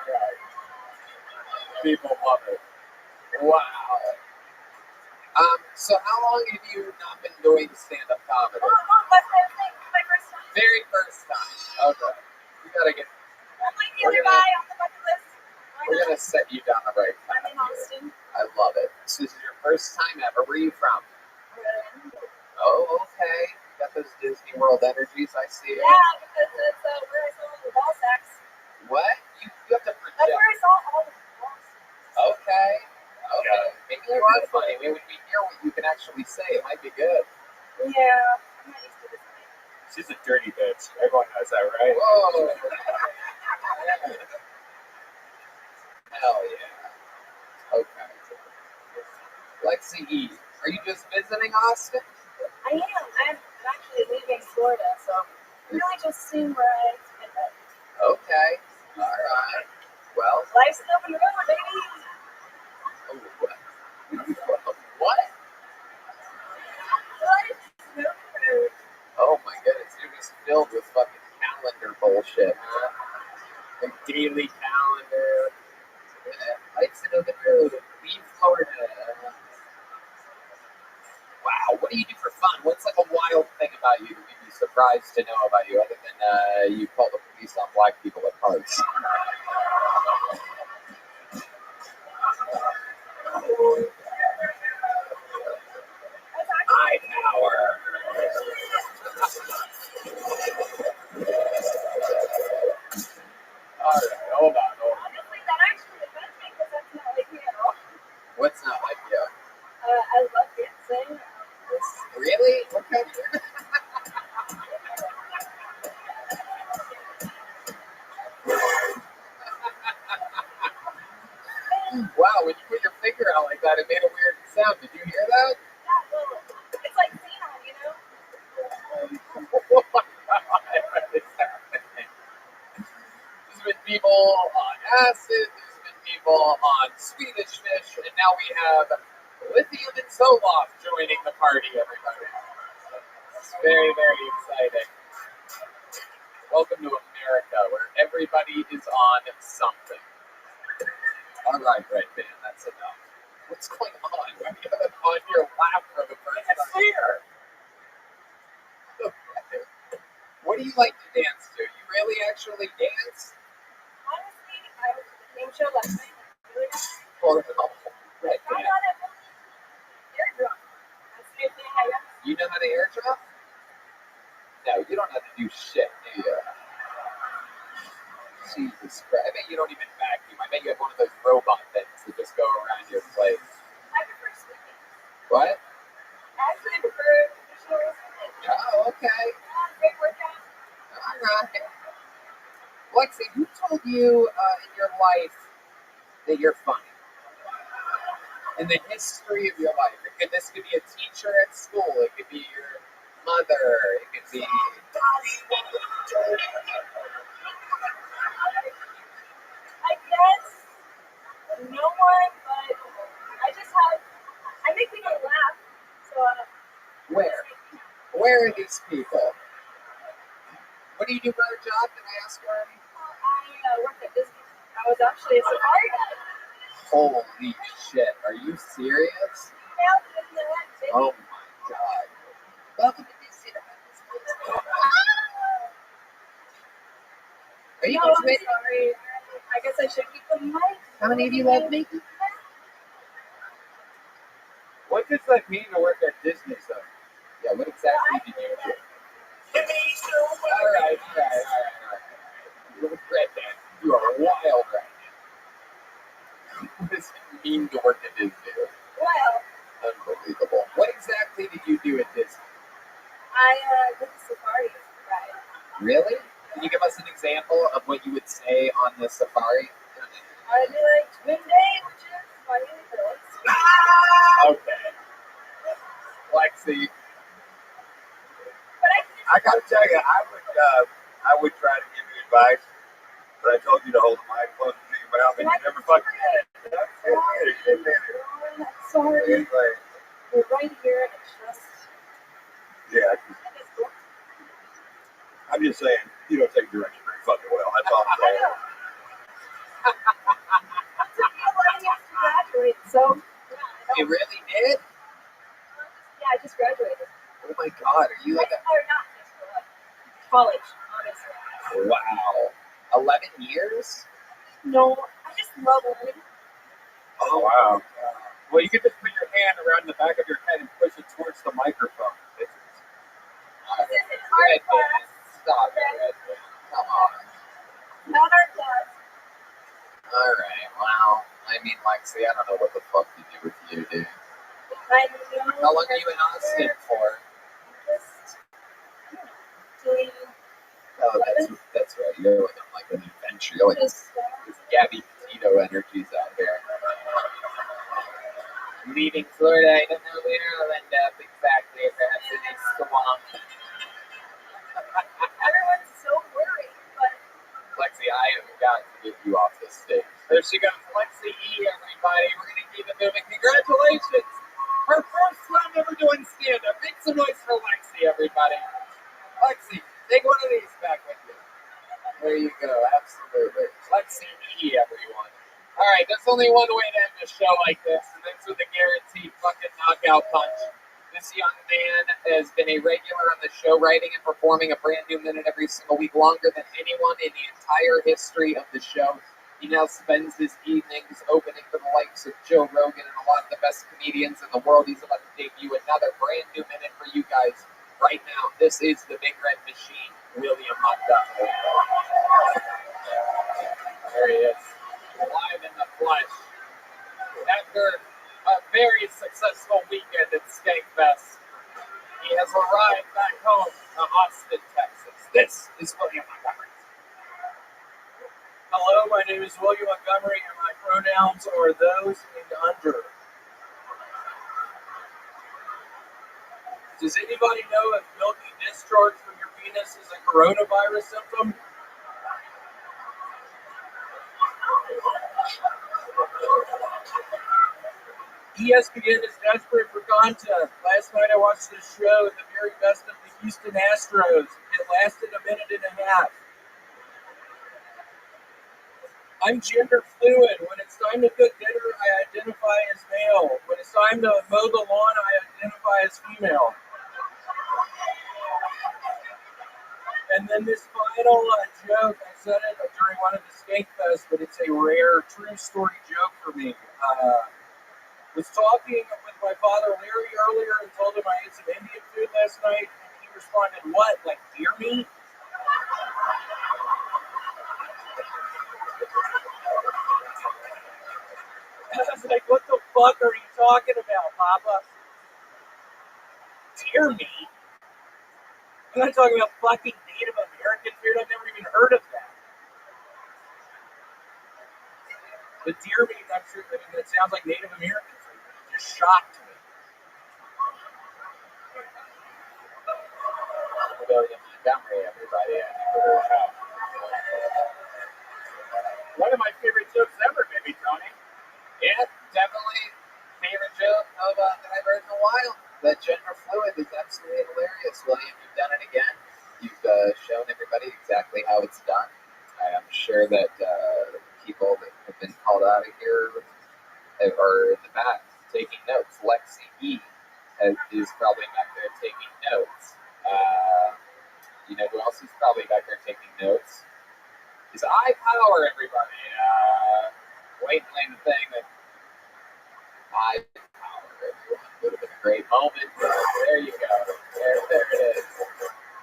People love it. Wow. So how long have you not been doing stand-up comedy? My first time. Very first time. Okay. You gotta get. I'm like the other guy on the bucket list. We're gonna set you down the right path. I'm in Austin. I love it. So this is your first time ever. Where are you from? Oh, okay. You got those Disney World energies, I see. Yeah, because that's where I saw the ball sacks. What? You have to project. That's where I saw all the balls. Okay. Maybe you are funny. Maybe when we hear what you can actually say, it might be good. Yeah, I'm not used to this. She's a dirty bitch. Everyone knows that, right? Whoa. Hell yeah. Okay. Lexi E, are you just visiting Austin? I am. I'm actually leaving Florida, so I'm really just seeing where I end up. Okay. All right. Well. Life's an open road, baby. What? Oh my goodness, you're just filled with fucking calendar bullshit, huh? Like daily calendar. Life's an open road. Leave Florida. Wow, what do you do for fun? What's like a wild thing about you that we'd be surprised to know about you other than you call the police on black people at parks? Eye power. Alright, hold on. Honestly, that actually offends me because that's not like me at all. What's not like you? I love dancing. Really? What kind of Wow, when you put your finger out like that, it made a weird sound. Did you hear that? Yeah, well, it's like xenon, you know? Oh my God, what is happening? There's been people on acid, there's been people on Swedish fish, and now we have Lithium and Zoloft joining the party, everybody. It's very, very exciting. Welcome to America, where everybody is on something. All right, Red Band, that's enough. What's going on? Why do you have it on your lap for the first time? It's here! What do you like to dance to? You really actually dance? Honestly, I was at the game show last night. Or no? Red I'm Band. not a air drum. That's the new thing, I guess. You know how to air drum? No, you don't know how to do shit, do you? Jesus Christ. I bet you don't even vacuum. I bet you have one of those robot things that just go around your place. I prefer sleeping. What? Actually, I prefer traditional sleeping. Oh, okay. Great workout. All right. Lexi, who told you in your life that you're funny? In the history of your life. This could be a teacher at school. It could be your mother. It could be... I guess no one, but I make people laugh. So, Where? Where are these people? What do you do for a job? Can I ask already? I worked at Disney. I was actually a safari guide. Holy shit. Are you serious? Oh my god. Welcome to Disney. Are you No, I'm Disney? sorry. I guess I should keep them light. How many of you love me? What does that mean to work at Disney, sir? Yeah, what exactly did you do? Alright. You're Red Man. You are wild right now. What does it mean to work at Disney? Well, Unbelievable. What exactly did you do at Disney? I did the safari ride. Really? Can you give us an example of what you would say on the safari? I did like Twin Day, which is fighting girls. Okay. Lexi. But I gotta tell you, I would try to give you advice, but I told you to hold the mic close to your mouth, and you never fucking did it. I'm sorry. It's like, We're right here and just. yeah, I'm just saying, you don't take direction very fucking well. That's all I'm I saying. know. It took me 11 years to graduate, so. It really did? Yeah, I just graduated. Oh my god, are you like a... Or not high school, like college, honestly. Wow. 11 years? No, I just love learning. Oh, wow. Well, you could just put your hand around the back of your head and push it towards the microphone. This is art class. Stop it, Red Man. Come on. Not art class. Alright, well, I mean, Lexi, I don't know what the fuck to do with you, dude. I know. How long are you in Austin for? Just doing. Oh, that's right. You're like an adventure. You're like this Gabby Petito energies out there. Leaving Florida, I don't know where I'll end up exactly. Perhaps in a swamp. Everyone's so worried, but. Lexi, I have got to get you off this stage. There she goes, Lexi E, everybody. We're going to keep it moving. Congratulations! Her first time ever doing stand-up. Make some noise for Lexi, everybody. Lexi, take one of these back with you. There you go, absolutely. Lexi E, everyone. All right, there's only one way to end a show like this, and that's with a guaranteed fucking knockout punch. This young man has been a regular on the show, writing and performing a brand new minute every single week, longer than anyone in the entire history of the show. He now spends his evenings opening for the likes of Joe Rogan and a lot of the best comedians in the world. He's about to debut another brand new minute for you guys right now. This is the Big Red Machine, William Montgomery. There he is, live in the flesh. After a very successful weekend at Skankfest, he has arrived back home to Austin, Texas. This is William Montgomery. Hello, my name is William Montgomery, and my pronouns are those and under. Does anybody know if milky discharge from your penis is a coronavirus symptom? ESPN is desperate for content. Last night I watched this show, the very best of the Houston Astros. It lasted a minute and a half. I'm gender fluid. When it's time to cook dinner, I identify as male. When it's time to mow the lawn, I identify as female. And then this final joke, I said it during one of the Steak Fest, but it's a rare, true story joke for me. Was talking with my father Larry earlier and told him I ate some Indian food last night, and he responded, "What, like deer meat?" I was like, "What the fuck are you talking about, Papa? Deer meat? I'm not talking about fucking Native American food. I've never even heard of that." The deer meat, I'm sure, I mean, it sounds like Native American food. It just shocked me. William Montgomery, everybody. One of my favorite jokes ever, maybe, Tony. Yeah, definitely favorite joke that I've heard in a while. That gender fluid is absolutely hilarious. William, you've done it again. You've shown everybody exactly how it's done. I'm sure that people that have been called out of here are in the back taking notes. Lexi E is probably back there taking notes. You know who else is probably back there taking notes? Is I Power, everybody. Wait and lay the thing that I Power, everyone. Would have been a great moment. There you go. There it is.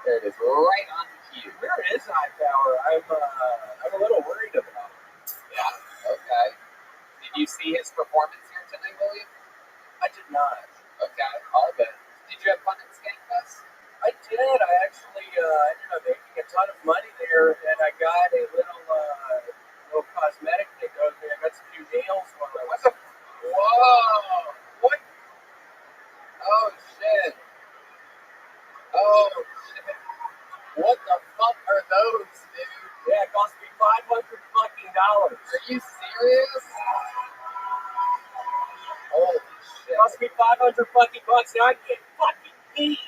There it is. Right on cue. Where is I Power? I'm a little worried about him. Yeah. Okay. Did you see his performance here tonight, William? I did not. Okay. All good. Did you have fun at Skankfest? I did. I actually ended up making a ton of money there, and I got a little cosmetic takeover. I got some new nails while I was. Whoa! What? Oh shit! Oh shit! What the fuck are those, dude? Yeah, it cost me $500 fucking. Are you serious? Holy shit! It cost me $500 fucking bucks. Now I can't fucking pee.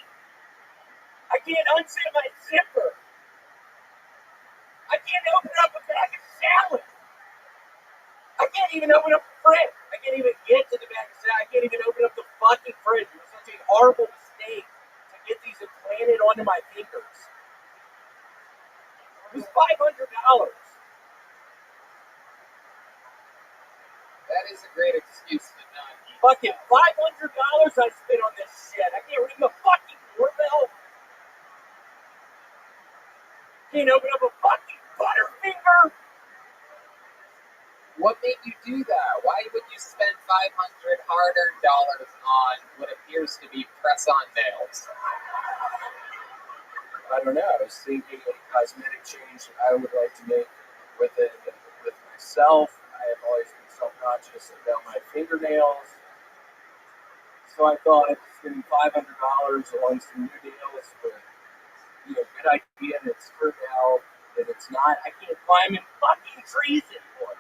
I can't unzip my zipper. I can't open up a bag of salad. I can't even open up the fridge. I can't even get to the bag of salad. I can't even open up the fucking fridge. It was such a horrible mistake to get these implanted onto my fingers. It was $500. That is a great excuse to not eat. Fucking $500 I spent on this shit. I can't ring the fucking doorbell. Can't open up a fucking Butterfinger. What made you do that? Why would you spend $500 hard-earned dollars on what appears to be press-on nails? I don't know. I was thinking of a cosmetic change that I would like to make with it, with myself. I have always been self-conscious about my fingernails. So I thought spending $500 on some new nails would be a good idea, and it's turned out that it's not. I can't climb in fucking trees anymore.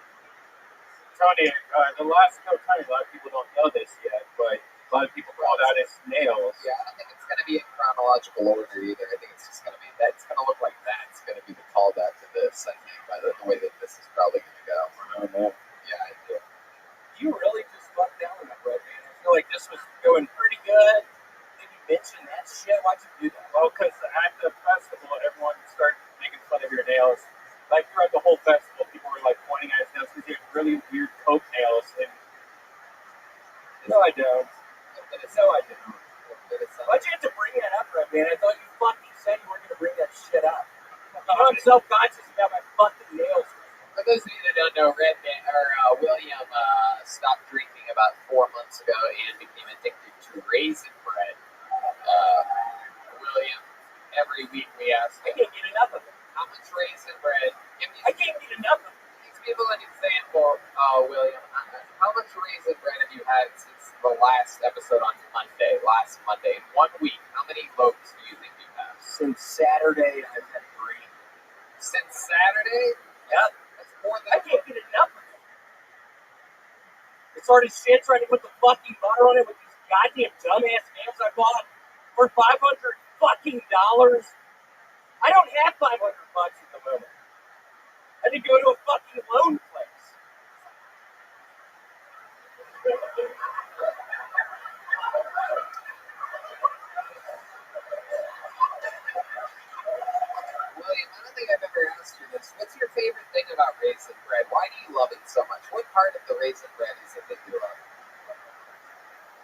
Tony, a lot of people don't know this yet, but a lot of people called out his nails. Yeah, I don't think it's going to be in chronological order either. I think it's just going to be, that's going to look like that. It's going to be the callback to this, I think, by the way that this is probably going to go. I don't know. Yeah, I do. You really just fucked down on that, bro, man. I feel like this was going pretty good. Did you mention that shit? Why'd you do that? Well, because at the festival, everyone started making fun of your nails. Like throughout the whole festival, people were like pointing at his nails because he had really weird coke nails. And No, I don't. No, I don't. Why'd you have to bring that up, bro, man? I thought you fucking said you weren't going to bring that shit up. You know I'm self-conscious about my fucking nails. For those of you that don't know, William stopped drinking about 4 months ago and became addicted to raisin bread. William, every week we ask, I can't get enough of it. how much raisin bread? I can't get enough of it. These people an example, William, how much raisin bread have you had since the last episode on Monday, last Monday? In 1 week, how many loaves do you think you have? Since Saturday, I've had 3. Since Saturday? Yep. That's more than I can't get enough of it. It's already shit trying to put the fucking butter on it with these goddamn dumbass hams I bought for $500 fucking dollars. I don't have $500 at the moment. I had to go to a fucking loan place. William, I don't think I've ever asked you this. What's your favorite thing about raisin bread? Why do you love it so much? What part of the raisin bread is it that you love?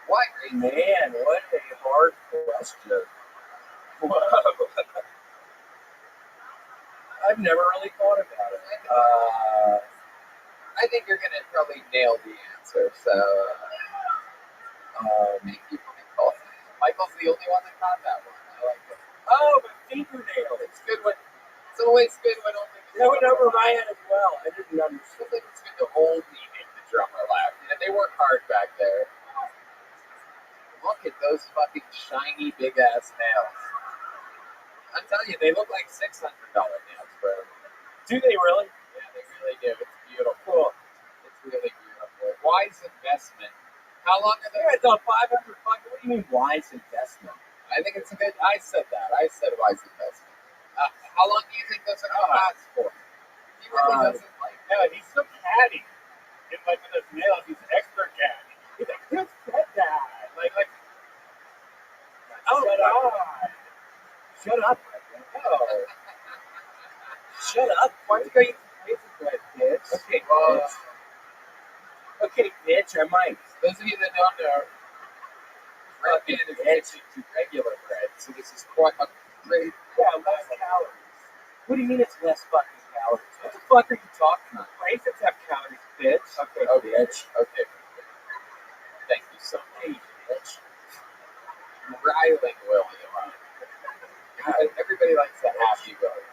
Why raisin? Man, what a hard question. Whoa. I've never really thought about it. I think you're gonna probably nail the answer. So, thank you, Michael. Michael's the only one that caught that one. I like it. Oh, but fingernail. It's good when. It's always good when only. That went over my head as well. I didn't understand. I think it's good to only make the drummer laugh. You know, they work hard back there. Look at those fucking shiny big ass nails. I'm telling you, they look like $600 nails, bro. Do they really? Yeah, they really do. It's beautiful. It's really beautiful. Wise investment. How long are they? Yeah, it's on $500. What do you mean wise investment? I think it's a good. I said that. I said wise investment. How long do you think those are going to last for? He really doesn't like. No, he's so catty. It's like with his nails, he's extra catty. He's like, who said that? Like. Oh, shut up. Shut up. Oh. Shut up. Why don't you go eat some raisin bread, bitch? Okay, well. Okay, bitch, I might. Those of you that don't know, Rabbi is addicted to regular bread, so this is quite a great. Yeah, less calories. What do you mean it's less fucking calories? What the fuck are you talking about? Raisins have calories, bitch. Okay, bitch. Okay. Thank you so much. Hey, bitch. Riling William. Everybody likes the happy William.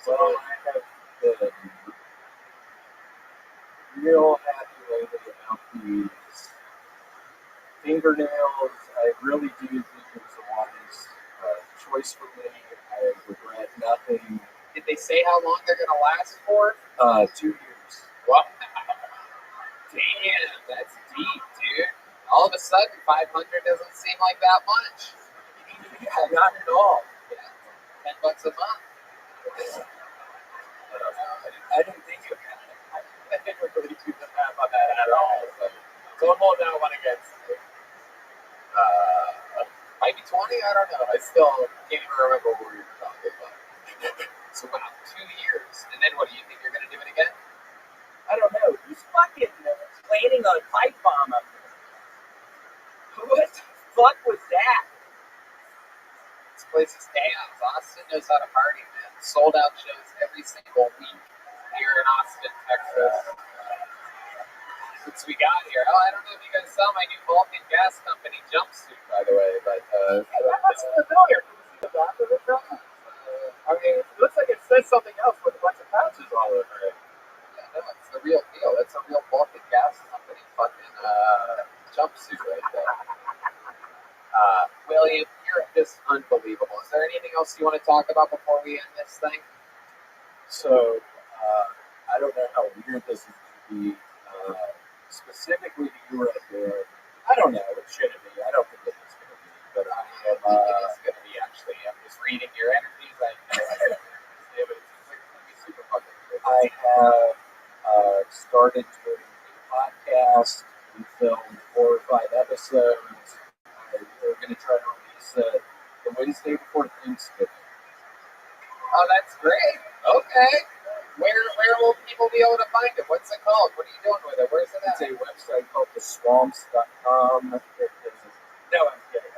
So I have been real happy lately about these fingernails. I really do think it was a wise choice for me. I regret nothing. Did they say how long they're going to last for? 2 years. Wow. Damn, that's deep, dude. All of a sudden, 500 doesn't seem like that much. Yeah, not at all. Yeah, $10 a month. I don't know. I didn't think of that. I didn't really do the math on that at all. So I'm holding that one against me. Maybe 20? I don't know. I still can't even remember what we were talking about. So wow, 2 years. And then what, do you think you're going to do it again? I don't know. Who's fucking planning on pipe bomb up there? What the fuck was that? This place is chaos. Austin knows how to party, man. Sold out shows every single week here in Austin, Texas. Since we got here. Oh, I don't know if you guys saw my new Vulcan Gas Company jumpsuit, by the way, but That's familiar. The back of it, bro? I mean, It looks like it says something else with a bunch of patches all over it. yeah, no, it's the real deal. It's a real Vulcan Gas Company fucking jumpsuit right there. William, you're just unbelievable. Is there anything else you want to talk about before we end this thing? So, I don't know how weird this is going to be. Specifically to you right there. I don't know. It shouldn't be. I don't think it is going to be. But I am. It is going to be, actually. I'm just reading your energies. Super fucking good. I have started doing a podcast. We filmed 4 or 5 episodes. We're going to try to release it the Wednesday before Thanksgiving. Oh, that's great. Okay. Where will people be able to find it? What's it called? What are you doing with it? Where's it at? It's a website called theswamps.com. No, I'm kidding.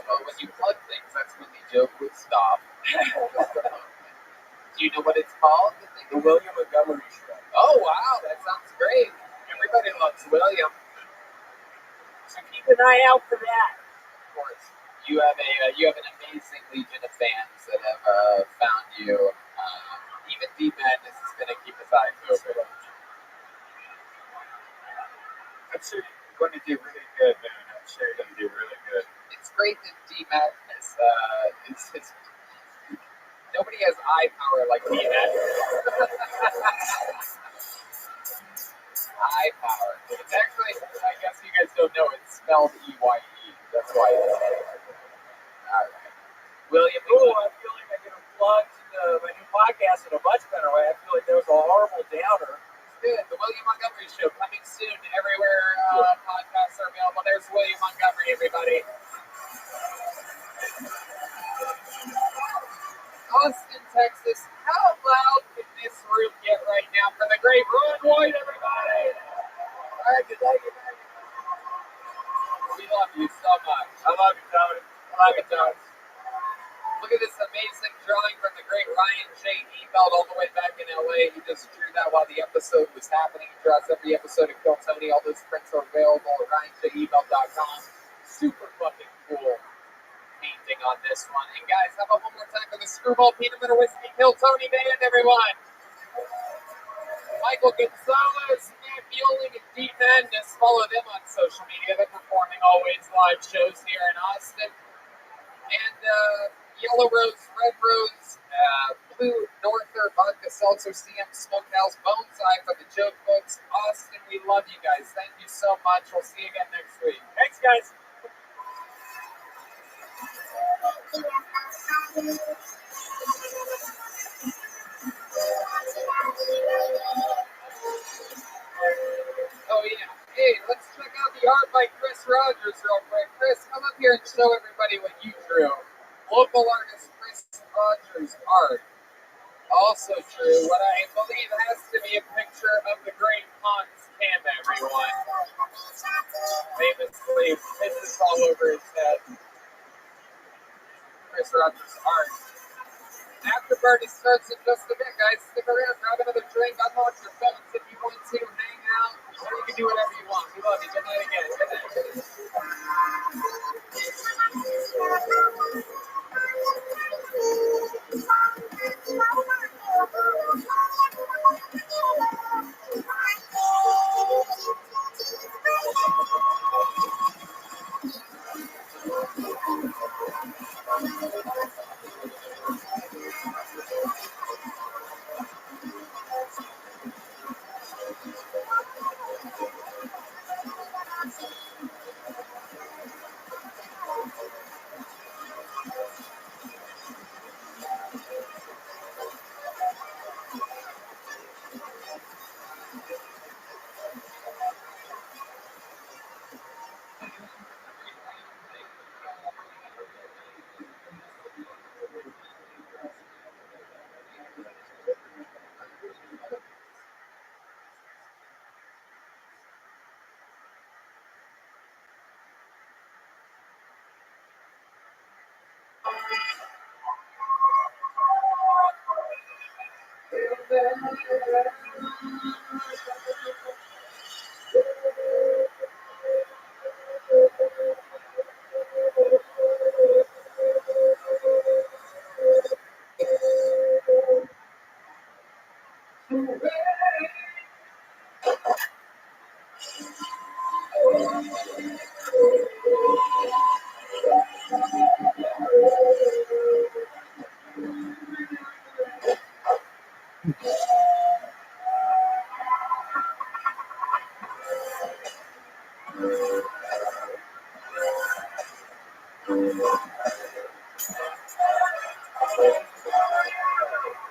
Well, when you plug things, that's when the joke would stop. Do you know what it's called? The William Montgomery Show. Oh, wow. That sounds great. Everybody loves William. So keep an eye out for that. Of course. You have an amazing legion of fans that have found you. Even Deep Madness is going to keep his eyes open. I'm sure you're going to do really good, man. I'm sure you're going to do really good. It's great that Deep Madness nobody has eye power like Deep Madness. High power. It's actually, I guess you guys don't know, it's spelled E-Y-E. That's why it's alright. William, I feel like I get a plug to my new podcast in a much better way. I feel like there was a horrible downer. good. The William Montgomery Show coming soon everywhere podcasts are available. There's William Montgomery, everybody. Austin, Texas. How loud can this room get right now for the great Ron White, everybody? All right, good night, good night. We love you so much. I love you, Tony. I love you, Tony. Look at this amazing drawing from the great Ryan J. Ebelt all the way back in LA. He just drew that while the episode was happening. He draws every episode of Kill Tony. All those prints are available at RyanJEbelt.com. Super fucking cool painting on this one. And guys, how about one more time for the Screwball Peanut Butter Whiskey Kill Tony band, everyone? Michael Gonzalez, Matt Mueling, and Deep Madness. Follow them on social media. They're performing always live shows here in Austin. And Yellow Rose, Red Rose, Blue Norther, Vodka Seltzer, CM Smokehouse, Boneseye for the joke books. Austin, we love you guys. Thank you so much. We'll see you again next week. Thanks, guys. Oh, yeah. Hey, let's check out the art by Chris Rogers real quick. Chris, come up here and show everybody what you drew. Local artist Chris Rogers' art. Also true, what I believe has to be a picture of the great Hans Kim, everyone. Famously pisses all over his head. Chris Rogers' art. After party starts in just a bit, guys. Stick around, grab another drink, unlock your phones if you want to, hang out, or you can do whatever you want. We love you. Good night again. Good night.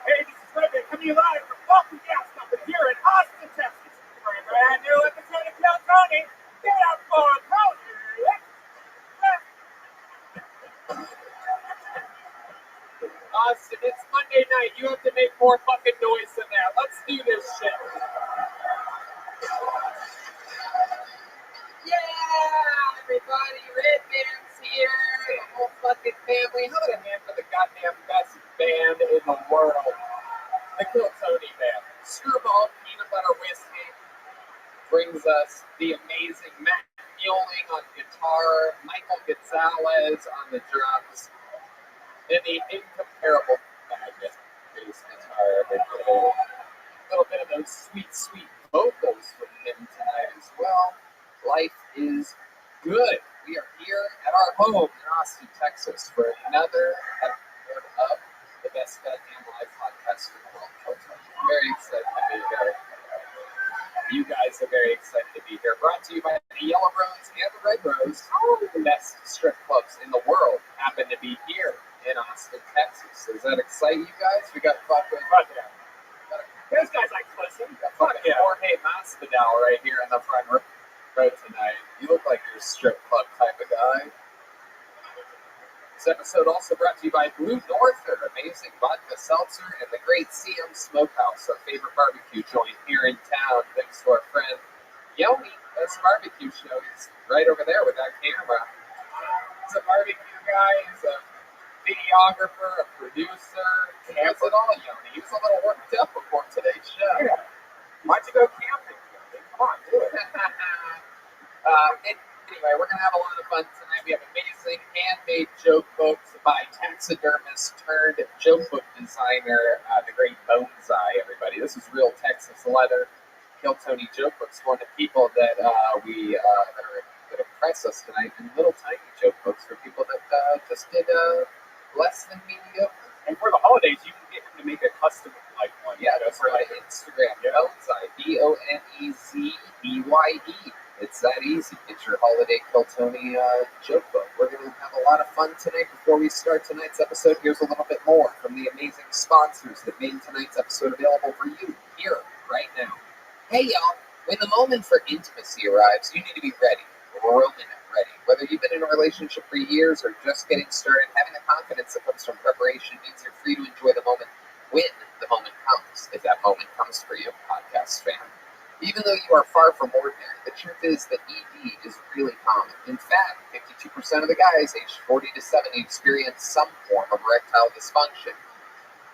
Hey, this is Rabbi coming live from Walking Gas Company here in Austin, Texas. For a brand new episode of Kill Tony. Get up for Tony. Austin, it's Monday night. You have to make more fucking noise than that. Let's do this shit. Yeah, everybody. Red Band's here. The whole fucking family. How about a hand for the goddamn best band in the world? The Kill Tony Band. Screwball Peanut Butter Whiskey brings us the amazing Matt Mueling on guitar, Michael Gonzalez on the drums, and the incomparable Magnus bass guitar. A little bit of those sweet, sweet vocals from him tonight as well. Life is good. We are here at our home in Austin, Texas for another episode of the best goddamn live podcast in the world. I'm very excited to be here. You guys also very excited to be here. Brought to you by the Yellow Rose and the Red Rose. The best strip clubs in the world happen to be here in Austin, Texas. Does that excite you guys? We got fucking Those guys like listen. Jorge Masvidal right here in the front row tonight. You look like you're a strip club type of guy. This episode also brought to you by Blue Norther, amazing vodka seltzer, and the great CM Smokehouse, our favorite barbecue joint here in town. Thanks to our friend Yoni, best barbecue show. He's right over there with that camera. He's a barbecue guy. He's a videographer, a producer. He does it all, Yoni. He was a little worked up before today's show. Yeah. Why'd you go camping? Come on, do it. Anyway, we're going to have a lot of fun tonight. We have amazing handmade joke books by taxidermist turned joke book designer, the great Boneseye, everybody. This is real Texas leather. Kill Tony joke books, one of the people that that impress us tonight, and little tiny joke books for people that just did less than mediocre. And for the holidays, you can get him to make a custom like one. Yeah, that's for my Instagram. Yeah. Boneseye, Bonezbye. It's that easy. Get your holiday Kill Tony joke book. We're going to have a lot of fun tonight. Before we start tonight's episode, here's a little bit more from the amazing sponsors that made tonight's episode available for you here, right now. Hey, y'all. When the moment for intimacy arrives, you need to be ready. Roman ready. Whether you've been in a relationship for years or just getting started, having the confidence that comes from preparation means you're free to enjoy the moment when the moment comes. If that moment comes for you, podcast fan. Even though you are far from ordinary, the truth is that ED is really common. In fact, 52% of the guys aged 40 to 70 experience some form of erectile dysfunction.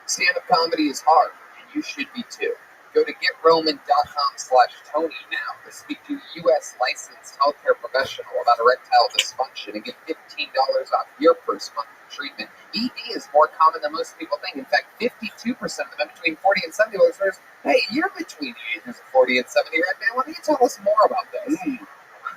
Stand-up comedy is hard, and you should be too. Go to GetRoman.com/Tony now to speak to a U.S. licensed healthcare professional about erectile dysfunction and get $15 off your first month of treatment. ED is more common than most people think. In fact, 52% of them between 40 and 70 listeners, hey, you're between the ages of 40 and 70 right now. Why don't you tell us more about this?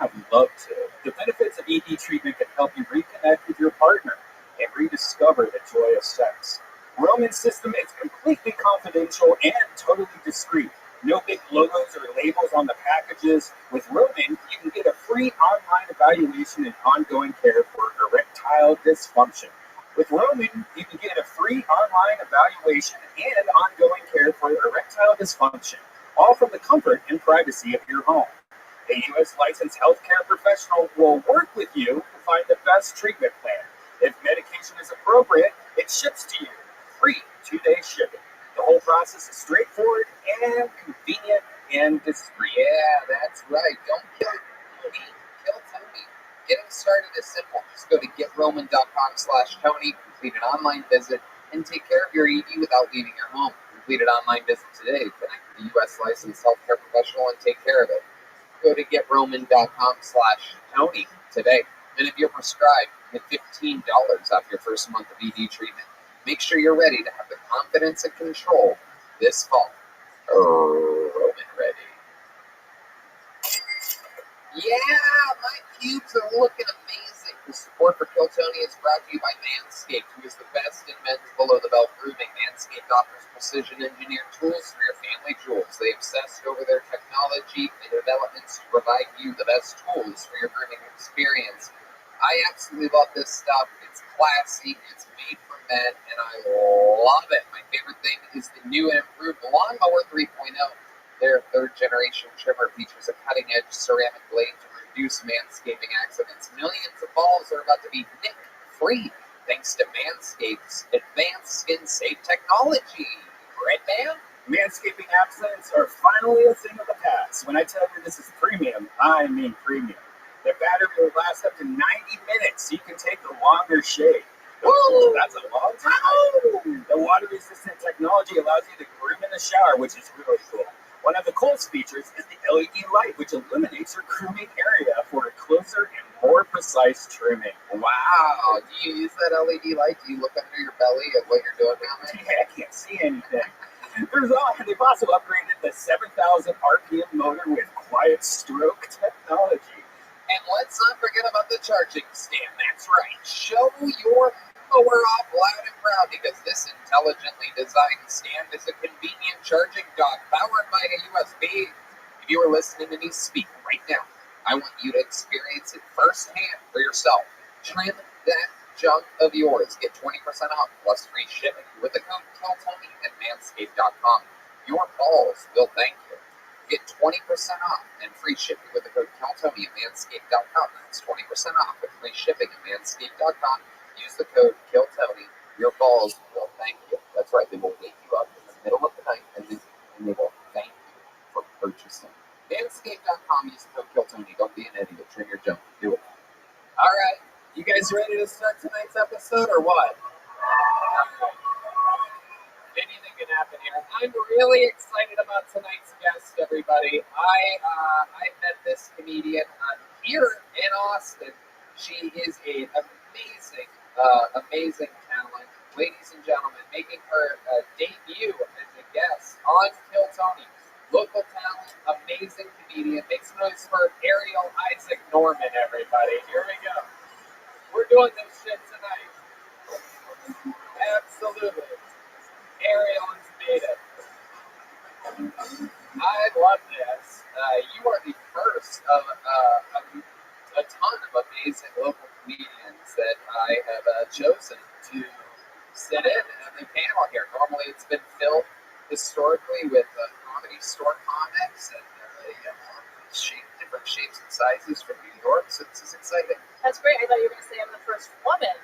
I would love to. The benefits of ED treatment can help you reconnect with your partner and rediscover the joy of sex. Roman's system is completely confidential and totally discreet. No big logos or labels on the packages. With Roman, you can get a free online evaluation and ongoing care for erectile dysfunction. With Roman, you can get a free online evaluation and ongoing care for erectile dysfunction, all from the comfort and privacy of your home. A U.S. licensed healthcare professional will work with you to find the best treatment plan. If medication is appropriate, it ships to you. Free 2-day shipping. The whole process is straightforward and convenient and discreet. Yeah, that's right. Don't kill Tony. Kill Tony. Getting started is simple. Just go to GetRoman.com/Tony, complete an online visit, and take care of your ED without leaving your home. Complete an online visit today. Connect with a U.S. licensed healthcare professional and take care of it. Go to GetRoman.com/Tony today. And if you're prescribed, get $15 off your first month of ED treatment. Make sure you're ready to have the confidence and control this fall. Roman ready. Yeah, my pubes are looking amazing. The support for Kill Tony is brought to you by Manscaped, who is the best in men's below-the-belt grooming. Manscaped offers precision-engineered tools for your family jewels. They obsessed over their technology and developments to provide you the best tools for your grooming experience. I absolutely love this stuff. It's classy, it's made for men, and I love it. My favorite thing is the new and improved Lawnmower 3.0. Their third-generation trimmer features a cutting-edge ceramic blade to reduce manscaping accidents. Millions of balls are about to be nick-free thanks to Manscaped's advanced skin-safe technology. Right, man? Manscaping accidents are finally a thing of the past. When I tell you this is premium, I mean premium. The battery will last up to 90 minutes, so you can take a longer shave. Woo! That's a long time. The water-resistant technology allows you to groom in the shower, which is really cool. One of the coolest features is the LED light, which illuminates your grooming area for a closer and more precise trimming. Wow. Do you use that LED light? Do you look under your belly at what you're doing now, man? Yeah, I can't see anything. They've also upgraded the 7,000 RPM motor with quiet stroke technology. And let's not forget about the charging stand. That's right. Show your mower off loud and proud because this intelligently designed stand is a convenient charging dock powered by a USB. If you are listening to me speak right now, I want you to experience it firsthand for yourself. Trim that junk of yours. Get 20% off plus free shipping with the code KILLTONY at manscaped.com. Your balls will thank you. Get 20% off and free shipping with the code KILLTONY at manscaped.com. That's 20% off with free shipping at manscaped.com. Use the code KILLTONY. Your balls will thank you. That's right, they will wake you up in the middle of the night and they will thank you for purchasing. Manscaped.com, use the code KILLTONY. Don't be an idiot. Trim your junk. Do it. All right. You guys ready to start tonight's episode or what? Anything can happen here. I'm really excited about tonight's guest, everybody. I met this comedian here in Austin. She is an amazing talent. Ladies and gentlemen, making her debut as a guest on Kill Tony. Local talent, amazing comedian. Make some noise for Ariel Isaac Norman, everybody. Here we go. We're doing this shit tonight. Absolutely. Ariel has made it. I love this. You are the first of a ton of amazing local comedians that I have chosen to sit in the panel here. Normally it's been filled historically with comedy store comics and different shapes and sizes from New York, so this is exciting. That's great. I thought you were going to say I'm the first woman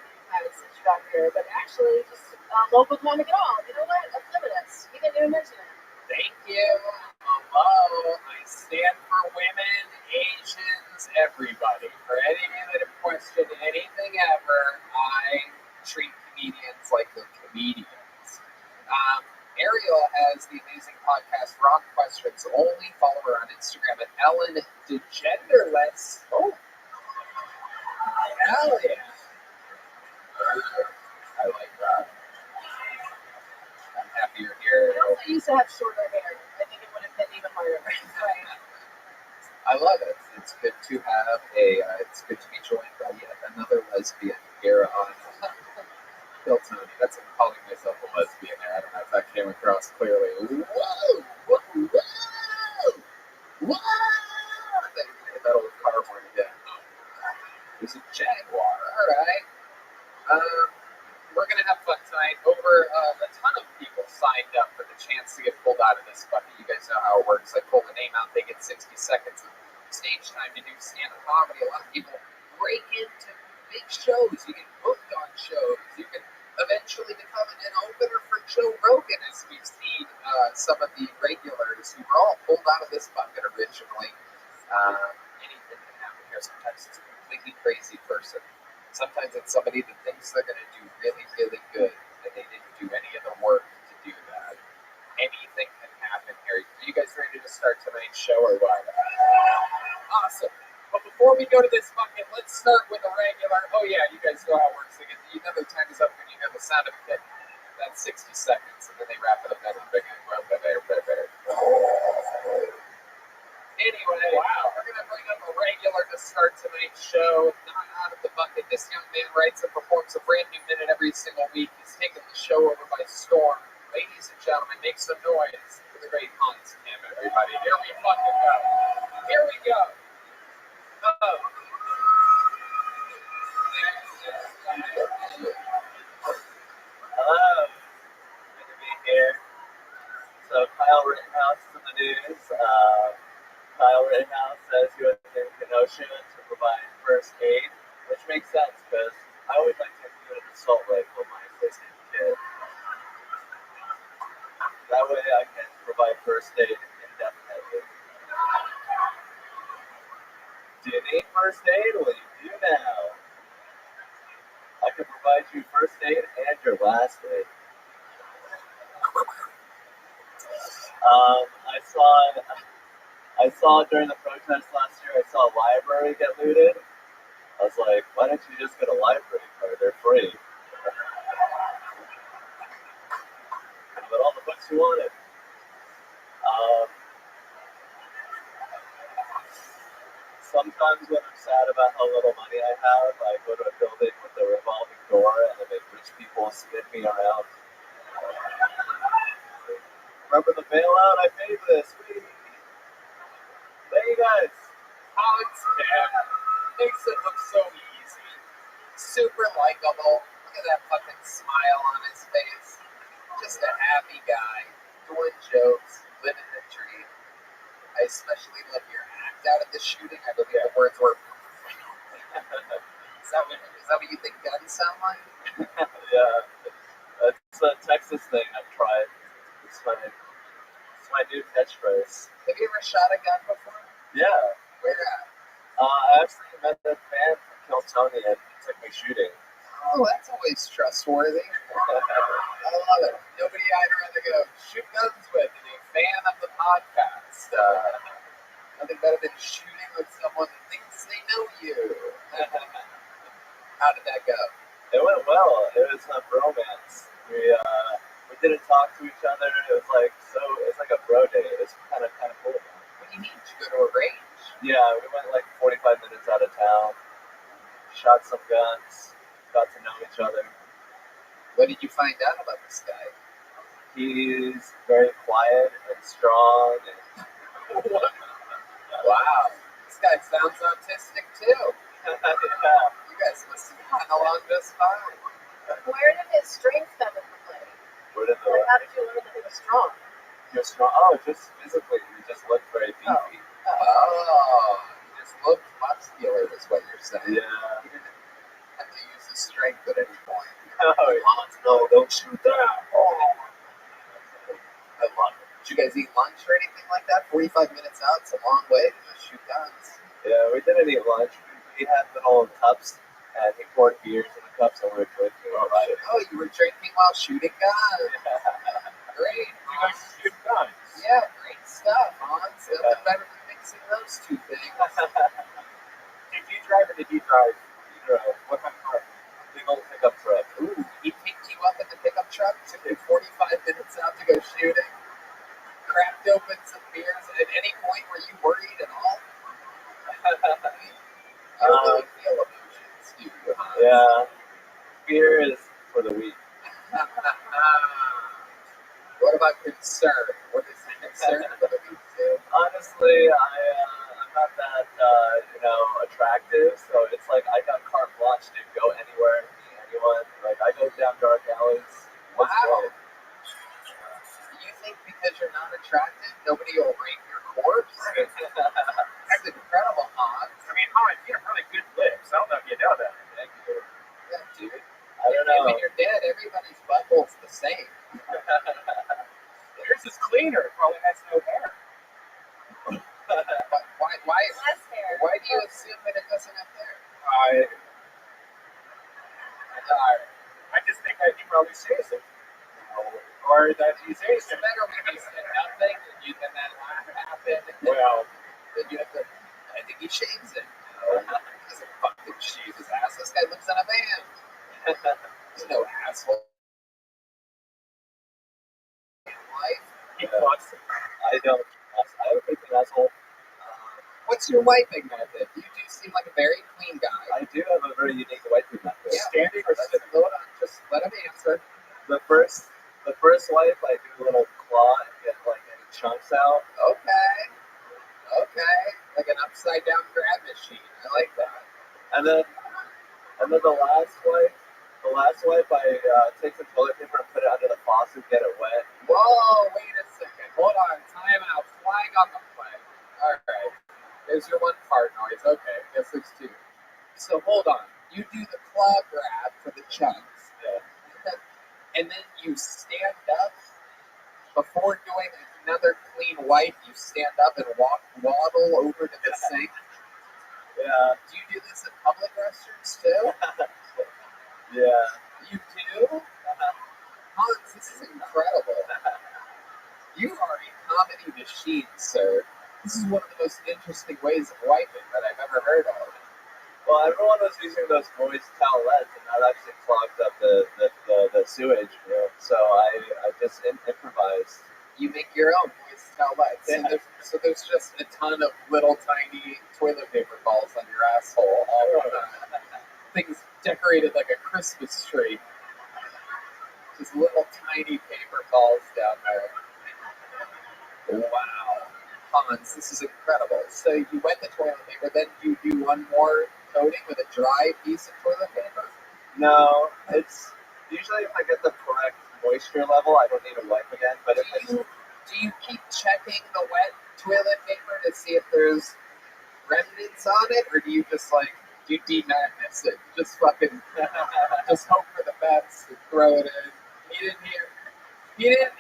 since you got here, but actually just local comic at all. You know what? A feminist. You didn't even mention it. Thank you. Hello. I stand for women, Asians, everybody. For any of you that have questioned anything ever, I treat comedians like they're comedians. Ariel has the amazing podcast Wrong Questions Only. Follow her on Instagram at Ellen DeGenderless. Oh, hell yeah. I like that. I'm happy you're here. I also used to have shorter hair. I think it would have been even harder. I love it. It's good to have it's good to be joined by yet another lesbian here on Kill Tony. That's calling myself a lesbian there. I don't know if that came across clearly. Whoa! Whoa! Whoa! Whoa! That old car horn again. There's a Jaguar. All right. We're going to have fun tonight. Over a ton of people signed up for the chance to get pulled out of this bucket. You guys know how it works. I pull the name out. They get 60 seconds of stage time to do stand-up comedy. A lot of people break into big shows. You get booked on shows. You can eventually become an opener for Joe Rogan, as we've seen some of the regulars who were all pulled out of this bucket originally. Anything can happen here. Sometimes it's a completely crazy person. Sometimes it's somebody that thinks they're going to do really, really good, and they didn't do any of the work to do that. Anything can happen here. Are you guys ready to start tonight's show or what? Awesome. But before we go to this bucket, let's start with a regular. Oh yeah, you guys know how it works. You know the time is up when you hear the sound of it. That's 60 seconds, and then they wrap it up that big. Anyway, wow, we're going to bring up a regular to start tonight's show. Not out of the bucket. This young man writes and performs a brand new minute every single week. He's taken the show over by storm. Ladies and gentlemen, make some noise for the great Hans Kim, everybody. Here we fucking go. Here we go. Oh. Hello. Good to be here. So Kyle Rittenhouse is in the news. Kyle Rittenhouse says he was in Kenosha to provide first aid, which makes sense because I always like to include an assault rifle in my first aid kit. That way I can provide first aid indefinitely. Do you need first aid? Well, you do now. I can provide you first aid and your last aid. I saw during the protest last year, I saw a library get looted. I was like, why don't you just get a library card? They're free. But all the books you wanted. Sometimes when I'm sad about how little money I have, I go to a building with a revolving door and I make rich people spin me around. Remember the bailout? I paid this. you guys? Oh, it's him. Makes it look so easy. Super likable. Look at that fucking smile on his face. Just a happy guy. Doing jokes, living the dream. I especially love your act out of the shooting. I believe the words were. Is that what you think guns sound like? Yeah, it's a Texas thing I've tried. It's my new catchphrase. Have you ever shot a gun before? Yeah. Where at? I actually met a fan from Kill Tony and he took me shooting. Oh, that's always trustworthy. I love it. Nobody I'd rather go shoot guns with than a fan of the podcast. Nothing better than shooting with someone that thinks they know you. How did that go? It went well. It was a bromance. We didn't talk to each other. It's like a bro date. It's kind of cool. What do you mean? Did you go to a range? Yeah, we went like 45 minutes out of town. Shot some guns. Got to know each other. What did you find out about this guy? He's very quiet and strong. Wow. This guy sounds autistic too. Yeah. You guys must have gotten along just fine. Where did his strength come into play? Like, how did you learn that he was strong? You're strong. Oh, just physically. You just look very beefy. Oh, you just looked muscular is what you're saying. Yeah. You didn't have to use his strength at any point. Oh, No, don't shoot that. Oh. I love it. Did you guys eat lunch or anything like that? 45 minutes out, it's a long way to just shoot guns. Yeah, we didn't eat lunch. We had little cups, and he poured beers in the cups, and we were drinking. Oh, you were drinking while shooting guns. Great. You guys shoot guns. Yeah, great stuff, Hans. Nothing better than mixing those two things. Did you drive or did he drive? You drove. What kind of car? Big old pickup truck. Ooh, he picked you up in the pickup truck, took you 45 minutes out to go shooting, cracked open some beers. At any point were you worried at all? You don't really feel emotions, do you, Hans? Yeah. Beer is for the weak. What about concern? What is concern for the weak do? Honestly, I'm not that, attractive, so it's like I got carte blanche to go anywhere, meet anyone. Like, I go down dark alleys. Wow. Do you think because you're not attractive, nobody will rape your corpse? That's incredible, Hans. I mean, you have really good lips. I don't know if you know that. Thank you. Yeah, dude. I don't know. When you're dead, everybody's butthole's the same. Yours is cleaner. It probably has no hair. Less hair. Why do you assume that it doesn't have hair? I just think that he probably says it. Or that he's It's Asian. better when you said nothing and then that laugh happened. Well, Then you have to. I think he shaves it. No, he doesn't fucking shave his ass. This guy lives in a van. He's no asshole. Life. he fucks it. I don't. I have a pretty clean asshole. What's your wiping method? You do seem like a very clean guy. I do have a very unique wiping method. Yeah. Standing or sitting? Hold on, just let him answer. The first wipe, I do a little claw and get like any chunks out. Okay. Like an upside down grab machine. I like that. And then the last wipe, I take some toilet paper and put it under the faucet, get it wet. Whoa, wait a second. Hold on, time out. Flag on the play. Alright. There's your one fart noise. Okay, guess there's two. So hold on. You do the claw grab for the chunks. Yeah. And then you stand up before doing another clean wipe. You stand up and waddle over to the sink. Yeah. Do you do this in public restrooms too? Yeah. You do? Hans, this is incredible. You are a comedy machine, sir. This is one of the most interesting ways of wiping that I've ever heard of. Well, everyone was using those moist towelettes, and that actually clogged up the sewage. You know? So I just improvised. You make your own moist towelettes. Yeah. So there's just a ton of little tiny toilet paper balls on your asshole all over. Things decorated like a Christmas tree. Just little tiny paper balls down there. Wow. Hans, this is incredible. So you wet the toilet paper, then you do one more coating with a dry piece of toilet paper? No, it's usually if I get the correct moisture level, I don't need to wipe again. But if it's Do you keep checking the wet toilet paper to see if there's remnants on it, or do you just do you de-madness it? Just fucking, just hope for the best and throw it in. He didn't hear. He didn't.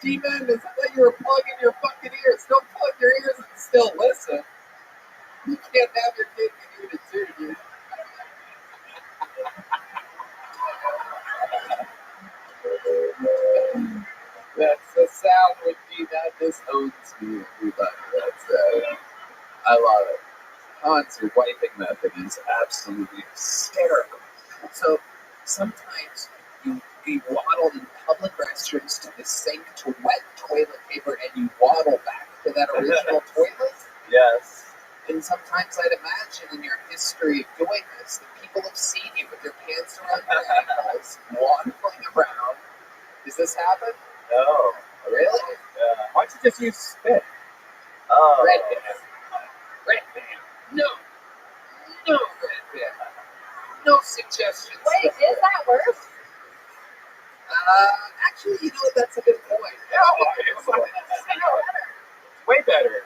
De-madness, I thought you were plugging your fucking ears. Don't plug your ears and still listen. You can't have your cake and eat it too, dude. That's the sound when de-madness owns me, everybody. I love it. Hans, your wiping method is absolutely hysterical. So sometimes you waddle in public restrooms to the sink to wet toilet paper and you waddle back to that original toilet? yes. And sometimes I'd imagine in your history of doing this that people have seen you with your pants around your ankles, waddling around. Does this happen? No. Really? Why don't you just use spit? Oh. Red band. No, red band. No suggestions. Wait, is that worse? Actually, you know, that's a good point. Way better.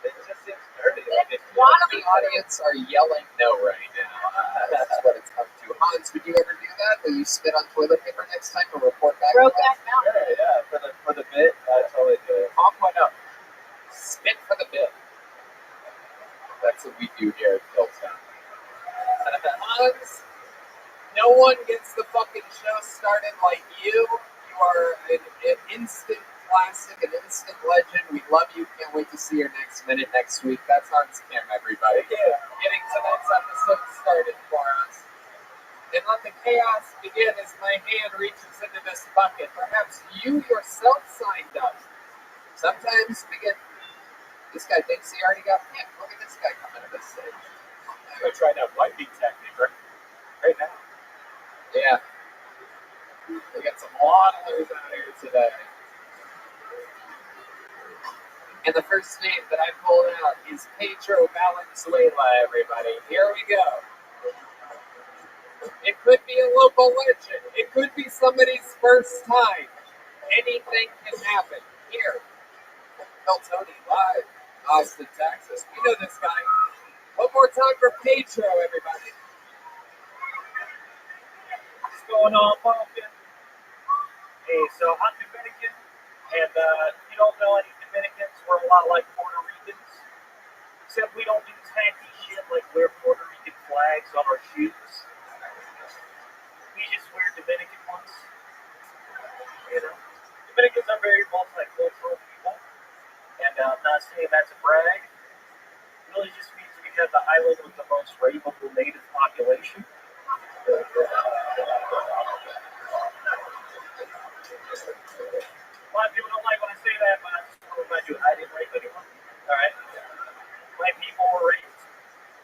It just seems dirty. A lot of the audience are yelling no right now. That's what it's come to. Hans, would you ever do that? Will you spit on toilet paper next time or report back? Broke that mountain. Yeah, for the bit, I totally do it. Pop one up. Spit for the bit. That's what we do here at Hilltown. Hans, no one gets the fucking show started like you. You are an instant classic, an instant legend. We love you. Can't wait to see your next minute next week. That's Hans Kim, everybody. Getting tonight's episode started for us. And let the chaos begin as my hand reaches into this bucket. Perhaps you yourself signed up. Sometimes we get... This guy thinks he already got picked. Look at this guy coming to this stage. I'm going to try that wiping technique right now. Yeah. We got some waddlers out here today. And the first name that I pulled out is Pedro Valenzuela, everybody. Here we go. It could be a local legend. It could be somebody's first time. Anything can happen. Here. Tell Tony live. Austin, Texas. We know this guy. One more time for Pedro, everybody. What's going on, Pumpkin? Hey, so I'm Dominican, and if you don't know any Dominicans, we're a lot like Puerto Ricans, except we don't do tacky shit like wear Puerto Rican flags on our shoes. We just wear Dominican ones. You know, Dominicans are very multicultural people, and I'm not saying that's a brag. It really just means we have the island with the most rainbow native population. A lot of people don't like when I say that, but I just want to remind you, I didn't rape anyone. Alright? My people were raped.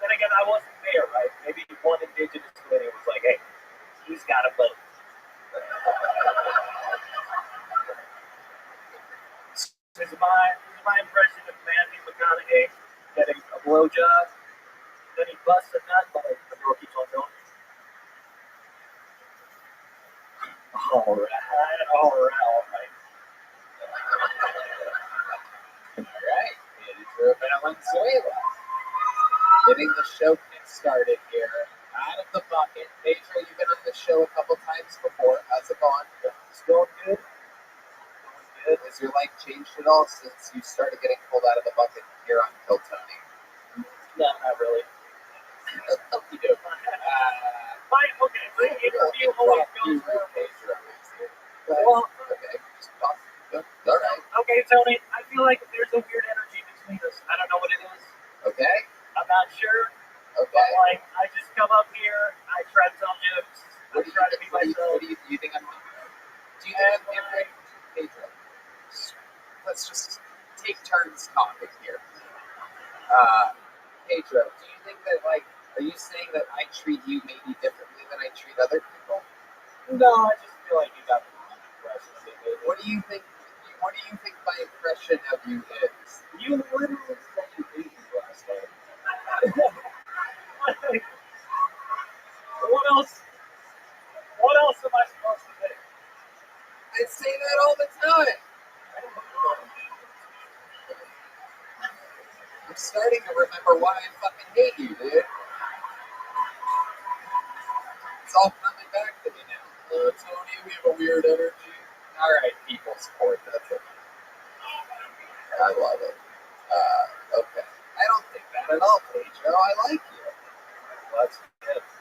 Then again, I wasn't there, right? Maybe one indigenous lady was like, hey, he's got a vote. This is my impression of Matthew McConaughey getting a blowjob. Then he busts a nut, but the door keeps on going. Alright. Alright, Pedro Valenzuela. Getting the show kick-started here. Out of the bucket. Pedro, you've been on the show a couple times before. How's it going? It's going good. Has your life changed at all since you started getting pulled out of the bucket here on Kill Tony? No, not really. You do. My interview always goes well. Well, okay. All right. Okay, Tony, I feel like there's a weird energy between us. I don't know what it is. Okay. I'm not sure. Okay. But, like, I just come up here, I try to tell jokes, I try to be myself. Do you think I'm... Do you have different... Pedro, let's just take turns talking here. Pedro, do you think that, like, are you saying that I treat you maybe differently than I treat other people? No, I just feel like you got the wrong impression of me, maybe. What do you think? What do you think my impression of you is? You literally said you hated me last time. What else? What else am I supposed to think? I say that all the time. I'm starting to remember why I fucking hate you, dude. It's all coming back to me now. Tony, we have a weird energy. All right, people support that. I love it. Okay. I don't think that at all, Pedro. I like you. Let's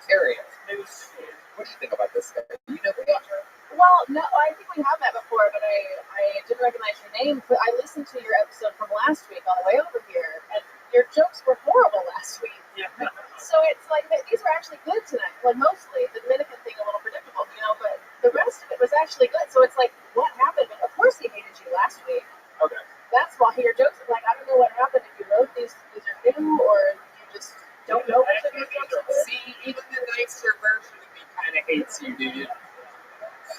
carry it. What do you think about this guy? Do you know Pedro? Well, no, I think we have met before, but I didn't recognize your name. But I listened to your episode from last week on the way over here, and your jokes were horrible last week. Yeah. So it's like these were actually good tonight. Like mostly the Dominican thing a little predictable, but the rest of it was actually good. So it's like, what happened? But of course he hated you last week. Okay. That's why your jokes are like, I don't know what happened. If you wrote these are new, or you just don't know which of your jokes are good. See, even the nicer version of me kind of hates you, dude.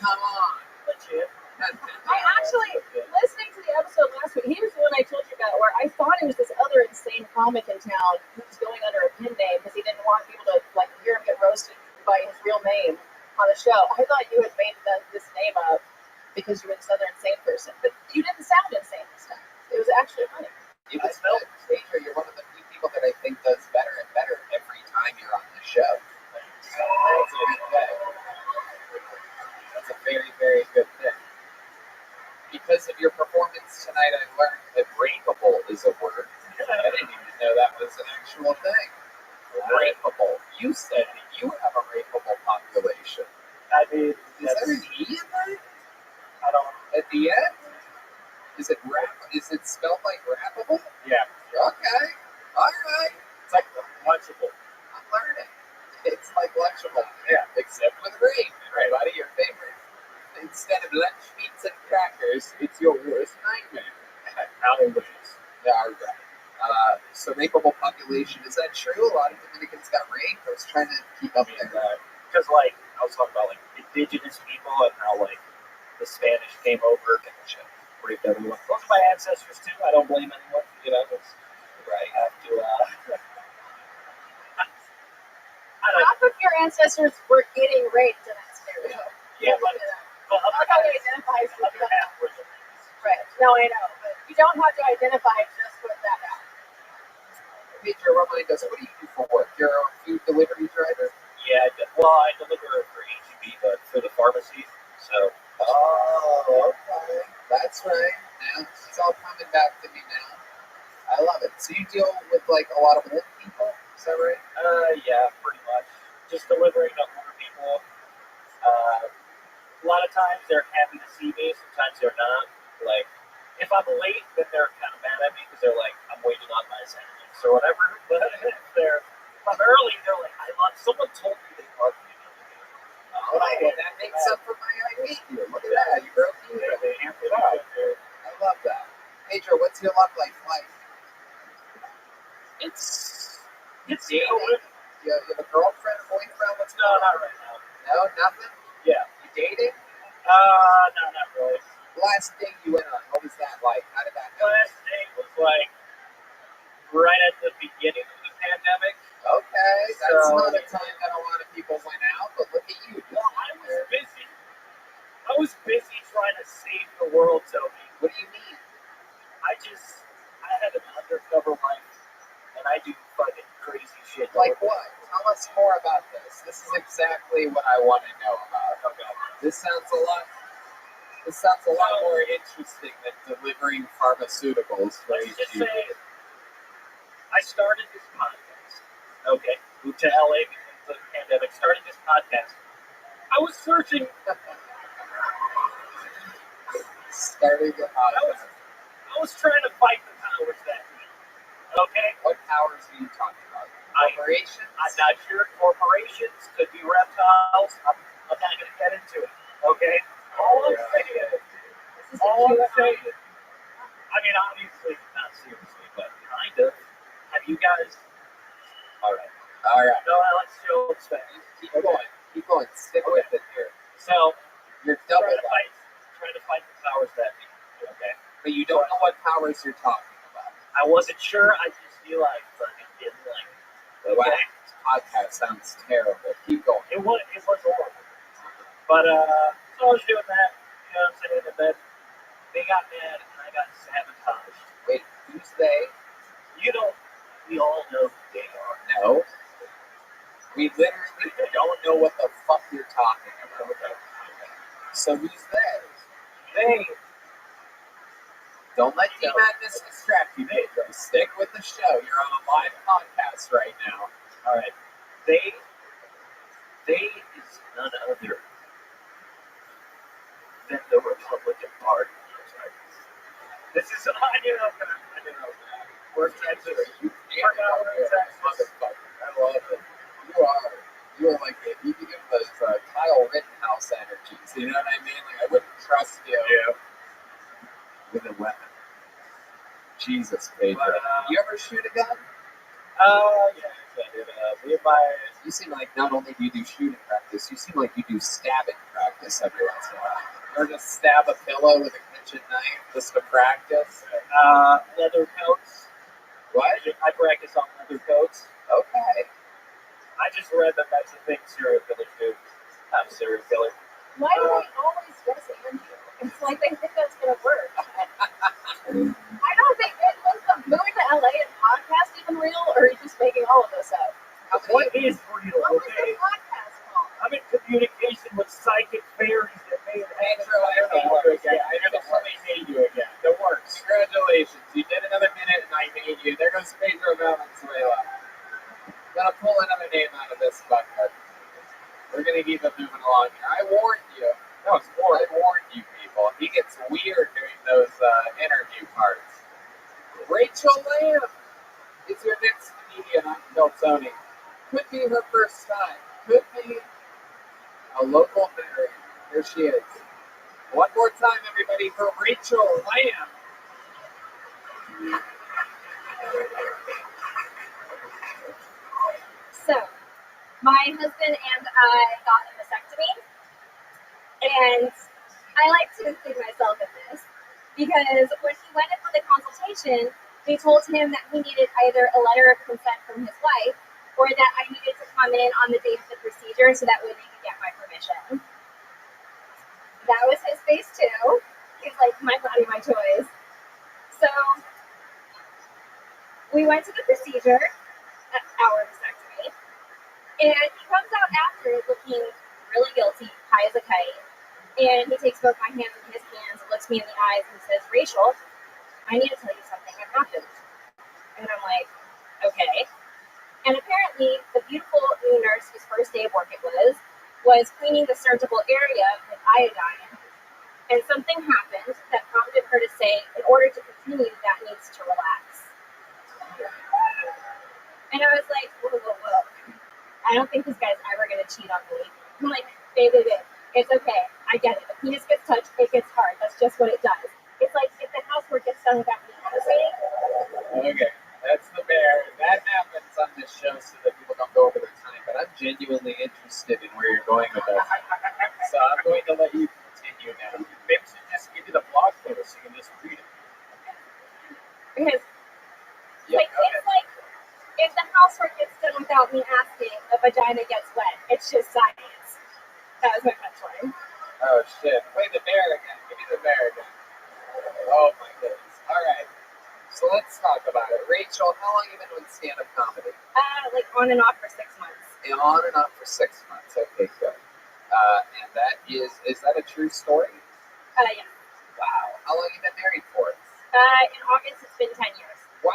Come on. Legit. I actually, listening to the episode last week, he was the one I told you about where I thought it was this other insane comic in town who was going under a pen name because he didn't want people to hear him get roasted by his real name on the show. I thought you had made this name up because you were this other insane person, but you didn't sound insane this time. It was actually funny. It was good. Pedro, you're one of the few people that I think does better and better every time you're on the show. So that's a good thing. That's a very, very good thing. Because of your performance tonight, I learned that rapeable is a word. I didn't even know that was an actual thing. Rapeable. You said that you have a rapeable population. I mean, is there an E in there? I don't know. At the end? Is it spelled like rappable? Yeah. Okay. Alright. It's like lunchable. I'm learning. It's like lunchable. Yeah. Except with rape, everybody, your favorite. Instead of lunch meats and crackers, it's your worst nightmare. Always. Alright. So rapeable population, is that true? A lot of Dominicans got raped? I was trying to keep up there. Because, I was talking about, indigenous people and how, the Spanish came over and raped everyone. Those are my ancestors, too. I don't blame anyone. Right. I have to, Half of your ancestors were getting raped in that scenario. Yeah, but I like how they identify as right. No, I know, but you don't have to identify just with that out. Pedro, remind us, what do you do for work? You're a food delivery driver? Yeah, I deliver for HEB, but for the pharmacy, so. Oh, okay. That's right. Now it's all coming back to me now. I love it. So you deal with a lot of old people? Is that right? Yeah, pretty much. Just delivering to older people. A lot of times they're happy to see me, sometimes they're not. If I'm late, then they're kind of mad at me because they're like, I'm waiting on my sandwich or whatever. But if I'm early, they're like, someone told me they loved me. Oh, that makes up for my I hate you. Look at that. You broke me. They amped it up. I love that. Pedro, what's your love life like? It's dating? You have a girlfriend, a boyfriend? What's no, not right now. No, nothing? Yeah. You dating? No, not really. Last date you went on, what was that like? How did that go? Last date was right at the beginning of the pandemic. Okay, that's not a time that a lot of people went out, but look at you. Well, I was busy. I was busy trying to save the world, Toby. What do you mean? I had an undercover life, and I do fucking crazy shit. Like what? Tell us more about this. This is exactly what I want to know about. Okay. This sounds a lot more interesting than delivering pharmaceuticals for Let's just HEB. say, I started this podcast. Okay. Moved to LA because of the pandemic. Started this podcast. I was searching. I was trying to fight the powers that be. Okay? What powers are you talking about? Corporations? I'm not sure. Corporations, could be reptiles. I'm not going to get into it. Okay? All I'm saying, I mean, obviously, not seriously, but kind of. Have you guys? All right. No, let's show respect. Keep going. Stick with it here. So, you're double trying to fight the powers But you don't know what powers you're talking about. I wasn't sure. I just feel like fucking getting like. Wow, this podcast sounds terrible. Keep going. It was horrible. But so I was doing that. You know what I'm saying? And then they got mad and I got sabotaged. Wait, who's they? You don't. We all know who they are. No. We literally don't know what the fuck you're talking about. So who's they? They. Don't let Madness distract you, Pedro. Stick with the show. You're on a live podcast right now. All right. They is none other than the Republican Party. This is I knew I was gonna. We're Texas. You motherfucker. I love it. You are like you give those Kyle Rittenhouse energies. You know what I mean? Like I wouldn't trust you with a weapon. Jesus, Pedro. You ever shoot a gun? Yeah, I did. You seem like not only do you do shooting practice, you seem like you do stabbing practice every once in a while. You ever just stab a pillow with a kitchen knife just to practice? Leather coats. What? I practice on leather coats. Okay. I just read that that's a thing serial killers do. I'm a serial killer. Why do they always dress Andrew? It's like they think that's gonna work. I don't think moving to LA and podcast even real, or are you just making all of this up? What is real? What was Okay. the podcast called? I'm in communication with psychic fairies that made Pedro, I made you again. I nearly made you again. The works. Congratulations. You did another minute and I made you. There goes Pedro Valenzuela. I'm gonna pull another name out of this bucket. We're gonna keep it moving along here. I warned you. No, it's warned. I warned you people. He gets weird during those interview parts. Rachel Lamb is your next comedian on Tony. Could be her first time. Could be a local Mary. Here she is. One more time, everybody, for Rachel Lamb. So, my husband and I got a vasectomy, and I like to include myself in this because when he went in for the consultation, they told him that he needed either a letter of consent from his wife or that I needed to come in on the day of the procedure so that way they could get my permission. That was his face too. He's like, my body, my choice. So we went to the procedure, our vasectomy, and he comes out after looking really guilty, high as a kite, and he takes both my hands in his hands, looks me in the eyes, and says, Rachel, I need to tell you something that happened. And I'm like, okay. And apparently, the beautiful new nurse whose first day of work it was cleaning the surgical area with iodine. And something happened that prompted her to say, in order to continue, that needs to relax. And I was like, whoa. I don't think this guy's ever going to cheat on me. I'm like, babe. It's okay. I get it. The penis gets touched, it gets hard. That's just what it does. It's like if the housework gets done without me noticing. Okay, that's the bear. That happens on this show so that people don't go over their time. But I'm genuinely interested in where you're going with this. So I'm going to let you continue now. Maybe we should just give you the blog post so you can just read it. Because it's like if the housework gets done without me asking, the vagina gets wet. It's just science. That was my punchline. Oh shit. Play the bear again. Give me the bear again. Oh my goodness. Alright. So let's talk about it. Rachel, how long have you been doing stand-up comedy? Like on and off for 6 months. And on and off for 6 months. Okay, good. And that is that a true story? Yeah. Wow. How long have you been married for? In August, it's been 10 years. Wow,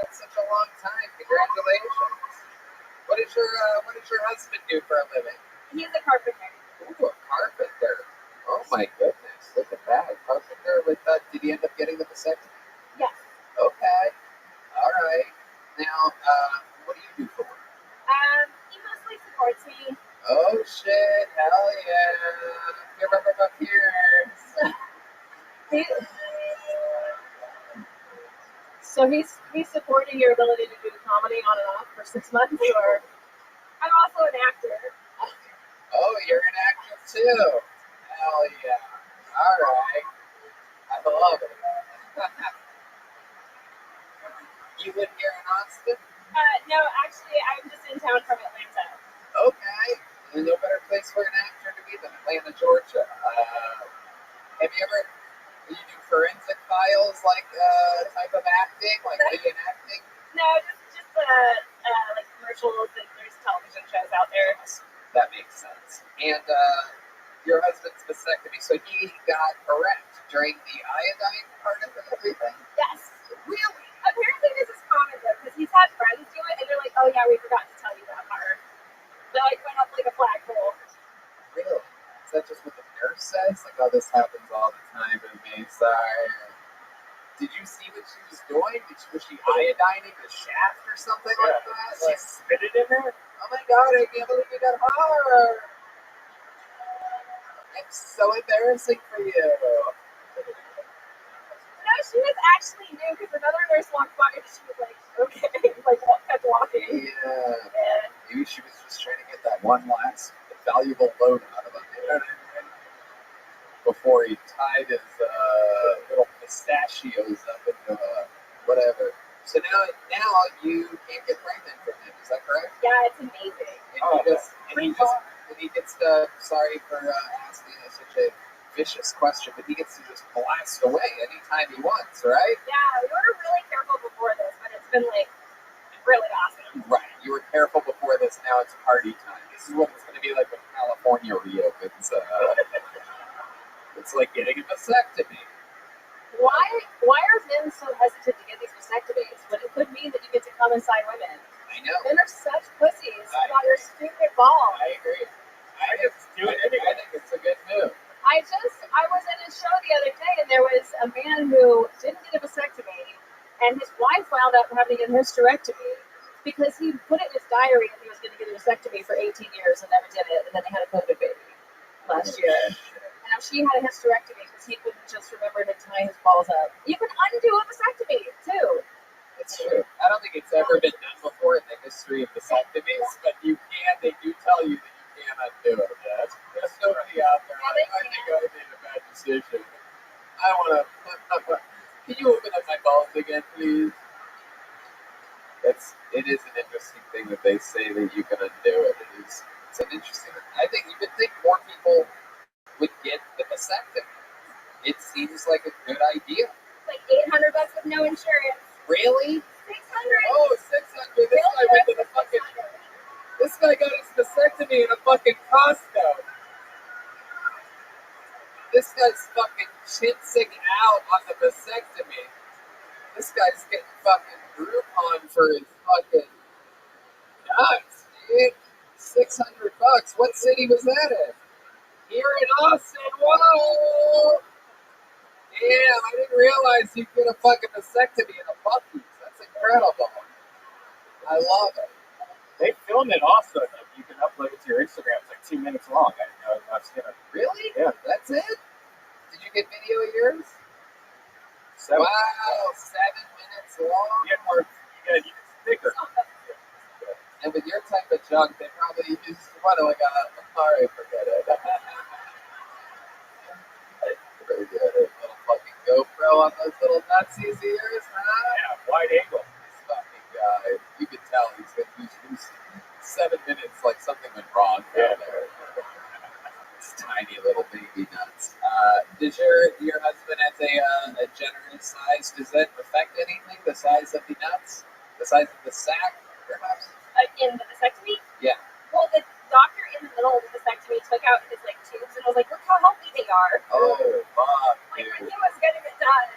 that's such a long time. Congratulations. What does your husband do for a living? He's a carpenter. Ooh, a carpenter. Oh my goodness, look at that. A carpenter with did he end up getting the vasectomy? Yes. Okay. Alright. Now, what do you do for work? He mostly supports me. Oh shit, hell yeah. Give up here. So he's supporting your ability to do comedy on and off for 6 months, or? I'm also an actor. Oh, you're an actor too. Hell yeah. Alright. I love it. You live here in Austin? No, actually, I'm just in town from Atlanta. Okay. There's no better place for an actor to be than Atlanta, Georgia. Have you ever, you do forensic files like type of acting, like alien acting? No, just like commercials and there's television shows out there. That makes sense. And your husband's vasectomy, so he got erect during the iodine part of everything? Yes. Really? Apparently this is common though, because he's had friends do it and they're like, oh yeah, we forgot to tell you that part. They like went up like a flagpole. Really? Is that just what the nurse says? Like, oh, this happens all the time with me, sorry. Did you see what she was doing? Was she iodining the shaft or something like that? She spit it in there? Oh my god, I can't believe you got hard. It's so embarrassing for you. No, she was actually new because another nurse walked by and she was like, okay, like kept walking. Yeah. Maybe she was just trying to get that one last valuable load out of him. You know what I mean? Before he tied his little pistachios up into whatever. So now you can't get pregnant from him. Is that correct? Yeah, it's amazing. And he gets to, sorry for asking such a vicious question, but he gets to just blast away anytime he wants, right? Yeah, we were really careful before this, but it's been like really awesome. Right. You were careful before this, now it's party time. This is what it's going to be like when California reopens. It's like getting a vasectomy. Why are men so hesitant to get these vasectomies when it could mean that you get to come inside women? I know. Men are such pussies about your stupid balls. I agree. I think it's a good move. I was in a show the other day and there was a man who didn't get a vasectomy and his wife wound up having to get a hysterectomy because he put it in his diary that he was going to get a vasectomy for 18 years and never did it, and then they had a COVID baby last year. And now she had a hysterectomy because he couldn't just remember to tie his balls up. You can undo a vasectomy too. It's true. I don't think it's ever been done before in the history of vasectomies, but you can. They do tell you that you can undo it. Yeah, there's nobody out there. I think I made a bad decision. I want to. Can you open up my balls again, please? It is an interesting thing that they say that you can undo it. It's an interesting. I think you would think more people would get the vasectomy. It seems like a good idea. It's like $800 with no insurance. Really? 600. Oh, 600. This guy got his vasectomy in a fucking Costco. This guy's fucking chinsing out on the vasectomy. This guy's getting fucking Groupon for his fucking nuts, dude. $600. What city was that in? Here in Austin. Whoa! Damn, I didn't realize you could get a fucking vasectomy in a Buc-ee's. That's incredible. I love it. They film it also. Like, you can upload it to your Instagram. It's like 2 minutes long. I didn't know I've seen it. Really? Yeah. That's it? Did you get video of yours? 7. Wow, 7 minutes long. You get thicker. And with your type of junk, they probably just want to alright, forget it. Very good. A little fucking GoPro on those little nutsies of yours, huh? Yeah, wide angle. This fucking guy, you can tell he's 7 minutes like something went wrong down there. It's tiny little baby nuts. Does your husband have a generous size? Does that affect anything? The size of the nuts? The size of the sack, perhaps? In the vasectomy? Yeah. Well, the doctor in the middle of the vasectomy took out his tubes and was like, look how healthy they are. Oh, fuck, like dude. when he was getting it done.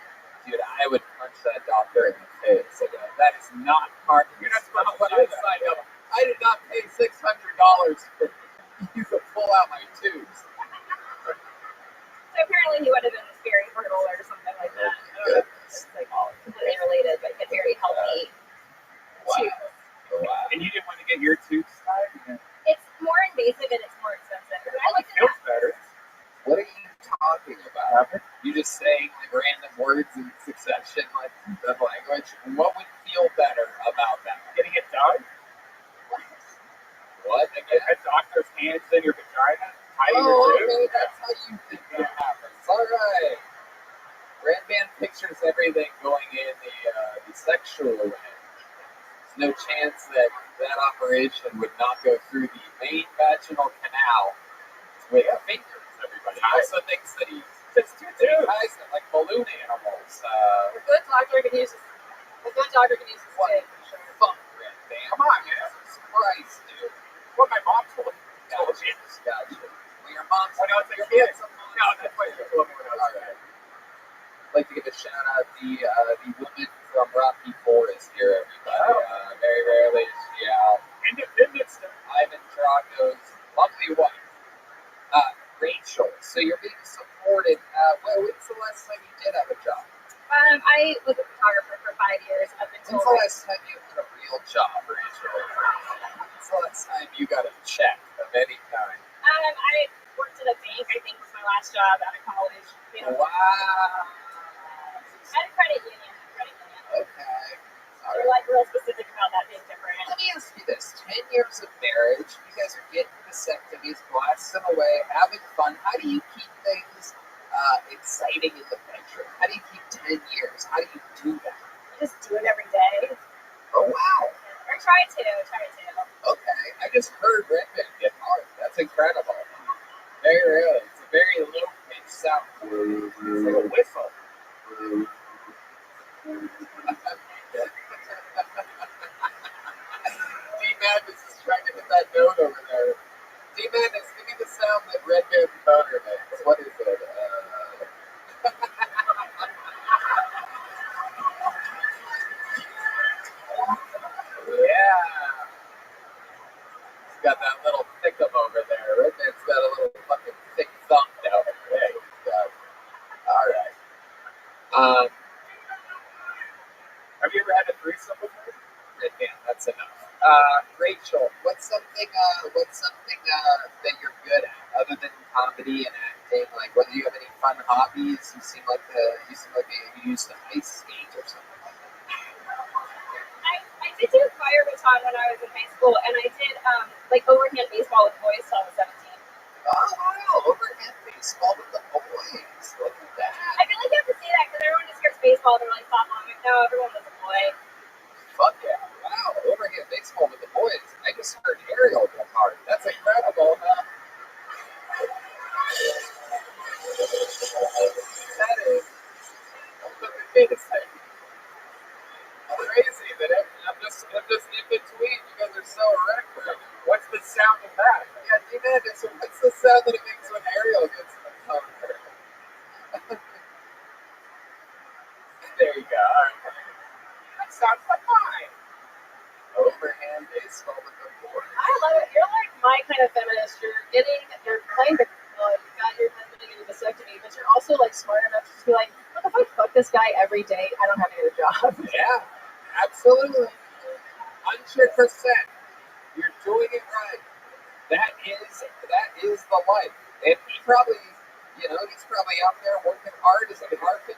Dude, I would punch that doctor in the face. That is not part of what I signed up. I did not pay $600 for you to pull out my tubes. So apparently he would have been very fertile or something like that. It's like all completely related, but he had very healthy tubes. Wow. And you didn't want to get your tubes tied? It's more invasive and it's more expensive. I looked It feels better. What are you talking about? You just saying like random words in succession, like the language. What would feel better about that? Getting it done? What? Again? A doctor's hands in your vagina? Oh, okay, that's how you think that happens. All right. Red Band pictures everything going in the sexual way. There's no chance that that operation would not go through the main vaginal canal with fingers, everybody. He also thinks that he ties them like balloon animals. A good doctor can use his dick. Fuck, Red Band. Come on, man. Jesus Christ, dude. What my mom told me. Gotcha. Well, your mom's when I was a kid. No, that's why you told me when I was a kid. I'd like to give a shout out the woman from Rocky Forest here, everybody. Very rarely is she out. Independence Day. Ivan Drago's lovely wife, Rachel. So you're being supported. When's the last time you did have a job? I was a photographer for 5 years up until. When's the last time you had a real job, Rachel? When's the last time you got a check of any kind? I worked at a bank. I think was my last job out of college. Wow. At a credit union. Okay. They're like real specific about that being different. Let me ask you this: 10 years of marriage, you guys are getting vasectomies, blasting away, having fun. How do you keep things exciting in the bedroom? How do you keep 10 years? How do you do that? I just do it every day. Oh wow! Or try to. Okay, I just heard Redmond get hard. That's incredible. Very rarely. It's a very low pitched sound. It's like a whistle. D-Madness is trying to hit that note over there. D-Madness, give me the sound that Redmond boner makes. What is it? Yeah. He's got that little thickum over there. Redman's got a little fucking thick thumb down there. All right. Have you ever had a threesome before? Redman, that's enough. Rachel, what's something that you're good at other than comedy and acting? Like, whether you have any fun hobbies? You seem like you used to ice skate or something like that. I did do fire baton when I was in high school, and I did overhand baseball with boys till I was 17. Oh wow, overhand baseball with the boys. Look at that. I feel like you have to say that because everyone just hears baseball, they're like softball. I'm like, no, everyone doesn't play. Fuck yeah! Wow, overhand baseball with the boys. I just heard aerial go hard. That's incredible, huh? That is amazing. Crazy that I'm just in between. You guys are so erect right now. What's the sound of that? Yeah, D-Madness, what's the sound that it makes when Ariel gets in the phone? There you go. All right. That sounds like mine. Overhand baseball with the board. I love it. You're like my kind of feminist. You're playing the you got your husband getting a vasectomy, but you're also like smart enough to be like, what if I fuck this guy every day? I don't have to get a job. Yeah, absolutely. 100%. You're doing it right. That is the life. And he's probably out there working hard as a carpet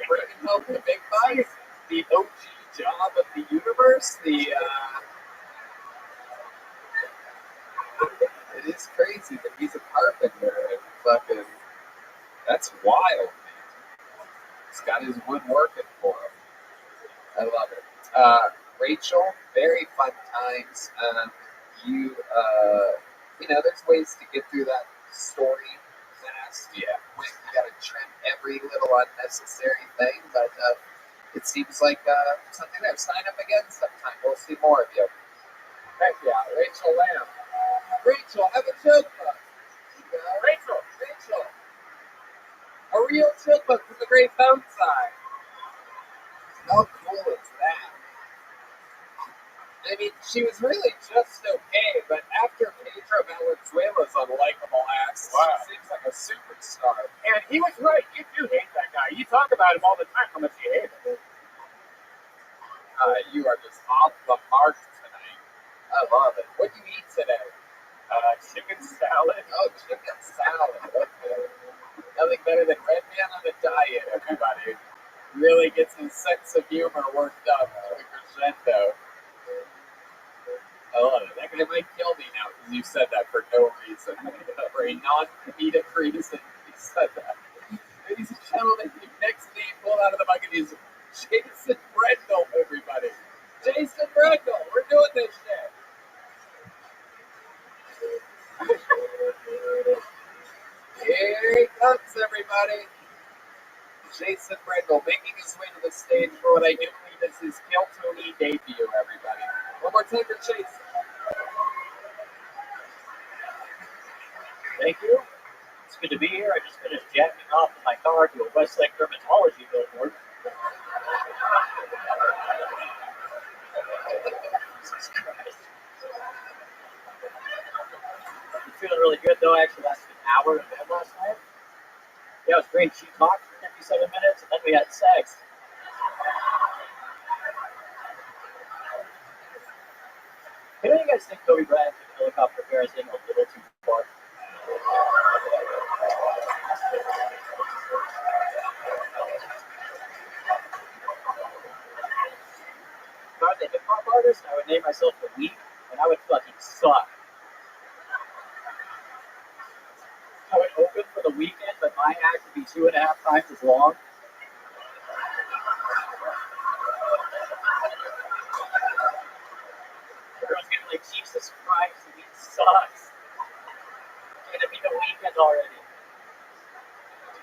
bringing home the big bucks. The OG job of the universe. It is crazy that he's a carpenter and fucking. That's wild, man. He's got his wood working for him. I love it. Rachel, very fun times. There's ways to get through that story fast. Yeah, quick. You gotta trim every little unnecessary thing, but it seems like something there. Sign up again sometime. We'll see more of you. Heck yeah, Rachel Lamb. Rachel, have a joke book. Rachel. A real joke book from the Great Mountainside. How cool is that? I mean, she was really just okay, but after Pedro Valenzuela's unlikable ass, she seems like a superstar. And he was right. You do hate that guy. You talk about him all the time. How much you hate him? You are just off the mark tonight. I love it. What do you eat today? Chicken salad. Oh, chicken salad. Okay. Nothing better than Red Man on a diet, everybody. Really gets his sense of humor worked up to the crescendo. I love it. That guy might kill me now because you said that for no reason. For a non-comedic reason, he said that. Ladies and gentlemen, next name pulled out of the bucket is Jason Brendel, everybody. Jason Brendel, we're doing this shit. Here he comes, everybody. Jason Brendel making his way to the stage for what I do believe is his Keltoni debut, everybody. One more time for Jason. Thank you. It's good to be here. I just finished jacking off in my car to a Westlake dermatology billboard. Jesus Christ. I'm feeling really good though. I actually lasted an hour in bed last night. Yeah, it was great. She talked for 57 minutes and then we had sex. Hey, do you guys think Kobe Bryant took helicopter parenting a little too far? If I was a hip hop artist, I would name myself The Week, and I would fucking suck. I would open for The Weeknd, but my act would be 2.5 times as long. Everyone's gonna be like, Jesus Christ, he sucks. It's gonna be The Weeknd already.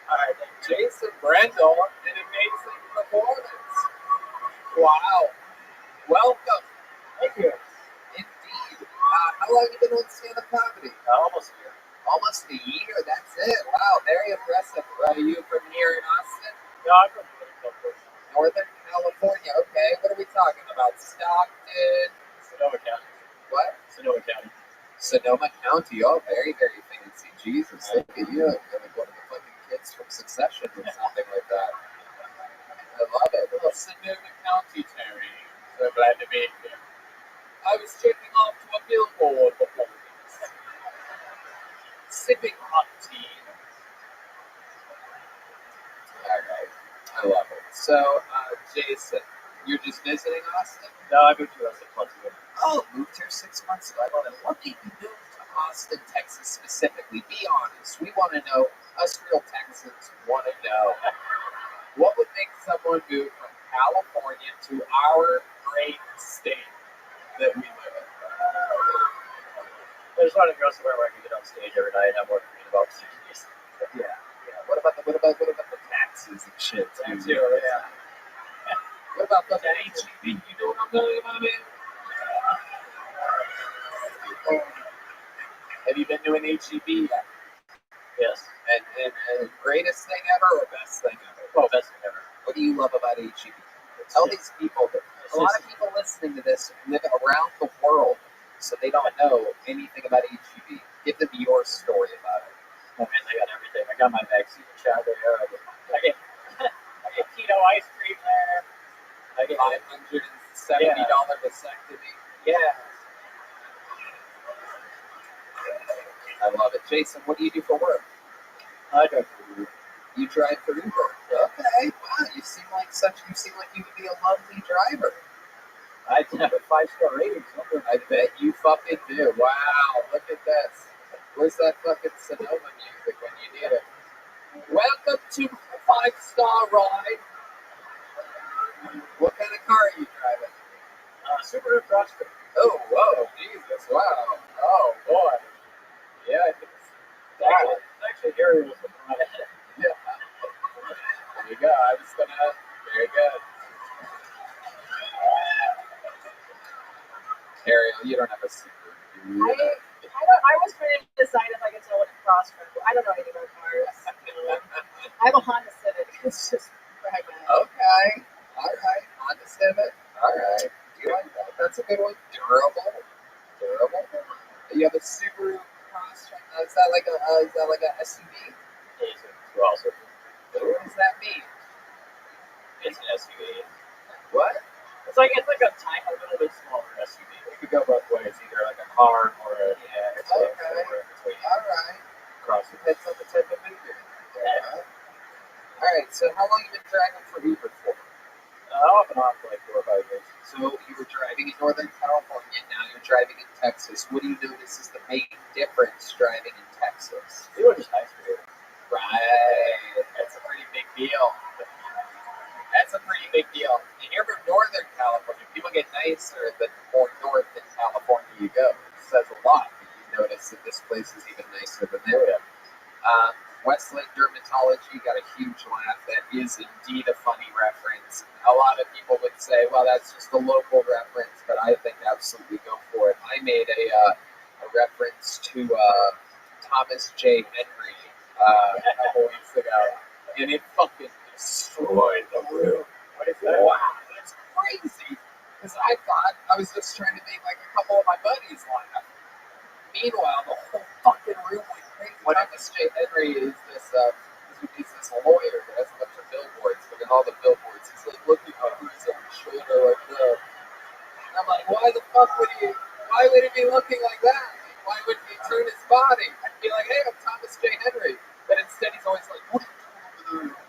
Alright, Jason Brendel, an amazing performance. Wow. Welcome. Thank you. Indeed. How long have you been on stand-up comedy? Almost a year. Almost a year, that's it. Wow, very impressive. Are you from here in Austin? No, I'm from Northern California, okay. What are we talking about? Stockton? Sonoma County. What? Sonoma County. Sonoma County, oh, very, very fancy. Jesus, look at you. You're like one of the fucking kids from Succession or something like that. I love it. Little Sonoma County, Terry. So glad to meet you. I was checking off to a billboard before this. Sipping hot tea. Alright, I love it. So, Jason, you're just visiting Austin? No, I moved here 6 months ago. Oh, moved here 6 months ago. I love it. What made you move to Austin, Texas specifically? Be honest. We want to know. Us real Texans want to know. What would make someone move from California to our great state that we live in? I just wanted to go somewhere where I could get on stage every night and have more freedom about opportunities. Yeah. What about the taxes and shit too? Yeah. What about the HEB? You know what I'm talking about, man? Have you been to an HEB yet? Yes. And greatest thing ever or best thing ever? Oh, best thing ever. What do you love about HEB? Tell these people that a lot of people listening to this live around the world, so they don't know anything about HEB. Give them your story about it. Oh man, they got everything. I got my vaccine shot there. I get keto ice cream there. I get $570 vasectomy. Yeah. I love it. Jason, what do you do for work? I drive for Uber. You drive for Uber. Okay. Wow. You seem like you would be a lovely driver. I have a 5-star rating. I bet you fucking do. Wow. Look at this. Where's that fucking Sonoma music when you need it? Welcome to 5-star ride. What kind of car are you driving? Subaru Crosstrek. Oh, whoa, Jesus, wow. Oh, boy. Yeah, It's actually Harry was looking right at it. Yeah. There you go. I was gonna. Very good. Ariel, you don't have a secret. I was trying to decide if I could tell what a Crosstrek was. I don't know anything about cars. I have a Honda Civic. It's just fragile. Okay. All right. Honda Civic. All right. Do you like that? That's a good one. Durable. You have a Subaru Crosstrek. Is that like a SUV? Well, so What does that mean? it's an SUV. What? It's like a little bit smaller SUV. It could go both ways, either like a car or a it's Okay. all right. Crosstrek. Depends on the type of mood you're in. Yeah. All right. So how long have you been driving for Uber for? Off and on for like 4 or 5 years. So you were driving in Northern California, now you're driving in Texas. What do you notice is the main difference driving in Texas? They were just nice for you. Right. That's a pretty place is even nicer than there. Westlake Dermatology got a huge laugh. That is indeed a funny reference. A lot of people would say, well, that's just a local reference, but I think absolutely go for it. I made a reference to Thomas J. Henry a couple weeks ago, and it fucking destroyed the room. What is that? Wow, that's crazy. Because I thought I was just trying to make like a couple of my buddies laugh. Meanwhile, the whole fucking room went crazy. Thomas J. Henry is this lawyer that has a bunch of billboards, but in all the billboards, he's like looking over his own shoulder like this. And I'm like, why would he be looking like that? Like, why wouldn't he turn his body and be like, hey, I'm Thomas J. Henry? But instead, he's always like, what are you doing over there?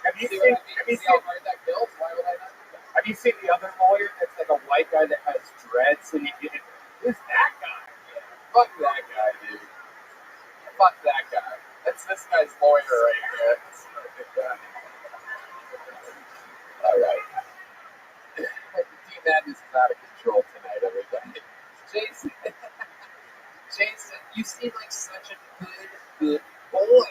Have you seen how hard that kills? Why would I not do that? Have you seen the other lawyer that's like a white guy that has dreads and who's that guy? Yeah, fuck that guy, dude. Fuck that guy. That's this guy's lawyer right here. That's not a good guy. Alright. Team Madness is out of control tonight, everybody. Jason, you seem like such a good boy.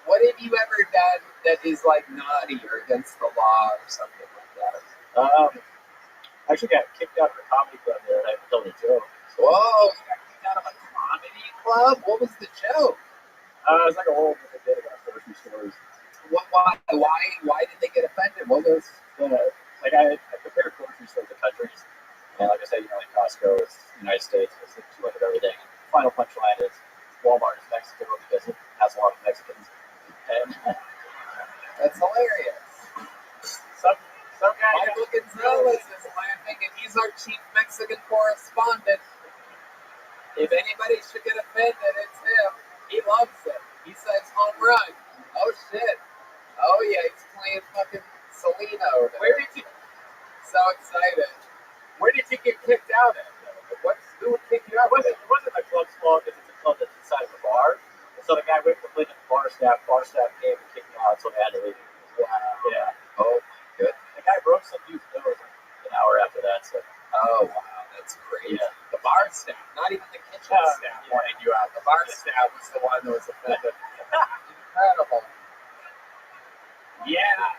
What have you ever done that is like naughty or against the law or something like that? I actually got kicked out of the comedy club there, and I told a joke. Whoa, you got kicked out of a comedy club? What was the joke? It was like a whole bit about grocery stores. Why did they get offended? What was I compared grocery stores to countries. And like I said, like Costco is the United States, it's too much of everything. Final punchline is Walmart is Mexico because it has a lot of Mexicans. And that's hilarious. Some guy Michael Gonzalez is laughing, and he's our chief Mexican correspondent. If anybody should get offended, it's him. He loves it. He says home run. Oh shit. Oh yeah, he's playing fucking Selena over there. Where did you? So excited. Where did you get kicked out at? Who would kick you out? It wasn't the club's fault because it's a club that's inside of a bar. And so the guy went to complain to the bar staff. Bar staff came and kicked me out, so they had to leave. Wow. Yeah. Oh, good. The guy broke some dude's nose an hour after that. So. Oh wow, that's great. Yeah. The bar staff, not even the kitchen staff wanted you out. The bar staff was the one that was offended. Incredible. Yeah,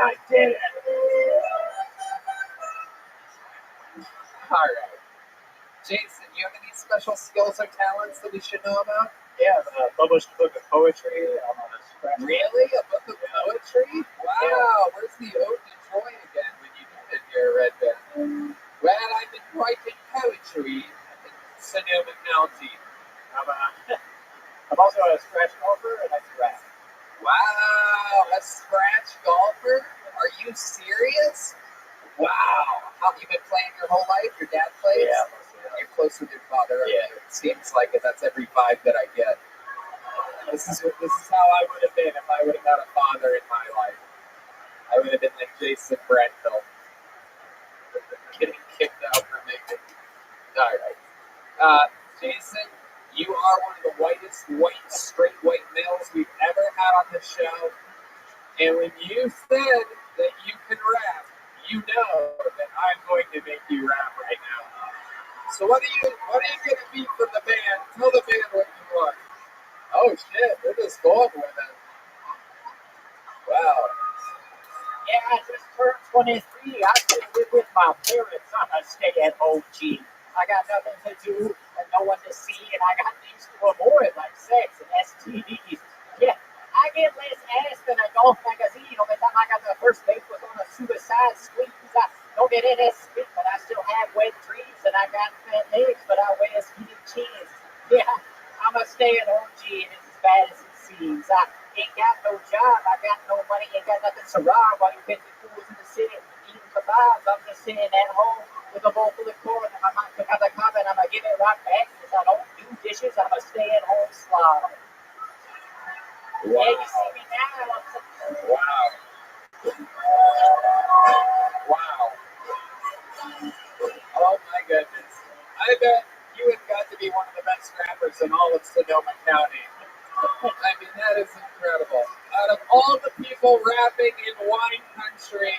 I did it. All right. Jason, you have any special skills or talents that we should know about? Yeah, I published a book of poetry. I'm on a scratch. Really? A book of poetry? Wow. Yeah. Where's the ode to joy again when you need it here, Red Band? Well, I've been writing poetry in Sonoma County. I'm also a scratch golfer and I rap. Wow, a scratch golfer? Are you serious? Wow. How have you been playing your whole life? Your dad plays? Yeah. You're close with your father. Yeah. It seems like it. That's every vibe that I get. This is how I would have been if I would have had a father in my life. I would have been like Jason Bradfield. Getting kicked out for making. All right. Jason, you are one of the straight white males we've ever had on the show. And when you said that you can rap, you know that I'm going to make you rap right now. So what are you going to be from the band? Tell the band what you want. Oh shit, they're just going with it. Wow. Yeah, I just turned 23. I just live with my parents. I'm a stay-at-home G. I got nothing to do and no one to see, and I got things to avoid like sex and STDs. Yeah, I get less ass than a golf magazine. Only time I got the first date was on a suicide squeeze. I don't get any spit, but I still have wet dreams, and I got fat legs, but I wear skinny jeans. Yeah, I'm a stay-at-home G, and it's as bad as it seems. I ain't got no job, I got no money, ain't got nothing to rob while you get the fools in the city eating kebabs. I'm just sitting at home with a bowl full of corn, and I might pick out the comment, I'm gonna give it right back since I don't do dishes. I'm a stay-at-home slob. Wow. Yeah, you see me now. Wow. Wow. Oh my goodness. I bet you have got to be one of the best rappers in all of Sonoma County. I mean, that is incredible. Out of all the people rapping in wine country,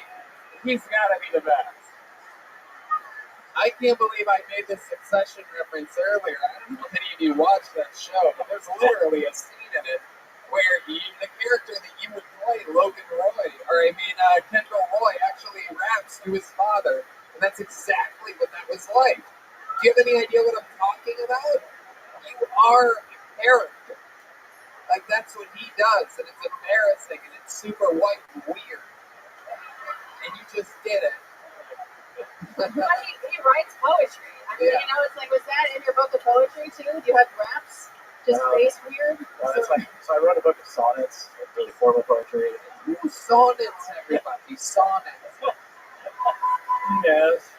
he's got to be the best. I can't believe I made this Succession reference earlier. I don't know how many of you watched that show, but there's literally a scene in it where the character that you would play, Logan Roy, Kendall Roy, actually raps to his father, and that's exactly what that was like. Do you have any idea what I'm talking about? You are a character. Like, that's what he does, and it's embarrassing, and it's super white and weird. And you just did it. Well, he writes poetry. I mean, Yeah. you know, it's like, was that in your book of poetry too? Do you have raps? Just bass weird? So I wrote a book of sonnets, like really formal poetry. Ooh, sonnets, everybody. Sonnets. Yes.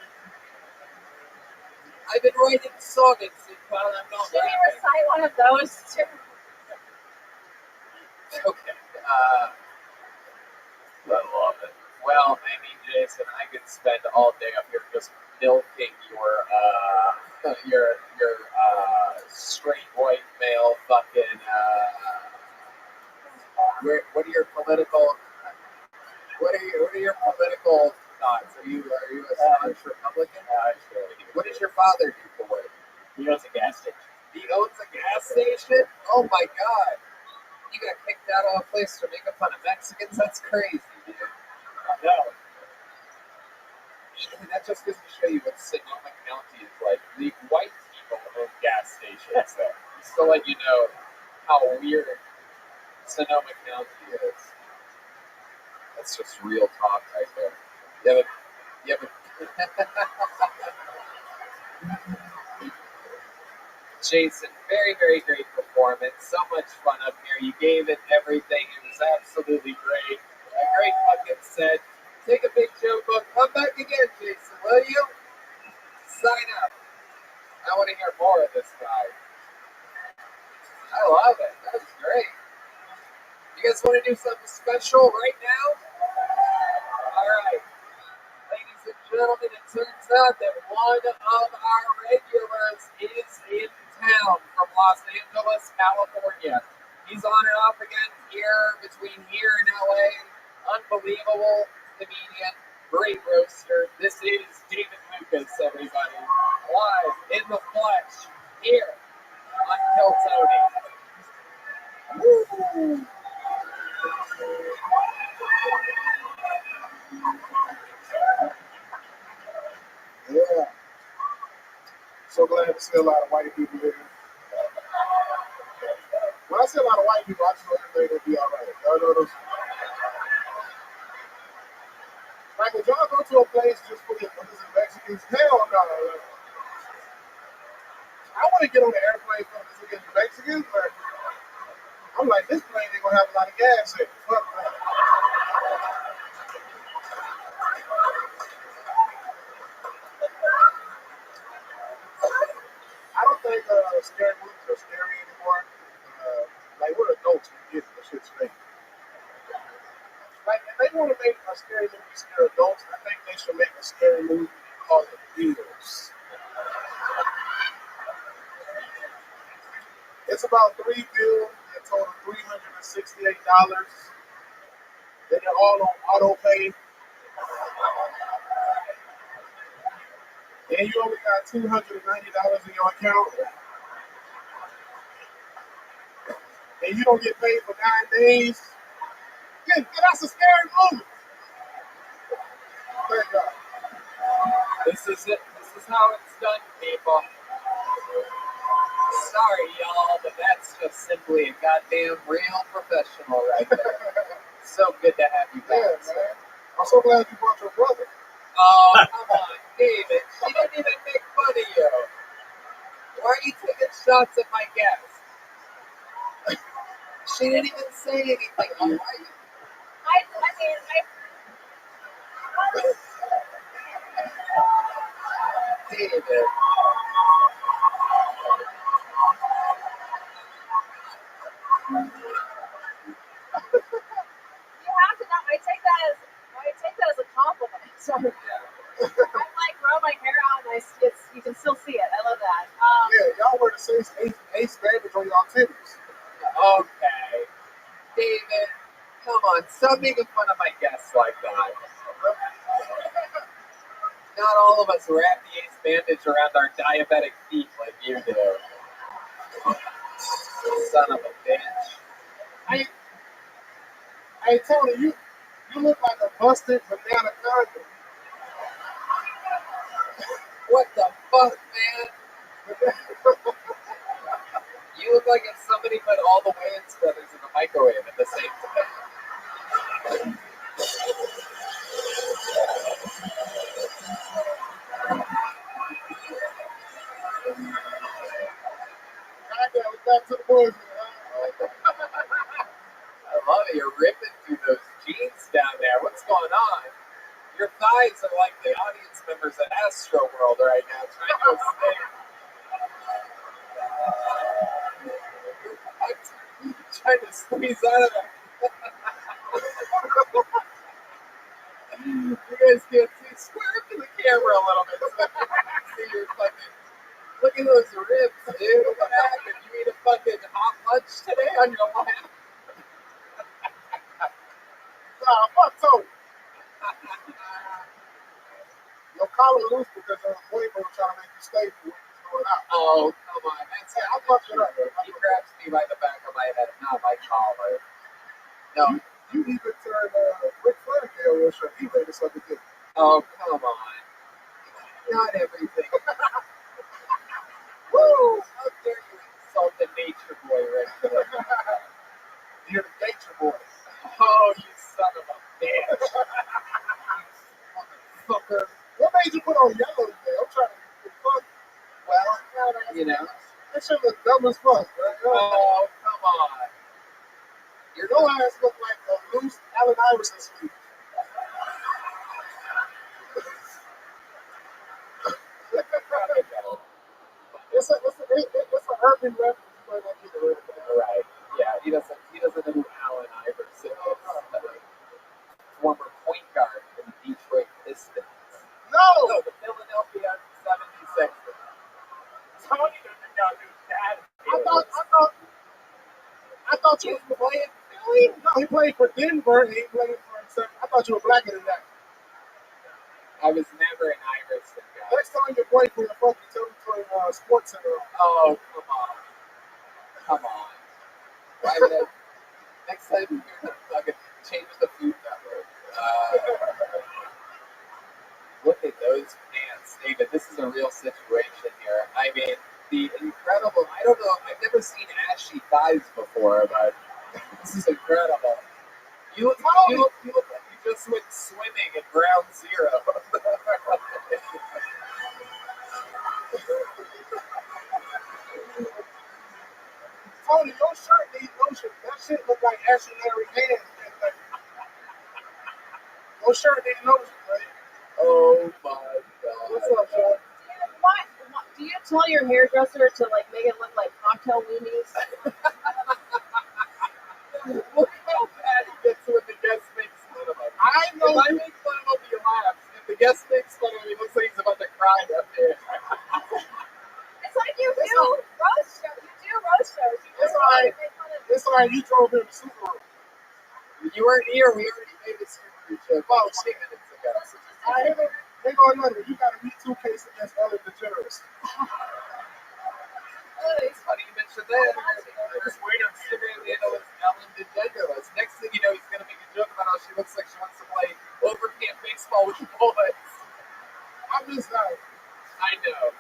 I've been writing sonnets while I'm not Should we rapping. recite one of those too? Okay. I love it. Well, I mean, Jason, I could spend all day up here just milking your straight white male fucking what are your political thoughts? Are you a staunch Republican? What does your father do for work? He owns a gas station. He owns a gas station? Oh my god. You got kicked out of a place for making fun of Mexicans? That's crazy, dude. No. And that just goes to show you what Sonoma County is like. The white people own gas stations there. Just to let you know how weird Sonoma County is. That's just real talk right there. You have a Jason, very, very great performance. So much fun up here. You gave it everything. It was absolutely great. A great fucking set. Take a big joke book. Come back again, Jason, will you? Sign up. I want to hear more of this guy. I love it. That was great. You guys want to do something special right now? All right. Ladies and gentlemen, it turns out that one of our regulars is in town from Los Angeles, California. He's on and off again between here and LA. Unbelievable comedian, great roaster. This is David Lucas, everybody. Live in the flesh here on Kill Tony. Woo! Yeah. So glad to see a lot of white people here. When I see a lot of white people, I just know everything will be all right. Y'all know those. Like, would y'all go to a place just for the Mexicans? Hell no. I want to get on the airplane for the Mexicans, but I'm like, this plane ain't gonna have a lot of gas in it. Fuck that. I don't think scary movies are scary anymore. Like, we're adults, we get the shit straight. Like, if they want to make a scary movie scare adults, I think they should make a scary movie called The Beatles. It's about 3 bills. It total $368. Then they're all on auto pay. And you only got $290 in your account. And you don't get paid for 9 days. Yeah, that's a scary movie. Thank God. This is it. This is how it's done, people. Sorry, y'all, but that's just simply a goddamn real professional right there. So good to have you back. Yeah, man. I'm so glad you brought your brother. Oh, come on, David. She didn't even make fun of you. Why are you taking shots at my guest? She didn't even say anything. Why are you? David. You have to know. I take that as a compliment. So I'm like grow my hair out and you can still see it. I love that. Yeah, y'all wear the same ace bandage on y'all titties. Okay. David, come on. Stop making fun of my guests like that. Not all of us wrap the ace bandage around our diabetic feet like you do. Son of a bitch. Hey Tony, you look like a busted banana condom. What the fuck, man? You look like if somebody put all the Wayans brothers in the microwave at the same time. Goddamn, back to the boys. I love it. You're ripping through those jeans down there. What's going on? Your thighs are like the audience members at Astro World right now, trying to escape. I'm trying to squeeze out of it. You guys can't see. Square up to the camera a little bit so that you can see your fucking. Look at those ribs, dude. What happened? You eat a fucking hot lunch today on your lap? Nah, fuck Tony. Your collar loose because the boyfriend was trying to make you stay for when he's going out. Oh, come on. That's Hey, I fucked it up. He grabs me by the back of my head, not my collar. No. You even turned Rick Flair on your shirt. He made this other thing. Oh, come on. Not everything. Woo! How dare you insult the nature boy right there? You're the nature boy. Oh, you son of a bitch. Fucker. What made you put on yellow today? I'm trying to get fuck. Well, you know. That shit look dumb as fuck, right? Oh, come on. Your ass look like a loose Allen Iverson sleeve. It's a urban reference. You might not get it. Right. Yeah, he doesn't know who Allen Iverson is. Former point guard for the Detroit Pistons. No, the Philadelphia 76ers. Tony doesn't know who that is. I thought you were playing Philly. No, he played for Denver. And he played for himself. I thought you were blacker than that. I was never an Iverson guy. Next time your boyfriend fucking tell me to Sports Center. Oh, come on. Come on. Why would I? Next time you're going to fucking change the Food Network. Look at those pants, David. This is a real situation here. I mean, the incredible. I don't know. I've never seen ashy thighs before, but this is incredible. You look like you just went swimming at ground zero. Tony, your shirt needs lotion. That shit look like Ashley Larry hands. Your shirt needs lotion, right? Oh my god. What's up, Sean? Do you tell your hairdresser to like make it look like cocktail weenies? Look how bad he gets when the guest makes fun of him. I know. If I make fun of him, he laughs. If the guest makes fun of him, he looks like he's about to cry up there. It's like you do roast shows. You do roast shows. It's like you drove in the Subaru. You weren't here. We already made a Subaru joke about 20 minutes ago. Hang on, nothing. You got a Me Too case against Ellen DeGeneres. It's funny you mentioned that. Just wait on Instagram handle is Ellen DeGeneres. Next thing you know, he's going to make a joke about how she looks like she wants to play overcamp baseball with the boys. I'm just like, I know.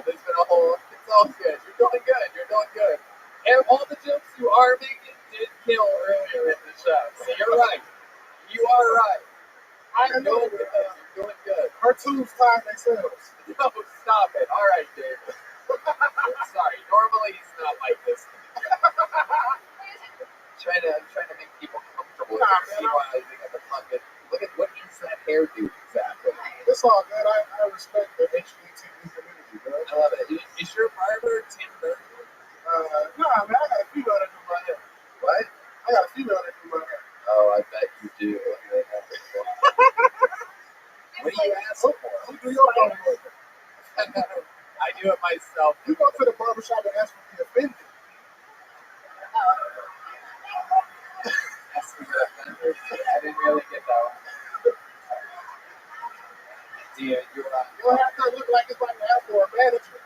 There's been a whole. It's all good. You're doing good. And all the jokes you are making did kill earlier in the show. So you're right. You are right. I know. You're doing good. Her tubes find themselves. No, stop it. All right, David. I'm sorry. Normally he's not like this. trying to make people comfortable. See why they got the fucking. Look at what is that hairdo exactly? It's all good. I respect the HGTV community, bro. I love it. Is your barber Tim Burton? Nah, man, I got a female that do my hair. What? I got a female that do my hair. Oh, I bet you do. What do you ask for? Who do your barber? I do it myself. You go to the barbershop and ask for the offended. I didn't really get that one. You Your haircut look like it's about to have for a manager.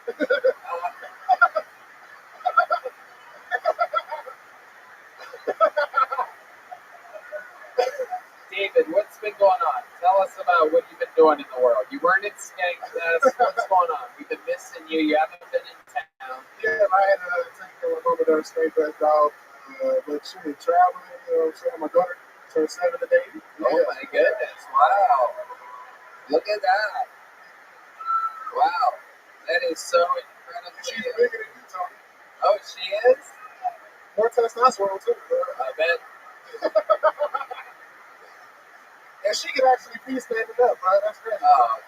David, what's been going on? Tell us about what you've been doing in the world. You weren't at Skankfest. What's going on? We've been missing you. You haven't been in town. Yeah, I had to take a little bit of stay back out. But she was traveling, you know what I'm saying? My daughter turned 7 today. Oh my goodness. Wow. Look at that. Wow. That is so incredible. She's bigger than you, Tony. Oh, she is? More testosterone, too. I bet. And she can actually be standing up, bro. That's crazy. Oh.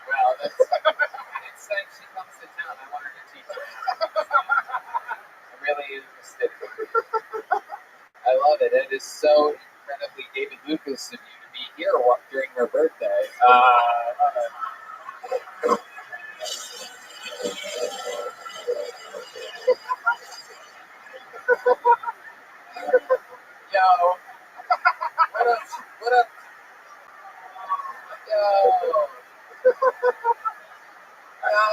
Well, that's... next time she comes to town, I want her to teach her. I'm really interested. I love it. It is so incredibly David Lucas of you to be here during her birthday. Yo. What up? What up? Yo. Yo.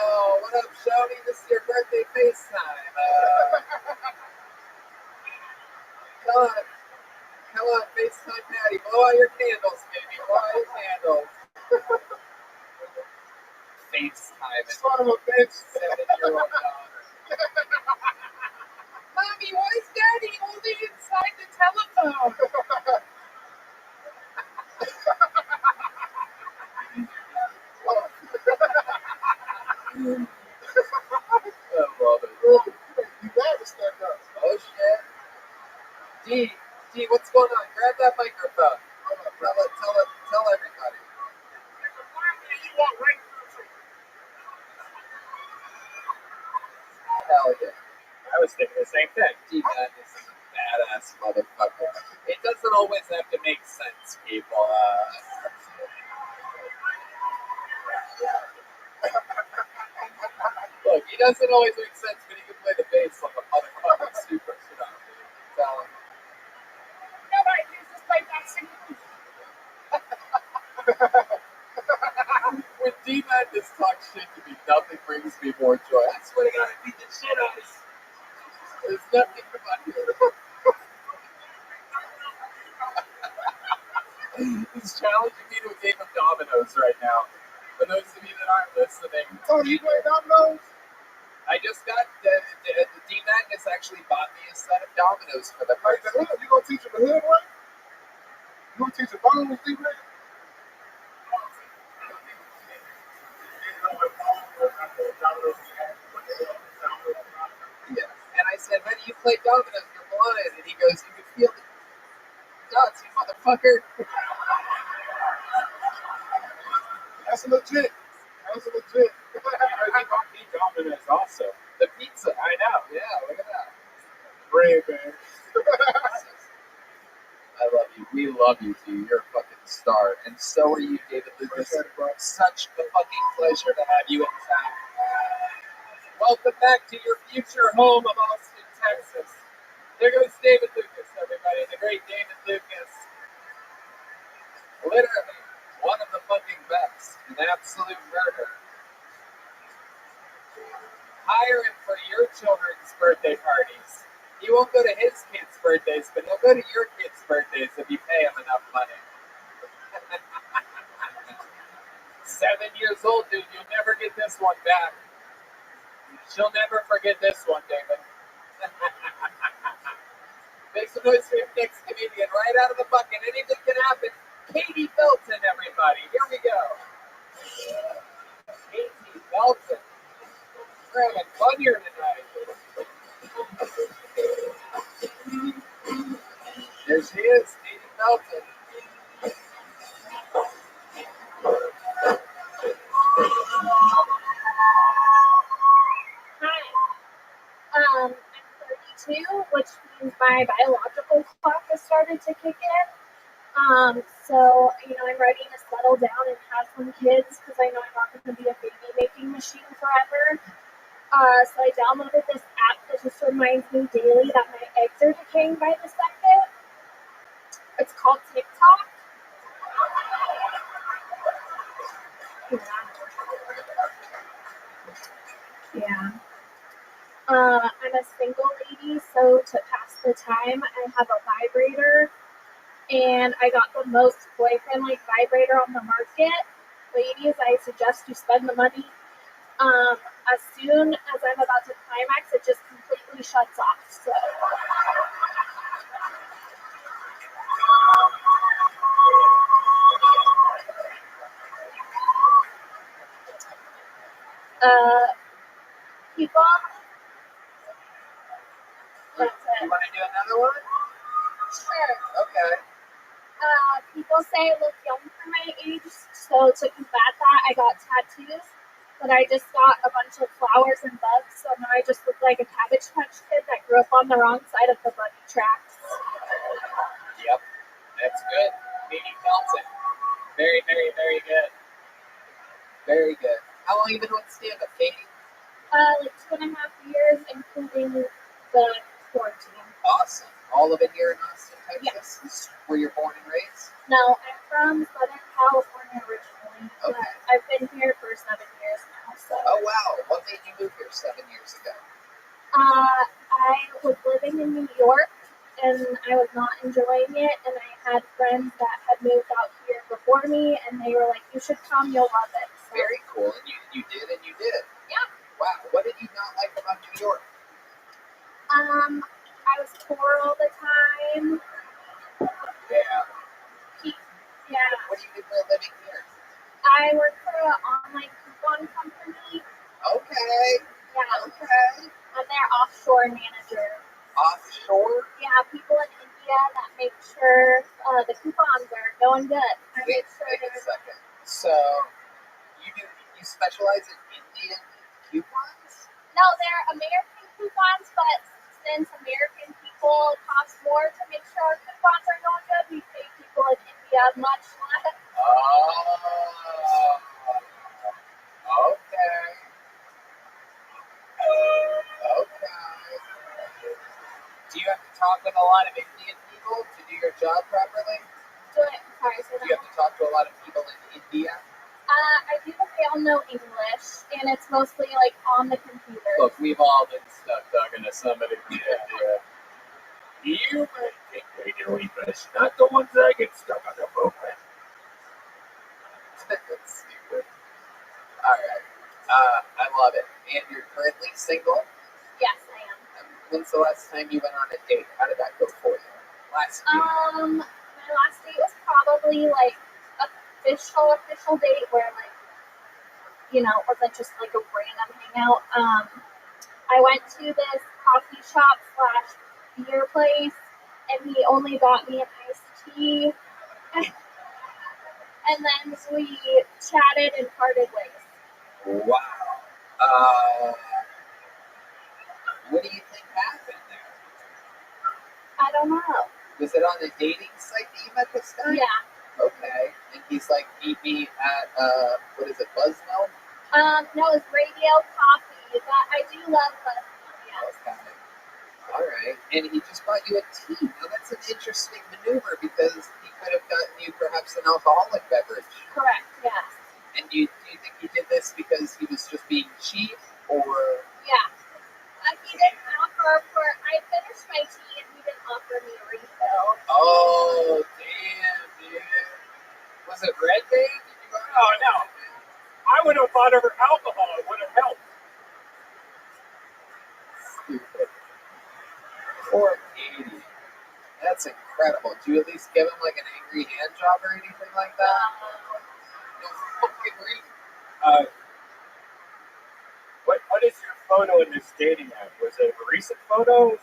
What up, Shoni? This is your birthday FaceTime. Come on, FaceTime Patty. Blow out your candles, baby. Blow out your candles. FaceTime. Son of a bitch. 7-year-old daughter. Mommy, why is Daddy holding inside the telephone? I love it. You got to stand up. Oh, shit. D, what's going on? Grab that microphone. Tell everybody. Hell yeah. I was thinking the same thing. D-Man is a badass motherfucker. It doesn't always have to make sense, people. Look, he doesn't always make sense, but he can play the bass like a motherfucking super. Tell him. Nobody uses play that singing. When D-Man just talks shit to me, nothing brings me more joy. I swear to God, I beat the shit out of this. There's nothing about it. He's challenging me to a game of dominoes right now. For those of you that aren't listening, Tony, you play dominoes? I just got the D-Man has actually bought me a set of dominoes for the Like first the hood? You gonna teach him the hood way? You gonna teach him bones, D-Man? Yeah. And I said, honey, you play dominoes, you're blind. And he goes, you can feel the dots, you motherfucker. That's legit. That's legit. I bought me dominoes also. The pizza. I know. Yeah, look at that. Bread, man. I love you. We love you, dude. You're a fucking star. And so are you, David Lucas. Such a fucking pleasure to have you in town. Welcome back to your future home of Austin, Texas. There goes David Lucas, everybody. The great David Lucas. Literally, one of the fucking best. An absolute murder. Hire him for your children's birthday parties. He won't go to his kids' birthdays, but he'll go to your kids' birthdays if you pay him enough money. 7 years old, dude. You'll never get this one back. She'll never forget this one, David. Make some noise for your next comedian right out of the bucket. Anything can happen. Katie Felton, everybody. Here we go. Katie Felton. We're having fun here tonight. There she is, Katie Felton. I'm 32, which means my biological clock has started to kick in. So, I'm ready to settle down and have some kids because I know I'm not going to be a baby-making machine forever. So I downloaded this app that just reminds me daily that my eggs are decaying by the second. It's called TikTok. Yeah. I'm a single lady, so to pass the time, I have a vibrator, and I got the most boyfriend-like vibrator on the market. Ladies, I suggest you spend the money. As soon as I'm about to climax, it just completely shuts off. So. People. That's it. You want to do another one? Sure. Okay. People say I look young for my age, so to combat that, I got tattoos. But I just got a bunch of flowers and bugs, so now I just look like a Cabbage Patch Kid that grew up on the wrong side of the buggy tracks. Yep. That's good. Katie Felton. Very, very, very good. Very good. How long have you been doing stand-up, Katie? Like 2.5 years, including the quarantine. Awesome. All of it here in Austin, Texas? Yes. This is where you're born and raised? No, I'm from Southern California originally. Okay. But I've been here for 7 years now. So. Oh, wow. What made you move here 7 years ago? I was living in New York, and I was not enjoying it, and I had friends that had moved out here before me, and they were like, you should come, you'll love it. So. Very cool. And you did, and you did. Yeah. Wow. What did you not like about New York? I was poor all the time. Yeah. Yeah. What do you do for a living here? I work for an online coupon company. Okay. Yeah. Okay. I'm their offshore manager. Offshore? Yeah, people in India that make sure the coupons are going good. Wait a second. So, you specialize in Indian coupons? No, they're American coupons, but since American people cost more to make sure our coupons are going good, we pay people in India much less. Oh. Okay. Do you have to talk with a lot of Indian people to do your job properly? Sorry, so Do you have to talk to a lot of people in India? I do, but they all know English, and it's mostly like on the computer. Look, we've all been stuck talking to somebody from India. You might think they do English, not the ones that get stuck on the boat with. That's stupid. Alright. I love it. And you're currently single? Yes, I am. And when's the last time you went on a date? How did that go for you? Last date? My last date was probably like official date where like, wasn't just like a random hangout. I went to this coffee shop / beer place, and he only got me an iced tea. And then we chatted and parted ways. Wow. What do you think happened there? I don't know. Was it on a dating site that you met this guy? Yeah. Okay. And he's like, meet me at, what is it, Buzzmill? No, it's Radio Coffee. I do love Buzzmill, yes. Okay. All right. And he just brought you a tea. Now, that's an interesting maneuver because he could have gotten you perhaps an alcoholic beverage. Correct, yes. And do you think he did this because he was just being cheap, or? Yeah. He didn't offer I finished my tea and he didn't offer me a refill. Oh, damn, dude. Was it Red Day? Oh, no. I would have bought her alcohol. It would have helped. Stupid. Poor Katie. That's incredible. Did you at least give him like an angry hand job or anything like that? No fucking reason. What is your photo in this dating app? Was it a recent photo?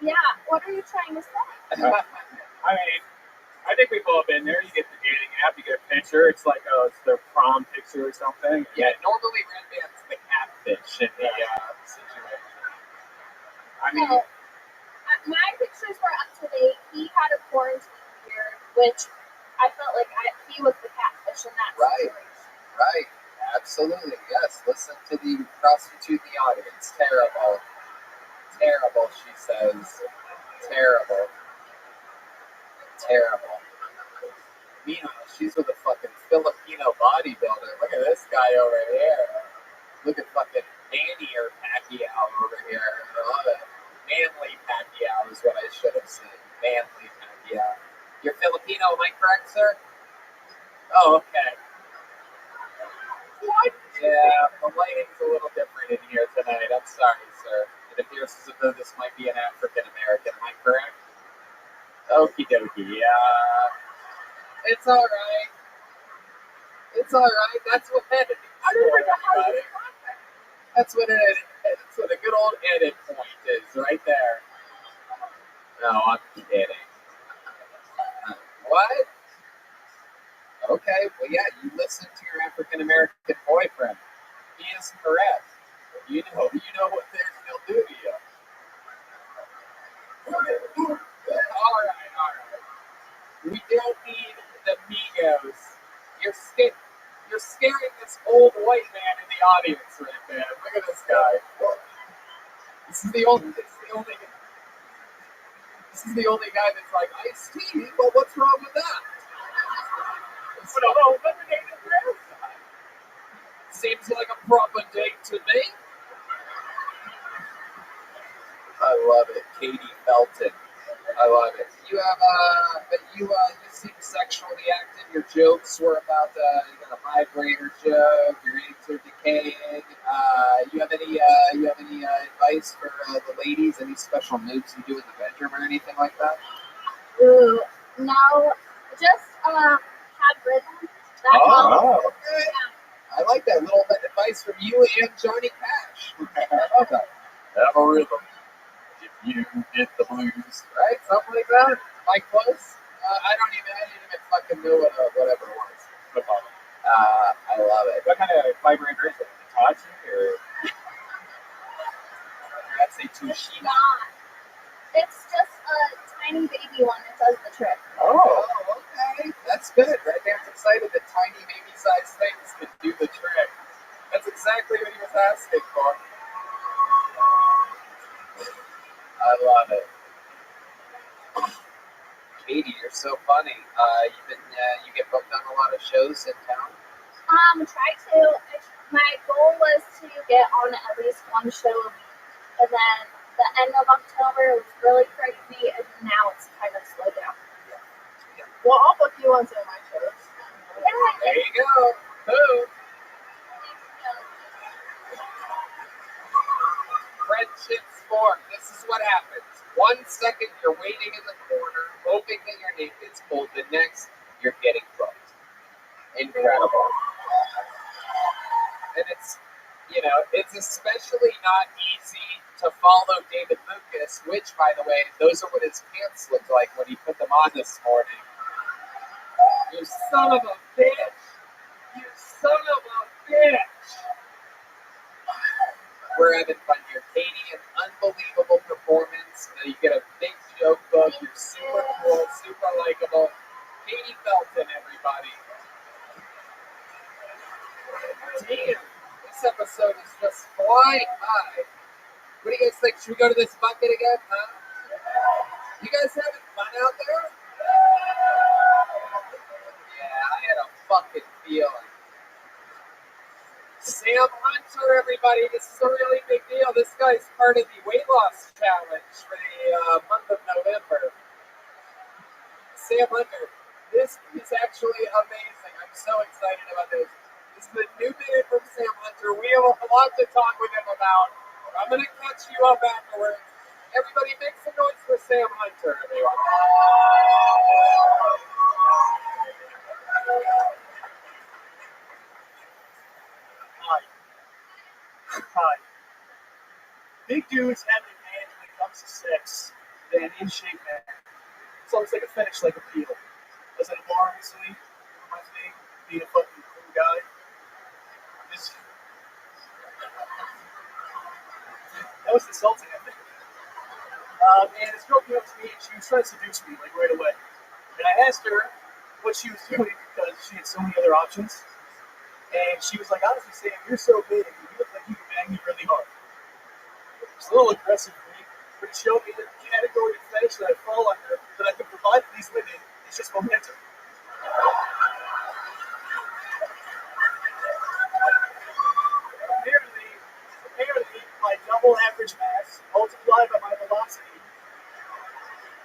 Yeah, what are you trying to say? I mean, I think we've all been there. You get the dating app, you get a picture. It's like it's their prom picture or something. Yeah, normally Red Band's the catfish in the situation. I mean, no, my pictures were up to date. He had a quarantine year, which I felt like he was the catfish in that situation. Right. Absolutely, yes. Listen to the prostitute in the audience. Terrible. Terrible, she says. Terrible. Terrible. Meanwhile, she's with a fucking Filipino bodybuilder. Look at this guy over here. Look at fucking Manny or Pacquiao over here. I love it. Manly Pacquiao is what I should have said. Manly Pacquiao. You're Filipino, am I correct, sir? Oh, okay. What? Yeah, the lighting's a little different in here tonight. I'm sorry, sir. It appears as though this might be an African American. Am I correct? Okie dokie. It's all right. It's all right. That's what editing is for, everybody. That's what a good old edit point is, right there. No, I'm kidding. What? Okay, well, yeah, you listen to your African American boyfriend. He is correct. You know what he'll do to you. All right. We don't need the Migos. You're scaring this old white man in the audience right there. Look at this guy. This is the only guy that's like, iced tea? Well, what's wrong with that? Seems like a proper date to me. I love it. Katie Felton. I love it. You seem sexually active. Your jokes were about you got a vibrator joke. Your eggs are decaying. You have any advice for the ladies? Any special moves you do in the bedroom or anything like that? Ooh, no, just have rhythm. That helps. Okay. I like that little advice from you and Johnny Cash. I love that. Have a rhythm. If you get the blues, right? Something like that. Am I close? I didn't even fucking know whatever it was. No problem. I love it. What kind of vibrator is it? Hitachi or? That's a Toshiba. It's just a tiny baby one that does the trick. Oh, okay. That's good. Right there, I'm excited that tiny baby-sized things can do the trick. That's exactly what he was asking for. I love it. Katie, you're so funny. You get booked on a lot of shows in town? Try to. My goal was to get on at least one show a week. And then the end of October was really crazy, and now it's kind of slowed down. Yeah. Well, I'll book you on some of my shows. Yeah. There you go. Boom. Friendships form. This is what happens. 1 second you're waiting in the corner, hoping that your name gets pulled. The next, you're getting booked. Incredible. And it's especially not easy to follow David Lucas, which, by the way, those are what his pants looked like when he put them on this morning. You son of a bitch! You son of a bitch! We're having fun here. Katie, an unbelievable performance. You get a big joke book. You're super cool, super likable. Katie Felton, everybody. Damn, this episode is just flying by. What do you guys think? Should we go to this bucket again, huh? You guys having fun out there? Yeah, I had a fucking feeling. Sam Hunter, everybody, this is a really big deal. This guy's part of the weight loss challenge for the month of November. Sam Hunter, this is actually amazing. I'm so excited about this. This is a new video from Sam Hunter. We have a lot to talk with him about. I'm going to catch you up afterwards. Everybody make some noise for Sam Hunter, everyone. Hi. Big dudes have an advantage when it comes to sex than in shape men. It's almost like a fetish, like a peel. I was at a bar recently, my thing, being a fucking cool guy. That was insulting, I think. And this girl came up to me and she was trying to seduce me, like right away. And I asked her what she was doing because she had so many other options. And she was like, honestly saying, you're so big, you look like you can bang me really hard. It's a little aggressive for me, but it showed me that the category of fetish that I fall under, that I can provide for these women, is just momentum.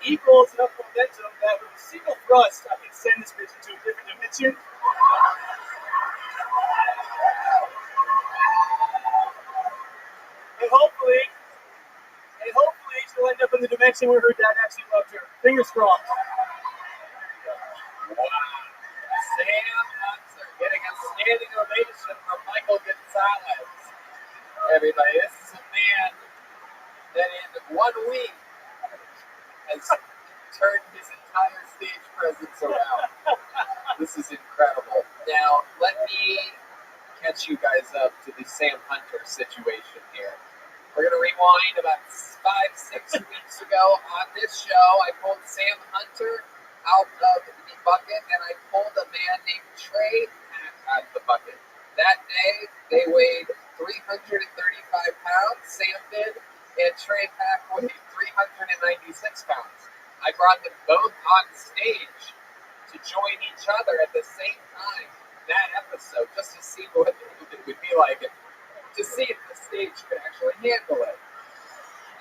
equals enough momentum that with a single thrust, I can send this bitch into a different dimension. And hopefully she'll end up in the dimension where her dad actually loved her. Fingers crossed. Wow. Sam Hunter getting a standing ovation from Michael Gonzalez. Everybody, this is a man that in 1 week has turned his entire stage presence around. This is incredible. Now, let me catch you guys up to the Sam Hunter situation here. We're going to rewind about 5-6 weeks ago on this show. I pulled Sam Hunter out of the bucket, and I pulled a man named Trey out of the bucket. That day, they weighed 335 pounds, Sam did, and Trey Pack weighed 396 pounds. I brought them both on stage to join each other at the same time that episode, just to see what it would be like, and to see if the stage could actually handle it.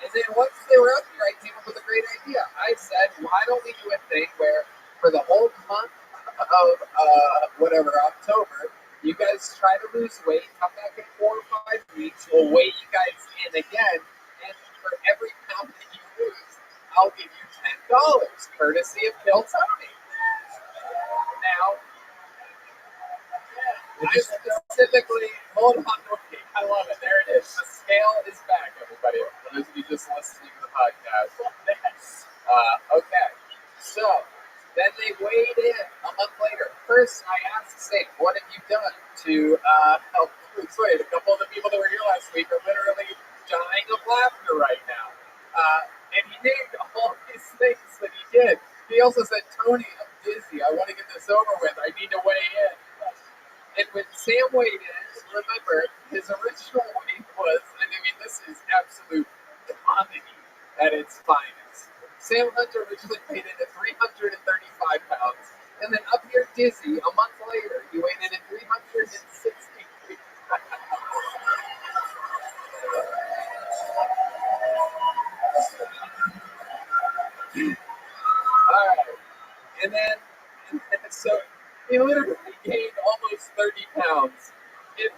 And then once they were up here, I came up with a great idea. I said, why don't we do a thing where for the whole month of October, you guys try to lose weight, come back in 4 or 5 weeks, we'll weigh you guys in again, and for every pound that you lose, I'll give you $10, courtesy of Kill Tony. Now, I specifically, hold on, okay, I love it, there it is. The scale is back, everybody, for those of you just listening to the podcast. Okay, so, then they weighed in a month later. First, I asked Sam, what have you done to help lose weight? A couple of the people that were here last week are literally dying of laughter right now. And he named all these things that he did. He also said, Tony, I'm dizzy. I want to get this over with. I need to weigh in. And when Sam weighed in, remember, his original weight was, and I mean, this is absolute comedy at its finest. Sam Hunter originally weighed in at 335 pounds, and then up here dizzy, a month later, he weighed in at 363 pounds. All right. And then, so he literally gained almost 30 pounds in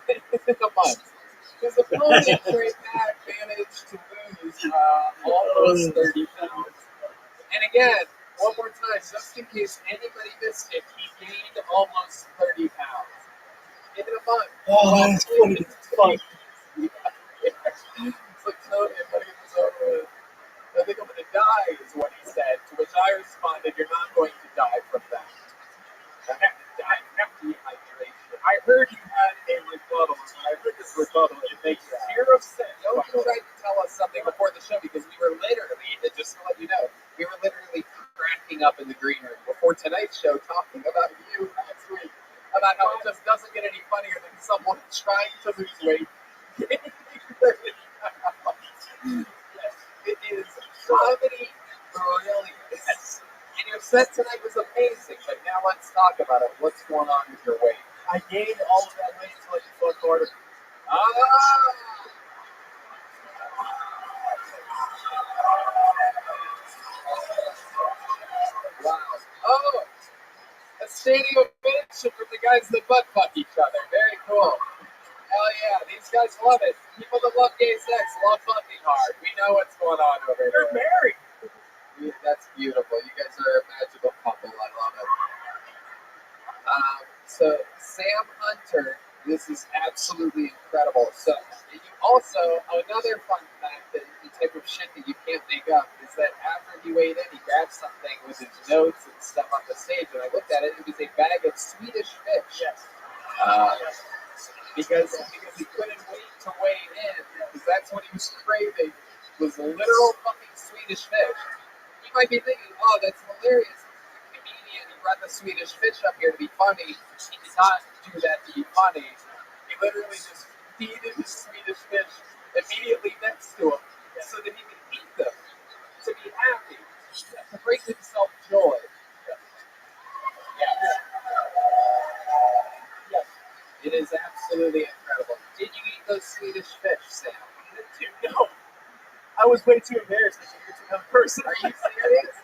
a month. His opponent, Trey Pack, managed to lose almost 30 pounds. And again, one more time, just in case anybody missed it, he gained almost 30 pounds in a month. Oh, that's funny. Fun. It's like, Tony, I'm going to get this over with. I think I'm going to die, is what he said, to which I responded, you're not going to die from that. I have to die from dehydration. I heard you had a rebuttal. I heard this rebuttal. It makes zero sense. Nobody tried to tell us something before the show because we were literally, just to let you know, we were literally cracking up in the green room before tonight's show talking about you last week, about how it just doesn't get any funnier than someone trying to lose weight. Yes, it is comedy brilliance. And your set tonight was amazing, but now let's talk about it. What's going on with your weight? I gained all of that weight until I could fuck harder. Wow. Oh, a standing ovation from the guys that butt fuck each other. Very cool. Hell yeah, these guys love it. People that love gay sex love fucking hard. We know what's going on over there. They're married. That's beautiful. You guys are a magical couple. I love it. So, Sam Hunter, this is absolutely incredible. So, you also, another fun fact, that the type of shit that you can't make up, is that after he weighed in, he grabbed something with his notes and stuff on the stage, and I looked at it, it was a bag of Swedish fish. Yes. Because he couldn't wait to weigh in, because that's what he was craving, was literal fucking Swedish fish. You might be thinking, oh, that's hilarious. He's a comedian, he brought the Swedish fish up here to be funny. He did not do that to be funny. He literally just feeded the Swedish fish immediately next to him so that he could eat them, to be happy, to bring himself joy. Yes. Yes. It is absolutely incredible. Did you eat those Swedish fish, Sam? No. I was way too embarrassed to give it to another person. Are you serious?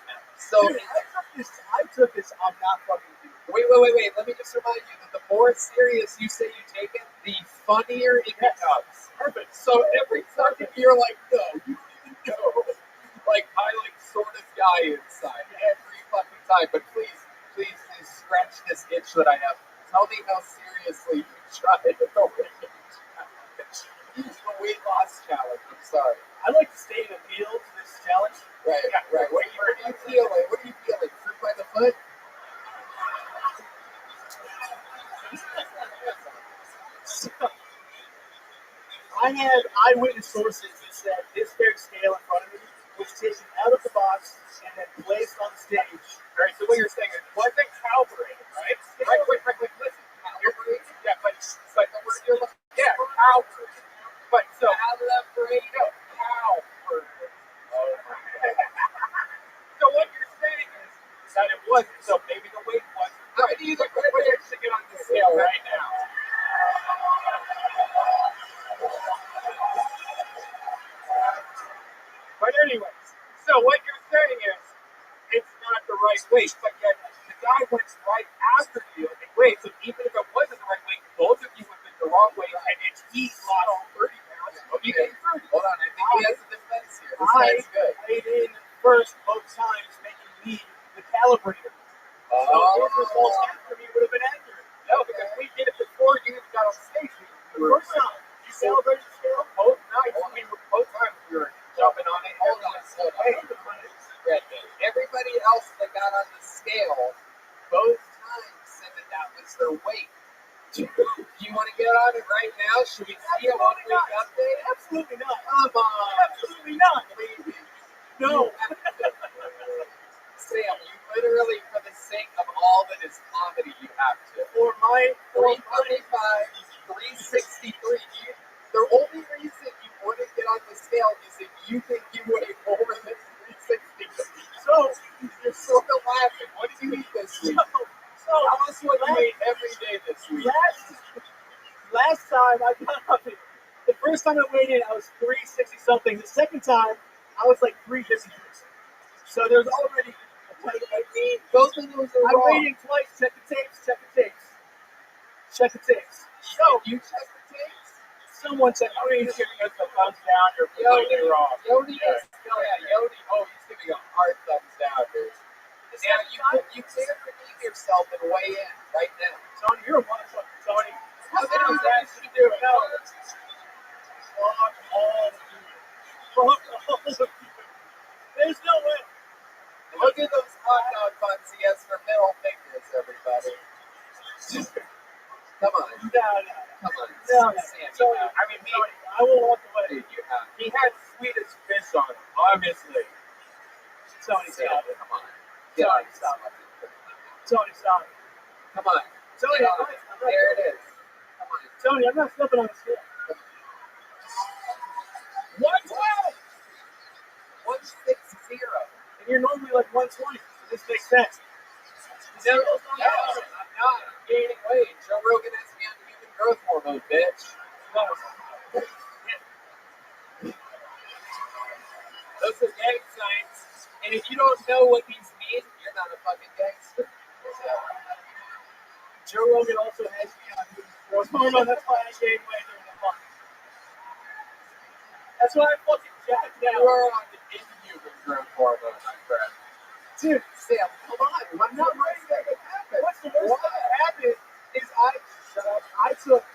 So Dude, I took this. I'm not fucking kidding. wait. Let me just remind you that the more serious you say you take it, the funnier it becomes. Perfect. So every time you're like, no, you don't even know. Like, I sort of die inside every fucking time. But please scratch this itch that I have. Tell me how seriously you tried the weight loss challenge. I'm sorry. I like to stay in the field for this challenge. Right. What are you feeling? What are you feeling? Fruit by the foot? I had eyewitness sources that said this very scale in front of me was taken out of the box and then placed on stage. All right, so what you're saying is, wasn't calibrated, right? Right, listen. Calibrated? Yeah, but the word you're looking for. Yeah, calibrated. But so. Calibrated. Calibrated. So what you're saying is that it wasn't, so maybe the weight wasn't. How many of you look ready to get on the scale right now? But anyways, so what you're saying is it's not the right weight, but yet the guy went right after you and weighed, so even if it wasn't the right weight, both of you went the wrong way, and it's he lost 30 pounds. You gained 30. Hold on, I think he has a defense here. This guy's good. Weighed in first both times, making me the calibrator. So his results after me would have been accurate. No, because we did it before you even got on stage. The first time, you calibrated the scale? Both nights, both times we were jumping on it. Hold on. Everybody else that got on the scale, both times said that was their weight. Do you want to get on it right now? Should we see a 1 week update? Absolutely not. Come on. Absolutely not. Maybe. No. Sam, you literally, for the sake of all that is comedy, you have to. For my 325, 363. The only reason you wouldn't get on the scale is if you think you would have more than 360. So, you're sort of laughing. What did you eat this week? So tell us what you ate every day this week. Last time I got up, the first time I weighed in, I was 360 something. The second time, I was like 356. So there's already a tight weight. Both of those are I weighed in twice. Check the tapes. So you check the tapes. Someone said, "Oh, he's giving us a thumbs down. You're completely wrong." Yodi is Yodi. Oh, he's giving a hard thumbs down, dude. Now you can't redeem yourself and weigh in right now. Tony, you're a motherfucker, Tony. How many of that should you do it? No. Fuck all of you. There's no way. Look at those hot dog buns he has for middle fingers, everybody. Come on. No. Come on. No. Sam, Tony, I will walk away. He had Swedish fish on him, obviously. Tony, stop it. Come on. Tony, stop it. Tony, stop it. Come on. Tony, there it is. Come on. Tony, I'm not stepping on the scale. 112! 160. And you're normally like 120. So this makes sense. No, I'm not. I'm gaining weight. Joe Rogan has me on human growth hormone, bitch. No. Those are gang signs. And if you don't know what these mean, you're not a fucking gangster. So, Joe Rogan also has me on growth hormone. That's why I gained weight during the month. That's why I fucking jacked you down. are on the inhuman growth hormone, my friend. Dude, Sam, come on. I'm not ready to make it happen. What's the worst that happened is I took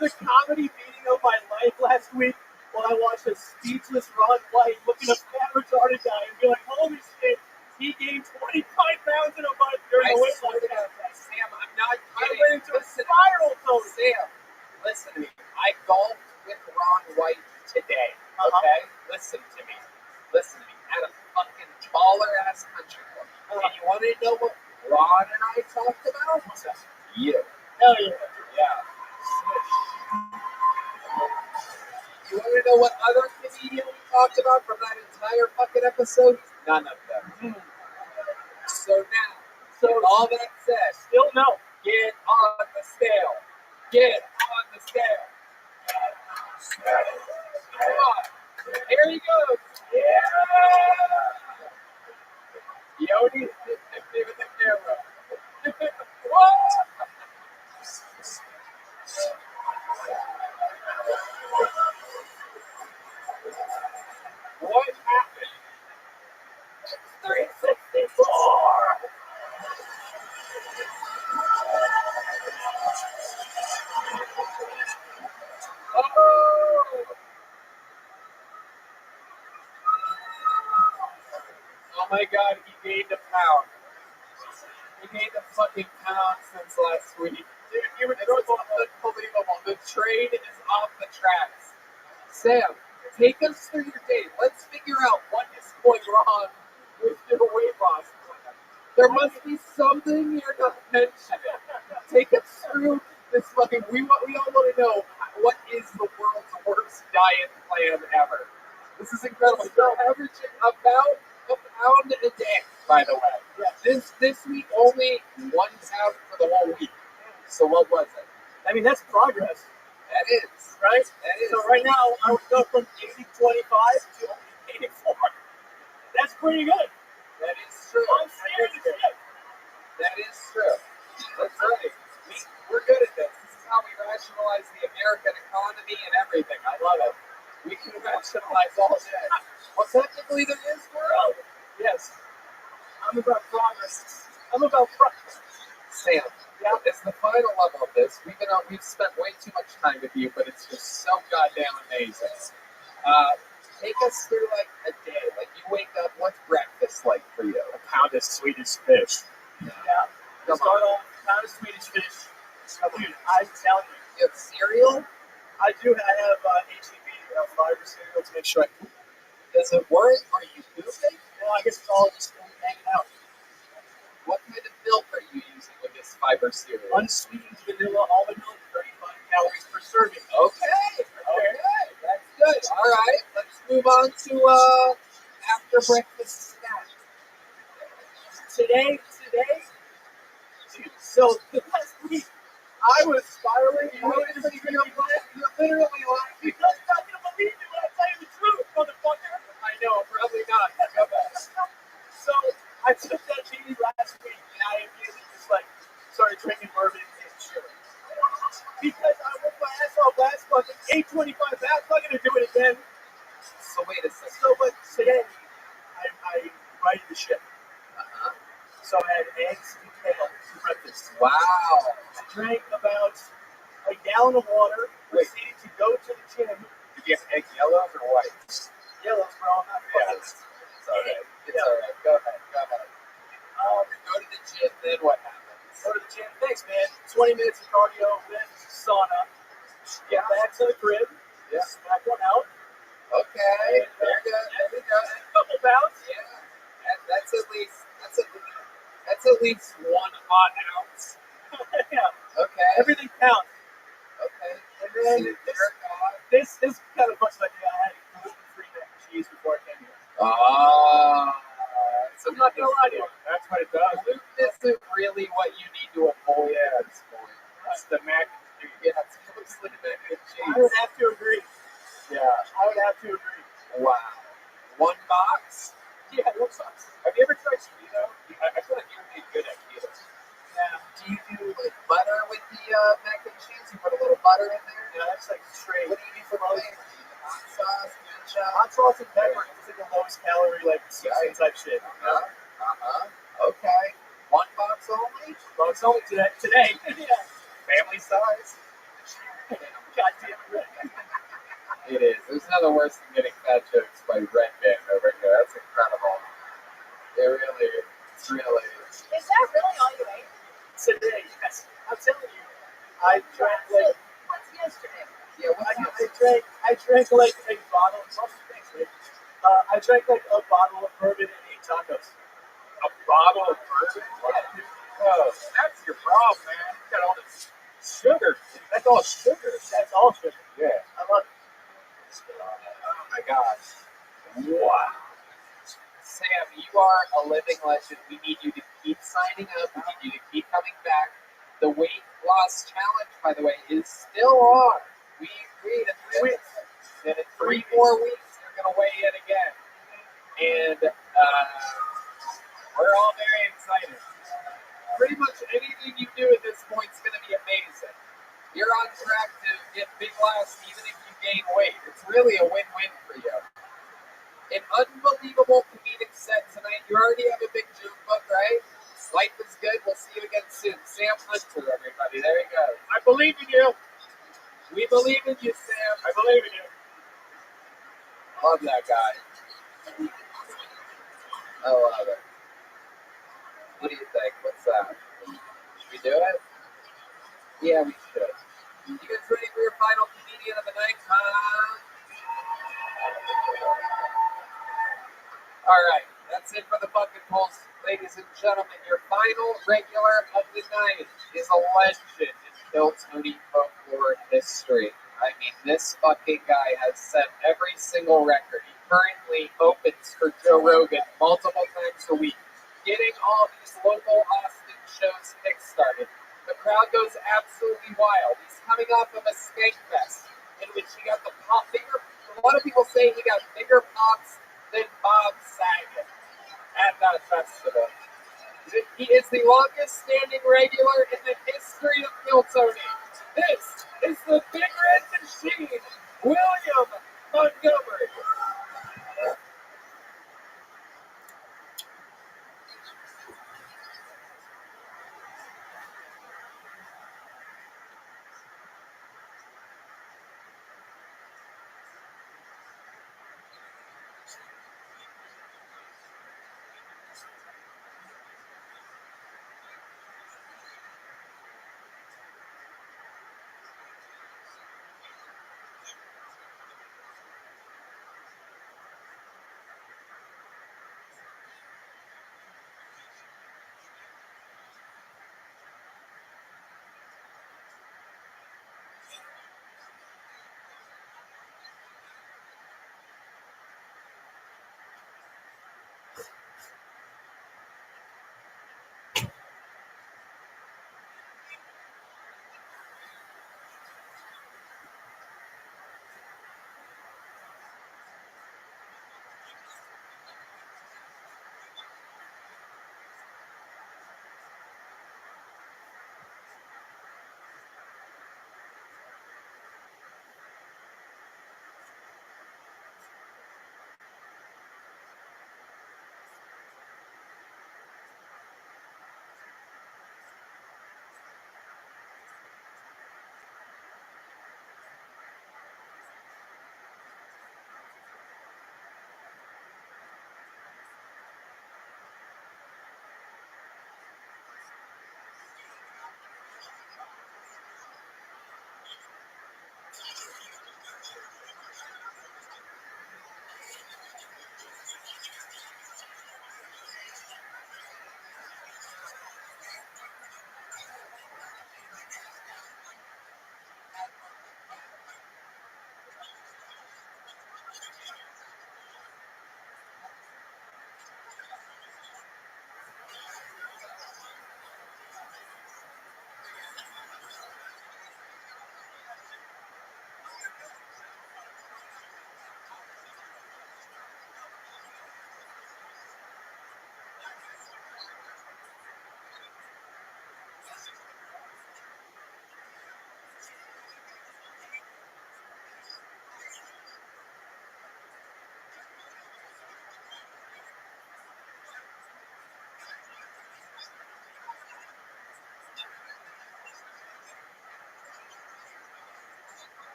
the comedy beating of my life last week while I watched a speechless Ron White looking at a fat retarded guy and be like, holy shit, he gained 25 pounds in a month during the weight loss contest. Sam, I'm not I kidding. went into a spiral, though. Sam, listen to me. I golfed with Ron White today, okay? Listen to me. At a fucking baller-ass country club. And you want to know what Ron and I talked about? You. Hell yeah. Yeah. You want to know what other comedian we talked about from that entire fucking episode? None of them. So now, with all that said, Still no. get on the scale. Get on the scale. Come on. Here he goes. Yeah. my god, he gained a pound. He gained a fucking pound since last week. Dude, it's unbelievable. The train is off the tracks. Sam, take us through your day. Let's figure out what is going wrong with your weight loss. There must be something you're not mentioning. Take us through this fucking. We all want to know what is the world's worst diet plan ever. This is incredible. You're averaging about a pound a day, by the way. Yeah. This week only 1 pound for the whole week. So what was it? I mean, that's progress. That is. Right? That is. So right now, I would go from 80-25 to 84. That's pretty good. That is true. I'm scared of it. That is true. That's right. We're good at this. This is how we rationalize the American economy and everything. I love it. We can rationalize all day. Well, technically there is world. Yes. I'm about progress. I'm about progress. Sam, it's the final level of this. We've spent way too much time with you, but it's just so goddamn amazing. Take us through like a day. Like you wake up, what's breakfast like for you? A pound of Swedish fish. Yeah. Come on. A pound of Swedish fish. Dude, I'm telling you. You have cereal? I do. I have HEB fiber cereal to make sure I poop. Does it work? Are you pooping? No, I guess it's all just hanging out. What kind of milk are you using with this fiber cereal? Unsweetened vanilla almond milk, 35 calories per serving. Okay. That's good. All right. Let's move on to after breakfast snack. Today, dude, so the last week, I was spiraling. You're literally lying. Because you're not going to believe me when I tell you the truth, motherfucker. I know, probably not. Go back. So, I took that TV last week, and I immediately just, started drinking bourbon and chilling. Because I worked my ass off last fucking 825 pounds. I'm not going to do it again. So, wait a second. So, but today, I righted the ship. So I had eggs and kale for breakfast. Wow. I drank about a gallon of water. Proceeded to go to the gym. Did you have egg yellows or white? Yellows, bro. Not fucking. It's alright. It's alright. Go ahead. Go to the gym. Then what happens? Go to the gym. Thanks, man. 20 minutes of cardio, then sauna. Get back to the crib. Yeah. Smack one out. Okay. There you go. Couple pounds. Yeah. That's at least 1 odd ounce. Yeah. Okay. Everything counts. Okay. And then this kind of looks like I had gluten-free mac and cheese before I came here. So I'm not gonna lie to you. That's what it does. Gluten isn't really what you need to avoid at this point. It's the mac and cheese. Yeah, it's mostly mac and cheese. I would have to agree. Yeah. I would have to agree. Wow. 1 box? Yeah, what sucks? Have you ever tried keto? I feel like you would be good at keto. Yeah. Do you do like butter with the mac and cheese? You put a little butter in there? Yeah, that's like straight. What do you do for flavor? Hot sauce, ketchup? Hot sauce and pepper. It's like the lowest calorie, like seasoning type shit. Okay. 1 box only? Well, it's only today. Yeah. Family size? Goddamn right. It is. There's nothing worse than getting fat jokes by Red Band over here. That's incredible. It really is. Is that really all you ate? Today, yes. I'm telling you. I drank like. What's yesterday? Yeah, I drank like a bottle. I drank like a bottle of bourbon and 8 tacos. A bottle of bourbon? Yeah. Oh, that's your problem, man. You got all this sugar. That's all sugar. That's all sugar. Yeah. I love it. Oh my gosh. Wow. Sam, you are a living legend. We need you to keep signing up. We need you to keep coming back. The weight loss challenge, by the way, is still on. We agreed in 3 weeks. Then in 3 more weeks, you're going to weigh in again. And we're all very excited. Pretty much anything you do at this point is going to be amazing. You're on track to get big loss even if you gain weight. It's really a win-win for you. An unbelievable comedic set tonight. You already have a big joke book, right? Life is good. We'll see you again soon. Sam Hunter, everybody. There you go. I believe in you. We believe in you, Sam. I believe in you. Love that guy. I love it. What do you think? What's that? Should we do it? Yeah, we should. You guys ready for your final comedian of the night? All right, that's it for the bucket pulls. Ladies and gentlemen, your final regular of the night is a legend in Hilltony folklore history. I mean, this fucking guy has set every single record. He currently opens for Joe Rogan multiple times a week, getting all these local Austin shows kickstarted. The crowd goes absolutely wild. He's coming off of a skank fest in which he got the pop bigger. A lot of people say he got bigger pops than Bob Saget at that festival. He is the longest standing regular in the history of Hilltony. This is the Big Red Machine, William Montgomery.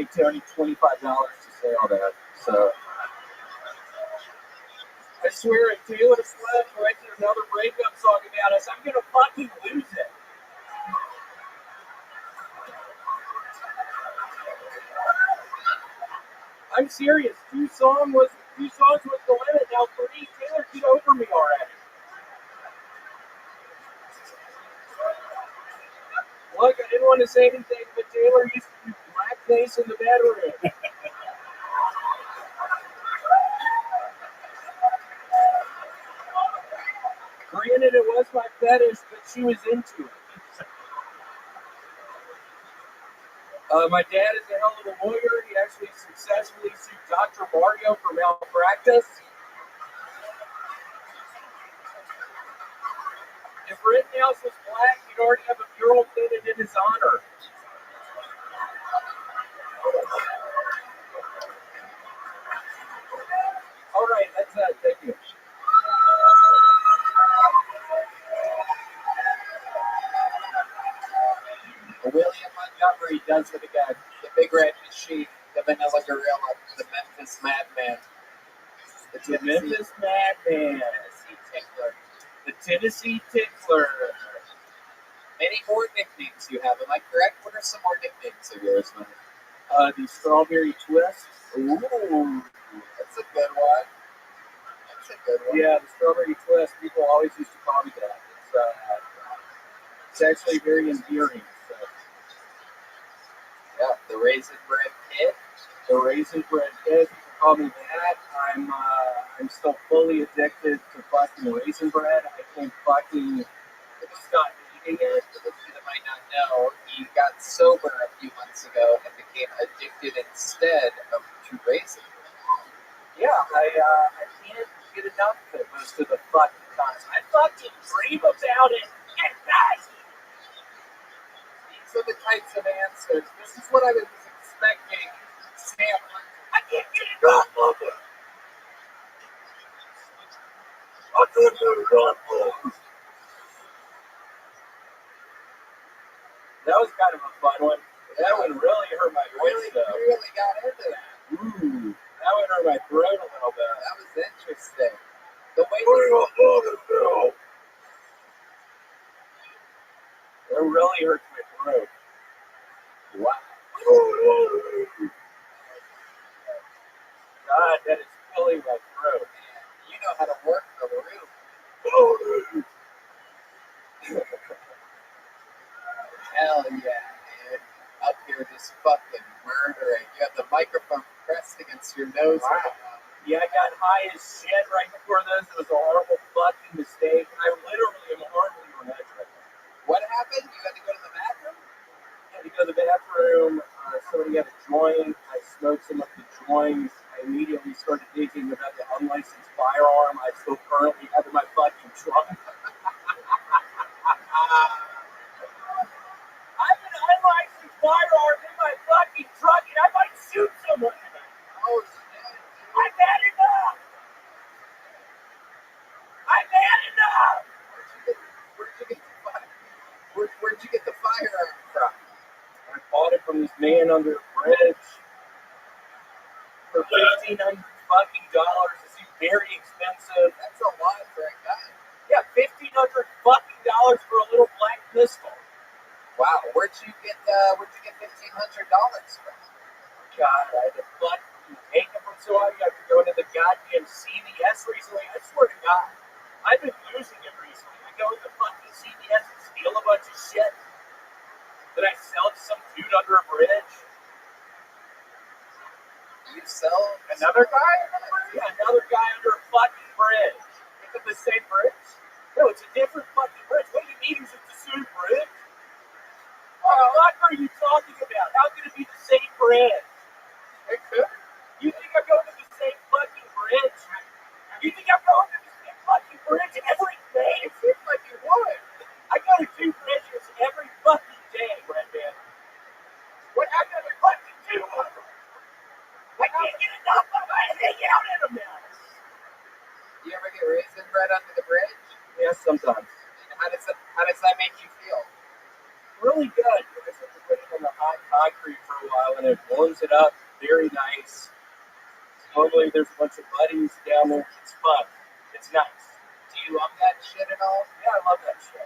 paid Tony $25 to say all that. So I swear, if Taylor Swift writes another breakup song about us, I'm gonna fucking lose it. I'm serious. Two songs was the limit. Now 3. Taylor, get over me already. Look, I didn't want to say anything, but Taylor used to do blackface in the bedroom. Granted, it was my fetish, but she was into it. My dad is a hell of a lawyer. He actually successfully sued Dr. Mario for malpractice. If Rittenhouse was black, he'd already have a mural painted in his honor. All right, that's that. Thank you. William Montgomery does it again. The Big Red Machine, the Vanilla Gorilla, the Memphis Madman, The Memphis Madman, Tennessee Tickler. the Tennessee Tickler. Many more nicknames you have. Am I correct? What are some more nicknames of yours, man? The Strawberry Twist. Ooh, that's a good one. That's a good one. Yeah, the Strawberry Twist. People always used to call me that. It's actually very endearing. So. Yeah, the Raisin Bread Kid. The Raisin Bread Kid. People call me that. I'm still fully addicted to fucking raisin bread. I can't fucking stop eating it. For those of you that might not know, he got sober a few months ago and became addicted instead to raisin bread. Yeah, I can't get enough of it most of the fucking time. I fucking dream about it at night. These are the types of answers. This is what I was expecting. Sam, I can't get enough of it. I can't get enough of it. That was kind of a fun one. That one really hurt my voice, though. really got into that. Ooh, that one hurt my throat a little bit. That was interesting. The way It really hurts my throat. wow. God, that is killing my throat. You know how to work the room. Hell yeah, man. Up here just fucking murdering. You have the microphone pressed against your nose. Wow. Yeah, I got high as shit right before this. It was a horrible fucking mistake. I literally am horribly on edge right now. What happened? You had to go to the bathroom? I had to go to the bathroom. Somebody had a joint. I smoked some of the joints. I immediately started thinking about the unlicensed firearm I still currently have in my fucking trunk. I have an unlicensed firearm in my fucking truck and I might shoot someone. Oh, shit. I've had enough. I've had enough. Where'd you get the firearm from? I bought it from this man under a bridge for $1,500 fucking dollars. This is very expensive. That's a lot for a gun. Yeah, $1,500 fucking dollars for a little black pistol. Wow, where'd you get $1,500 from? God, I had to fucking take it from so I got to go into the goddamn CVS recently. I swear to God, I've been losing it recently. I go into fucking CVS and steal a bunch of shit that I sell to some dude under a bridge. You sell Another guy? Yeah, another guy under a fucking bridge. Is it the same bridge? No, it's a different fucking bridge. What do you mean it's the same bridge? What are you talking about? How can it be the same bridge? It could. You think I'm going to the same fucking bridge? You think I'm going to the same fucking bridge every day? It seems like you would. I go to 2 bridges every fucking day, Redman. What happened to fucking 2 of them? I can't get enough of them. I hang out in them now. You ever get raisin bread under the bridge? Yes, sometimes. And how does that make you feel? Really good. Because I put it in on the hot concrete for a while, and it warms it up. Very nice. Normally, there's a bunch of buddies down there. It's fun. It's nice. Do you love that shit at all? Yeah, I love that shit.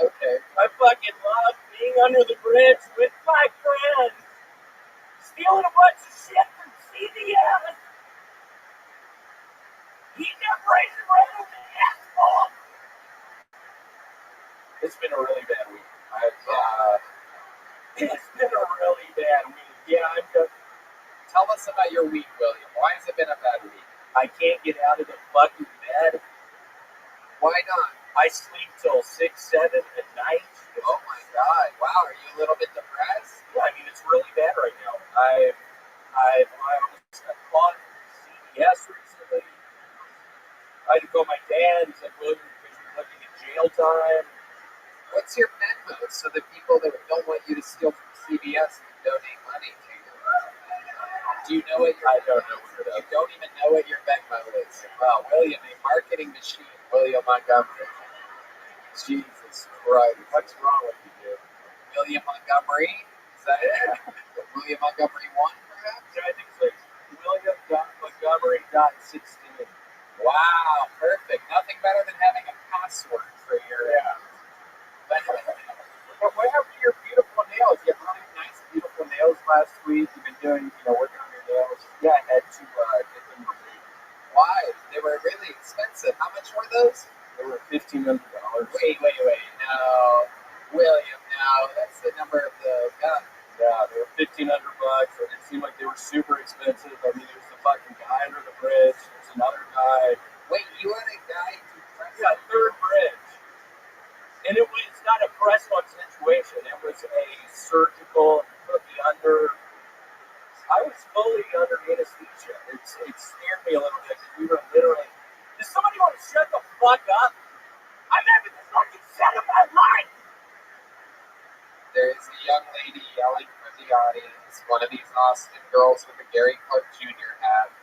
Okay. I fucking love being under the bridge with my friends, stealing a bunch of shit from CVS, eating up raisin bread on the asphalt. It's been a really bad week. It's been a really bad week. Yeah, I'm just. Tell us about your week, William. Why has it been a bad week? I can't get out of the fucking bed. Why not? I sleep till 6, 7 at night. Oh my God! Wow, are you a little bit depressed? Yeah, I mean it's really bad right now. I almost got caught in CVS recently. I had to call my dad. He's like, "William, because you're looking at jail time." What's your Venmo so the people that don't want you to steal from CVS can donate money to you? Do you know what your I don't know what it is. You don't even know what your Venmo is. Wow, William, a marketing machine, William Montgomery. Jesus Christ. What's wrong with you, dude? William Montgomery? Is that it? William Montgomery 1, perhaps? Yeah, I think it's like William.Montgomery.16. Wow, perfect. Nothing better than having a password for your Venmo. But what happened to your beautiful nails? You had really nice, beautiful nails last week. You've been doing, working on your nails. Yeah, I had to get them removed. Why? They were really expensive. How much were those? They were $1,500. Wait. No. William, no. That's the number of the gun. Yeah, they were $1,500, and it seemed like they were super expensive. I mean, there's the fucking guy under the bridge. There's another guy. Wait, you had a guy to press? Yeah, third bridge. And it was not a press-on situation. It was a surgical cookie under. I was fully under anesthesia. It scared me a little bit because we were literally. Does somebody want to shut the fuck up? I'm having the fucking set of my life. There is a young lady yelling from the audience. One of these Austin girls with a Gary Clark Jr. hat.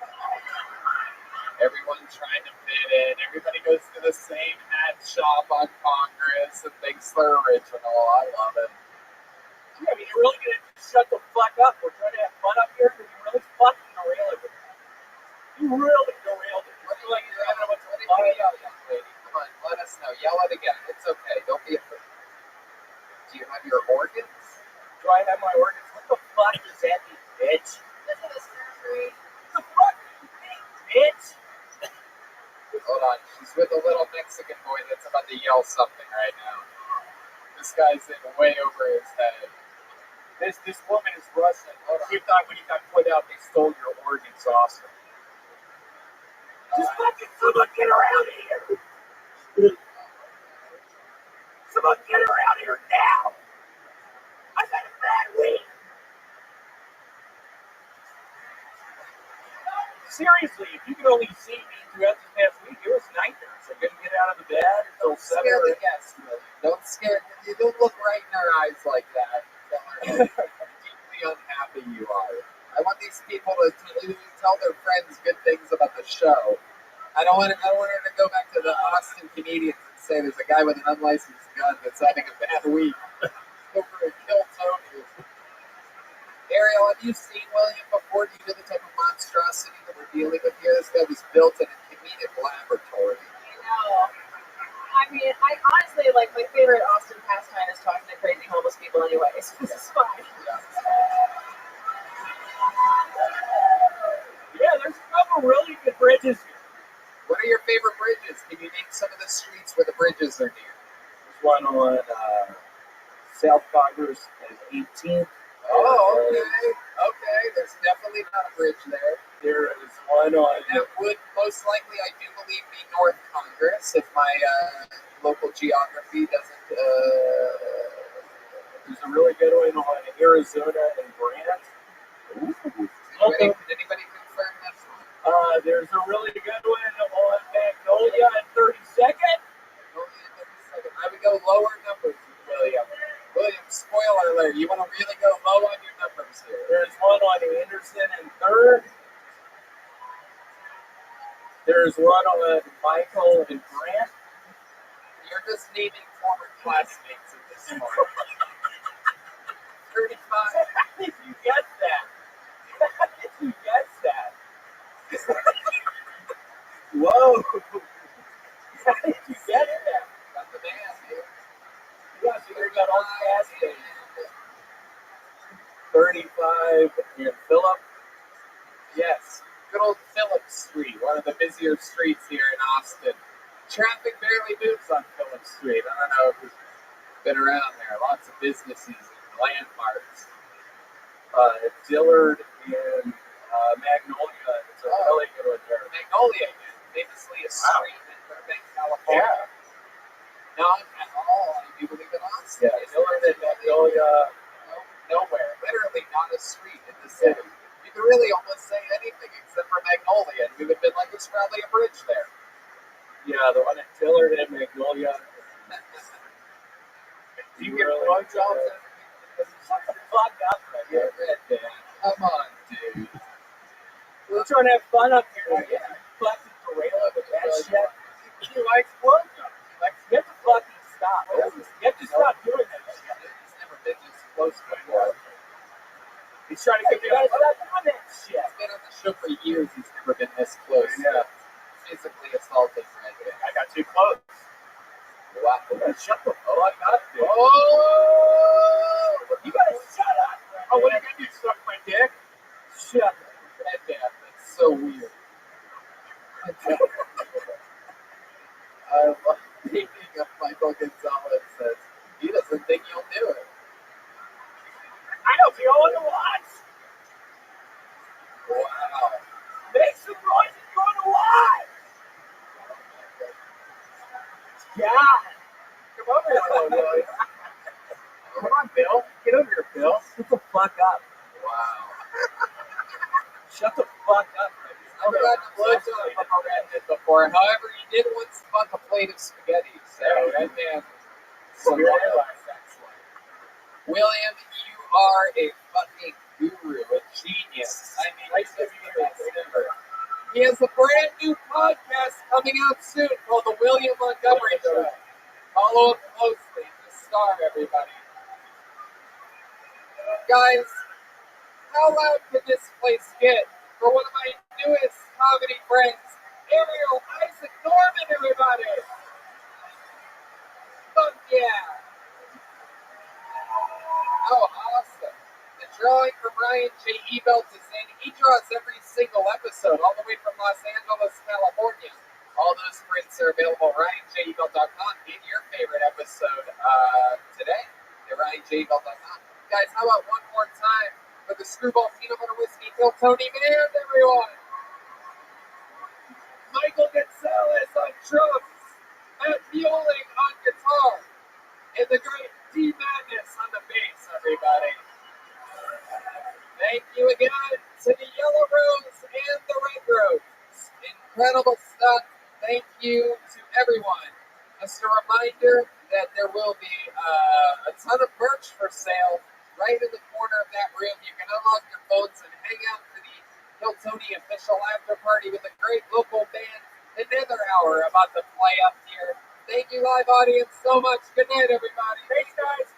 Everyone's trying to fit in. Everybody goes to the same hat shop on Congress and thinks they're original. I love it. Yeah, I mean, you're really going to shut the fuck up. We're trying to have fun up here, but you really fucking derailed it. You really derailed it. You're like, you're having a bunch of fun. Young lady, come on, let us know. Yell it again. It's okay. Don't be afraid. Do you have your organs? Do I have my organs? What the fuck does that mean, bitch? This is a surgery. What the fuck do you mean, bitch? Hold on, she's with a little Mexican boy that's about to yell something right now. This guy's in way over his head. This woman is Russian. You thought when you got put out, they stole your organs, Austin. Just fucking someone get her out of here! Someone get her out of here now! I've had a bad week! Seriously, if you could only see me throughout this past week, it was nightmares. I couldn't get out of the bed until 7 Scare the guests, William. Don't scare. You don't look right in her eyes like that. Tell her how deeply unhappy you are. I want these people to tell their friends good things about the show. I don't want her to go back to the Austin comedians and say there's a guy with an unlicensed gun that's having a bad week. Go for a kill Tony. Ariel, have you seen William before? Do you know the type of monstrosity that we're dealing with here? This guy was built in a comedic laboratory. I know. I mean, I honestly, like, my favorite Austin pastime is talking to crazy homeless people anyway, so this is fine. Yeah, there's a couple really good bridges here. What are your favorite bridges? Can you name some of the streets where the bridges are near? There's one on South Congress and 18th. Oh, okay. There's definitely not a bridge there. There is one on. That would most likely, I do believe, be North Congress if my local geography doesn't. There's a really good one on Arizona and Grant. Anybody confirm this one? There's a really good one on Magnolia and 32nd. I would go lower numbers, William. William, spoiler alert. You want to really go low on your numbers here. There's one on Anderson and 3rd. There's one on Michael and Grant. You're just naming former classmates at this point. 35. How did you guess that? How did you guess that? Whoa! How did you guess that? Got the man, dude. You got figured out all fast. 35 in Phillip. Yes, good old Phillip Street, one of the busier streets here in Austin. Traffic barely moves on Phillip Street. I don't know if you've been around there. Lots of businesses and landmarks. Dillard and Magnolia. It's a really good one there. Magnolia, famously a street in Burbank, California. Yeah. Not at all, I do believe in Austin. Yeah, Dillard and Magnolia. Nowhere. Literally not a street in the city. You could really almost say anything except for Magnolia, and we would have been like, there's probably a bridge there. Yeah, the one at Dillard and Magnolia. Do you get blowjobs? Shut the fuck up, right You're red, man. Come on, dude. We're trying to have fun up here. Yeah. Fucking derail with that shit. He likes blowjobs. You have to fucking stop. You have to stop doing that shit. He's never been this close before. He's trying to get you guys stop doing that shit. He's been on the show for years. He's never been this close. Yeah. Physically assaulting right there. I got too close. Wow. Shut the fuck up, dude. Oh! You gotta shut up. Oh, what are you gonna do? Suck my dick? Shut up. That damn, that's so weird. I love thinking of Michael Gonzalez says he doesn't think you'll do it. I don't feel on the watch. Wow. Make some noise if you're on the watch. God. Come over here, Billy. Come on, Bill. Get over here, Bill. Shut the fuck up. Wow. Shut the fuck up. I've gotten a blowjob from a redhead before. However, he did once fuck a plate of spaghetti. So that man, some realized that's like. William, you are a fucking guru, a genius. I mean, nice to meet you. He has a brand new podcast coming out soon called The William Montgomery Show. Follow up closely. The star, everybody. Guys, how loud can this place get for one of my newest comedy friends, Ariel Isaac Norman, everybody? Fuck yeah. Oh, awesome. The drawing from Ryan J. Ebelt is in. He draws every single episode, all the way from Los Angeles, California. All those prints are available at RyanJEbelt.com. Get your favorite episode today at RyanJEbelt.com. Guys, how about one more time for the Screwball Peanut Butter Whiskey Kill Tony Band, everyone? Michael Gonzalez on drums, Matt Bueling on guitar, and the great D Madness on the bass, everybody. Thank you again to the Yellow Rose and the Red Rose. Incredible stuff. Thank you to everyone. Just a reminder that there will be a ton of merch for sale right in the corner of that room. You can unlock your phones and hang out for the Kill Tony official after party with a great local band, the Nether Hour, about to play up here. Thank you, live audience, so much. Good night, everybody. Thanks, guys.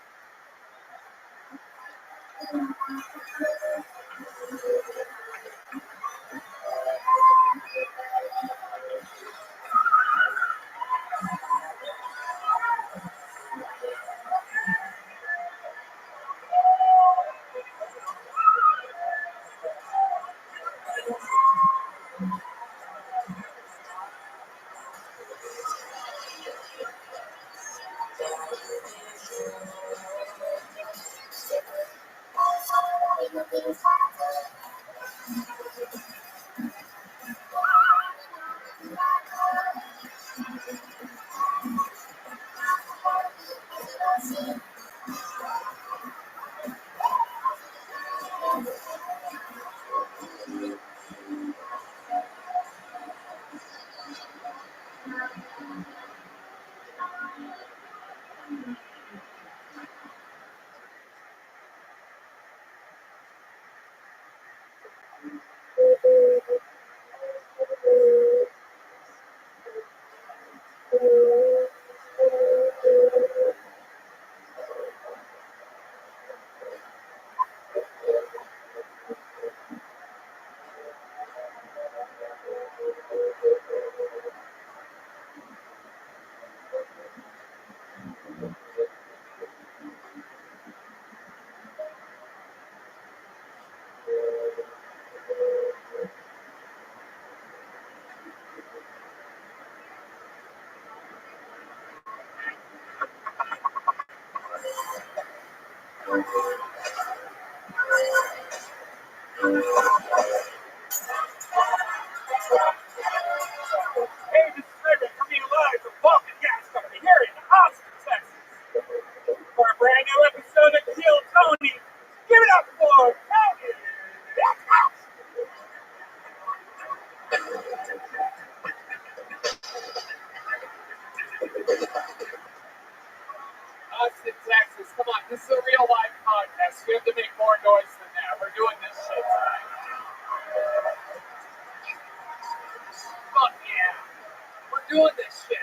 doing this shit.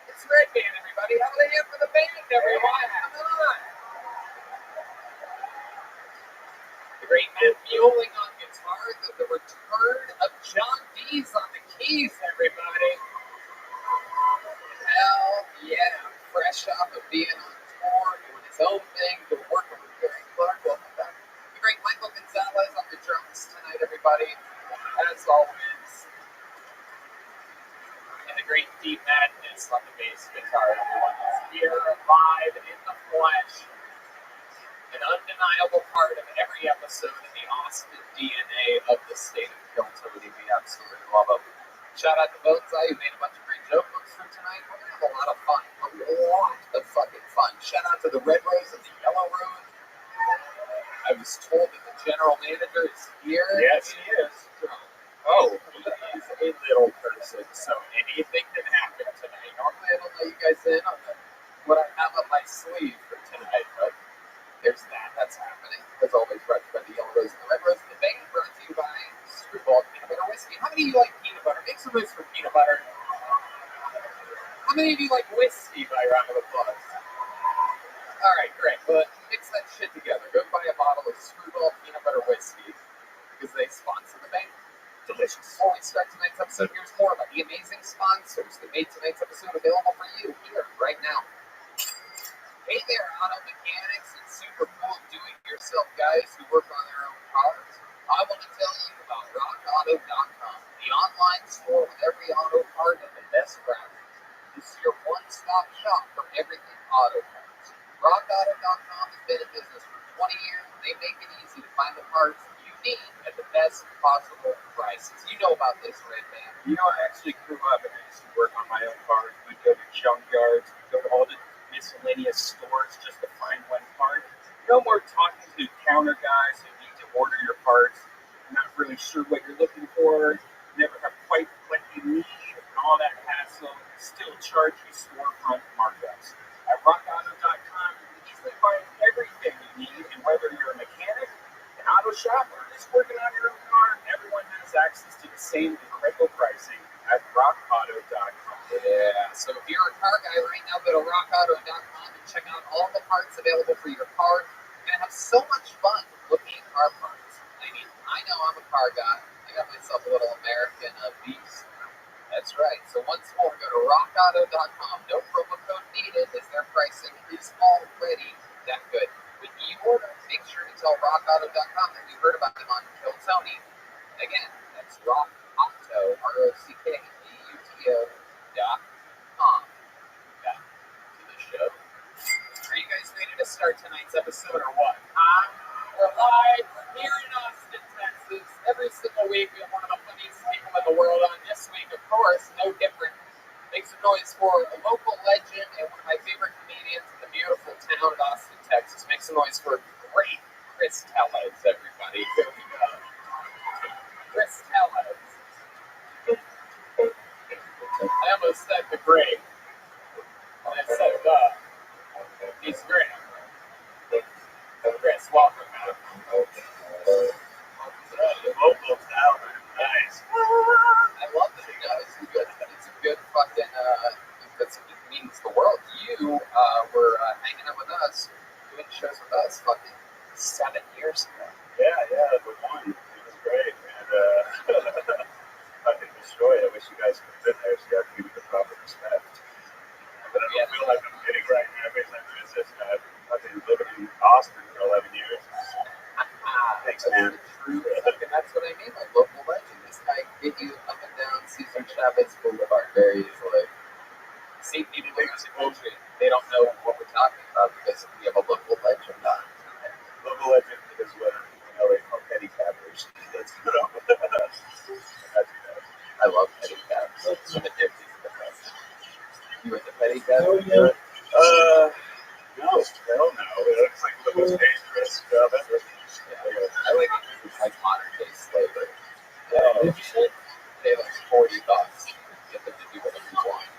It's Red Band, everybody. Have a hand for the band, everyone. Come on. The great Matt Mueling on guitar. The return of John Dees on the keys, everybody. Hell yeah. Fresh off of being on tour, doing his own thing, working with Gary Clark. Welcome back. The great Michael Gonzalez on the drums tonight, everybody. As always. And the great Deep Madness on the bass guitar. Everyone is here, live, in the flesh. An undeniable part of every episode in the Austin DNA of the state of Kiltony. We absolutely love them. Shout out to Boneseye, who made a bunch of great joke books for tonight. We're going to have a lot of fun. A lot of fucking fun. Shout out to the Red Rose and the Yellow Rose. I was told that the general manager is here. Yes, he is. Oh, he is a little person, so anything can happen tonight. Normally I don't let you guys in on what I have up my sleeve for tonight, but there's that. That's happening. As always, brought to you by the Yellow Rose and the Red Rose. The band brought to you by Screwball Peanut Butter Whiskey. How many of you like peanut butter? Make some noise for peanut butter. How many of you like whiskey by round of applause? All right, great. But mix that shit together. Go buy a bottle of Screwball Peanut Butter Whiskey because they sponsor the band. Delicious. Before we start tonight's episode, here's more about the amazing sponsors that made tonight's episode available for you here right now. Hey there, auto mechanics and super cool do-it-yourself guys who work on their own cars. I want to tell you about RockAuto.com, the online store with every auto part and the best prices. This is your one-stop shop for everything auto parts. RockAuto.com has been in business for 20 years, and they make it easy to find the parts you need at the best possible prices. You know about this, Red Man. You know, I actually grew up and I used to work on my own cars. We'd go to junkyards, we'd go to all the miscellaneous stores just to find one part. No more talking to counter guys who need to order your parts. You're not really sure what you're looking for. Never have quite what you need and all that hassle. Still charge you storefront markups. At RockAuto.com, you can easily find everything you need, and whether you're a mechanic, an auto shop, or just working on your own car, everyone has access to the same incredible pricing at RockAuto.com. Yeah, so if you're a car guy right now, go to RockAuto.com and check out all the parts available for your car. You're going to have so much fun looking at car parts. I mean, I know I'm a car guy. I got myself a little American Beast. That's right. So once more, go to RockAuto.com. No promo code needed as their pricing is already that good. When you order, make sure to tell RockAuto.com that you heard about them on Kill Tony. Again, that's RockAuto, RockAuto.com. Back to the show. Are you guys ready to start tonight's episode or what? We're live here in Austin, Texas. Every single week we have one of the funniest people in the world on. This week, of course, no different. Make some noise for a local legend and one of my favorite comedians in the beautiful town of Austin, Texas. Make some noise for great Chris Tellez, everybody. Here we go. Chris Tellez. I almost said the great. And I said the. He's great. Chris, welcome, man. Vocal style, man. Nice. I love that. You know, it's a good fucking, it means the world. You were hanging out with us, doing shows with us fucking 7 years ago. Yeah, the one. It was great, man. Fucking destroyed. I wish you guys could have been there so you have to give me the proper respect. But I don't feel like I'm kidding right now because I'm doing this. I've been living in Austin for 11 years. Thanks, man. And that's what I mean by local legend. This guy can get you up and down Cesar Chavez Boulevard very easily. See, people in music country, they don't know what we're talking about because we have a local legend on. Local legend is what LA call petty cabbers. That's what I'm I love petty cabs. I'm addicted to the best. You with the petty cab? No, hell no. It looks like the most dangerous job ever. I like it because it's like modern day slavery. Did you say? Pay like $40. Get them to do whatever you want.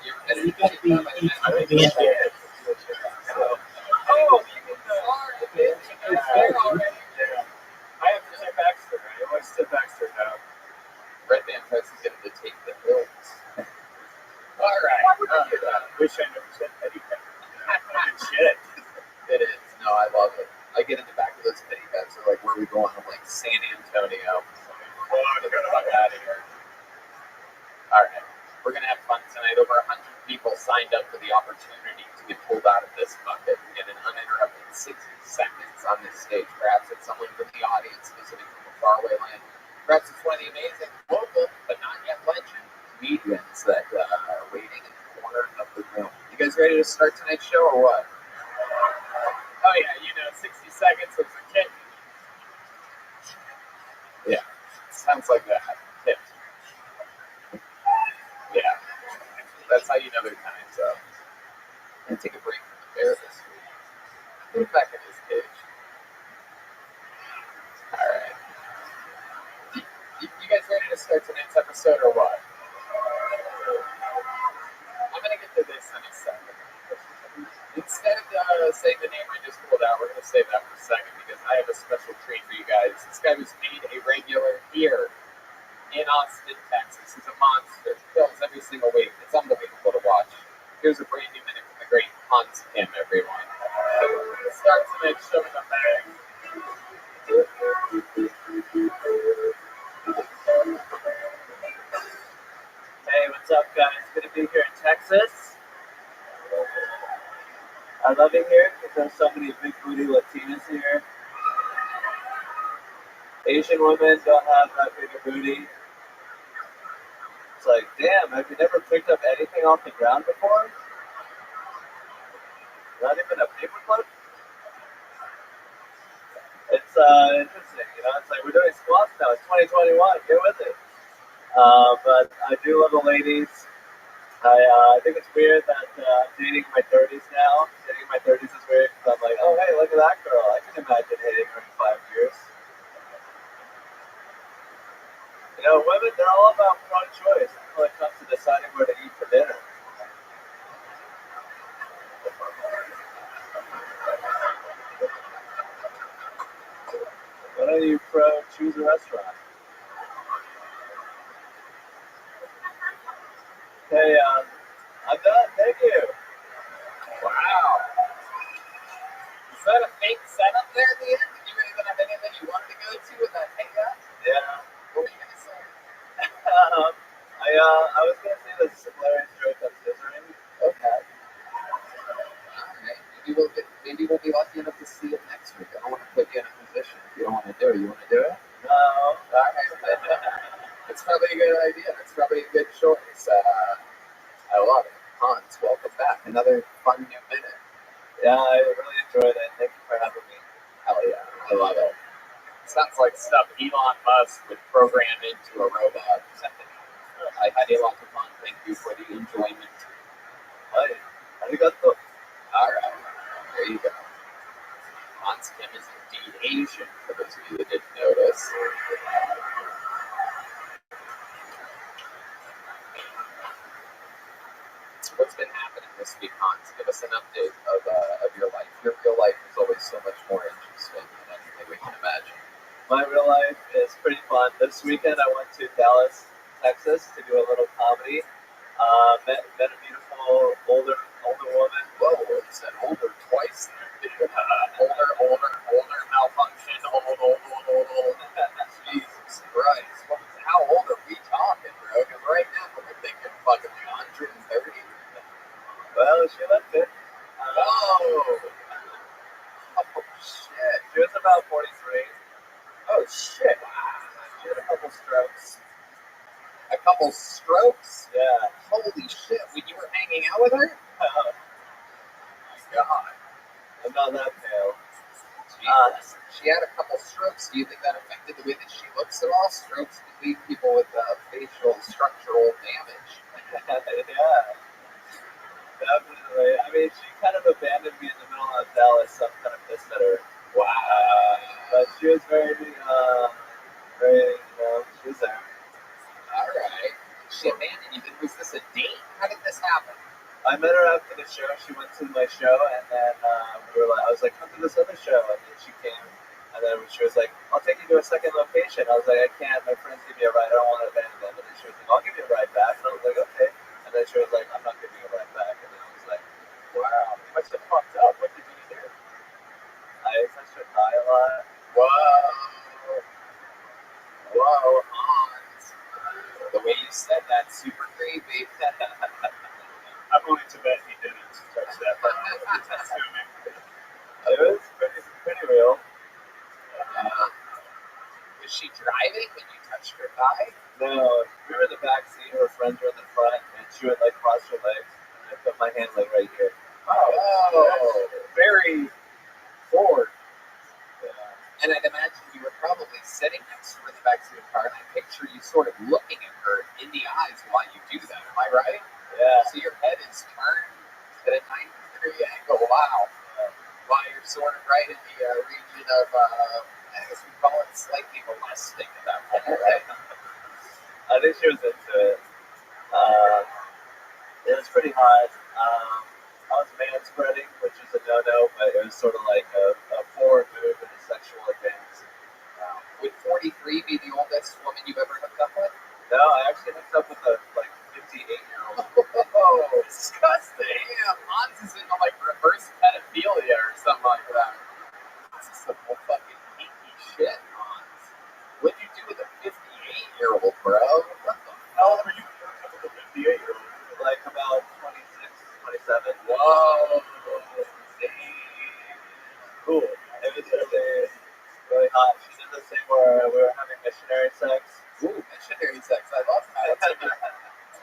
You're better to get them by the end. I think it's bad. Oh, you can sorry, bitch. It's there already. Yeah. I have to tip extra. I always tip extra now. Red Man tries to get him to take the hills. All right. Why would I do that? Wish I never said anything. Good shit. It is. No, I love it. I get in the back of those pity beds. They're like, where are we going? I'm like, San Antonio. Get the fuck out of here. All right. We're going to have fun tonight. Over 100 people signed up for the opportunity to get pulled out of this bucket and get an uninterrupted 60 seconds on this stage. Perhaps it's someone from the audience visiting from a faraway land. Perhaps it's one of the amazing local, but not yet legend, comedians that are waiting in the corner of the room. You guys ready to start tonight's show or what? Oh yeah, 60 seconds as a kid. Yeah, sounds like that. Tips. Yeah, that's how you know their time's up. I'm gonna take a break from the bear this week. Put him back in his cage. All right. You guys ready to start tonight's episode or what? I'm gonna get to this in a second. Instead of saying the name I just pulled out, we're gonna save that for a second because I have a special treat for you guys. This guy was made a regular here in Austin, Texas. He's a monster. He films every single week. It's unbelievable to watch. Here's a brand new minute from the great Hans Kim, everyone. Let's start tonight's show with a bang. Hey, what's up, guys? Good to be here in Texas. I love it here because there's so many big booty Latinas here. Asian women don't have that big a booty. It's like, damn, have you never picked up anything off the ground before? Not even a paperclip? It's interesting, it's like we're doing squats now. It's 2021, get with it. But I do love the ladies. I think it's weird that I'm dating in my 30s now. Dating in my 30s is weird because I'm like, oh, hey, look at that girl. I can imagine hating her in 5 years. Women, they're all about pro-choice until it comes to deciding where to eat for dinner. Why don't you choose a restaurant? Hey, I'm done. Thank you. Wow. Is that a fake setup there at the end? Did you even have anything you wanted to go to with that hangout? Yeah. What were you going to say? I was going to say the hilarious joke on scissoring. Okay. Alright. Maybe we'll be lucky enough to see it next week. I don't want to put you in a position if you don't want to do it. You want to do it? No. Alright. It's probably a good idea. It's probably a good choice. I love it. Hans, welcome back. Another fun new minute. Yeah, I really enjoyed it. Thank you for having me. Hell yeah. I love it. Sounds like stuff Elon Musk would program into a robot. I had a lot of fun. Thank you for the enjoyment. Hi. Arigato. Alright. There you go. Hans Kim is indeed Asian, for those of you that didn't notice. What's been happening this week, Hans? Give us an update of your life. Your real life is always so much more interesting than anything we can imagine. My real life is pretty fun. This weekend I went to Dallas, Texas to do a little comedy. Met a beautiful older woman. Whoa, you said older twice there. Older, malfunction, old. Jesus Christ. How old are we talking, bro? Because right now we're thinking fucking 130. Well, she looked good. Oh shit. She was about 43. Oh shit. She had a couple strokes. A couple strokes? Yeah. Holy shit. When you were hanging out with her? Oh my god. I'm not that pale. She had a couple strokes. Do you think that affected the way that she looks at all? Strokes can leave people with facial structural damage. Yeah. Definitely. I mean, she kind of abandoned me in the middle of Dallas, so I'm kind of pissed at her. Wow. But she was she was there. Alright. Shit, man, was this a date? How did this happen? I met her after the show. She went to my show, and then I was like, come to this other show. And then she came, and then she was like, I'll take you to a second location. I was like, I can't. My friends give me a ride. I don't want to abandon them. And then she was like, I'll give you a ride back. And I was like, okay. And then she was like, said that's super creepy. I'm going to bet he didn't touch that. Assuming. It was pretty real. Was she driving when you touched her thigh? No, we were in the back seat, her friends were in the front, and she would like cross her legs, and I put my hand like right here. Oh, Very forward. and I'd imagine you were probably sitting next to her in the backseat of the car, and I picture you sort of looking at her in the eyes while you do that. Am I right? Yeah. So your head is turned at a 90-degree angle. Wow. While you're sort of right in the region of, I guess we call it slightly molesting at that point, right? I think she was into it. It was pretty hot. I was man spreading, which is a no-no, but it was sort of like a forward move in a sexual advance. Would 43 be the oldest woman you've ever hooked up with? No, I actually hooked up with a like 58-year-old. Oh, disgusting! Yeah, Hans is into like reverse pedophilia or something like that. This is some fucking kinky shit, Hans. What'd you do with a 58-year-old, bro? What the How old were you hooked up with a 58-year-old? Like about 26, 27. Whoa. Cool. It was really hot. She did this thing where we were having missionary sex. Ooh, missionary sex. I love that. That's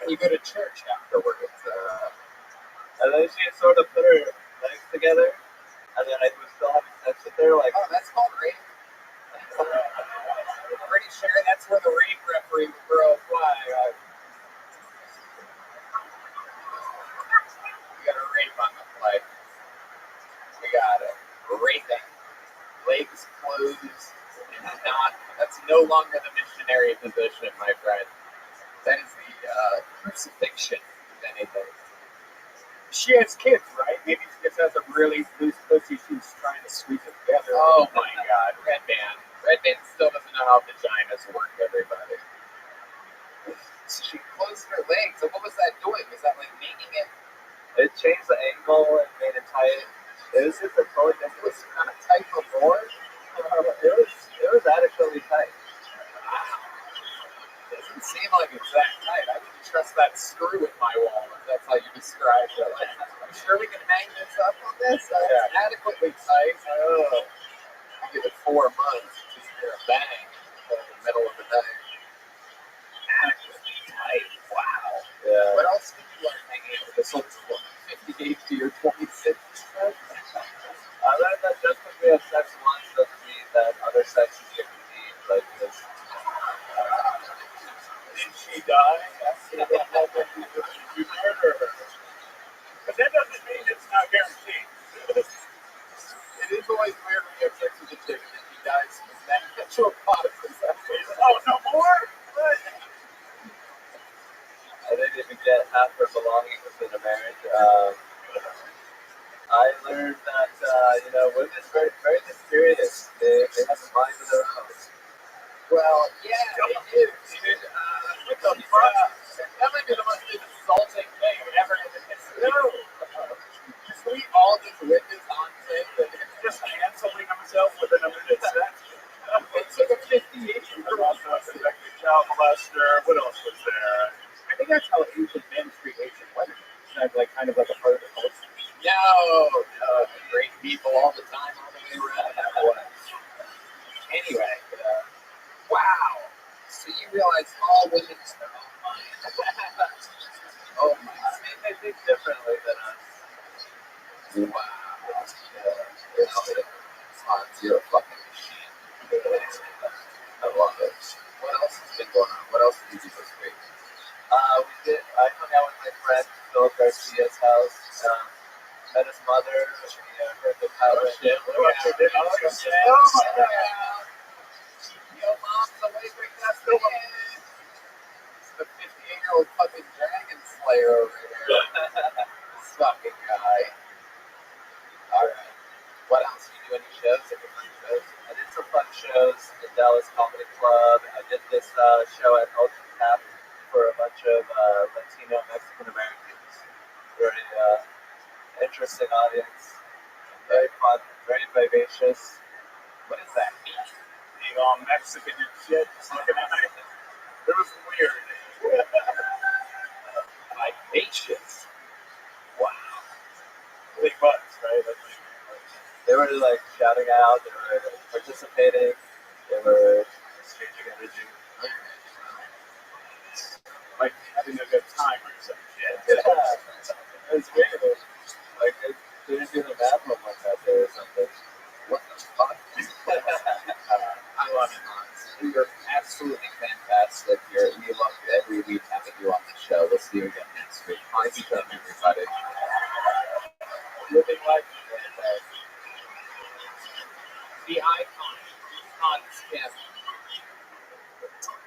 when you go to church afterwards. And then she sort of put her legs together, and then I was still having sex with her. Like, oh, that's called rape. I'm pretty sure that's where the rape referee would throw a flag. We got a rape on the play. We got it. Raping. Legs closed. And not. That's no longer the missionary position, my friend. That is the crucifixion, if anything. She has kids, right? Maybe she just has a really loose pussy. She's trying to squeeze it together. Oh my God, Red Band. Red Band still doesn't know how vaginas work, everybody. So she closed her legs. So what was that doing? Was that like making it? It changed the angle and made it tight. It was just a totally different. It was kind of tight before. It was adequately tight. Doesn't seem like it's that tight. I wouldn't trust that screw in my wall if that's how you described it. Like, I'm sure we can hang this up on this. It's adequately tight. Oh. I give it 4 months. Just hear a bang in the middle of the day. Adequately tight. Wow. Yeah. What else did you learn hanging out with this old 58 to your 26? I learned that just because we have sex once doesn't mean that other sex is guaranteed. Like this. Did she die? Did you murder her? But that doesn't mean it's not guaranteed. It is always weird when you have sex with a chick and then she dies and then you get to a pot of Oh, no more? What? I didn't even get half her belongings within a marriage. I learned that women are very, very mysterious. They have a mind of their own. Well, yeah, they do, dude. What the fuck? That might be the most insulting thing ever in the history. Just we all just witness on things that Just canceling himself with another sex. it took a 58-year-old. Child molester. What else was there? I think that's how Asian men treat Asian women. It's like kind of like a part of the culture. No, great people all the time, all the way around that way. Anyway, wow. So you realize all women are their own mind. Oh my God. They think differently than us. Wow. You're a fucking machine. I love it. What else has been going on? What else did you do this week? I hung out with my friend Phil Garcia's house. Met his mother. Heard the power. Oh shit. Look What out. did Oh you shit. say? Oh my God. Yo, mom's away from that thing. It's the 58-year-old fucking dragon slayer over here. This fucking guy. Alright. What else? You do any shows? Any fun shows? I did some fun shows in Dallas Comedy Club. I did this show at Ultra Tap for a bunch of Latino Mexican Americans. Very interesting audience. Very fun, very vivacious. What does that mean? Being all Mexican and shit, just looking at me. It was weird. Vivacious. Wow. Big buttons, right? They were like shouting out, they were participating, they were exchanging energy. Like having a good time or something. Yeah. It was weird. Like they didn't do the math homework out there or something. What the fuck? I love it, Hans. You're absolutely fantastic. We love every week having you on the show. We'll see you again next week. Hi, everybody. Living life. The icon, Hans Kim.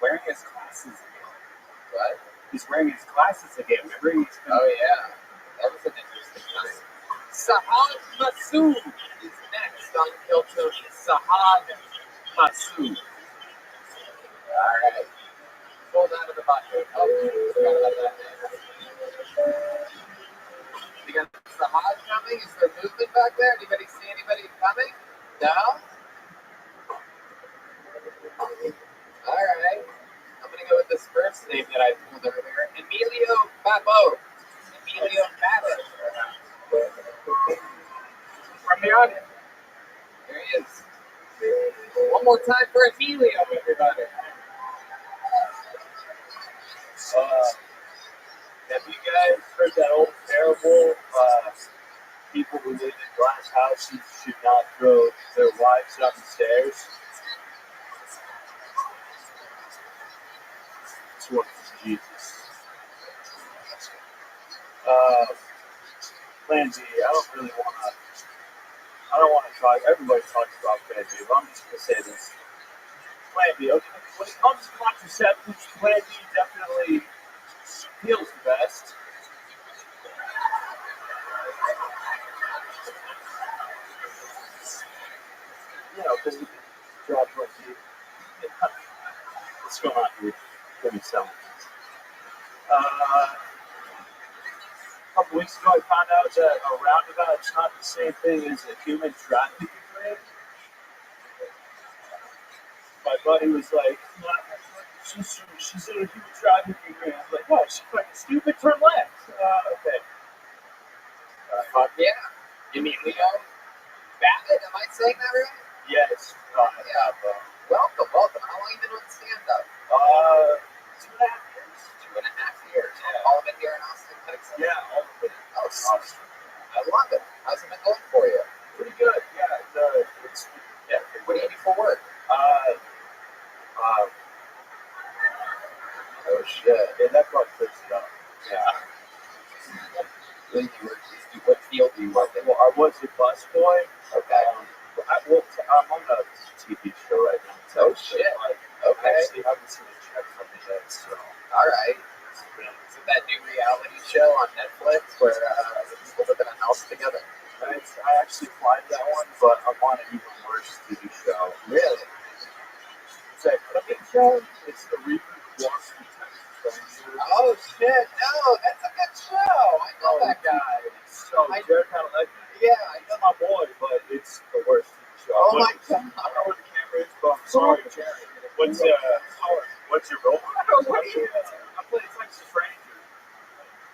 Wearing his glasses again. What? He's wearing his glasses again. Remember? Oh, yeah. That was an interesting time. Sahad Masood is next on Kill Tony. Sahad Masood. All right. Pulled out of the bucket. Oh, forgot about that name. You got Sahad coming? Is there movement back there? Anybody see anybody coming? No? All right. I'm going to go with this first name that I pulled earlier. Emilio Babo. Emilio Babo. From the audience. There he is. One more time for Emilio, everybody. Have you guys heard that old parable? People who live in glass houses should not throw their wives down the stairs. It's one from Jesus. Plan B, I don't want to talk. Everybody talks about Plan B, but I'm just going to say this. Plan B, okay, when it comes to contraceptives, Plan B definitely feels the best. You know, because you can drop Plan B. What's going on here? Give me some. A couple weeks ago, I found out that a roundabout's not the same thing as a human trafficking ring. My buddy was like, she's in a human trafficking ring. I'm like, what? She's fucking stupid. Turn left. Okay. Fuck yeah. Emilio Babbitt, am I saying that right? Yes. Yeah. Welcome. How long have you been with stand-up? 2.5 years. 2.5 years. Yeah. All of it here in Austin, Texas? Yeah, all of it. Oh, awesome. I love it. How's it been going for you? Pretty good. Yeah. What do you do for work? Oh shit. Yeah, that part clears it up. Yeah. What field do you work in? Well, I was a busboy. Okay. I'm on a TV show right now. Oh shit. Okay. I haven't seen a check from it yet, so. Alright. Is it that new reality show on Netflix where people live in a house together? I actually applied that one, but I want an even worse TV show. Really? It's a cooking show. It's the reboot Walks from Texas. Oh shit! No, that's a good show. I know that guy. So Jared kind of like, yeah, I know my boy, but it's the worst TV show. Oh my god! I don't know where the camera is, but I'm sorry, Jared. What's your role? What do you? I play Texas Ranger.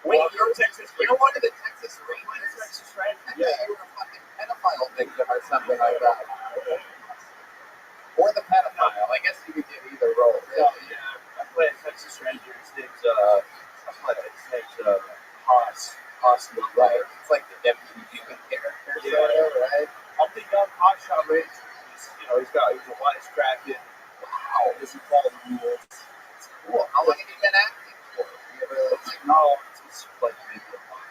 Wait, you're Texas Ranger. You're one of the Texas Rangers. Texas Ranger. Yeah, you were a fucking pedophile victim or something like that. Or the pedophile. I guess you could get either role. Really. Yeah, I play Texas Ranger. His name's Haas. Haas, right? It's like the deputy human character, right? I'm the young hotshot ranger. He's a wisecracking. Wow, doesn't follow the rules. It's cool. How long have you been acting for? No, it's like maybe a month.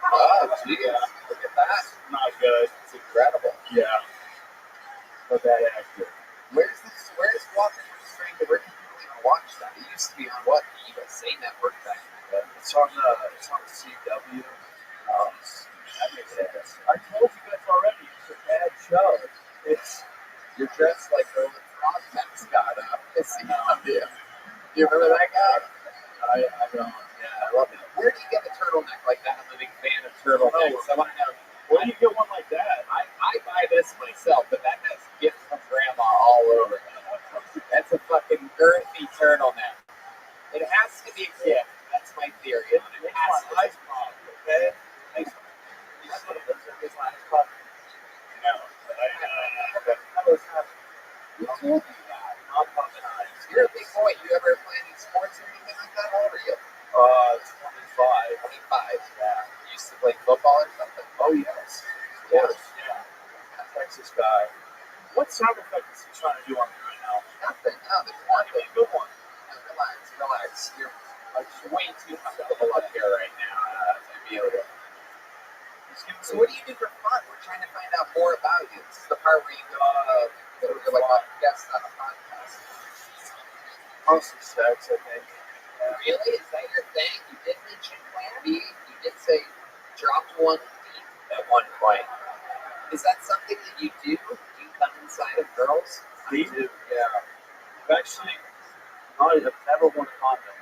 Oh, geez. Look at that. Not good. It's incredible. Yeah. Not bad actor. Where's Walking with a Stranger? Where can people even watch that? It used to be on what? The USA Network back then. It's on CW. I told you guys already, it's a bad show. You're dressed like the frog mascot. You remember that guy? I don't. Yeah, I love it. Where do you get a turtleneck like that? I'm a big fan of turtlenecks. I want to know. Where do you get one like that? I buy this myself, but that has gifts from grandma all over it. That's a fucking girthy turtleneck. It has to be a gift. That's my theory. It has to be. Okay? Thanks. That's what it is. His last puppy. No, but How does that happen? Who told you that? Not pumping eyes. You're a big boy. You ever play any sports or anything like that? How old are you? 25. 25. Yeah. You used to play football or something? Oh, yes. Of Yeah. course. Yeah. Texas guy. what sound effect is he trying to do on me right now? Nothing. No, there's not a good one. No, relax. You're like way too comfortable up here right now to be able to. So what do you do for fun? We're trying to find out more about you. This is the part where you go, you're like a guest on a podcast. Mostly sex, I think. Really? Is that your thing? You did mention Plan B. You did say dropped one deep at one point. Is that something that you do? Do you come inside of girls? I do, yeah. Actually, I've never worn a condom.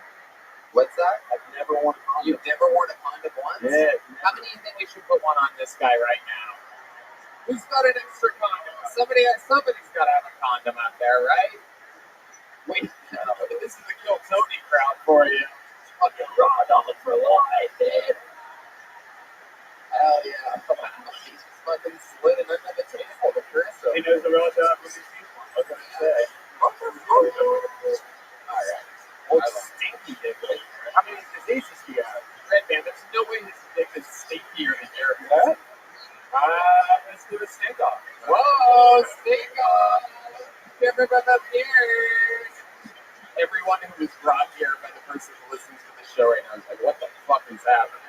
What's that? I've never worn a condom. You've never worn a condom once? Yeah. How many do you think we should put one on this guy right now? Who's got an extra condom? Somebody's got to have a condom out there, right? Wait, this is the Kill Tony crowd for you. Fucking raw dog for life, dude. Hell yeah. He's fucking slid under the table to Chris. He knows the raw dog when he sees one. What can I say? Alright. Old stinky dick over there. How many diseases do you have? Red man, there's no way his dick is stinkier than yours. What? Let's do a stink off. Whoa, stink off! Everybody up here! Everyone who was brought here by the person who listens to the show right now is like, what the fuck is happening?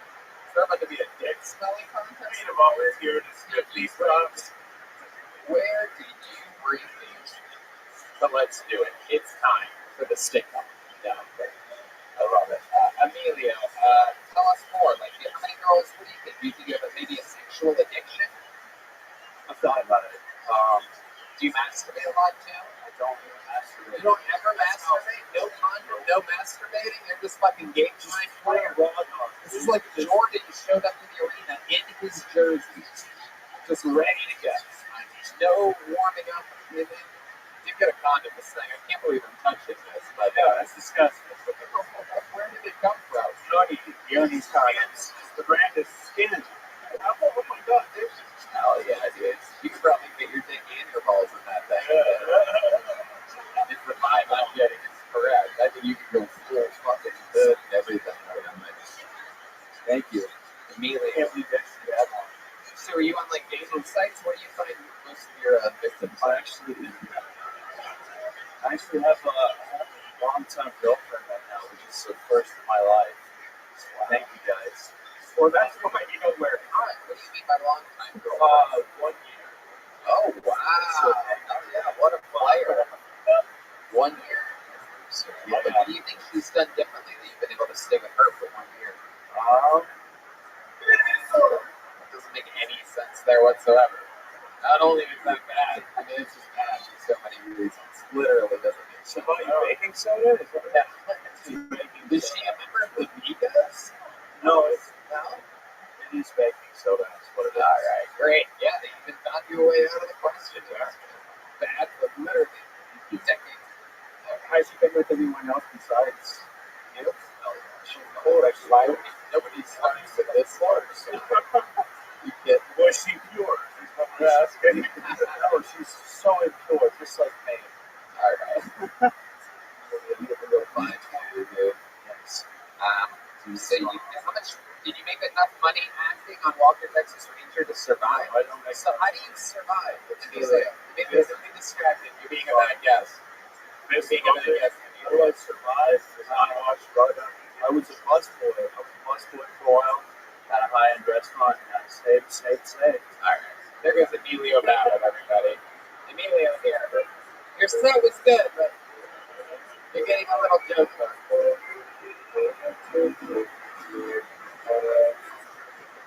Is there about to be a dick smelling contest? I'm always here to sniff these rocks. Where did you bring these? But let's do it. It's time for the stick up. Yeah, I love it. Emilio, tell us more. Like, how many girls, what do you think? Do you think you have maybe a sexual addiction? I've thought about it. Do you masturbate a lot too? I don't even masturbate. You don't ever masturbate? No condom, no masturbating? You're just fucking game time player. This is like Jordan showed up to the arena in his jersey, just ready to go. No warming up. You did get a condom this thing. I can't believe I'm touching this, but That's disgusting. where did it come from? Yoni's condoms. The brand is Skin. Oh my god, dude. Hell yeah, dude. You could probably get your dick and your balls in that thing. If the vibe I'm getting is correct, I think you could go full fucking good and everything. Thank you. Immediately. So are you on like dating sites? Where do you find most of your victims? I actually have a long-time girlfriend right now, which is the first in my life. Thank you, guys. Well, that's why you don't wear What do you mean by long time girl? 1 year. Oh wow! Oh yeah, what a player! 1 year. So, yeah, but what do you think she's done differently that you've been able to stay with her for 1 year? Doesn't make any sense there whatsoever. Not only is that bad, I mean it's just bad for so many reasons. Literally doesn't make sense. Are you baking soda? Is she a member of the Migos? No, it's No? it is baking soda. That's what it is. Alright, great. Yeah, they even found your way out of the question there. Bad, but literally, decades. How's she been with everyone else besides You? Nobody's starting with this one. So you get was she pure? Yeah, that's good. No, she's so impure, just like me. alright. You have a little fine to do. Yes. So how much did you make enough money acting on Walker, Texas Ranger to survive? I don't make So how do you survive? Maybe distracted. You're being a bad guest. You're being a bad guest. How do I survive? I was a busboy. I was a busboy for a while at a high-end restaurant, and I saved. Alright. There goes Emilio Battle, everybody. Emilio here. Your set was good, but you're getting a little joker.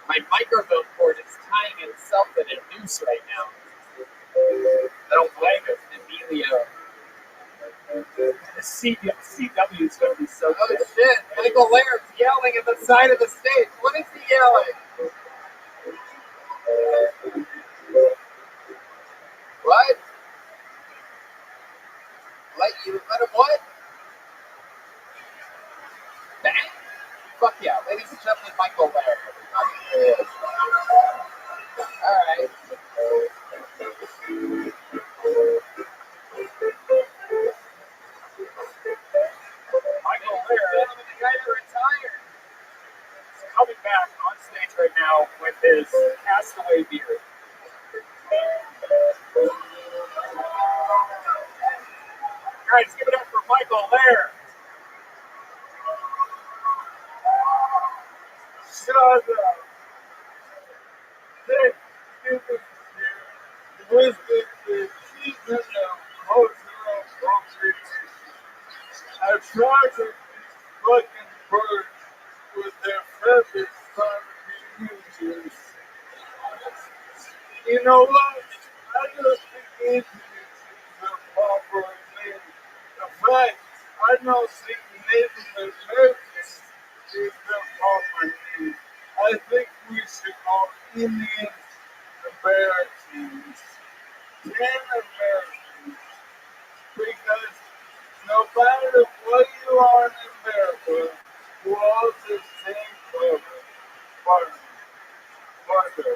My microphone cord is tying itself in a noose right now. I don't blame it. Emilio. the CW is going to be so Oh good. shit, Michael Laird's yelling at the side of the stage. What is he yelling? What? Let him what? Fuck yeah, ladies and gentlemen, Michael Lair, everybody. Alright. Michael Lair The guy that retired. is coming back on stage right now with his Castaway beer. Guys, give it up for Michael Lair. Shut up. Thank you. With the season of cultural appropriation, I tried to these fucking birds with their feathers on communities. You know what? I just think the proper name. In fact, I know Native Americans is the proper name. I think we should call Indians Americans, Native Americans, because no matter what you are in America, we're all the same color, partner.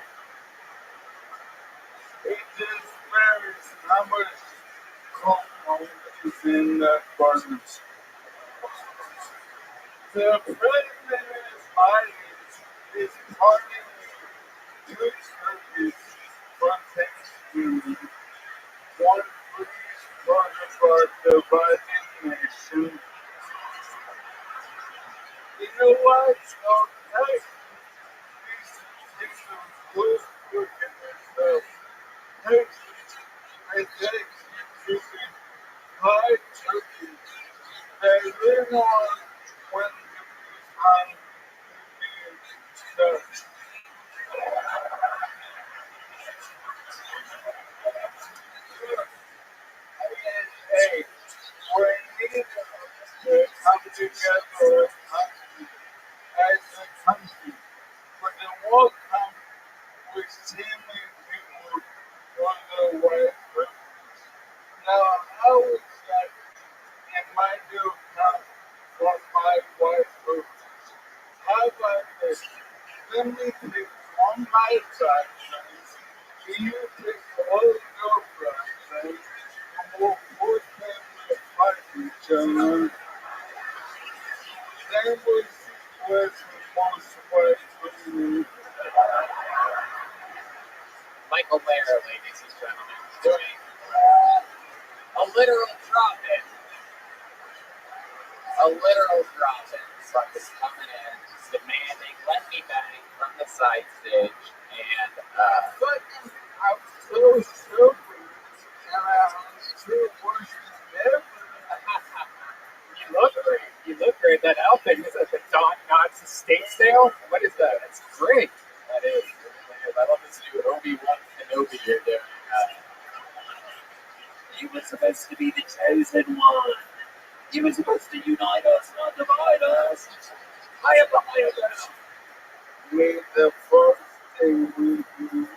It just varies how much compound is in that partner. The president's audience is parting two turkeys from Thanksgiving, one for each part of our divided nation. You know what? Okay. We should take some good look at ourselves. Texas, and Thanksgiving, high turkey. They live on when the time starts. Hey, we need to come together as a country. But the world comes with seeming people on the way. Now, I was that in my new house for my wife. How about this? Let me take on my fractions. You take all your fractions, and we'll force them to fight each other. Then we'll see what's the most right for you. Michael Lair, ladies and gentlemen, doing a literal drop-in. A literal drop-in. Fucking coming in, demanding, let me bang from the side stage, and Fucking, I'm so stupid. And I'm still worse than ever. You look great. You look great. That outfit is at the Don Knotts estate sale. What is that? That's great. that is, I love this new Obi-Wan Kenobi you're doing. You were supposed to be the chosen one. You were supposed to unite us, not divide us. I am the higher ground. May the first thing we do.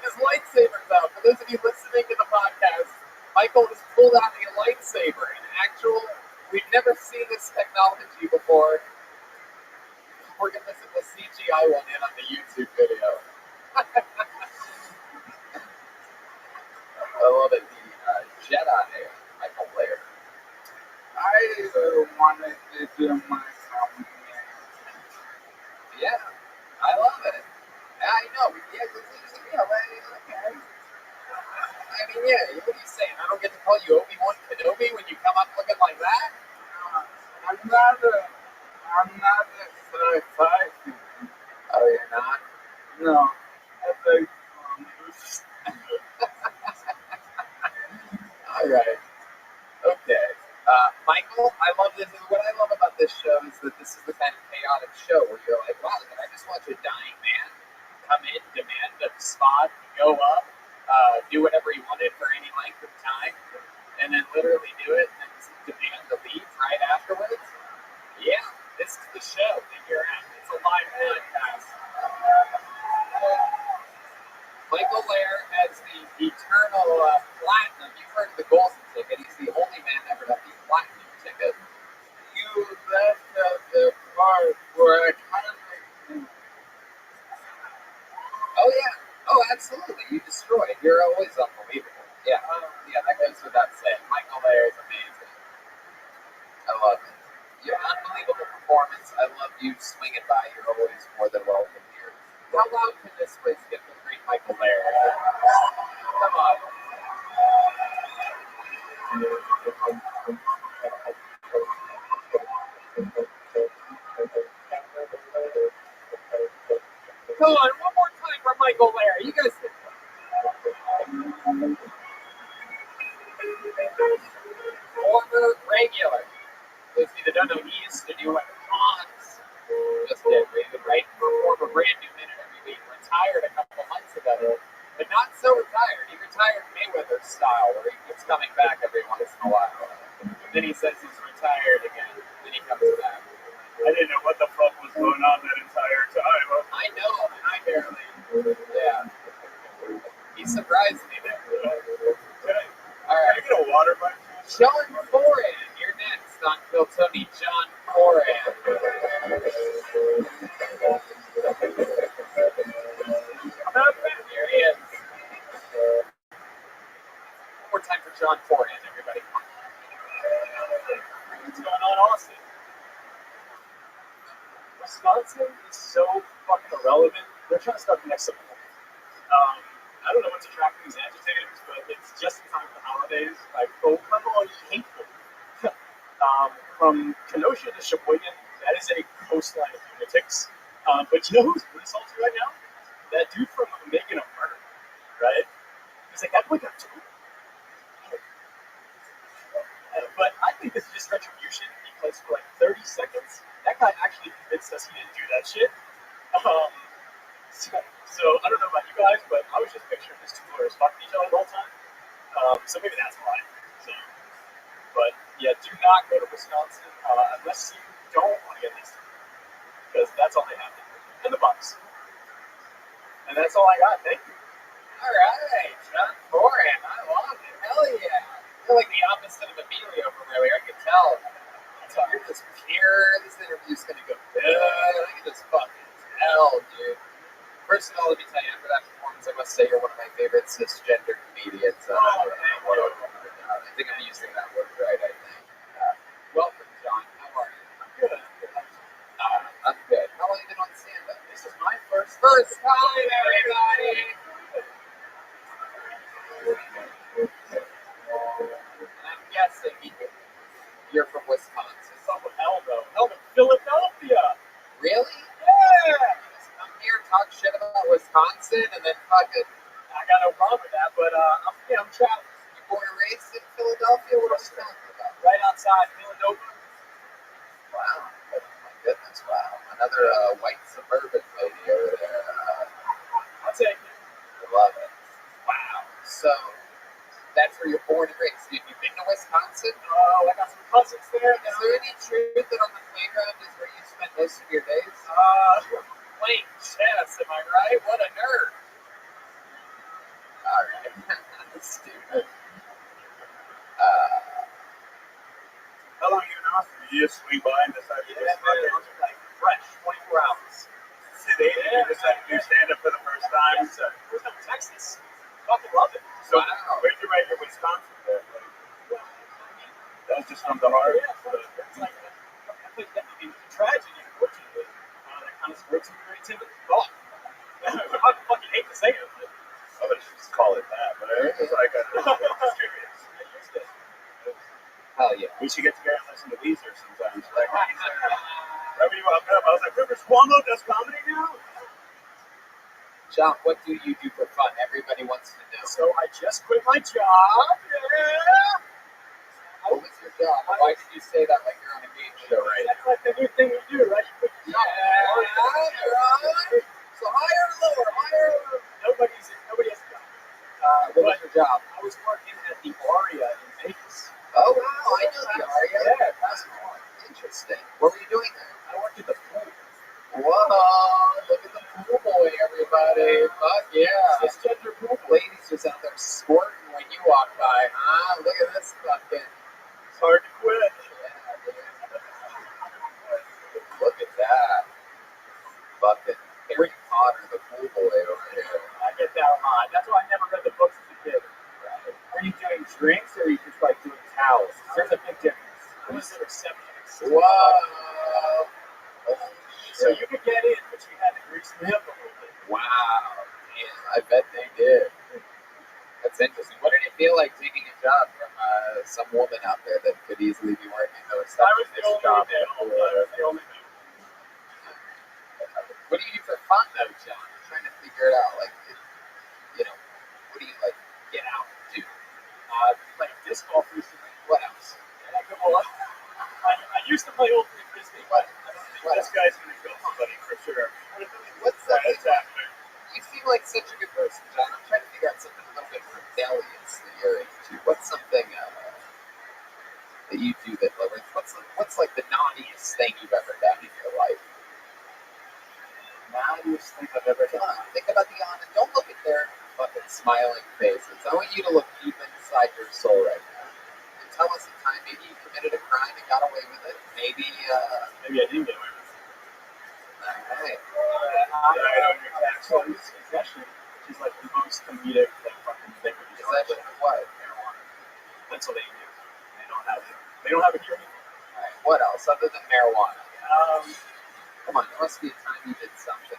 His lightsaber's out. For those of you listening to the podcast, Michael has pulled out a lightsaber. An actual, we've never seen this technology before. We're going to listen to the CGI one in on the YouTube video. I love it. The Jedi, Michael Lair. I wanted to do my comedy. Yeah, I love it. I know. Yeah, okay. I mean, yeah, what are you saying? I don't get to call you Obi-Wan Kenobi when you come up looking like that? I'm not a sci-fi fan. Oh, you're not? No, I think All right. Okay. Michael, I love this. What I love about this show is that this is the kind of chaotic show where you're like, wow, did I just watch a dying man come in, demand a spot, go up, do whatever he wanted for any length of time, and then literally do it and demand to leave right afterwards? Yeah, this is the show that you're at. It's a live podcast. Michael Lair has the eternal platinum. You've heard of the golden ticket. He's the gotta say, Michael Lair is amazing. I love it. Your unbelievable performance. I love you swinging by. You're always more than welcome here. How loud can this place get for great Michael Lair? Come on. Come on, one more time for Michael Lair. You guys can. Former regular. Those of you that don't know, he used to do it cons. Just did. We would write perform a brand new minute every week. Retired a couple months ago, but not so retired. He retired Mayweather style, where he keeps coming back every once in a while. Then he says he's retired again. Then he comes back. I didn't know what the fuck was going on that entire time. I know, and I barely. Yeah. He surprised me there. All right. Can I get a water, Mike? John Foran, you're next on Phil Tony. John Foran. Here he is. One more time for John Foran, everybody. What's going on, Austin? Wisconsin is so fucking irrelevant. They're trying to start the next Civil War. I don't know what's attracting these agitators, but it's just in time for the holidays. Like, overall hateful. From Kenosha to Sheboygan, that is a coastline of lunatics. But you know who's really salty right now? That dude from Making a Murder, right? He's like, that boy got two. But I think this is just retribution because for like 30 seconds, that guy actually convinced us he didn't do that shit. So I don't know about you guys, but I was just picturing these two lawyers fucking each other the whole time. So maybe that's why. So, but yeah, do not go to Wisconsin unless you don't want to get listed, because that's all they have to do. And the Bucks. And that's all I got. Thank you. All right, John Foran. I love it. Hell yeah. I feel like the opposite of Emilio from earlier. I can tell. So you're just pure. This interview's gonna go good. I can just fucking tell, dude. First of all, let me tell you, after that performance, I must say you're one of my favorite cisgender comedians. I think I'm using that word right, I think. Welcome, John. How are you? I'm good. I'm good. How long have you been on stand-up? This is my first time, everybody! And I'm guessing you're from Wisconsin. Hell no. Hell no. Philadelphia. Really? Yeah. Come here, talk shit about Wisconsin, and then fuck it. I got no problem with that, but I'm traveling. You born and raised in Philadelphia? What are you talking about? Right outside Philadelphia. Wow. Oh my goodness, wow. Another white suburban lady over there. I'll take it. I love it. Wow. So, that's where you're born and raised. Have you been to Wisconsin? Oh, I got some cousins there. Is there any truth that on the playground is where you spend most of your days? Playing chess, am I right? What a nerd. Alright. Stupid. How long are you in Austin? You just swing by and decide to do like fresh, 24 hours. Today, you decided to do stand-up for the first time. First time in Texas. Fucking love it. So, where'd you write your Wisconsin there? That was just from the heart. Yeah, it's like the tragedy, unfortunately. That kind of sports some creativity. Oh, I fucking hate to say it, but I would just call it that. But it's like hell yeah. we should get together and listen to Weezer sometimes. Like, Rabbi woke up, I was like, Rivers Cuomo does comedy now? John, what do you do for fun? Everybody wants to know. So I just quit my job. Yeah. What was your job? Why did you say that like you're on a game show right now? That's like the new thing you do, right? You quit your job. Right. So higher or lower? Higher or lower? Nobody has a job. What was your job? I was working at the Aria in Vegas. Oh wow, I know the Aria. Yeah, that's cool. Interesting. What were you doing there? I worked at the pool. Whoa, look at the pool boy, everybody. Fuck yeah. Cisgender pool boy. Ladies just out there squirting when you walk by, huh? Look at this fucking. It's hard to quit. Yeah, dude. Look at that. Fucking Harry Potter, the pool boy over here. I get that a lot. That's why I never read the books as a kid. Right. Are you doing drinks or are you just owls. There's a big difference. I was a receptionist. Whoa. Holy So shit. you could get in, but you had to grease the hip a little bit. Wow. Man, I bet they did. That's interesting. What did it feel like taking a job from some woman out there that could easily be working the I was receptionist the only job? male. I was the only male. What do you do for fun though, John? I'm trying to figure it out. Like, you know, what do you like get out and do? Playing disc golf recently. What else? And I used to play old frisbee, but I don't think This guy's gonna kill somebody for sure. What's that? You seem like such a good person, John. I'm trying to figure out something a little bit rebellious that you're into. What's something that you do that what's like the naughtiest thing you've ever done in your life? naughtiest thing I've ever Come done. on, think about the honest. Don't look at their fucking smiling faces. I want you to look deep inside your soul right now. And tell us a time maybe you committed a crime and got away with it. Maybe Maybe I didn't get away with it. alright. Right on your taxes. Possession, which is like the most comedic like fucking thing. Possession of what? Marijuana. Pennsylvania. They don't have it here. Alright, what else other than marijuana? Come on, there must be a time you did something.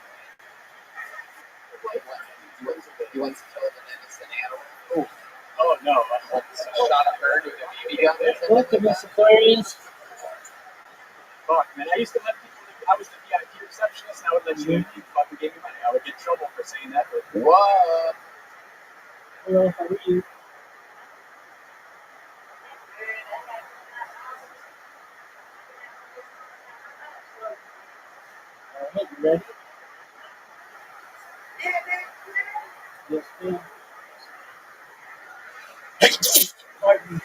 Like when? You once killed an innocent animal? Oh no. Shot a bird with a BB gun or something? Welcome, Miss Aquarius. Fuck, man. I used to let people. I was the VIP receptionist, and I would let you in. You fucking gave me money. I would get in trouble for saying that. But What? Hello, how are you? All right, you ready? Yes, ma'am. Pardon.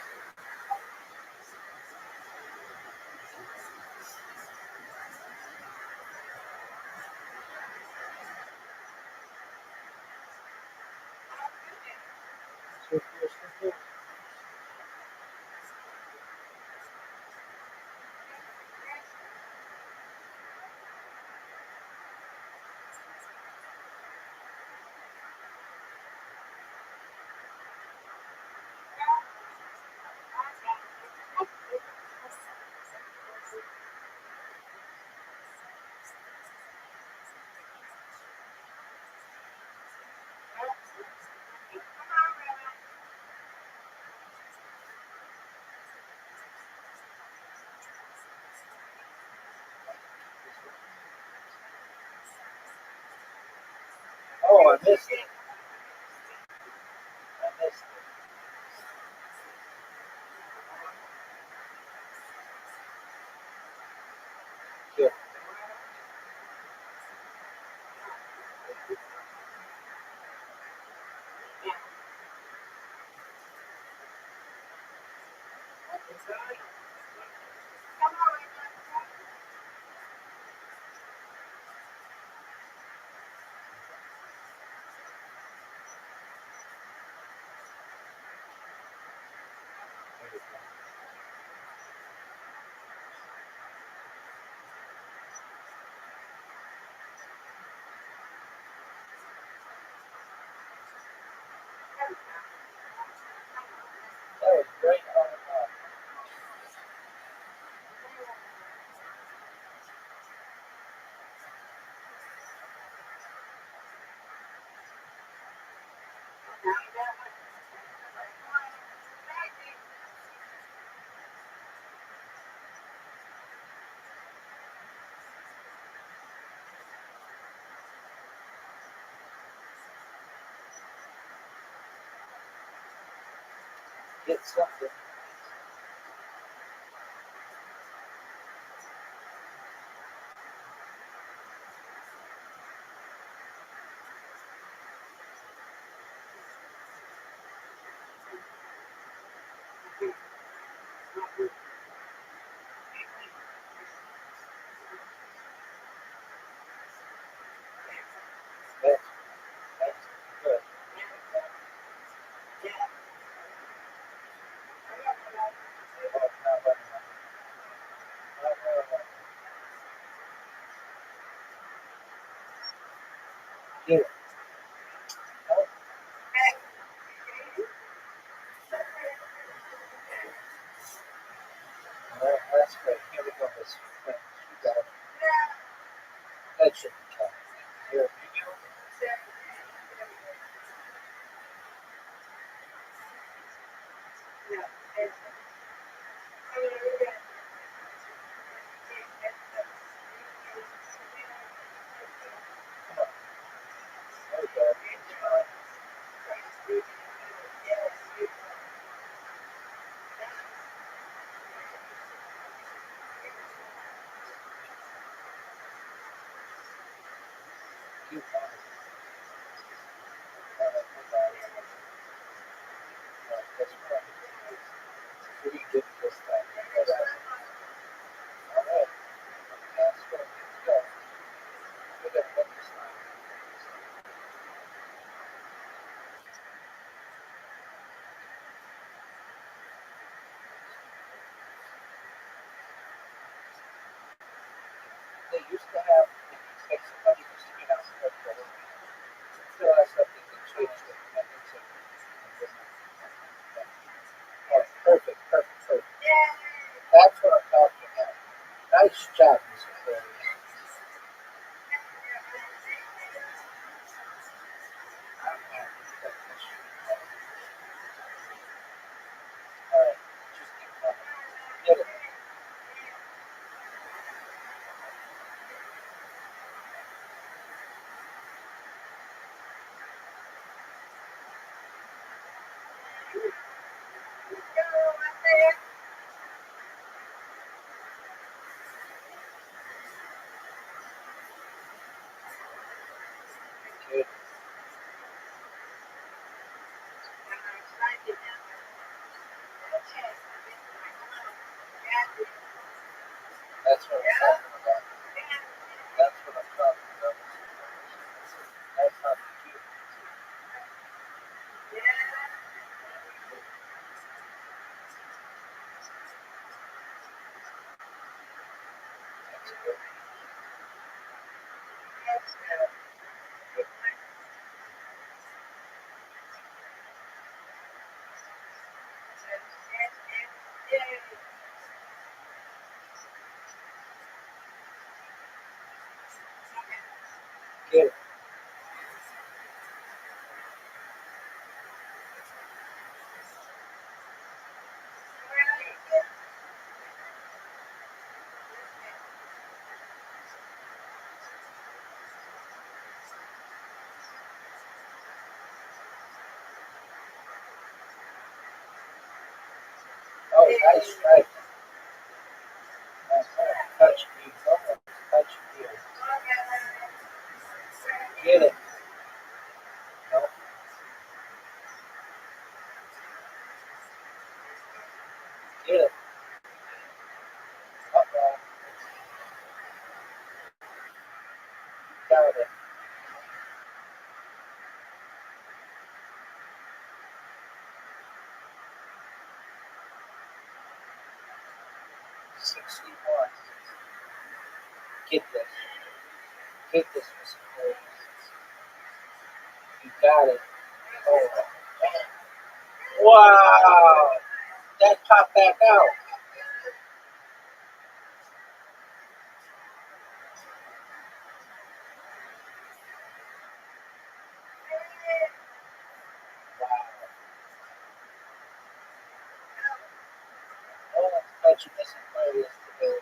Oh, I missed it. I missed it. Sure. That was great. Get something. That's good. That's great. Here we go, Miss Flint. You got it. That should be tough. Here, you There we go. You got it. That's right. So you did just that. All right. That's good. Let's go. We got one this time. They used to have like somebody used to get out there for it. Still has something to change the methods of all right, perfect. That's what I'm talking about. Nice job, Mr. Perry. I'm happy with that question. All right, just keep coming. Get it. Good. That's what I'm talking about. That's what I'm talking about. That's not the cute. That's good. Get it. Oh, nice strike. Touch me. Almost touch me. Get it. No. Get it. Uh-oh. Got it. 61. Get this. Get this, Mr. Perry. You got it. Oh. Wow. That popped back out. Oh, touch Mr. Perry today.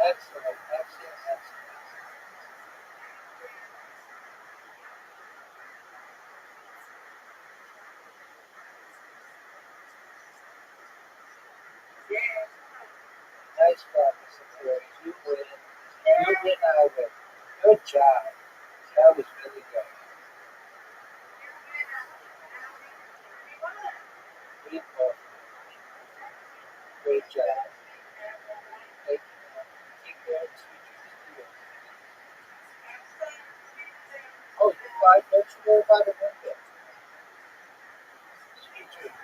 Excellent. Nice job, Mr. Perry. You win. You win, I win. Good job. That was really good. Great job. Thank you. Keep going. Oh, you fine. Don't you worry about it one bit. Sweet dreams.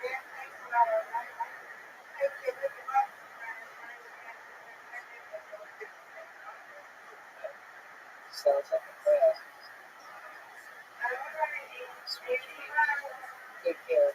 Sounds like a plan. Sweet dreams. Take care.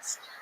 Podcast.